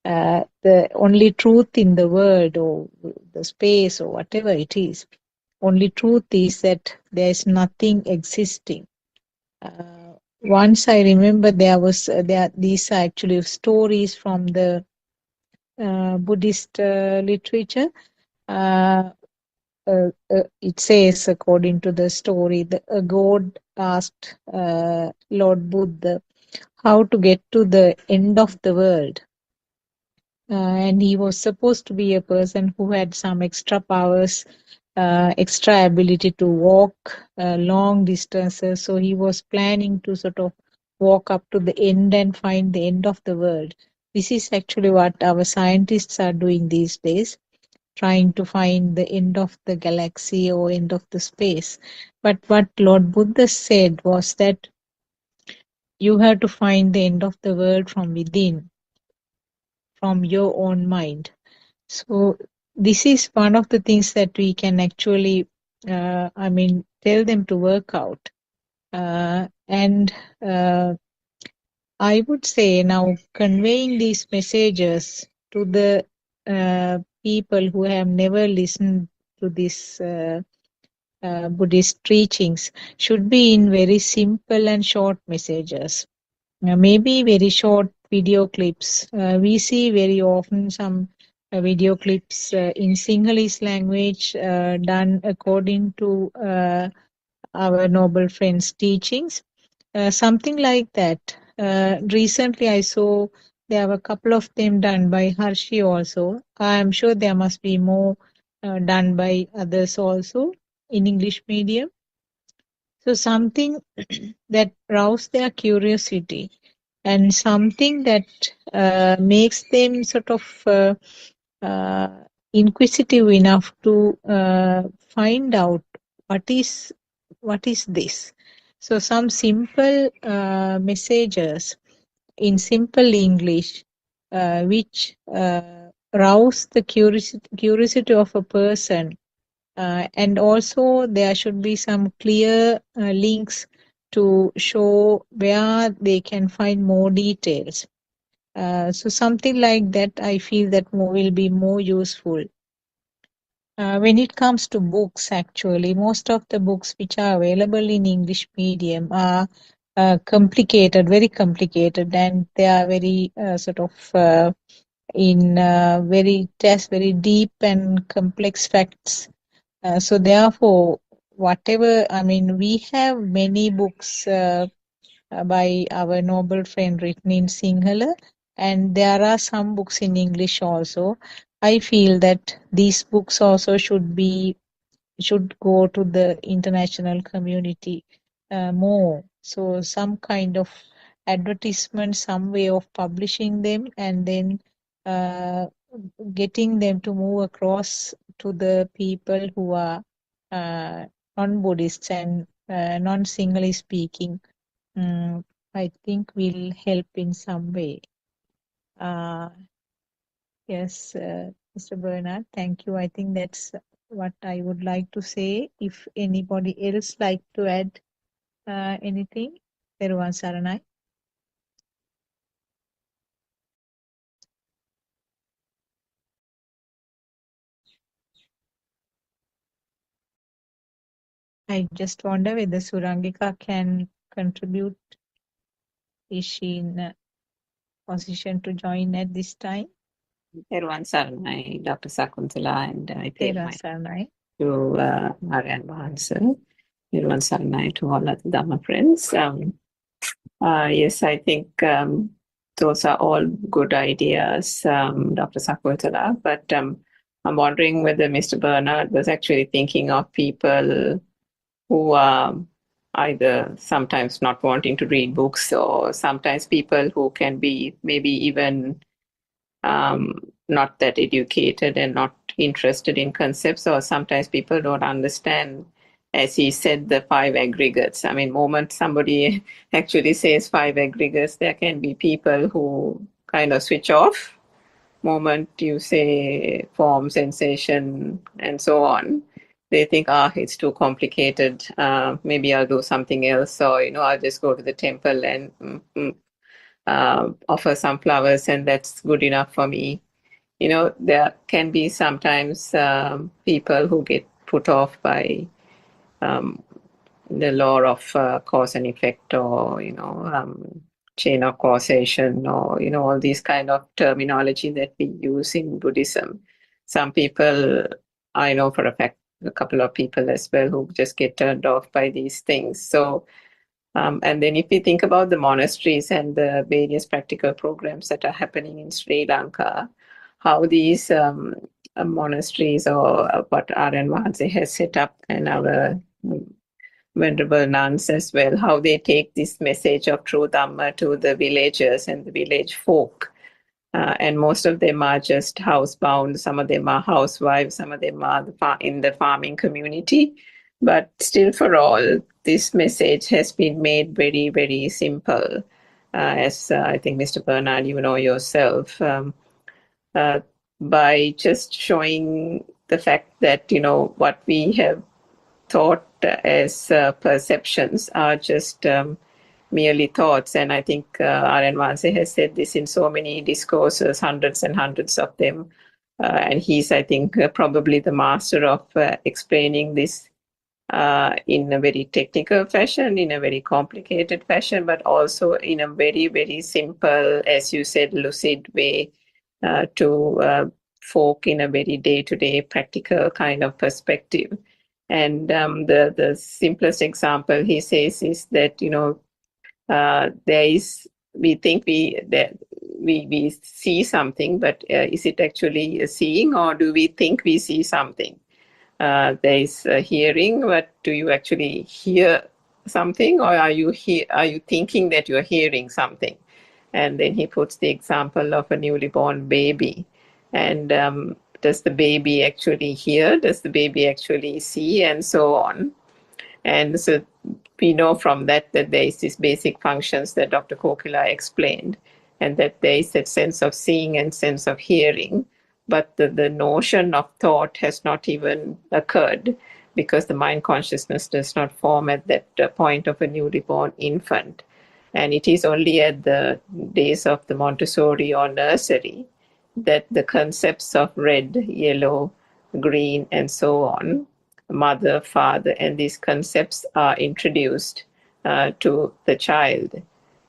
The only truth in the world or the space or whatever it is, only truth is that there is nothing existing. Once I remember these are actually stories from the Buddhist literature. It says, according to the story, a god asked Lord Buddha how to get to the end of the world. And he was supposed to be a person who had some extra powers, extra ability to walk long distances. So he was planning to sort of walk up to the end and find the end of the world. This is actually what our scientists are doing these days, trying to find the end of the galaxy or end of the space. But what Lord Buddha said was that you have to find the end of the world from within, from your own mind. So this is one of the things that we can actually, tell them to work out. And I would say now conveying these messages to the people who have never listened to this Buddhist teachings should be in very simple and short messages. Maybe very short video clips. We see very often some video clips in Sinhalese language done according to our noble friend's teachings. Something like that. Recently, I saw there were a couple of them done by Harshi also. I am sure there must be more done by others also in English medium. So something that roused their curiosity and something that makes them sort of uh, inquisitive enough to find out what is this. So some simple messages in simple English which rouse the curiosity of a person, and also there should be some clear links to show where they can find more details. So something like that, I feel that will be more useful. When it comes to books, actually, most of the books which are available in English medium are complicated, very complicated, and they are very very test very deep and complex facts. So therefore, we have many books by our noble friend written in Sinhala, and there are some books in English also. I feel that these books also should go to the international community more. So some kind of advertisement, some way of publishing them, and then uh, getting them to move across to the people who are uh, non-Buddhists and non-Sinhalese speaking. I think will help in some way. Uh, yes, Mr. Bernard, thank you. I think that's what I would like to say. If anybody else like to add anything, Peruvan Saranai. I just wonder whether Surangika can contribute. Is she in a position to join at this time? Everyone Saranai, Dr. Sakuntala, and I pay Tera my Saranai. to Marian Vahansa. Everyone Saranai to all of the Dhamma friends. Yes, I think those are all good ideas, Dr. Sakuntala, but I'm wondering whether Mr. Bernard was actually thinking of people who are either sometimes not wanting to read books, or sometimes people who can be maybe even not that educated and not interested in concepts, or sometimes people don't understand, as he said, the 5 aggregates. I mean, moment somebody actually says 5 aggregates, there can be people who kind of switch off. Moment you say form, sensation, and so on, they think, it's too complicated. Maybe I'll do something else, or I'll just go to the temple and offer some flowers, and that's good enough for me. There can be sometimes people who get put off by the law of cause and effect, or chain of causation, or all these kind of terminology that we use in Buddhism. Some people, I know for a fact, a couple of people as well, who just get turned off by these things. So and then if we think about the monasteries and the various practical programs that are happening in Sri Lanka, how these monasteries, or what Aryan Mahanse has set up, and our venerable nuns as well, how they take this message of true Dhamma to the villagers and the village folk. And most of them are just housebound, some of them are housewives, some of them are in the farming community. But still, for all, this message has been made very, very simple. As I think, Mr. Bernard, you know yourself, by just showing the fact that, what we have thought as perceptions are just merely thoughts. And I think Aryan Mahanse has said this in so many discourses, hundreds and hundreds of them. And he's, I think, probably the master of explaining this in a very technical fashion, in a very complicated fashion, but also in a very, very simple, as you said, lucid way to folk in a very day-to-day practical kind of perspective. And the simplest example he says is that, there is, we think we see something, but is it actually a seeing, or do we think we see something? There is a hearing, but do you actually hear something, or are you thinking that you're hearing something? And then he puts the example of a newly born baby. And does the baby actually hear? Does the baby actually see? And so on. And so we know from that there is these basic functions that Dr. Kokila explained, and that there is that sense of seeing and sense of hearing. But the notion of thought has not even occurred, because the mind consciousness does not form at that point of a newly born infant. And it is only at the days of the Montessori or nursery that the concepts of red, yellow, green, and so on, mother, father, and these concepts are introduced to the child.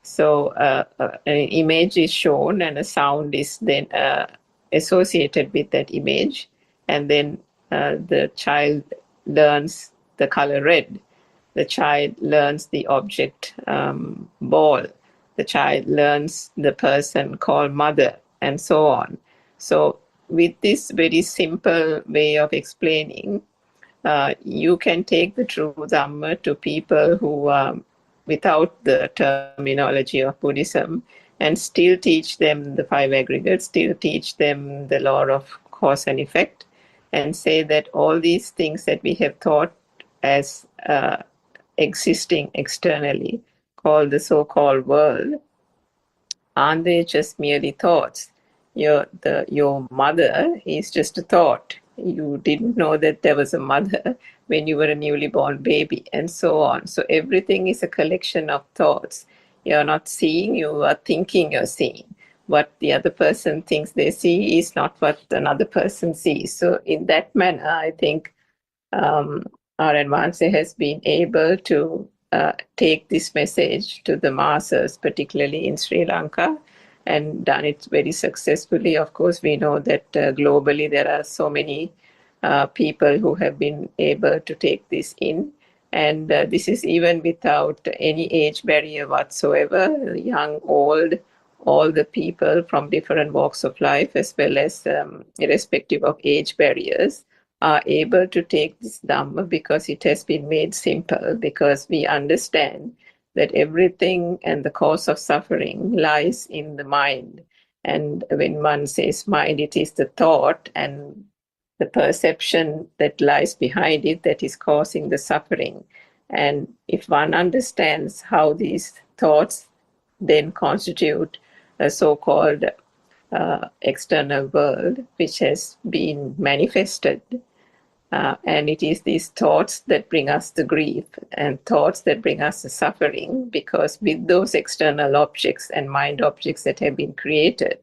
So an image is shown, and a sound is then associated with that image, and then the child learns the color red. The child learns the object ball. The child learns the person called mother, and so on. So with this very simple way of explaining, you can take the true Dhamma to people who are without the terminology of Buddhism, and still teach them the 5 aggregates, still teach them the law of cause and effect, and say that all these things that we have thought as existing externally, called the so-called world, aren't they just merely thoughts? Your mother is just a thought. You didn't know that there was a mother when you were a newly born baby, and so on. So everything is a collection of thoughts. You're not seeing, you are thinking you're seeing. What the other person thinks they see is not what another person sees. So in that manner, I think our advancer has been able to take this message to the masses, particularly in Sri Lanka, and done it very successfully. Of course, we know that globally there are so many people who have been able to take this in. And this is even without any age barrier whatsoever, young, old, all the people from different walks of life, as well as irrespective of age barriers, are able to take this Dhamma because it has been made simple, because we understand that everything and the cause of suffering lies in the mind. And when one says mind, it is the thought and the perception that lies behind it that is causing the suffering. And if one understands how these thoughts then constitute a so-called external world which has been manifested, and it is these thoughts that bring us the grief and thoughts that bring us the suffering, because with those external objects and mind objects that have been created,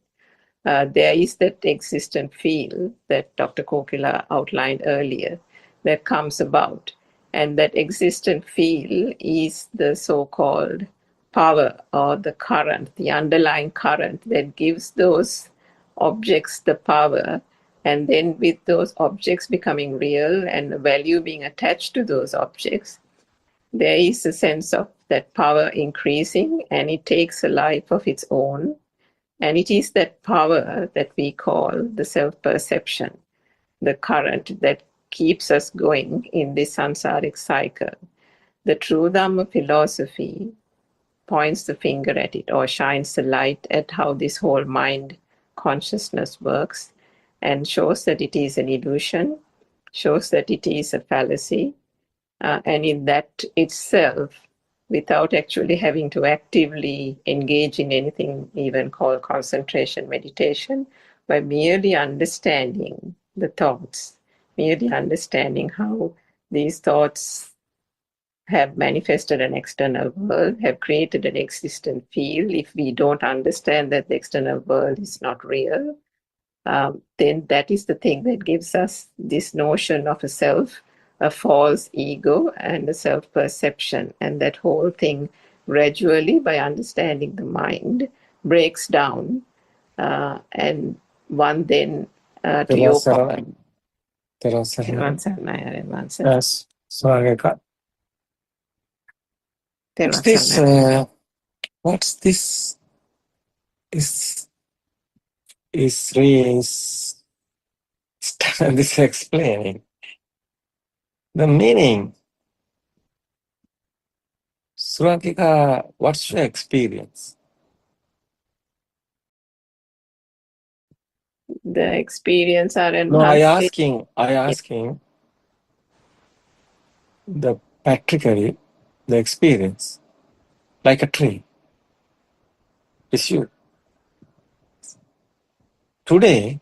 there is that existent feel that Dr. Kokila outlined earlier that comes about. And that existent feel is the so-called power or the current, the underlying current that gives those objects the power. And then with those objects becoming real and value being attached to those objects, there is a sense of that power increasing, and it takes a life of its own. And it is that power that we call the self-perception, the current that keeps us going in this samsaric cycle. The true Dhamma philosophy points the finger at it, or shines the light at how this whole mind consciousness works, and shows that it is an illusion, shows that it is a fallacy, and in that itself, without actually having to actively engage in anything even called concentration meditation, by merely understanding the thoughts, merely understanding how these thoughts have manifested an external world, have created an existent field. If we don't understand that the external world is not real, then that is the thing that gives us this notion of a self, a false ego, and a self-perception. And that whole thing gradually, by understanding the mind, breaks down. And one then, to your point. Yes. So I got. What's this? Is this explaining the meaning? Suratika, what's your experience? The experience are No, I asking the practically the experience, like a tree. It's you. Today,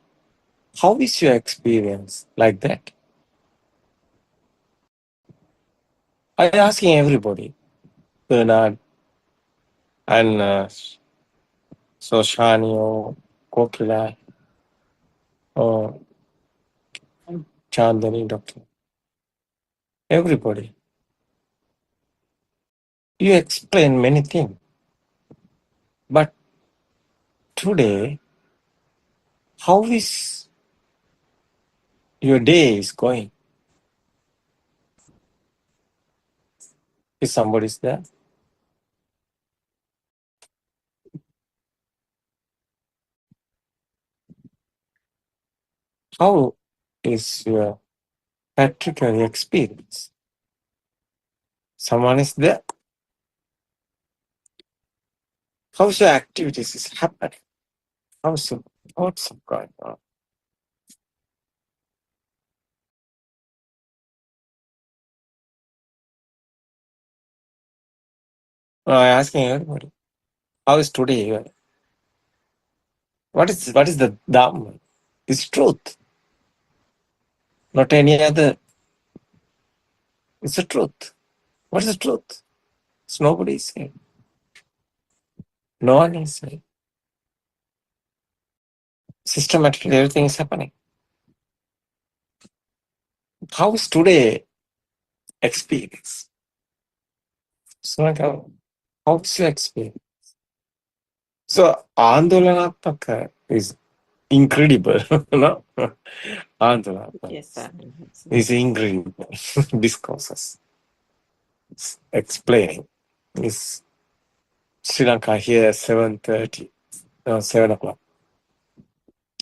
how is your experience like that? I asking everybody, Bernard and Soshani or Kokila or Chandani, Doctor. Everybody. You explain many things. But today, how is your day is going? If somebody's there? How is your practical experience? Someone is there? How's your activities is happening? How's your thoughts are going on? I'm asking everybody. How is today? What is the Dhamma? It's truth. Not any other. It's the truth. What is the truth? It's nobody saying. No one is saying. Systematically, everything is happening. How is today experience. So like how's your experience? So Andolanatmaka is incredible, no? Andolanatmaka Yes, sir. is incredible discourses. Explaining is Sri Lanka here 7:30, 7 o'clock.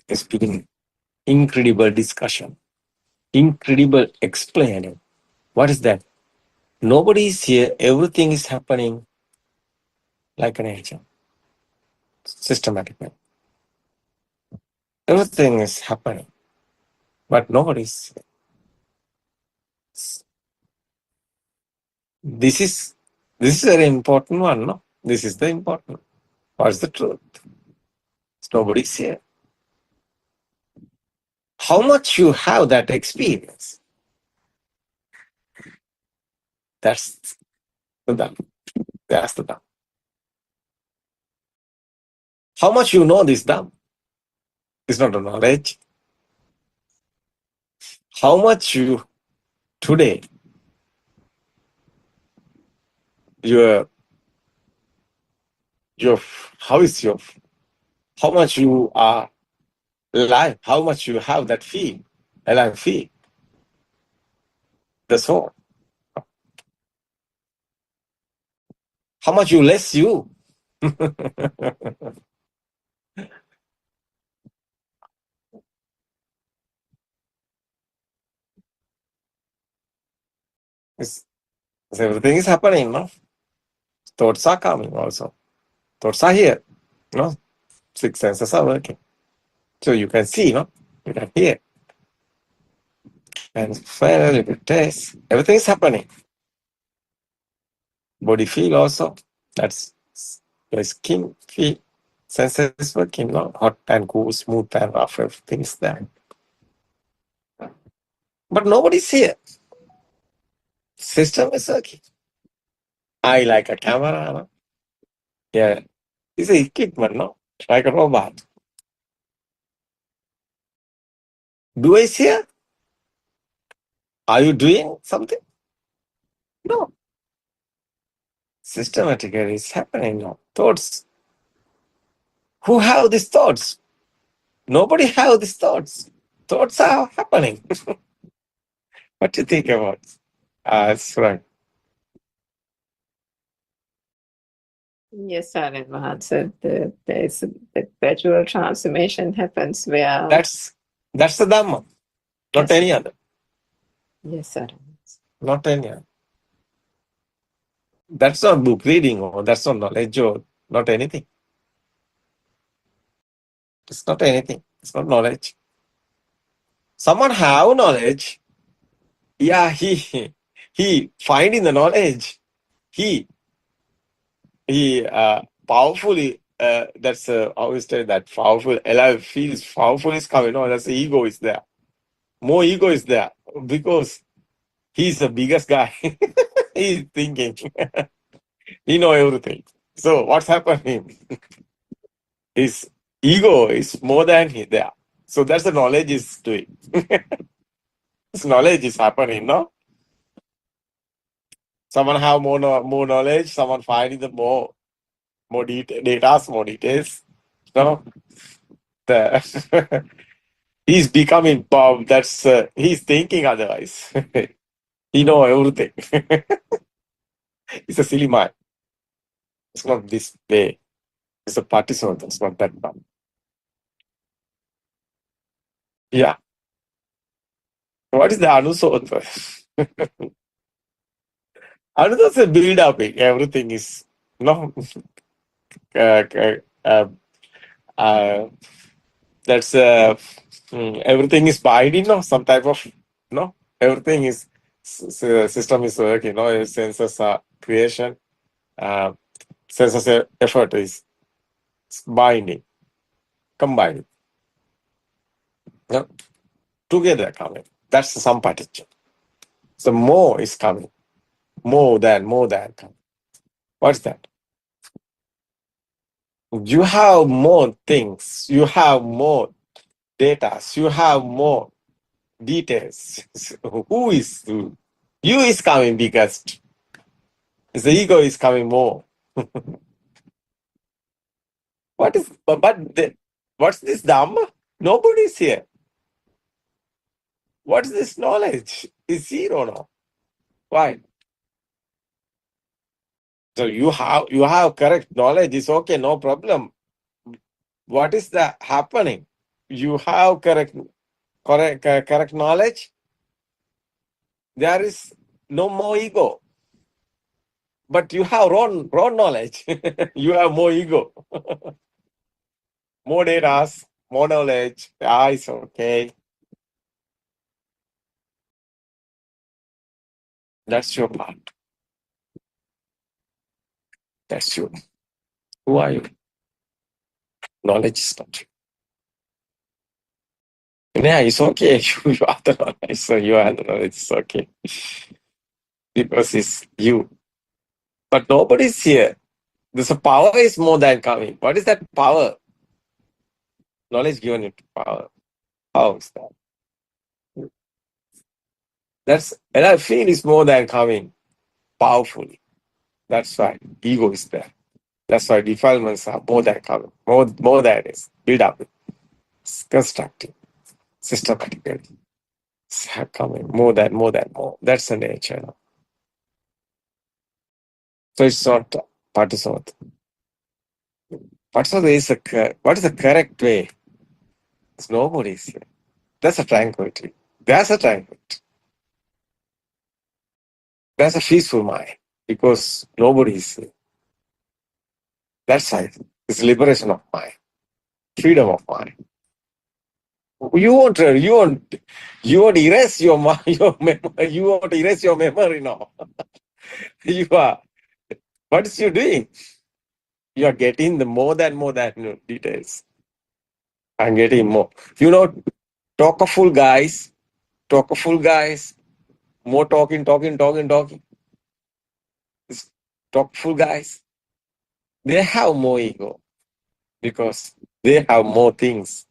It's beginning. Incredible discussion. Incredible explaining. What is that? Nobody is here. Everything is happening like nature. Systematically. Everything is happening. But nobody is here. This is a very important one, no? This is the important. What's the truth? Nobody's here. How much you have that experience? That's the dam. That's the dam. How much you know this dam? It's not a knowledge. How much you today your how is your how much you are alive? How much you have that feel, alive feel? The soul. How much you less you? Everything is happening, no? Thoughts are coming also. Thoughts are here, no? Six senses are working. So you can see, no? You can hear. And finally, you can taste. Everything is happening. Body feel also. That's your skin feel. Senses working, no? Hot and cool, smooth and rough, everything is there. But nobody's here. System is working. I like a camera, no? Yeah. It's an equipment, no? Like a robot. Do I see it? Are you doing something? No. Systematically, it's happening now. Thoughts. Who have these thoughts? Nobody have these thoughts. Thoughts are happening. What do you think about? That's right. Yes, sir. And Mahat said the gradual transformation happens where. That's the Dhamma, not Yes. any other. Yes, sir. Not any other. That's not book reading or that's not knowledge or not anything. It's not anything. It's not knowledge. Someone have knowledge. Yeah, he finding the knowledge. He powerfully. That's how we say that powerful. Alive feels powerful is coming. No, that's the ego is there. More ego is there because he's the biggest guy. He's thinking. He know everything. So what's happening? His ego is more than he there. So that's the knowledge is doing. This knowledge is happening, no? Someone have more knowledge, someone finding the more data, more details. No? He's becoming Bob. That's he's thinking otherwise. He know everything. It's a silly mind. It's not this way. It's a participant. It's not that one. Yeah. What is the Anusota? Anusota is build up. Everything is no. That's everything is binding, no? Some type of no. Everything is system is working. Senses are creation. Senses effort is binding, combining. No? Together coming. That's some partition. So more is coming. More than coming. What's that? You have more things. You have more data. You have more details. Who is You is coming biggest. The ego is coming more. What's this Dhamma? Nobody is here. What's this knowledge? Is zero now. Why? So you have correct knowledge. It's okay, no problem. What is that happening? You have correct knowledge. There is no more ego. But you have wrong knowledge. You have more ego. More data, more knowledge. It's okay. That's your part. That's you. Who are you? Knowledge is not you. Yeah, it's okay. You are the knowledge. So you are the knowledge. It's okay. Because it's you. But nobody's here. This power is more than coming. What is that power? Knowledge given you power. How is that? And I feel it's more than coming. Powerfully. That's why ego is there. That's why defilements are more than coming. More than is build up. It's constructing. Systematically. It's coming. More. That's the nature. So it's not Patisot. Patisot is what is the correct way? It's nobody's here. That's a tranquility. That's a tranquility. That's a peaceful mind. Because nobody is here. That's why it's liberation of mind. Freedom of mind. You won't erase your mind, your memory. You won't erase your memory now. You are. What is you doing? You are getting the more than details. I'm getting more. Talkful guys, more talking. These talkful guys, they have more ego because they have more things.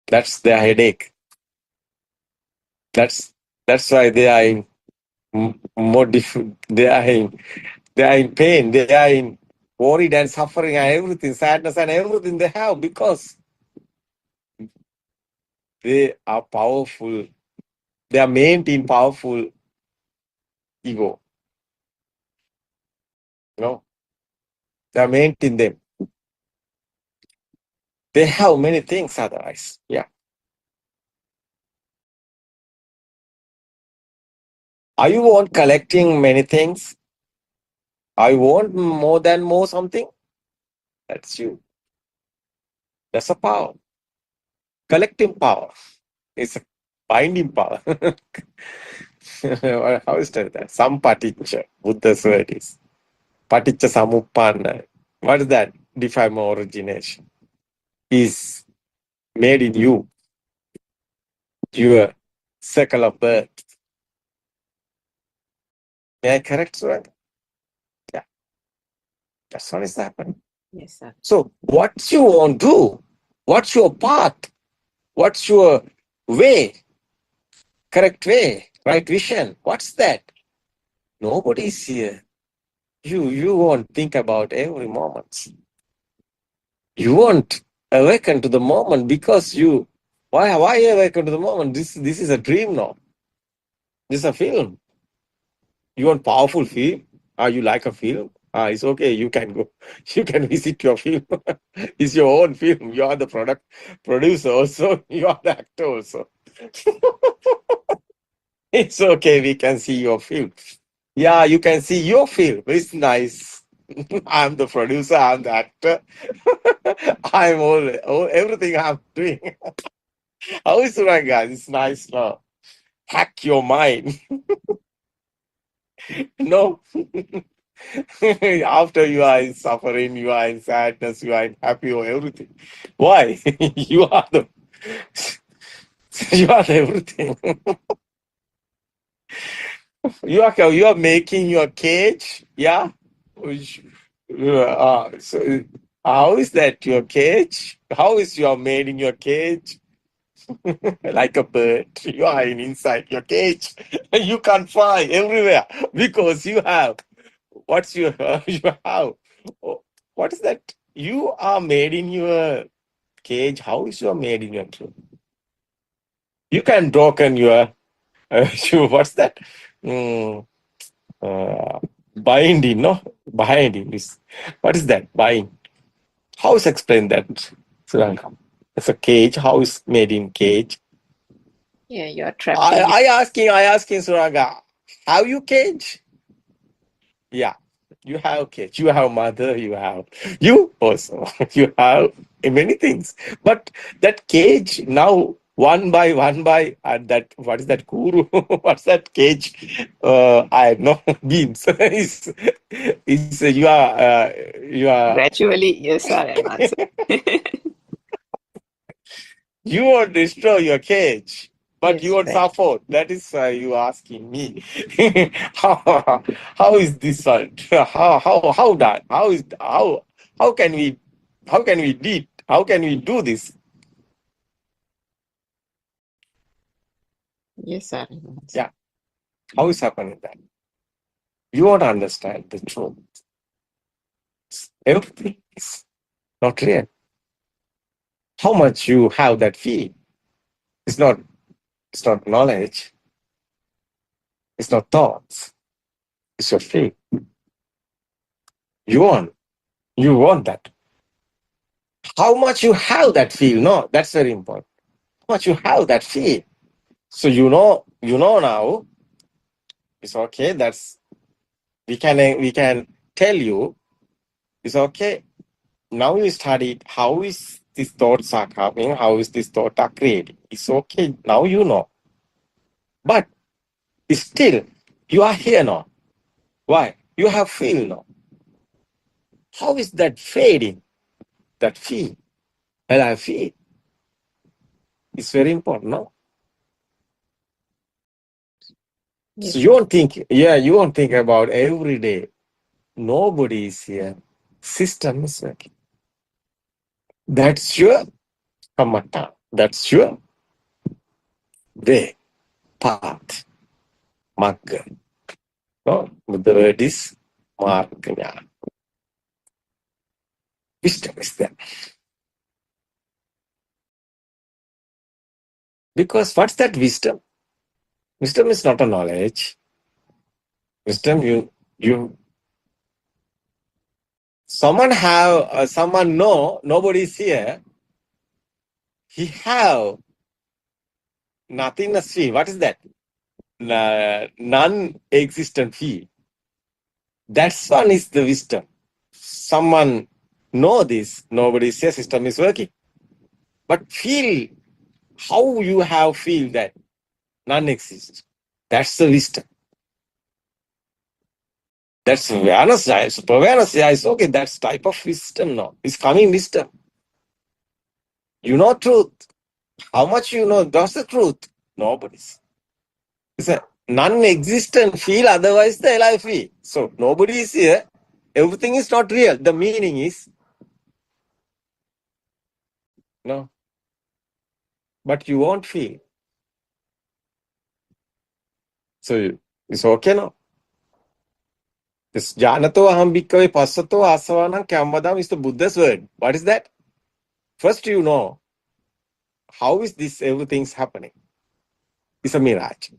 That's their headache. That's why they are in more different. They are in pain. They are in worried and suffering and everything, sadness and everything they have because they are powerful. They are maintained powerful ego. They are maintained them. They have many things otherwise. Yeah. Are you want collecting many things? I want more something? That's you. That's a power. Collecting power. It's a binding power. How is that? Sampaticca. Buddha's word is. Paticca samuppanna. What is that? Define my origination. Is made in you. Your circle of birth. May I correct, sir? Yeah. That's what is happening. Yes, sir. So, what you want to do? What's your path? What's your way? Correct way? Right vision? What's that? Nobody's here. You won't think about every moment. You won't awaken to the moment because you. Why awaken to the moment? This is a dream now. This is a film. You want powerful film? You like a film? It's okay. You can go. You can visit your film. It's your own film. You are the producer also. You are the actor also. It's okay. We can see your film. Yeah, you can see your film. It's nice. I'm the producer. I'm the actor. I'm all everything I'm doing. How is it, guys? It's nice now. Hack your mind. No. After you are in suffering, you are in sadness, you are in happy or everything. Why? You are the everything. You are making your cage, yeah? So how is that your cage? How is you are made in your cage? like a bird. You are inside your cage. You can't fly everywhere because you have what's your you have. Oh, what is that? You are made in your cage. How is you are made in your cage? You can broken your what's that? Mm, binding, no? Binding is what is that? Bind. How is explain that, Suranga? It's a cage. How is made in cage? Yeah, you're trapped in I asking Suranga, have you cage? Yeah, you have cage. You have mother. You also. You have many things. But that cage now one by and that what is that kuru? What's that cage? I know beans. is you are gradually. Yes, I am answering. you won't destroy your cage, but you Yes, won't right. suffer. That is you asking me. How is this one? How that? How can we do this? Yes, I am answering. Yeah. How is happening that? You won't understand the truth. Everything is not real. How much you have that feel? It's not knowledge. It's not thoughts. It's your feel. You want that. How much you have that feel? No, that's very important. How much you have that feel? So you know now. It's okay. We can tell you. It's okay. Now you studied how is these thoughts are coming, how is this thought are creating. It's okay. Now you know. But still, you are here now. Why? You have feel now. How is that fading? That feel. And I feel. It's very important, no? Yes, So you won't think about every day. Nobody is here. System is working. That's your kamata. That's your way, path, magga. No, the word is marganya. Wisdom is there. Because what's that wisdom? Wisdom is not a knowledge. Wisdom, you someone know, nobody is here. He have nothingness feel. What is that? Non-existent feel. That's one is the wisdom. Someone know this, nobody says system is working. But feel how you have feel that none exists. That's the wisdom. That's awareness, super awareness. Yeah, it's okay. That's type of wisdom now. It's coming wisdom. You know truth. How much you know? That's the truth. Nobody's. It's a non-existent feel, otherwise the alive feel. So nobody is here. Everything is not real. The meaning is no. But you won't feel. So it's okay now. This Janato aham bhikkhave passato asavanam kyamadam is the Buddha's word. What is that? First you know how is this everything's happening. It's a mirage.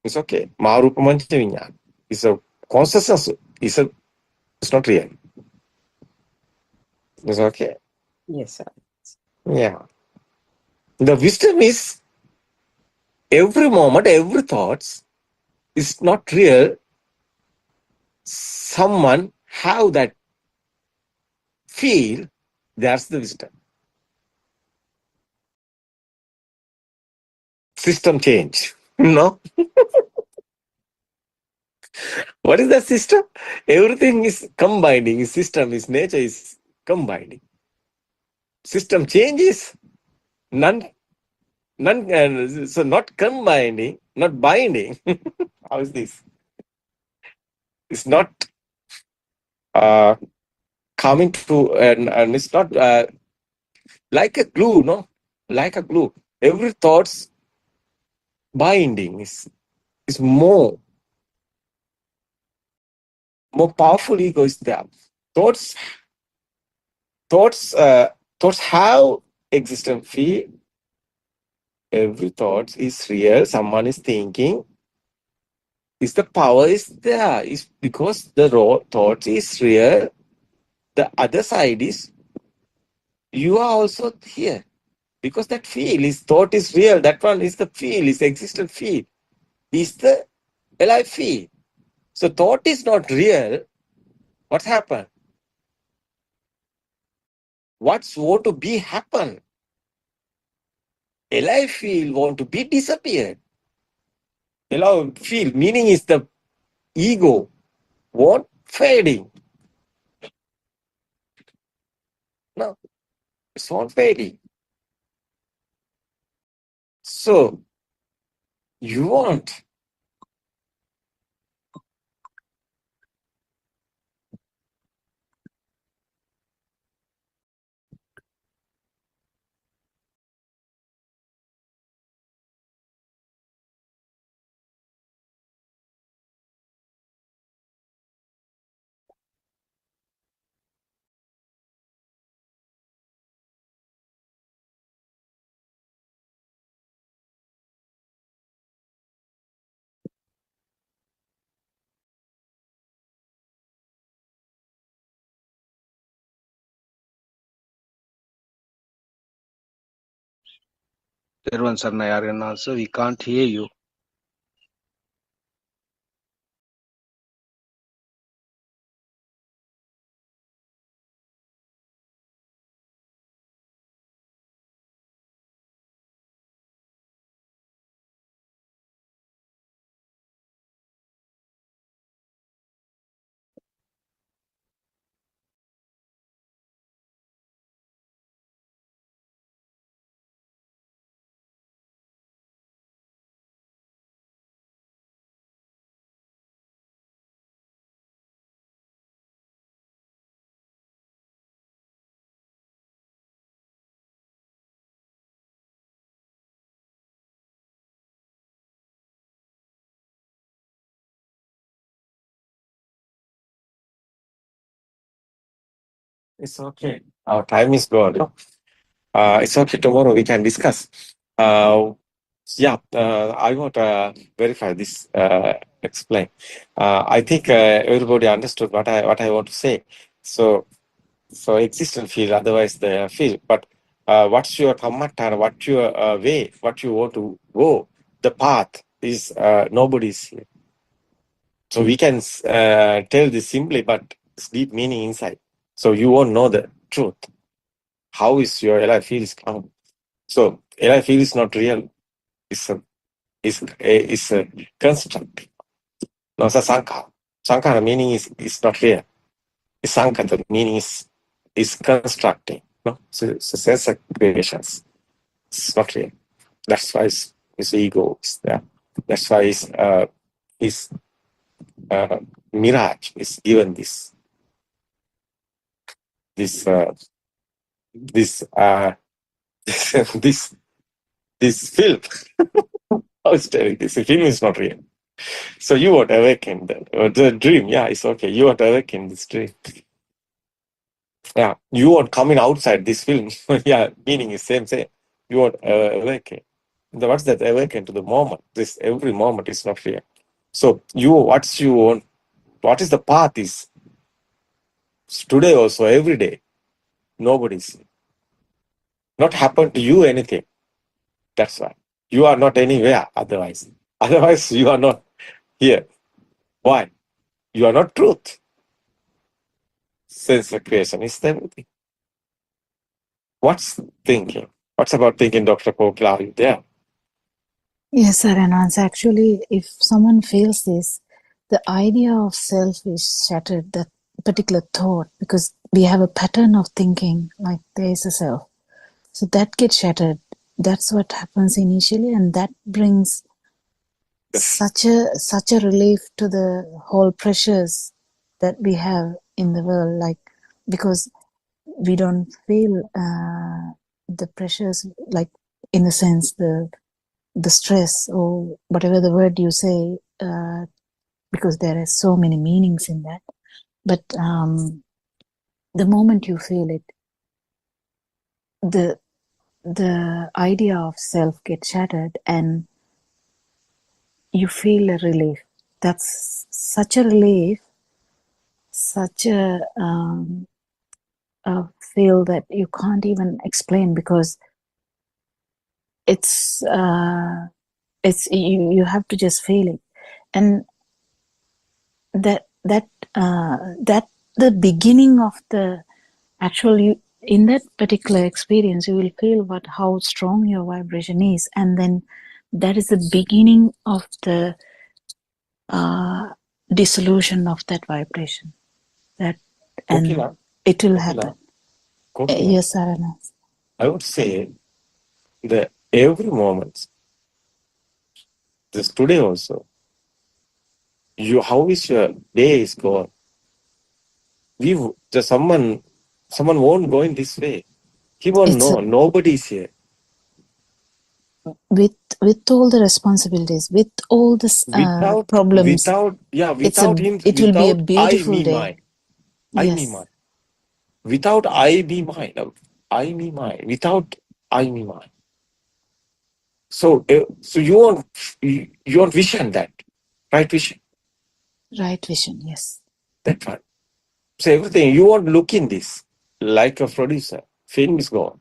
It's okay. Maharupamancha vinyana. It's a consciousness. It's not real. It's okay. yes, sir. Yeah. The wisdom is every moment, every thoughts is not real. Someone have that feel. That's the wisdom. System change. No. What is the system? Everything is combining. System is nature is combining. System changes. None. So not combining, not binding. How is this? It's not coming to, and it's not like a glue, no? Like a glue. Every thought's binding is more powerful ego is there. Thoughts have existence feel. Every thought is real. Someone is thinking. Is the power is there? Is because the raw thought is real. The other side is you are also here. Because that feel is thought is real. That one is the feel, is existent feel. Is the alive feel. So thought is not real. What happened? What's want to be happen? Alive feel want to be disappeared. Alive feel meaning is the ego want fading. No, it's not fading. So you want Everyone, Sarnayaran also, we can't hear you. it's okay. Our time is gone. It's okay. Tomorrow we can discuss. I want to verify this. Explain. I think everybody understood what I want to say. So existence feel. Otherwise, the feel. But what's your kamatan? What's your way? What you want to go? The path is nobody's here. So we can tell this simply, but it's deep meaning inside. So you won't know the truth. How is your alive feel is come? So alive feel is not real. It's a construct. No, it's a sankhara. Sankhara meaning is not real. It's sankhara. The meaning is constructing. No, so it's a sense of creations. It's not real. That's why it's ego is there. That's why it's mirage is given this this this film. I was telling this film is not real. So you won't awaken the dream. Yeah, it's okay. You won't awaken this dream. Yeah, you won't come in outside this film. Yeah, meaning is same. You won't awaken. What's that? Awaken to the moment. This every moment is not real. So you want? What is the path? Is today also every day. Nobody's not happened to you anything. That's why you are not anywhere. Otherwise you are not here. Why? You are not truth. Sense of creation is everything. What's thinking? What's about thinking, Dr. Kokla? Are you there? Yes, Aranans. Actually, if someone feels this, the idea of self is shattered, that particular thought, because we have a pattern of thinking like there is a self. So that gets shattered. That's what happens initially, and that brings such a relief to the whole pressures that we have in the world, like, because we don't feel the pressures, like in the sense the stress or whatever the word you say, because there are so many meanings in that. But the moment you feel it, the idea of self gets shattered and you feel a relief. That's such a relief, such a feel that you can't even explain, because it's you have to just feel it. And that the beginning of the actual, you in that particular experience you will feel how strong your vibration is, and then that is the beginning of the dissolution of that vibration, that and Kokila, it will Kokila, happen. Kokila. Yes, Sarana. I would say that every moment, this today also, how is your day is gone? Someone won't go in this way. He won't It's know. Nobody is here. with all the responsibilities, with all the problems, Without him, it will be a without I, beautiful me, day. mine. I, me, Yes, mine. Without I, me, mine. I, me, mine. Without I, me, mine. So you want vision that, right vision. right vision. Yes, That's right. So everything you want to look in this like a producer. Film is gone.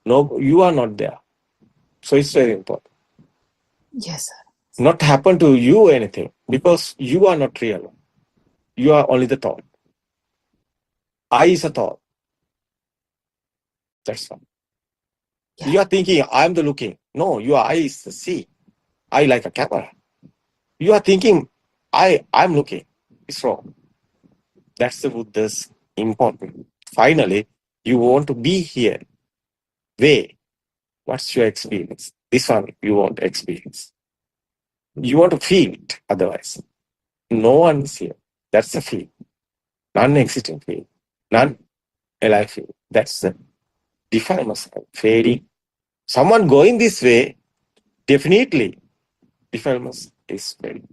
No, you are not there. So it's very important. yes, sir. Not happen to you anything because you are not real. You are only the thought. I is a thought. That's all. Yeah. You are thinking I'm the looking. No, your eye is the see. I like a camera. You are thinking I'm looking. It's wrong. That's the Buddha's important. Finally, you want to be here. Way. What's your experience? This one you want to experience. You want to feel it otherwise. No one is here. That's the feel. Non-existent feel. Non-alive feel. That's the defilement. Fading. Someone going this way, definitely defilement is fading.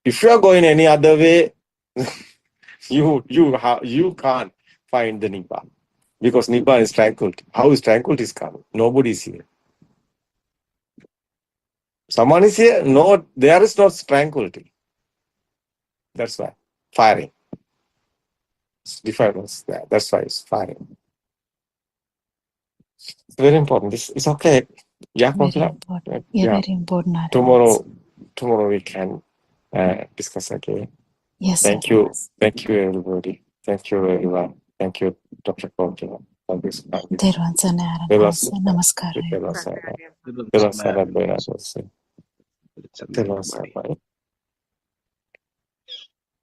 If you are going any other way, you can't find the Nibbana. Because Nibbana is tranquility. How is tranquility is coming? Nobody is here. Someone is here? No, there is not tranquility. That's why. Firing. Defilements there. That's why it's firing. It's very important. This is okay. Yeah, Very Kokila? important. Yeah, very important. Tomorrow we can discuss again. Yes, Thank sir. you. Thank you, everybody. Thank you, everyone. Thank you, Dr. Kokila, for this. Teruvan Sannaya Aranhasa. Namaskara.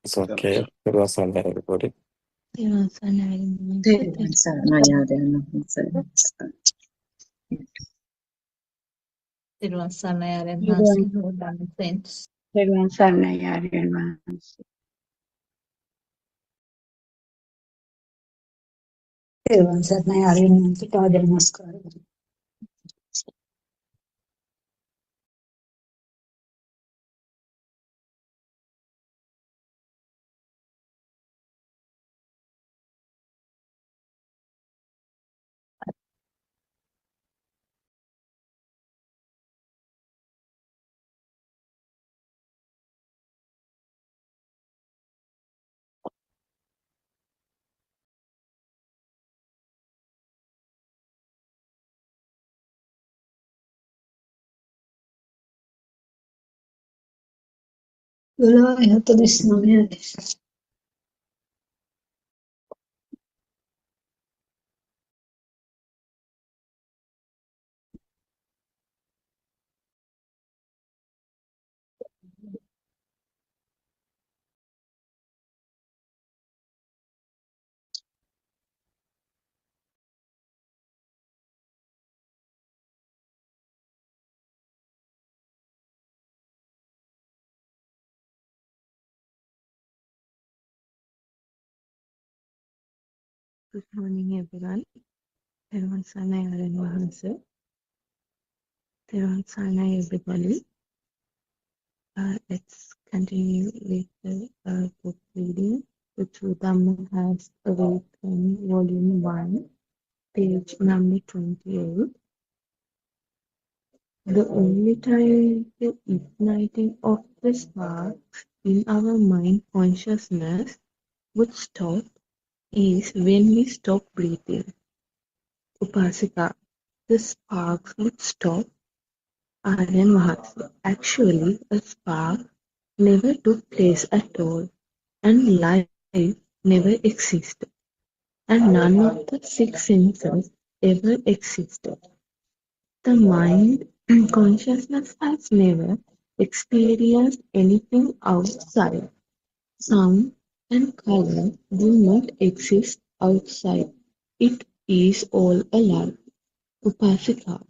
It's okay. Teruvan Sannaya, everybody. Teruvan Sannaya තෙරුවන් සරණයි ආදරණ වහන්සේ. Everyone, Sanaya and Everyone, Hansi, friends. everyone, Sarnaya, everyone. තෙරුවන් සරණයි ආරයන්ට ආදර නමස්කාර. July 29. Good morning, everyone. Therwan Sarnai Aryan Wahanse. Therwan Sarnai everybody. Let's continue with the book reading. The True Dhamma has awakened, volume 1, page number 28. The only time the igniting of the spark in our mind consciousness would stop is when we stop breathing. Upasika, the sparks would stop. Aryan Mahatma. Actually, a spark never took place at all, and life never existed, and none of the six senses ever existed. The mind consciousness has never experienced anything outside. Sound and color do not exist outside. It is all alive. Upasika.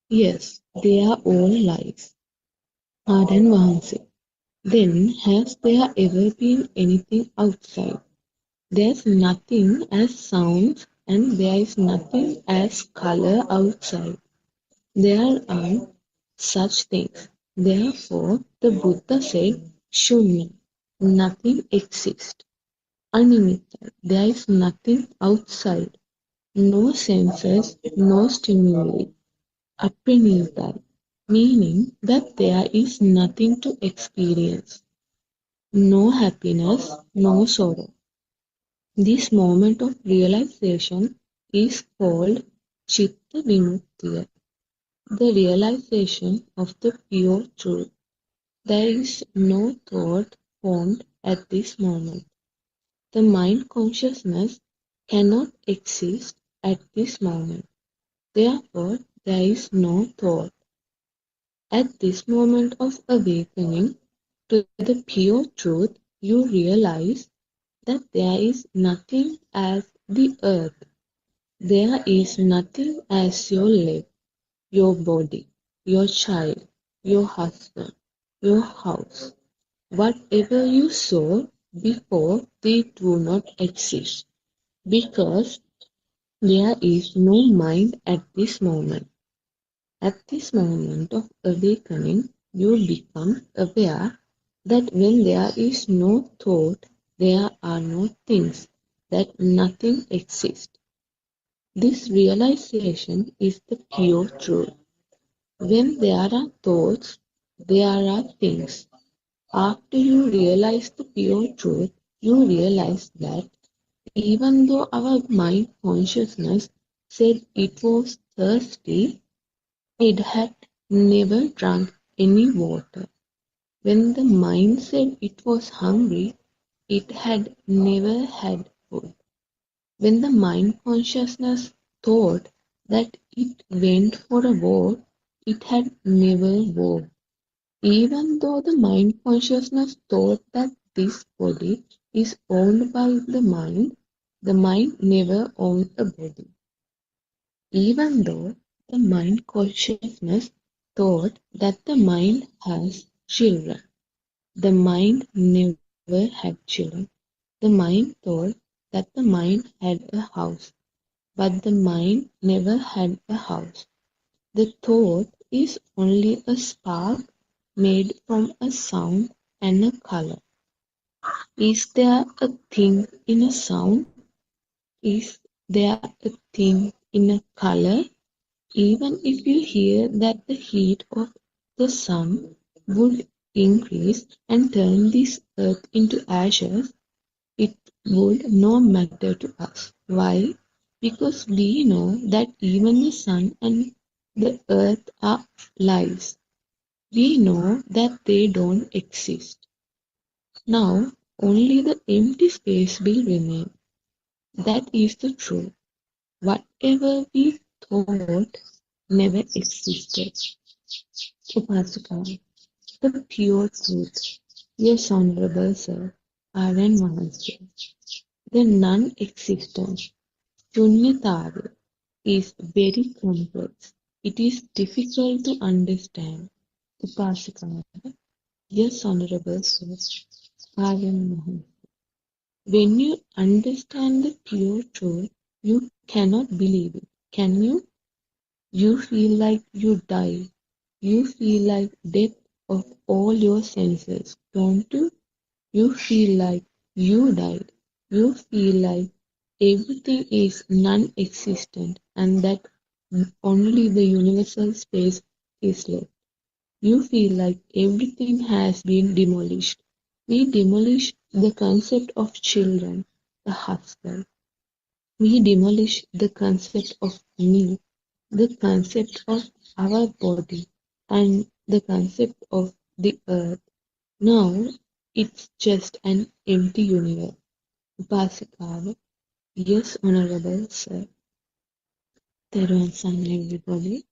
Yes, they are all lies. Aryan Vahanse. Then has there ever been anything outside? There's nothing as sounds and there is nothing as color outside. There are such things. Therefore, the Buddha said, Shunya, nothing exists. Unlimited, there is nothing outside. No senses, no stimuli. Aprenita, meaning that there is nothing to experience. No happiness, no sorrow. This moment of realization is called Chitta Vimuktiya, the realization of the pure truth. There is no thought formed at this moment. The mind consciousness cannot exist at this moment. Therefore, there is no thought. At this moment of awakening to the pure truth, you realize that there is nothing as the earth. There is nothing as your leg, your body, your child, your husband, your house. Whatever you saw before, they do not exist because there is no mind at this moment. At this moment of awakening, you become aware that when there is no thought, there are no things, that nothing exists. This realization is the pure truth. When there are thoughts, there are things. After you realize the pure truth, you realize that even though our mind consciousness said it was thirsty, it had never drunk any water. When the mind said it was hungry, it had never had food. When the mind consciousness thought that it went for a walk, it had never walked. Even though the mind consciousness thought that this body is owned by the mind never owned a body. Even though the mind consciousness thought that the mind has children, the mind never had children. The mind thought that the mind had a house, but the mind never had a house. The thought is only a spark made from a sound and a color. Is there a thing in a sound? Is there a thing in a color? Even if you hear that the heat of the sun would increase and turn this earth into ashes, it would no matter to us. Why? Because we know that even the sun and the earth are lies. We know that they don't exist. Now only the empty space will remain. That is the truth. Whatever we thought never existed. Upasika, the pure truth. Yes, Honorable Sir, Aryan Mahansa. The non-existence, Shunyatava, is very complex. It is difficult to understand. Upasika, yes, Honorable Sir, Aryan Mahansa. When you understand the pure truth, you cannot believe it. Can you? You feel like you die. You feel like death of all your senses, don't you? You feel like you died. You feel like everything is non-existent and that only the universal space is left. You feel like everything has been demolished. We demolish the concept of children, the husband. We demolish the concept of me, the concept of our body, and the concept of the earth. Now it's just an empty universe. Upasakava. Yes, Honorable Sir. Teruan Sangha, everybody.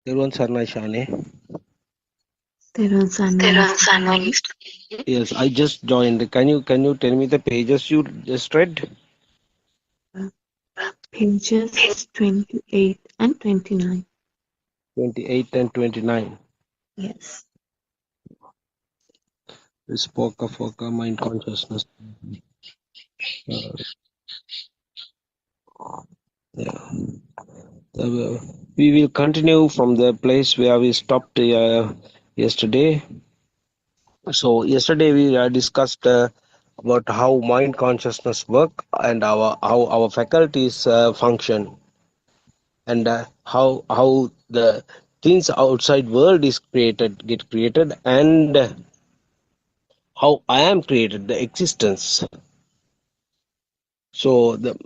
Everyone, Sarna Shane. Teruan Sangha. Yes, I just joined. Can you tell me the pages you just read? Pages 28 and 29. 28 and 29. Yes. Spoka Foka Mind Consciousness. Yeah. We will continue from the place where we stopped yesterday. So yesterday we discussed about how mind consciousness work and how our faculties function, and how the things outside world is get created, and how I am created, the existence. So the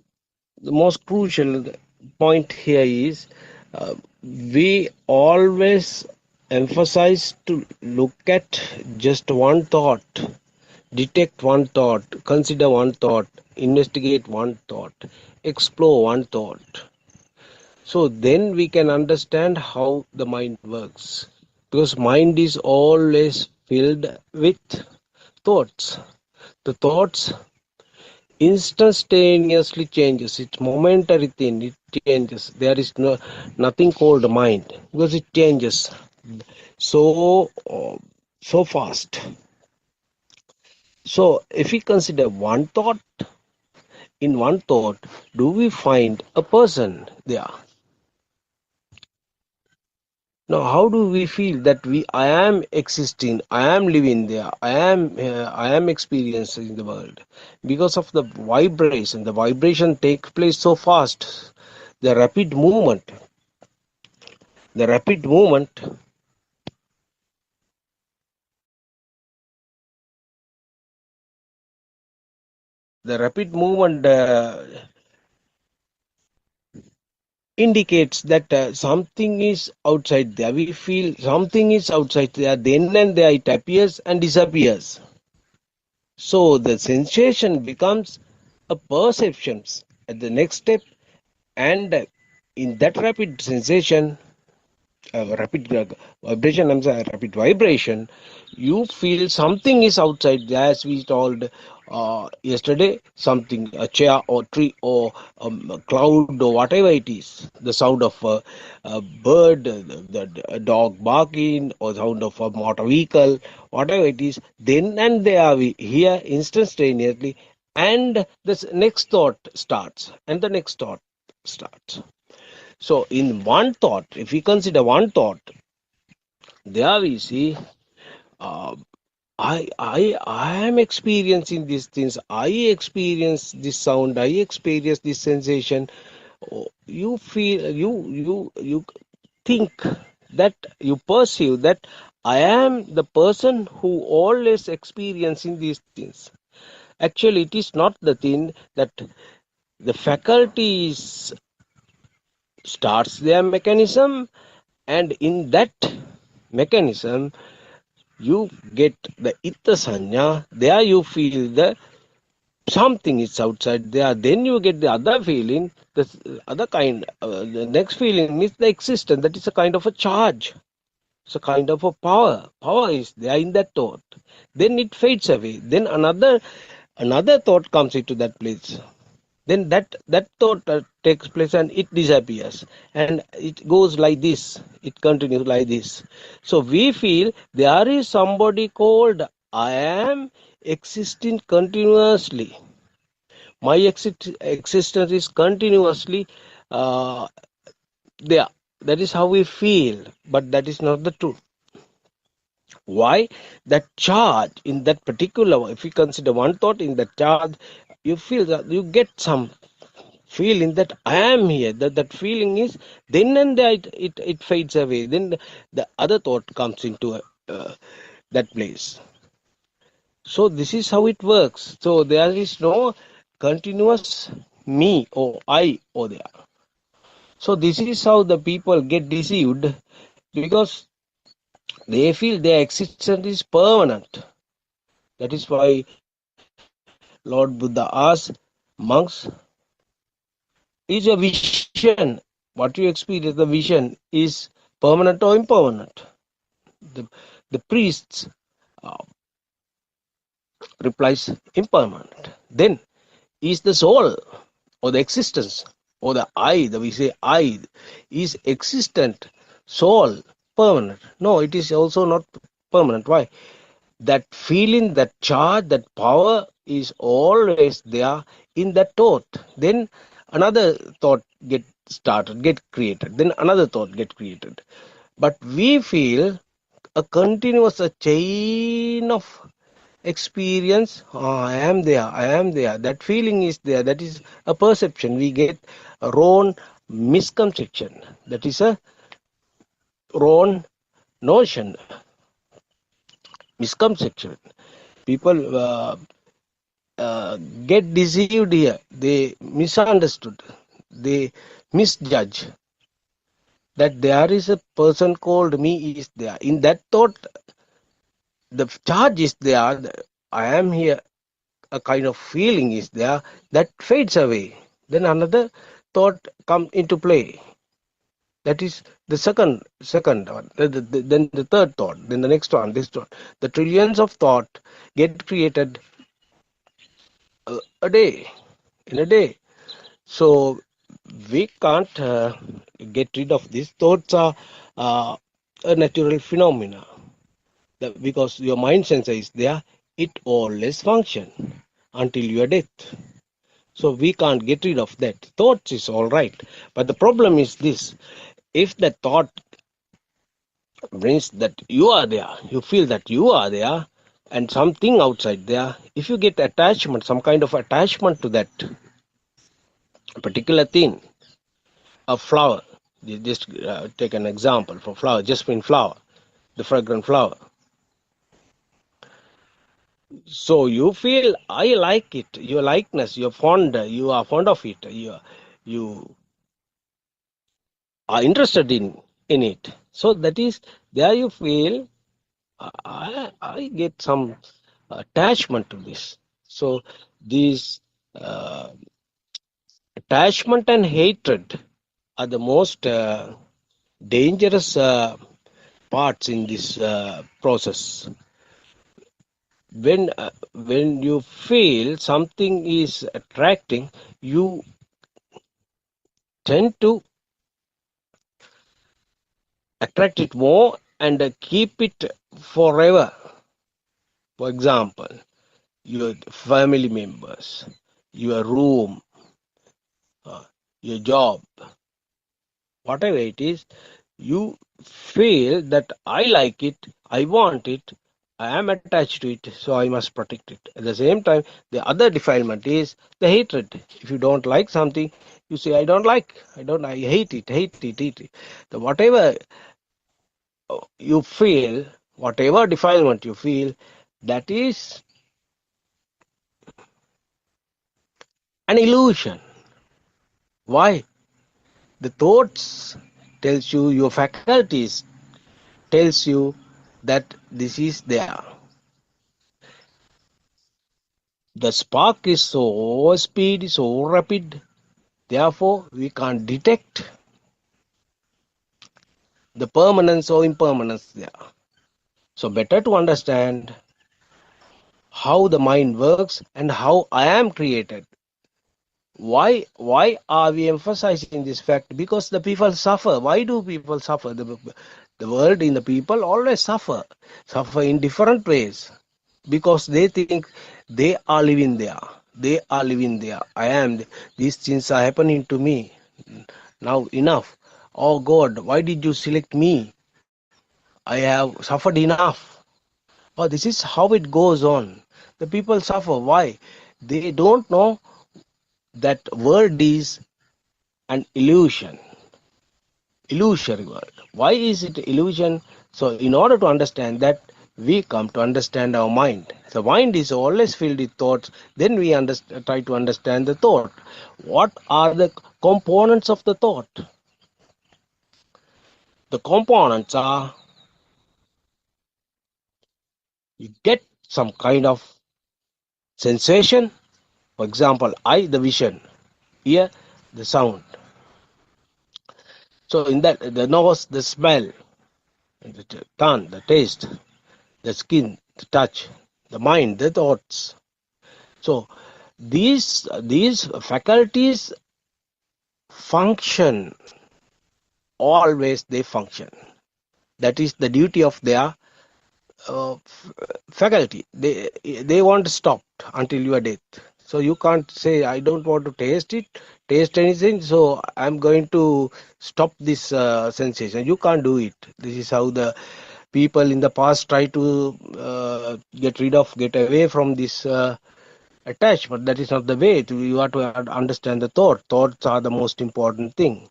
most crucial point here is we always emphasized to look at just one thought, detect one thought, consider one thought, investigate one thought, explore one thought. So then we can understand how the mind works, because mind is always filled with thoughts. The thoughts instantaneously changes. It's momentary thing. It changes. There is nothing called mind, because it changes so fast. So if we consider one thought, in one thought, do we find a person there? Now, how do we feel that I am existing, I am living there, I am experiencing the world? Because of the vibration. The vibration takes place so fast. The rapid movement, the rapid movement the rapid movement indicates that something is outside there. We feel something is outside there, then and there it appears and disappears. So the sensation becomes a perception at the next step, and in that rapid sensation, rapid vibration, I'm sorry, rapid vibration, you feel something is outside there, as we told yesterday, something, a chair or tree or a cloud or whatever it is, the sound of a bird, the dog barking, or sound of a motor vehicle, whatever it is, then and there we hear instantaneously, and the next thought starts, and the next thought starts. So in one thought, if we consider one thought, there we see, uh, I am experiencing these things. I experience this sound. I experience this sensation. Oh, you feel, you think that, you perceive that I am the person who always experiencing these things. Actually, it is not the thing that the faculties starts their mechanism, and in that mechanism you get the itta sanya. There you feel the something is outside there. Then you get the other feeling, the other kind, the next feeling is the existence. That is a kind of a charge. It's a kind of a power is there in that thought. Then it fades away. Then another thought comes into that place. Then that thought takes place and it disappears, and it goes like this, it continues like this. So we feel there is somebody called I am existing continuously. My existence is continuously uh, there. That is how we feel, but that is not the truth. Why? That charge in that particular, if we consider one thought, in that charge you feel that you get some feeling that I am here. That feeling is, then and there it fades away. Then the other thought comes into that place. So this is how it works. So there is no continuous me or I or there. So this is how the people get deceived, because they feel their existence is permanent. That is why Lord Buddha asked monks, is your vision, what you experience, the vision is permanent or impermanent? The priests uh, replies impermanent. Then is the soul or the existence or the I, the we say I, is existent soul permanent? No, it is also not permanent. Why? That feeling, that charge, that power is always there in that thought. Then another thought get started, get created. Then another thought get created. But we feel a continuous, a chain of experience. I am there, I am there. That feeling is there. That is a perception. We get a wrong misconception. That is a wrong notion, misconception. People get deceived here. They misunderstood. They misjudge. that there is a person called me is there. In that thought, the charge is there. I am here. A kind of feeling is there that fades away. Then another thought comes into play. That is the second one. Then the third thought. Then the next one. This thought. The trillions of thought get created a day in a day. So we can't get rid of these thoughts. Are a natural phenomena. Because your mind sensor is there, it always function until your death. So we can't get rid of that. Thoughts is all right, but the problem is this: if the thought brings that you are there, you feel that you are there, and something outside there, if you get attachment, some kind of attachment to that particular thing, a flower. You just take an example for flower, jasmine flower, the fragrant flower. So you feel I like it, your likeness, you are fond of it, you are interested in it. So that is there you feel I get some attachment to this. So these attachment and hatred are the most dangerous parts in this process. When you feel something is attracting, you tend to attract it more and keep it forever. For example, your family members, your room, your job, whatever it is, you feel that I like it, I want it, I am attached to it, so I must protect it. At the same time, the other defilement is the hatred. If you don't like something, you say, I don't like, I hate it, hate it, hate it. The whatever you feel, whatever defilement you feel, that is an illusion. Why? The thoughts tells you, your faculties tells you that this is there. The spark is so speedy, so rapid, therefore we can't detect the permanence or impermanence there. So better to understand how the mind works and how I am created. Why are we emphasizing this fact? Because the people suffer. Why do people suffer? The world in the people always suffer in different ways, because they think they are living there. They are living there. I am. These things are happening to me. Now enough. Oh God, why did you select me? I have suffered enough. Oh, this is how it goes on. The people suffer. Why? They don't know that world is an illusory world. Why is it illusion? So in order to understand that, we come to understand our mind. The mind is always filled with thoughts. Then we try to understand the thought. What are the components of the thought? The components are, you get some kind of sensation. For example, eye, the vision, ear, the sound. So in that, the nose, the smell, the tongue, the taste, the skin, the touch, the mind, the thoughts. So these faculties function, always they function. That is the duty of their faculty. They won't stop until your death. So you can't say, I don't want to taste anything, so I'm going to stop this sensation. You can't do it. This is how the people in the past try to get away from this attachment. That is not the way. You have to understand the thought. Thoughts are the most important thing.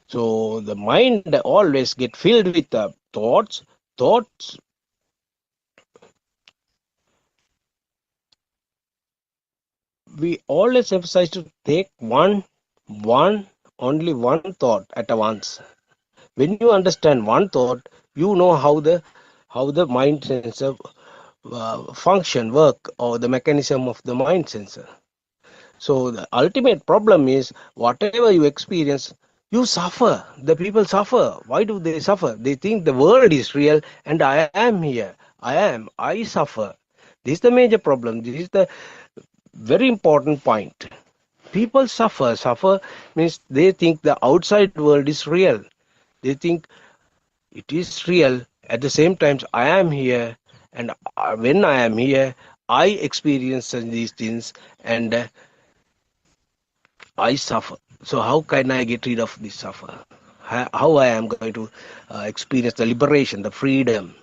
So the mind always get filled with thoughts. Thoughts, we always emphasize to take only one thought at once. When you understand one thought, you know how the mind sensor function work, or the mechanism of the mind sensor. So the ultimate problem is whatever you experience, you suffer. The people suffer. Why do they suffer? They think the world is real and I am here. I suffer. This is the major problem. This is the very important point. People suffer. Suffer means they think the outside world is real. They think it is real. At the same time, I am here, and when I am here, I experience these things, and I suffer. So how can I get rid of this suffer? How I am going to experience the liberation, the freedom?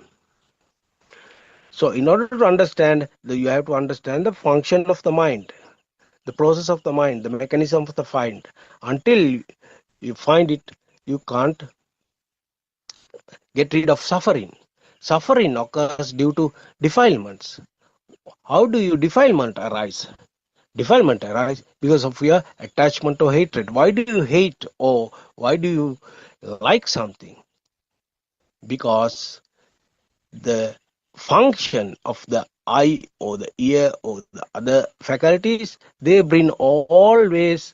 So in order to understand, you have to understand the function of the mind, the process of the mind, the mechanism of the mind. Until you find it, you can't get rid of suffering. Suffering occurs due to defilements. How do you defilement arise? Defilement arise because of your attachment or hatred. Why do you hate, or why do you like something? Because the function of the eye or the ear or the other faculties, they bring always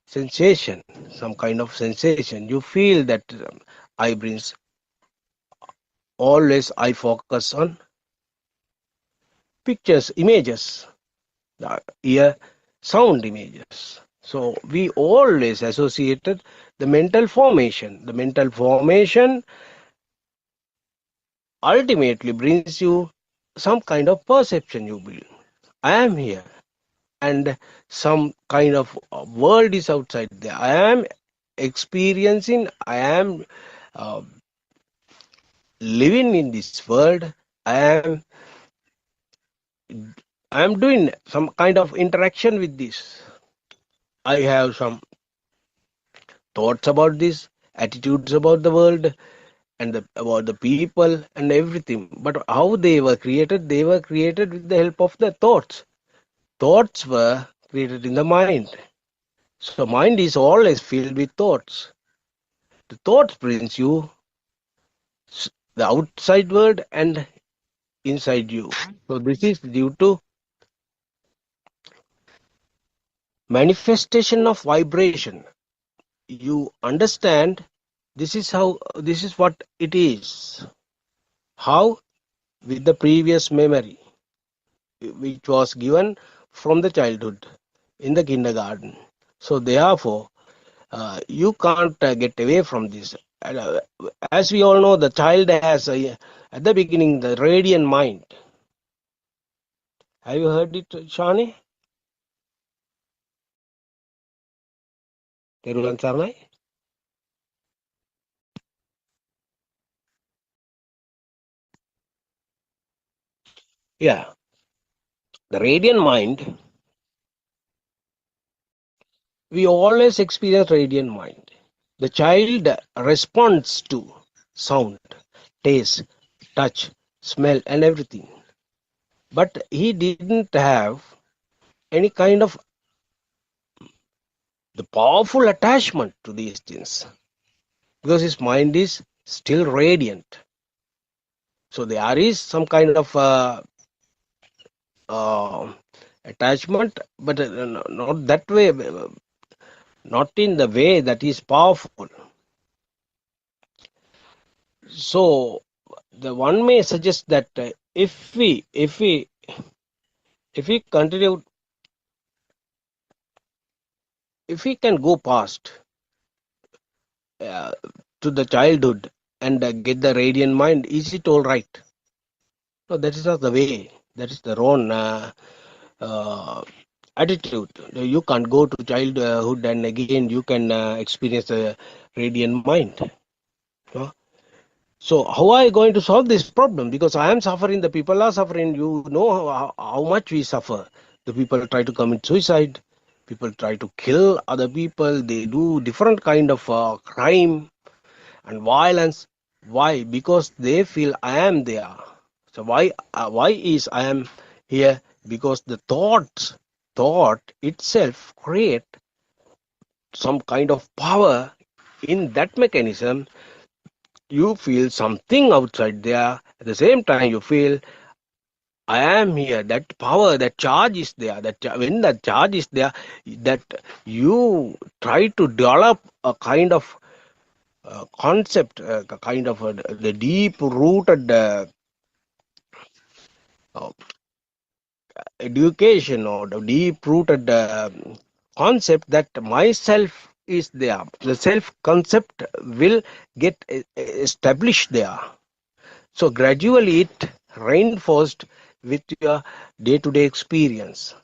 sensation, some kind of sensation. You feel that eye brings always, I focus on pictures, images, the ear sound images. So we always associated the mental formation. The mental formation ultimately brings you some kind of perception. You build, I am here, and some kind of world is outside there. I am experiencing, I am uh, living in this world. I am doing some kind of interaction with this. I have some thoughts about this, attitudes about the world, and about the people and everything. But how they were created? They were created with the help of the thoughts. Thoughts were created in the mind. So mind is always filled with thoughts. The thoughts brings you the outside world and inside you. So this is due to manifestation of vibration. You understand this is what it is. How? With the previous memory, which was given from the childhood in the kindergarten. So therefore, you can't get away from this. As we all know, the child has at the beginning the radiant mind. Have you heard it, Shani? Terulan Sarnai? Yeah, the radiant mind. We always experience radiant mind. The child responds to sound, taste, touch, smell, and everything. But he didn't have any kind of the powerful attachment to these things because his mind is still radiant. So there is some kind of attachment, but not that way, not in the way that is powerful. So the one may suggest that if we continue, if we can go past to the childhood and get the radiant mind, is it all right? No, that is not the way. That is the wrong attitude. You can't go to childhood and again you can experience a radiant mind. No? So how are you going to solve this problem? Because I am suffering, the people are suffering. You know how much we suffer. The people try to commit suicide. People try to kill other people. They do different kind of crime and violence. Why? Because they feel I am there. So why is I am here? Because the thought itself create some kind of power In that mechanism, you feel something outside there. At the same time, you feel I am here. That power, that charge is there. When that charge is there, that you try to develop a kind of concept, a kind of the deep-rooted uh, education or the deep-rooted concept that myself is there. The self-concept will get established there. So gradually it reinforced with your day-to-day experience.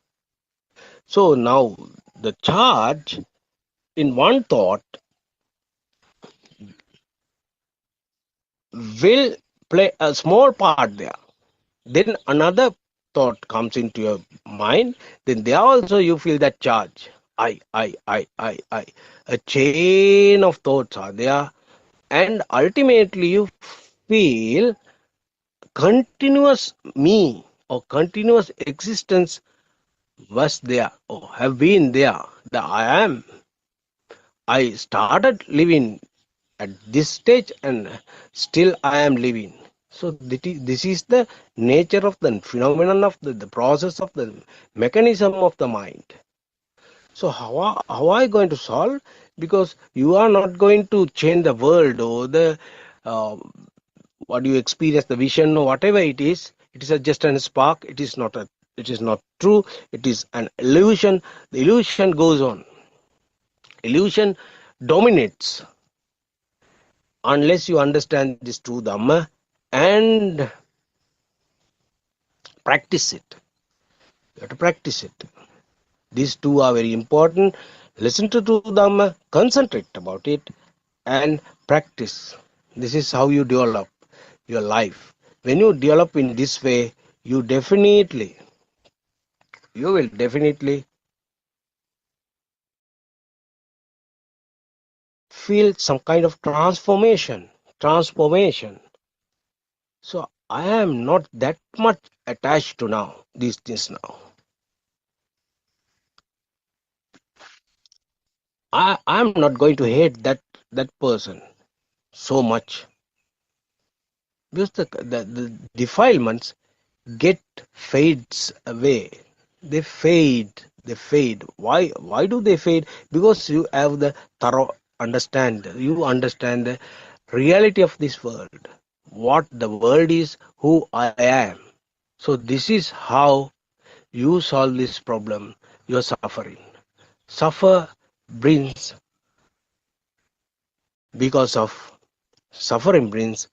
So now the charge in one thought will play a small part there. Then another thought comes into your mind. Then there also you feel that charge. I. A chain of thoughts are there. And ultimately you feel continuous me or continuous existence was there or have been there. The I am. I started living at this stage and still I am living. So this is the nature of the phenomenon of the process of the mechanism of the mind. So how are you going to solve? Because you are not going to change the world or the what you experience, the vision or whatever it is just a spark. It is not true. It is an illusion. The illusion goes on. Illusion dominates unless you understand this true Dhamma and practice it. You have to practice it. These two are very important. Listen to true Dhamma, concentrate about it, and practice. This is how you develop your life. When you develop in this way, you will definitely feel some kind of transformation. So I am not that much attached to now these things now. I'm not going to hate that person so much because the defilements fades away. They fade. Why do they fade? Because you have the thorough understand. You understand the reality of this world, what the world is, who I am. So this is how you solve this problem. You are suffering. Suffer brings because of sufferings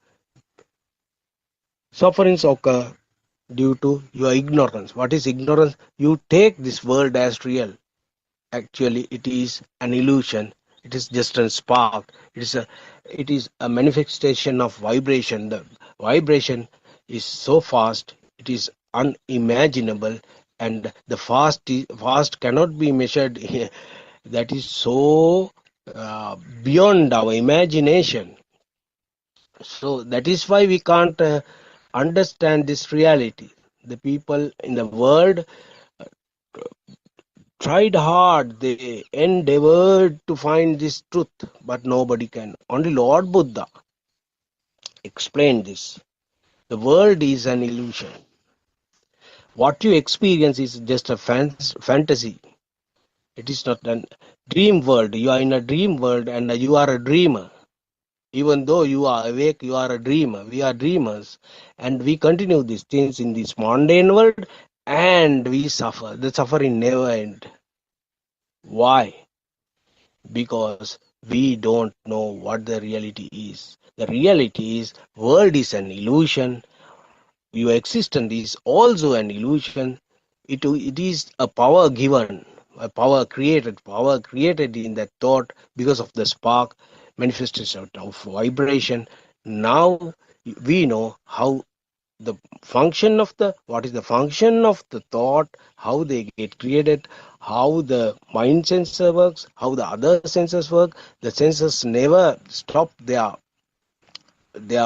occur due to your ignorance. What is ignorance? You take this world as real. Actually, it is an illusion. It is just a spark. It is a manifestation of vibration. The vibration is so fast, it is unimaginable, and the fast cannot be measured. That is so beyond our imagination. So that is why we can't understand this reality. The people in the world tried hard, they endeavored to find this truth, but nobody can. Only Lord Buddha explained this. The world is an illusion. What you experience is just a fantasy. It is not a dream world. You are in a dream world and you are a dreamer. Even though you are awake, you are a dreamer. We are dreamers. And we continue these things in this mundane world and we suffer. The suffering never ends. Why? Because we don't know what the reality is. The reality is world is an illusion. Your existence is also an illusion. It is a power given, a power created in that thought because of the spark manifestation of vibration. Now we know how the function of what is the function of the thought, how they get created, how the mind sensor works, how the other sensors work. The sensors never stop their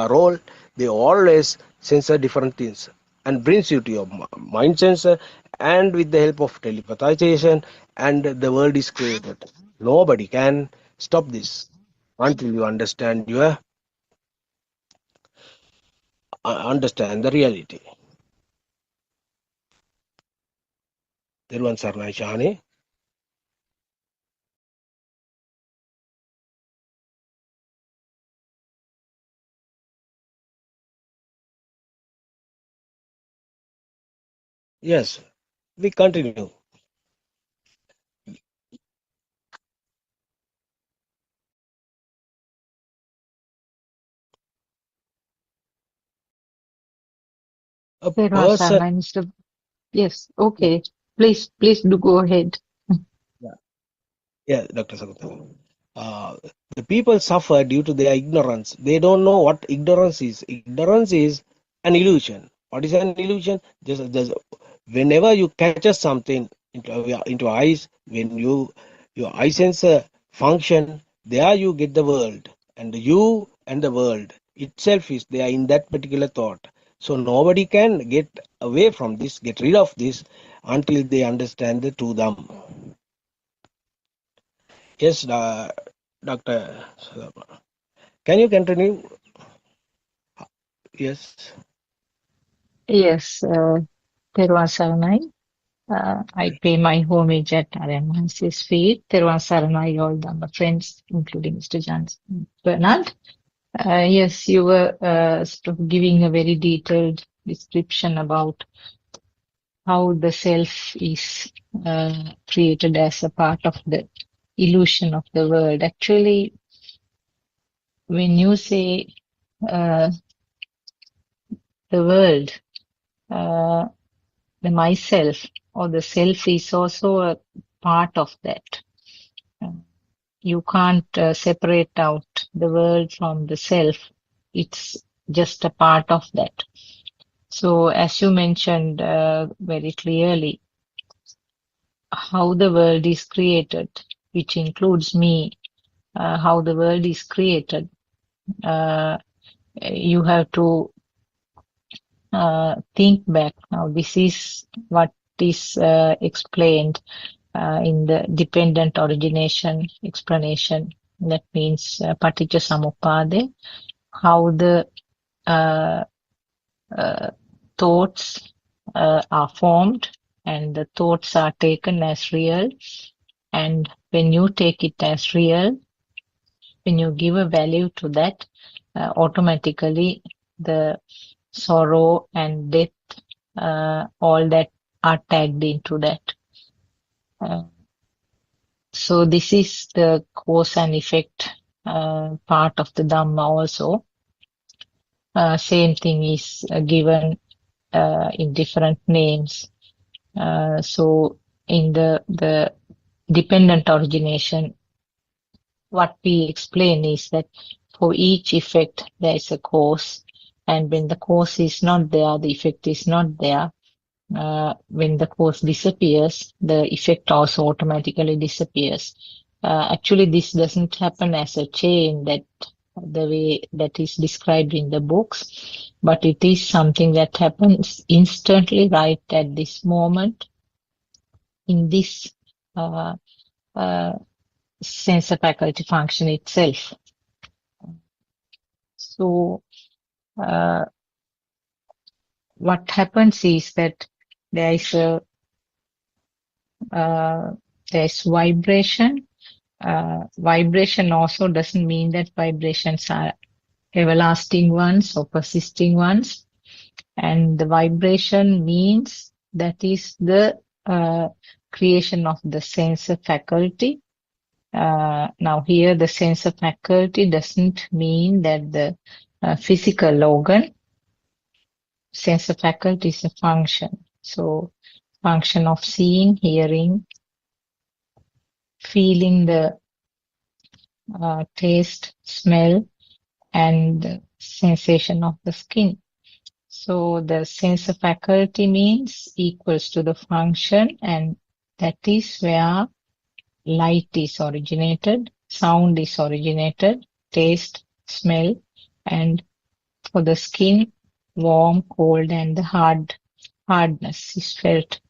role. They always sensor different things and brings you to your mind sensor, and with the help of telepathization, and the world is created. Nobody can stop this until you understand the reality. Teruvan Saranai Shani. Yes, we continue. A Teruvan person. Saranai, Mr. Yes, okay. Please do go ahead. Yeah, Dr. Sakuntala. The people suffer due to their ignorance. They don't know what ignorance is. Ignorance is an illusion. What is an illusion? Just whenever you catch something into eyes, when your eye sensor function, there you get the world, and you and the world itself is there in that particular thought. So nobody can get away from this, get rid of this, until they understand the true Dham. Yes, Doctor. Can you continue? Yes. Yes, Teruvan Saranai. I pay my homage at Aryan's feet. Teruvan Saranai, all the friends, including Mr. John Bernard. Yes, you were sort of giving a very detailed description about how the self is created as a part of the illusion of the world. Actually, when you say the world, the myself or the self is also a part of that. You can't separate out the world from the self. It's just a part of that. So as you mentioned very clearly, how the world is created, which includes me, how the world is created, you have to think back. Now, this is what is explained in the dependent origination explanation. That means Paticca Samuppada, how the thoughts are formed and the thoughts are taken as real. And when you take it as real, when you give a value to that, automatically the sorrow and death, all that are tagged into that. So this is the cause and effect part of the Dhamma also. Same thing is given in different names. So in the dependent origination, what we explain is that for each effect there is a cause, and when the cause is not there, the effect is not there. When the cause disappears, the effect also automatically disappears. Actually, this doesn't happen as a chain, that the way that is described in the books, but it is something that happens instantly, right at this moment, in this sensor faculty function itself. So what happens is that there is there's vibration. Vibration also doesn't mean that vibrations are everlasting ones or persisting ones. And the vibration means that is the creation of the sensor faculty. Now here the sensor faculty doesn't mean that the physical organ. Sensor faculty is a function. So function of seeing, hearing, feeling the taste, smell, and sensation of the skin. So the sensor faculty means equals to the function, and that is where light is originated, sound is originated, taste, smell, and for the skin, warm, cold, and the hardness is felt.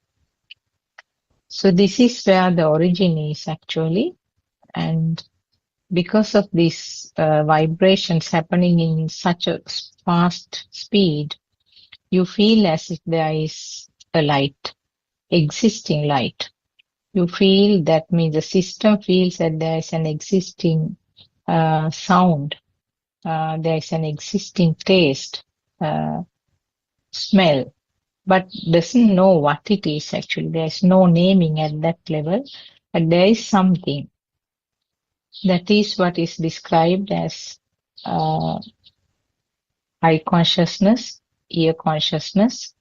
So this is where the origin is actually, and because of these vibrations happening in such a fast speed, you feel as if there is a light, existing light. You feel that means the system feels that there is an existing sound, there is an existing taste, smell, but doesn't know what it is actually. There is no naming at that level, but there is something. That is what is described as eye consciousness, ear consciousness,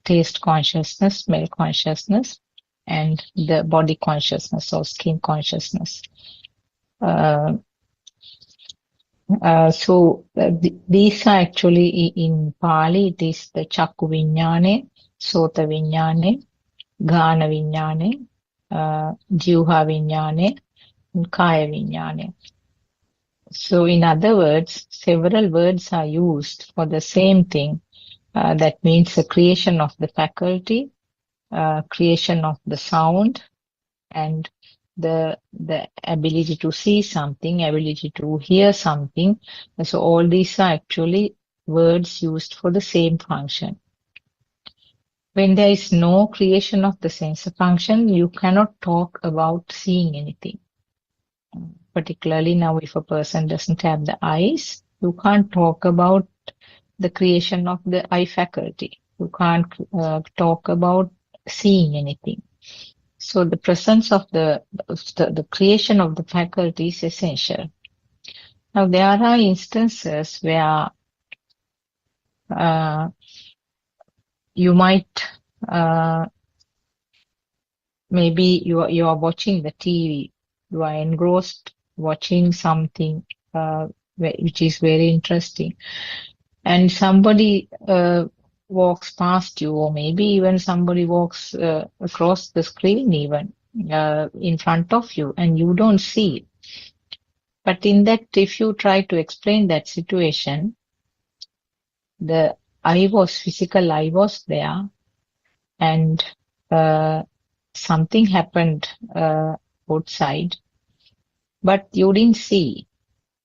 taste consciousness, smell consciousness, and the body consciousness or skin consciousness. These are actually in Pali, it is the Chakku Viññāne, Sota Viññāne, Ghana Viññāne, Jivha Viññāne, and Kaya Viññāne. So in other words, several words are used for the same thing. That means the creation of the faculty, creation of the sound, and the ability to see something, ability to hear something. So all these are actually words used for the same function. When there is no creation of the sensor function, you cannot talk about seeing anything. Particularly now, if a person doesn't have the eyes, you can't talk about the creation of the eye faculty. You can't talk about seeing anything. So the presence of the creation of the faculty is essential. Now there are instances where you might maybe you are watching the TV, you are engrossed watching something which is very interesting, and somebody walks past you, or maybe even somebody walks across the screen even in front of you, and you don't see it. But in that, if you try to explain that situation, the physical eye was there, and something happened outside, but you didn't see.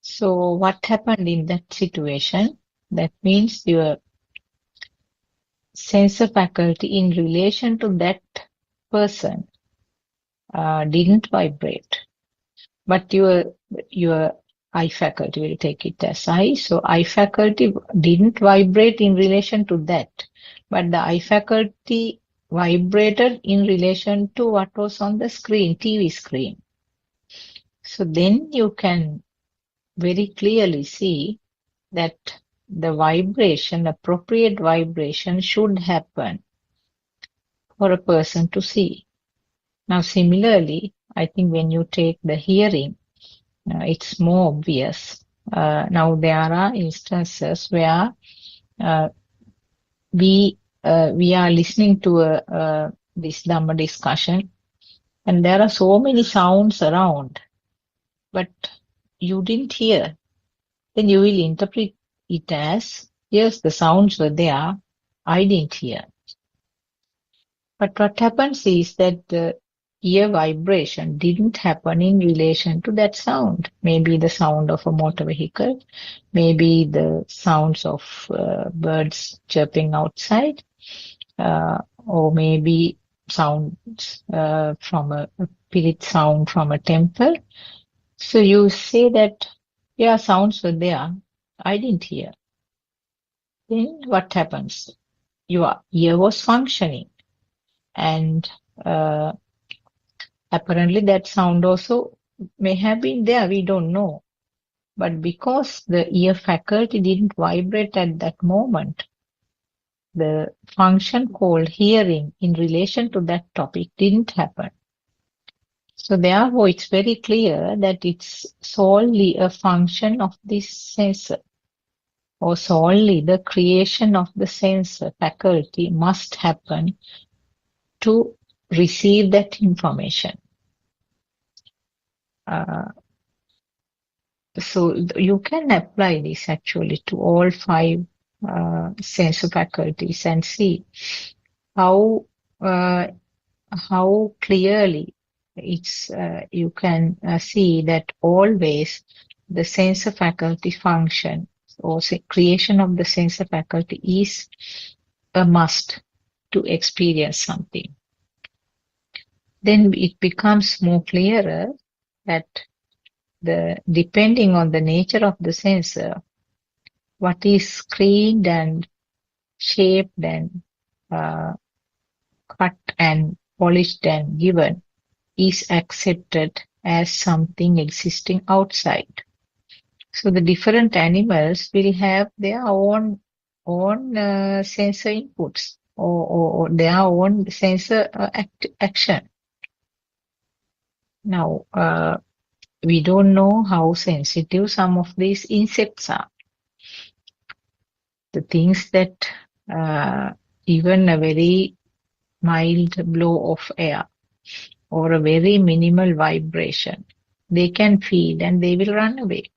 So what happened in that situation? That means your sensor faculty in relation to that person didn't vibrate, but your eye faculty, will take it as eye. So eye faculty didn't vibrate in relation to that, but the eye faculty vibrated in relation to what was on the screen, TV screen. So then you can very clearly see that the vibration, appropriate vibration, should happen for a person to see. Now, similarly, I think when you take the hearing, it's more obvious. Now, there are instances where we are listening to this Dhamma discussion, and there are so many sounds around, but you didn't hear. Then you will interpret it as, yes, the sounds were there, I didn't hear. But what happens is that the ear vibration didn't happen in relation to that sound. Maybe the sound of a motor vehicle, maybe the sounds of birds chirping outside, or maybe sounds from a spirit sound from a temple. So you say that, yeah, sounds were there, I didn't hear. Then what happens? Your ear was functioning, and apparently that sound also may have been there, we don't know. But because the ear faculty didn't vibrate at that moment, the function called hearing in relation to that topic didn't happen. So therefore, it's very clear that it's solely a function of this sensor, or solely the creation of the sensor faculty must happen to receive that information. So you can apply this actually to all 5 sensor faculties and see how clearly you can see that always the sensor faculty function or creation of the sensor faculty is a must to experience something. Then it becomes more clearer that depending on the nature of the sensor, what is screened and shaped and cut and polished and given is accepted as something existing outside. So the different animals will have their own sensor inputs or their own sensor action. Now, we don't know how sensitive some of these insects are. The things that even a very mild blow of air or a very minimal vibration, they can feel and they will run away.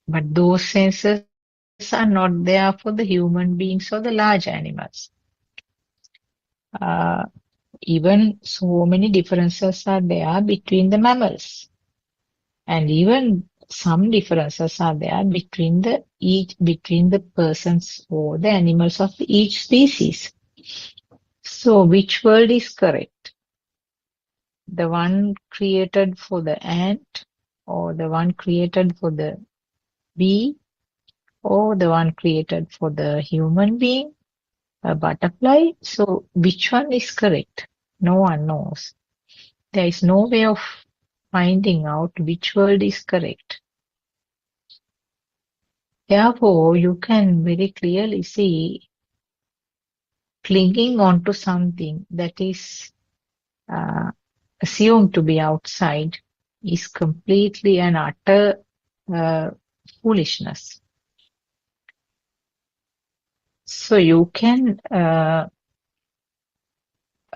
But those sensors are not there for the human beings or the large animals. Even so many differences are there between the mammals. And even some differences are there between the persons or the animals of each species. So which world is correct? The one created for the ant, or the one created for the bee, or the one created for the human being, a butterfly? So which one is correct? No one knows. There is no way of finding out which world is correct. Therefore, you can very clearly see clinging on to something that is assumed to be outside is completely and utter foolishness. So you can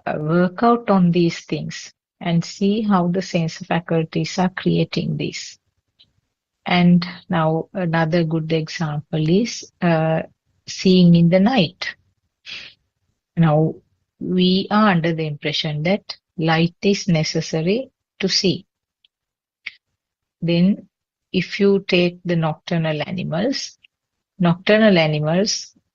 work out on these things and see how the sense faculties are creating this. And now another good example is seeing in the night. Now we are under the impression that light is necessary to see. Then if you take the nocturnal animals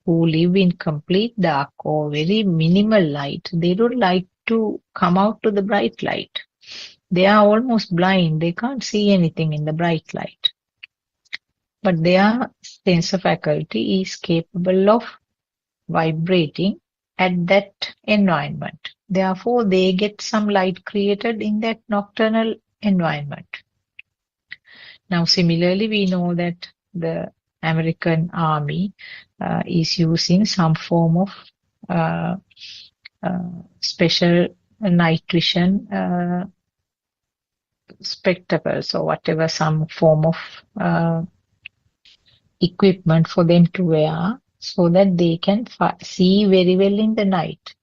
who live in complete dark or very minimal light, they don't like to come out to the bright light. They are almost blind. They can't see anything in the bright light. But their sensor faculty is capable of vibrating at that environment. Therefore, they get some light created in that nocturnal environment. Now, similarly, we know that the American Army is using some form of special night vision spectacles or whatever, some form of equipment for them to wear so that they can see very well in the night.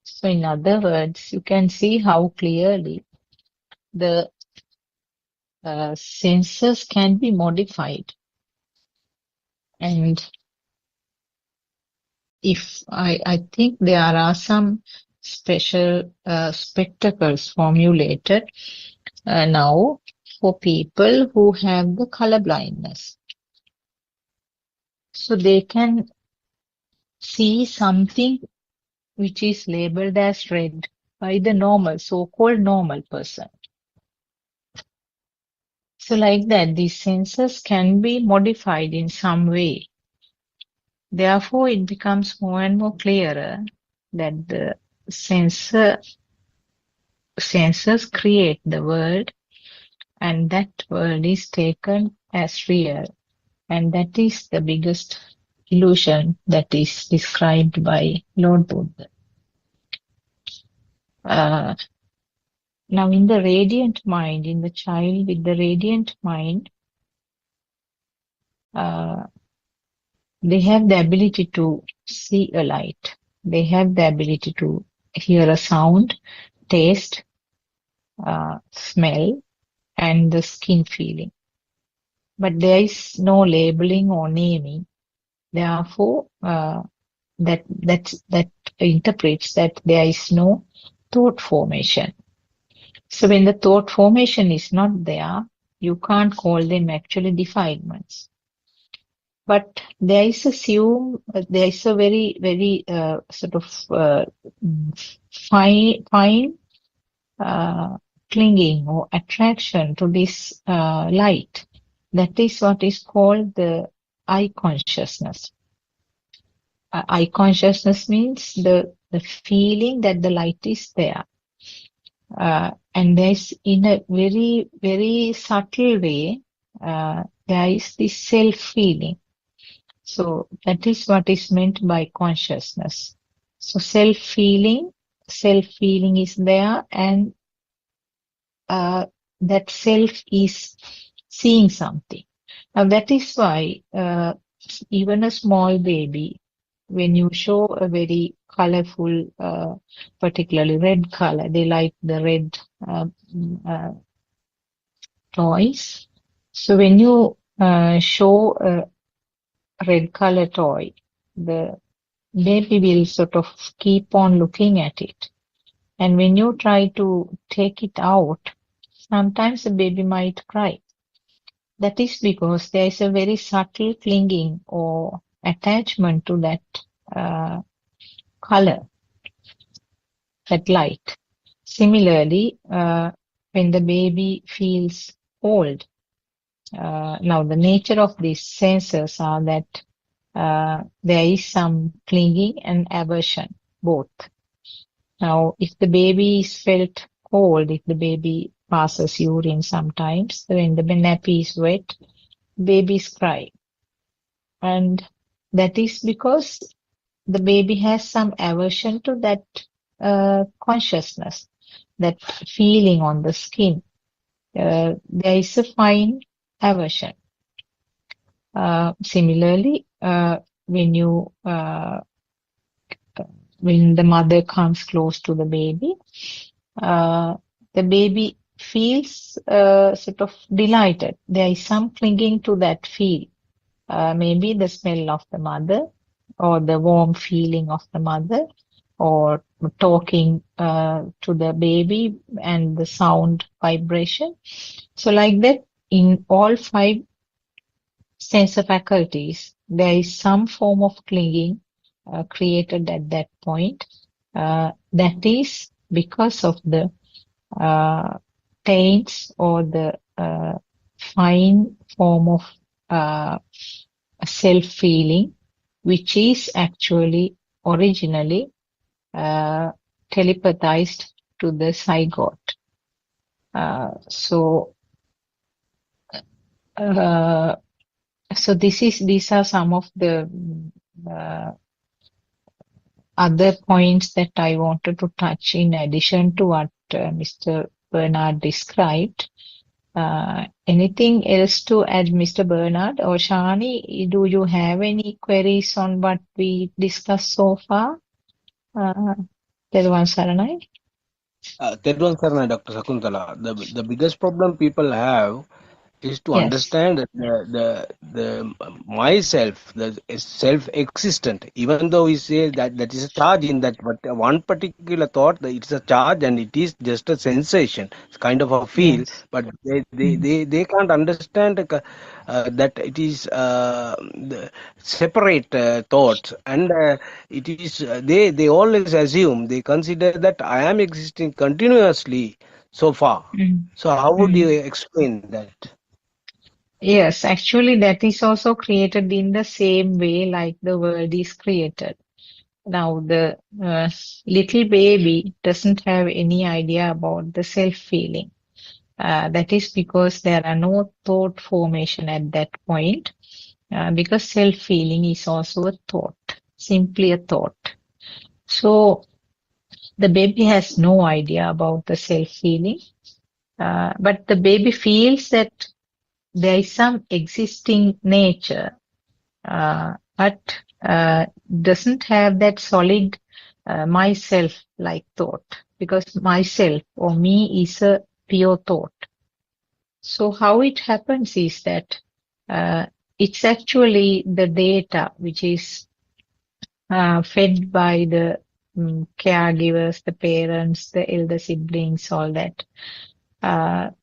So in other words, you can see how clearly the sensors can be modified. And if I think there are some special spectacles formulated now for people who have the color blindness. So they can see something which is labeled as red by the normal, so-called normal person. So like that, these sensors can be modified in some way. Therefore, it becomes more and more clearer that the sensors create the world, and that world is taken as real. And that is the biggest illusion that is described by Lord Buddha. Now, in the radiant mind, in the child with the radiant mind, they have the ability to see a light. They have the ability to hear a sound, taste, smell, and the skin feeling. But there is no labeling or naming. Therefore, that interprets that there is no thought formation. So when the thought formation is not there, you can't call them actually defilements. But there is a very sort of fine clinging or attraction to this light. That is what is called the eye consciousness. Eye consciousness means the feeling that the light is there. And there's in a very subtle way, there is this self-feeling. So that is what is meant by consciousness. So self-feeling is there, and that self is seeing something. Now that is why even a small baby, when you show a very colorful, particularly red color, they like the red toys. So when you show a red color toy, the baby will sort of keep on looking at it. And when you try to take it out, sometimes the baby might cry. That is because there is a very subtle clinging or attachment to that color, that light. Similarly, when the baby feels cold, now the nature of these sensors are that there is some clinging and aversion, both. Now, if the baby is felt cold, if the baby passes urine sometimes, when the nappy is wet, babies cry. And that is because the baby has some aversion to that consciousness, that feeling on the skin. There is a fine aversion. Similarly, when the mother comes close to the baby feels sort of delighted. There is some clinging to that feel. Maybe the smell of the mother, or the warm feeling of the mother, or talking to the baby and the sound vibration. So like that, in all 5 sensor faculties, there is some form of clinging created at that point. That is because of the taints or the fine form of self-feeling, which is actually originally telepathized to the zygote. So these are some of the other points that I wanted to touch in addition to what Mr. Bernard described. Anything else to add, Mr. Bernard or Shani? Do you have any queries on what we discussed so far? Teruvan Saranai. Teruvan Saranai, Dr. Sakuntala. The biggest problem people have is to Yes. understand that the myself, the self-existent, even though we say that is a charge in that, but one particular thought, that it's a charge and it is just a sensation, it's kind of a feel, Yes. but they can't understand that it is the separate thoughts, and it is they always assume, they consider that I am existing continuously so far. So how would you explain that? Yes, actually that is also created in the same way like the world is created. Now the little baby doesn't have any idea about the self-feeling. That is because there are no thought formation at that point, because self-feeling is also a thought, simply a thought. So the baby has no idea about the self-feeling, but the baby feels that there is some existing nature, but doesn't have that solid myself-like thought, because myself or me is a pure thought. So how it happens is that it's actually the data which is fed by the caregivers, the parents, the elder siblings, all that.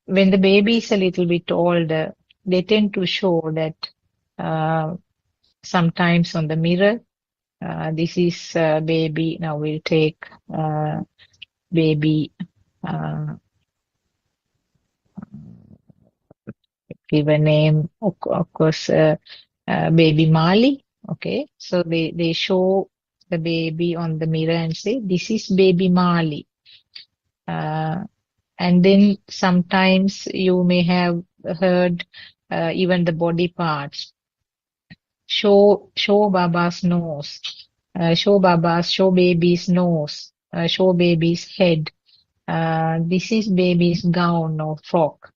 When the baby is a little bit older, they tend to show that sometimes on the mirror, this is baby. Now we'll take baby, give a name, of course, baby Mali. Okay, so they show the baby on the mirror and say, this is baby Mali. And then sometimes you may have heard even the body parts. Show Baba's nose. Show baby's nose. Show baby's head. This is baby's gown or frock.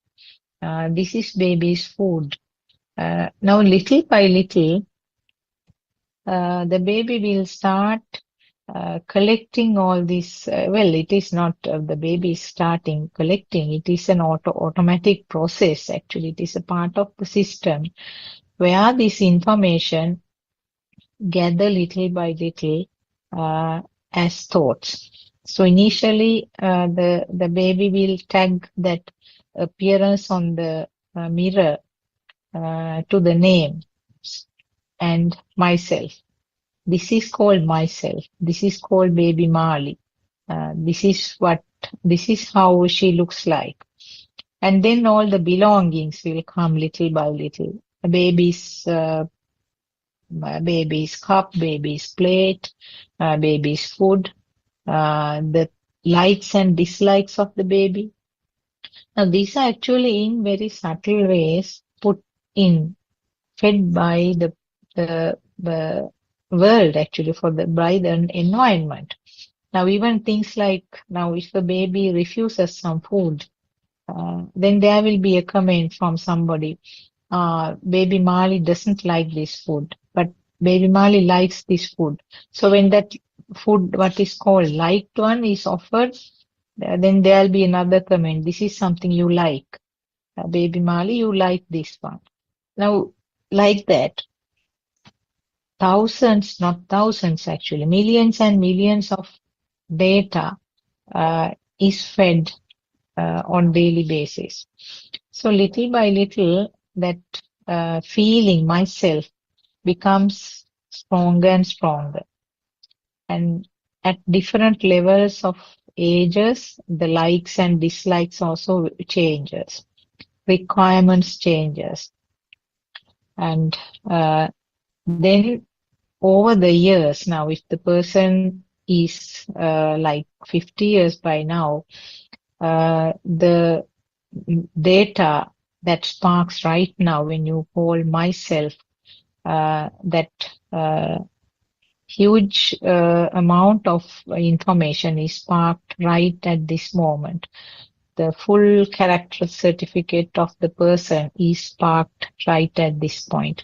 This is baby's food. Now, little by little, the baby will start collecting all this. Well, it is not the baby is starting collecting. It is an automatic process. Actually, it is a part of the system where this information gather little by little as thoughts. So initially, the baby will tag that appearance on the mirror to the name and myself. This is called myself. This is called baby Mali. This is how she looks like. And then all the belongings will come little by little. The baby's cup, baby's plate, baby's food, the likes and dislikes of the baby. Now, these are actually in very subtle ways put in, fed by the world, actually, by the environment. Now, even things like, now if the baby refuses some food, then there will be a comment from somebody, baby Mali doesn't like this food, but baby Mali likes this food. So when that food, what is called liked one, is offered, then there will be another comment, this is something you like. Baby Mali, you like this one. Now, like that, thousands, not thousands actually, millions and millions of data is fed on daily basis. So little by little, that feeling myself becomes stronger and stronger. And at different levels of ages, the likes and dislikes also changes. Requirements changes. And then over the years, now if the person is like 50 years by now, the data that sparks right now when you call myself, that huge amount of information is sparked right at this moment. The full character certificate of the person is sparked right at this point.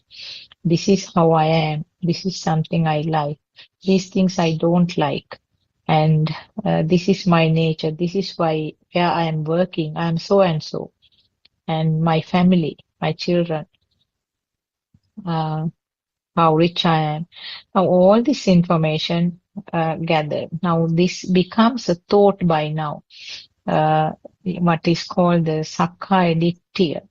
This is how I am. This is something I like. These things I don't like. And this is my nature. This is where I am working. I am so and so. And my family, my children, how rich I am. Now, all this information gathered. Now, this becomes a thought by now. What is called the Sakkaya Ditthhiya.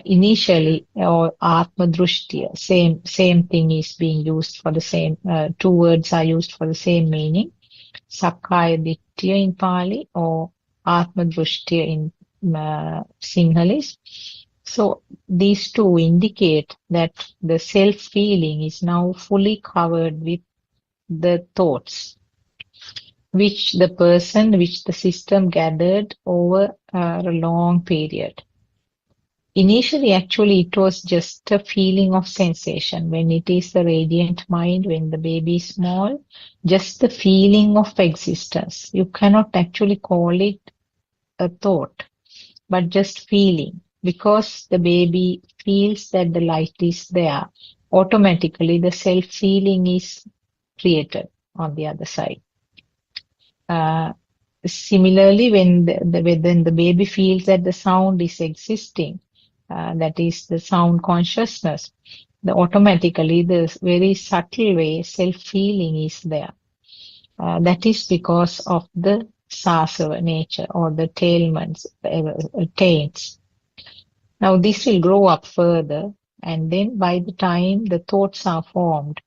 Initially, or Atma Drushtiya, same thing is being used for the same, two words are used for the same meaning. Sakkaya Ditthhiya in Pali or Atma Drushtiya in Sinhalese. So these two indicate that the self-feeling is now fully covered with the thoughts, which the system gathered over a long period. Initially, actually, it was just a feeling of sensation. When it is the radiant mind, when the baby is small, just the feeling of existence. You cannot actually call it a thought, but just feeling. Because the baby feels that the light is there, automatically the self-feeling is created on the other side. Similarly, when the baby feels that the sound is existing, that is the sound consciousness, automatically the very subtle way self-feeling is there. That is because of the sasava nature or the taints. Now this will grow up further, and then by the time the thoughts are formed,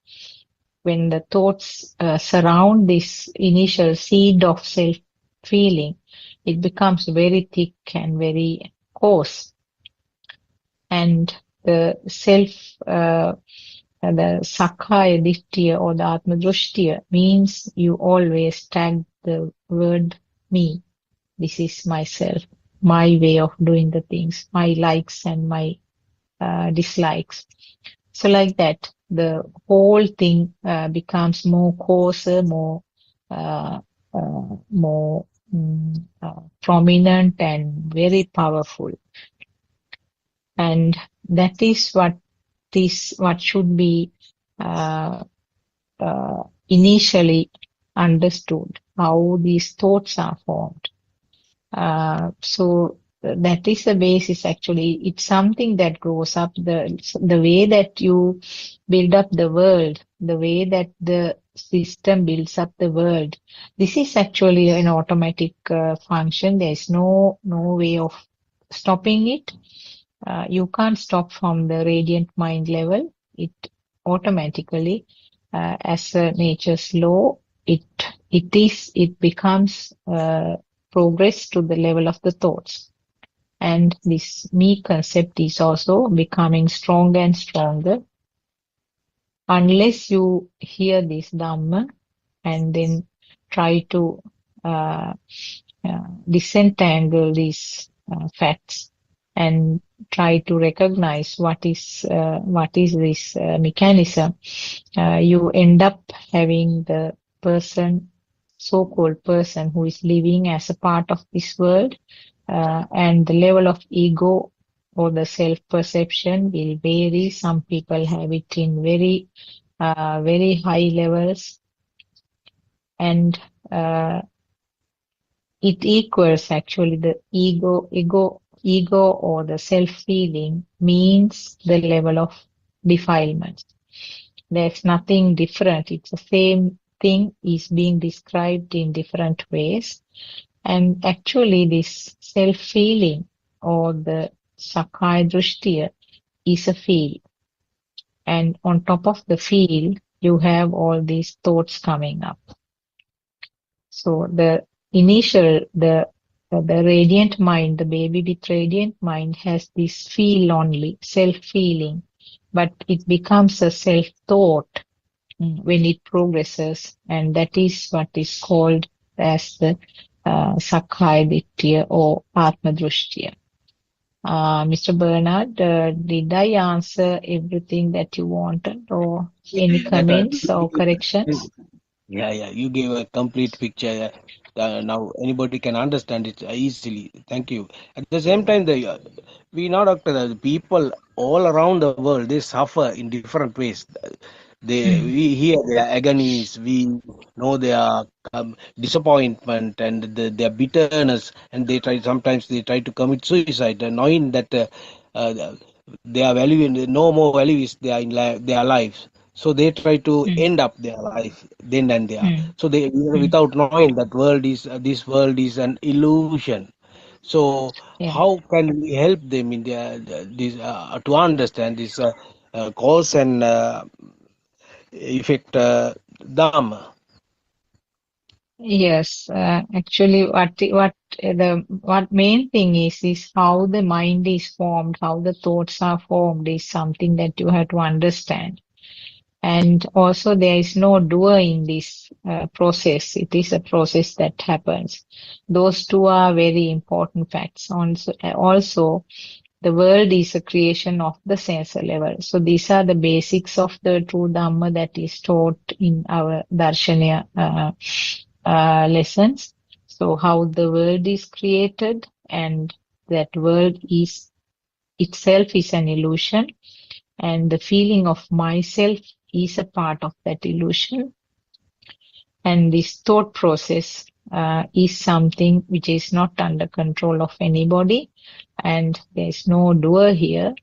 when the thoughts surround this initial seed of self-feeling, it becomes very thick and very coarse. And the the Sakkaya Ditthya or the Atma Drishtiya means you always tag the word me. This is myself, my way of doing the things, my likes and my dislikes. So like that, the whole thing becomes more coarser, more prominent and very powerful. And that is what should be initially understood, how these thoughts are formed. So that is the basis. Actually, it's something that grows up. The way that you build up the world, the way that the system builds up the world, this is actually an automatic function. There is no way of stopping it. You can't stop from the radiant mind level. It automatically, as a nature's law, it becomes progress to the level of the thoughts. And this me concept is also becoming stronger and stronger unless you hear this Dhamma and then try to disentangle these facts and try to recognize what is this mechanism. You end up having the person, so-called person, who is living as a part of this world, and the level of ego or the self-perception will vary. Some people have it in very high levels, and it equals actually the ego or the self-feeling means the level of defilement. There's nothing different. It's the same thing is being described in different ways. And actually this self-feeling or the Sakkaya Drishtiya is a field. And on top of the field, you have all these thoughts coming up. So the initial, the radiant mind, the baby with radiant mind has this feel only, self-feeling, but it becomes a self-thought when it progresses, and that is what is called as the Sakkaya Ditthya or Atma Drishtiya. Mr. Bernard, did I answer everything that you wanted, or any comments or corrections? Yeah, you gave a complete picture. Now anybody can understand it easily. Thank you. At the same time, we know, doctor, that the people all around the world, they suffer in different ways. We hear their agonies, we know their disappointment and their bitterness, and sometimes they try to commit suicide, knowing that their value, no more value is there in their lives. So they try to end up their life then and there. So they, without knowing that this world is an illusion. So how can we help them in to understand this cause and effect Dhamma? Yes, actually, what main thing is how the mind is formed, how the thoughts are formed is something that you have to understand. And also, there is no doer in this process. It is a process that happens. Those two are very important facts. Also, the world is a creation of the sensor level. So these are the basics of the true Dhamma that is taught in our Darshana lessons. So how the world is created, and that world is itself is an illusion, and the feeling of myself is a part of that illusion. And this thought process is something which is not under control of anybody, and there is no doer here.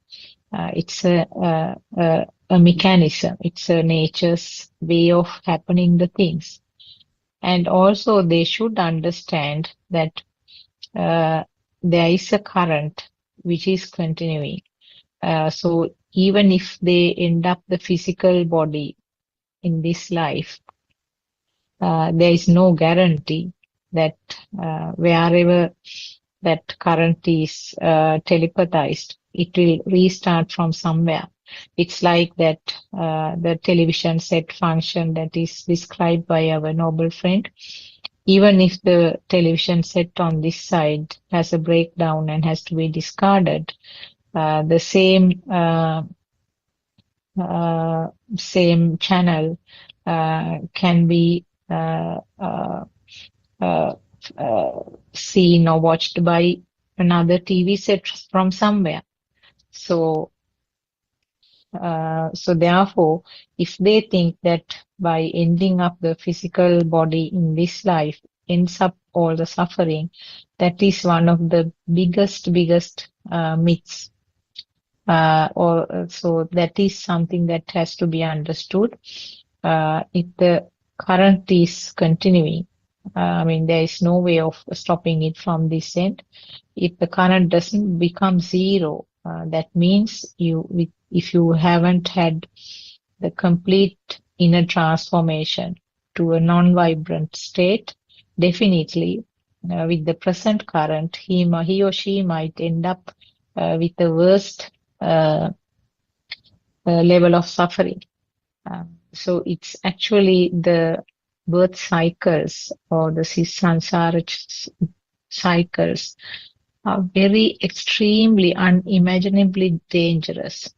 It's a mechanism. It's a nature's way of happening the things. And also they should understand that there is a current which is continuing. So even if they end up the physical body in this life, there is no guarantee that wherever that current is telepathized, it will restart from somewhere. It's like that the television set function that is described by our noble friend. Even if the television set on this side has a breakdown and has to be discarded, the same channel can be seen or watched by another TV set from somewhere. So therefore, if they think that by ending up the physical body in this life ends up all the suffering, that is one of the biggest myths. So that is something that has to be understood. If the current is continuing, I mean, there is no way of stopping it from this end. If the current doesn't become zero, that means if you haven't had the complete inner transformation to a non-vibrant state, definitely with the present current, he or she might end up with the worst level of suffering. So it's actually the birth cycles or the samsara cycles are very extremely unimaginably dangerous.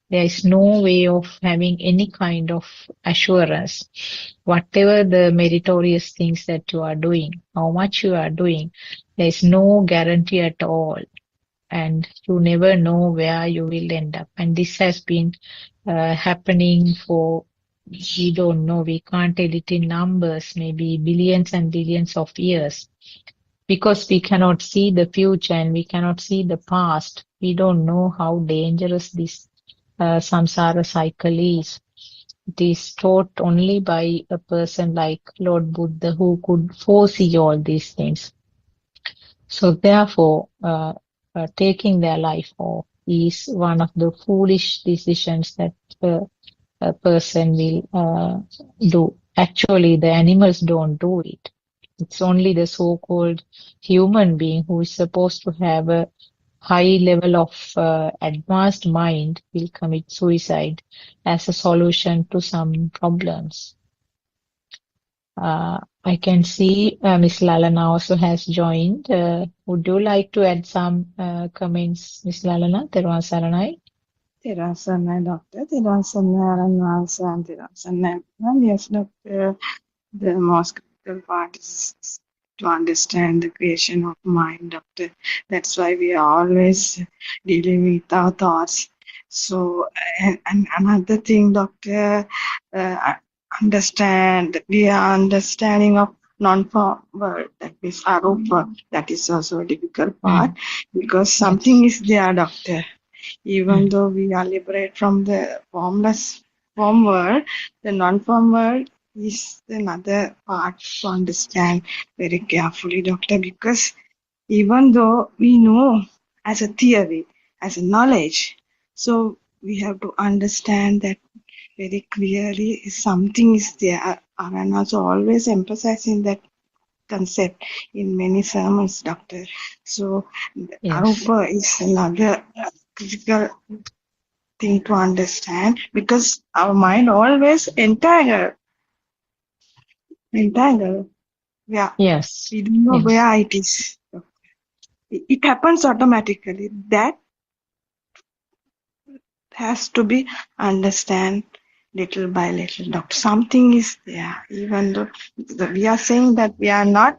There is no way of having any kind of assurance. Whatever the meritorious things that you are doing, how much you are doing, there is no guarantee at all. And you never know where you will end up. And this has been happening for, we don't know, we can't tell it in numbers, maybe billions and billions of years. Because we cannot see the future and we cannot see the past, we don't know how dangerous this samsara cycle is. It is taught only by a person like Lord Buddha who could foresee all these things. So therefore, taking their life off is one of the foolish decisions that a person will do. Actually, the animals don't do it. It's only the so-called human being who is supposed to have a high level of advanced mind will commit suicide as a solution to some problems. I can see Ms. Lalana also has joined. Would you like to add some comments, Ms. Lalana? Therwan Saranai. Therwan Saranai, Doctor. Therwan Saranai, Aranwasa, and Therwan Saranai. Well, yes, Doctor. The most critical part is to understand the creation of mind, Doctor. That's why we are always dealing with our thoughts. So, and another thing, Doctor, understand, we are understanding of non-form world, that is arupa. That is also a difficult part because something is there, Doctor. Even though we are liberated from the formless form world, the non-form world is another part to understand very carefully, Doctor, because even though we know as a theory, as a knowledge, so we have to understand that very clearly something is there. And also always emphasizing that concept in many sermons, Doctor. So arupa is another critical thing to understand because our mind always entangle. Yeah. Yes. We don't know where it is. It happens automatically. That has to be understand little by little. Doctor, something is there. Even though we are saying that we are not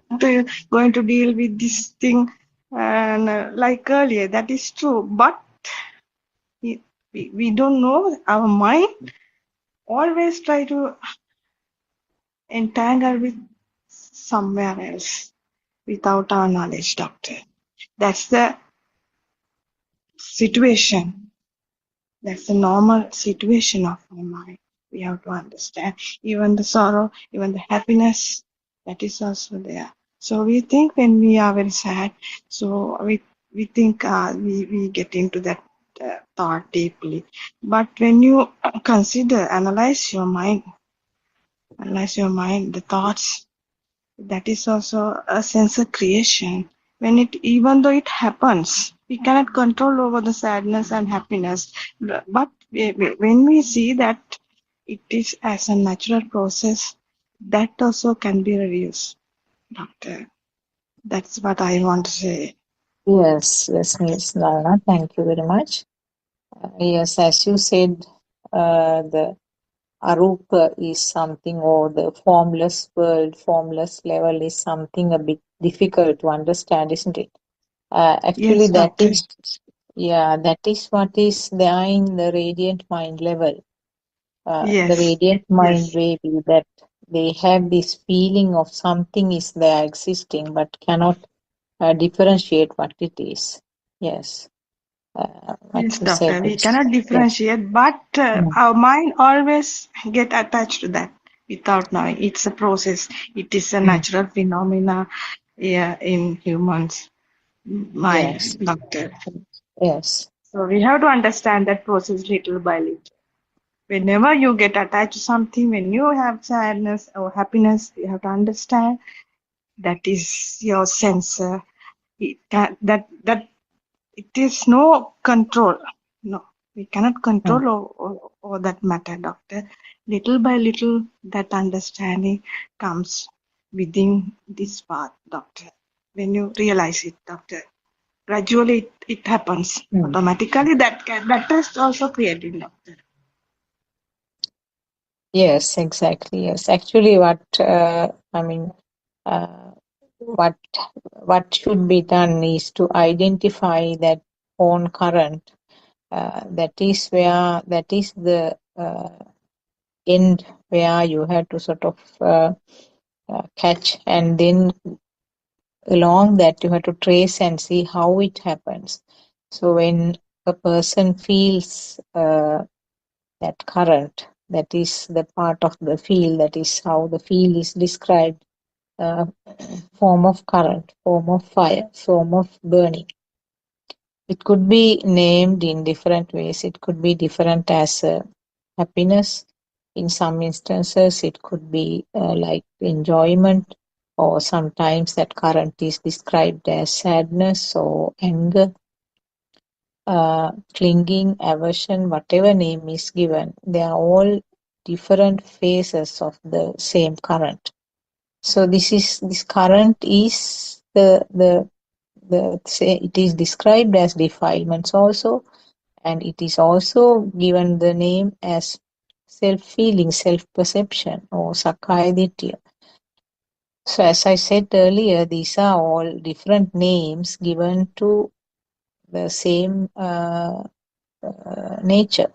going to deal with this thing like earlier. That is true. But we don't know. Our mind always try to entangle with somewhere else without our knowledge, Doctor. That's the situation. That's the normal situation of our mind. We have to understand. Even the sorrow, even the happiness, That is also there. So we think when we are very sad, so we think we get into that thought deeply. But when you analyze your mind, the thoughts, that is also a sense of creation. Even though it happens, we cannot control over the sadness and happiness. But when we see that it is as a natural process, that also can be reduced, doctor. That's what I want to say. Yes, yes, Miss Lana, thank you very much. Yes, as you said, the arupa is something, or the formless world, formless level is something a bit difficult to understand, isn't it? Actually, Yes, that doctor. is, yeah, that is what is there in the radiant mind level. The Yes, radiant mind yes, way be that they have this feeling of something is there existing, but cannot differentiate what it is. Yes, what yes, you said doctor. We is, cannot yes. differentiate, but Mm. our mind always get attached to that without knowing. It's a process. It is a Mm. natural phenomena, yeah, in humans' Yes, mind, doctor. yes. So we have to understand that process little by little. Whenever you get attached to something, when you have sadness or happiness, you have to understand that is your sensor. That it is no control. No, we cannot Mm. control over that matter, doctor. Little by little, that understanding comes within this path, doctor. When you realize it, doctor, gradually it happens Mm. automatically. That test also created, doctor. Yes, exactly. Yes, actually, I mean, uh, what what should be done is to identify that own current. That is the end where you have to sort of catch, and then along that you have to trace and see how it happens. So when a person feels that current, that is the part of the field, that is how the field is described, uh, form of current, form of fire, form of burning. It could be named in different ways. It could be different as happiness. In some instances, it could be like enjoyment, or sometimes that current is described as sadness or anger, clinging, aversion, whatever name is given. They are all different phases of the same current. So this current is it is described as defilements also, and it is also given the name as self-feeling, self-perception, or sakkaya ditthhiya. So as I said earlier, these are all different names given to the same nature.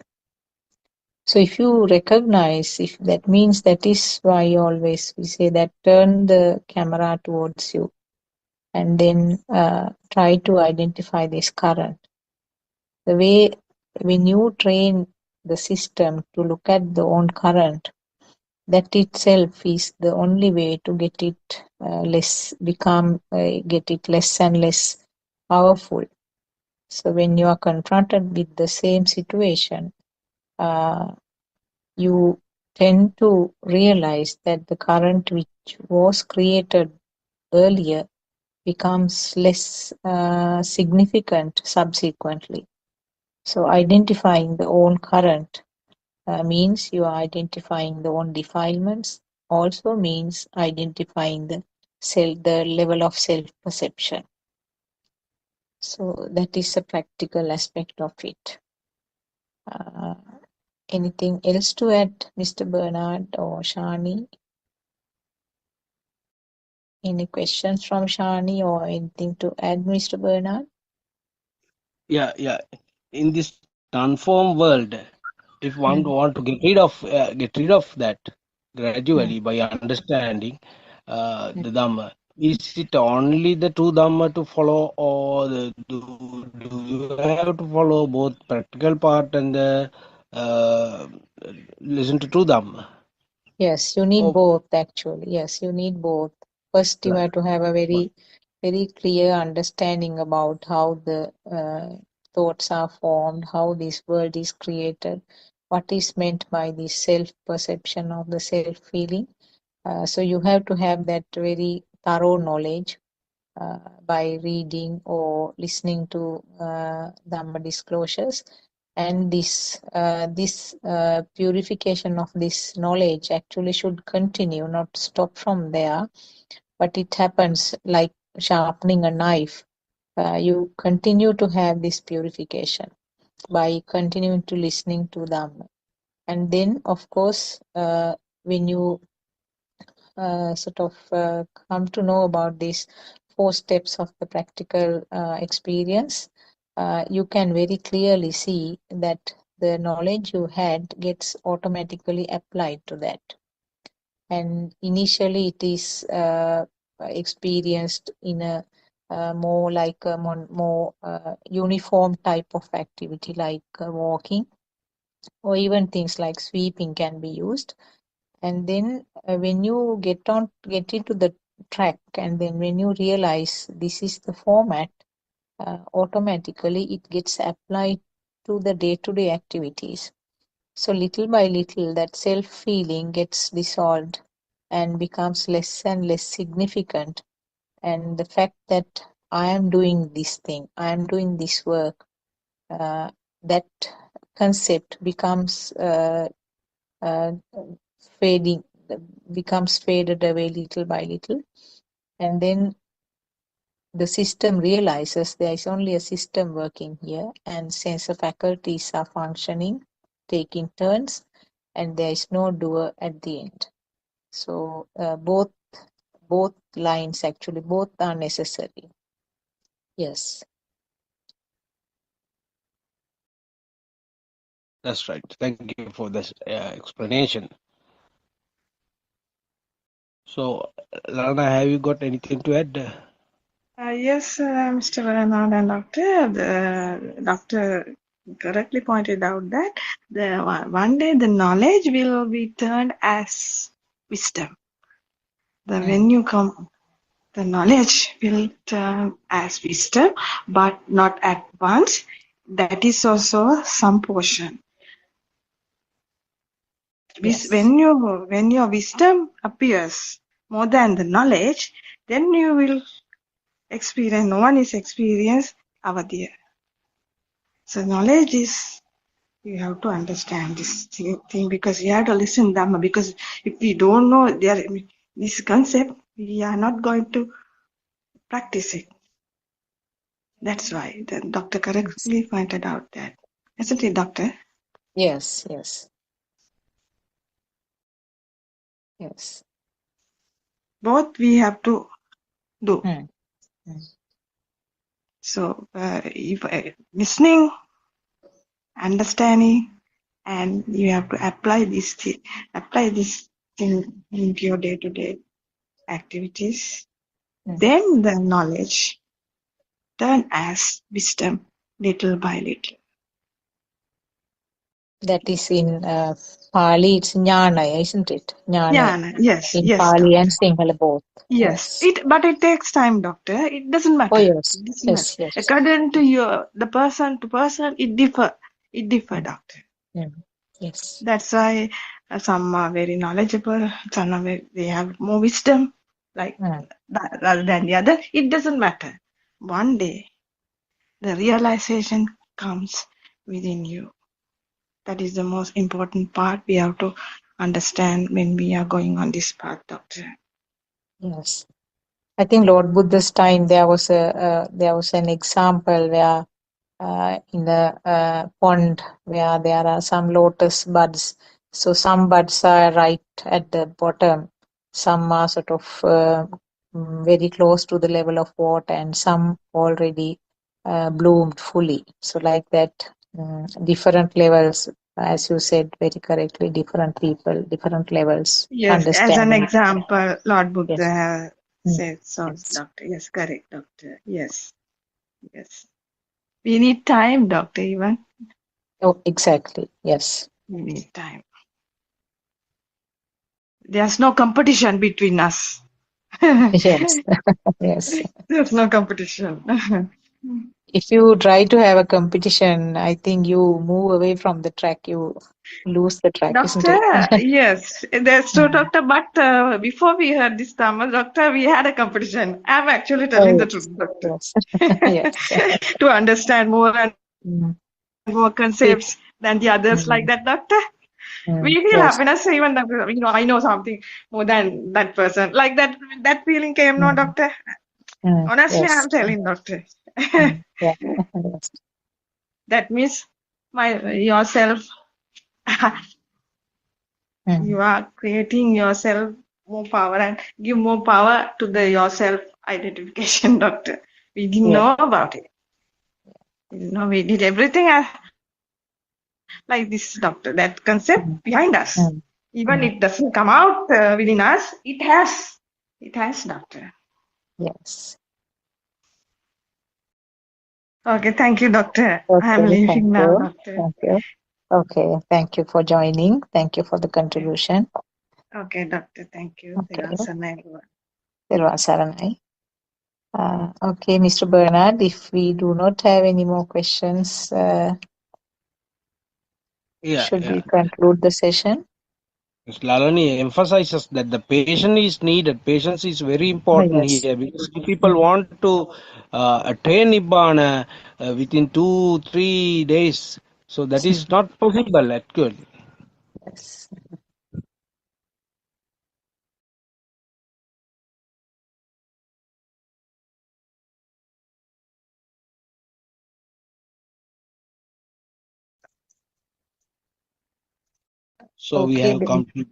So if you recognize, if that means, that is why always we say that turn the camera towards you and then try to identify this current. The way when you train the system to look at the own current, that itself is the only way to get it get it less and less powerful. So when you are confronted with the same situation, uh, you tend to realize that the current which was created earlier becomes less significant subsequently. So identifying the own current means you are identifying the own defilements, also means identifying the level of self-perception. So that is a practical aspect of it. Uh, Anything else to add, Mr. Bernard or Shani? Any questions from Shani or anything to add, Mr. Bernard? Yeah. In this transform world, if one Mm, want to get rid of that mm, gradually by understanding mm. the Dhamma, is it only the true Dhamma to follow, or do you have to follow both practical part and the uh, listen to true Dhamma? Yes, you need Oh, both actually. Yes, you need both. First, you have to have a very clear understanding about how the thoughts are formed, how this world is created, what is meant by the self-perception of the self-feeling. So you have to have that very thorough knowledge by reading or listening to Dhamma disclosures. And this purification of this knowledge actually should continue, not stop from there, but it happens like sharpening a knife. You continue to have this purification by continuing to listening to Dhamma. And then, of course, when you come to know about these 4 steps of the practical experience, you can very clearly see that the knowledge you had gets automatically applied to that. And initially it is experienced in a more like a more uniform type of activity, like walking, or even things like sweeping can be used. And then when you get into the track, and then when you realize this is the format, automatically it gets applied to the day-to-day activities. So little by little, that self-feeling gets dissolved and becomes less and less significant. And the fact that I am doing this thing, I am doing this work, that concept becomes faded away little by little. And then the system realizes there is only a system working here, and since the faculties are functioning, taking turns, and there is no doer at the end. So both lines, actually, both are necessary. Yes. That's right. Thank you for this explanation. So, Lana, have you got anything to add? Yes, Mr. Varanad and Doctor. The doctor correctly pointed out that one day the knowledge will be turned as wisdom. When you come, the knowledge will turn as wisdom, but not at once. That is also some portion. Yes. When your wisdom appears more than the knowledge, then you will experience. No one is experienced avadya. So knowledge is, you have to understand this thing because you have to listen Dhamma, because if we don't know this concept, we are not going to practice it. That's why the doctor correctly pointed out that. Isn't it, doctor? Yes, yes. Yes. Both we have to do. So if listening, understanding, and you have to apply this thing into your day-to-day activities. Then the knowledge turn as wisdom little by little. That is in Pali, it's Jnana, isn't it? Jnana, yes, in yes, Pali doctor. and Sinhala both. Yes, but it takes time, doctor. It doesn't matter. Oh yes, It doesn't yes, matter. yes. According to the person to person, it differ, doctor. Yes. That's why some are very knowledgeable, some are they have more wisdom, like that, rather than the other. It doesn't matter. One day, the realization comes within you. That is the most important part we have to understand when we are going on this path, doctor. Yes. I think Lord Buddha's time there was an example where in a pond where there are some lotus buds. So some buds are right at the bottom, some are sort of very close to the level of water, and some already bloomed fully. So like that, different levels, as you said very correctly, different people, different levels, Yes, as an understanding. example, Lord Buddha Yes. said so, doctor. Yes, correct, doctor. Yes, yes. We need time, doctor, even. Oh, exactly. Yes. We need time. There's no competition between us. Yes. Yes. There's no competition. If you try to have a competition, I think you move away from the track. You lose the track, isn't Doctor, it? yes, that's true, doctor. But before we had this Tamil, doctor, we had a competition. I'm actually telling Oh, the truth, doctor. yes. Yes. To understand more and Mm. more It, concepts than the others like mm, that, doctor. We feel yes. happiness even that I know something more than that person. Like that feeling came, no, Mm, doctor. Honestly, yes. I'm telling, doctor. Yeah. Yes. That means yourself. Mm, You are creating yourself more power and give more power to the yourself identification, doctor. We didn't yeah. know about it. We did everything like this, doctor. That concept Mm, behind us, mm, even mm, it doesn't come out within us, it has, doctor. yes. Okay, thank you, doctor. I am Okay. Thank leaving now, you. doctor. Thank you. Okay. Thank you for joining. Thank you for the Okay, contribution. okay, doctor. Thank you. Okay. Everyone. Sirvan Saranai. Okay, Mr. Bernard, if we do not have any more questions, Yeah, should yeah. we conclude the session? Ms. Lalani emphasizes that the patience is needed. Patience is very Oh, important yes. here because if people want to attain Nibbana within 2-3 days. So that is not possible actually. Yes. So we Okay, have then. come to,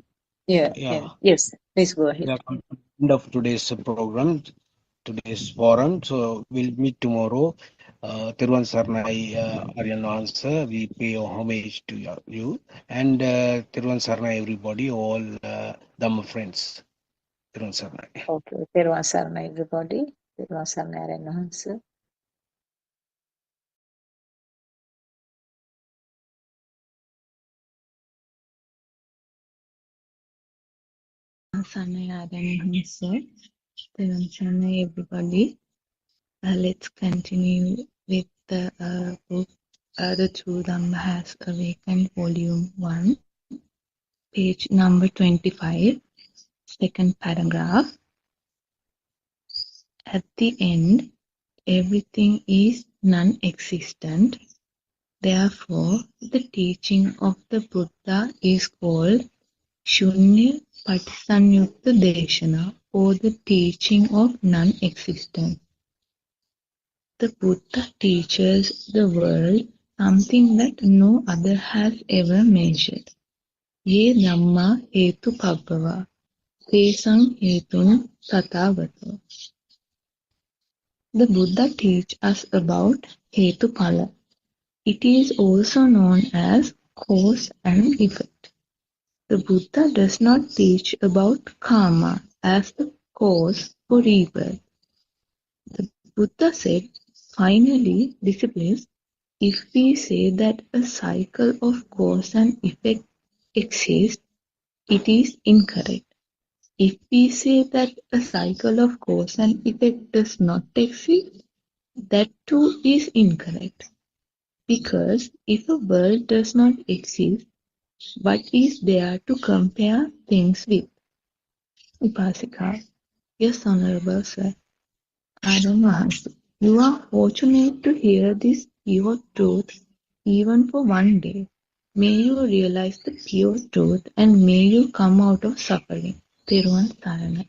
Yeah, yeah, yeah. Yes, please go we ahead. have come to the end of today's program, today's forum. So we'll meet tomorrow. Thiruvan Sarnai Aryan answer. We pay homage to you and Thiruvan Sarnai everybody, all Dhamma friends. Thiruvan Sarnai. Okay, Terva Sarna, everybody. Terva Sarna, Aranahans. Sunny Adam sir. Sunny everybody. Let's continue with the book The True Dhamma Has Awakened, Volume 1, page number 25, second paragraph. At the end, everything is non-existent. Therefore, the teaching of the Buddha is called Shunya Patisanyutta Deshana, or the teaching of non-existence. The Buddha teaches the world something that no other has ever mentioned. Ye Dhamma Hetu Pabbhava, Tesang Hetun Tatavato. The Buddha teaches us about Hetupala. It is also known as cause and effect. The Buddha does not teach about karma as the cause for rebirth. The Buddha said, finally, disciples, if we say that a cycle of cause and effect exists, it is incorrect. If we say that a cycle of cause and effect does not exist, that too is incorrect. Because if a world does not exist, what is there to compare things with? Upasika. Yes, Honorable Sir. Adam Maharshi. You are fortunate to hear this pure truth even for one day. May you realize the pure truth and may you come out of suffering. Thiruvan Saranai.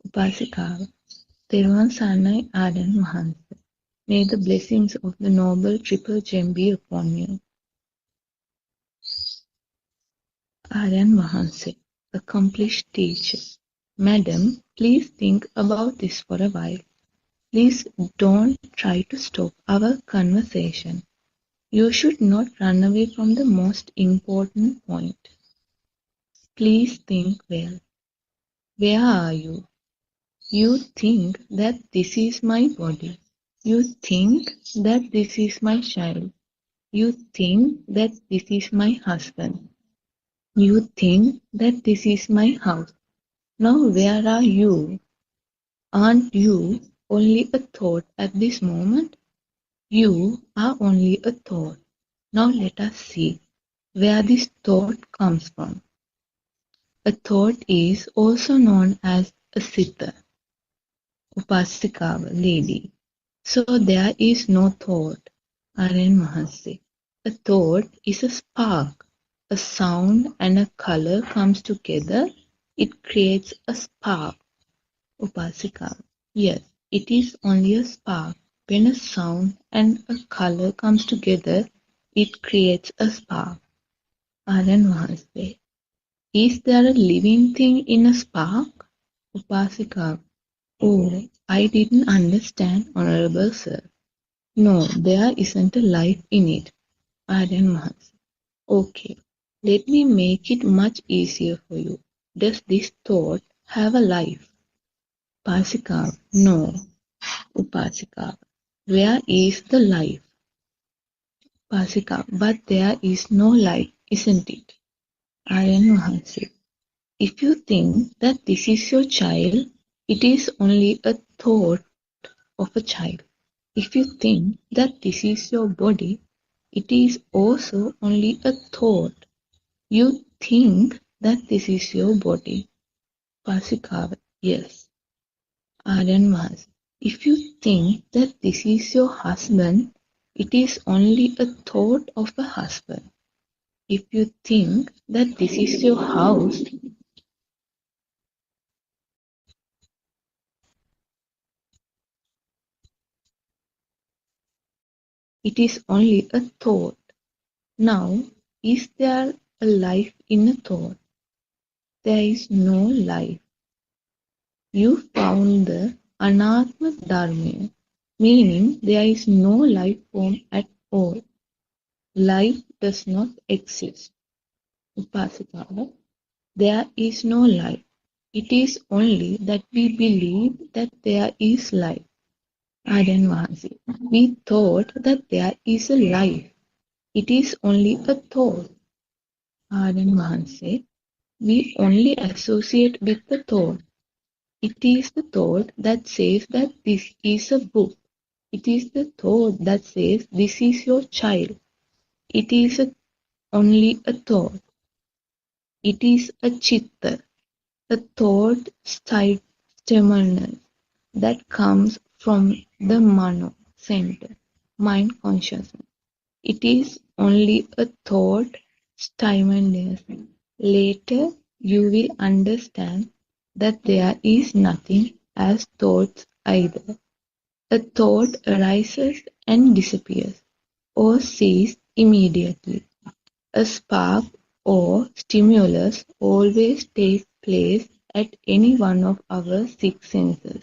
Upasikawa. Thiruvan Saranai Adam Maharshi. May the blessings of the Noble Triple Gem be upon you. Aryan Mahanse, accomplished teacher. Madam, please think about this for a while. Please don't try to stop our conversation. You should not run away from the most important point. Please think well. Where are you? You think that this is my body. You think that this is my child. You think that this is my husband. You think that this is my house. Now where are you? Aren't you only a thought at this moment? You are only a thought. Now let us see where this thought comes from. A thought is also known as a siddha, upasika, lady. So there is no thought, Aryan Mahansi. A thought is a spark. A sound and a color comes together. It creates a spark, upasika. Yes, it is only a spark. When a sound and a color comes together, it creates a spark. Aryan Mahansi. Is there a living thing in a spark? Upasika. Oh, I didn't understand, Honorable Sir. No, there isn't a life in it, Aryan Mahansi. Okay, let me make it much easier for you. Does this thought have a life? Upasika. No, Upasika. Where is the life? Upasika. But there is no life, isn't it? Aryan Mahansi. If you think that this is your child, it is only a thought of a child. If you think that this is your body, it is also only a thought. You think that this is your body. Pasikav, yes. Aryan Mahas. If you think that this is your husband, it is only a thought of a husband. If you think that this is your house, it is only a thought. Now, is there a life in a thought? There is no life. You found the Anatma Dharma, meaning there is no life form at all. Life does not exist. Upasika, there is no life. It is only that we believe that there is life. Aryan Mahansi, we thought that there is a life. It is only a thought. Aryan Mahansi, we only associate with the thought. It is the thought that says that this is a book. It is the thought that says this is your child. It is only a thought. It is a chitta, a thought stimulus that comes from the mano center, mind consciousness. It is only a thought stimulus. Later you will understand that there is nothing as thoughts either. A thought arises and disappears, or ceases immediately. A spark or stimulus always takes place at any one of our six senses.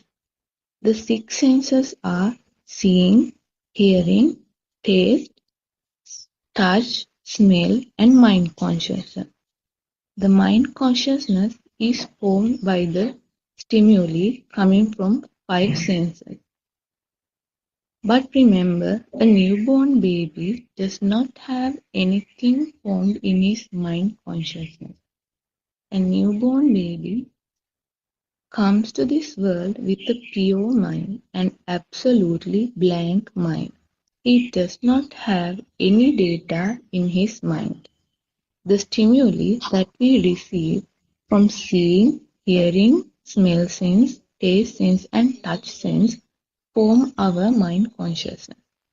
The six senses are seeing, hearing, taste, touch, smell, and mind consciousness. The mind consciousness is formed by the stimuli coming from five senses. But remember, a newborn baby does not have anything formed in his mind consciousness. A newborn baby comes to this world with a pure mind, an absolutely blank mind. He does not have any data in his mind. The stimuli that we receive from seeing, hearing, smell sense, taste sense, and touch sense form our mind consciousness.